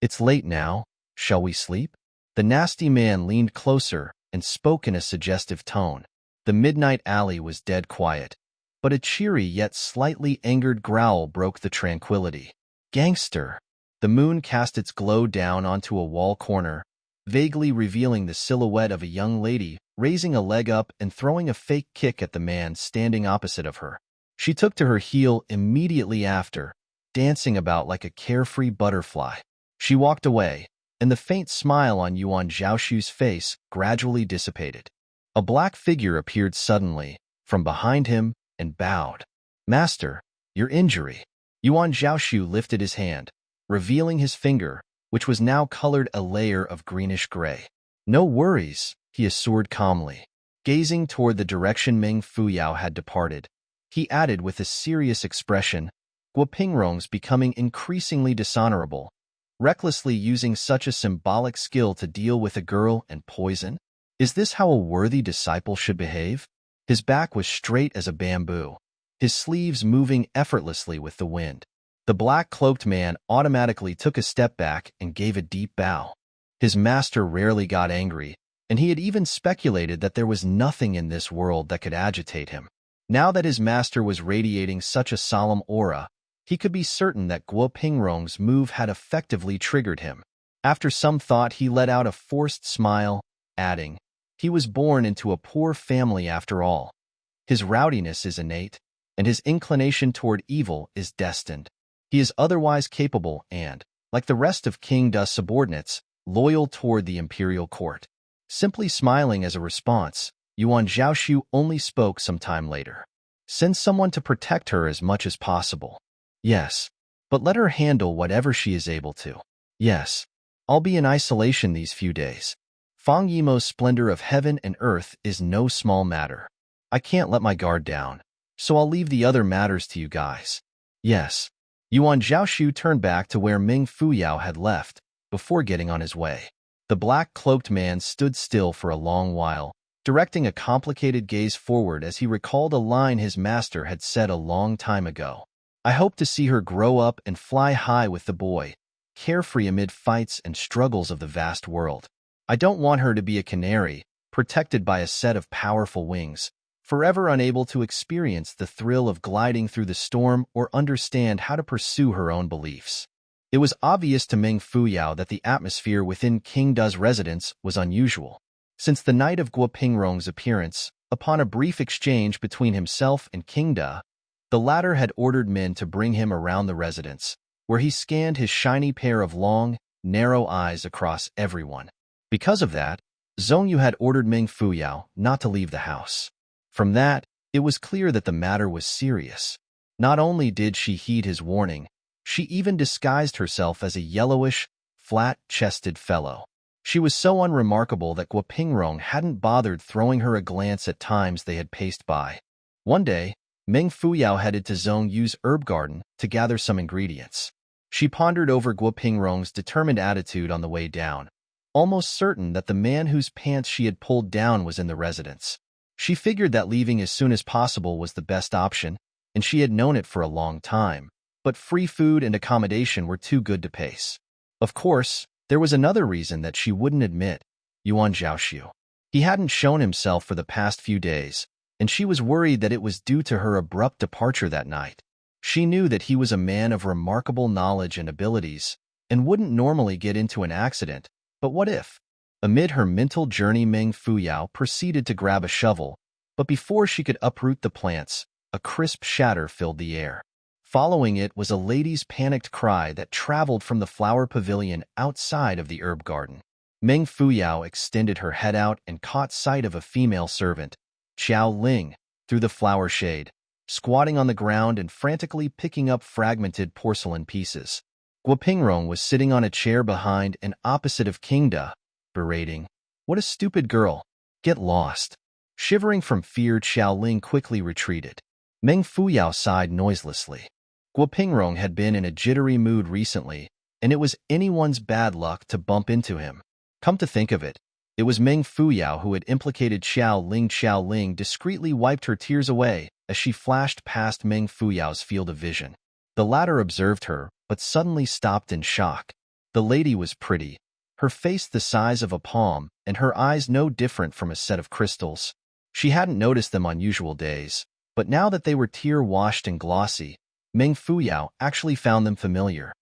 It's late now. Shall we sleep? The nasty man leaned closer and spoke in a suggestive tone. The midnight alley was dead quiet, but a cheery yet slightly angered growl broke the tranquility. Gangster! The moon cast its glow down onto a wall corner, vaguely revealing the silhouette of a young lady raising a leg up and throwing a fake kick at the man standing opposite of her. She took to her heel immediately after, dancing about like a carefree butterfly. She walked away, and the faint smile on Yuan Zhaoxu's face gradually dissipated. A black figure appeared suddenly, from behind him, and bowed. Master, your injury. Yuan Zhaoxu lifted his hand, revealing his finger, which was now colored a layer of greenish-gray. No worries, he assured calmly. Gazing toward the direction Meng Fuyao had departed, he added with a serious expression, Guo Pingrong's becoming increasingly dishonorable, recklessly using such a symbolic skill to deal with a girl and poison? Is this how a worthy disciple should behave? His back was straight as a bamboo, his sleeves moving effortlessly with the wind. The black-cloaked man automatically took a step back and gave a deep bow. His master rarely got angry, and he had even speculated that there was nothing in this world that could agitate him. Now that his master was radiating such a solemn aura, he could be certain that Guo Pingrong's move had effectively triggered him. After some thought, he let out a forced smile, adding, he was born into a poor family after all. His rowdiness is innate, and his inclination toward evil is destined. He is otherwise capable and, like the rest of King Da's subordinates, loyal toward the imperial court. Simply smiling as a response, Yuan Zhaoxu only spoke some time later. Send someone to protect her as much as possible. Yes, but let her handle whatever she is able to. Yes, I'll be in isolation these few days. Fang Yimo's splendor of heaven and earth is no small matter. I can't let my guard down, so I'll leave the other matters to you guys. Yes. Yuan Zhaoxu turned back to where Meng Fuyao had left, before getting on his way. The black-cloaked man stood still for a long while, directing a complicated gaze forward as he recalled a line his master had said a long time ago. I hope to see her grow up and fly high with the boy, carefree amid fights and struggles of the vast world. I don't want her to be a canary, protected by a set of powerful wings, forever unable to experience the thrill of gliding through the storm or understand how to pursue her own beliefs. It was obvious to Meng Fuyao that the atmosphere within King Da's residence was unusual. Since the night of Guo Pingrong's appearance, upon a brief exchange between himself and King Da, the latter had ordered men to bring him around the residence, where he scanned his shiny pair of long, narrow eyes across everyone. Because of that, Zhongyu had ordered Meng Fuyao not to leave the house. From that, it was clear that the matter was serious. Not only did she heed his warning, she even disguised herself as a yellowish, flat-chested fellow. She was so unremarkable that Guo Pingrong hadn't bothered throwing her a glance at times they had paced by. One day, Meng Fuyao headed to Zhongyu's herb garden to gather some ingredients. She pondered over Guo Pingrong's determined attitude on the way down, almost certain that the man whose pants she had pulled down was in the residence. She figured that leaving as soon as possible was the best option, and she had known it for a long time, but free food and accommodation were too good to pace. Of course, there was another reason that she wouldn't admit: Yuan Zhaoxu. He hadn't shown himself for the past few days, and she was worried that it was due to her abrupt departure that night. She knew that he was a man of remarkable knowledge and abilities, and wouldn't normally get into an accident, but what if? Amid her mental journey, Meng Fuyao proceeded to grab a shovel, but before she could uproot the plants, a crisp shatter filled the air. Following it was a lady's panicked cry that traveled from the flower pavilion outside of the herb garden. Meng Fuyao extended her head out and caught sight of a female servant, Xiao Ling, through the flower shade, squatting on the ground and frantically picking up fragmented porcelain pieces. Guo Pingrong was sitting on a chair behind and opposite of King Da, berating, "What a stupid girl! Get lost!" Shivering from fear, Xiao Ling quickly retreated. Meng Fuyao sighed noiselessly. Guo Pingrong had been in a jittery mood recently, and it was anyone's bad luck to bump into him. Come to think of it, it was Meng Fuyao who had implicated Xiao Ling. Xiao Ling discreetly wiped her tears away as she flashed past Meng Fuyao's field of vision. The latter observed her, but suddenly stopped in shock. The lady was pretty, her face the size of a palm, and her eyes no different from a set of crystals. She hadn't noticed them on usual days, but now that they were tear-washed and glossy, Meng Fuyao actually found them familiar.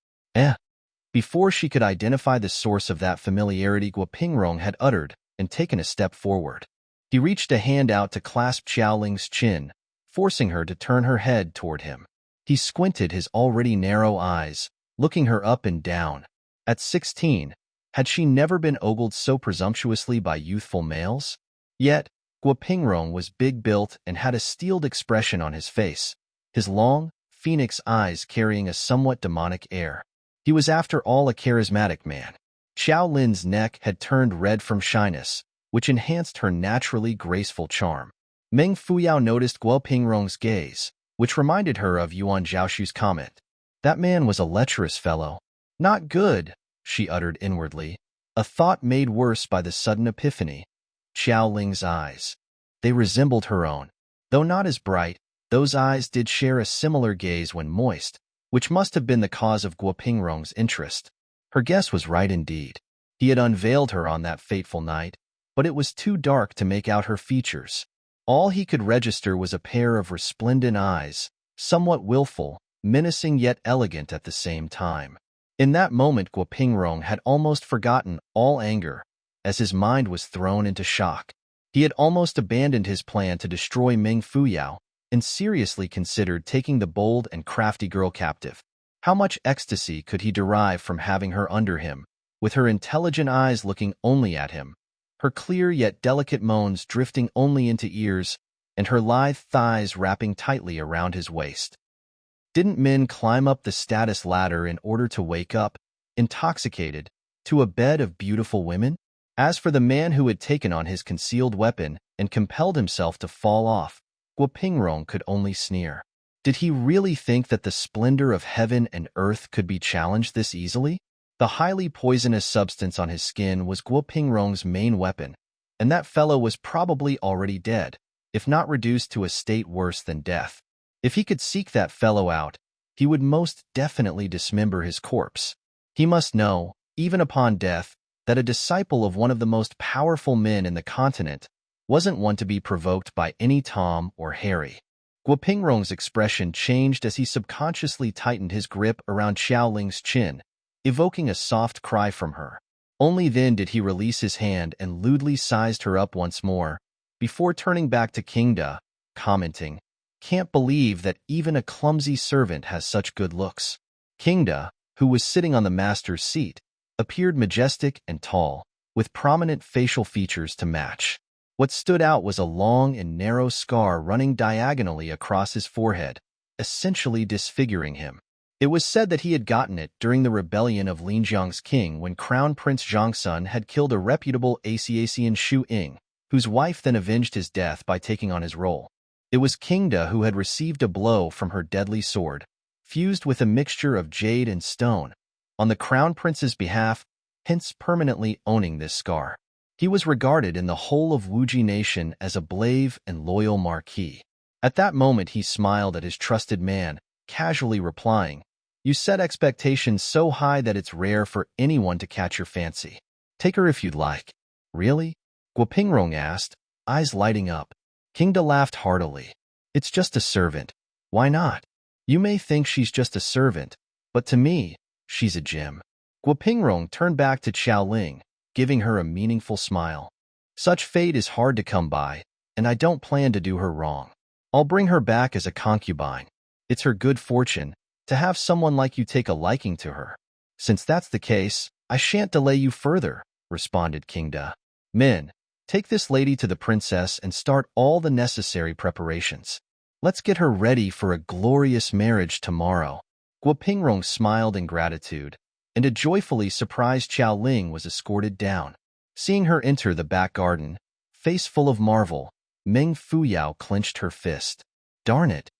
Before she could identify the source of that familiarity, Guo Pingrong had uttered and taken a step forward. He reached a hand out to clasp Xiao Ling's chin, forcing her to turn her head toward him. He squinted his already narrow eyes, looking her up and down. At 16, had she never been ogled so presumptuously by youthful males? Yet, Guo Pingrong was big-built and had a steeled expression on his face, his long, phoenix eyes carrying a somewhat demonic air. He was after all a charismatic man. Xiao Lin's neck had turned red from shyness, which enhanced her naturally graceful charm. Meng Fuyao noticed Guo Pingrong's gaze, which reminded her of Yuan Zhaoxu's comment. That man was a lecherous fellow. Not good, she uttered inwardly, a thought made worse by the sudden epiphany. Xiao Ling's eyes. They resembled her own. Though not as bright, those eyes did share a similar gaze when moist, which must have been the cause of Guo Pingrong's interest. Her guess was right indeed. He had unveiled her on that fateful night, but it was too dark to make out her features. All he could register was a pair of resplendent eyes, somewhat willful, menacing yet elegant at the same time. In that moment, Guo Pingrong had almost forgotten all anger, as his mind was thrown into shock. He had almost abandoned his plan to destroy Meng Fuyao, and seriously considered taking the bold and crafty girl captive. How much ecstasy could he derive from having her under him, with her intelligent eyes looking only at him, her clear yet delicate moans drifting only into ears, and her lithe thighs wrapping tightly around his waist? Didn't men climb up the status ladder in order to wake up, intoxicated, to a bed of beautiful women? As for the man who had taken on his concealed weapon and compelled himself to fall off, Guo Pingrong could only sneer. Did he really think that the splendor of heaven and earth could be challenged this easily? The highly poisonous substance on his skin was Guo Pingrong's main weapon, and that fellow was probably already dead, if not reduced to a state worse than death. If he could seek that fellow out, he would most definitely dismember his corpse. He must know, even upon death, that a disciple of one of the most powerful men in the continent, wasn't one to be provoked by any Tom or Harry. Guo Pingrong's expression changed as he subconsciously tightened his grip around Xiaoling's chin, evoking a soft cry from her. Only then did he release his hand and lewdly sized her up once more, before turning back to Qingda, commenting, "Can't believe that even a clumsy servant has such good looks." Qingda, who was sitting on the master's seat, appeared majestic and tall, with prominent facial features to match. What stood out was a long and narrow scar running diagonally across his forehead, essentially disfiguring him. It was said that he had gotten it during the rebellion of Linjiang's king when Crown Prince Zhongsun had killed a reputable Asian Shu Ying, whose wife then avenged his death by taking on his role. It was Qingda who had received a blow from her deadly sword, fused with a mixture of jade and stone, on the Crown Prince's behalf, hence permanently owning this scar. He was regarded in the whole of Wuji Nation as a brave and loyal marquis. At that moment he smiled at his trusted man, casually replying, "You set expectations so high that it's rare for anyone to catch your fancy. Take her if you'd like." "Really?" Guo Pingrong asked, eyes lighting up. Qingda laughed heartily. "It's just a servant. Why not? You may think she's just a servant, but to me, she's a gem." Guo Pingrong turned back to Xiaoling, giving her a meaningful smile. "Such fate is hard to come by, and I don't plan to do her wrong. I'll bring her back as a concubine. It's her good fortune to have someone like you take a liking to her." "Since that's the case, I shan't delay you further," responded Qingda. "Men, take this lady to the princess and start all the necessary preparations. Let's get her ready for a glorious marriage tomorrow." Guo Pingrong smiled in gratitude, and a joyfully surprised Xiaoling was escorted down. Seeing her enter the back garden, face full of marvel, Meng Fuyao clenched her fist. Darn it!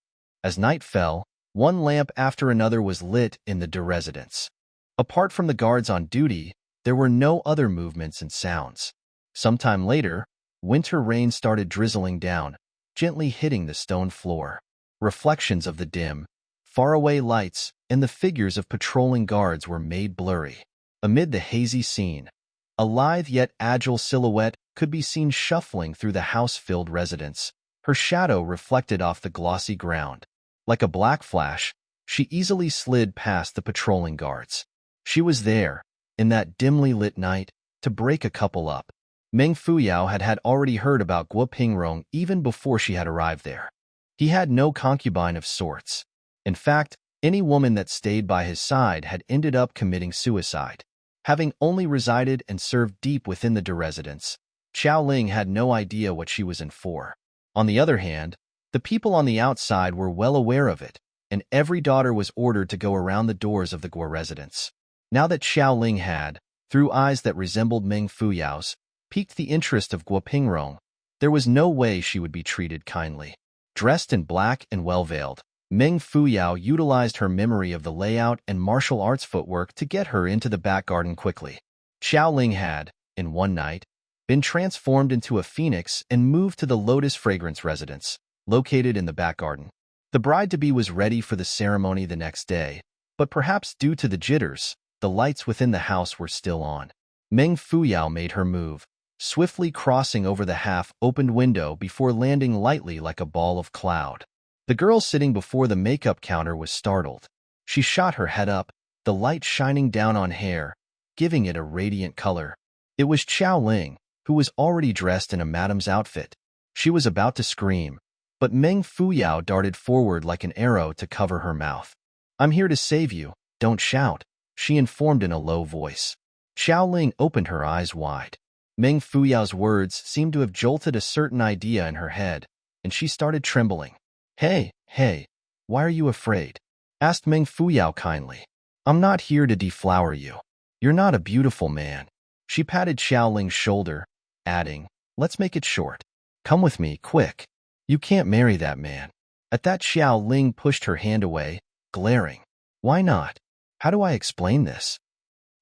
As night fell, one lamp after another was lit in the residence. Apart from the guards on duty, there were no other movements and sounds. Sometime later, winter rain started drizzling down, gently hitting the stone floor. Reflections of the dim, faraway lights and the figures of patrolling guards were made blurry. Amid the hazy scene, a lithe yet agile silhouette could be seen shuffling through the house-filled residence, her shadow reflected off the glossy ground. Like a black flash, she easily slid past the patrolling guards. She was there, in that dimly lit night, to break a couple up. Meng Fuyao had already heard about Guo Pingrong even before she had arrived there. He had no concubine of sorts. In fact, any woman that stayed by his side had ended up committing suicide. Having only resided and served deep within the residence, Xiaoling had no idea what she was in for. On the other hand, the people on the outside were well aware of it, and every daughter was ordered to go around the doors of the Guo residence. Now that Xiaoling had, through eyes that resembled Meng Fuyao's, piqued the interest of Guo Pingrong, there was no way she would be treated kindly. Dressed in black and well-veiled, Meng Fuyao utilized her memory of the layout and martial arts footwork to get her into the back garden quickly. Xiaoling had, in one night, been transformed into a phoenix and moved to the Lotus Fragrance residence, located in the back garden. The bride-to-be was ready for the ceremony the next day, but perhaps due to the jitters, the lights within the house were still on. Meng Fuyao made her move, swiftly crossing over the half-opened window before landing lightly like a ball of cloud. The girl sitting before the makeup counter was startled. She shot her head up, the light shining down on hair, giving it a radiant color. It was Xiaoling, who was already dressed in a madame's outfit. She was about to scream, but Meng Fuyao darted forward like an arrow to cover her mouth. "I'm here to save you, don't shout," she informed in a low voice. Xiaoling opened her eyes wide. Meng Fuyao's words seemed to have jolted a certain idea in her head, and she started trembling. Hey, why are you afraid?" asked Meng Fuyao kindly. "I'm not here to deflower you. You're not a beautiful man." She patted Xiaoling's shoulder, adding, "Let's make it short. Come with me, quick. You can't marry that man." At that, Xiaoling pushed her hand away, glaring. "Why not? How do I explain this?"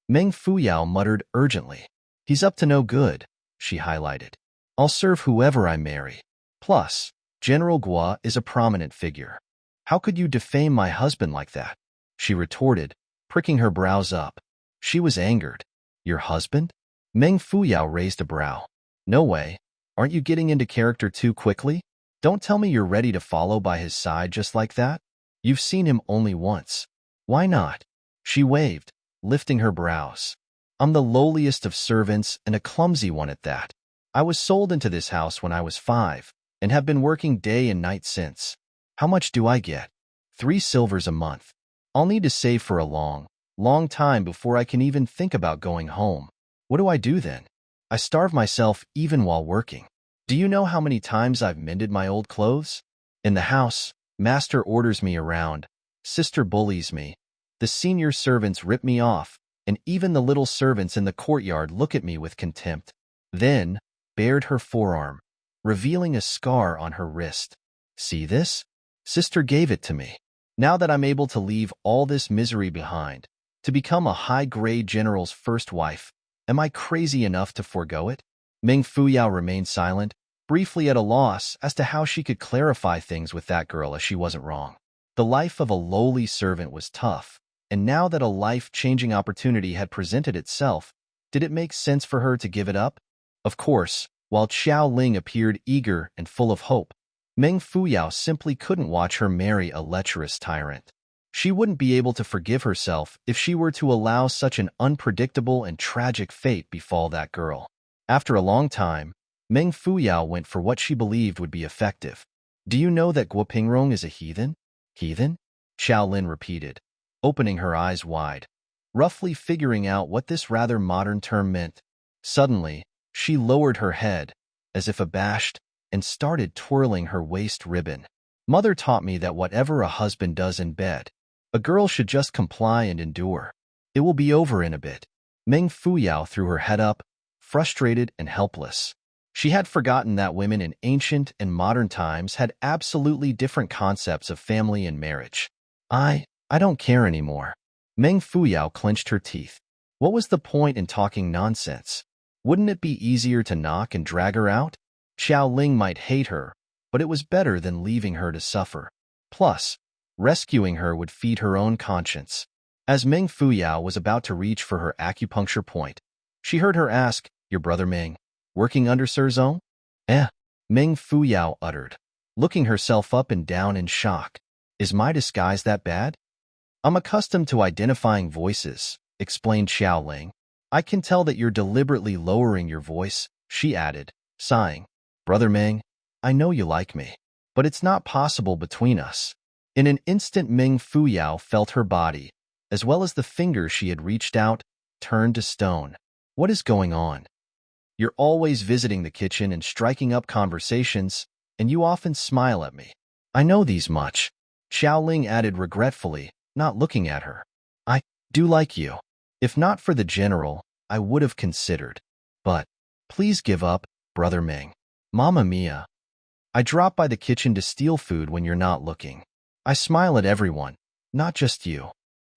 Meng Fuyao muttered urgently. "He's up to no good," she highlighted. "I'll serve whoever I marry. Plus, General Guo is a prominent figure. How could you defame my husband like that?" she retorted, pricking her brows up. She was angered. "Your husband?" Meng Fuyao raised a brow. "No way. Aren't you getting into character too quickly? Don't tell me you're ready to follow by his side just like that. You've seen him only once. Why not? She waved, lifting her brows. I'm the lowliest of servants and a clumsy one at that. I was sold into this house when I was 5 and have been working day and night since. How much do I get? 3 silvers a month. I'll need to save for a long, long time before I can even think about going home. What do I do then? I starve myself even while working. Do you know how many times I've mended my old clothes? In the house, master orders me around, sister bullies me, the senior servants rip me off, and even the little servants in the courtyard look at me with contempt. Then, bared her forearm, revealing a scar on her wrist. See this? Sister gave it to me. Now that I'm able to leave all this misery behind, to become a high-grade general's first wife, am I crazy enough to forego it? Meng Fuyao remained silent, briefly at a loss as to how she could clarify things with that girl as she wasn't wrong. The life of a lowly servant was tough, and now that a life-changing opportunity had presented itself, did it make sense for her to give it up? Of course, while Xiao Ling appeared eager and full of hope, Meng Fuyao simply couldn't watch her marry a lecherous tyrant. She wouldn't be able to forgive herself if she were to allow such an unpredictable and tragic fate befall that girl. After a long time, Meng Fuyao went for what she believed would be effective. Do you know that Guo Pingrong is a heathen? Heathen? Xiao Lin repeated, opening her eyes wide, roughly figuring out what this rather modern term meant. Suddenly, she lowered her head, as if abashed, and started twirling her waist ribbon. Mother taught me that whatever a husband does in bed, a girl should just comply and endure. It will be over in a bit. Meng Fuyao threw her head up, frustrated and helpless. She had forgotten that women in ancient and modern times had absolutely different concepts of family and marriage. I don't care anymore. Meng Fuyao clenched her teeth. What was the point in talking nonsense? Wouldn't it be easier to knock and drag her out? Xiao Ling might hate her, but it was better than leaving her to suffer. Plus, rescuing her would feed her own conscience. As Meng Fuyao was about to reach for her acupuncture point, she heard her ask, "Your brother Meng, working under Sir Zhong?" Meng Fuyao uttered, looking herself up and down in shock. Is my disguise that bad? I'm accustomed to identifying voices, explained Xiao Ling. I can tell that you're deliberately lowering your voice, she added, sighing. Brother Meng, I know you like me, but it's not possible between us. In an instant, Meng Fuyao felt her body, as well as the finger she had reached out, turn to stone. What is going on? You're always visiting the kitchen and striking up conversations, and you often smile at me. I know these much, Xiao Ling added regretfully, not looking at her. I do like you. If not for the general, I would have considered. But please give up, Brother Meng. Mamma mia. I drop by the kitchen to steal food when you're not looking. I smile at everyone, not just you.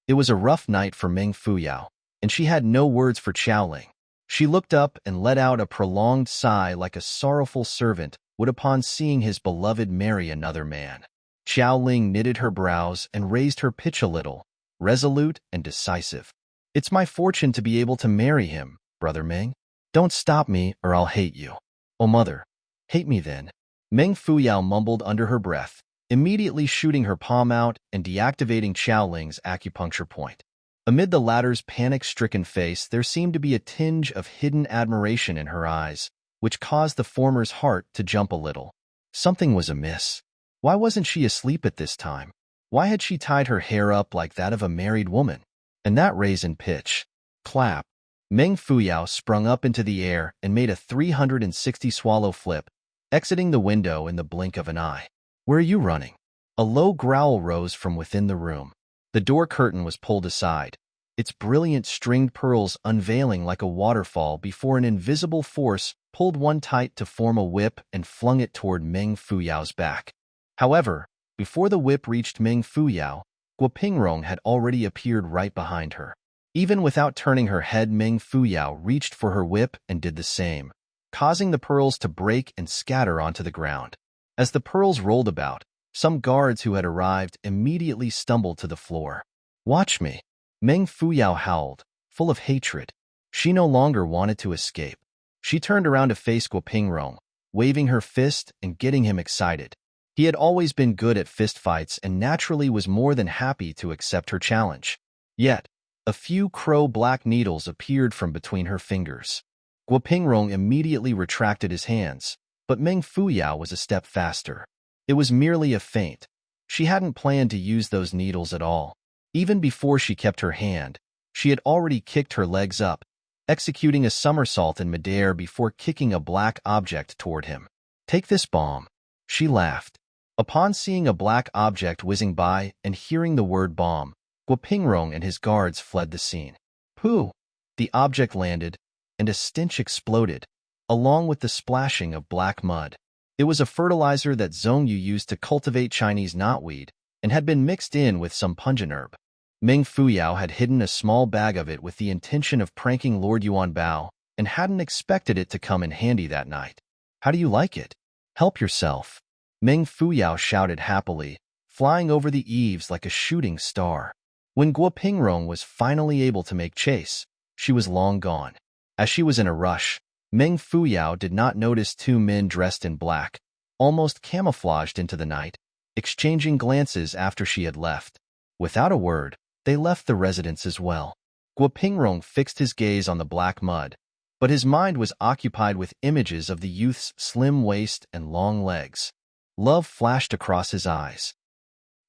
It was a rough night for Meng Fuyao, and she had no words for Xiao Ling. She looked up and let out a prolonged sigh like a sorrowful servant would upon seeing his beloved marry another man. Xiao Ling knitted her brows and raised her pitch a little, resolute and decisive. It's my fortune to be able to marry him, Brother Meng. Don't stop me or I'll hate you. Oh, mother. Hate me then. Meng Fuyao mumbled under her breath, immediately shooting her palm out and deactivating Xiao Ling's acupuncture point. Amid the latter's panic-stricken face, there seemed to be a tinge of hidden admiration in her eyes, which caused the former's heart to jump a little. Something was amiss. Why wasn't she asleep at this time? Why had she tied her hair up like that of a married woman? And that raisin pitch. Clap. Meng Fuyao sprung up into the air and made a 360 swallow flip, exiting the window in the blink of an eye. Where are you running? A low growl rose from within the room. The door curtain was pulled aside, its brilliant stringed pearls unveiling like a waterfall before an invisible force pulled one tight to form a whip and flung it toward Meng Fuyao's back. However, before the whip reached Meng Fuyao, Guo Pingrong had already appeared right behind her. Even without turning her head, Meng Fuyao reached for her whip and did the same, causing the pearls to break and scatter onto the ground. As the pearls rolled about, some guards who had arrived immediately stumbled to the floor. Watch me. Meng Fuyao howled, full of hatred. She no longer wanted to escape. She turned around to face Guo Pingrong, waving her fist and getting him excited. He had always been good at fistfights and naturally was more than happy to accept her challenge. Yet, a few black needles appeared from between her fingers. Guo Pingrong immediately retracted his hands, but Meng Fuyao was a step faster. It was merely a feint. She hadn't planned to use those needles at all. Even before she kept her hand, she had already kicked her legs up, executing a somersault in midair before kicking a black object toward him. "Take this bomb," she laughed. Upon seeing a black object whizzing by and hearing the word bomb, Guo Pingrong and his guards fled the scene. Pooh! The object landed, and a stench exploded, along with the splashing of black mud. It was a fertilizer that Zhongyu used to cultivate Chinese knotweed and had been mixed in with some pungent herb. Meng Fuyao had hidden a small bag of it with the intention of pranking Lord Yuan Bao and hadn't expected it to come in handy that night. "How do you like it? Help yourself," Meng Fuyao shouted happily, flying over the eaves like a shooting star. When Guo Pingrong was finally able to make chase, she was long gone. As she was in a rush, Meng Fuyao did not notice two men dressed in black, almost camouflaged into the night, exchanging glances after she had left. Without a word, they left the residence as well. Guo Pingrong fixed his gaze on the black mud, but his mind was occupied with images of the youth's slim waist and long legs. Love flashed across his eyes.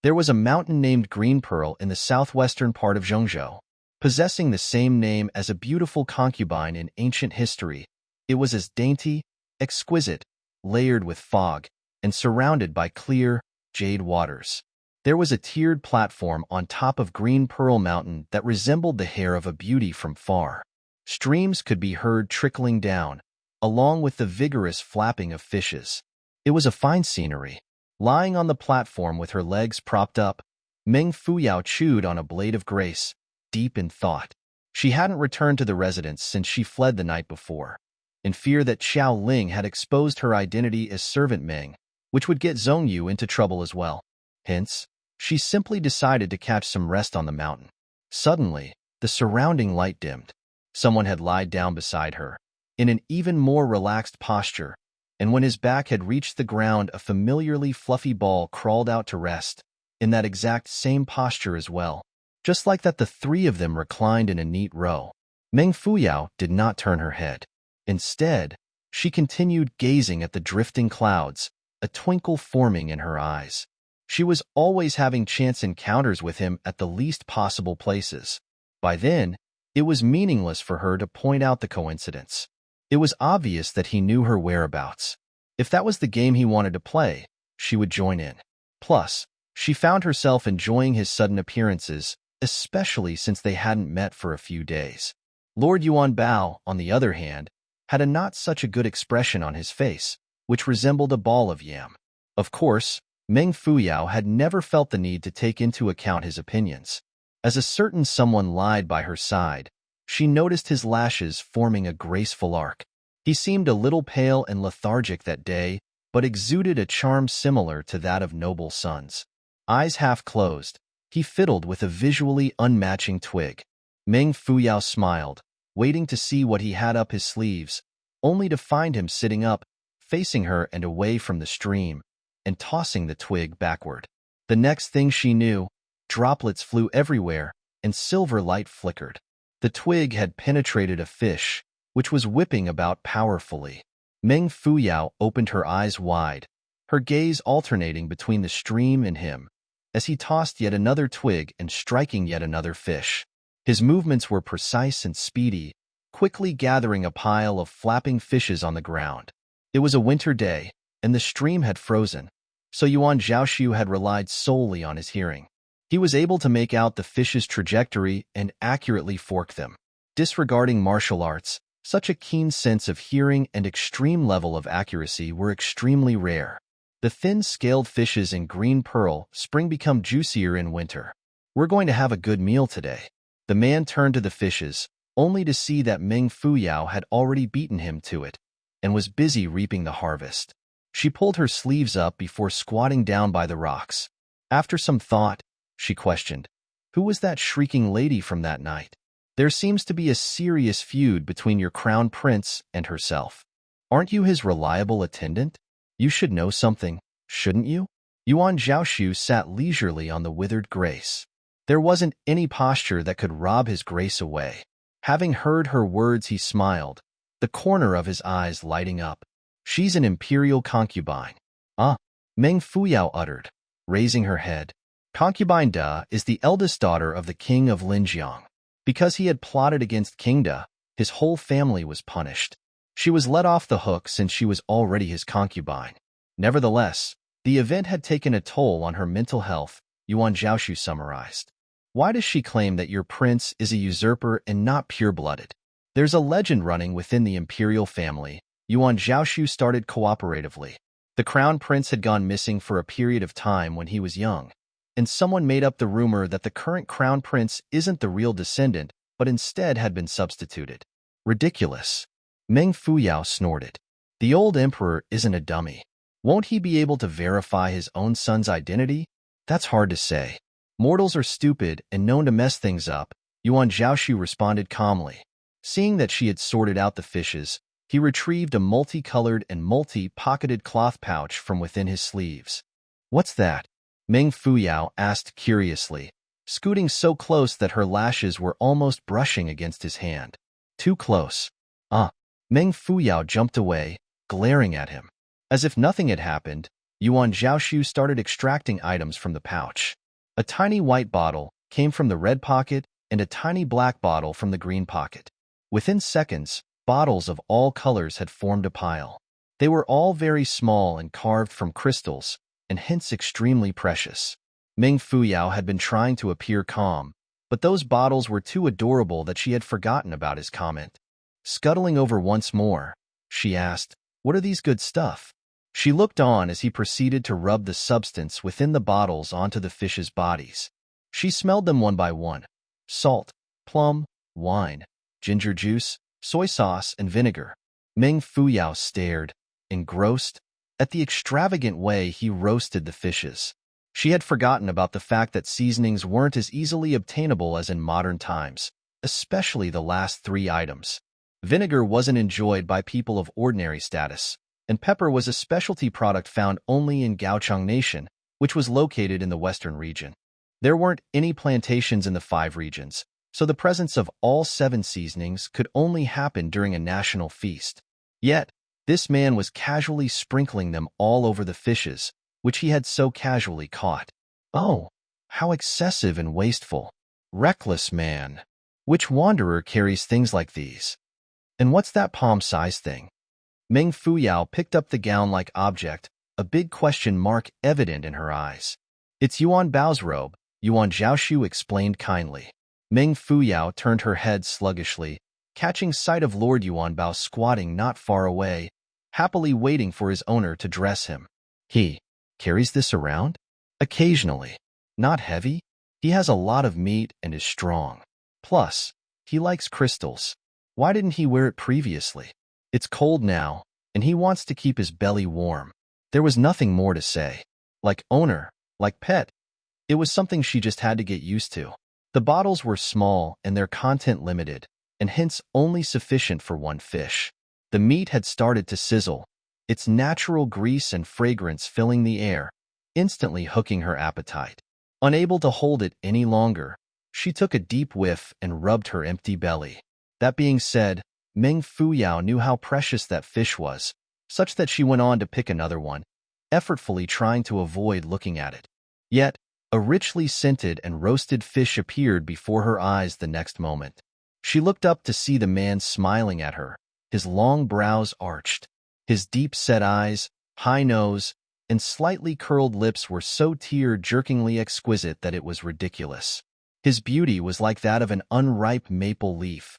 There was a mountain named Green Pearl in the southwestern part of Zhongzhou, possessing the same name as a beautiful concubine in ancient history. It was as dainty, exquisite, layered with fog, and surrounded by clear, jade waters. There was a tiered platform on top of Green Pearl Mountain that resembled the hair of a beauty from far. Streams could be heard trickling down, along with the vigorous flapping of fishes. It was a fine scenery. Lying on the platform with her legs propped up, Meng Fuyao chewed on a blade of grace, deep in thought. She hadn't returned to the residence since she fled the night before, in fear that Xiao Ling had exposed her identity as Servant Meng, which would get Zhongyu into trouble as well. Hence, she simply decided to catch some rest on the mountain. Suddenly, the surrounding light dimmed. Someone had lied down beside her, in an even more relaxed posture, and when his back had reached the ground, a familiarly fluffy ball crawled out to rest, in that exact same posture as well. Just like that, the three of them reclined in a neat row. Meng Fuyao did not turn her head. Instead, she continued gazing at the drifting clouds, a twinkle forming in her eyes. She was always having chance encounters with him at the least possible places. By then, it was meaningless for her to point out the coincidence. It was obvious that he knew her whereabouts. If that was the game he wanted to play, she would join in. Plus, she found herself enjoying his sudden appearances, especially since they hadn't met for a few days. Lord Yuan Bao, on the other hand, had a not such a good expression on his face, which resembled a ball of yam. Of course, Meng Fuyao had never felt the need to take into account his opinions. As a certain someone lied by her side, she noticed his lashes forming a graceful arc. He seemed a little pale and lethargic that day, but exuded a charm similar to that of noble sons. Eyes half closed, he fiddled with a visually unmatching twig. Meng Fuyao smiled, waiting to see what he had up his sleeves, only to find him sitting up, facing her and away from the stream, and tossing the twig backward. The next thing she knew, droplets flew everywhere, and silver light flickered. The twig had penetrated a fish, which was whipping about powerfully. Meng Fuyao opened her eyes wide, her gaze alternating between the stream and him, as he tossed yet another twig and striking yet another fish. His movements were precise and speedy, quickly gathering a pile of flapping fishes on the ground. It was a winter day, and the stream had frozen, so Yuan Zhaoxu had relied solely on his hearing. He was able to make out the fish's trajectory and accurately fork them. Disregarding martial arts, such a keen sense of hearing and extreme level of accuracy were extremely rare. The thin-scaled fishes in Green Pearl spring become juicier in winter. "We're going to have a good meal today." The man turned to the fishes, only to see that Meng Fuyao had already beaten him to it, and was busy reaping the harvest. She pulled her sleeves up before squatting down by the rocks. After some thought, she questioned, "Who was that shrieking lady from that night? There seems to be a serious feud between your crown prince and herself." Aren't you his reliable attendant? You should know something, shouldn't you? Yuan Zhaoxu sat leisurely on the withered grace. There wasn't any posture that could rob his grace away. Having heard her words, he smiled, the corner of his eyes lighting up. She's an imperial concubine. Ah, Meng Fuyao uttered, raising her head. Concubine Da is the eldest daughter of the king of Linjiang. Because he had plotted against King Da, his whole family was punished. She was let off the hook since she was already his concubine. Nevertheless, the event had taken a toll on her mental health, Yuan Zhaoxu summarized. Why does she claim that your prince is a usurper and not pure-blooded? There's a legend running within the imperial family. Yuan Zhaoxu started cooperatively. The crown prince had gone missing for a period of time when he was young, and someone made up the rumor that the current crown prince isn't the real descendant, but instead had been substituted. Ridiculous. Meng Fuyao snorted. The old emperor isn't a dummy. Won't he be able to verify his own son's identity? That's hard to say. Mortals are stupid and known to mess things up, Yuan Zhaoxu responded calmly. Seeing that she had sorted out the fishes, he retrieved a multicolored and multi-pocketed cloth pouch from within his sleeves. What's that? Meng Fuyao asked curiously, scooting so close that her lashes were almost brushing against his hand. Too close. Ah. Meng Fuyao jumped away, glaring at him. As if nothing had happened, Yuan Zhaoxu started extracting items from the pouch. A tiny white bottle came from the red pocket and a tiny black bottle from the green pocket. Within seconds, bottles of all colors had formed a pile. They were all very small and carved from crystals, and hence extremely precious. Meng Fuyao had been trying to appear calm, but those bottles were too adorable that she had forgotten about his comment. Scuttling over once more, she asked, "What are these good stuff?" She looked on as he proceeded to rub the substance within the bottles onto the fish's bodies. She smelled them one by one. Salt, plum, wine, ginger juice, soy sauce, and vinegar. Meng Fuyao stared, engrossed, at the extravagant way he roasted the fishes. She had forgotten about the fact that seasonings weren't as easily obtainable as in modern times, especially the last three items. Vinegar wasn't enjoyed by people of ordinary status, and pepper was a specialty product found only in Gaochang Nation, which was located in the western region. There weren't any plantations in the 5 regions, so the presence of all 7 seasonings could only happen during a national feast. Yet, this man was casually sprinkling them all over the fishes, which he had so casually caught. Oh, how excessive and wasteful. Reckless man. Which wanderer carries things like these? And what's that palm-sized thing? Meng Fuyao picked up the gown-like object, a big question mark evident in her eyes. It's Yuan Bao's robe, Yuan Zhaoxu explained kindly. Meng Fuyao turned her head sluggishly, catching sight of Lord Yuan Bao squatting not far away, happily waiting for his owner to dress him. He carries this around? Occasionally. Not heavy? He has a lot of meat and is strong. Plus, he likes crystals. Why didn't he wear it previously? It's cold now, and he wants to keep his belly warm. There was nothing more to say. Like owner, like pet. It was something she just had to get used to. The bottles were small and their content limited, and hence only sufficient for one fish. The meat had started to sizzle, its natural grease and fragrance filling the air, instantly hooking her appetite. Unable to hold it any longer, she took a deep whiff and rubbed her empty belly. That being said, Meng Fuyao knew how precious that fish was, such that she went on to pick another one, effortfully trying to avoid looking at it. Yet, a richly scented and roasted fish appeared before her eyes the next moment. She looked up to see the man smiling at her, his long brows arched. His deep-set eyes, high nose, and slightly curled lips were so tear-jerkingly exquisite that it was ridiculous. His beauty was like that of an unripe maple leaf.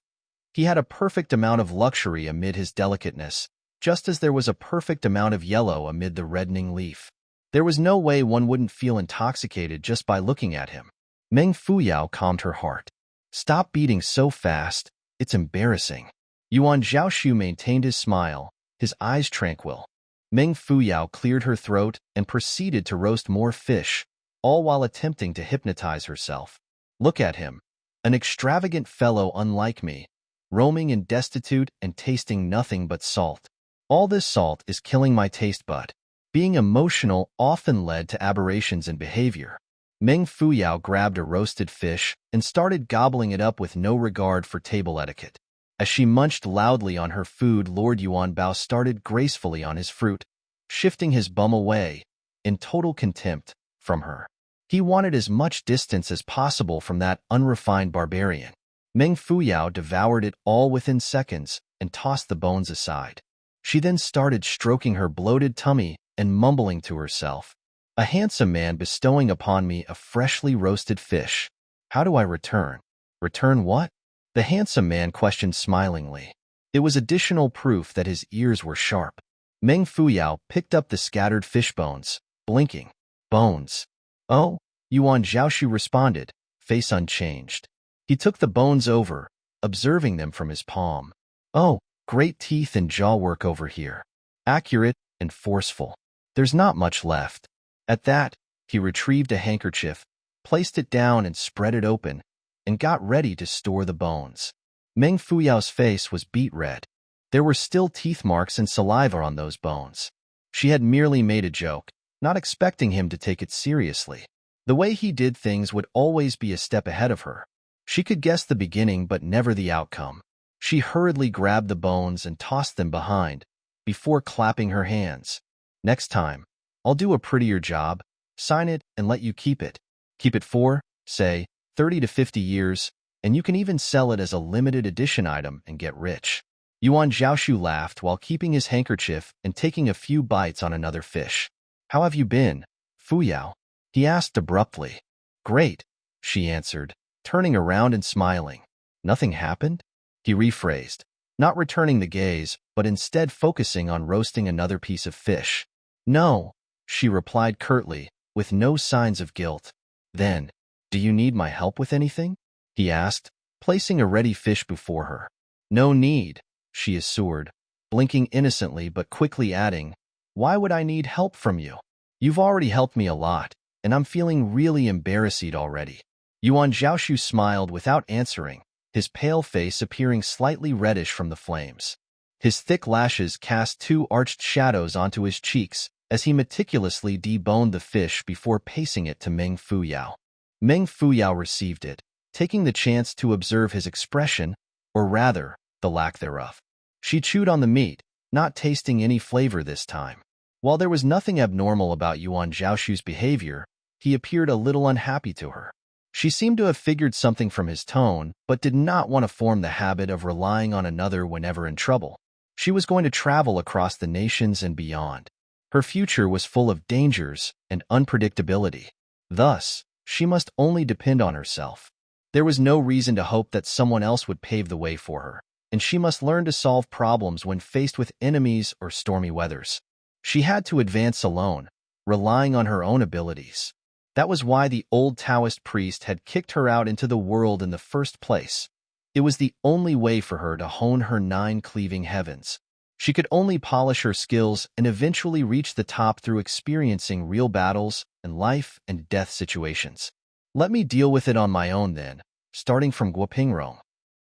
He had a perfect amount of luxury amid his delicateness, just as there was a perfect amount of yellow amid the reddening leaf. There was no way one wouldn't feel intoxicated just by looking at him. Meng Fuyao calmed her heart. Stop beating so fast, it's embarrassing. Yuan Zhaoxu maintained his smile, his eyes tranquil. Meng Fuyao cleared her throat and proceeded to roast more fish, all while attempting to hypnotize herself. Look at him, an extravagant fellow unlike me, roaming and destitute and tasting nothing but salt. All this salt is killing my taste bud. Being emotional often led to aberrations in behavior. Meng Fuyao grabbed a roasted fish and started gobbling it up with no regard for table etiquette. As she munched loudly on her food, Lord Yuan Bao started gracefully on his fruit, shifting his bum away, in total contempt, from her. He wanted as much distance as possible from that unrefined barbarian. Meng Fuyao devoured it all within seconds and tossed the bones aside. She then started stroking her bloated tummy and mumbling to herself, "A handsome man bestowing upon me a freshly roasted fish. How do I return?" "Return what?" the handsome man questioned smilingly. It was additional proof that his ears were sharp. Meng Fuyao picked up the scattered fish bones, blinking. "Bones? Oh," Yuan Zhaoxu responded, face unchanged. He took the bones over, observing them from his palm. "Oh, great teeth and jaw work over here. Accurate and forceful. There's not much left." At that, he retrieved a handkerchief, placed it down and spread it open, and got ready to store the bones. Meng Fuyao's face was beet red. There were still teeth marks and saliva on those bones. She had merely made a joke, not expecting him to take it seriously. The way he did things would always be a step ahead of her. She could guess the beginning but never the outcome. She hurriedly grabbed the bones and tossed them behind, before clapping her hands. "Next time, I'll do a prettier job, sign it and let you keep it. Keep it for, say, 30 to 50 years, and you can even sell it as a limited edition item and get rich." Yuan Zhaoxu laughed while keeping his handkerchief and taking a few bites on another fish. "How have you been, Fuyao?" he asked abruptly. "Great," she answered, turning around and smiling. "Nothing happened?" he rephrased, not returning the gaze, but instead focusing on roasting another piece of fish. "No," she replied curtly, with no signs of guilt. "Then, do you need my help with anything?" he asked, placing a ready fish before her. "No need," she assured, blinking innocently but quickly adding, "Why would I need help from you? You've already helped me a lot, and I'm feeling really embarrassed already." Yuan Zhaoxu smiled without answering, his pale face appearing slightly reddish from the flames. His thick lashes cast two arched shadows onto his cheeks as he meticulously deboned the fish before pacing it to Meng Fuyao. Meng Fuyao received it, taking the chance to observe his expression, or rather, the lack thereof. She chewed on the meat, not tasting any flavor this time. While there was nothing abnormal about Yuan Zhaoxu's behavior, he appeared a little unhappy to her. She seemed to have figured something from his tone, but did not want to form the habit of relying on another whenever in trouble. She was going to travel across the nations and beyond. Her future was full of dangers and unpredictability. Thus, she must only depend on herself. There was no reason to hope that someone else would pave the way for her, and she must learn to solve problems when faced with enemies or stormy weathers. She had to advance alone, relying on her own abilities. That was why the old Taoist priest had kicked her out into the world in the first place. It was the only way for her to hone her 9 cleaving heavens. She could only polish her skills and eventually reach the top through experiencing real battles and life and death situations. Let me deal with it on my own then, starting from Guopingrong.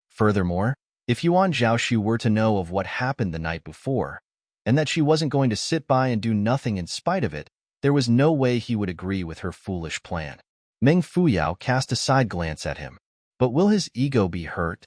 Furthermore, if Yuan Zhaoxu were to know of what happened the night before, and that she wasn't going to sit by and do nothing in spite of it, there was no way he would agree with her foolish plan. Meng Fuyao cast a side glance at him. But will his ego be hurt?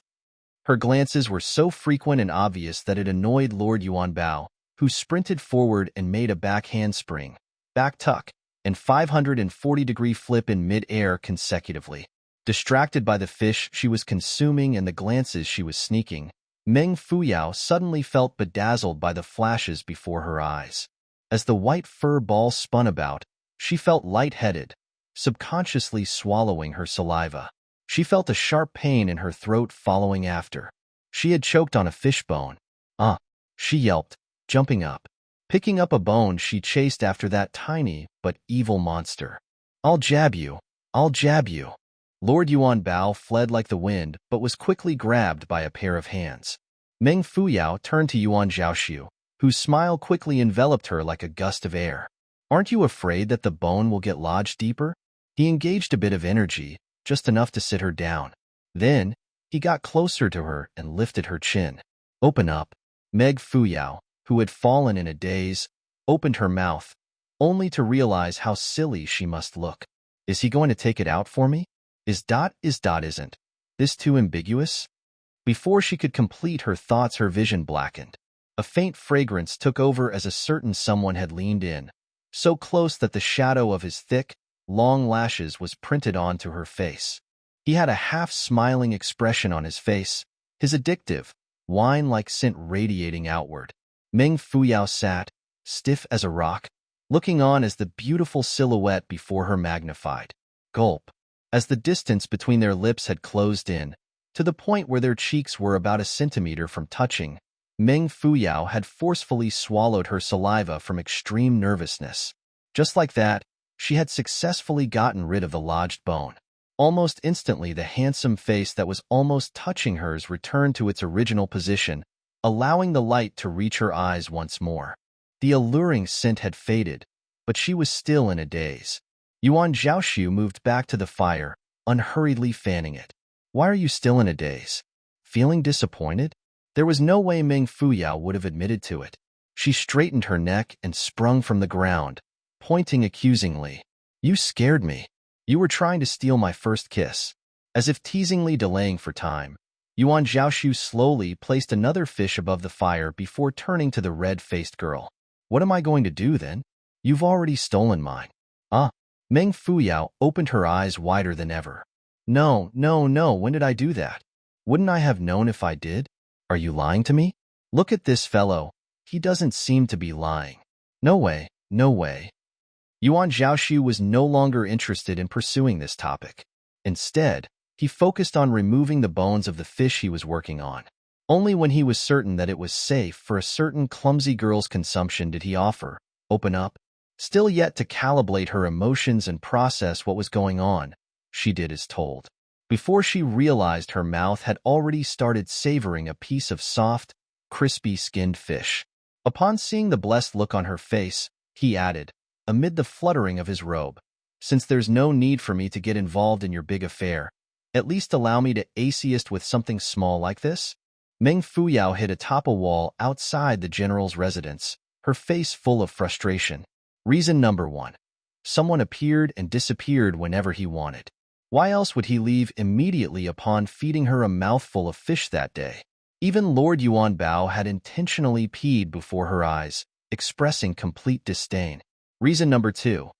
Her glances were so frequent and obvious that it annoyed Lord Yuan Bao, who sprinted forward and made a back handspring, back tuck, and 540-degree flip in mid-air consecutively. Distracted by the fish she was consuming and the glances she was sneaking, Meng Fuyao suddenly felt bedazzled by the flashes before her eyes. As the white fur ball spun about, she felt lightheaded, subconsciously swallowing her saliva. She felt a sharp pain in her throat following after. She had choked on a fish bone. She yelped, jumping up. Picking up a bone, she chased after that tiny but evil monster. "I'll jab you. I'll jab you." Lord Yuan Bao fled like the wind, but was quickly grabbed by a pair of hands. Meng Fuyao turned to Yuan Zhaoxu, whose smile quickly enveloped her like a gust of air. "Aren't you afraid that the bone will get lodged deeper?" He engaged a bit of energy, just enough to sit her down. Then, he got closer to her and lifted her chin. "Open up." Meg Fuyao, who had fallen in a daze, opened her mouth, only to realize how silly she must look. Is he going to take it out for me? Isn't this too ambiguous? Before she could complete her thoughts, her vision blackened. A faint fragrance took over as a certain someone had leaned in, so close that the shadow of his thick, long lashes was printed onto her face. He had a half-smiling expression on his face, his addictive, wine-like scent radiating outward. Meng Fuyao sat, stiff as a rock, looking on as the beautiful silhouette before her magnified. Gulp. As the distance between their lips had closed in, to the point where their cheeks were about a centimeter from touching, Meng Fuyao had forcefully swallowed her saliva from extreme nervousness. Just like that, she had successfully gotten rid of the lodged bone. Almost instantly, the handsome face that was almost touching hers returned to its original position, allowing the light to reach her eyes once more. The alluring scent had faded, but she was still in a daze. Zhaoxu moved back to the fire, unhurriedly fanning it. Why are you still in a daze? Feeling disappointed? There was no way Meng Fuyao would have admitted to it. She straightened her neck and sprung from the ground, pointing accusingly. You scared me. You were trying to steal my first kiss. As if teasingly delaying for time, Zhaoxu slowly placed another fish above the fire before turning to the red-faced girl. What am I going to do then? You've already stolen mine. Meng Fuyao opened her eyes wider than ever. No, when did I do that? Wouldn't I have known if I did? Are you lying to me? Look at this fellow. He doesn't seem to be lying. No way. Zhaoxu was no longer interested in pursuing this topic. Instead, he focused on removing the bones of the fish he was working on. Only when he was certain that it was safe for a certain clumsy girl's consumption did he open up. Still yet to calibrate her emotions and process what was going on, she did as told. Before she realized, her mouth had already started savoring a piece of soft, crispy skinned fish. Upon seeing the blessed look on her face, he added, amid the fluttering of his robe, since there's no need for me to get involved in your big affair, at least allow me to assist with something small like this? Meng Fuyao hid atop a wall outside the general's residence, her face full of frustration. Reason number 1. Someone appeared and disappeared whenever he wanted. Why else would he leave immediately upon feeding her a mouthful of fish that day? Even Lord Yuan Bao had intentionally peed before her eyes, expressing complete disdain. Reason number 2.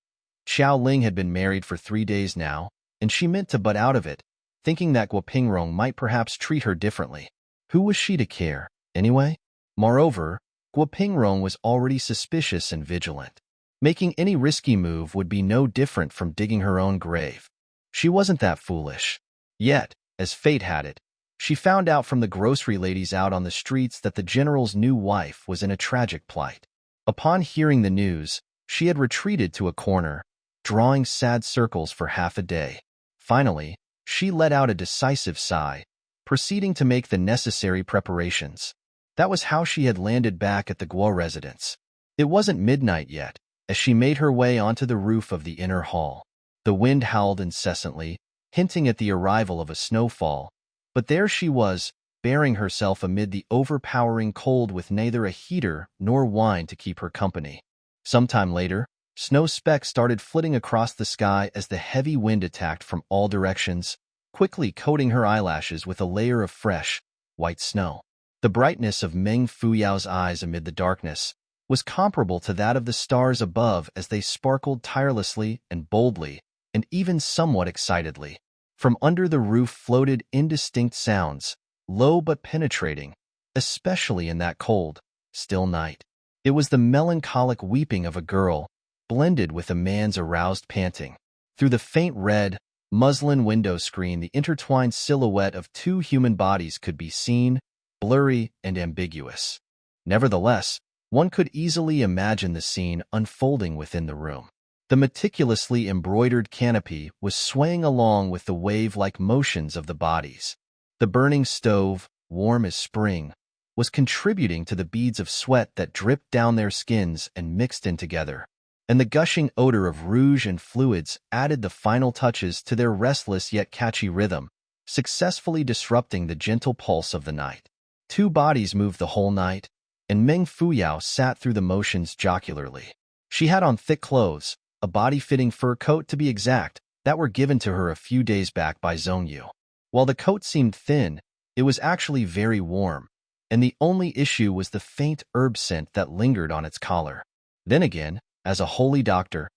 Xiao Ling had been married for 3 days now, and she meant to butt out of it, thinking that Guo Pingrong might perhaps treat her differently. Who was she to care, anyway? Moreover, Guo Pingrong was already suspicious and vigilant. Making any risky move would be no different from digging her own grave. She wasn't that foolish. Yet, as fate had it, she found out from the grocery ladies out on the streets that the general's new wife was in a tragic plight. Upon hearing the news, she had retreated to a corner, drawing sad circles for half a day. Finally, she let out a decisive sigh, proceeding to make the necessary preparations. That was how she had landed back at the Guo residence. It wasn't midnight yet, as she made her way onto the roof of the inner hall. The wind howled incessantly, hinting at the arrival of a snowfall, but there she was, bearing herself amid the overpowering cold with neither a heater nor wine to keep her company. Sometime later, snow specks started flitting across the sky as the heavy wind attacked from all directions, quickly coating her eyelashes with a layer of fresh, white snow. The brightness of Meng Fuyao's eyes amid the darkness was comparable to that of the stars above as they sparkled tirelessly and boldly, and even somewhat excitedly. From under the roof floated indistinct sounds, low but penetrating, especially in that cold, still night. It was the melancholic weeping of a girl, blended with a man's aroused panting. Through the faint red, muslin window screen, the intertwined silhouette of 2 human bodies could be seen, blurry and ambiguous. Nevertheless, one could easily imagine the scene unfolding within the room. The meticulously embroidered canopy was swaying along with the wave-like motions of the bodies. The burning stove, warm as spring, was contributing to the beads of sweat that dripped down their skins and mixed in together, and the gushing odor of rouge and fluids added the final touches to their restless yet catchy rhythm, successfully disrupting the gentle pulse of the night. 2 bodies moved the whole night, and Meng Fuyao sat through the motions jocularly. She had on thick clothes, a body-fitting fur coat to be exact, that were given to her a few days back by Zhongyu. While the coat seemed thin, it was actually very warm, and the only issue was the faint herb scent that lingered on its collar. Then again, as a holy doctor,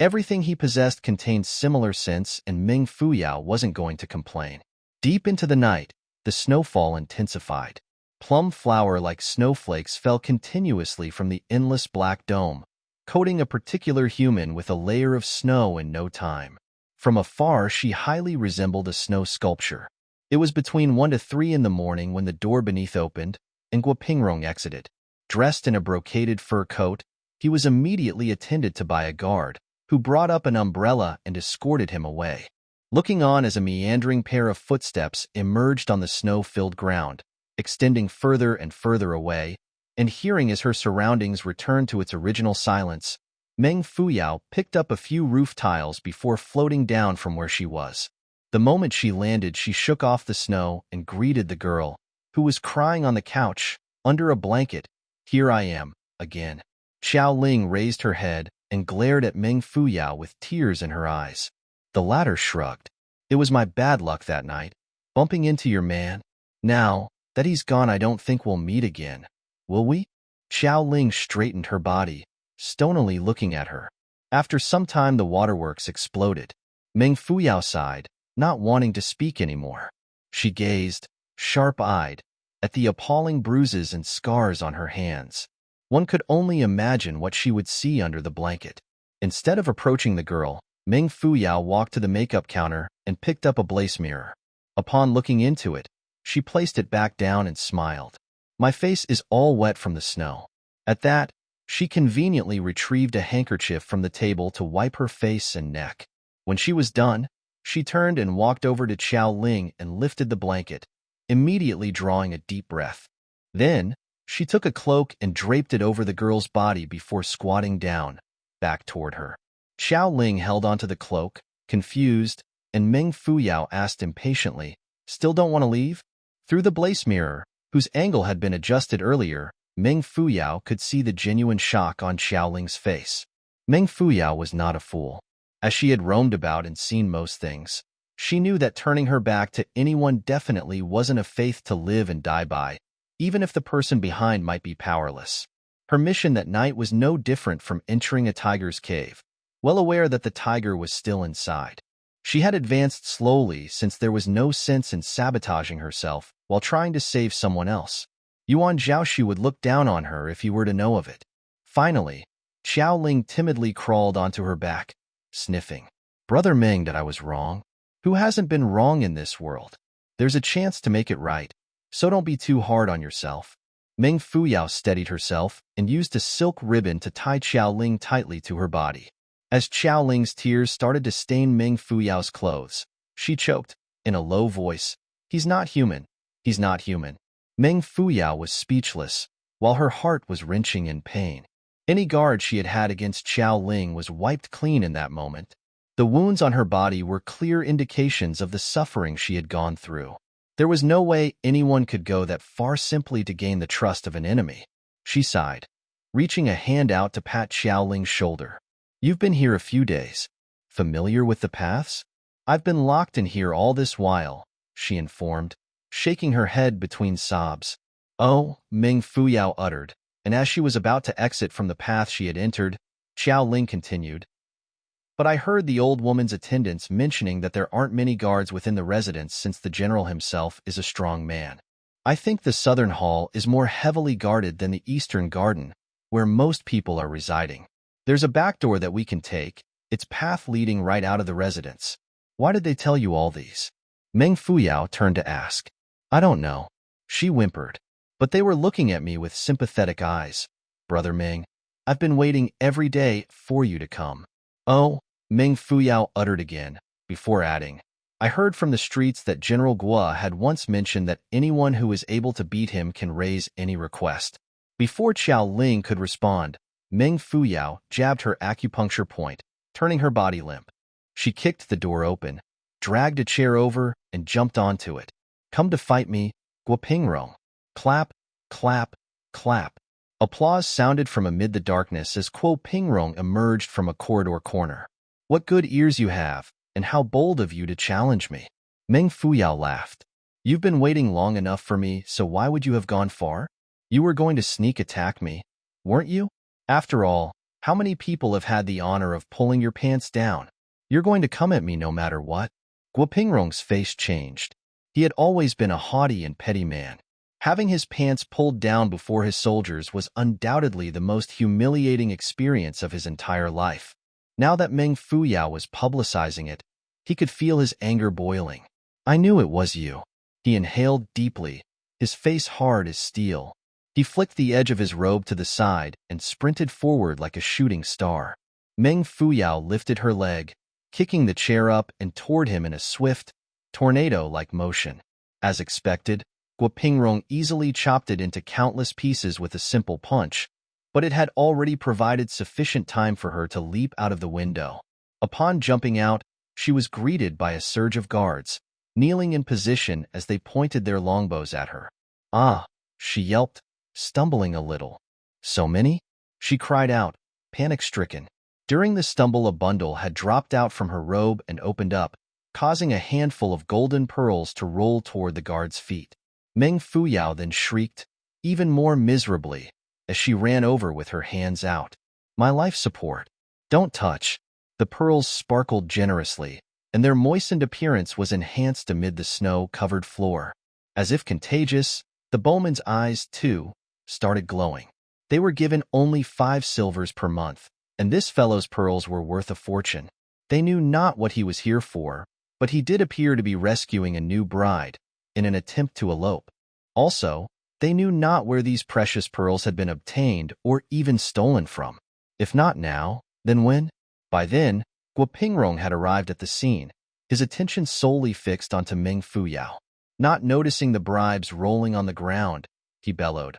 everything he possessed contained similar scents, and Meng Fuyao wasn't going to complain. Deep into the night, the snowfall intensified. Plum flower-like snowflakes fell continuously from the endless black dome, coating a particular human with a layer of snow in no time. From afar, she highly resembled a snow sculpture. It was between 1 to 3 in the morning when the door beneath opened, and Guo Pingrong exited. Dressed in a brocaded fur coat, he was immediately attended to by a guard, who brought up an umbrella and escorted him away. Looking on as a meandering pair of footsteps emerged on the snow-filled ground, extending further and further away, and hearing as her surroundings returned to its original silence, Meng Fuyao picked up a few roof tiles before floating down from where she was. The moment she landed, she shook off the snow and greeted the girl, who was crying on the couch, under a blanket. "Here I am, again." Xiao Ling raised her head and glared at Meng Fuyao with tears in her eyes. The latter shrugged. "It was my bad luck that night, bumping into your man. Now that he's gone, I don't think we'll meet again. Will we?" Xiao Ling straightened her body, stonily looking at her. After some time, the waterworks exploded. Meng Fuyao sighed, not wanting to speak anymore. She gazed, sharp-eyed, at the appalling bruises and scars on her hands. One could only imagine what she would see under the blanket. Instead of approaching the girl, Meng Fuyao walked to the makeup counter and picked up a blaze mirror. Upon looking into it, she placed it back down and smiled. "My face is all wet from the snow." At that, she conveniently retrieved a handkerchief from the table to wipe her face and neck. When she was done, she turned and walked over to Xiao Ling and lifted the blanket, immediately drawing a deep breath. Then, she took a cloak and draped it over the girl's body before squatting down, back toward her. Xiao Ling held onto the cloak, confused, and Meng Fuyao asked impatiently, "Still don't want to leave?" Through the blaze mirror, whose angle had been adjusted earlier, Meng Fuyao could see the genuine shock on Xiao Ling's face. Meng Fuyao was not a fool. As she had roamed about and seen most things, she knew that turning her back to anyone definitely wasn't a faith to live and die by, even if the person behind might be powerless. Her mission that night was no different from entering a tiger's cave, well aware that the tiger was still inside. She had advanced slowly since there was no sense in sabotaging herself while trying to save someone else. Yuan Zhaoxu would look down on her if he were to know of it. Finally, Xiao Ling timidly crawled onto her back, sniffing. "Brother Meng, that I was wrong. Who hasn't been wrong in this world? There's a chance to make it right, so don't be too hard on yourself." Meng Fuyao steadied herself and used a silk ribbon to tie Xiao Ling tightly to her body. As Xiao Ling's tears started to stain Meng Fuyao's clothes, she choked, in a low voice, "He's not human. He's not human." Meng Fuyao was speechless, while her heart was wrenching in pain. Any guard she had had against Xiao Ling was wiped clean in that moment. The wounds on her body were clear indications of the suffering she had gone through. There was no way anyone could go that far simply to gain the trust of an enemy. She sighed, reaching a hand out to pat Xiao Ling's shoulder. "You've been here a few days. Familiar with the paths?" "I've been locked in here all this while," she informed, shaking her head between sobs. "Oh," Meng Fuyao uttered, and as she was about to exit from the path she had entered, Xiao Ling continued, "But I heard the old woman's attendants mentioning that there aren't many guards within the residence since the general himself is a strong man. I think the southern hall is more heavily guarded than the eastern garden, where most people are residing. There's a back door that we can take, its path leading right out of the residence." "Why did they tell you all these?" Meng Fuyao turned to ask. "I don't know," she whimpered, "but they were looking at me with sympathetic eyes. Brother Meng, I've been waiting every day for you to come." "Oh," Meng Fuyao uttered again, before adding, "I heard from the streets that General Guo had once mentioned that anyone who is able to beat him can raise any request." Before Xiao Ling could respond, Meng Fuyao jabbed her acupuncture point, turning her body limp. She kicked the door open, dragged a chair over, and jumped onto it. "Come to fight me, Guo Pingrong." Clap, clap, clap. Applause sounded from amid the darkness as Guo Pingrong emerged from a corridor corner. "What good ears you have, and how bold of you to challenge me." Meng Fuyao laughed. "You've been waiting long enough for me, so why would you have gone far? You were going to sneak attack me, weren't you? After all, how many people have had the honor of pulling your pants down? You're going to come at me no matter what." Guo Pingrong's face changed. He had always been a haughty and petty man. Having his pants pulled down before his soldiers was undoubtedly the most humiliating experience of his entire life. Now that Meng Fuyao was publicizing it, he could feel his anger boiling. "I knew it was you." He inhaled deeply, his face hard as steel. He flicked the edge of his robe to the side and sprinted forward like a shooting star. Meng Fuyao lifted her leg, kicking the chair up and toward him in a swift, tornado-like motion. As expected, Guo Pingrong easily chopped it into countless pieces with a simple punch, but it had already provided sufficient time for her to leap out of the window. Upon jumping out, she was greeted by a surge of guards, kneeling in position as they pointed their longbows at her. "Ah!" she yelped, stumbling a little. "So many?" she cried out, panic-stricken. During the stumble, a bundle had dropped out from her robe and opened up, causing a handful of golden pearls to roll toward the guard's feet. Meng Fuyao then shrieked, even more miserably, as she ran over with her hands out. "My life support. Don't touch." The pearls sparkled generously, and their moistened appearance was enhanced amid the snow-covered floor. As if contagious, the bowman's eyes, too, started glowing. They were given only 5 silvers per month, and this fellow's pearls were worth a fortune. They knew not what he was here for, but he did appear to be rescuing a new bride, in an attempt to elope. Also, they knew not where these precious pearls had been obtained or even stolen from. If not now, then when? By then, Guo Pingrong had arrived at the scene, his attention solely fixed onto Meng Fuyao. Not noticing the bribes rolling on the ground, he bellowed,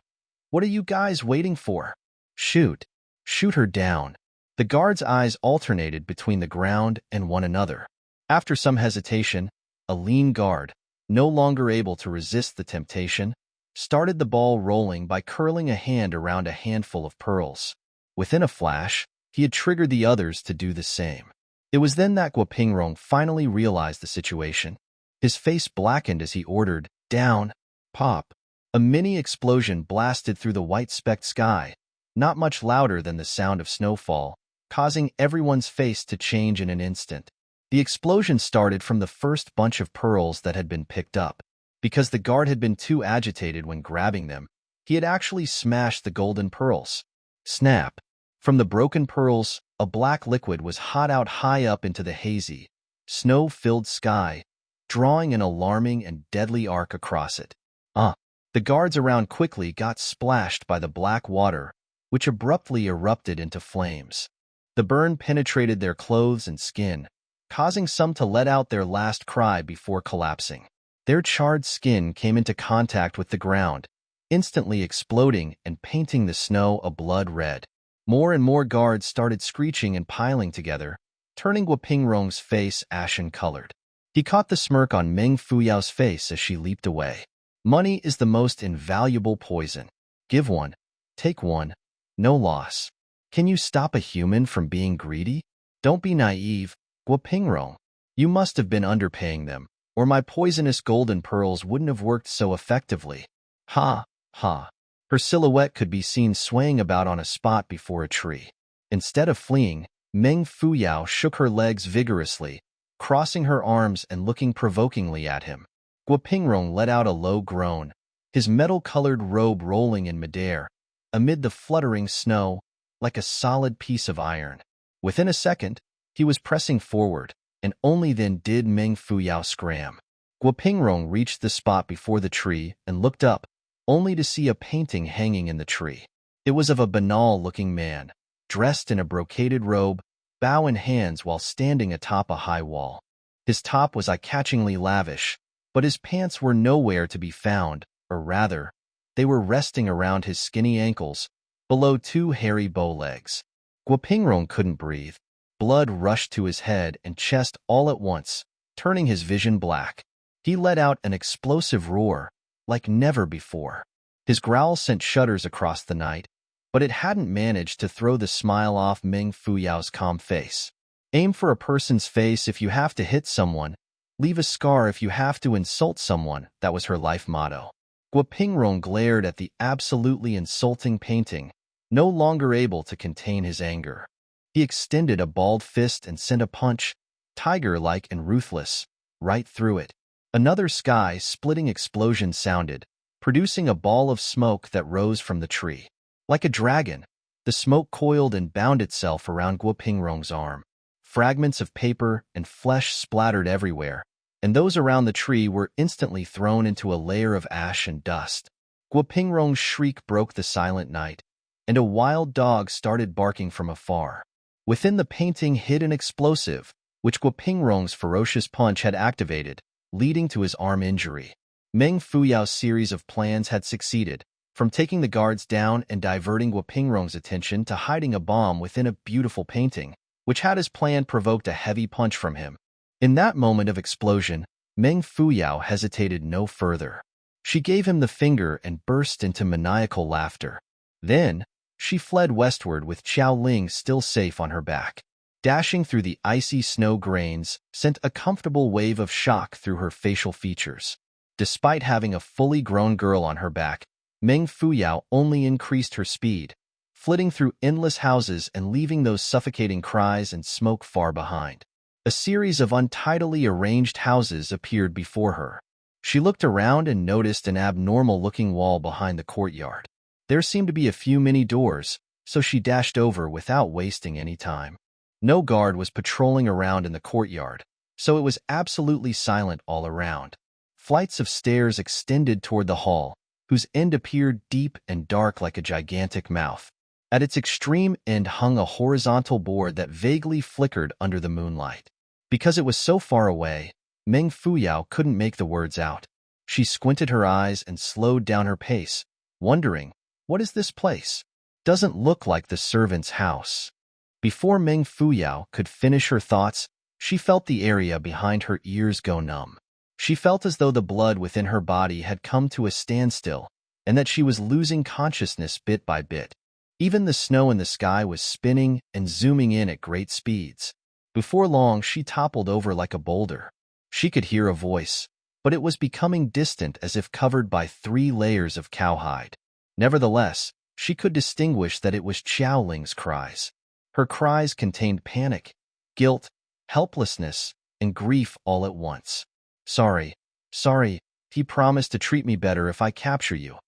"What are you guys waiting for? Shoot! Shoot her down." The guards' eyes alternated between the ground and one another. After some hesitation, a lean guard, no longer able to resist the temptation, started the ball rolling by curling a hand around a handful of pearls. Within a flash, he had triggered the others to do the same. It was then that Guo Pingrong finally realized the situation. His face blackened as he ordered, "Down!" Pop! A mini explosion blasted through the white-specked sky, not much louder than the sound of snowfall, causing everyone's face to change in an instant. The explosion started from the first bunch of pearls that had been picked up. Because the guard had been too agitated when grabbing them, he had actually smashed the golden pearls. Snap! From the broken pearls, a black liquid was hot out high up into the hazy, snow-filled sky, drawing an alarming and deadly arc across it. The guards around quickly got splashed by the black water, which abruptly erupted into flames. The burn penetrated their clothes and skin, causing some to let out their last cry before collapsing. Their charred skin came into contact with the ground, instantly exploding and painting the snow a blood red. More and more guards started screeching and piling together, turning Guo Pingrong's face ashen-colored. He caught the smirk on Meng Fuyao's face as she leaped away. "Money is the most invaluable poison. Give one, take one, no loss. Can you stop a human from being greedy? Don't be naive, Guo Pingrong. You must have been underpaying them, or my poisonous golden pearls wouldn't have worked so effectively." Ha, ha. Her silhouette could be seen swaying about on a spot before a tree. Instead of fleeing, Meng Fuyao shook her legs vigorously, crossing her arms and looking provokingly at him. Guo Pingrong let out a low groan, his metal-colored robe rolling in midair, amid the fluttering snow, like a solid piece of iron. Within a second, he was pressing forward, and only then did Meng Fuyao scram. Guo Pingrong reached the spot before the tree and looked up, only to see a painting hanging in the tree. It was of a banal-looking man, dressed in a brocaded robe, bow in hands while standing atop a high wall. His top was eye-catchingly lavish, but his pants were nowhere to be found, or rather, they were resting around his skinny ankles, below 2 hairy bow legs. Guo Pingrong couldn't breathe. Blood rushed to his head and chest all at once, turning his vision black. He let out an explosive roar, like never before. His growl sent shudders across the night, but it hadn't managed to throw the smile off Meng Fuyao's calm face. Aim for a person's face if you have to hit someone. Leave a scar if you have to insult someone, that was her life motto. Guo Pingrong glared at the absolutely insulting painting, no longer able to contain his anger. He extended a balled fist and sent a punch, tiger-like and ruthless, right through it. Another sky-splitting explosion sounded, producing a ball of smoke that rose from the tree. Like a dragon, the smoke coiled and bound itself around Guo Pingrong's arm. Fragments of paper and flesh splattered everywhere, and those around the tree were instantly thrown into a layer of ash and dust. Guo Pingrong's shriek broke the silent night, and a wild dog started barking from afar. Within the painting hid an explosive, which Guo Pingrong's ferocious punch had activated, leading to his arm injury. Meng Fuyao's series of plans had succeeded, from taking the guards down and diverting Guo Pingrong's attention to hiding a bomb within a beautiful painting, which had his plan provoked a heavy punch from him. In that moment of explosion, Meng Fuyao hesitated no further. She gave him the finger and burst into maniacal laughter. Then, she fled westward with Qiao Ling still safe on her back. Dashing through the icy snow grains sent a comfortable wave of shock through her facial features. Despite having a fully grown girl on her back, Meng Fuyao only increased her speed, flitting through endless houses and leaving those suffocating cries and smoke far behind. A series of untidily arranged houses appeared before her. She looked around and noticed an abnormal-looking wall behind the courtyard. There seemed to be a few mini doors, so she dashed over without wasting any time. No guard was patrolling around in the courtyard, so it was absolutely silent all around. Flights of stairs extended toward the hall, whose end appeared deep and dark like a gigantic mouth. At its extreme end hung a horizontal board that vaguely flickered under the moonlight. Because it was so far away, Meng Fuyao couldn't make the words out. She squinted her eyes and slowed down her pace, wondering, what is this place? Doesn't look like the servant's house. Before Meng Fuyao could finish her thoughts, she felt the area behind her ears go numb. She felt as though the blood within her body had come to a standstill, and that she was losing consciousness bit by bit. Even the snow in the sky was spinning and zooming in at great speeds. Before long, she toppled over like a boulder. She could hear a voice, but it was becoming distant as if covered by 3 layers of cowhide. Nevertheless, she could distinguish that it was Qiao Ling's cries. Her cries contained panic, guilt, helplessness, and grief all at once. Sorry, he promised to treat me better if I capture you.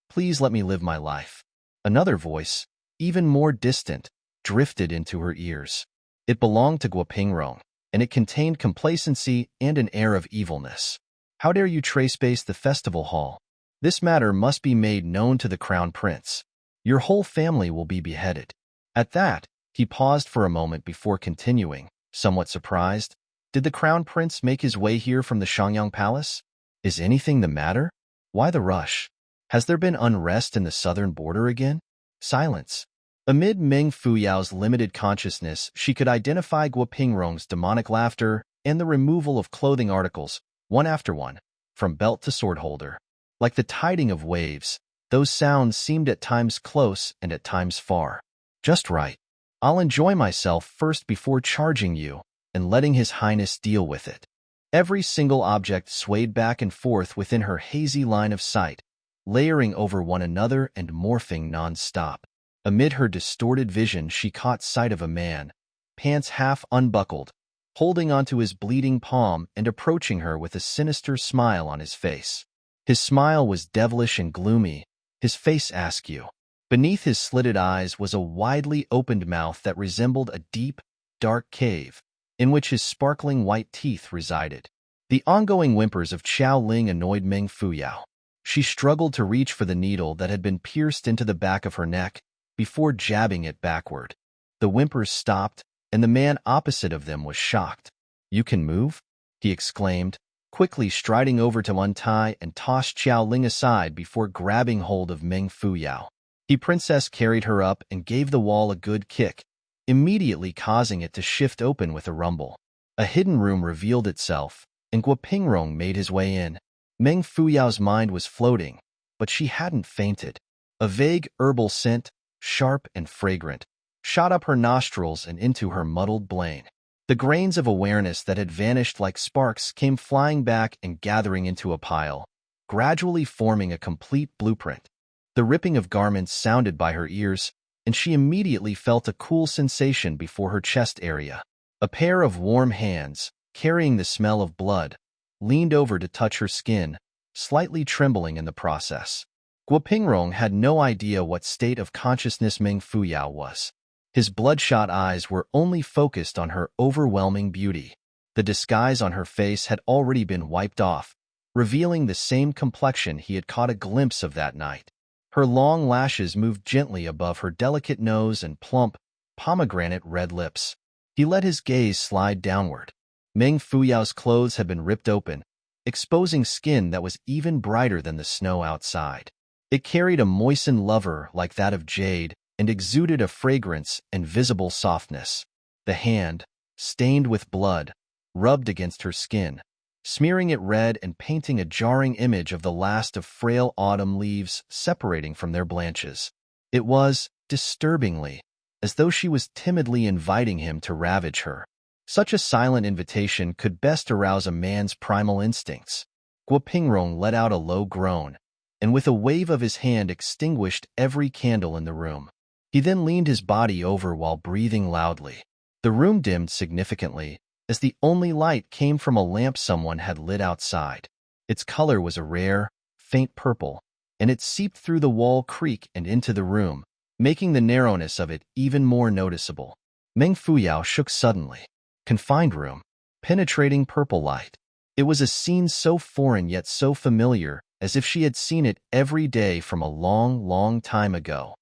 Please let me live my life. Another voice, even more distant, drifted into her ears. It belonged to Guo Pingrong, and it contained complacency and an air of evilness. How dare you trespass the festival hall? This matter must be made known to the crown prince. Your whole family will be beheaded. At that, he paused for a moment before continuing, somewhat surprised. Did the crown prince make his way here from the Shangyang Palace? Is anything the matter? Why the rush? Has there been unrest in the southern border again? Silence. Amid Meng Fuyao's limited consciousness, she could identify Guo Pingrong's demonic laughter and the removal of clothing articles, one after one, from belt to sword holder. Like the tiding of waves, those sounds seemed at times close and at times far. Just right. I'll enjoy myself first before charging you and letting His Highness deal with it. Every single object swayed back and forth within her hazy line of sight, layering over one another and morphing non-stop. Amid her distorted vision, she caught sight of a man, pants half unbuckled, holding onto his bleeding palm and approaching her with a sinister smile on his face. His smile was devilish and gloomy, his face askew. Beneath his slitted eyes was a widely opened mouth that resembled a deep, dark cave, in which his sparkling white teeth resided. The ongoing whimpers of Qiao Ling annoyed Meng Fuyao. She struggled to reach for the needle that had been pierced into the back of her neck before jabbing it backward. The whimpers stopped, and the man opposite of them was shocked. "You can move?" he exclaimed, quickly striding over to untie and toss Qiao Ling aside before grabbing hold of Meng Fuyao. The princess carried her up and gave the wall a good kick, immediately causing it to shift open with a rumble. A hidden room revealed itself, and Guo Pingrong made his way in. Meng Fuyao's mind was floating, but she hadn't fainted. A vague herbal scent, sharp and fragrant, shot up her nostrils and into her muddled brain. The grains of awareness that had vanished like sparks came flying back and gathering into a pile, gradually forming a complete blueprint. The ripping of garments sounded by her ears, and she immediately felt a cool sensation before her chest area. A pair of warm hands, carrying the smell of blood, leaned over to touch her skin, slightly trembling in the process. Guopingrong had no idea what state of consciousness Meng Fuyao was. His bloodshot eyes were only focused on her overwhelming beauty. The disguise on her face had already been wiped off, revealing the same complexion he had caught a glimpse of that night. Her long lashes moved gently above her delicate nose and plump, pomegranate-red lips. He let his gaze slide downward. Meng Fuyao's clothes had been ripped open, exposing skin that was even brighter than the snow outside. It carried a moistened lover like that of jade and exuded a fragrance and visible softness. The hand, stained with blood, rubbed against her skin, smearing it red and painting a jarring image of the last of frail autumn leaves separating from their branches. It was, disturbingly, as though she was timidly inviting him to ravage her. Such a silent invitation could best arouse a man's primal instincts. Guopingrong let out a low groan, and with a wave of his hand extinguished every candle in the room. He then leaned his body over while breathing loudly. The room dimmed significantly, as the only light came from a lamp someone had lit outside. Its color was a rare, faint purple, and it seeped through the wall creak and into the room, making the narrowness of it even more noticeable. Meng Fuyao shook suddenly. Confined room, penetrating purple light. It was a scene so foreign yet so familiar, as if she had seen it every day from a long, long time ago.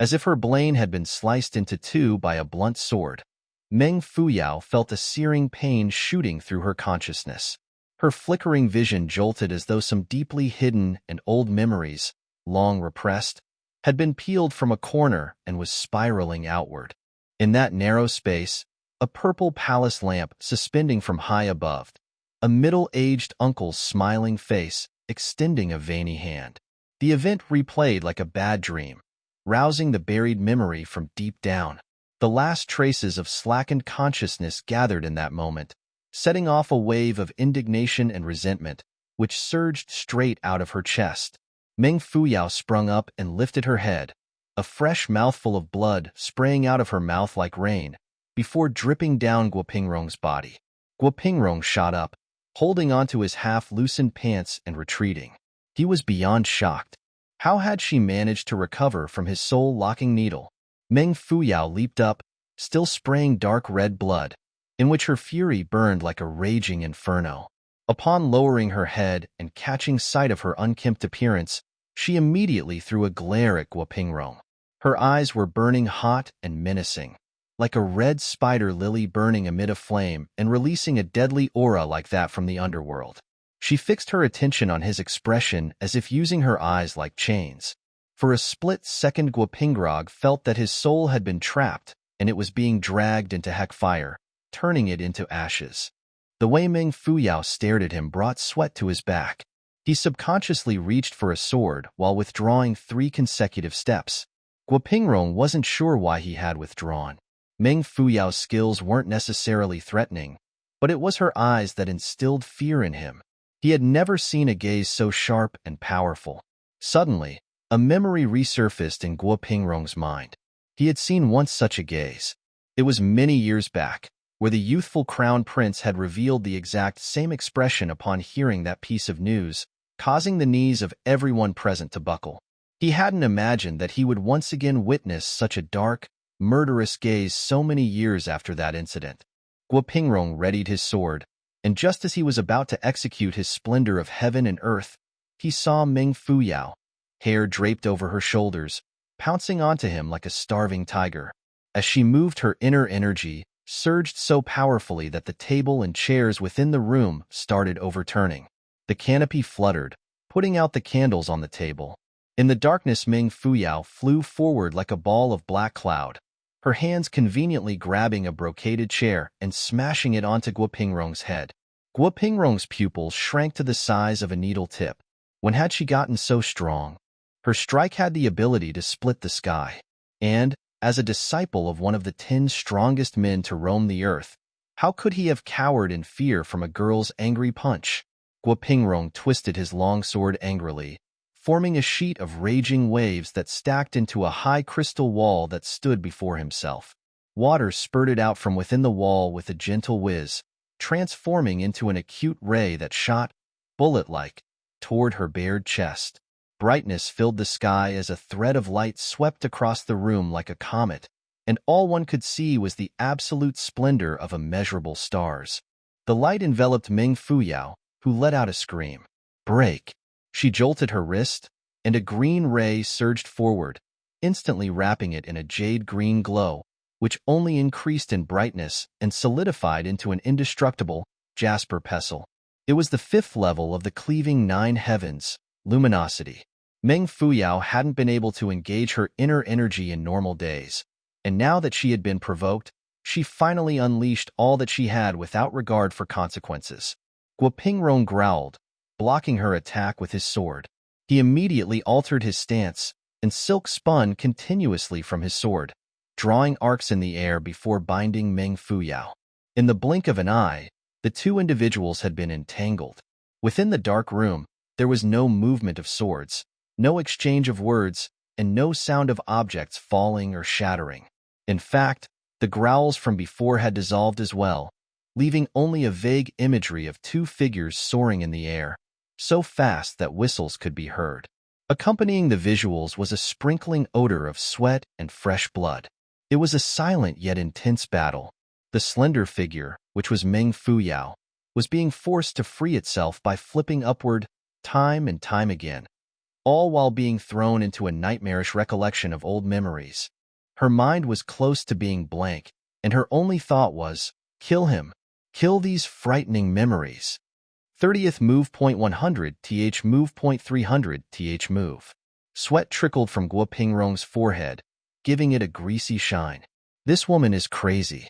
As if her brain had been sliced into two by a blunt sword. Meng Fuyao felt a searing pain shooting through her consciousness. Her flickering vision jolted as though some deeply hidden and old memories, long repressed, had been peeled from a corner and was spiraling outward. In that narrow space, a purple palace lamp suspending from high above, a middle-aged uncle's smiling face extending a veiny hand. The event replayed like a bad dream, rousing the buried memory from deep down. The last traces of slackened consciousness gathered in that moment, setting off a wave of indignation and resentment, which surged straight out of her chest. Meng Fuyao sprung up and lifted her head, a fresh mouthful of blood spraying out of her mouth like rain, before dripping down Guopingrong's body. Guopingrong shot up, holding onto his half-loosened pants and retreating. He was beyond shocked. How had she managed to recover from his soul-locking needle? Meng Fuyao leaped up, still spraying dark red blood, in which her fury burned like a raging inferno. Upon lowering her head and catching sight of her unkempt appearance, she immediately threw a glare at Guopingrong. Her eyes were burning hot and menacing, like a red spider lily burning amid a flame and releasing a deadly aura like that from the underworld. She fixed her attention on his expression as if using her eyes like chains. For a split second Guopingrong felt that his soul had been trapped and it was being dragged into heckfire, turning it into ashes. The way Meng Fuyao stared at him brought sweat to his back. He subconsciously reached for a sword while withdrawing 3 consecutive steps. Guopingrong wasn't sure why he had withdrawn. Meng Fuyao's skills weren't necessarily threatening, but it was her eyes that instilled fear in him. He had never seen a gaze so sharp and powerful. Suddenly, a memory resurfaced in Guopingrong's mind. He had seen once such a gaze. It was many years back, where the youthful crown prince had revealed the exact same expression upon hearing that piece of news, causing the knees of everyone present to buckle. He hadn't imagined that he would once again witness such a dark, murderous gaze so many years after that incident. Guopingrong readied his sword, and just as he was about to execute his splendor of heaven and earth, he saw Meng Fuyao, hair draped over her shoulders, pouncing onto him like a starving tiger. As she moved, her inner energy surged so powerfully that the table and chairs within the room started overturning. The canopy fluttered, putting out the candles on the table. In the darkness, Meng Fuyao flew forward like a ball of black cloud, her hands conveniently grabbing a brocaded chair and smashing it onto Guopingrong's head. Guopingrong's pupils shrank to the size of a needle tip. When had she gotten so strong? Her strike had the ability to split the sky. And, as a disciple of one of the 10 strongest men to roam the earth, how could he have cowered in fear from a girl's angry punch? Guopingrong twisted his long sword angrily, forming a sheet of raging waves that stacked into a high crystal wall that stood before himself. Water spurted out from within the wall with a gentle whiz, transforming into an acute ray that shot, bullet-like, toward her bared chest. Brightness filled the sky as a thread of light swept across the room like a comet, and all one could see was the absolute splendor of immeasurable stars. The light enveloped Meng Fuyao, who let out a scream. Break! She jolted her wrist, and a green ray surged forward, instantly wrapping it in a jade-green glow, which only increased in brightness and solidified into an indestructible jasper pestle. It was the 5th level of the cleaving 9 heavens, luminosity. Meng Fuyao hadn't been able to engage her inner energy in normal days, and now that she had been provoked, she finally unleashed all that she had without regard for consequences. Guopingrong growled, blocking her attack with his sword. He immediately altered his stance, and silk spun continuously from his sword, drawing arcs in the air before binding Meng Fuyao. In the blink of an eye, the two individuals had been entangled. Within the dark room, there was no movement of swords, no exchange of words, and no sound of objects falling or shattering. In fact, the growls from before had dissolved as well, leaving only a vague imagery of 2 figures soaring in the air, so fast that whistles could be heard. Accompanying the visuals was a sprinkling odor of sweat and fresh blood. It was a silent yet intense battle. The slender figure, which was Meng Fuyao, was being forced to free itself by flipping upward time and time again, all while being thrown into a nightmarish recollection of old memories. Her mind was close to being blank, and her only thought was, kill him, kill these frightening memories. 30th move .100 th move .300 th move. Sweat trickled from Guopingrong's forehead, giving it a greasy shine. This woman is crazy.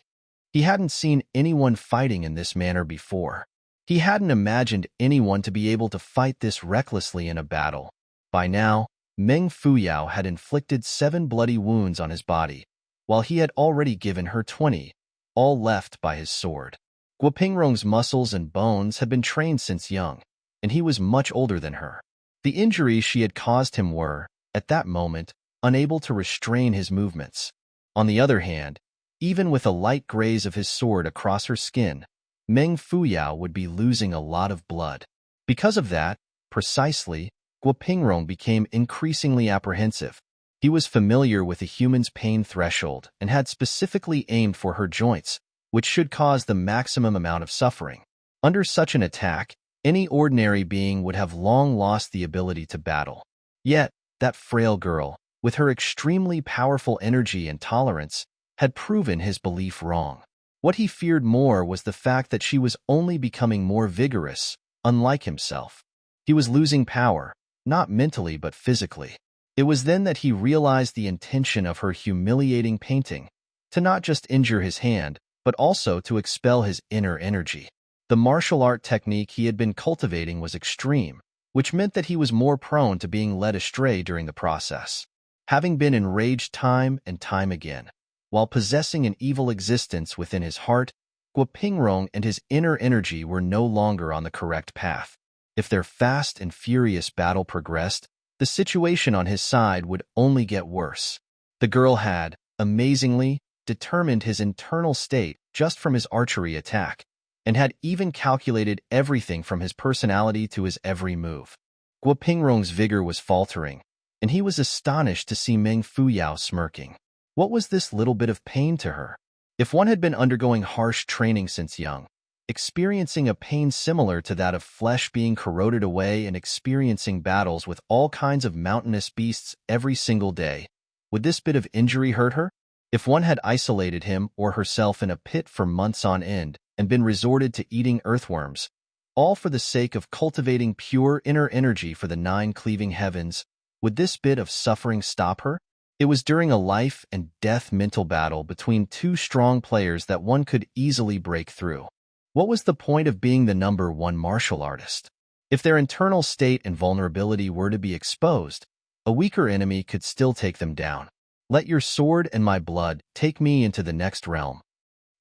He hadn't seen anyone fighting in this manner before. He hadn't imagined anyone to be able to fight this recklessly in a battle. By now, Meng Fuyao had inflicted 7 bloody wounds on his body, while he had already given her 20, all left by his sword. Guopingrong's muscles and bones had been trained since young, and he was much older than her. The injuries she had caused him were, at that moment, unable to restrain his movements. On the other hand, even with a light graze of his sword across her skin, Meng Fuyao would be losing a lot of blood. Because of that, precisely, Guopingrong became increasingly apprehensive. He was familiar with a human's pain threshold and had specifically aimed for her joints, which should cause the maximum amount of suffering. Under such an attack, any ordinary being would have long lost the ability to battle. Yet, that frail girl, with her extremely powerful energy and tolerance, had proven his belief wrong. What he feared more was the fact that she was only becoming more vigorous, unlike himself. He was losing power, not mentally but physically. It was then that he realized the intention of her humiliating painting, to not just injure his hand, but also to expel his inner energy. The martial art technique he had been cultivating was extreme, which meant that he was more prone to being led astray during the process. Having been enraged time and time again, while possessing an evil existence within his heart, Guopingrong and his inner energy were no longer on the correct path. If their fast and furious battle progressed, the situation on his side would only get worse. The girl had, amazingly, determined his internal state just from his archery attack, and had even calculated everything from his personality to his every move. Guopingrong's vigor was faltering, and he was astonished to see Meng Fuyao smirking. What was this little bit of pain to her? If one had been undergoing harsh training since young, experiencing a pain similar to that of flesh being corroded away and experiencing battles with all kinds of mountainous beasts every single day, would this bit of injury hurt her? If one had isolated him or herself in a pit for months on end and been resorted to eating earthworms, all for the sake of cultivating pure inner energy for the 9 cleaving heavens, would this bit of suffering stop her? It was during a life and death mental battle between 2 strong players that one could easily break through. What was the point of being the #1 martial artist? If their internal state and vulnerability were to be exposed, A weaker enemy could still take them down. Let your sword and my blood take me into the next realm.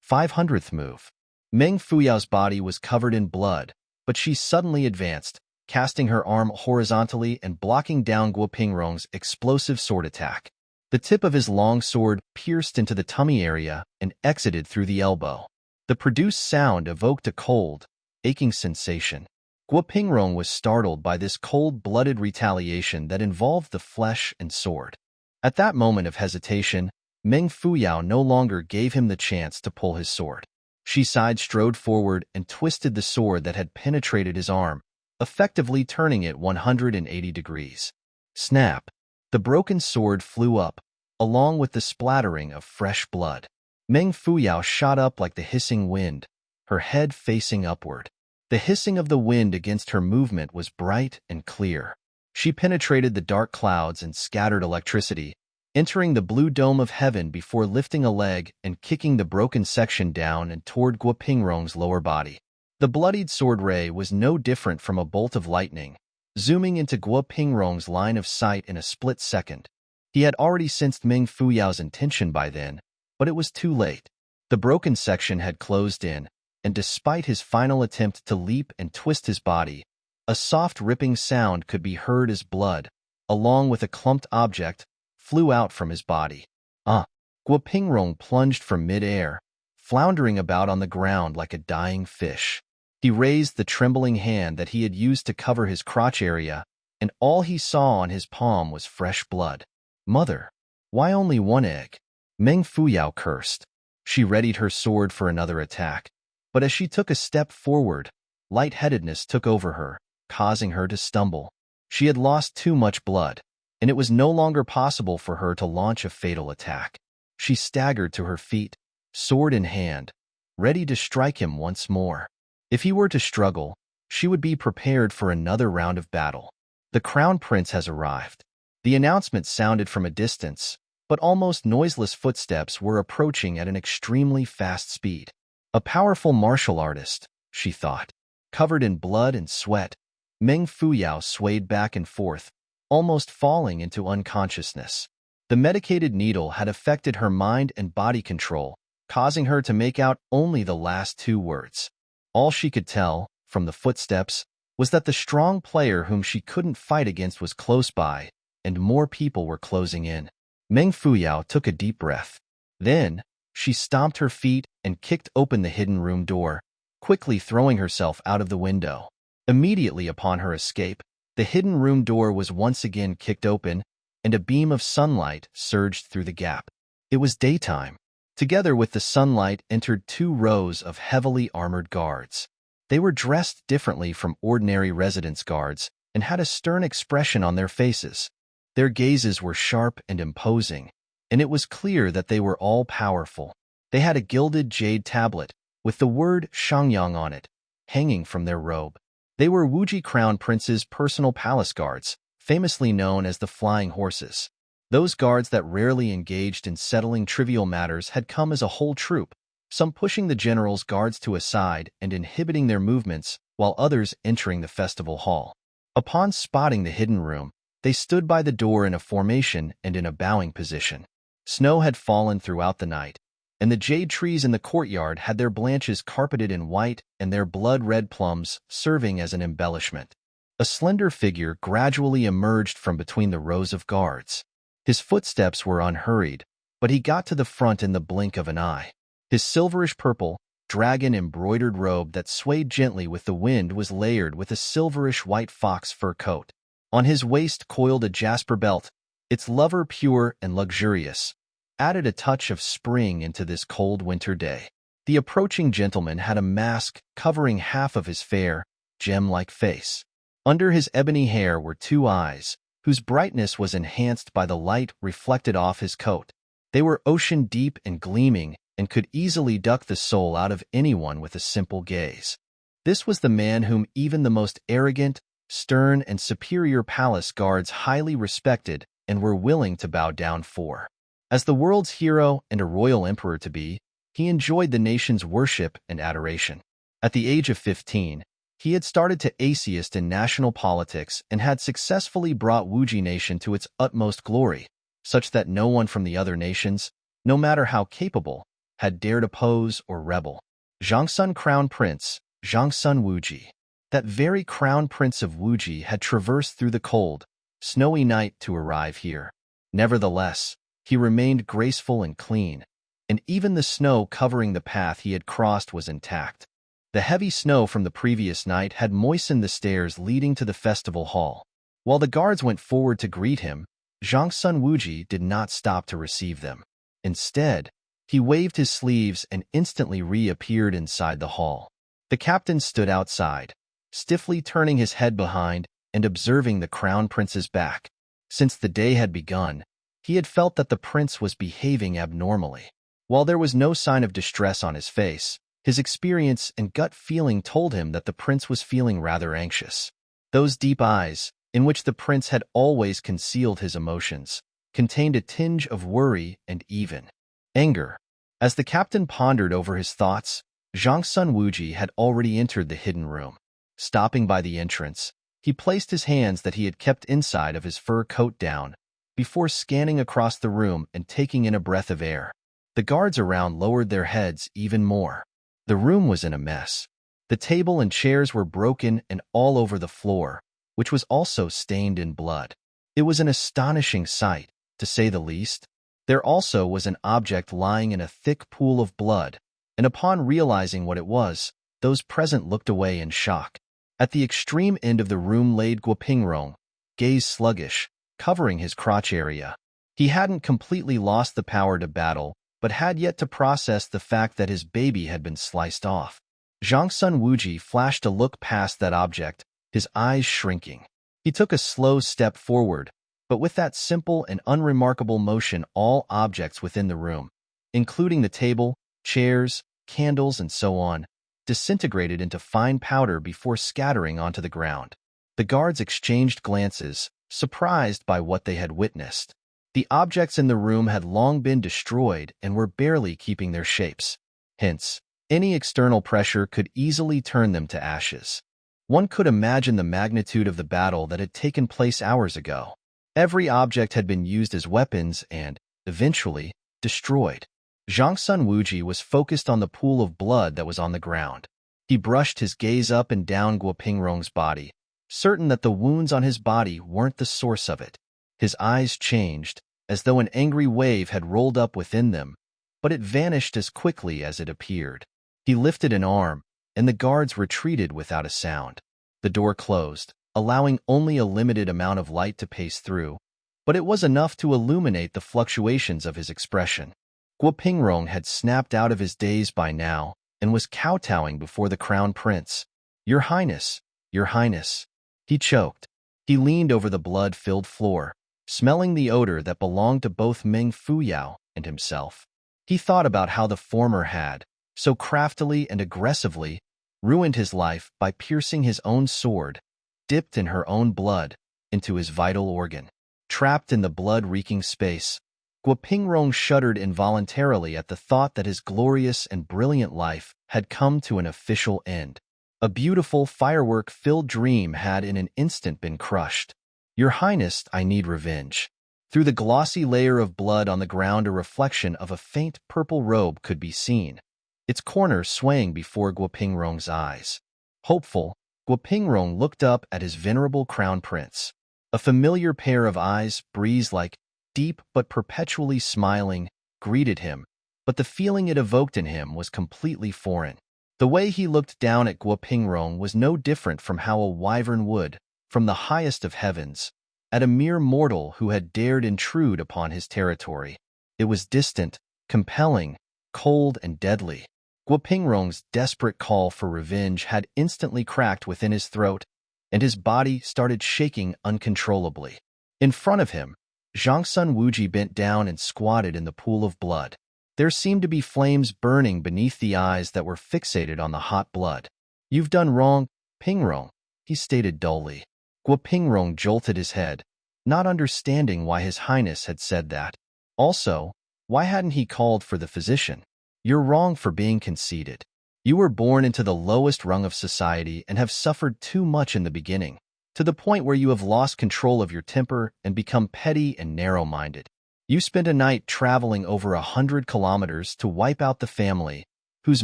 500th move. Meng Fuyao's body was covered in blood, but she suddenly advanced, casting her arm horizontally and blocking down Guo Pingrong's explosive sword attack. The tip of his long sword pierced into the tummy area and exited through the elbow. The produced sound evoked a cold, aching sensation. Guo Pingrong was startled by this cold-blooded retaliation that involved the flesh and sword. At that moment of hesitation, Meng Fuyao no longer gave him the chance to pull his sword. She strode forward and twisted the sword that had penetrated his arm, effectively turning it 180 degrees. Snap! The broken sword flew up, along with the splattering of fresh blood. Meng Fuyao shot up like the hissing wind, her head facing upward. The hissing of the wind against her movement was bright and clear. She penetrated the dark clouds and scattered electricity, entering the blue dome of heaven before lifting a leg and kicking the broken section down and toward Guo Pingrong's lower body. The bloodied sword ray was no different from a bolt of lightning, zooming into Guo Pingrong's line of sight in a split second. He had already sensed Meng Fuyao's intention by then, but it was too late. The broken section had closed in, and despite his final attempt to leap and twist his body, a soft ripping sound could be heard as blood, along with a clumped object, flew out from his body. Guo Pingrong plunged from mid-air, floundering about on the ground like a dying fish. He raised the trembling hand that he had used to cover his crotch area, and all he saw on his palm was fresh blood. Mother, why only one egg? Meng Fuyao cursed. She readied her sword for another attack, but as she took a step forward, lightheadedness took over her, causing her to stumble. She had lost too much blood, and it was no longer possible for her to launch a fatal attack. She staggered to her feet, sword in hand, ready to strike him once more. If he were to struggle, she would be prepared for another round of battle. The Crown Prince has arrived. The announcement sounded from a distance, but almost noiseless footsteps were approaching at an extremely fast speed. A powerful martial artist, she thought. Covered in blood and sweat, Meng Fuyao swayed back and forth, almost falling into unconsciousness. The medicated needle had affected her mind and body control, causing her to make out only the last two words. All she could tell, from the footsteps, was that the strong player whom she couldn't fight against was close by, and more people were closing in. Meng Fuyao took a deep breath. Then, she stomped her feet and kicked open the hidden room door, quickly throwing herself out of the window. Immediately upon her escape, the hidden room door was once again kicked open, and a beam of sunlight surged through the gap. It was daytime. Together with the sunlight entered 2 rows of heavily armored guards. They were dressed differently from ordinary residence guards and had a stern expression on their faces. Their gazes were sharp and imposing, and it was clear that they were all powerful. They had a gilded jade tablet with the word Shangyang on it, hanging from their robe. They were Wuji Crown Prince's personal palace guards, famously known as the Flying Horses. Those guards that rarely engaged in settling trivial matters had come as a whole troop, some pushing the general's guards to a side and inhibiting their movements, while others entering the festival hall. Upon spotting the hidden room, they stood by the door in a formation and in a bowing position. Snow had fallen throughout the night, and the jade trees in the courtyard had their branches carpeted in white and their blood-red plums serving as an embellishment. A slender figure gradually emerged from between the rows of guards. His footsteps were unhurried, but he got to the front in the blink of an eye. His silverish-purple, dragon-embroidered robe that swayed gently with the wind was layered with a silverish-white fox fur coat. On his waist coiled a jasper belt, its lover pure and luxurious, added a touch of spring into this cold winter day. The approaching gentleman had a mask covering half of his fair, gem-like face. Under his ebony hair were 2 eyes, whose brightness was enhanced by the light reflected off his coat. They were ocean-deep and gleaming and could easily duck the soul out of anyone with a simple gaze. This was the man whom even the most arrogant, stern, and superior palace guards highly respected and were willing to bow down for. As the world's hero and a royal emperor-to-be, he enjoyed the nation's worship and adoration. At the age of 15, He had started to assist in national politics and had successfully brought Wuji Nation to its utmost glory, such that no one from the other nations, no matter how capable, had dared oppose or rebel. Zhangsun Crown Prince, Zhangsun Wuji. That very Crown Prince of Wuji had traversed through the cold, snowy night to arrive here. Nevertheless, he remained graceful and clean, and even the snow covering the path he had crossed was intact. The heavy snow from the previous night had moistened the stairs leading to the festival hall. While the guards went forward to greet him, Zhangsun Wuji did not stop to receive them. Instead, he waved his sleeves and instantly reappeared inside the hall. The captain stood outside, stiffly turning his head behind and observing the crown prince's back. Since the day had begun, he had felt that the prince was behaving abnormally. While there was no sign of distress on his face, his experience and gut feeling told him that the prince was feeling rather anxious. Those deep eyes, in which the prince had always concealed his emotions, contained a tinge of worry and even anger. As the captain pondered over his thoughts, Zhangsun Wuji had already entered the hidden room. Stopping by the entrance, he placed his hands that he had kept inside of his fur coat down, before scanning across the room and taking in a breath of air. The guards around lowered their heads even more. The room was in a mess. The table and chairs were broken and all over the floor, which was also stained in blood. It was an astonishing sight, to say the least. There also was an object lying in a thick pool of blood, and upon realizing what it was, those present looked away in shock. At the extreme end of the room laid Guopingrong, gaze sluggish, covering his crotch area. He hadn't completely lost the power to battle, but had yet to process the fact that his baby had been sliced off. Zhangsun Wuji flashed a look past that object, his eyes shrinking. He took a slow step forward, but with that simple and unremarkable motion all objects within the room, including the table, chairs, candles, and so on, disintegrated into fine powder before scattering onto the ground. The guards exchanged glances, surprised by what they had witnessed. The objects in the room had long been destroyed and were barely keeping their shapes. Hence, any external pressure could easily turn them to ashes. One could imagine the magnitude of the battle that had taken place hours ago. Every object had been used as weapons and, eventually, destroyed. Zhangsun Wuji was focused on the pool of blood that was on the ground. He brushed his gaze up and down Guopingrong's body, certain that the wounds on his body weren't the source of it. His eyes changed, as though an angry wave had rolled up within them, but it vanished as quickly as it appeared. He lifted an arm, and the guards retreated without a sound. The door closed, allowing only a limited amount of light to pace through, but it was enough to illuminate the fluctuations of his expression. Guopingrong had snapped out of his daze by now, and was kowtowing before the crown prince. "Your Highness, Your Highness." He choked. He leaned over the blood-filled floor, smelling the odor that belonged to both Meng Fuyao and himself. He thought about how the former had, so craftily and aggressively, ruined his life by piercing his own sword, dipped in her own blood, into his vital organ. Trapped in the blood-reeking space, Guopingrong shuddered involuntarily at the thought that his glorious and brilliant life had come to an official end. A beautiful, firework-filled dream had in an instant been crushed. "Your Highness, I need revenge." Through the glossy layer of blood on the ground a reflection of a faint purple robe could be seen, its corner swaying before Guopingrong's eyes. Hopeful, Guopingrong looked up at his venerable crown prince. A familiar pair of eyes, breeze-like, deep but perpetually smiling, greeted him, but the feeling it evoked in him was completely foreign. The way he looked down at Guopingrong was no different from how a wyvern would, from the highest of heavens, at a mere mortal who had dared intrude upon his territory. It was distant, compelling, cold, and deadly. Guopingrong's desperate call for revenge had instantly cracked within his throat, and his body started shaking uncontrollably. In front of him, Zhangsun Wuji bent down and squatted in the pool of blood. There seemed to be flames burning beneath the eyes that were fixated on the hot blood. "You've done wrong, Pingrong," he stated dully. Guopingrong jolted his head, not understanding why His Highness had said that. Also, why hadn't he called for the physician? "You're wrong for being conceited. You were born into the lowest rung of society and have suffered too much in the beginning, to the point where you have lost control of your temper and become petty and narrow-minded. You spent a night traveling over 100 kilometers to wipe out the family whose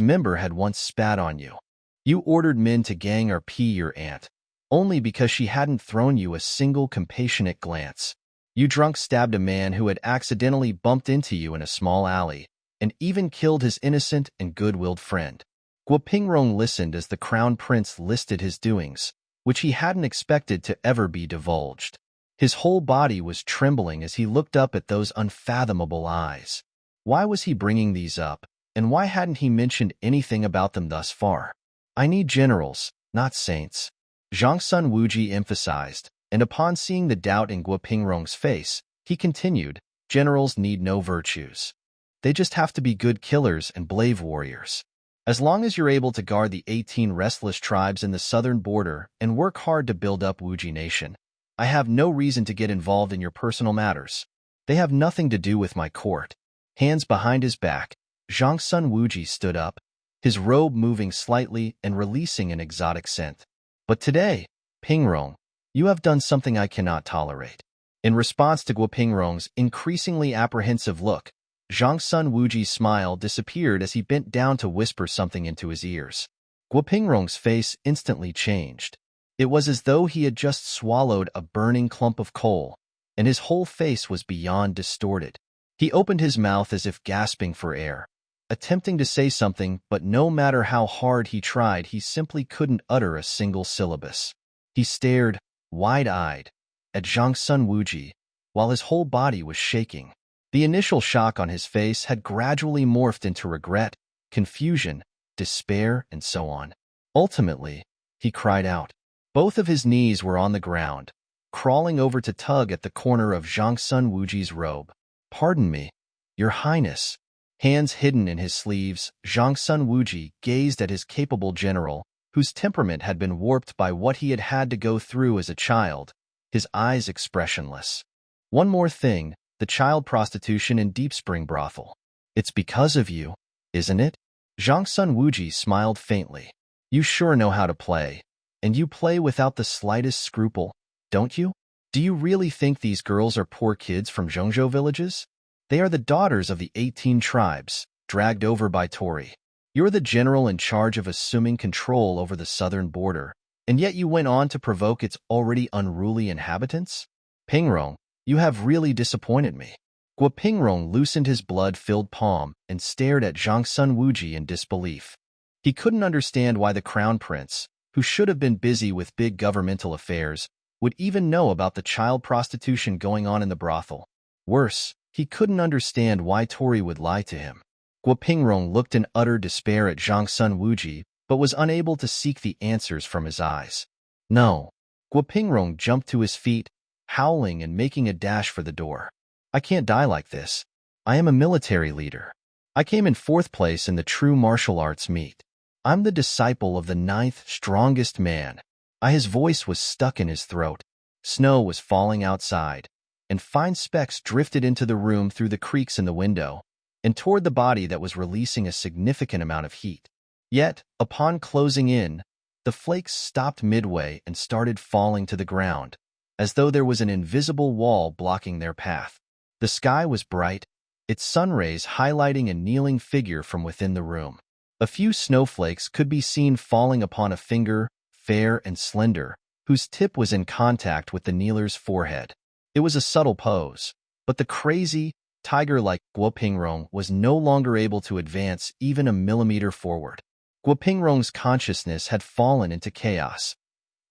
member had once spat on you. You ordered men to gang or pee your aunt, only because she hadn't thrown you a single compassionate glance. You drunk stabbed a man who had accidentally bumped into you in a small alley, and even killed his innocent and good-willed friend. Guo Pingrong listened as the crown prince listed his doings, which he hadn't expected to ever be divulged. His whole body was trembling as he looked up at those unfathomable eyes. Why was he bringing these up, and why hadn't he mentioned anything about them thus far? I need generals, not saints, Zhang Wuji emphasized, and upon seeing the doubt in Guo Pingrong's face, he continued, generals need no virtues. They just have to be good killers and brave warriors. As long as you're able to guard the 18 restless tribes in the southern border and work hard to build up Wuji Nation, I have no reason to get involved in your personal matters. They have nothing to do with my court. Hands behind his back, Zhang Wuji stood up, his robe moving slightly and releasing an exotic scent. But today, Pingrong, you have done something I cannot tolerate. In response to Guo Pingrong's increasingly apprehensive look, Zhang Wuji's smile disappeared as he bent down to whisper something into his ears. Guo Pingrong's face instantly changed. It was as though he had just swallowed a burning clump of coal, and his whole face was beyond distorted. He opened his mouth as if gasping for air, attempting to say something, but no matter how hard he tried, he simply couldn't utter a single syllabus. He stared, wide-eyed, at Zhang Wuji, while his whole body was shaking. The initial shock on his face had gradually morphed into regret, confusion, despair, and so on. Ultimately, he cried out. Both of his knees were on the ground, crawling over to tug at the corner of Zhang Wuji's robe. Pardon me, Your Highness. Hands hidden in his sleeves, Zhang Wuji gazed at his capable general, whose temperament had been warped by what he had had to go through as a child, his eyes expressionless. One more thing, the child prostitution in Deep Spring brothel. It's because of you, isn't it? Zhang Wuji smiled faintly. You sure know how to play. And you play without the slightest scruple, don't you? Do you really think these girls are poor kids from Zhongzhou villages? They are the daughters of the 18 tribes, dragged over by Tory. You're the general in charge of assuming control over the southern border, and yet you went on to provoke its already unruly inhabitants? Pingrong, you have really disappointed me. Guo Pingrong loosened his blood-filled palm and stared at Zhang Wuji in disbelief. He couldn't understand why the crown prince, who should have been busy with big governmental affairs, would even know about the child prostitution going on in the brothel. Worse, he couldn't understand why Tory would lie to him. Guo Pingrong looked in utter despair at Zhang Wuji, but was unable to seek the answers from his eyes. No. Guo Pingrong jumped to his feet, howling and making a dash for the door. I can't die like this. I am a military leader. I came in 4th place in the true martial arts meet. I'm the disciple of the 9th strongest man. His voice was stuck in his throat. Snow was falling outside, and fine specks drifted into the room through the creaks in the window, and toward the body that was releasing a significant amount of heat. Yet, upon closing in, the flakes stopped midway and started falling to the ground, as though there was an invisible wall blocking their path. The sky was bright, its sun rays highlighting a kneeling figure from within the room. A few snowflakes could be seen falling upon a finger, fair and slender, whose tip was in contact with the kneeler's forehead. It was a subtle pose, but the crazy, tiger-like Guo Pingrong was no longer able to advance even a millimeter forward. Guo Pingrong's consciousness had fallen into chaos.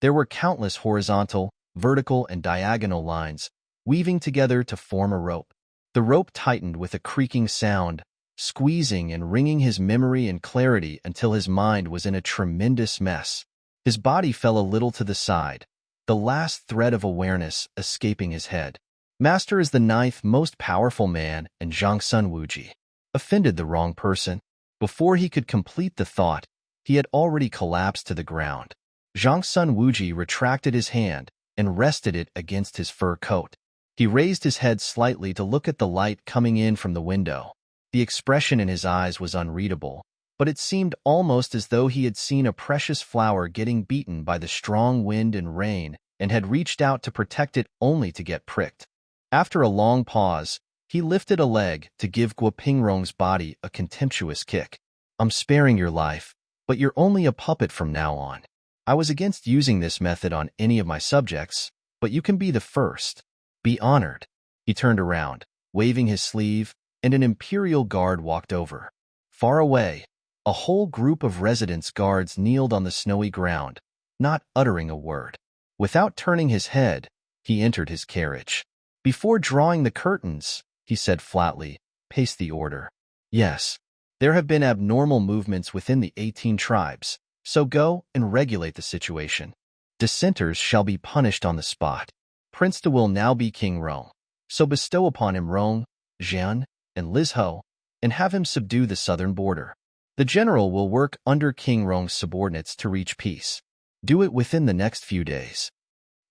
There were countless horizontal, vertical, and diagonal lines, weaving together to form a rope. The rope tightened with a creaking sound, squeezing and wringing his memory and clarity until his mind was in a tremendous mess. His body fell a little to the side, the last thread of awareness escaping his head. Master is the 9th most powerful man, and Zhang Wuji offended the wrong person. Before he could complete the thought, he had already collapsed to the ground. Zhang Wuji retracted his hand and rested it against his fur coat. He raised his head slightly to look at the light coming in from the window. The expression in his eyes was unreadable, but it seemed almost as though he had seen a precious flower getting beaten by the strong wind and rain and had reached out to protect it only to get pricked. After a long pause, he lifted a leg to give Guo Pingrong's body a contemptuous kick. I'm sparing your life, but you're only a puppet from now on. I was against using this method on any of my subjects, but you can be the first. Be honored. He turned around, waving his sleeve, and an imperial guard walked over. Far away, a whole group of residence guards kneeled on the snowy ground, not uttering a word. Without turning his head, he entered his carriage. Before drawing the curtains, he said flatly, pace the order. Yes, there have been abnormal movements within the 18 tribes, so go and regulate the situation. Dissenters shall be punished on the spot. Prince De will now be King Rong, so bestow upon him Rong, Jian, and Lizhou, and have him subdue the southern border. The general will work under King Rong's subordinates to reach peace. Do it within the next few days.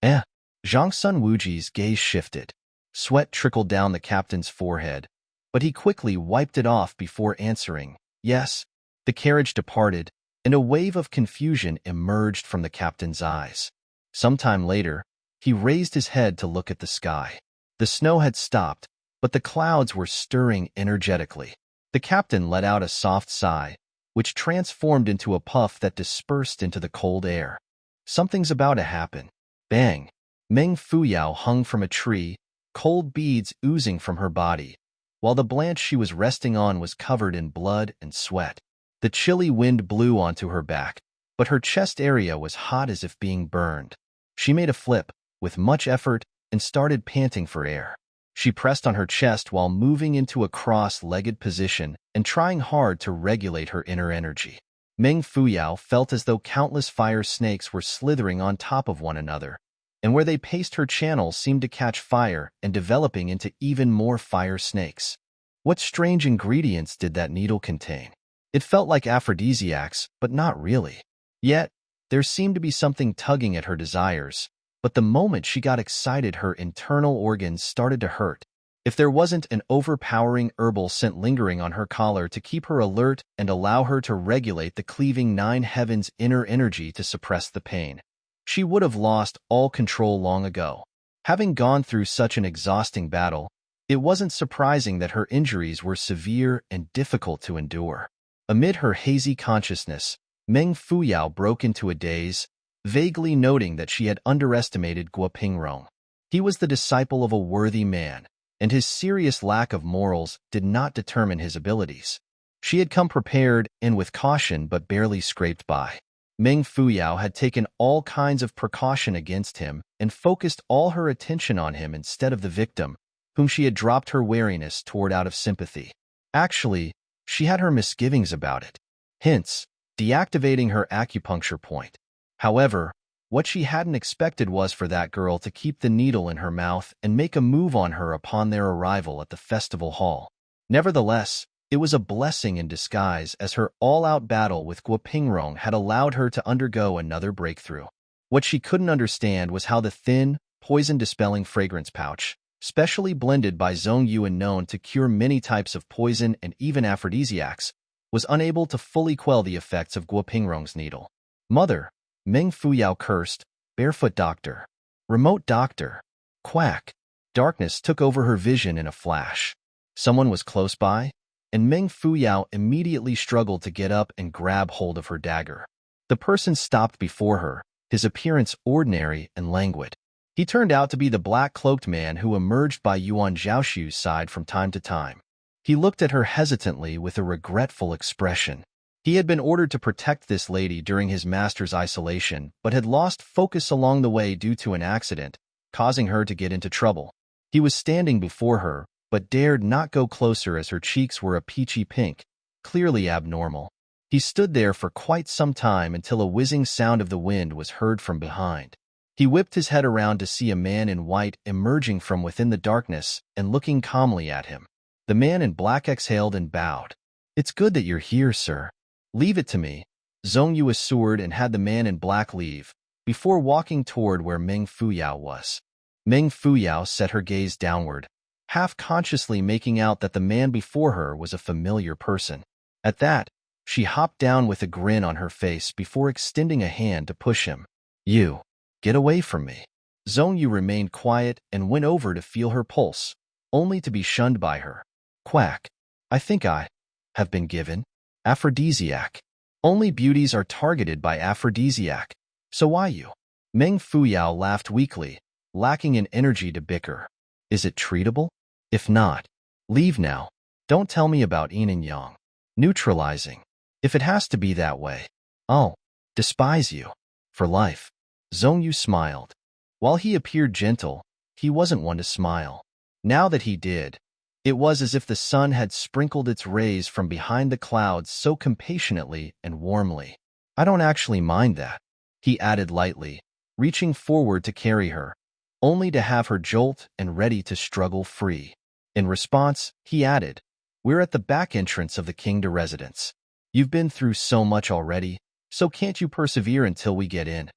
Zhang Sun Wuji's gaze shifted. Sweat trickled down the captain's forehead, but he quickly wiped it off before answering, yes. The carriage departed, and a wave of confusion emerged from the captain's eyes. Sometime later, he raised his head to look at the sky. The snow had stopped, but the clouds were stirring energetically. The captain let out a soft sigh, which transformed into a puff that dispersed into the cold air. Something's about to happen. Bang! Meng Fuyao hung from a tree, cold beads oozing from her body, while the branch she was resting on was covered in blood and sweat. The chilly wind blew onto her back, but her chest area was hot as if being burned. She made a flip, with much effort, and started panting for air. She pressed on her chest while moving into a cross-legged position and trying hard to regulate her inner energy. Meng Fuyao felt as though countless fire snakes were slithering on top of one another, and where they paced her channel seemed to catch fire and developing into even more fire snakes. What strange ingredients did that needle contain? It felt like aphrodisiacs, but not really. Yet, there seemed to be something tugging at her desires, but the moment she got excited, her internal organs started to hurt. If there wasn't an overpowering herbal scent lingering on her collar to keep her alert and allow her to regulate the cleaving 9 heavens inner energy to suppress the pain, she would have lost all control long ago. Having gone through such an exhausting battle, it wasn't surprising that her injuries were severe and difficult to endure. Amid her hazy consciousness, Meng Fuyao broke into a daze, vaguely noting that she had underestimated Guo Pingrong. He was the disciple of a worthy man, and his serious lack of morals did not determine his abilities. She had come prepared and with caution but barely scraped by. Meng Fuyao had taken all kinds of precaution against him and focused all her attention on him instead of the victim, whom she had dropped her wariness toward out of sympathy. Actually, she had her misgivings about it, hence deactivating her acupuncture point. However, what she hadn't expected was for that girl to keep the needle in her mouth and make a move on her upon their arrival at the festival hall. Nevertheless, it was a blessing in disguise, as her all-out battle with Guo Pingrong had allowed her to undergo another breakthrough. What she couldn't understand was how the thin, poison-dispelling fragrance pouch, specially blended by Zhongyu and known to cure many types of poison and even aphrodisiacs, was unable to fully quell the effects of Guo Pingrong's needle. Mother, Meng Fuyao cursed, barefoot doctor, remote doctor, quack. Darkness took over her vision in a flash. Someone was close by, and Meng Fuyao immediately struggled to get up and grab hold of her dagger. The person stopped before her, his appearance ordinary and languid. He turned out to be the black-cloaked man who emerged by Yuan Zhaoxu's side from time to time. He looked at her hesitantly with a regretful expression. He had been ordered to protect this lady during his master's isolation, but had lost focus along the way due to an accident, causing her to get into trouble. He was standing before her, but dared not go closer as her cheeks were a peachy pink, clearly abnormal. He stood there for quite some time until a whizzing sound of the wind was heard from behind. He whipped his head around to see a man in white emerging from within the darkness and looking calmly at him. The man in black exhaled and bowed. "It's good that you're here, sir. Leave it to me." Zhongyu assured and had the man in black leave, before walking toward where Meng Fuyao was. Meng Fuyao set her gaze downward, half-consciously making out that the man before her was a familiar person. At that, She hopped down with a grin on her face before extending a hand to push him. You, get away from me. Zhongyu remained quiet and went over to feel her pulse, only to be shunned by her. Quack. I think I have been given aphrodisiac. Only beauties are targeted by aphrodisiac. So why you? Meng Fuyao laughed weakly, lacking in energy to bicker. Is it treatable? If not, leave now. Don't tell me about yin and yang. Neutralizing. If it has to be that way, I'll despise you for life. Zhongyu smiled. While he appeared gentle, he wasn't one to smile. Now that he did, it was as if the sun had sprinkled its rays from behind the clouds so compassionately and warmly. I don't actually mind that, he added lightly, reaching forward to carry her, only to have her jolt and ready to struggle free. In response, he added, we're at the back entrance of the Kingda residence. You've been through so much already, so can't you persevere until we get in?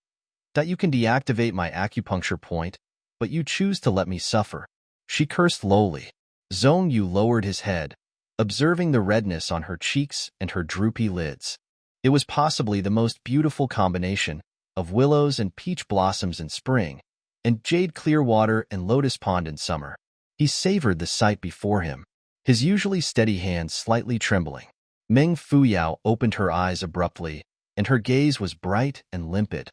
That you can deactivate my acupuncture point, but you choose to let me suffer. She cursed lowly. Zhongyu lowered his head, observing the redness on her cheeks and her droopy lids. It was possibly the most beautiful combination of willows and peach blossoms in spring, and jade clear water and lotus pond in summer. He savored the sight before him, his usually steady hands slightly trembling. Meng Fuyao opened her eyes abruptly, and her gaze was bright and limpid,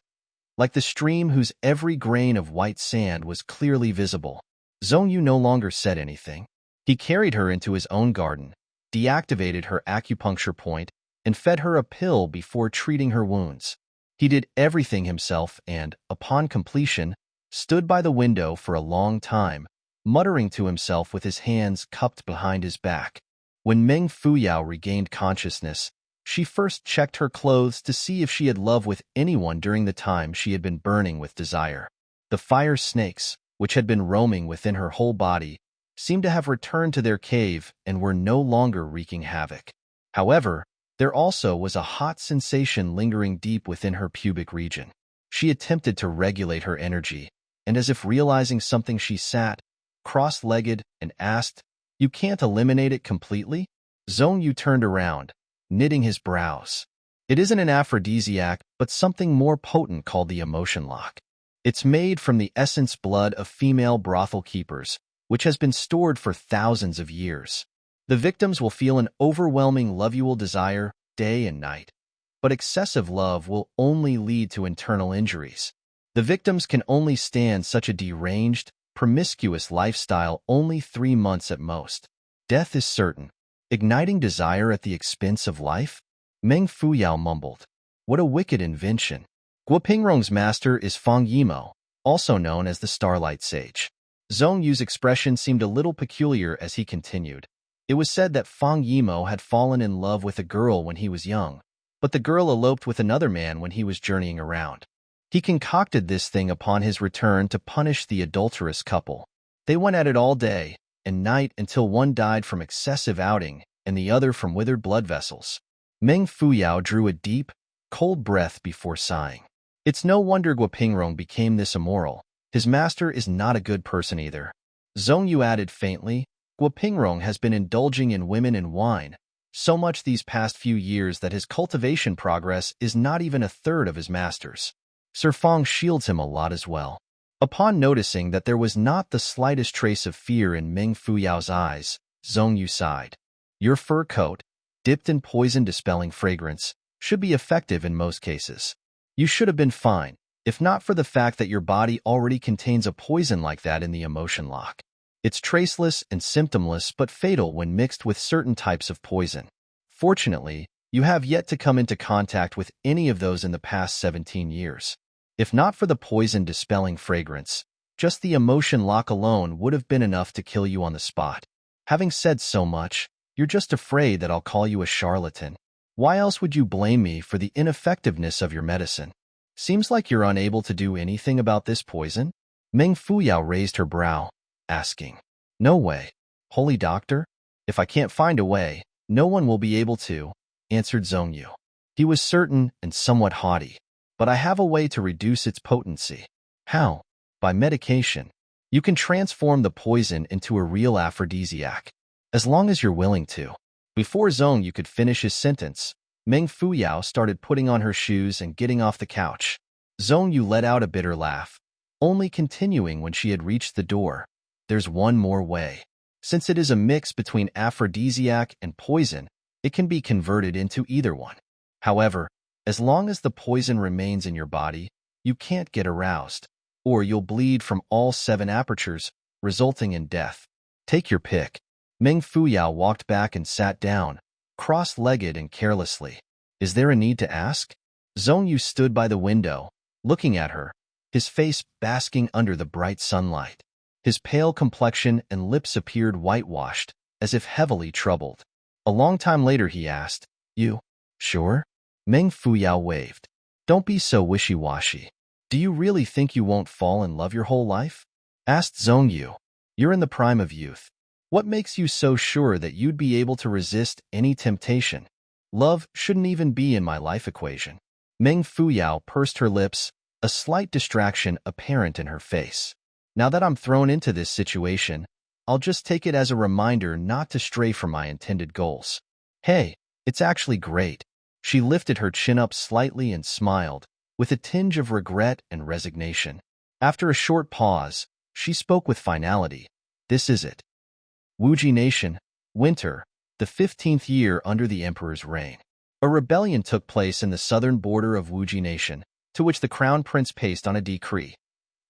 like the stream whose every grain of white sand was clearly visible. Zhongyu no longer said anything. He carried her into his own garden, deactivated her acupuncture point, and fed her a pill before treating her wounds. He did everything himself and, upon completion, stood by the window for a long time, muttering to himself with his hands cupped behind his back. When Meng Fuyao regained consciousness, she first checked her clothes to see if she had loved with anyone during the time she had been burning with desire. The fire snakes, which had been roaming within her whole body, seemed to have returned to their cave and were no longer wreaking havoc. However, there also was a hot sensation lingering deep within her pubic region. She attempted to regulate her energy, and as if realizing something, she sat, cross-legged, and asked, You can't eliminate it completely? Zhongyu turned around, knitting his brows. It isn't an aphrodisiac, but something more potent called the emotion lock. It's made from the essence blood of female brothel keepers, which has been stored for thousands of years. The victims will feel an overwhelming loveual desire day and night, but excessive love will only lead to internal injuries. The victims can only stand such a deranged, promiscuous lifestyle only 3 months at most. Death is certain. Igniting desire at the expense of life? Meng Fuyao mumbled. What a wicked invention. Guopingrong's master is Fang Yimo, also known as the Starlight Sage. Zhongyu's expression seemed a little peculiar as he continued. It was said that Fang Yimo had fallen in love with a girl when he was young, but the girl eloped with another man when he was journeying around. He concocted this thing upon his return to punish the adulterous couple. They went at it all day and night until one died from excessive outing and the other from withered blood vessels. Meng Fuyao drew a deep, cold breath before sighing. It's no wonder Guopingrong became this immoral. His master is not a good person either. Zhongyu added faintly, Guopingrong has been indulging in women and wine so much these past few years that his cultivation progress is not even a third of his master's. Sir Fang shields him a lot as well. Upon noticing that there was not the slightest trace of fear in Meng Fuyao's eyes, Zhongyu sighed. Your fur coat, dipped in poison-dispelling fragrance, should be effective in most cases. You should have been fine, if not for the fact that your body already contains a poison like that in the emotion lock. It's traceless and symptomless but fatal when mixed with certain types of poison. Fortunately, you have yet to come into contact with any of those in the past 17 years. If not for the poison-dispelling fragrance, just the emotion lock alone would have been enough to kill you on the spot. Having said so much, you're just afraid that I'll call you a charlatan. Why else would you blame me for the ineffectiveness of your medicine? Seems like you're unable to do anything about this poison? Meng Fuyao raised her brow, asking. No way. Holy doctor? If I can't find a way, no one will be able to, answered Zhongyu. He was certain and somewhat haughty. But I have a way to reduce its potency. How? By medication. You can transform the poison into a real aphrodisiac, as long as you're willing to. Before Zhongyu could finish his sentence, Meng Fuyao started putting on her shoes and getting off the couch. Zhong Yu let out a bitter laugh, only continuing when she had reached the door. There's one more way. Since it is a mix between aphrodisiac and poison, it can be converted into either one. However, as long as the poison remains in your body, you can't get aroused, or you'll bleed from all 7 apertures, resulting in death. Take your pick. Meng Fuyao walked back and sat down, cross-legged and carelessly. Is there a need to ask? Zhong Yu stood by the window, looking at her, his face basking under the bright sunlight. His pale complexion and lips appeared whitewashed, as if heavily troubled. A long time later he asked, You sure? Meng Fuyao waved. Don't be so wishy-washy. Do you really think you won't fall in love your whole life? Asked Zhong Yu. You're in the prime of youth. What makes you so sure that you'd be able to resist any temptation? Love shouldn't even be in my life equation. Meng Fuyao pursed her lips, a slight distraction apparent in her face. Now that I'm thrown into this situation, I'll just take it as a reminder not to stray from my intended goals. Hey, it's actually great. She lifted her chin up slightly and smiled, with a tinge of regret and resignation. After a short pause, she spoke with finality. This is it. Wuji Nation, winter, the 15th year under the emperor's reign. A rebellion took place in the southern border of Wuji Nation, to which the crown prince passed on a decree.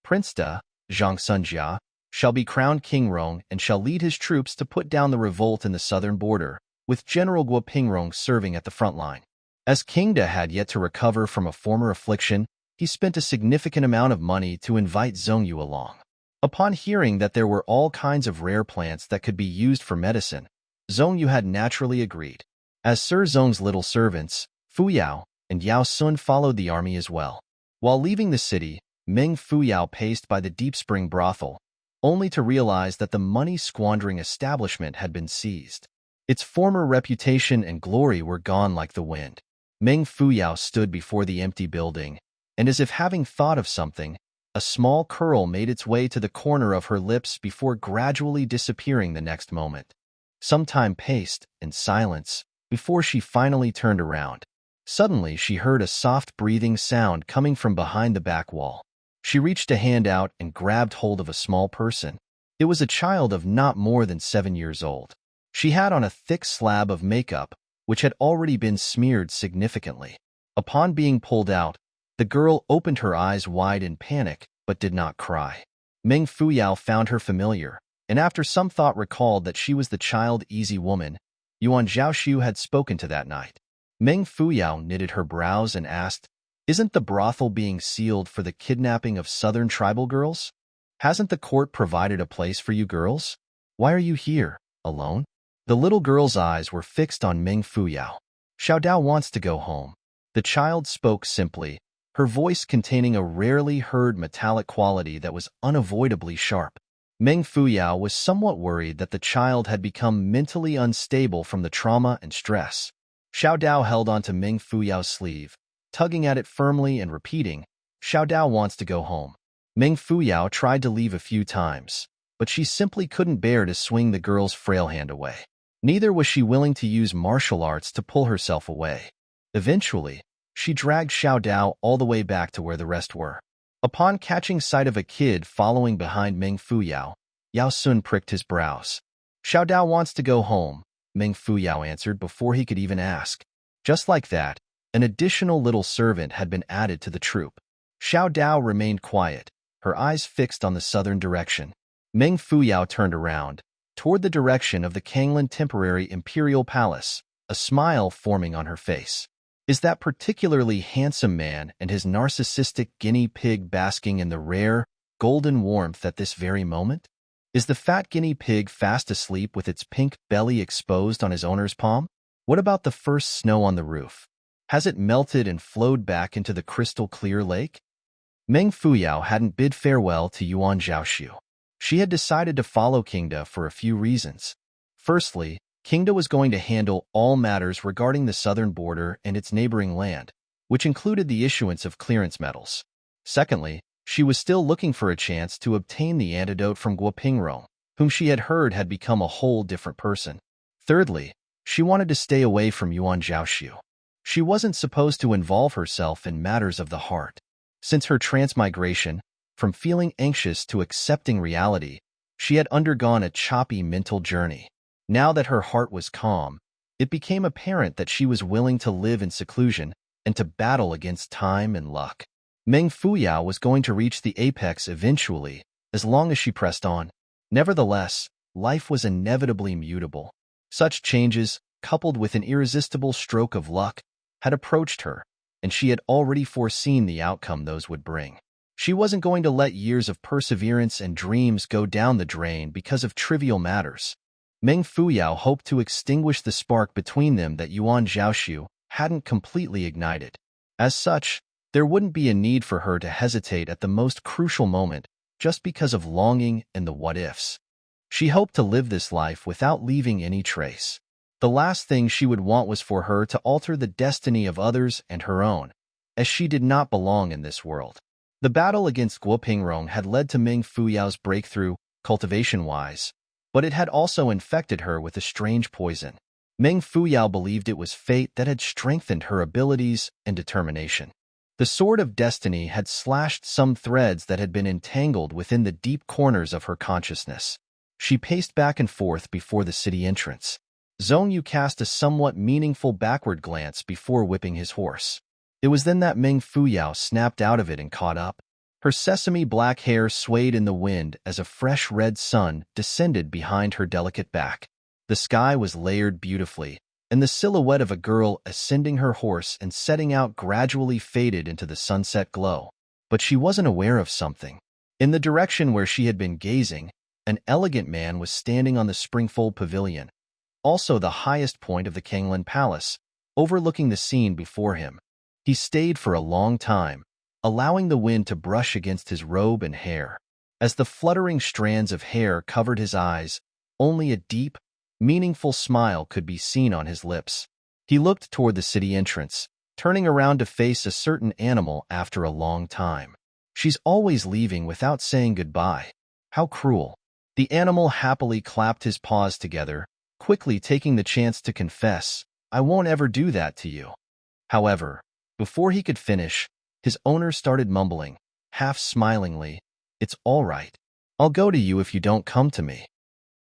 Prince Da, Zhangsunjia, shall be crowned King Rong and shall lead his troops to put down the revolt in the southern border, with General Guo Pingrong serving at the front line. As King Da had yet to recover from a former affliction, he spent a significant amount of money to invite Zhong Yu along. Upon hearing that there were all kinds of rare plants that could be used for medicine, Zhong Yu had naturally agreed. As Sir Zhong's little servants, Fuyao and Yao Sun followed the army as well. While leaving the city, Meng Fuyao paced by the Deep Spring brothel, only to realize that the money-squandering establishment had been seized. Its former reputation and glory were gone like the wind. Meng Fuyao stood before the empty building, and as if having thought of something, a small curl made its way to the corner of her lips before gradually disappearing the next moment. Some time passed, in silence, before she finally turned around. Suddenly she heard a soft breathing sound coming from behind the back wall. She reached a hand out and grabbed hold of a small person. It was a child of not more than 7 years old. She had on a thick slab of makeup, which had already been smeared significantly. Upon being pulled out, the girl opened her eyes wide in panic, but did not cry. Meng Fuyao found her familiar, and after some thought recalled that she was the child-easy woman Yuan Zhaoxu had spoken to that night. Meng Fuyao knitted her brows and asked, Isn't the brothel being sealed for the kidnapping of southern tribal girls? Hasn't the court provided a place for you girls? Why are you here, alone? The little girl's eyes were fixed on Meng Fuyao. Xiaodao wants to go home. The child spoke simply, her voice containing a rarely heard metallic quality that was unavoidably sharp. Meng Fuyao was somewhat worried that the child had become mentally unstable from the trauma and stress. Xiaodao held onto Meng Fuyao's sleeve, tugging at it firmly and repeating, Xiaodao wants to go home. Meng Fuyao tried to leave a few times, but she simply couldn't bear to swing the girl's frail hand away. Neither was she willing to use martial arts to pull herself away. Eventually, she dragged Xiaodao all the way back to where the rest were. Upon catching sight of a kid following behind Meng Fuyao, Yao Sun pricked his brows. Xiaodao wants to go home, Meng Fuyao answered before he could even ask. Just like that, an additional little servant had been added to the troop. Xiaodao remained quiet, her eyes fixed on the southern direction. Meng Fuyao turned around, toward the direction of the Kanglan Temporary Imperial Palace, a smile forming on her face. Is that particularly handsome man and his narcissistic guinea pig basking in the rare, golden warmth at this very moment? Is the fat guinea pig fast asleep with its pink belly exposed on his owner's palm? What about the first snow on the roof? Has it melted and flowed back into the crystal-clear lake? Meng Fuyao hadn't bid farewell to Yuan Zhaoxu. She had decided to follow King Da for a few reasons. Firstly, King Da was going to handle all matters regarding the southern border and its neighboring land, which included the issuance of clearance medals. Secondly, she was still looking for a chance to obtain the antidote from Guo Pingrong, whom she had heard had become a whole different person. Thirdly, she wanted to stay away from Yuan Zhaoxu. She wasn't supposed to involve herself in matters of the heart. Since her transmigration, from feeling anxious to accepting reality, she had undergone a choppy mental journey. Now that her heart was calm, it became apparent that she was willing to live in seclusion and to battle against time and luck. Meng Fuyao was going to reach the apex eventually, as long as she pressed on. Nevertheless, life was inevitably mutable. Such changes, coupled with an irresistible stroke of luck, had approached her, and she had already foreseen the outcome those would bring. She wasn't going to let years of perseverance and dreams go down the drain because of trivial matters. Meng Fuyao hoped to extinguish the spark between them that Yuan Zhaoxu hadn't completely ignited. As such, there wouldn't be a need for her to hesitate at the most crucial moment just because of longing and the what-ifs. She hoped to live this life without leaving any trace. The last thing she would want was for her to alter the destiny of others and her own, as she did not belong in this world. The battle against Guo Pingrong had led to Meng Fuyao's breakthrough, cultivation-wise, but it had also infected her with a strange poison. Meng Fuyao believed it was fate that had strengthened her abilities and determination. The sword of destiny had slashed some threads that had been entangled within the deep corners of her consciousness. She paced back and forth before the city entrance. Zhongyu cast a somewhat meaningful backward glance before whipping his horse. It was then that Meng Fuyao snapped out of it and caught up. Her sesame black hair swayed in the wind as a fresh red sun descended behind her delicate back. The sky was layered beautifully, and the silhouette of a girl ascending her horse and setting out gradually faded into the sunset glow. But she wasn't aware of something. In the direction where she had been gazing, an elegant man was standing on the Springfold Pavilion, also the highest point of the Kanglan Palace, overlooking the scene before him. He stayed for a long time, allowing the wind to brush against his robe and hair. As the fluttering strands of hair covered his eyes, only a deep, meaningful smile could be seen on his lips. He looked toward the city entrance, turning around to face a certain animal after a long time. She's always leaving without saying goodbye. How cruel. The animal happily clapped his paws together, quickly taking the chance to confess, "I won't ever do that to you." However, before he could finish, his owner started mumbling, half smilingly, "It's all right. I'll go to you if you don't come to me."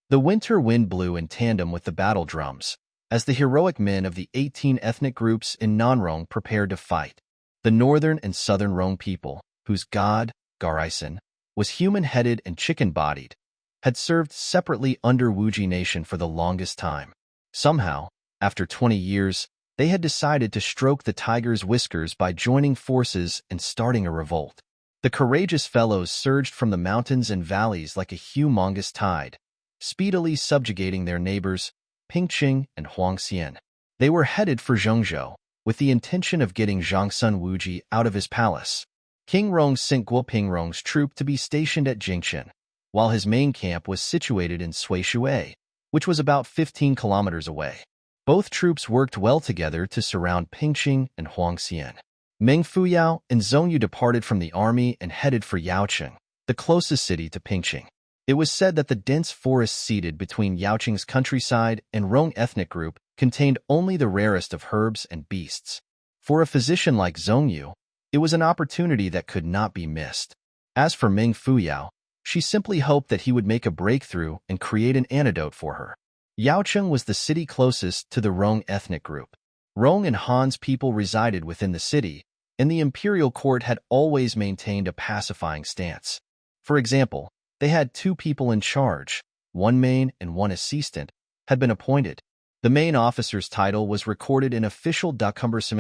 The winter wind blew in tandem with the battle drums, as the heroic men of the 18 ethnic groups in Nanrong prepared to fight. The northern and southern Rong people, whose god, Garisen, was human-headed and chicken-bodied, had served separately under Wuji Nation for the longest time. Somehow, after 20 years, they had decided to stroke the tiger's whiskers by joining forces and starting a revolt. The courageous fellows surged from the mountains and valleys like a humongous tide, speedily subjugating their neighbors, Pingqing and Huangxian. They were headed for Zhengzhou, with the intention of getting Zhangsun Wuji out of his palace. King Rong sent Guo Pingrong's troop to be stationed at Jingchen, while his main camp was situated in Suishui, which was about 15 kilometers away. Both troops worked well together to surround Pingqing and Huangxian. Meng Fuyao and Zhongyu departed from the army and headed for Yaocheng, the closest city to Pingqing. It was said that the dense forest seated between Yaocheng's countryside and Rong ethnic group contained only the rarest of herbs and beasts. For a physician like Zhongyu, it was an opportunity that could not be missed. As for Meng Fuyao, she simply hoped that he would make a breakthrough and create an antidote for her. Yaocheng was the city closest to the Rong ethnic group. Rong and Han's people resided within the city, and the imperial court had always maintained a pacifying stance. For example, they had 2 people in charge, 1 main and 1 assistant, had been appointed. The main officer's title was recorded in official documents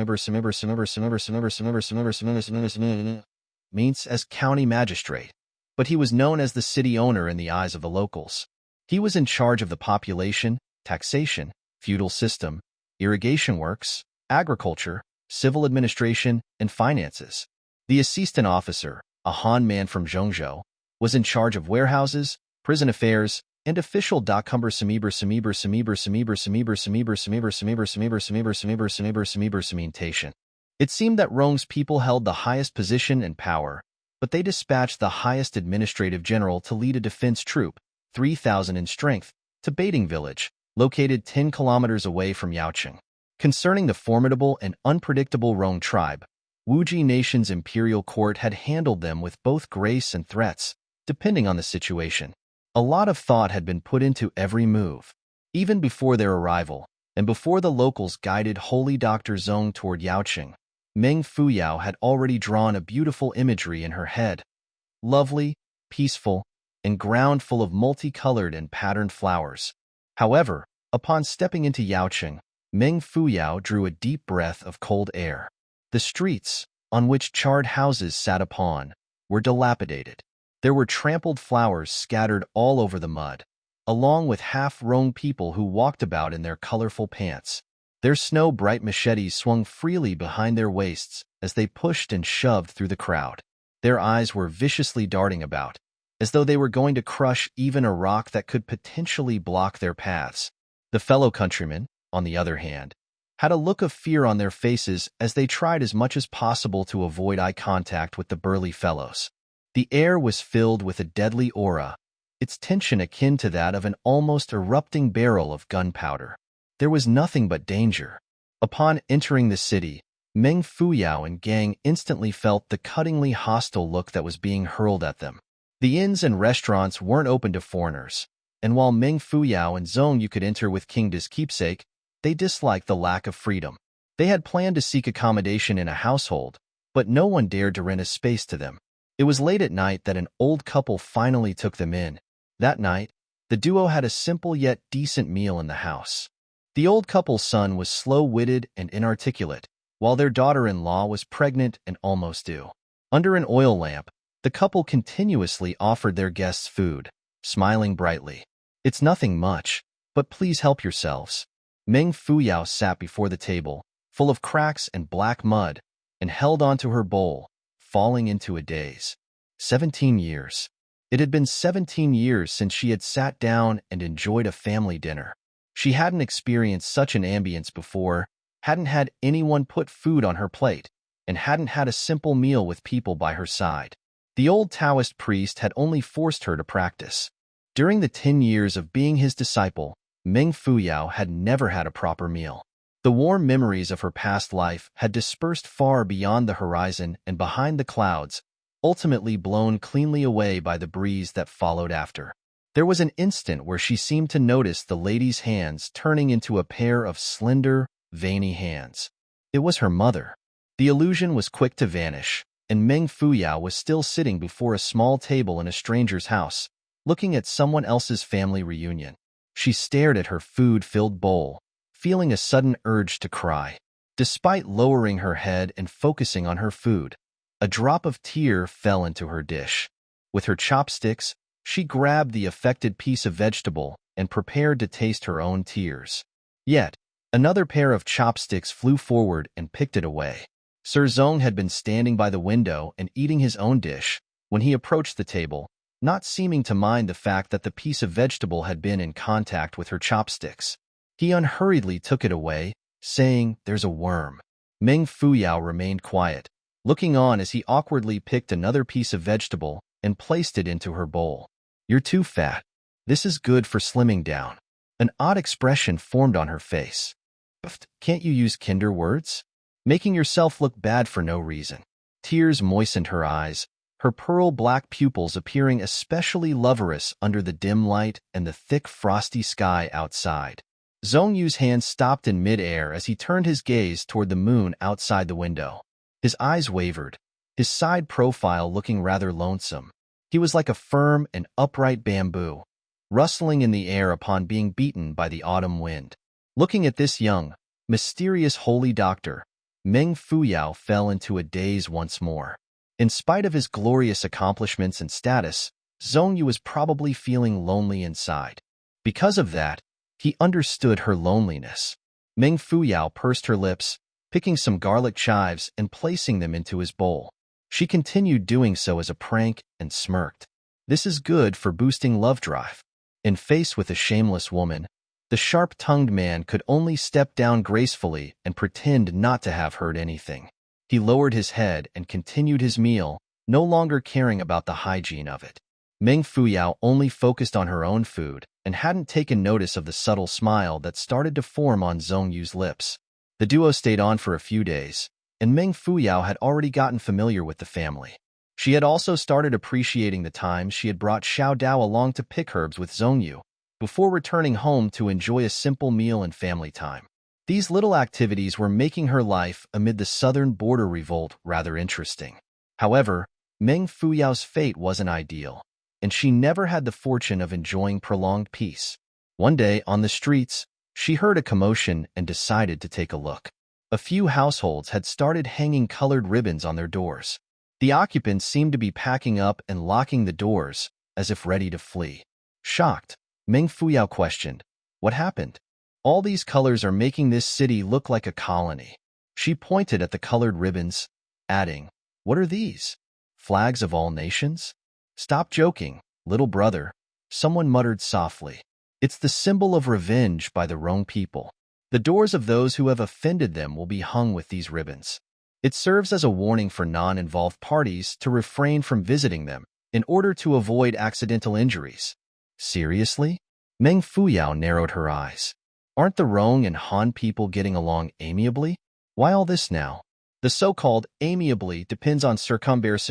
as county magistrate, but he was known as the city owner in the eyes of the locals. He was in charge of the population, taxation, feudal system, irrigation works, agriculture, civil administration, and finances. The assistant officer, a Han man from Zhengzhou, was in charge of warehouses, prison affairs, and official documentation. It seemed that Rong's people held the highest position and power, but they dispatched the highest administrative general to lead a defense troop, 3,000 in strength, to Baiting village, located 10 kilometers away from Yaocheng. Concerning the formidable and unpredictable Rong tribe, Wuji Nation's imperial court had handled them with both grace and threats, depending on the situation. A lot of thought had been put into every move. Even before their arrival, and before the locals guided Holy Dr. Zong toward Yaoqing, Meng Fuyao had already drawn a beautiful imagery in her head. Lovely, peaceful, and ground full of multicolored and patterned flowers. However, upon stepping into Yaoqing, Meng Fuyao drew a deep breath of cold air. The streets, on which charred houses sat upon, were dilapidated. There were trampled flowers scattered all over the mud, along with half-grown people who walked about in their colorful pants. Their snow-bright machetes swung freely behind their waists as they pushed and shoved through the crowd. Their eyes were viciously darting about, as though they were going to crush even a rock that could potentially block their paths. The fellow countrymen, on the other hand, had a look of fear on their faces as they tried as much as possible to avoid eye contact with the burly fellows. The air was filled with a deadly aura, its tension akin to that of an almost erupting barrel of gunpowder. There was nothing but danger. Upon entering the city, Meng Fuyao and gang instantly felt the cuttingly hostile look that was being hurled at them. The inns and restaurants weren't open to foreigners, and while Meng Fuyao and Zong Yu could enter with Kingda's keepsake, they disliked the lack of freedom. They had planned to seek accommodation in a household, but no one dared to rent a space to them. It was late at night that an old couple finally took them in. That night, the duo had a simple yet decent meal in the house. The old couple's son was slow-witted and inarticulate, while their daughter-in-law was pregnant and almost due. Under an oil lamp, the couple continuously offered their guests food, smiling brightly. "It's nothing much, but please help yourselves." Meng Fuyao sat before the table, full of cracks and black mud, and held onto her bowl, falling into a daze. 17 years. It had been 17 years since she had sat down and enjoyed a family dinner. She hadn't experienced such an ambience before, hadn't had anyone put food on her plate, and hadn't had a simple meal with people by her side. The old Taoist priest had only forced her to practice. During the 10 years of being his disciple, Meng Fuyao had never had a proper meal. The warm memories of her past life had dispersed far beyond the horizon and behind the clouds, ultimately blown cleanly away by the breeze that followed after. There was an instant where she seemed to notice the lady's hands turning into a pair of slender, veiny hands. It was her mother. The illusion was quick to vanish, and Meng Fuyao was still sitting before a small table in a stranger's house, looking at someone else's family reunion. She stared at her food-filled bowl, feeling a sudden urge to cry. Despite lowering her head and focusing on her food, a drop of tear fell into her dish. With her chopsticks, she grabbed the affected piece of vegetable and prepared to taste her own tears. Yet, another pair of chopsticks flew forward and picked it away. Sir Zong had been standing by the window and eating his own dish when he approached the table, not seeming to mind the fact that the piece of vegetable had been in contact with her chopsticks. He unhurriedly took it away, saying, "There's a worm." Meng Fuyao remained quiet, looking on as he awkwardly picked another piece of vegetable and placed it into her bowl. "You're too fat. This is good for slimming down." An odd expression formed on her face. "Can't you use kinder words? Making yourself look bad for no reason." Tears moistened her eyes, her pearl-black pupils appearing especially loverous under the dim light and the thick, frosty sky outside. Zhong Yu's hand stopped in mid-air as he turned his gaze toward the moon outside the window. His eyes wavered, his side profile looking rather lonesome. He was like a firm and upright bamboo, rustling in the air upon being beaten by the autumn wind. Looking at this young, mysterious holy doctor, Meng Fuyao fell into a daze once more. In spite of his glorious accomplishments and status, Zhong Yu was probably feeling lonely inside. Because of that, he understood her loneliness. Meng Fuyao pursed her lips, picking some garlic chives and placing them into his bowl. She continued doing so as a prank and smirked. This is good for boosting love drive. In face with a shameless woman, the sharp-tongued man could only step down gracefully and pretend not to have heard anything. He lowered his head and continued his meal, no longer caring about the hygiene of it. Meng Fuyao only focused on her own food and hadn't taken notice of the subtle smile that started to form on Zhong Yu's lips. The duo stayed on for a few days, and Meng Fuyao had already gotten familiar with the family. She had also started appreciating the times she had brought Xiao Dao along to pick herbs with Zhongyu, before returning home to enjoy a simple meal and family time. These little activities were making her life amid the southern border revolt rather interesting. However, Meng Fuyao's fate wasn't ideal, and she never had the fortune of enjoying prolonged peace. One day, on the streets, she heard a commotion and decided to take a look. A few households had started hanging colored ribbons on their doors. The occupants seemed to be packing up and locking the doors, as if ready to flee. Shocked, Meng Fuyao questioned, "What happened? All these colors are making this city look like a colony." She pointed at the colored ribbons, adding, "What are these? Flags of all nations?" "Stop joking, little brother," someone muttered softly. "It's the symbol of revenge by the Rong people. The doors of those who have offended them will be hung with these ribbons. It serves as a warning for non-involved parties to refrain from visiting them in order to avoid accidental injuries." Seriously? Meng Fuyao narrowed her eyes. Aren't the Rong and Han people getting along amiably? Why all this now? The so-called amiably depends on circumstances.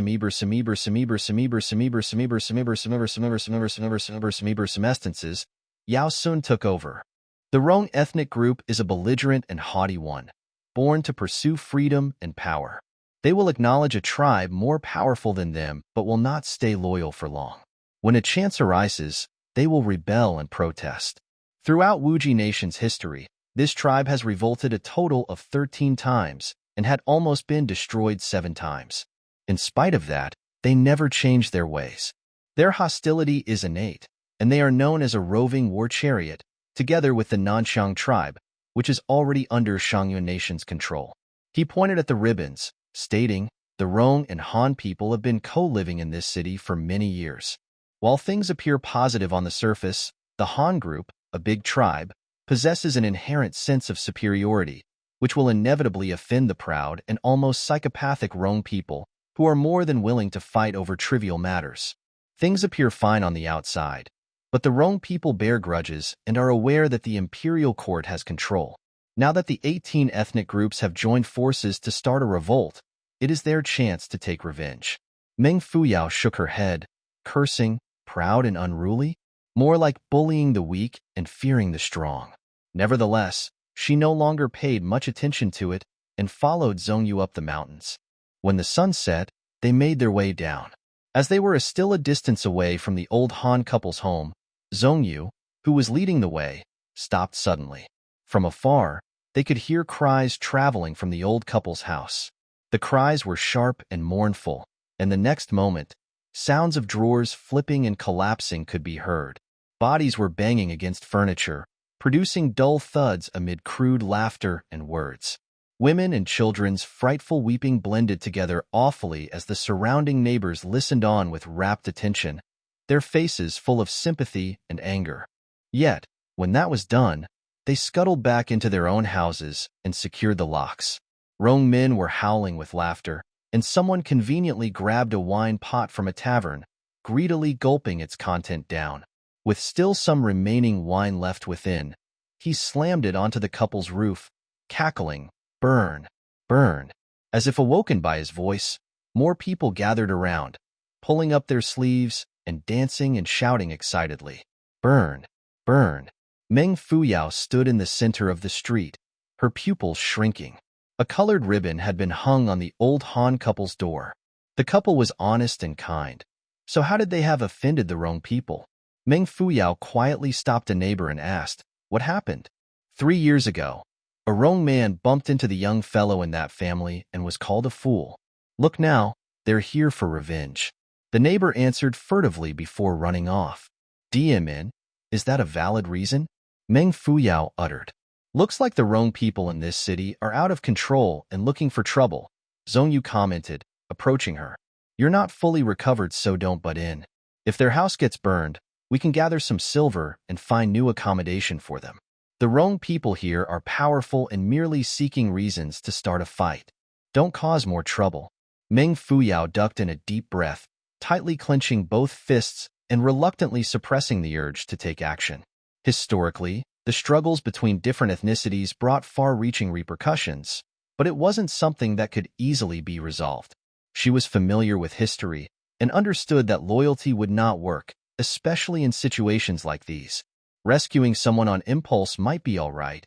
Yao Sun took over. The Rong ethnic group is a belligerent and haughty one, born to pursue freedom and power. They will acknowledge a tribe more powerful than them but will not stay loyal for long. When a chance arises, they will rebel and protest. Throughout Wuji Nation's history, this tribe has revolted a total of 13 times and had almost been destroyed 7 times. In spite of that, they never changed their ways. Their hostility is innate, and they are known as a roving war chariot, together with the Nanxiang tribe, which is already under Shangyuan Nation's control. He pointed at the ribbons, stating, "The Rong and Han people have been co-living in this city for many years. While things appear positive on the surface, the Han group, a big tribe, possesses an inherent sense of superiority, which will inevitably offend the proud and almost psychopathic Rong people, who are more than willing to fight over trivial matters. Things appear fine on the outside, but the Rong people bear grudges and are aware that the imperial court has control. Now that the 18 ethnic groups have joined forces to start a revolt, it is their chance to take revenge." Meng Fuyao shook her head, cursing, "Proud and unruly? More like bullying the weak and fearing the strong." Nevertheless, she no longer paid much attention to it and followed Zhongyu up the mountains. When the sun set, they made their way down. As they were still a distance away from the old Han couple's home, Zhongyu, who was leading the way, stopped suddenly. From afar, they could hear cries traveling from the old couple's house. The cries were sharp and mournful, and the next moment, sounds of drawers flipping and collapsing could be heard. Bodies were banging against furniture, producing dull thuds amid crude laughter and words. Women and children's frightful weeping blended together awfully as the surrounding neighbors listened on with rapt attention, their faces full of sympathy and anger. Yet, when that was done, they scuttled back into their own houses and secured the locks. Rong men were howling with laughter, and someone conveniently grabbed a wine pot from a tavern, greedily gulping its content down. With still some remaining wine left within, he slammed it onto the couple's roof, cackling, "Burn, burn." As if awoken by his voice, more people gathered around, pulling up their sleeves and dancing and shouting excitedly, "Burn, burn." Meng Fuyao stood in the center of the street, her pupils shrinking. A colored ribbon had been hung on the old Han couple's door. The couple was honest and kind. So how did they have offended the wrong people? Meng Fuyao quietly stopped a neighbor and asked, "What happened?" 3 years ago, a wrong man bumped into the young fellow in that family and was called a fool. Look now, they're here for revenge. The neighbor answered furtively before running off. "DMN, is that a valid reason?" Meng Fuyao uttered. "Looks like the wrong people in this city are out of control and looking for trouble," Zhongyu commented, approaching her. "You're not fully recovered, so don't butt in. If their house gets burned, we can gather some silver and find new accommodation for them. The wrong people here are powerful and merely seeking reasons to start a fight. Don't cause more trouble." Meng Fuyao ducked in a deep breath, tightly clenching both fists and reluctantly suppressing the urge to take action. Historically, The struggles between different ethnicities brought far-reaching repercussions, but it wasn't something that could easily be resolved. She was familiar with history and understood that loyalty would not work, especially in situations like these. Rescuing someone on impulse might be all right,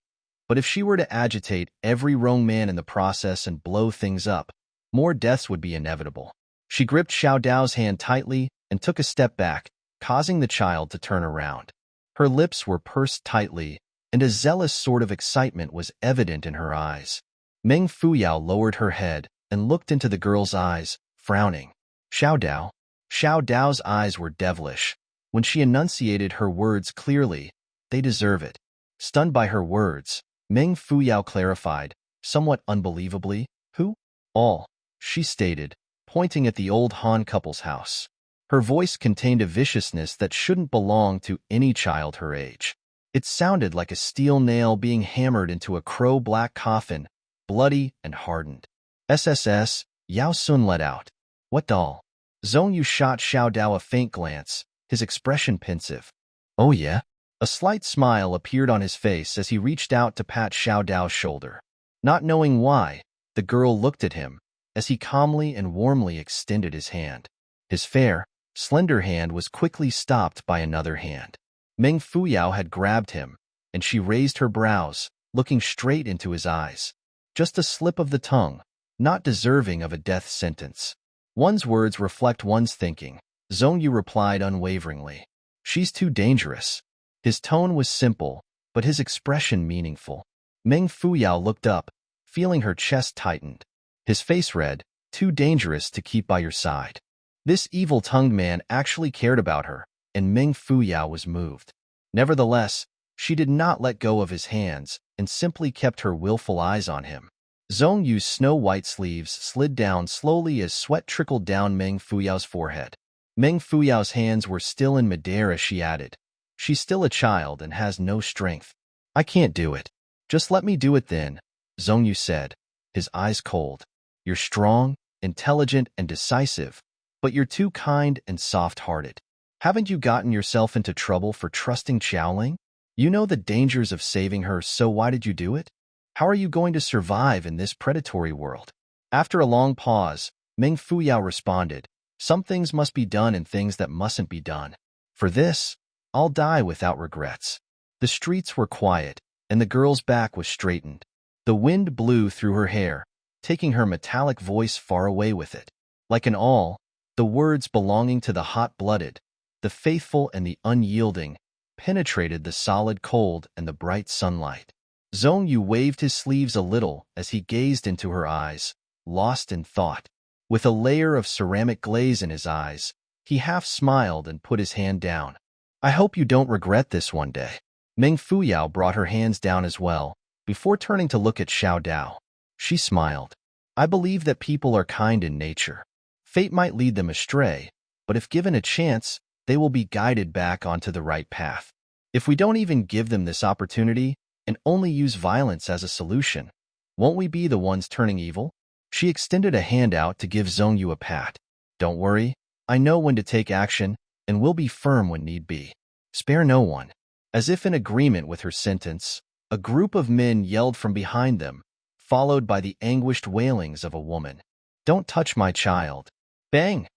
but if she were to agitate every wrong man in the process and blow things up, more deaths would be inevitable. She gripped Xiao Dao's hand tightly and took a step back, causing the child to turn around. Her lips were pursed tightly, and a zealous sort of excitement was evident in her eyes. Meng Fuyao lowered her head and looked into the girl's eyes, frowning. Xiao Dao. Xiao Dao's eyes were devilish. When she enunciated her words clearly, they deserve it. Stunned by her words, Meng Fuyao clarified, somewhat unbelievably, who? All, she stated, pointing at the old Han couple's house. Her voice contained a viciousness that shouldn't belong to any child her age. It sounded like a steel nail being hammered into a crow-black coffin, bloody and hardened. SSS, Yao Sun let out. What doll? Zhong Yu shot Xiao Dao a faint glance, his expression pensive. Oh yeah? A slight smile appeared on his face as he reached out to pat Xiao Dao's shoulder. Not knowing why, the girl looked at him as he calmly and warmly extended his hand. His fair, slender hand was quickly stopped by another hand. Meng Fuyao had grabbed him, and she raised her brows, looking straight into his eyes. Just a slip of the tongue, not deserving of a death sentence. One's words reflect one's thinking, Zhong Yu replied unwaveringly. She's too dangerous. His tone was simple, but his expression meaningful. Meng Fuyao looked up, feeling her chest tightened. His face read, too dangerous to keep by your side. This evil-tongued man actually cared about her, and Meng Fuyao was moved. Nevertheless, she did not let go of his hands and simply kept her willful eyes on him. Zhong Yu's snow-white sleeves slid down slowly as sweat trickled down Meng Fuyao's forehead. Meng Fuyao's hands were still in midair as she added, she's still a child and has no strength. I can't do it. Just let me do it then, Zhong Yu said, his eyes cold. You're strong, intelligent, and decisive, but you're too kind and soft-hearted. Haven't you gotten yourself into trouble for trusting Xiaoling? You know the dangers of saving her, so why did you do it? How are you going to survive in this predatory world? After a long pause, Meng Fuyao responded, some things must be done and things that mustn't be done. For this, I'll die without regrets. The streets were quiet, and the girl's back was straightened. The wind blew through her hair, taking her metallic voice far away with it. Like an awl, the words belonging to the hot-blooded, the faithful and the unyielding, penetrated the solid cold and the bright sunlight. Zhong Yu waved his sleeves a little as he gazed into her eyes, lost in thought. With a layer of ceramic glaze in his eyes, he half smiled and put his hand down. I hope you don't regret this one day. Meng Fuyao brought her hands down as well, before turning to look at Xiao Dao. She smiled. I believe that people are kind in nature. Fate might lead them astray, but if given a chance, they will be guided back onto the right path. If we don't even give them this opportunity, and only use violence as a solution, won't we be the ones turning evil? She extended a hand out to give Zhong Yu a pat. Don't worry, I know when to take action, and will be firm when need be. Spare no one. As if in agreement with her sentence, a group of men yelled from behind them, followed by the anguished wailings of a woman. Don't touch my child. Bang!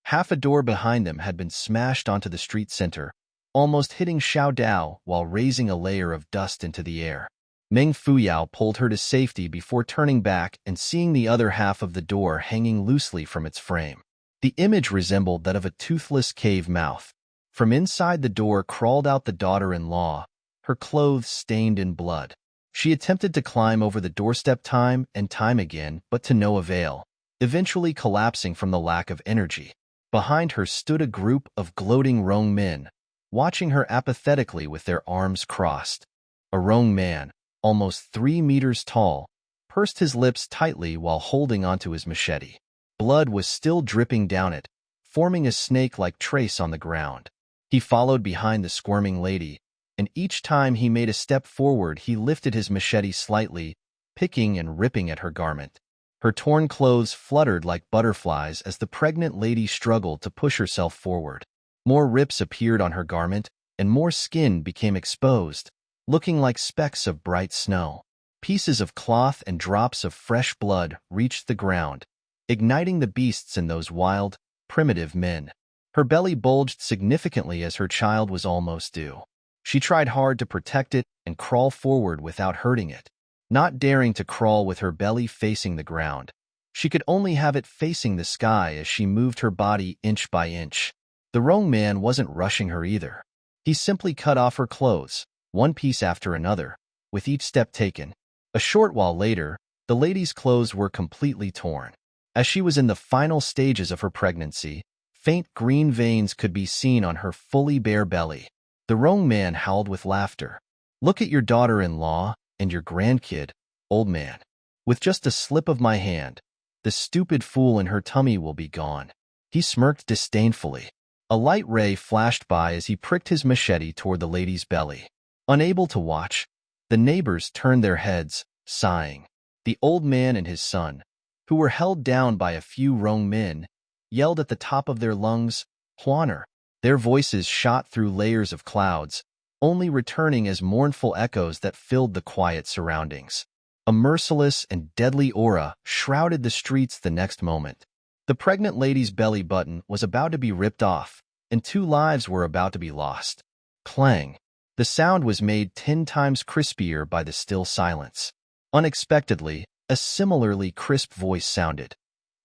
Half a door behind them had been smashed onto the street center, almost hitting Xiao Dao while raising a layer of dust into the air. Meng Fuyao pulled her to safety before turning back and seeing the other half of the door hanging loosely from its frame. The image resembled that of a toothless cave mouth. From inside the door crawled out the daughter-in-law, her clothes stained in blood. She attempted to climb over the doorstep time and time again, but to no avail, eventually collapsing from the lack of energy. Behind her stood a group of gloating Rong men, watching her apathetically with their arms crossed. A Rong man, almost 3 meters tall, pursed his lips tightly while holding onto his machete. Blood was still dripping down it, forming a snake-like trace on the ground. He followed behind the squirming lady, and each time he made a step forward he lifted his machete slightly, picking and ripping at her garment. Her torn clothes fluttered like butterflies as the pregnant lady struggled to push herself forward. More rips appeared on her garment, and more skin became exposed, looking like specks of bright snow. Pieces of cloth and drops of fresh blood reached the ground, igniting the beasts in those wild, primitive men. Her belly bulged significantly as her child was almost due. She tried hard to protect it and crawl forward without hurting it, not daring to crawl with her belly facing the ground. She could only have it facing the sky as she moved her body inch by inch. The wrong man wasn't rushing her either. He simply cut off her clothes, one piece after another, with each step taken. A short while later, the lady's clothes were completely torn. As she was in the final stages of her pregnancy, faint green veins could be seen on her fully bare belly. The wrong man howled with laughter. "Look at your daughter-in-law and your grandkid, old man. With just a slip of my hand, the stupid fool in her tummy will be gone." He smirked disdainfully. A light ray flashed by as he pricked his machete toward the lady's belly. Unable to watch, the neighbors turned their heads, sighing. The old man and his son, who were held down by a few wrong men, yelled at the top of their lungs, "Huaner!" Their voices shot through layers of clouds, only returning as mournful echoes that filled the quiet surroundings. A merciless and deadly aura shrouded the streets the next moment. The pregnant lady's belly button was about to be ripped off, and 2 lives were about to be lost. Clang! The sound was made 10 times crispier by the still silence. Unexpectedly, a similarly crisp voice sounded.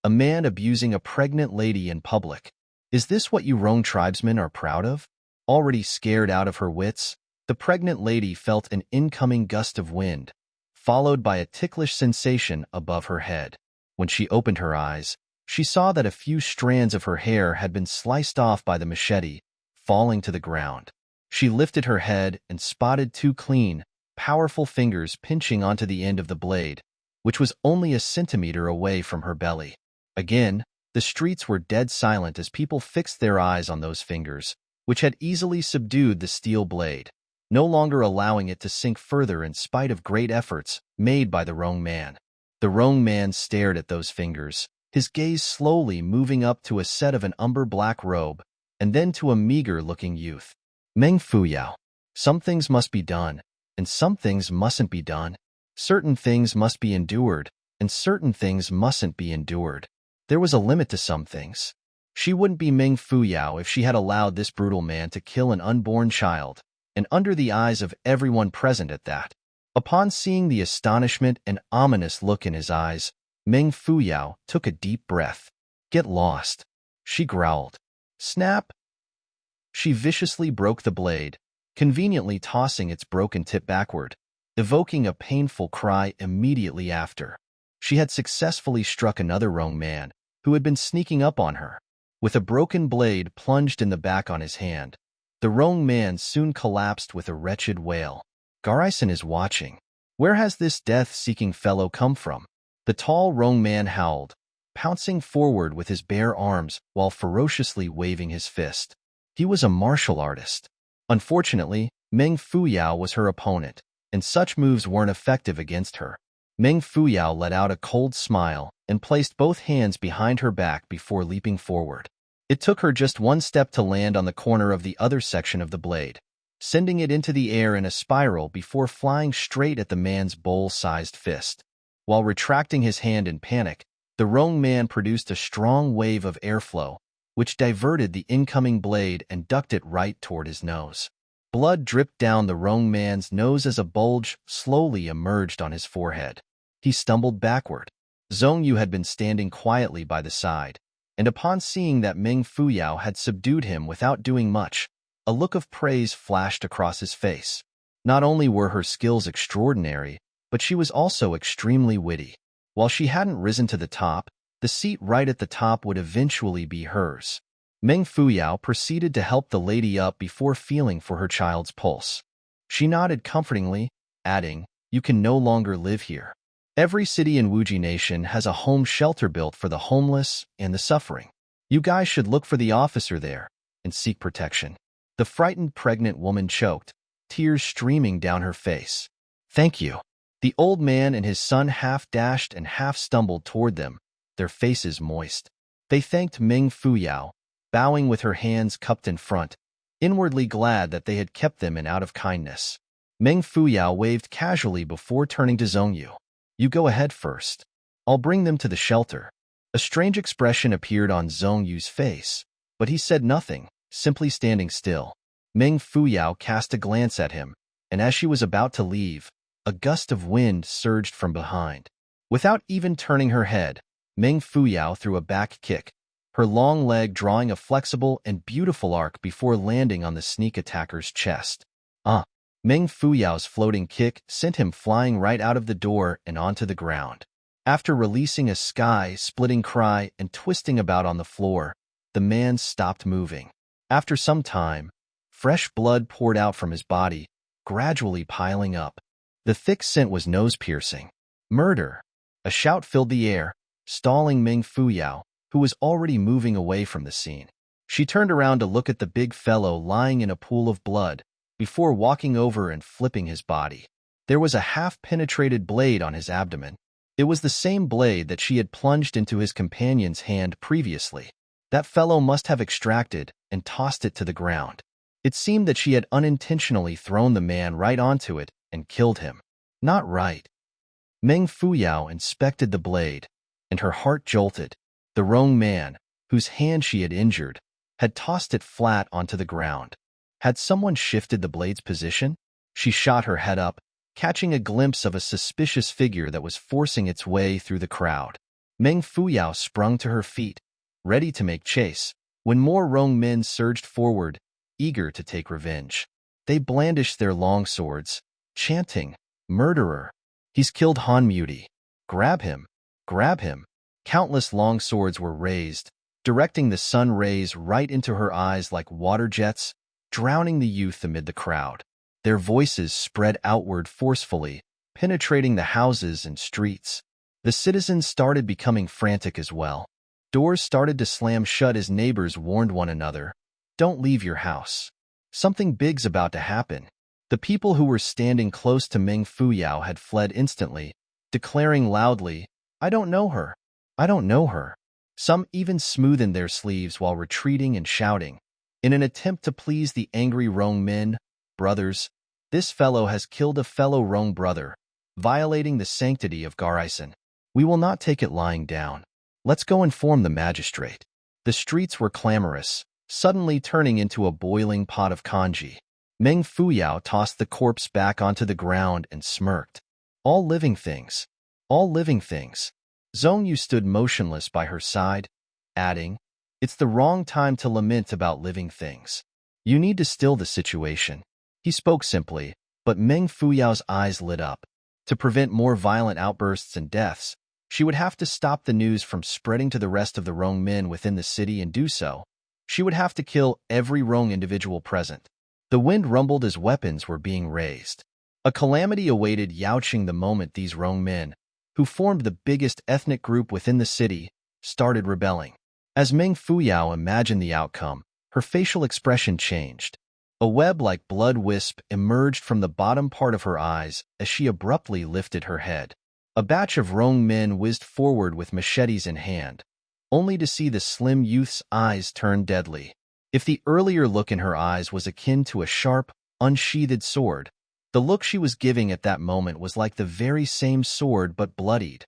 A man abusing a pregnant lady in public. Is this what you Rhone tribesmen are proud of? Already scared out of her wits, the pregnant lady felt an incoming gust of wind, followed by a ticklish sensation above her head. When she opened her eyes, she saw that a few strands of her hair had been sliced off by the machete, falling to the ground. She lifted her head and spotted 2 clean, powerful fingers pinching onto the end of the blade, which was only a centimeter away from her belly. Again, the streets were dead silent as people fixed their eyes on those fingers, which had easily subdued the steel blade, no longer allowing it to sink further in spite of great efforts made by the wrong man. The wrong man stared at those fingers, his gaze slowly moving up to a set of an umber-black robe, and then to a meager-looking youth. Meng Fuyao. Some things must be done, and some things mustn't be done. Certain things must be endured, and certain things mustn't be endured. There was a limit to some things. She wouldn't be Meng Fuyao if she had allowed this brutal man to kill an unborn child, and under the eyes of everyone present at that. Upon seeing the astonishment and ominous look in his eyes, Meng Fuyao took a deep breath. "Get lost," she growled. Snap! She viciously broke the blade, conveniently tossing its broken tip backward, evoking a painful cry immediately after. She had successfully struck another wrong man, who had been sneaking up on her. With a broken blade plunged in the back on his hand, the wrong man soon collapsed with a wretched wail. Garrison is watching. Where has this death-seeking fellow come from? The tall wrong man howled, pouncing forward with his bare arms while ferociously waving his fist. He was a martial artist. Unfortunately, Meng Fuyao was her opponent, and such moves weren't effective against her. Meng Fuyao let out a cold smile and placed both hands behind her back before leaping forward. It took her just 1 step to land on the corner of the other section of the blade, sending it into the air in a spiral before flying straight at the man's bowl-sized fist. While retracting his hand in panic, the wrong man produced a strong wave of airflow, which diverted the incoming blade and ducked it right toward his nose. Blood dripped down the wrong man's nose as a bulge slowly emerged on his forehead. He stumbled backward. Zhongyu had been standing quietly by the side, and upon seeing that Meng Fuyao had subdued him without doing much, a look of praise flashed across his face. Not only were her skills extraordinary, but she was also extremely witty. While she hadn't risen to the top, the seat right at the top would eventually be hers. Meng Fuyao proceeded to help the lady up before feeling for her child's pulse. She nodded comfortingly, adding, "You can no longer live here. Every city in Wuji Nation has a home shelter built for the homeless and the suffering. You guys should look for the officer there and seek protection." The frightened pregnant woman choked, tears streaming down her face. "Thank you." The old man and his son half dashed and half stumbled toward them, their faces moist. They thanked Meng Fuyao, bowing with her hands cupped in front, inwardly glad that they had kept them in out of kindness. Meng Fuyao waved casually before turning to Zhongyu. You go ahead first. I'll bring them to the shelter. A strange expression appeared on Zhongyu's face, but he said nothing, simply standing still. Meng Fuyao cast a glance at him, and as she was about to leave, a gust of wind surged from behind. Without even turning her head, Meng Fuyao threw a back kick, her long leg drawing a flexible and beautiful arc before landing on the sneak attacker's chest. Meng Fuyao's floating kick sent him flying right out of the door and onto the ground. After releasing a sky-splitting cry and twisting about on the floor, the man stopped moving. After some time, fresh blood poured out from his body, gradually piling up. The thick scent was nose-piercing. Murder! A shout filled the air, stalling Meng Fuyao, who was already moving away from the scene. She turned around to look at the big fellow lying in a pool of blood, before walking over and flipping his body. There was a half-penetrated blade on his abdomen. It was the same blade that she had plunged into his companion's hand previously. That fellow must have extracted and tossed it to the ground. It seemed that she had unintentionally thrown the man right onto it and killed him. Not right. Meng Fuyao inspected the blade, and her heart jolted. The wrong man, whose hand she had injured, had tossed it flat onto the ground. Had someone shifted the blade's position? She shot her head up, catching a glimpse of a suspicious figure that was forcing its way through the crowd. Meng Fuyao sprung to her feet, ready to make chase, when more Rong men surged forward, eager to take revenge. They blandished their long swords, chanting, "Murderer! He's killed Han Muti. Grab him! Grab him!" Countless long swords were raised, directing the sun rays right into her eyes like water jets, drowning the youth amid the crowd. Their voices spread outward forcefully, penetrating the houses and streets. The citizens started becoming frantic as well. Doors started to slam shut as neighbors warned one another, "Don't leave your house. Something big's about to happen." The people who were standing close to Meng Fuyao had fled instantly, declaring loudly, "I don't know her. I don't know her." Some even smoothened their sleeves while retreating and shouting. In an attempt to please the angry Rong men, "Brothers, this fellow has killed a fellow Rong brother, violating the sanctity of garrison. We will not take it lying down. Let's go inform the magistrate." The streets were clamorous, suddenly turning into a boiling pot of kanji. Meng Fuyao tossed the corpse back onto the ground and smirked. "All living things. All living things." Zhongyu stood motionless by her side, adding, "It's the wrong time to lament about living things. You need to still the situation." He spoke simply, but Meng Fuyao's eyes lit up. To prevent more violent outbursts and deaths, she would have to stop the news from spreading to the rest of the Rong men within the city, and do so, she would have to kill every Rong individual present. The wind rumbled as weapons were being raised. A calamity awaited Yaoqing the moment these Rong men, who formed the biggest ethnic group within the city, started rebelling. As Meng Fuyao imagined the outcome, her facial expression changed. A web-like blood wisp emerged from the bottom part of her eyes as she abruptly lifted her head. A batch of Rong men whizzed forward with machetes in hand, only to see the slim youth's eyes turn deadly. If the earlier look in her eyes was akin to a sharp, unsheathed sword, the look she was giving at that moment was like the very same sword but bloodied,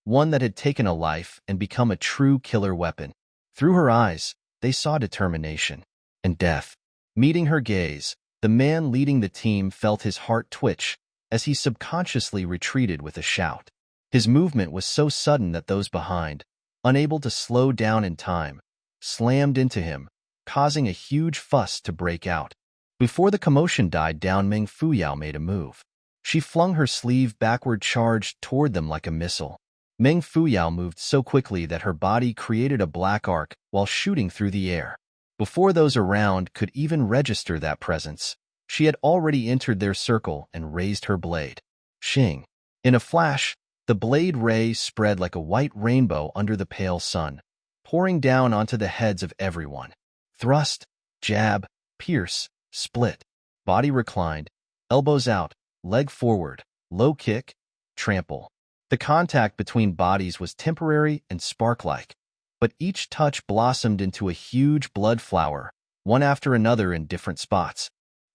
one that had taken a life and become a true killer weapon. Through her eyes, they saw determination and death. Meeting her gaze, the man leading the team felt his heart twitch as he subconsciously retreated with a shout. His movement was so sudden that those behind, unable to slow down in time, slammed into him, causing a huge fuss to break out. Before the commotion died down, Meng Fuyao made a move. She flung her sleeve backward, charged toward them like a missile. Meng Fuyao moved so quickly that her body created a black arc while shooting through the air. Before those around could even register that presence, she had already entered their circle and raised her blade. Shing! In a flash, the blade ray spread like a white rainbow under the pale sun, pouring down onto the heads of everyone. Thrust, jab, pierce, split. Body reclined, elbows out, leg forward, low kick, trample. The contact between bodies was temporary and spark-like, but each touch blossomed into a huge blood flower, one after another in different spots.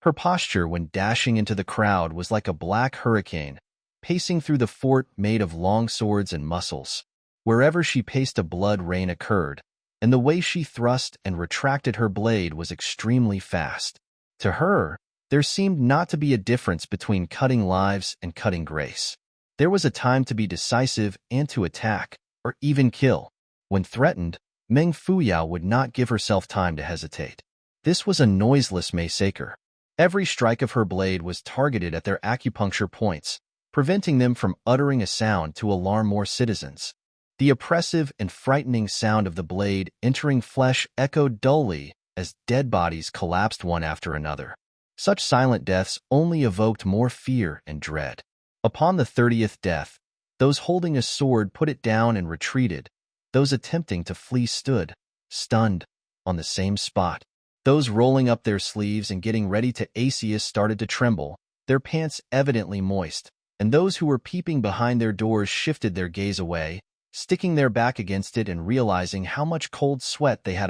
Her posture when dashing into the crowd was like a black hurricane, pacing through the fort made of long swords and muscles. Wherever she paced, a blood rain occurred, and the way she thrust and retracted her blade was extremely fast. To her, there seemed not to be a difference between cutting lives and cutting grace. There was a time to be decisive and to attack, or even kill. When threatened, Meng Fuyao would not give herself time to hesitate. This was a noiseless massacre. Every strike of her blade was targeted at their acupuncture points, preventing them from uttering a sound to alarm more citizens. The oppressive and frightening sound of the blade entering flesh echoed dully as dead bodies collapsed one after another. Such silent deaths only evoked more fear and dread. Upon the 30th death, those holding a sword put it down and retreated. Those attempting to flee stood, stunned, on the same spot. Those rolling up their sleeves and getting ready to ace started to tremble, their pants evidently moist, and those who were peeping behind their doors shifted their gaze away, sticking their back against it and realizing how much cold sweat they had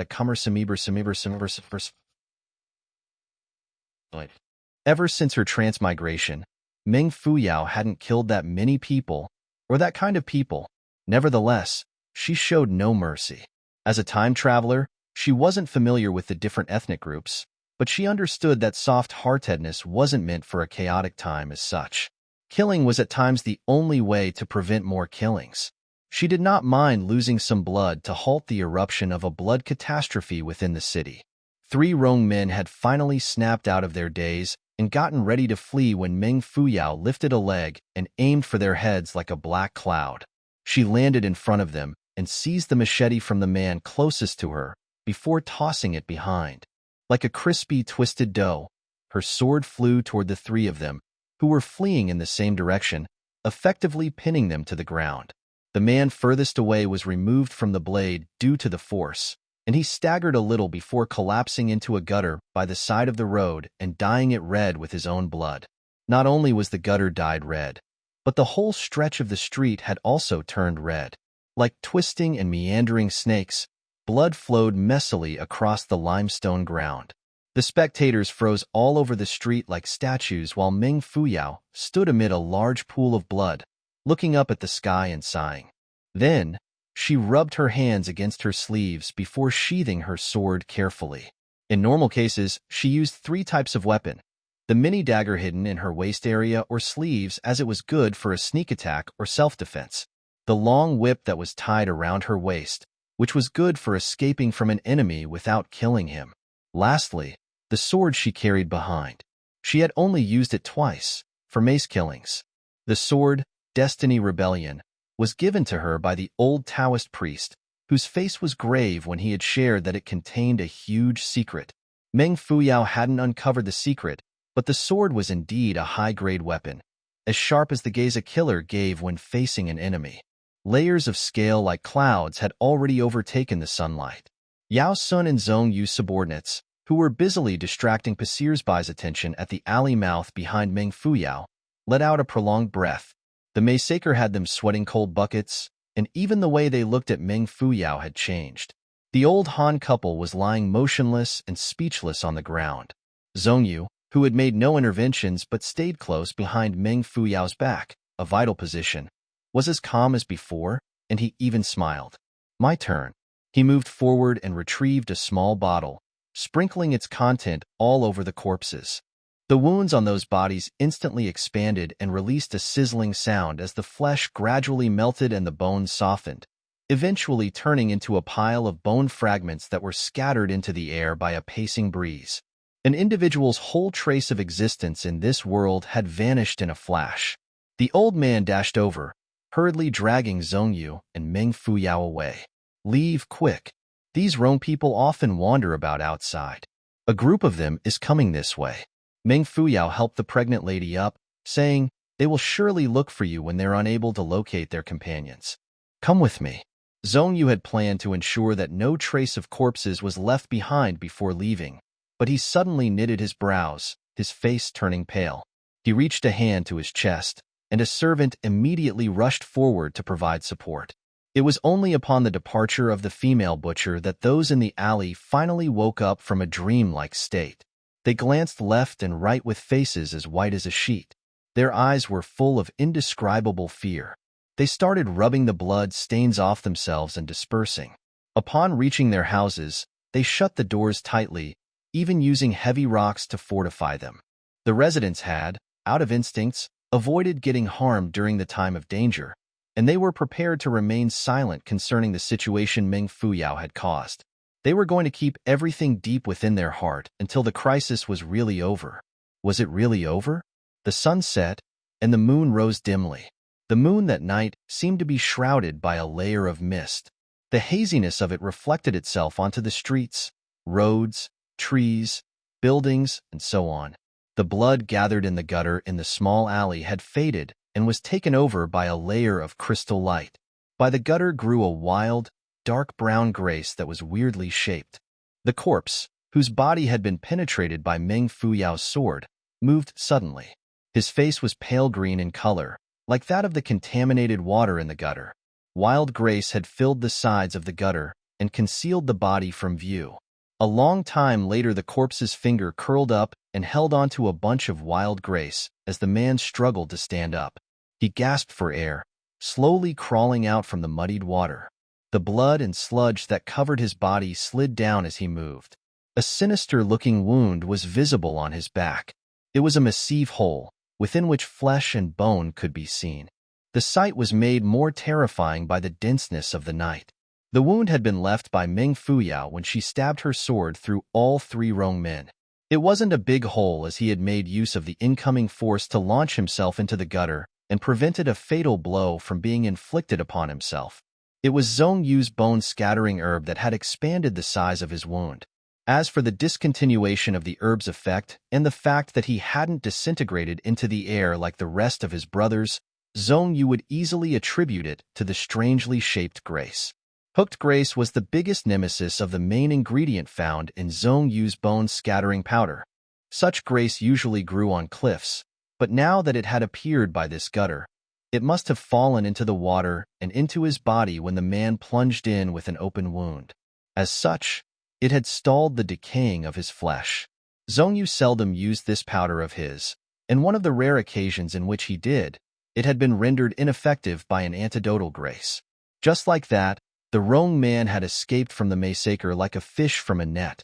Ever since her transmigration, Meng Fuyao hadn't killed that many people, or that kind of people. Nevertheless, she showed no mercy. As a time traveler, she wasn't familiar with the different ethnic groups, but she understood that soft-heartedness wasn't meant for a chaotic time as such. Killing was at times the only way to prevent more killings. She did not mind losing some blood to halt the eruption of a blood catastrophe within the city. 3 Rong men had finally snapped out of their daze and gotten ready to flee when Meng Fuyao lifted a leg and aimed for their heads like a black cloud. She landed in front of them and seized the machete from the man closest to her before tossing it behind. Like a crispy, twisted dough, her sword flew toward the 3 of them, who were fleeing in the same direction, effectively pinning them to the ground. The man furthest away was removed from the blade due to the force, and he staggered a little before collapsing into a gutter by the side of the road and dyeing it red with his own blood. Not only was the gutter dyed red, but the whole stretch of the street had also turned red. Like twisting and meandering snakes, blood flowed messily across the limestone ground. The spectators froze all over the street like statues while Meng Fuyao stood amid a large pool of blood, looking up at the sky and sighing. Then, she rubbed her hands against her sleeves before sheathing her sword carefully. In normal cases, she used 3 types of weapon. The mini dagger hidden in her waist area or sleeves as it was good for a sneak attack or self-defense. The long whip that was tied around her waist, which was good for escaping from an enemy without killing him. Lastly, the sword she carried behind. She had only used it twice, for mace killings. The sword, Destiny Rebellion, was given to her by the old Taoist priest, whose face was grave when he had shared that it contained a huge secret. Meng Fuyao hadn't uncovered the secret, but the sword was indeed a high-grade weapon, as sharp as the gaze a killer gave when facing an enemy. Layers of scale like clouds had already overtaken the sunlight. Yao Sun and Zhong Yu's subordinates, who were busily distracting passers-by's attention at the alley mouth behind Meng Fuyao, let out a prolonged breath. The massacre had them sweating cold buckets, and even the way they looked at Meng Fuyao had changed. The old Han couple was lying motionless and speechless on the ground. Zhong Yu, who had made no interventions but stayed close behind Meng Fuyao's back, a vital position, was as calm as before, and he even smiled. My turn. He moved forward and retrieved a small bottle, sprinkling its content all over the corpses. The wounds on those bodies instantly expanded and released a sizzling sound as the flesh gradually melted and the bones softened, eventually turning into a pile of bone fragments that were scattered into the air by a pacing breeze. An individual's whole trace of existence in this world had vanished in a flash. The old man dashed over, hurriedly dragging Zhong Yu and Meng Fuyao away. Leave quick. These Rome people often wander about outside. A group of them is coming this way. Meng Fuyao helped the pregnant lady up, saying, they will surely look for you when they're unable to locate their companions. Come with me. Zhong Yu had planned to ensure that no trace of corpses was left behind before leaving, but he suddenly knitted his brows, his face turning pale. He reached a hand to his chest, and a servant immediately rushed forward to provide support. It was only upon the departure of the female butcher that those in the alley finally woke up from a dream-like state. They glanced left and right with faces as white as a sheet. Their eyes were full of indescribable fear. They started rubbing the blood stains off themselves and dispersing. Upon reaching their houses, they shut the doors tightly, even using heavy rocks to fortify them. The residents had, out of instincts, avoided getting harmed during the time of danger, and they were prepared to remain silent concerning the situation Meng Fuyao had caused. They were going to keep everything deep within their heart until the crisis was really over. Was it really over? The sun set, and the moon rose dimly. The moon that night seemed to be shrouded by a layer of mist. The haziness of it reflected itself onto the streets, roads, trees, buildings, and so on. The blood gathered in the gutter in the small alley had faded and was taken over by a layer of crystal light. By the gutter grew a wild, dark brown grace that was weirdly shaped. The corpse, whose body had been penetrated by Meng Fuyao's sword, moved suddenly. His face was pale green in color, like that of the contaminated water in the gutter. Wild grace had filled the sides of the gutter and concealed the body from view. A long time later the corpse's finger curled up and held onto a bunch of wild grace as the man struggled to stand up. He gasped for air, slowly crawling out from the muddied water. The blood and sludge that covered his body slid down as he moved. A sinister-looking wound was visible on his back. It was a massive hole, within which flesh and bone could be seen. The sight was made more terrifying by the denseness of the night. The wound had been left by Meng Fuyao when she stabbed her sword through all three Rong men. It wasn't a big hole, as he had made use of the incoming force to launch himself into the gutter and prevented a fatal blow from being inflicted upon himself. It was Zhongyu's bone-scattering herb that had expanded the size of his wound. As for the discontinuation of the herb's effect and the fact that he hadn't disintegrated into the air like the rest of his brothers, Zhongyu would easily attribute it to the strangely shaped grace. Hooked grace was the biggest nemesis of the main ingredient found in Zhongyu's bone-scattering powder. Such grace usually grew on cliffs, but now that it had appeared by this gutter, it must have fallen into the water and into his body when the man plunged in with an open wound. As such, it had stalled the decaying of his flesh. Zhongyu seldom used this powder of his, and one of the rare occasions in which he did, it had been rendered ineffective by an antidotal grace. Just like that, the Rong man had escaped from the massacre like a fish from a net.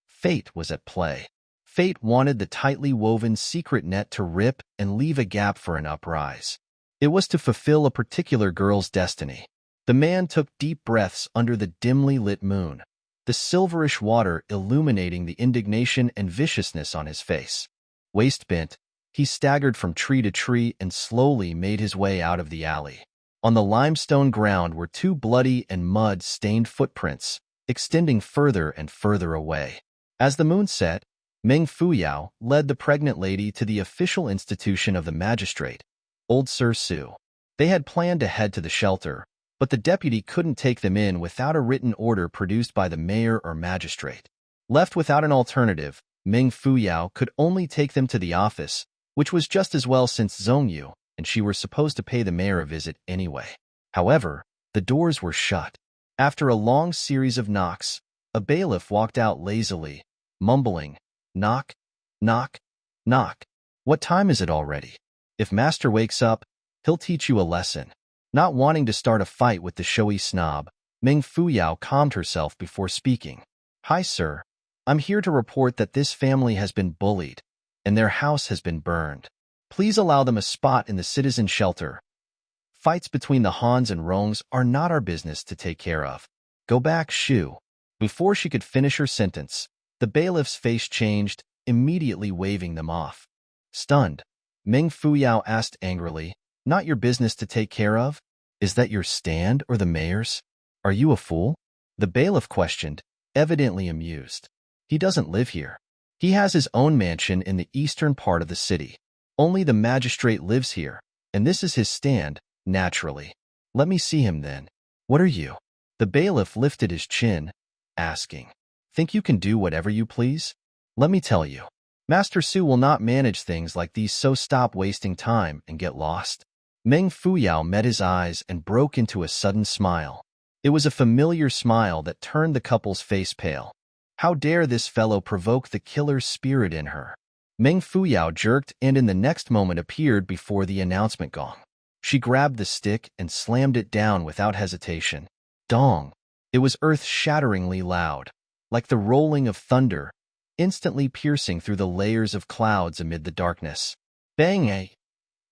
Fate was at play. Fate wanted the tightly woven secret net to rip and leave a gap for an uprise. It was to fulfill a particular girl's destiny. The man took deep breaths under the dimly lit moon, the silverish water illuminating the indignation and viciousness on his face. Waist bent, he staggered from tree to tree and slowly made his way out of the alley. On the limestone ground were two bloody and mud-stained footprints, extending further and further away. As the moon set, Meng Fuyao led the pregnant lady to the official institution of the magistrate, Old Sir Su. They had planned to head to the shelter, but the deputy couldn't take them in without a written order produced by the mayor or magistrate. Left without an alternative, Meng Fuyao could only take them to the office, which was just as well since Zhongyu and she were supposed to pay the mayor a visit anyway. However, the doors were shut. After a long series of knocks, a bailiff walked out lazily, mumbling, "Knock, knock, knock. What time is it already? If master wakes up, he'll teach you a lesson." Not wanting to start a fight with the showy snob, Meng Fuyao calmed herself before speaking. "Hi, sir. I'm here to report that this family has been bullied, and their house has been burned. Please allow them a spot in the citizen shelter. Fights between the Hans and Rongs are not our business to take care of. Go back, Shu." Before she could finish her sentence, the bailiff's face changed, immediately waving them off. Stunned, Meng Fuyao asked angrily, "Not your business to take care of? Is that your stand or the mayor's? Are you a fool?" The bailiff questioned, evidently amused. "He doesn't live here. He has his own mansion in the eastern part of the city. Only the magistrate lives here, and this is his stand, naturally. Let me see him then. What are you?" The bailiff lifted his chin, asking, "Think you can do whatever you please? Let me tell you, Master Su will not manage things like these, so stop wasting time and get lost." Meng Fuyao met his eyes and broke into a sudden smile. It was a familiar smile that turned the couple's face pale. How dare this fellow provoke the killer's spirit in her? Meng Fuyao jerked and in the next moment appeared before the announcement gong. She grabbed the stick and slammed it down without hesitation. Dong! It was earth-shatteringly loud, like the rolling of thunder, instantly piercing through the layers of clouds amid the darkness. Bang!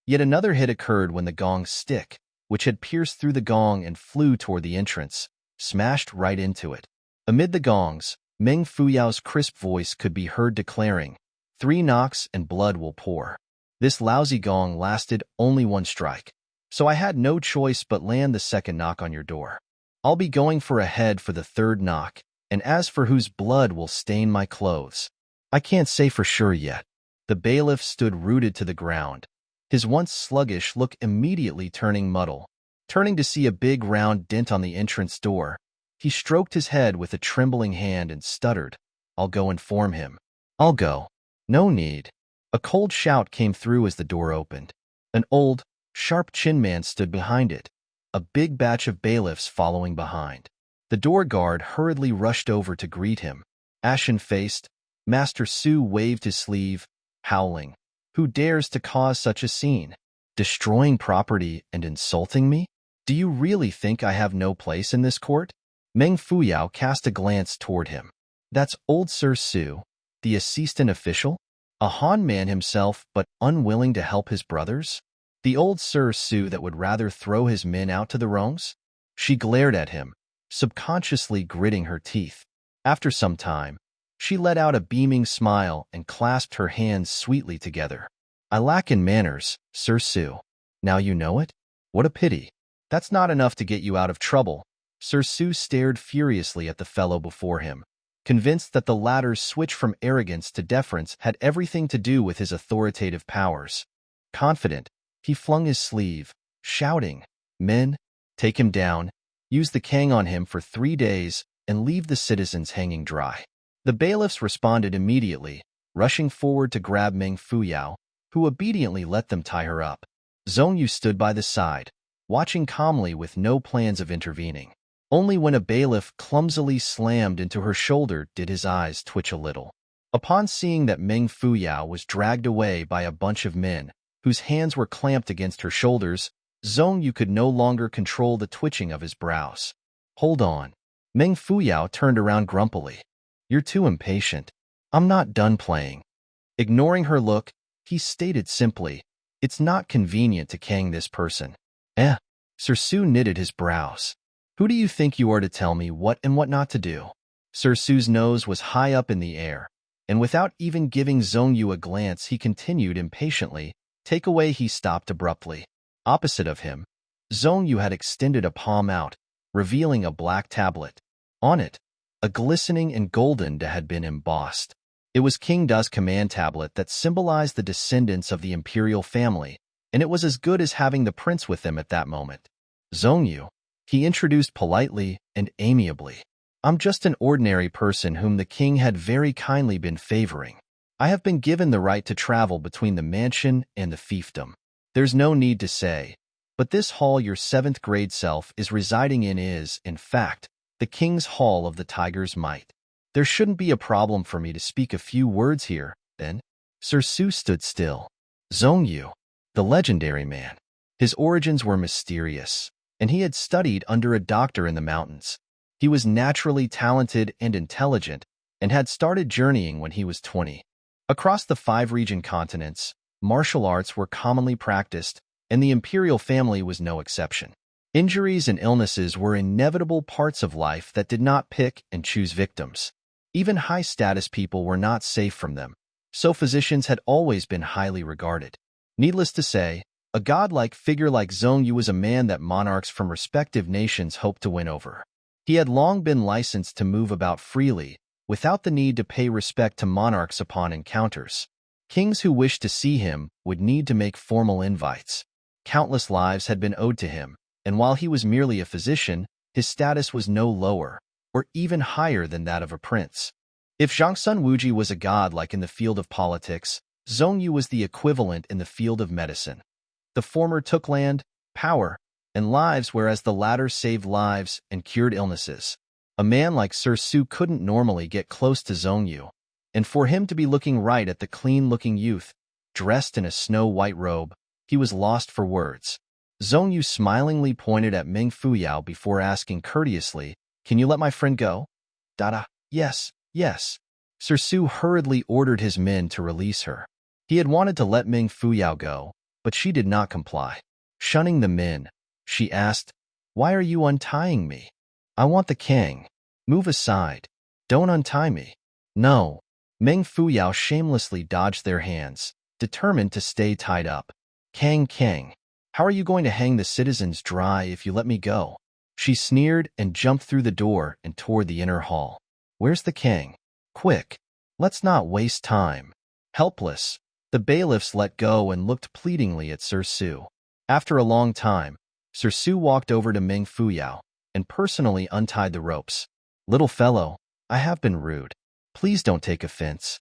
Yet another hit occurred when the gong's stick, which had pierced through the gong and flew toward the entrance, smashed right into it. Amid the gongs, Meng Fuyao's crisp voice could be heard declaring, 3 knocks and blood will pour. This lousy gong lasted only 1 strike, so I had no choice but land the second knock on your door. I'll be going for a head for the 3rd knock, and as for whose blood will stain my clothes, I can't say for sure yet. The bailiff stood rooted to the ground, his once sluggish look immediately turning muddle. Turning to see a big round dent on the entrance door, he stroked his head with a trembling hand and stuttered, I'll go inform him. I'll go. No need. A cold shout came through as the door opened. An old, sharp-chinned man stood behind it, a big batch of bailiffs following behind. The door guard hurriedly rushed over to greet him. Ashen-faced, Master Su waved his sleeve, howling. Who dares to cause such a scene? Destroying property and insulting me? Do you really think I have no place in this court? Meng Fuyao cast a glance toward him. That's old Sir Su, the assistant official? A Han man himself, but unwilling to help his brothers? The old Sir Su that would rather throw his men out to the wrongs? She glared at him, subconsciously gritting her teeth. After some time, she let out a beaming smile and clasped her hands sweetly together. I lack in manners, Sir Su. Now you know it? What a pity. That's not enough to get you out of trouble. Sir Su stared furiously at the fellow before him, convinced that the latter's switch from arrogance to deference had everything to do with his authoritative powers. Confident, he flung his sleeve, shouting, Men, take him down, use the Kang on him for 3 days, and leave the citizens hanging dry. The bailiffs responded immediately, rushing forward to grab Meng Fuyao, who obediently let them tie her up. Zhongyu stood by the side, watching calmly with no plans of intervening. Only when a bailiff clumsily slammed into her shoulder did his eyes twitch a little. Upon seeing that Meng Fuyao was dragged away by a bunch of men, whose hands were clamped against her shoulders, Zhongyu could no longer control the twitching of his brows. Hold on. Meng Fuyao turned around grumpily. You're too impatient. I'm not done playing. Ignoring her look, he stated simply, It's not convenient to Kang this person. Sir Su knitted his brows. Who do you think you are to tell me what and what not to do? Sir Su's nose was high up in the air, and without even giving Zhongyu a glance, he continued impatiently. Take away, he stopped abruptly. Opposite of him, Zhongyu had extended a palm out, revealing a black tablet. On it, a glistening and golden Da had been embossed. It was King Da's command tablet that symbolized the descendants of the imperial family, and it was as good as having the prince with them at that moment. Zhongyu, he introduced politely and amiably. I'm just an ordinary person whom the king had very kindly been favoring. I have been given the right to travel between the mansion and the fiefdom. There's no need to say, but this hall your 7th grade self is residing in is, in fact, the king's hall of the Tiger's Might. There shouldn't be a problem for me to speak a few words here, then. Sir Su stood still. Zhongyu, the legendary man. His origins were mysterious, and he had studied under a doctor in the mountains. He was naturally talented and intelligent, and had started journeying when he was 20. Across the 5 region continents, martial arts were commonly practiced, and the imperial family was no exception. Injuries and illnesses were inevitable parts of life that did not pick and choose victims. Even high-status people were not safe from them, so physicians had always been highly regarded. Needless to say, a godlike figure like Zhongyu was a man that monarchs from respective nations hoped to win over. He had long been licensed to move about freely, without the need to pay respect to monarchs upon encounters. Kings who wished to see him would need to make formal invites. Countless lives had been owed to him, and while he was merely a physician, his status was no lower, or even higher than that of a prince. If Zhangsun Wuji was a god like in the field of politics, Zhongyu was the equivalent in the field of medicine. The former took land, power, and lives, whereas the latter saved lives and cured illnesses. A man like Sir Su couldn't normally get close to Zhongyu, and for him to be looking right at the clean-looking youth, dressed in a snow-white robe, he was lost for words. Zhongyu smilingly pointed at Meng Fuyao before asking courteously, "Can you let my friend go?" Dada, yes, yes. Sir Su hurriedly ordered his men to release her. He had wanted to let Meng Fuyao go, but she did not comply. Shunning the men, she asked, "Why are you untying me? I want the king. Move aside. Don't untie me." No. Meng Fuyao shamelessly dodged their hands, determined to stay tied up. Kang, how are you going to hang the citizens dry if you let me go?" She sneered and jumped through the door and toward the inner hall. "Where's the king? Quick, let's not waste time." Helpless, the bailiffs let go and looked pleadingly at Sir Su. After a long time, Sir Su walked over to Meng Fuyao and personally untied the ropes. "Little fellow, I have been rude. Please don't take offense.